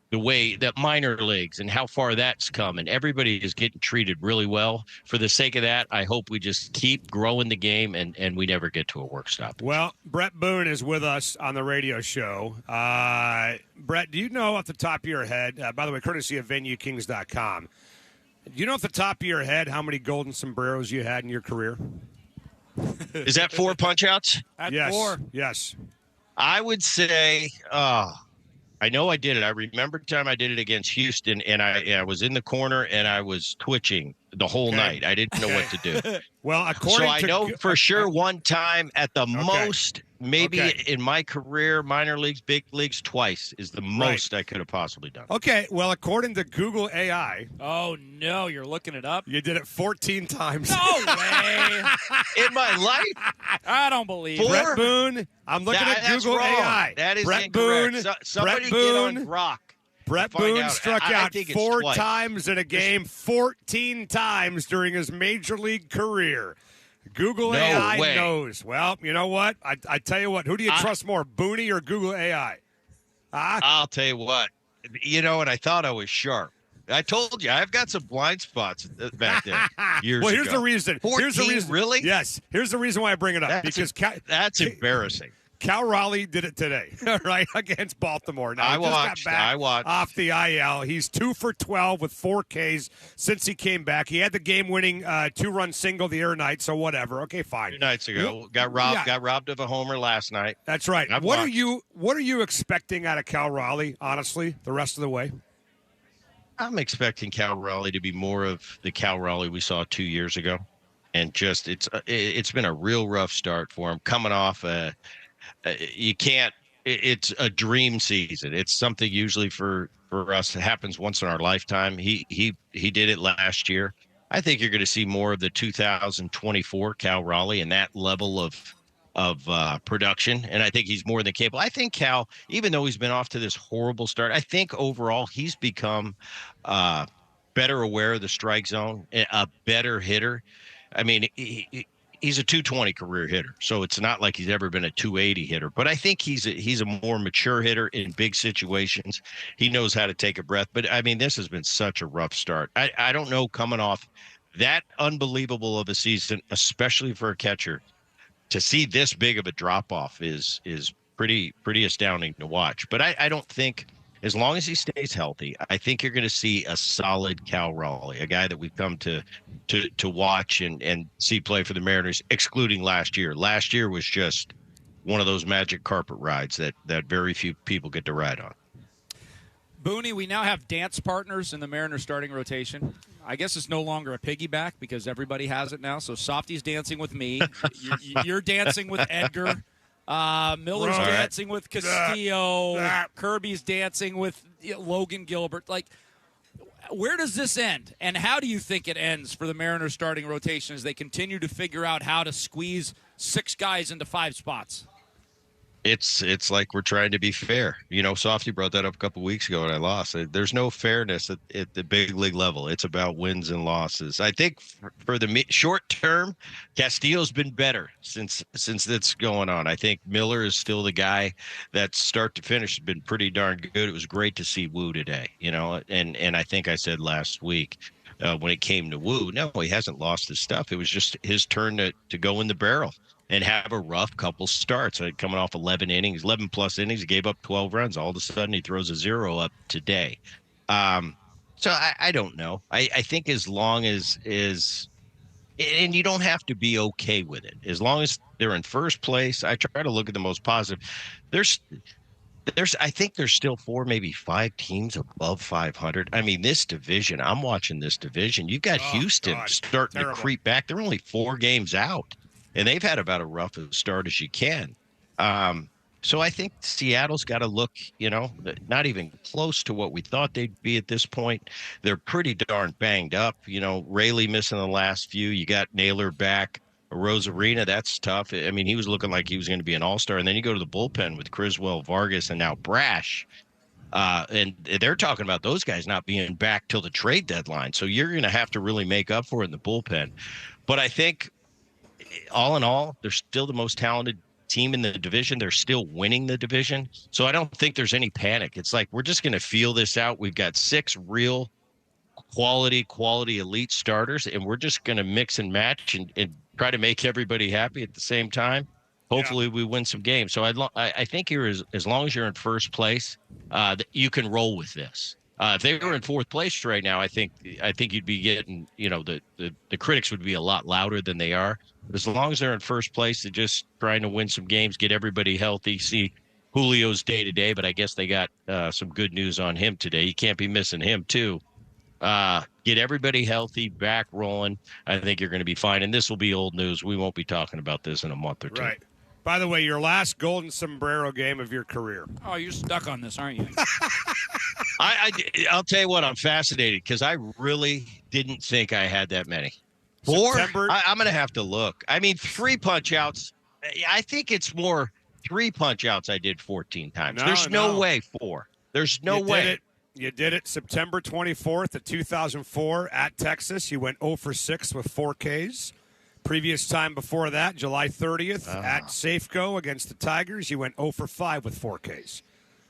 the way that minor leagues and how far that's come, and everybody is getting treated really well. For the sake of that, I hope we just keep growing the game and we never get to a work stop. Well, Brett Boone is with us on the radio show. Brett, do you know off the top of your head, by the way, courtesy of VenueKings.com, do you know off the top of your head how many golden sombreros you had in your career? Is that 4 punch-outs? Yes. 4. Yes. I would say I know I did it. I remember the time I did it against Houston, and I was in the corner, and I was twitching the whole night. I didn't know what to do. Well, according so I know for sure one time at the most, maybe in my career, minor leagues, big leagues, twice is the most I could have possibly done. Okay, well, according to Google AI. Oh, no, you're looking it up? You did it 14 times. No way. In my life? I don't believe it. Brett Boone, I'm looking at Google AI. That is Brett incorrect. Boone, Somebody Brett Boone, get on Grok. Brett Boone struck I out think it's 4 twice. times in a game, 14 times during his major league career. Google No AI way. knows. Well, you know what? I tell you what. Who do you trust more, Booney or Google AI? I'll tell you what. And I thought I was sharp. I told you, I've got some blind spots back there years Well, here's ago. the reason. 14, Here's the reason. really? Yes. Here's the reason why I bring it up. That's embarrassing. Cal Raleigh did it today, right, against Baltimore. Now, I he just watched. got back I watched. off the IL. He's 2 for 12 with 4 Ks since he came back. He had the game-winning 2-run single the other night, so whatever. Okay, fine. 2 nights ago, got robbed of a homer last night. That's right. I've What watched. are you expecting out of Cal Raleigh, honestly, the rest of the way? I'm expecting Cal Raleigh to be more of the Cal Raleigh we saw 2 years ago, and just it's been a real rough start for him coming off you can't. It's a dream season. It's something usually for us that happens once in our lifetime. He did it last year. I think you're going to see more of the 2024 Cal Raleigh and that level of production, and I think he's more than capable. I think Cal, even though he's been off to this horrible start, I think overall he's become better aware of the strike zone, a better hitter. I mean, he's a 220 career hitter, so it's not like he's ever been a 280 hitter. But I think he's a more mature hitter in big situations. He knows how to take a breath. But, I mean, this has been such a rough start. I don't know, coming off that unbelievable of a season, especially for a catcher, to see this big of a drop-off is pretty astounding to watch. But I don't think, as long as he stays healthy, I think you're going to see a solid Cal Raleigh, a guy that we've come to watch and see play for the Mariners, excluding last year. Last year was just one of those magic carpet rides that very few people get to ride on. Booney, we now have dance partners in the Mariners starting rotation. I guess it's no longer a piggyback because everybody has it now. So Softy's dancing with me. You're dancing with Edgar. Miller's dancing with Castillo. Kirby's dancing with Logan Gilbert. Like, where does this end? And how do you think it ends for the Mariners starting rotation as they continue to figure out how to squeeze 6 guys into 5 spots? It's like we're trying to be fair. Softy brought that up a couple weeks ago and I lost. There's no fairness at the big league level. It's about wins and losses. I think for the short term, Castillo's been better since that's going on. I think Miller is still the guy that start to finish has been pretty darn good. It was great to see Wu today, and I think I said last week when it came to Wu, no, he hasn't lost his stuff. It was just his turn to go in the barrel and have a rough couple starts. Coming off 11 plus innings, he gave up 12 runs. All of a sudden, he throws a 0 up today. So I don't know. I think as long as and you don't have to be okay with it. As long as they're in first place, I try to look at the most positive. I think there's still 4, maybe 5 teams above 500. I mean, this division, I'm watching this division. You've got Houston starting to creep back. They're only 4 games out. And they've had about a rough start as you can. So I think Seattle's got to look, not even close to what we thought they'd be at this point. They're pretty darn banged up. Rayleigh missing the last few. You got Naylor back. Rosarina, that's tough. I mean, he was looking like he was going to be an all-star. And then you go to the bullpen with Criswell, Vargas, and now Brash. And they're talking about those guys not being back till the trade deadline. So you're going to have to really make up for it in the bullpen. But I think all in all, they're still the most talented team in the division. They're still winning the division. So I don't think there's any panic. It's like we're just going to feel this out. We've got 6 real quality elite starters, and we're just going to mix and match and try to make everybody happy at the same time. Hopefully we win some games. So I think here, as long as you're in first place, you can roll with this. If they were in 4th place right now, I think you'd be getting, the critics would be a lot louder than they are. But as long as they're in first place, they're just trying to win some games, get everybody healthy, see Julio's day-to-day, but I guess they got some good news on him today. You can't be missing him, too. Get everybody healthy, back rolling. I think you're going to be fine. And this will be old news. We won't be talking about this in a month or two. Right. By the way, your last golden sombrero game of your career. Oh, you're stuck on this, aren't you? I'll tell you what, I'm fascinated because I really didn't think I had that many. 4? I'm going to have to look. I mean, 3 punch-outs. I think it's more 3 punch-outs I did 14 times. There's no way 4. There's no way. You did it September 24th of 2004 at Texas. You went 0 for 6 with 4 Ks. Previous time before that, July 30th at Safeco against the Tigers, you went 0 for 5 with 4 Ks.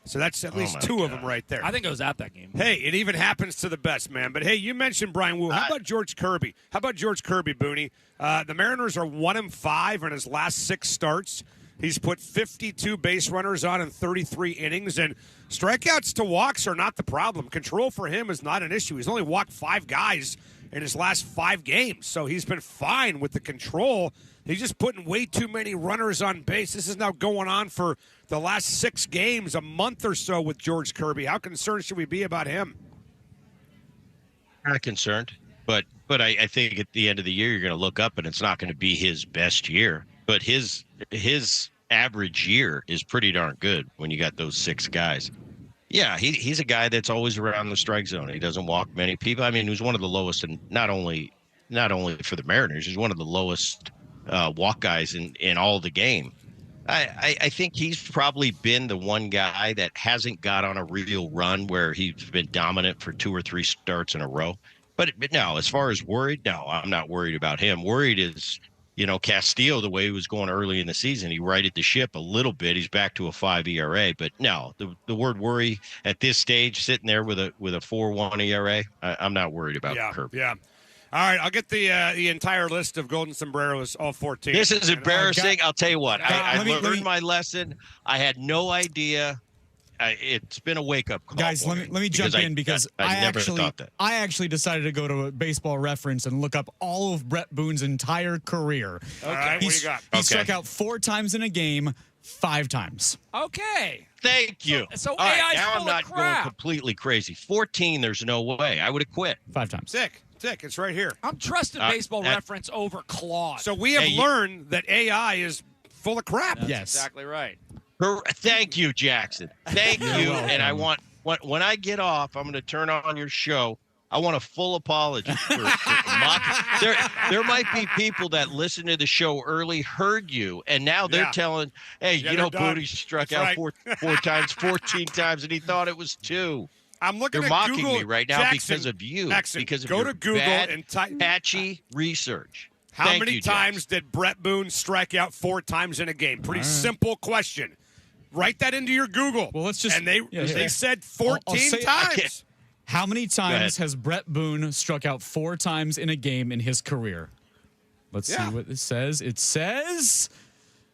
So that's at least 2 of them right there. I think it was at that game. Hey, it even happens to the best, man. But, hey, you mentioned Brian Wu. How about George Kirby? How about George Kirby, Booney? The Mariners are 1-5 in his last 6 starts. He's put 52 base runners on in 33 innings, and strikeouts to walks are not the problem. Control for him is not an issue. He's only walked 5 guys in his last 5 games, so he's been fine with the control. He's just putting way too many runners on base. This is now going on for the last 6 games, a month or so with George Kirby. How concerned should we be about him? Not concerned, but I think at the end of the year, you're going to look up, and it's not going to be his best year. But his average year is pretty darn good when you got those 6 guys. Yeah, he's a guy that's always around the strike zone. He doesn't walk many people. I mean, he was one of the lowest, and not only for the Mariners, he's one of the lowest walk guys in all the game. I think he's probably been the one guy that hasn't got on a real run where he's been dominant for 2 or 3 starts in a row. But no, as far as worried, no, I'm not worried about him. Worried is, Castillo, the way he was going early in the season, he righted the ship a little bit. He's back to a 5 ERA. But no, the word worry at this stage, sitting there with a 4.1 ERA, I'm not worried about Kirby. Yeah. All right, I'll get the entire list of golden sombreros, all 14. This is embarrassing. I'll tell you what. I learned my lesson. I had no idea. It's been a wake-up call. Guys, let me jump in because I actually decided to go to a Baseball Reference and look up all of Brett Boone's entire career. Okay, what do you got? He struck out 4 times in a game, 5 times. Okay. Thank you. So all AI's now full I'm not of crap. going completely crazy. 14, there's no way. I would have quit. 5 times. Sick, it's right here. I'm trusting Baseball Reference over Claude. So we have learned that AI is full of crap. Yes. Exactly right. Thank you, Jackson. Thank you. And I want when I get off, I'm going to turn on your show. I want a full apology for mocking. There might be people that listen to the show early, heard you, and now they're telling, hey, Booty struck out 4 times, 14 times, and he thought it was 2. I'm looking They're at mocking Google, me right now Jackson, because of you. Jackson, because of go your to Google bad, and type patchy research. How many times did Brett Boone strike out 4 times in a game? Pretty simple question. Write that into your Google. Well, let's just. And they said 14 times. How many times has Brett Boone struck out 4 times in a game in his career? Let's see what it says. It says,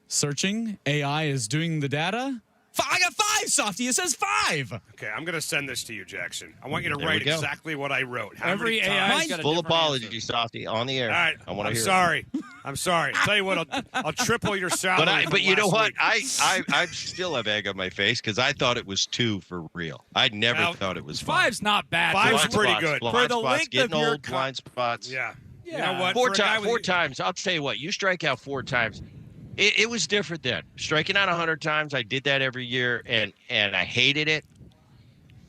searching, AI is doing the data. I got 5, Softy. It says 5. Okay, I'm going to send this to you, Jackson. I want you to write exactly what I wrote. How Every many AI times? got a Full different apology, answer. Softy, on the air. All right, I want to hear sorry. I'm sorry. Tell you what, I'll triple your salary. But you know what? Week. I still have egg on my face because I thought it was 2 for real. I never thought it was 5. 5's not bad. 5's pretty good. For the length getting of your old, blind spots. Yeah. Yeah. You know what? 4 times. I'll tell you what. You strike out 4 times. It was different then. Striking out 100 times, I did that every year, and I hated it.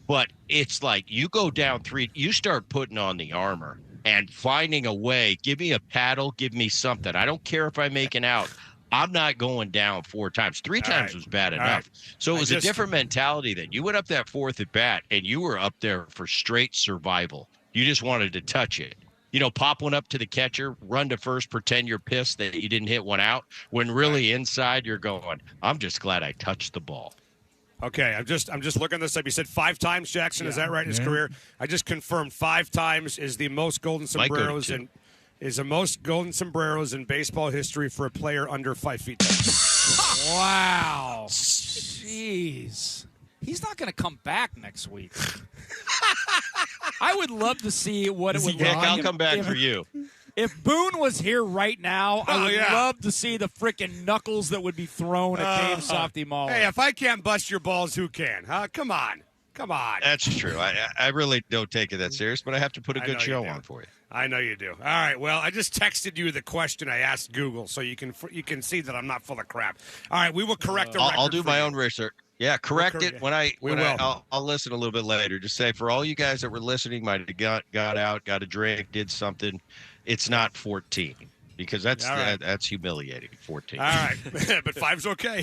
But it's like you go down 3, you start putting on the armor and finding a way. Give me a paddle, give me something. I don't care if I'm making out. I'm not going down 4 times. 3 times was bad enough. So it was a different mentality then. You went up that 4th at bat, and you were up there for straight survival. You just wanted to touch it. pop one up to the catcher, run to first, pretend you're pissed that you didn't hit one out, when really inside you're going, I'm just glad I touched the ball. Okay, I'm just looking this up. You said 5 times, Jackson. Is that right in his career? I just confirmed 5 times is the most golden sombreros in baseball history for a player under 5 feet. Wow. Jeez. He's not going to come back next week. I would love to see what it would look like. I'll come back for you. If Boone was here right now, I would love to see the freaking knuckles that would be thrown at Dave Softy Mahler. Hey, if I can't bust your balls, who can? Huh? Come on. That's true. I really don't take it that serious, but I have to put a good show on for you. I know you do. All right. Well, I just texted you the question I asked Google, so you can see that I'm not full of crap. All right, we will correct the record. I'll do my own research. Yeah, correct it when I'll listen a little bit later. Just say, for all you guys that were listening, might have got out, got a drink, did something. It's not 14 because that's humiliating. 14. All right, but 5's okay.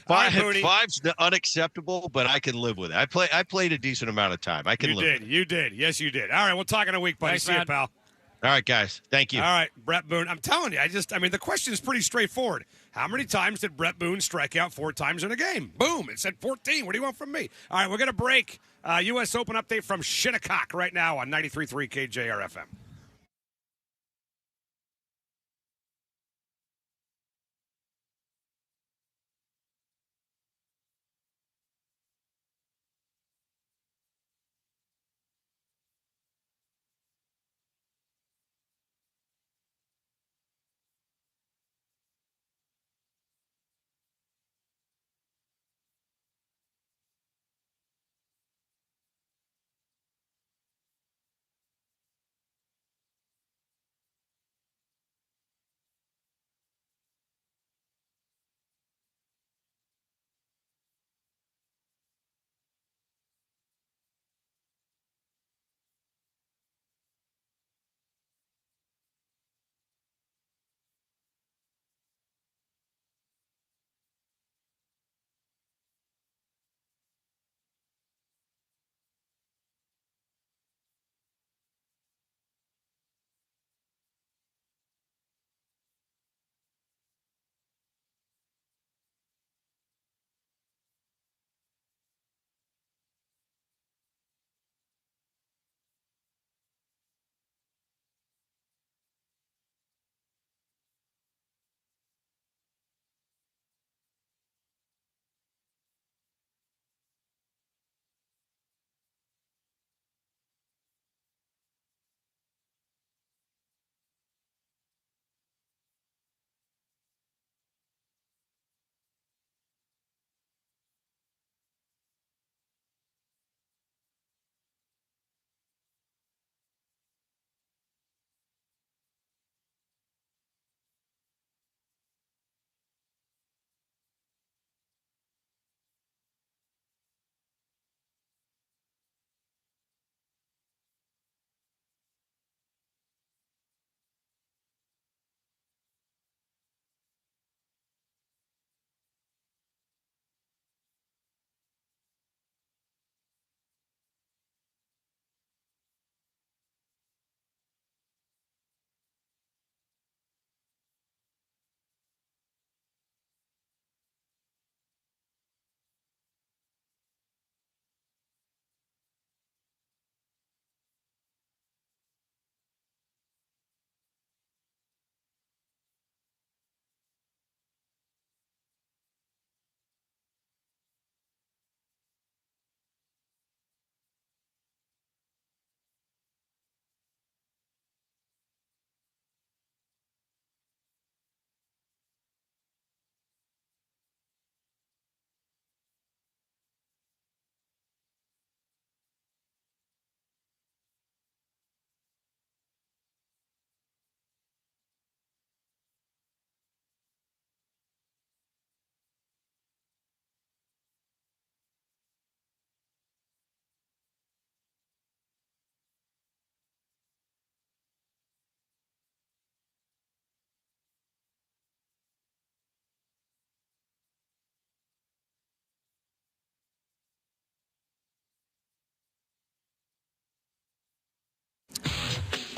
5's unacceptable, but I can live with it. I played a decent amount of time. I can live with it. You did. Yes, you did. All right, we'll talk in a week, buddy. Thanks, See you, man. pal. All right, guys. Thank you. All right, Brett Boone. I'm telling you, the question is pretty straightforward. How many times did Brett Boone strike out 4 times in a game? Boom. It said 14. What do you want from me? All right, we're going to break. U.S. Open update from Shinnecock right now on 93.3 KJR FM.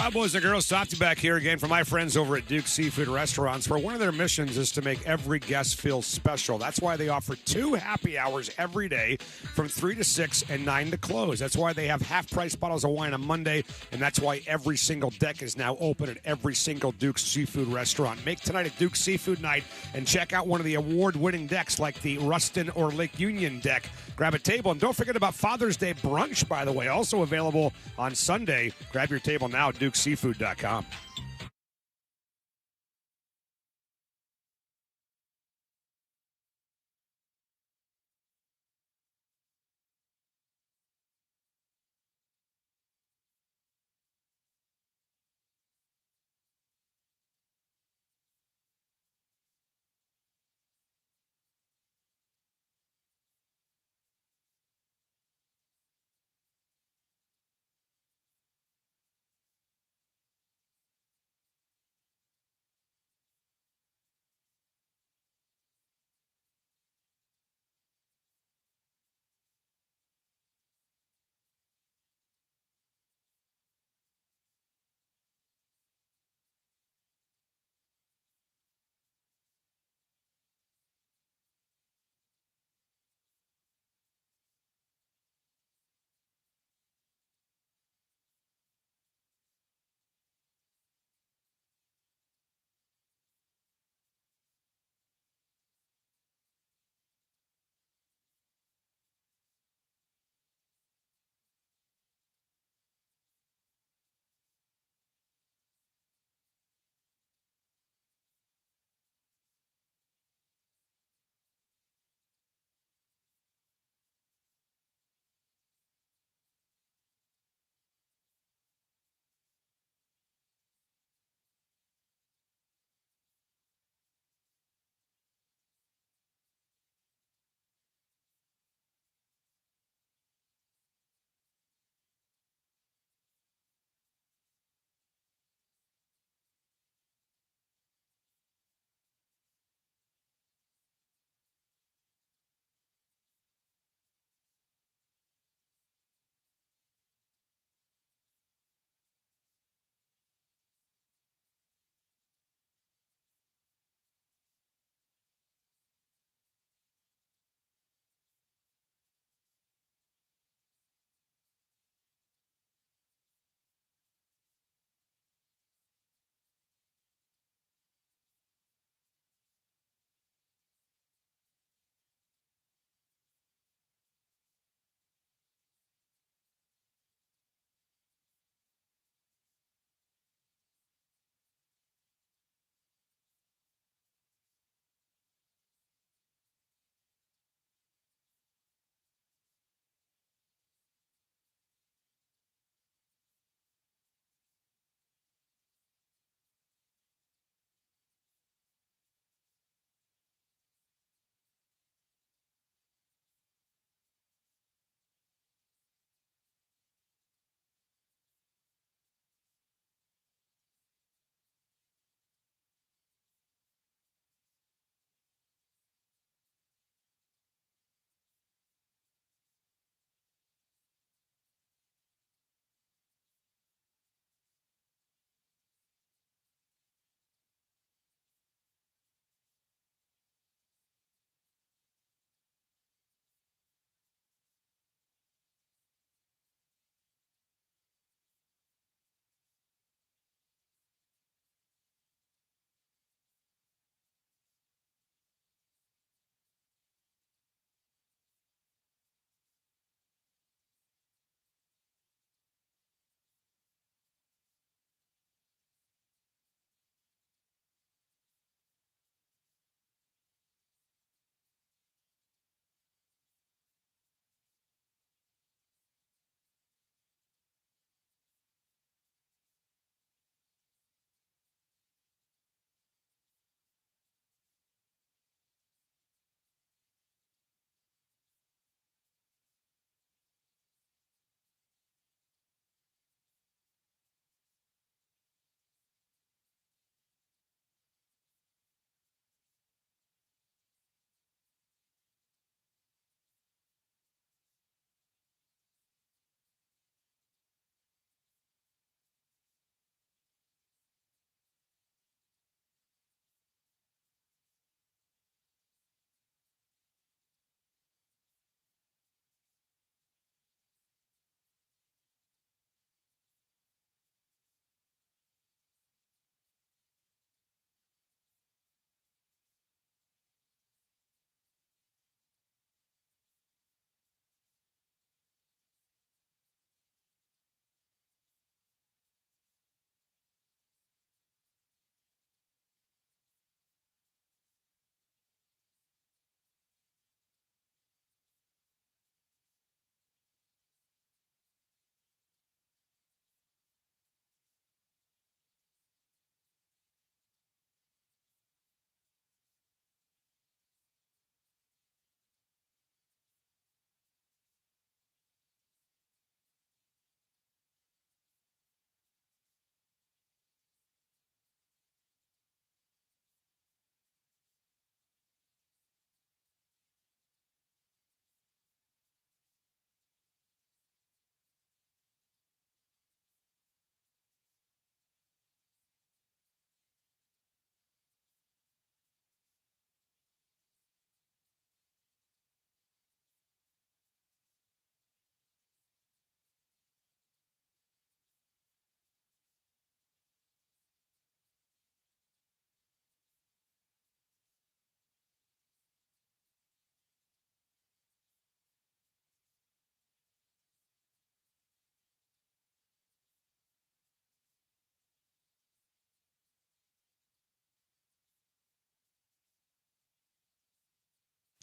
Hi, boys and girls. Softy back here again for my friends over at Duke Seafood Restaurants, where one of their missions is to make every guest feel special. That's why they offer 2 happy hours every day from 3 to 6 and 9 to close. That's why they have half-price bottles of wine on Monday, and that's why every single deck is now open at every single Duke Seafood restaurant. Make tonight a Duke Seafood night and check out one of the award-winning decks like the Ruston or Lake Union deck. Grab a table, and don't forget about Father's Day brunch, by the way, also available on Sunday. Grab your table now at dukeseafood.com.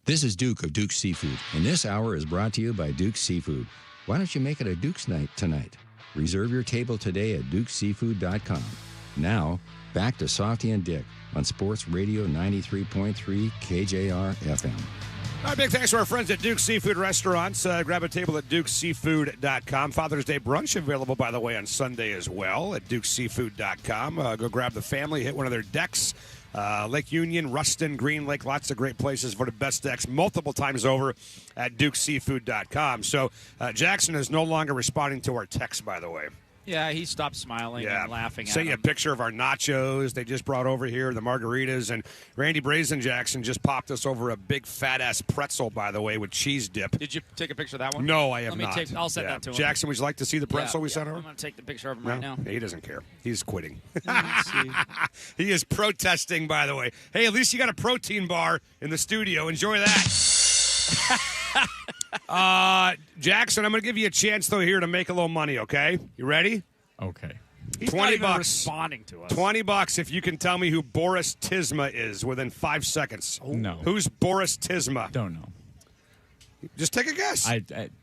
This is Duke of Duke's Seafood, and this hour is brought to you by Duke's Seafood. Why don't you make it a Duke's night tonight? Reserve your table today at dukeseafood.com. Now, back to Softy and Dick on Sports Radio 93.3 KJR FM. All right, big thanks to our friends at Duke's Seafood Restaurants. Grab a table at dukeseafood.com. Father's Day brunch available, by the way, on Sunday as well at dukeseafood.com. Go grab the family, hit one of their decks. Lake Union, Ruston, Green Lake, lots of great places for the best decks multiple times over at dukeseafood.com. So Jackson is no longer responding to our text, by the way. Yeah, he stopped smiling and laughing at Sent you a picture of our nachos they just brought over here, the margaritas, and Randy Brazen Jackson just popped us over a big fat-ass pretzel, by the way, with cheese dip. Did you take a picture of that one? No, I have not. I'll send that to him. Jackson, would you like to see the pretzel we sent over? I'm going to take the picture of him right now. He doesn't care. He's quitting. He is protesting, by the way. Hey, at least you got a protein bar in the studio. Enjoy that. Jackson, I'm going to give you a chance, though, here to make a little money, okay? You ready? Okay. He's $20 not even responding to us. $20 if you can tell me who Boris Tisma is within 5 seconds. No. Who's Boris Tisma? Don't know. Just take a guess.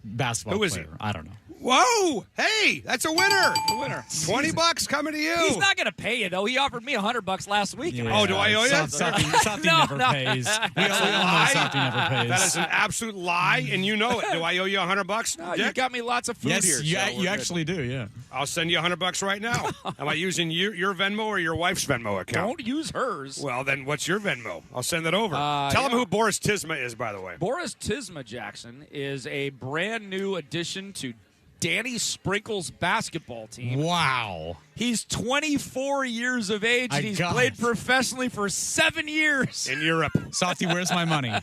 Basketball Who is player. he? I don't know. Whoa! Hey, that's a winner. The winner. $20 coming to you. He's not going to pay you, though. He offered me $100 last week. Yeah. Oh, do I owe you? Something never pays. We all know something never pays. That is an absolute lie, and you know it. Do I owe you $100? No, you got me lots of food here. Yes, so you actually do, yeah. I'll send you $100 right now. Am I using your Venmo or your wife's Venmo account? Don't use hers. Well, then what's your Venmo? I'll send it over. Tell him who Boris Tisma is, by the way. Boris Tisma, Jackson, is a brand new addition to Danny Sprinkle's basketball team. Wow. He's 24 years of age, and he's played professionally for 7 years. In Europe. Softy, where's my money?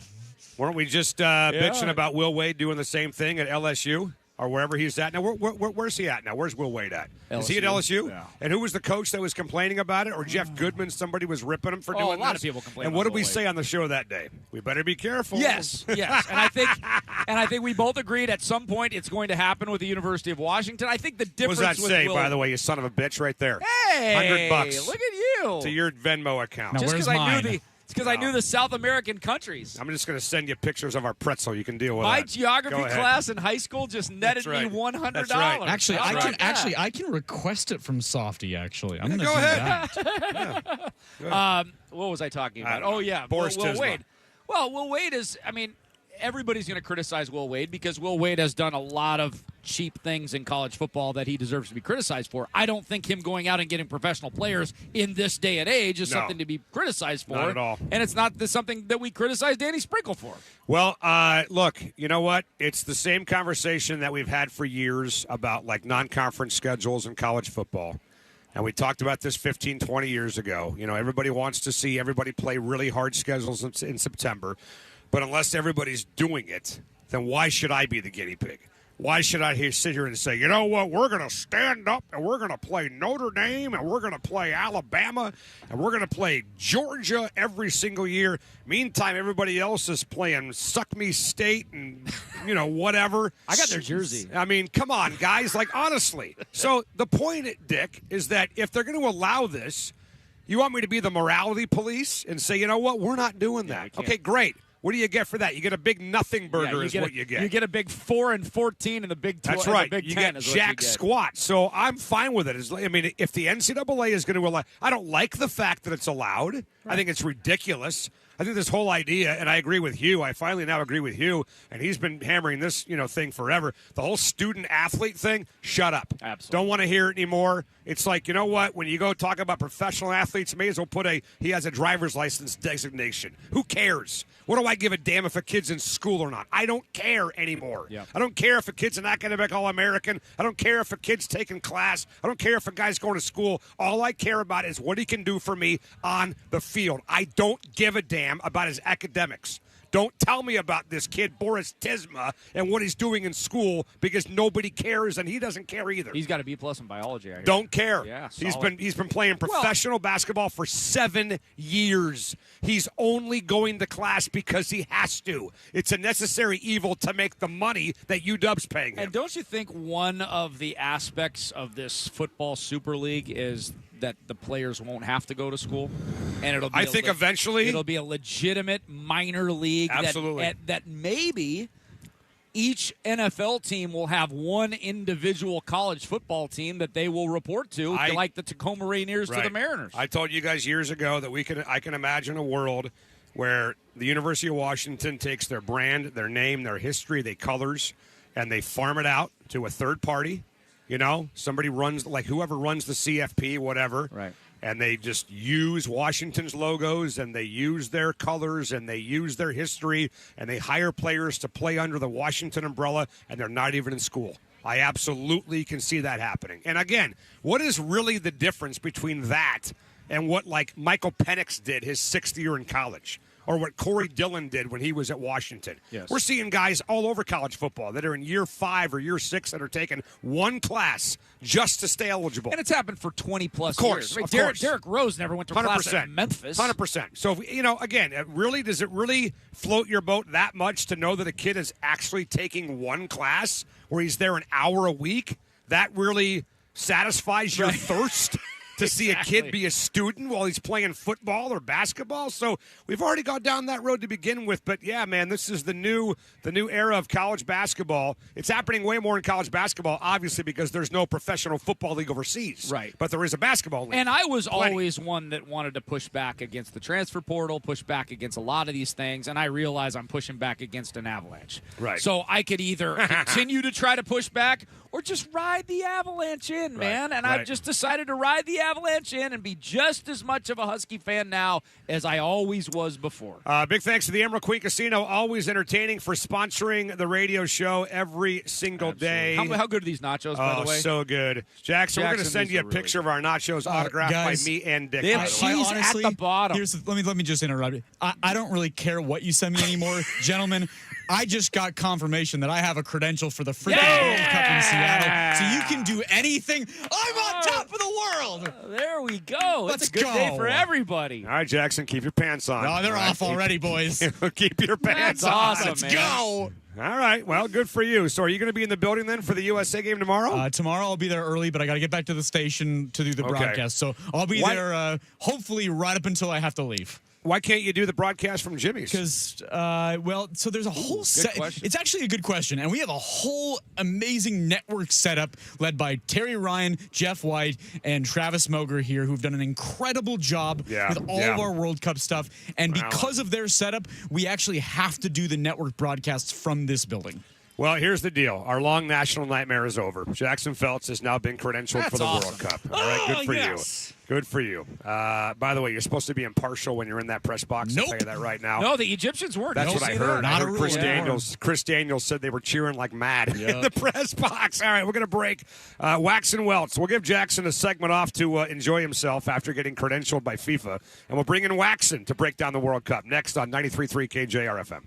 Weren't we just bitching about Will Wade doing the same thing at LSU? Or wherever he's at now. Where's he at now? Where's Will Wade at? LSU. Is he at LSU? Yeah. And who was the coach that was complaining about it? Or Jeff Goodman? Somebody was ripping him for doing this? A lot of people complain. And what about did we Will Wade. say on the show that day? We better be careful. Yes. And I think we both agreed at some point it's going to happen with the University of Washington. I think the difference. What does that with say, Will, by the way, you son of a bitch, right there? Hey, $100. Look at you. To your Venmo account. Now, Just where's because I mine? knew It's because I knew the South American countries. I'm just going to send you pictures of our pretzel. You can deal with My that. geography Go ahead. class in high school just netted That's right. me $100. That's right. Actually, That's I can request it from Softy. Actually, I'm going to Go do ahead. that. What was I talking about? I don't know. Oh, yeah. Boris Will Tisma. Wade. Well, Will Wade is, everybody's going to criticize Will Wade because Will Wade has done a lot of cheap things in college football that he deserves to be criticized for. I don't think him going out and getting professional players in this day and age is something to be criticized for. Not at all. And it's not something that we criticize Danny Sprinkle for. Well, look, you know what? It's the same conversation that we've had for years about like non-conference schedules in college football. And we talked about this 15, 20 years ago. You know, everybody wants to see everybody play really hard schedules in September. But unless everybody's doing it, then why should I be the guinea pig? Why should I sit here and say, you know what, we're going to stand up and we're going to play Notre Dame and we're going to play Alabama and we're going to play Georgia every single year. Meantime, everybody else is playing Suck Me State and, whatever. I got their jersey. I mean, come on, guys. Like, honestly. So the point, Dick, is that if they're going to allow this, you want me to be the morality police and say, you know what, we're not doing that. Okay, great. What do you get for that? You get a big nothing burger is what you get. You get a big 4 and 14 in the Big 12. That's right. The Big You 10 get is what jack you get. squat. So I'm fine with it. If the NCAA is going to allow, I don't like the fact that it's allowed. Right. I think it's ridiculous. I think this whole idea, and I agree with Hugh. I finally now agree with Hugh, and he's been hammering this, thing forever. The whole student-athlete thing, shut up. Absolutely. Don't want to hear it anymore. It's like, you know what? When you go talk about professional athletes, you may as well put he has a driver's license designation. Who cares? What do I give a damn if a kid's in school or not? I don't care anymore. Yep. I don't care if a kid's an academic All-American. I don't care if a kid's taking class. I don't care if a guy's going to school. All I care about is what he can do for me on the field. I don't give a damn about his academics. Don't tell me about this kid, Boris Tisma, and what he's doing in school because nobody cares and he doesn't care either. He's got a B+ in biology, I hear. Don't care. Yeah, he's been playing professional basketball for 7 years. He's only going to class because he has to. It's a necessary evil to make the money that UW's paying him. And don't you think one of the aspects of this football super league is that the players won't have to go to school, and it'll be I think eventually it'll be a legitimate minor league. Absolutely. That maybe each NFL team will have one individual college football team that they will report to, like the Tacoma Rainiers to the Mariners. I told you guys years ago that I can imagine a world where the University of Washington takes their brand, their name, their history, their colors, and they farm it out to a third party. You know, somebody runs, like whoever runs the CFP, whatever. Right. And they just use Washington's logos, and they use their colors, and they use their history, and they hire players to play under the Washington umbrella, and they're not even in school. I absolutely can see that happening. And again, what is really the difference between that and what, like, Michael Penix did his 6th year in college? Or what Corey Dillon did when he was at Washington. Yes. We're seeing guys all over college football that are in year 5 or year 6 that are taking one class just to stay eligible. And it's happened for 20-plus years. Right? Of course. Derek Rose never went to a class at Memphis. 100%. So, again, does it really float your boat that much to know that a kid is actually taking one class where he's there an hour a week? That really satisfies your thirst? To see a kid be a student while he's playing football or basketball. So we've already gone down that road to begin with. But yeah, man, this is the new era of college basketball. It's happening way more in college basketball, obviously, because there's no professional football league overseas. Right. But there is a basketball league. And I was always one that wanted to push back against the transfer portal, push back against a lot of these things, and I realize I'm pushing back against an avalanche. Right. So I could either continue to try to push back or just ride the avalanche in, man. And I've just decided to ride the avalanche in and be just as much of a Husky fan now as I always was before. Big thanks to the Emerald Queen Casino, always entertaining, for sponsoring the radio show every single day. How good are these nachos, by the way? Oh, so good. Jackson, we're going to send you a picture of our nachos autographed guys, by me and Dick. They have by the way. cheese honestly, at the bottom. Let me just interrupt. I don't really care what you send me anymore, gentlemen. I just got confirmation that I have a credential for the freaking World Cup in Seattle, so you can do anything. I'm on top of the world. There we go. Let's it's a good go. day for everybody. All right, Jackson, keep your pants on. Oh, they're All right, off already, boys. Keep your pants That's on. awesome, Let's man. go. All right. Well, good for you. So are you going to be in the building then for the USA game tomorrow? Tomorrow I'll be there early, but I got to get back to the station to do the broadcast. So I'll be there hopefully right up until I have to leave. Why can't you do the broadcast from Jimmy's? Because, so there's a whole set. question. It's actually a good question. And we have a whole amazing network setup led by Terry Ryan, Jeff White, and Travis Moger here, who've done an incredible job with all of our World Cup stuff. And because of their setup, we actually have to do the network broadcasts from this building. Well, here's the deal. Our long national nightmare is over. Jackson Phelps has now been credentialed for the World Cup. All right, good for you. Good for you. By the way, you're supposed to be impartial when you're in that press box. I'll tell you that right now. No, the Egyptians weren't. That's what I heard. Not I a heard rule. Chris Daniels said they were cheering like mad in the press box. All right, we're going to break. Wax and Welts. We'll give Jackson a segment off to enjoy himself after getting credentialed by FIFA. And we'll bring in Waxon to break down the World Cup next on 93.3 KJR FM.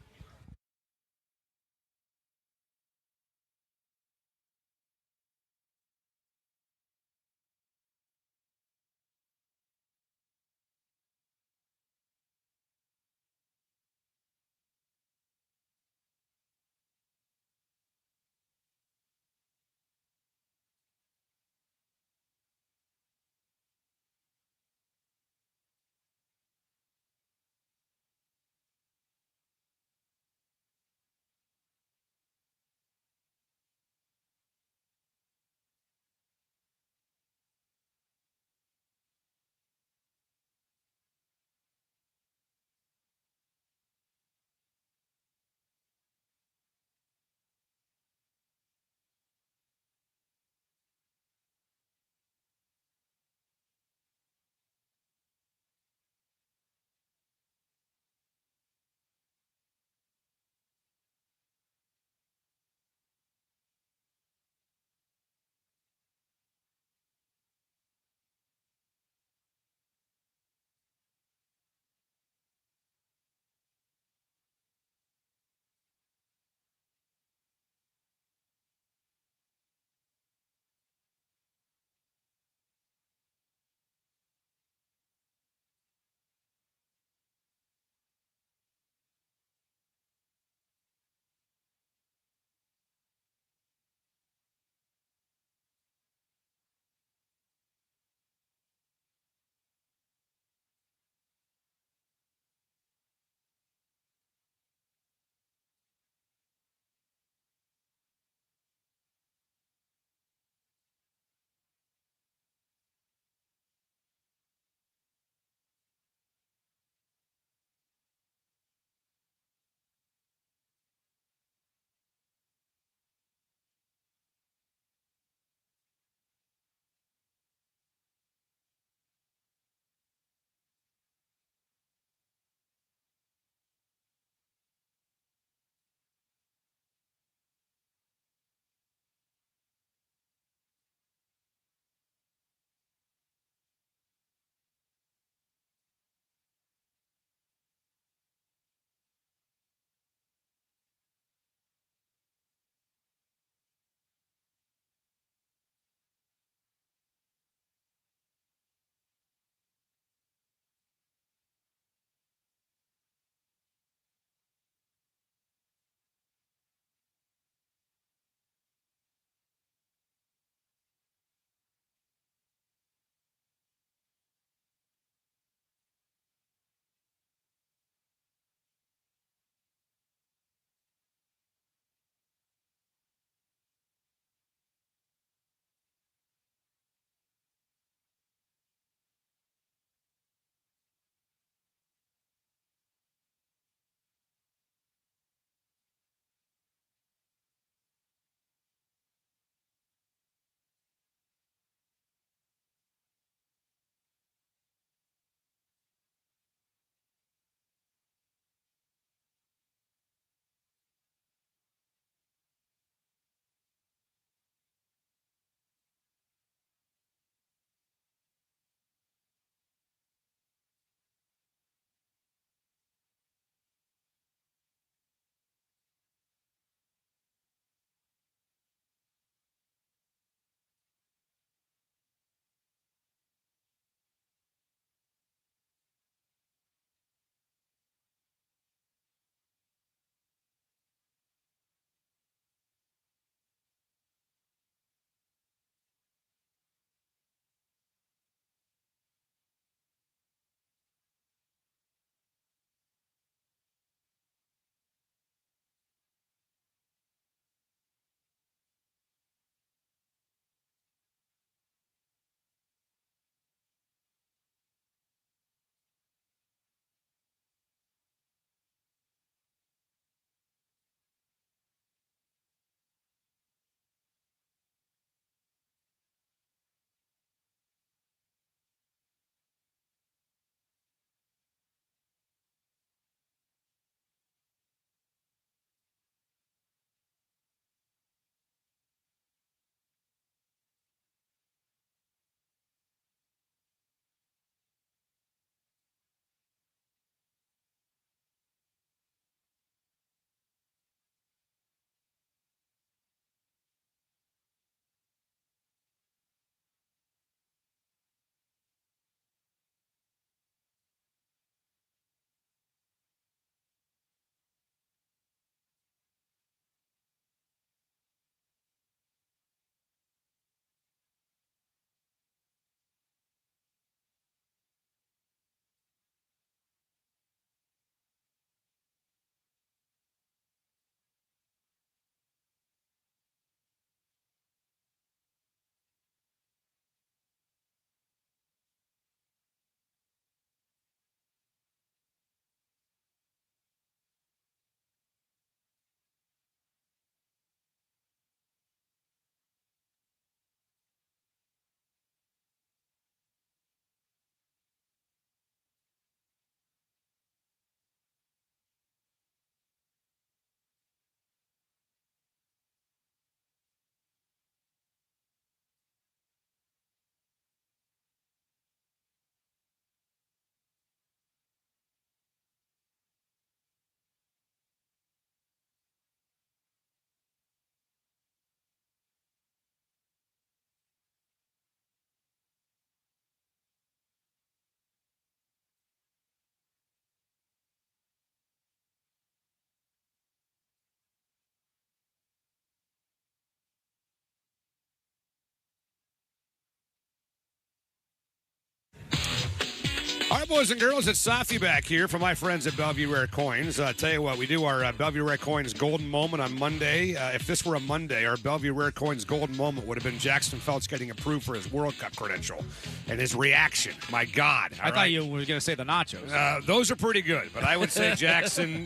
All right, boys and girls, it's Safi back here from my friends at Bellevue Rare Coins. Tell you what, we do our Bellevue Rare Coins Golden Moment on Monday. If this were a Monday, our Bellevue Rare Coins Golden Moment would have been Jackson Felts getting approved for his World Cup credential. And his reaction, my God. I thought you were going to say the nachos. Those are pretty good, but I would say Jackson,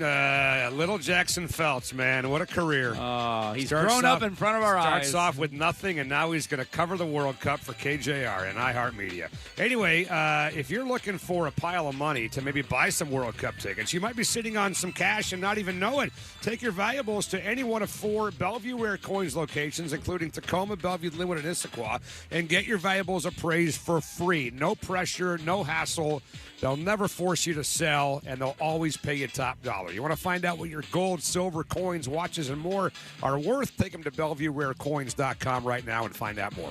little Jackson Felts, man, what a career. He's grown up in front of our eyes. Starts off with nothing, and now he's going to cover the World Cup for KJR and iHeartMedia. Anyway, if you're looking for a pile of money to maybe buy some World Cup tickets, you might be sitting on some cash and not even know it. Take your valuables to any one of 4 Bellevue Rare Coins locations, including Tacoma, Bellevue, Linwood, and Issaquah, and get your valuables appraised for free. No pressure, no hassle. They'll never force you to sell, and they'll always pay you top dollar. You want to find out what your gold, silver, coins, watches, and more are worth? Take them to BellevueRareCoins.com right now and find out more.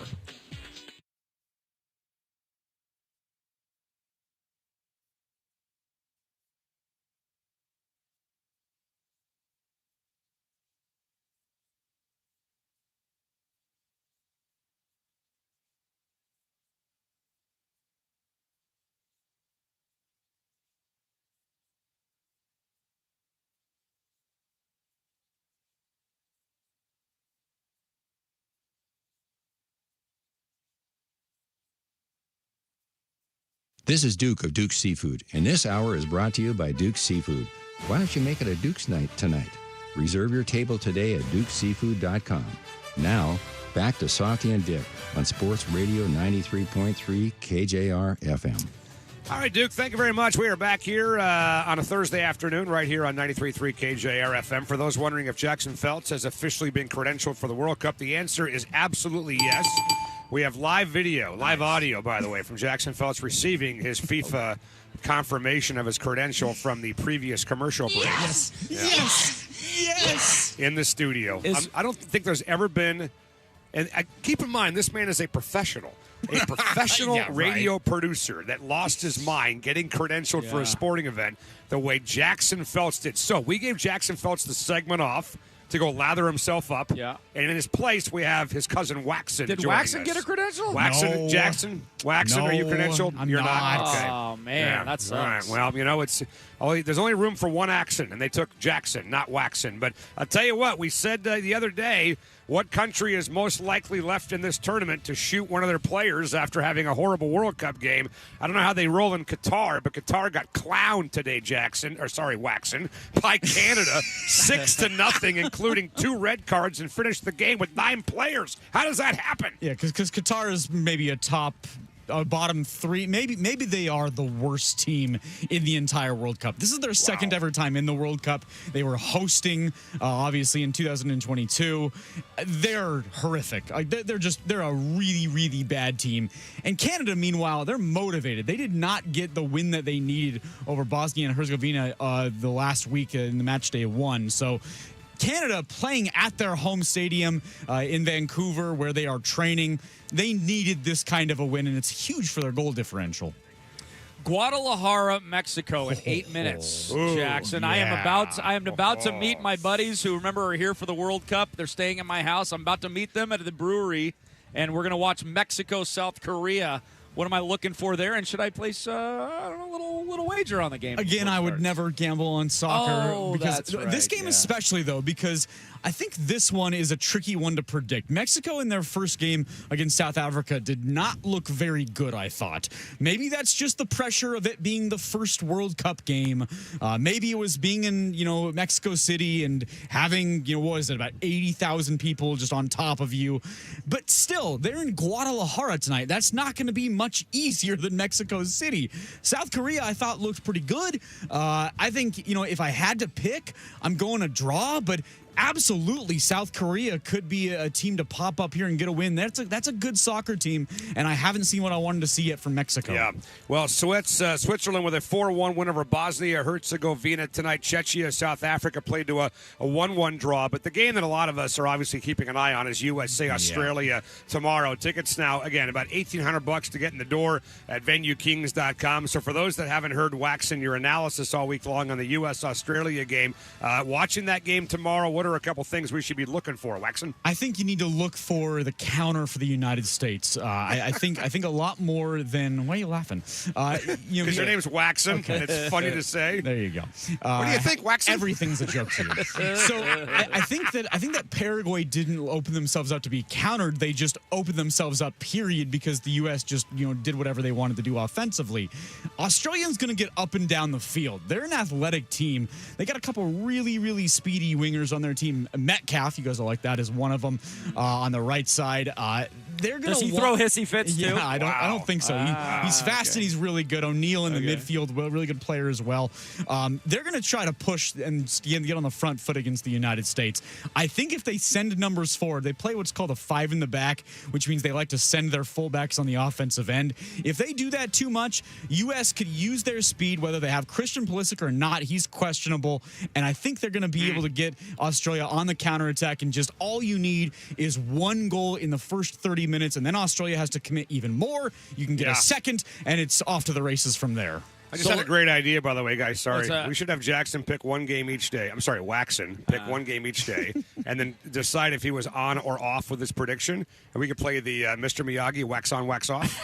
This is Duke of Duke's Seafood, and this hour is brought to you by Duke's Seafood. Why don't you make it a Duke's night tonight? Reserve your table today at dukeseafood.com. Now, back to Softy and Dick on Sports Radio 93.3 KJR FM. All right, Duke, thank you very much. We are back here on a Thursday afternoon right here on 93.3 KJR FM. For those wondering if Jackson Felts has officially been credentialed for the World Cup, the answer is absolutely yes. We have live video, live audio, by the way, from Jackson Felts receiving his FIFA confirmation of his credential from the previous commercial break. Yes, yes. In the studio. I don't think there's ever been, and keep in mind, this man is a professional radio producer that lost his mind getting credentialed for a sporting event the way Jackson Felts did. So we gave Jackson Felts the segment off to go lather himself up. Yeah. And in his place, we have his cousin Waxon. Did Waxon get a credential? Waxon, No. Jackson, Waxon, are you credentialed? I'm You're not. Okay. Oh, man, that sucks. All right. Well, you know, there's only room for one accent, and they took Jackson, not Waxon. But I'll tell you what, we said the other day, what country is most likely left in this tournament to shoot one of their players after having a horrible World Cup game? I don't know how they roll in Qatar, but Qatar got clowned today, Waxon, by Canada, 6-0, including 2 red cards, and finished the game with 9 players. How does that happen? Yeah, because Qatar is maybe a top bottom 3. Maybe they are the worst team in the entire World Cup. This is their second ever time in the World Cup. They were hosting, obviously, in 2022. They're horrific. They're a really, really bad team. And Canada, meanwhile, they're motivated. They did not get the win that they needed over Bosnia and Herzegovina the last week in the match day 1. So Canada playing at their home stadium in Vancouver where they are training. They needed this kind of a win, and it's huge for their goal differential. Guadalajara, Mexico in 8 minutes. Ooh, Jackson, yeah. I am about to meet my buddies who are here for the World Cup. They're staying at my house. I'm about to meet them at the brewery, and we're going to watch Mexico, South Korea. What am I looking for there? And should I place a little wager on the game? Again, I would never gamble on soccer. Oh, because that's right, this game especially, though, because I think this one is a tricky one to predict. Mexico in their first game against South Africa did not look very good, I thought. Maybe that's just the pressure of it being the first World Cup game. Maybe it was being in, Mexico City and having, what was it, about 80,000 people just on top of you. But still, they're in Guadalajara tonight. That's not going to be much easier than Mexico City. South Korea, I thought, looked pretty good. I think, if I had to pick, I'm going a draw, but absolutely, South Korea could be a team to pop up here and get a win. That's a good soccer team, and I haven't seen what I wanted to see yet from Mexico. Yeah. Well, Switzerland with a 4-1 win over Bosnia-Herzegovina tonight. Czechia, South Africa played to a 1-1 draw. But the game that a lot of us are obviously keeping an eye on is USA-Australia tomorrow. Tickets now, again, about $1,800 to get in the door at VenueKings.com. So for those that haven't heard Waxon, your analysis all week long on the U.S.-Australia game, watching that game tomorrow, what what are a couple things we should be looking for, Waxon? I think you need to look for the counter for the United States. I think a lot more than. Why are you laughing? Because your name's Waxon. Okay. It's funny to say. There you go. What do you think, Waxon? Everything's a joke to you. So I think that Paraguay didn't open themselves up to be countered. They just opened themselves up, period, because the U.S. just did whatever they wanted to do offensively. Australia's going to get up and down the field. They're an athletic team. They got a couple really, really speedy wingers on their team. Metcalf, you guys will like that, is one of them on the right side. They're gonna Does he throw hissy fits too? Yeah, I don't think so. He's fast and he's really good. O'Neal in the midfield, really good player as well. They're going to try to push and get on the front foot against the United States. I think if they send numbers forward, they play what's called a 5 in the back, which means they like to send their fullbacks on the offensive end. If they do that too much, U.S. could use their speed, whether they have Christian Pulisic or not. He's questionable, and I think they're going to be able to get Australia on the counterattack, and just all you need is one goal in the first 30 minutes, and then Australia has to commit even more. You can get a second, and it's off to the races from there. I just had a great idea, by the way, guys. Sorry. We should have Jackson pick one game each day. I'm sorry, Waxon pick one game each day, and then decide if he was on or off with his prediction. And we could play the Mr. Miyagi wax on, wax off.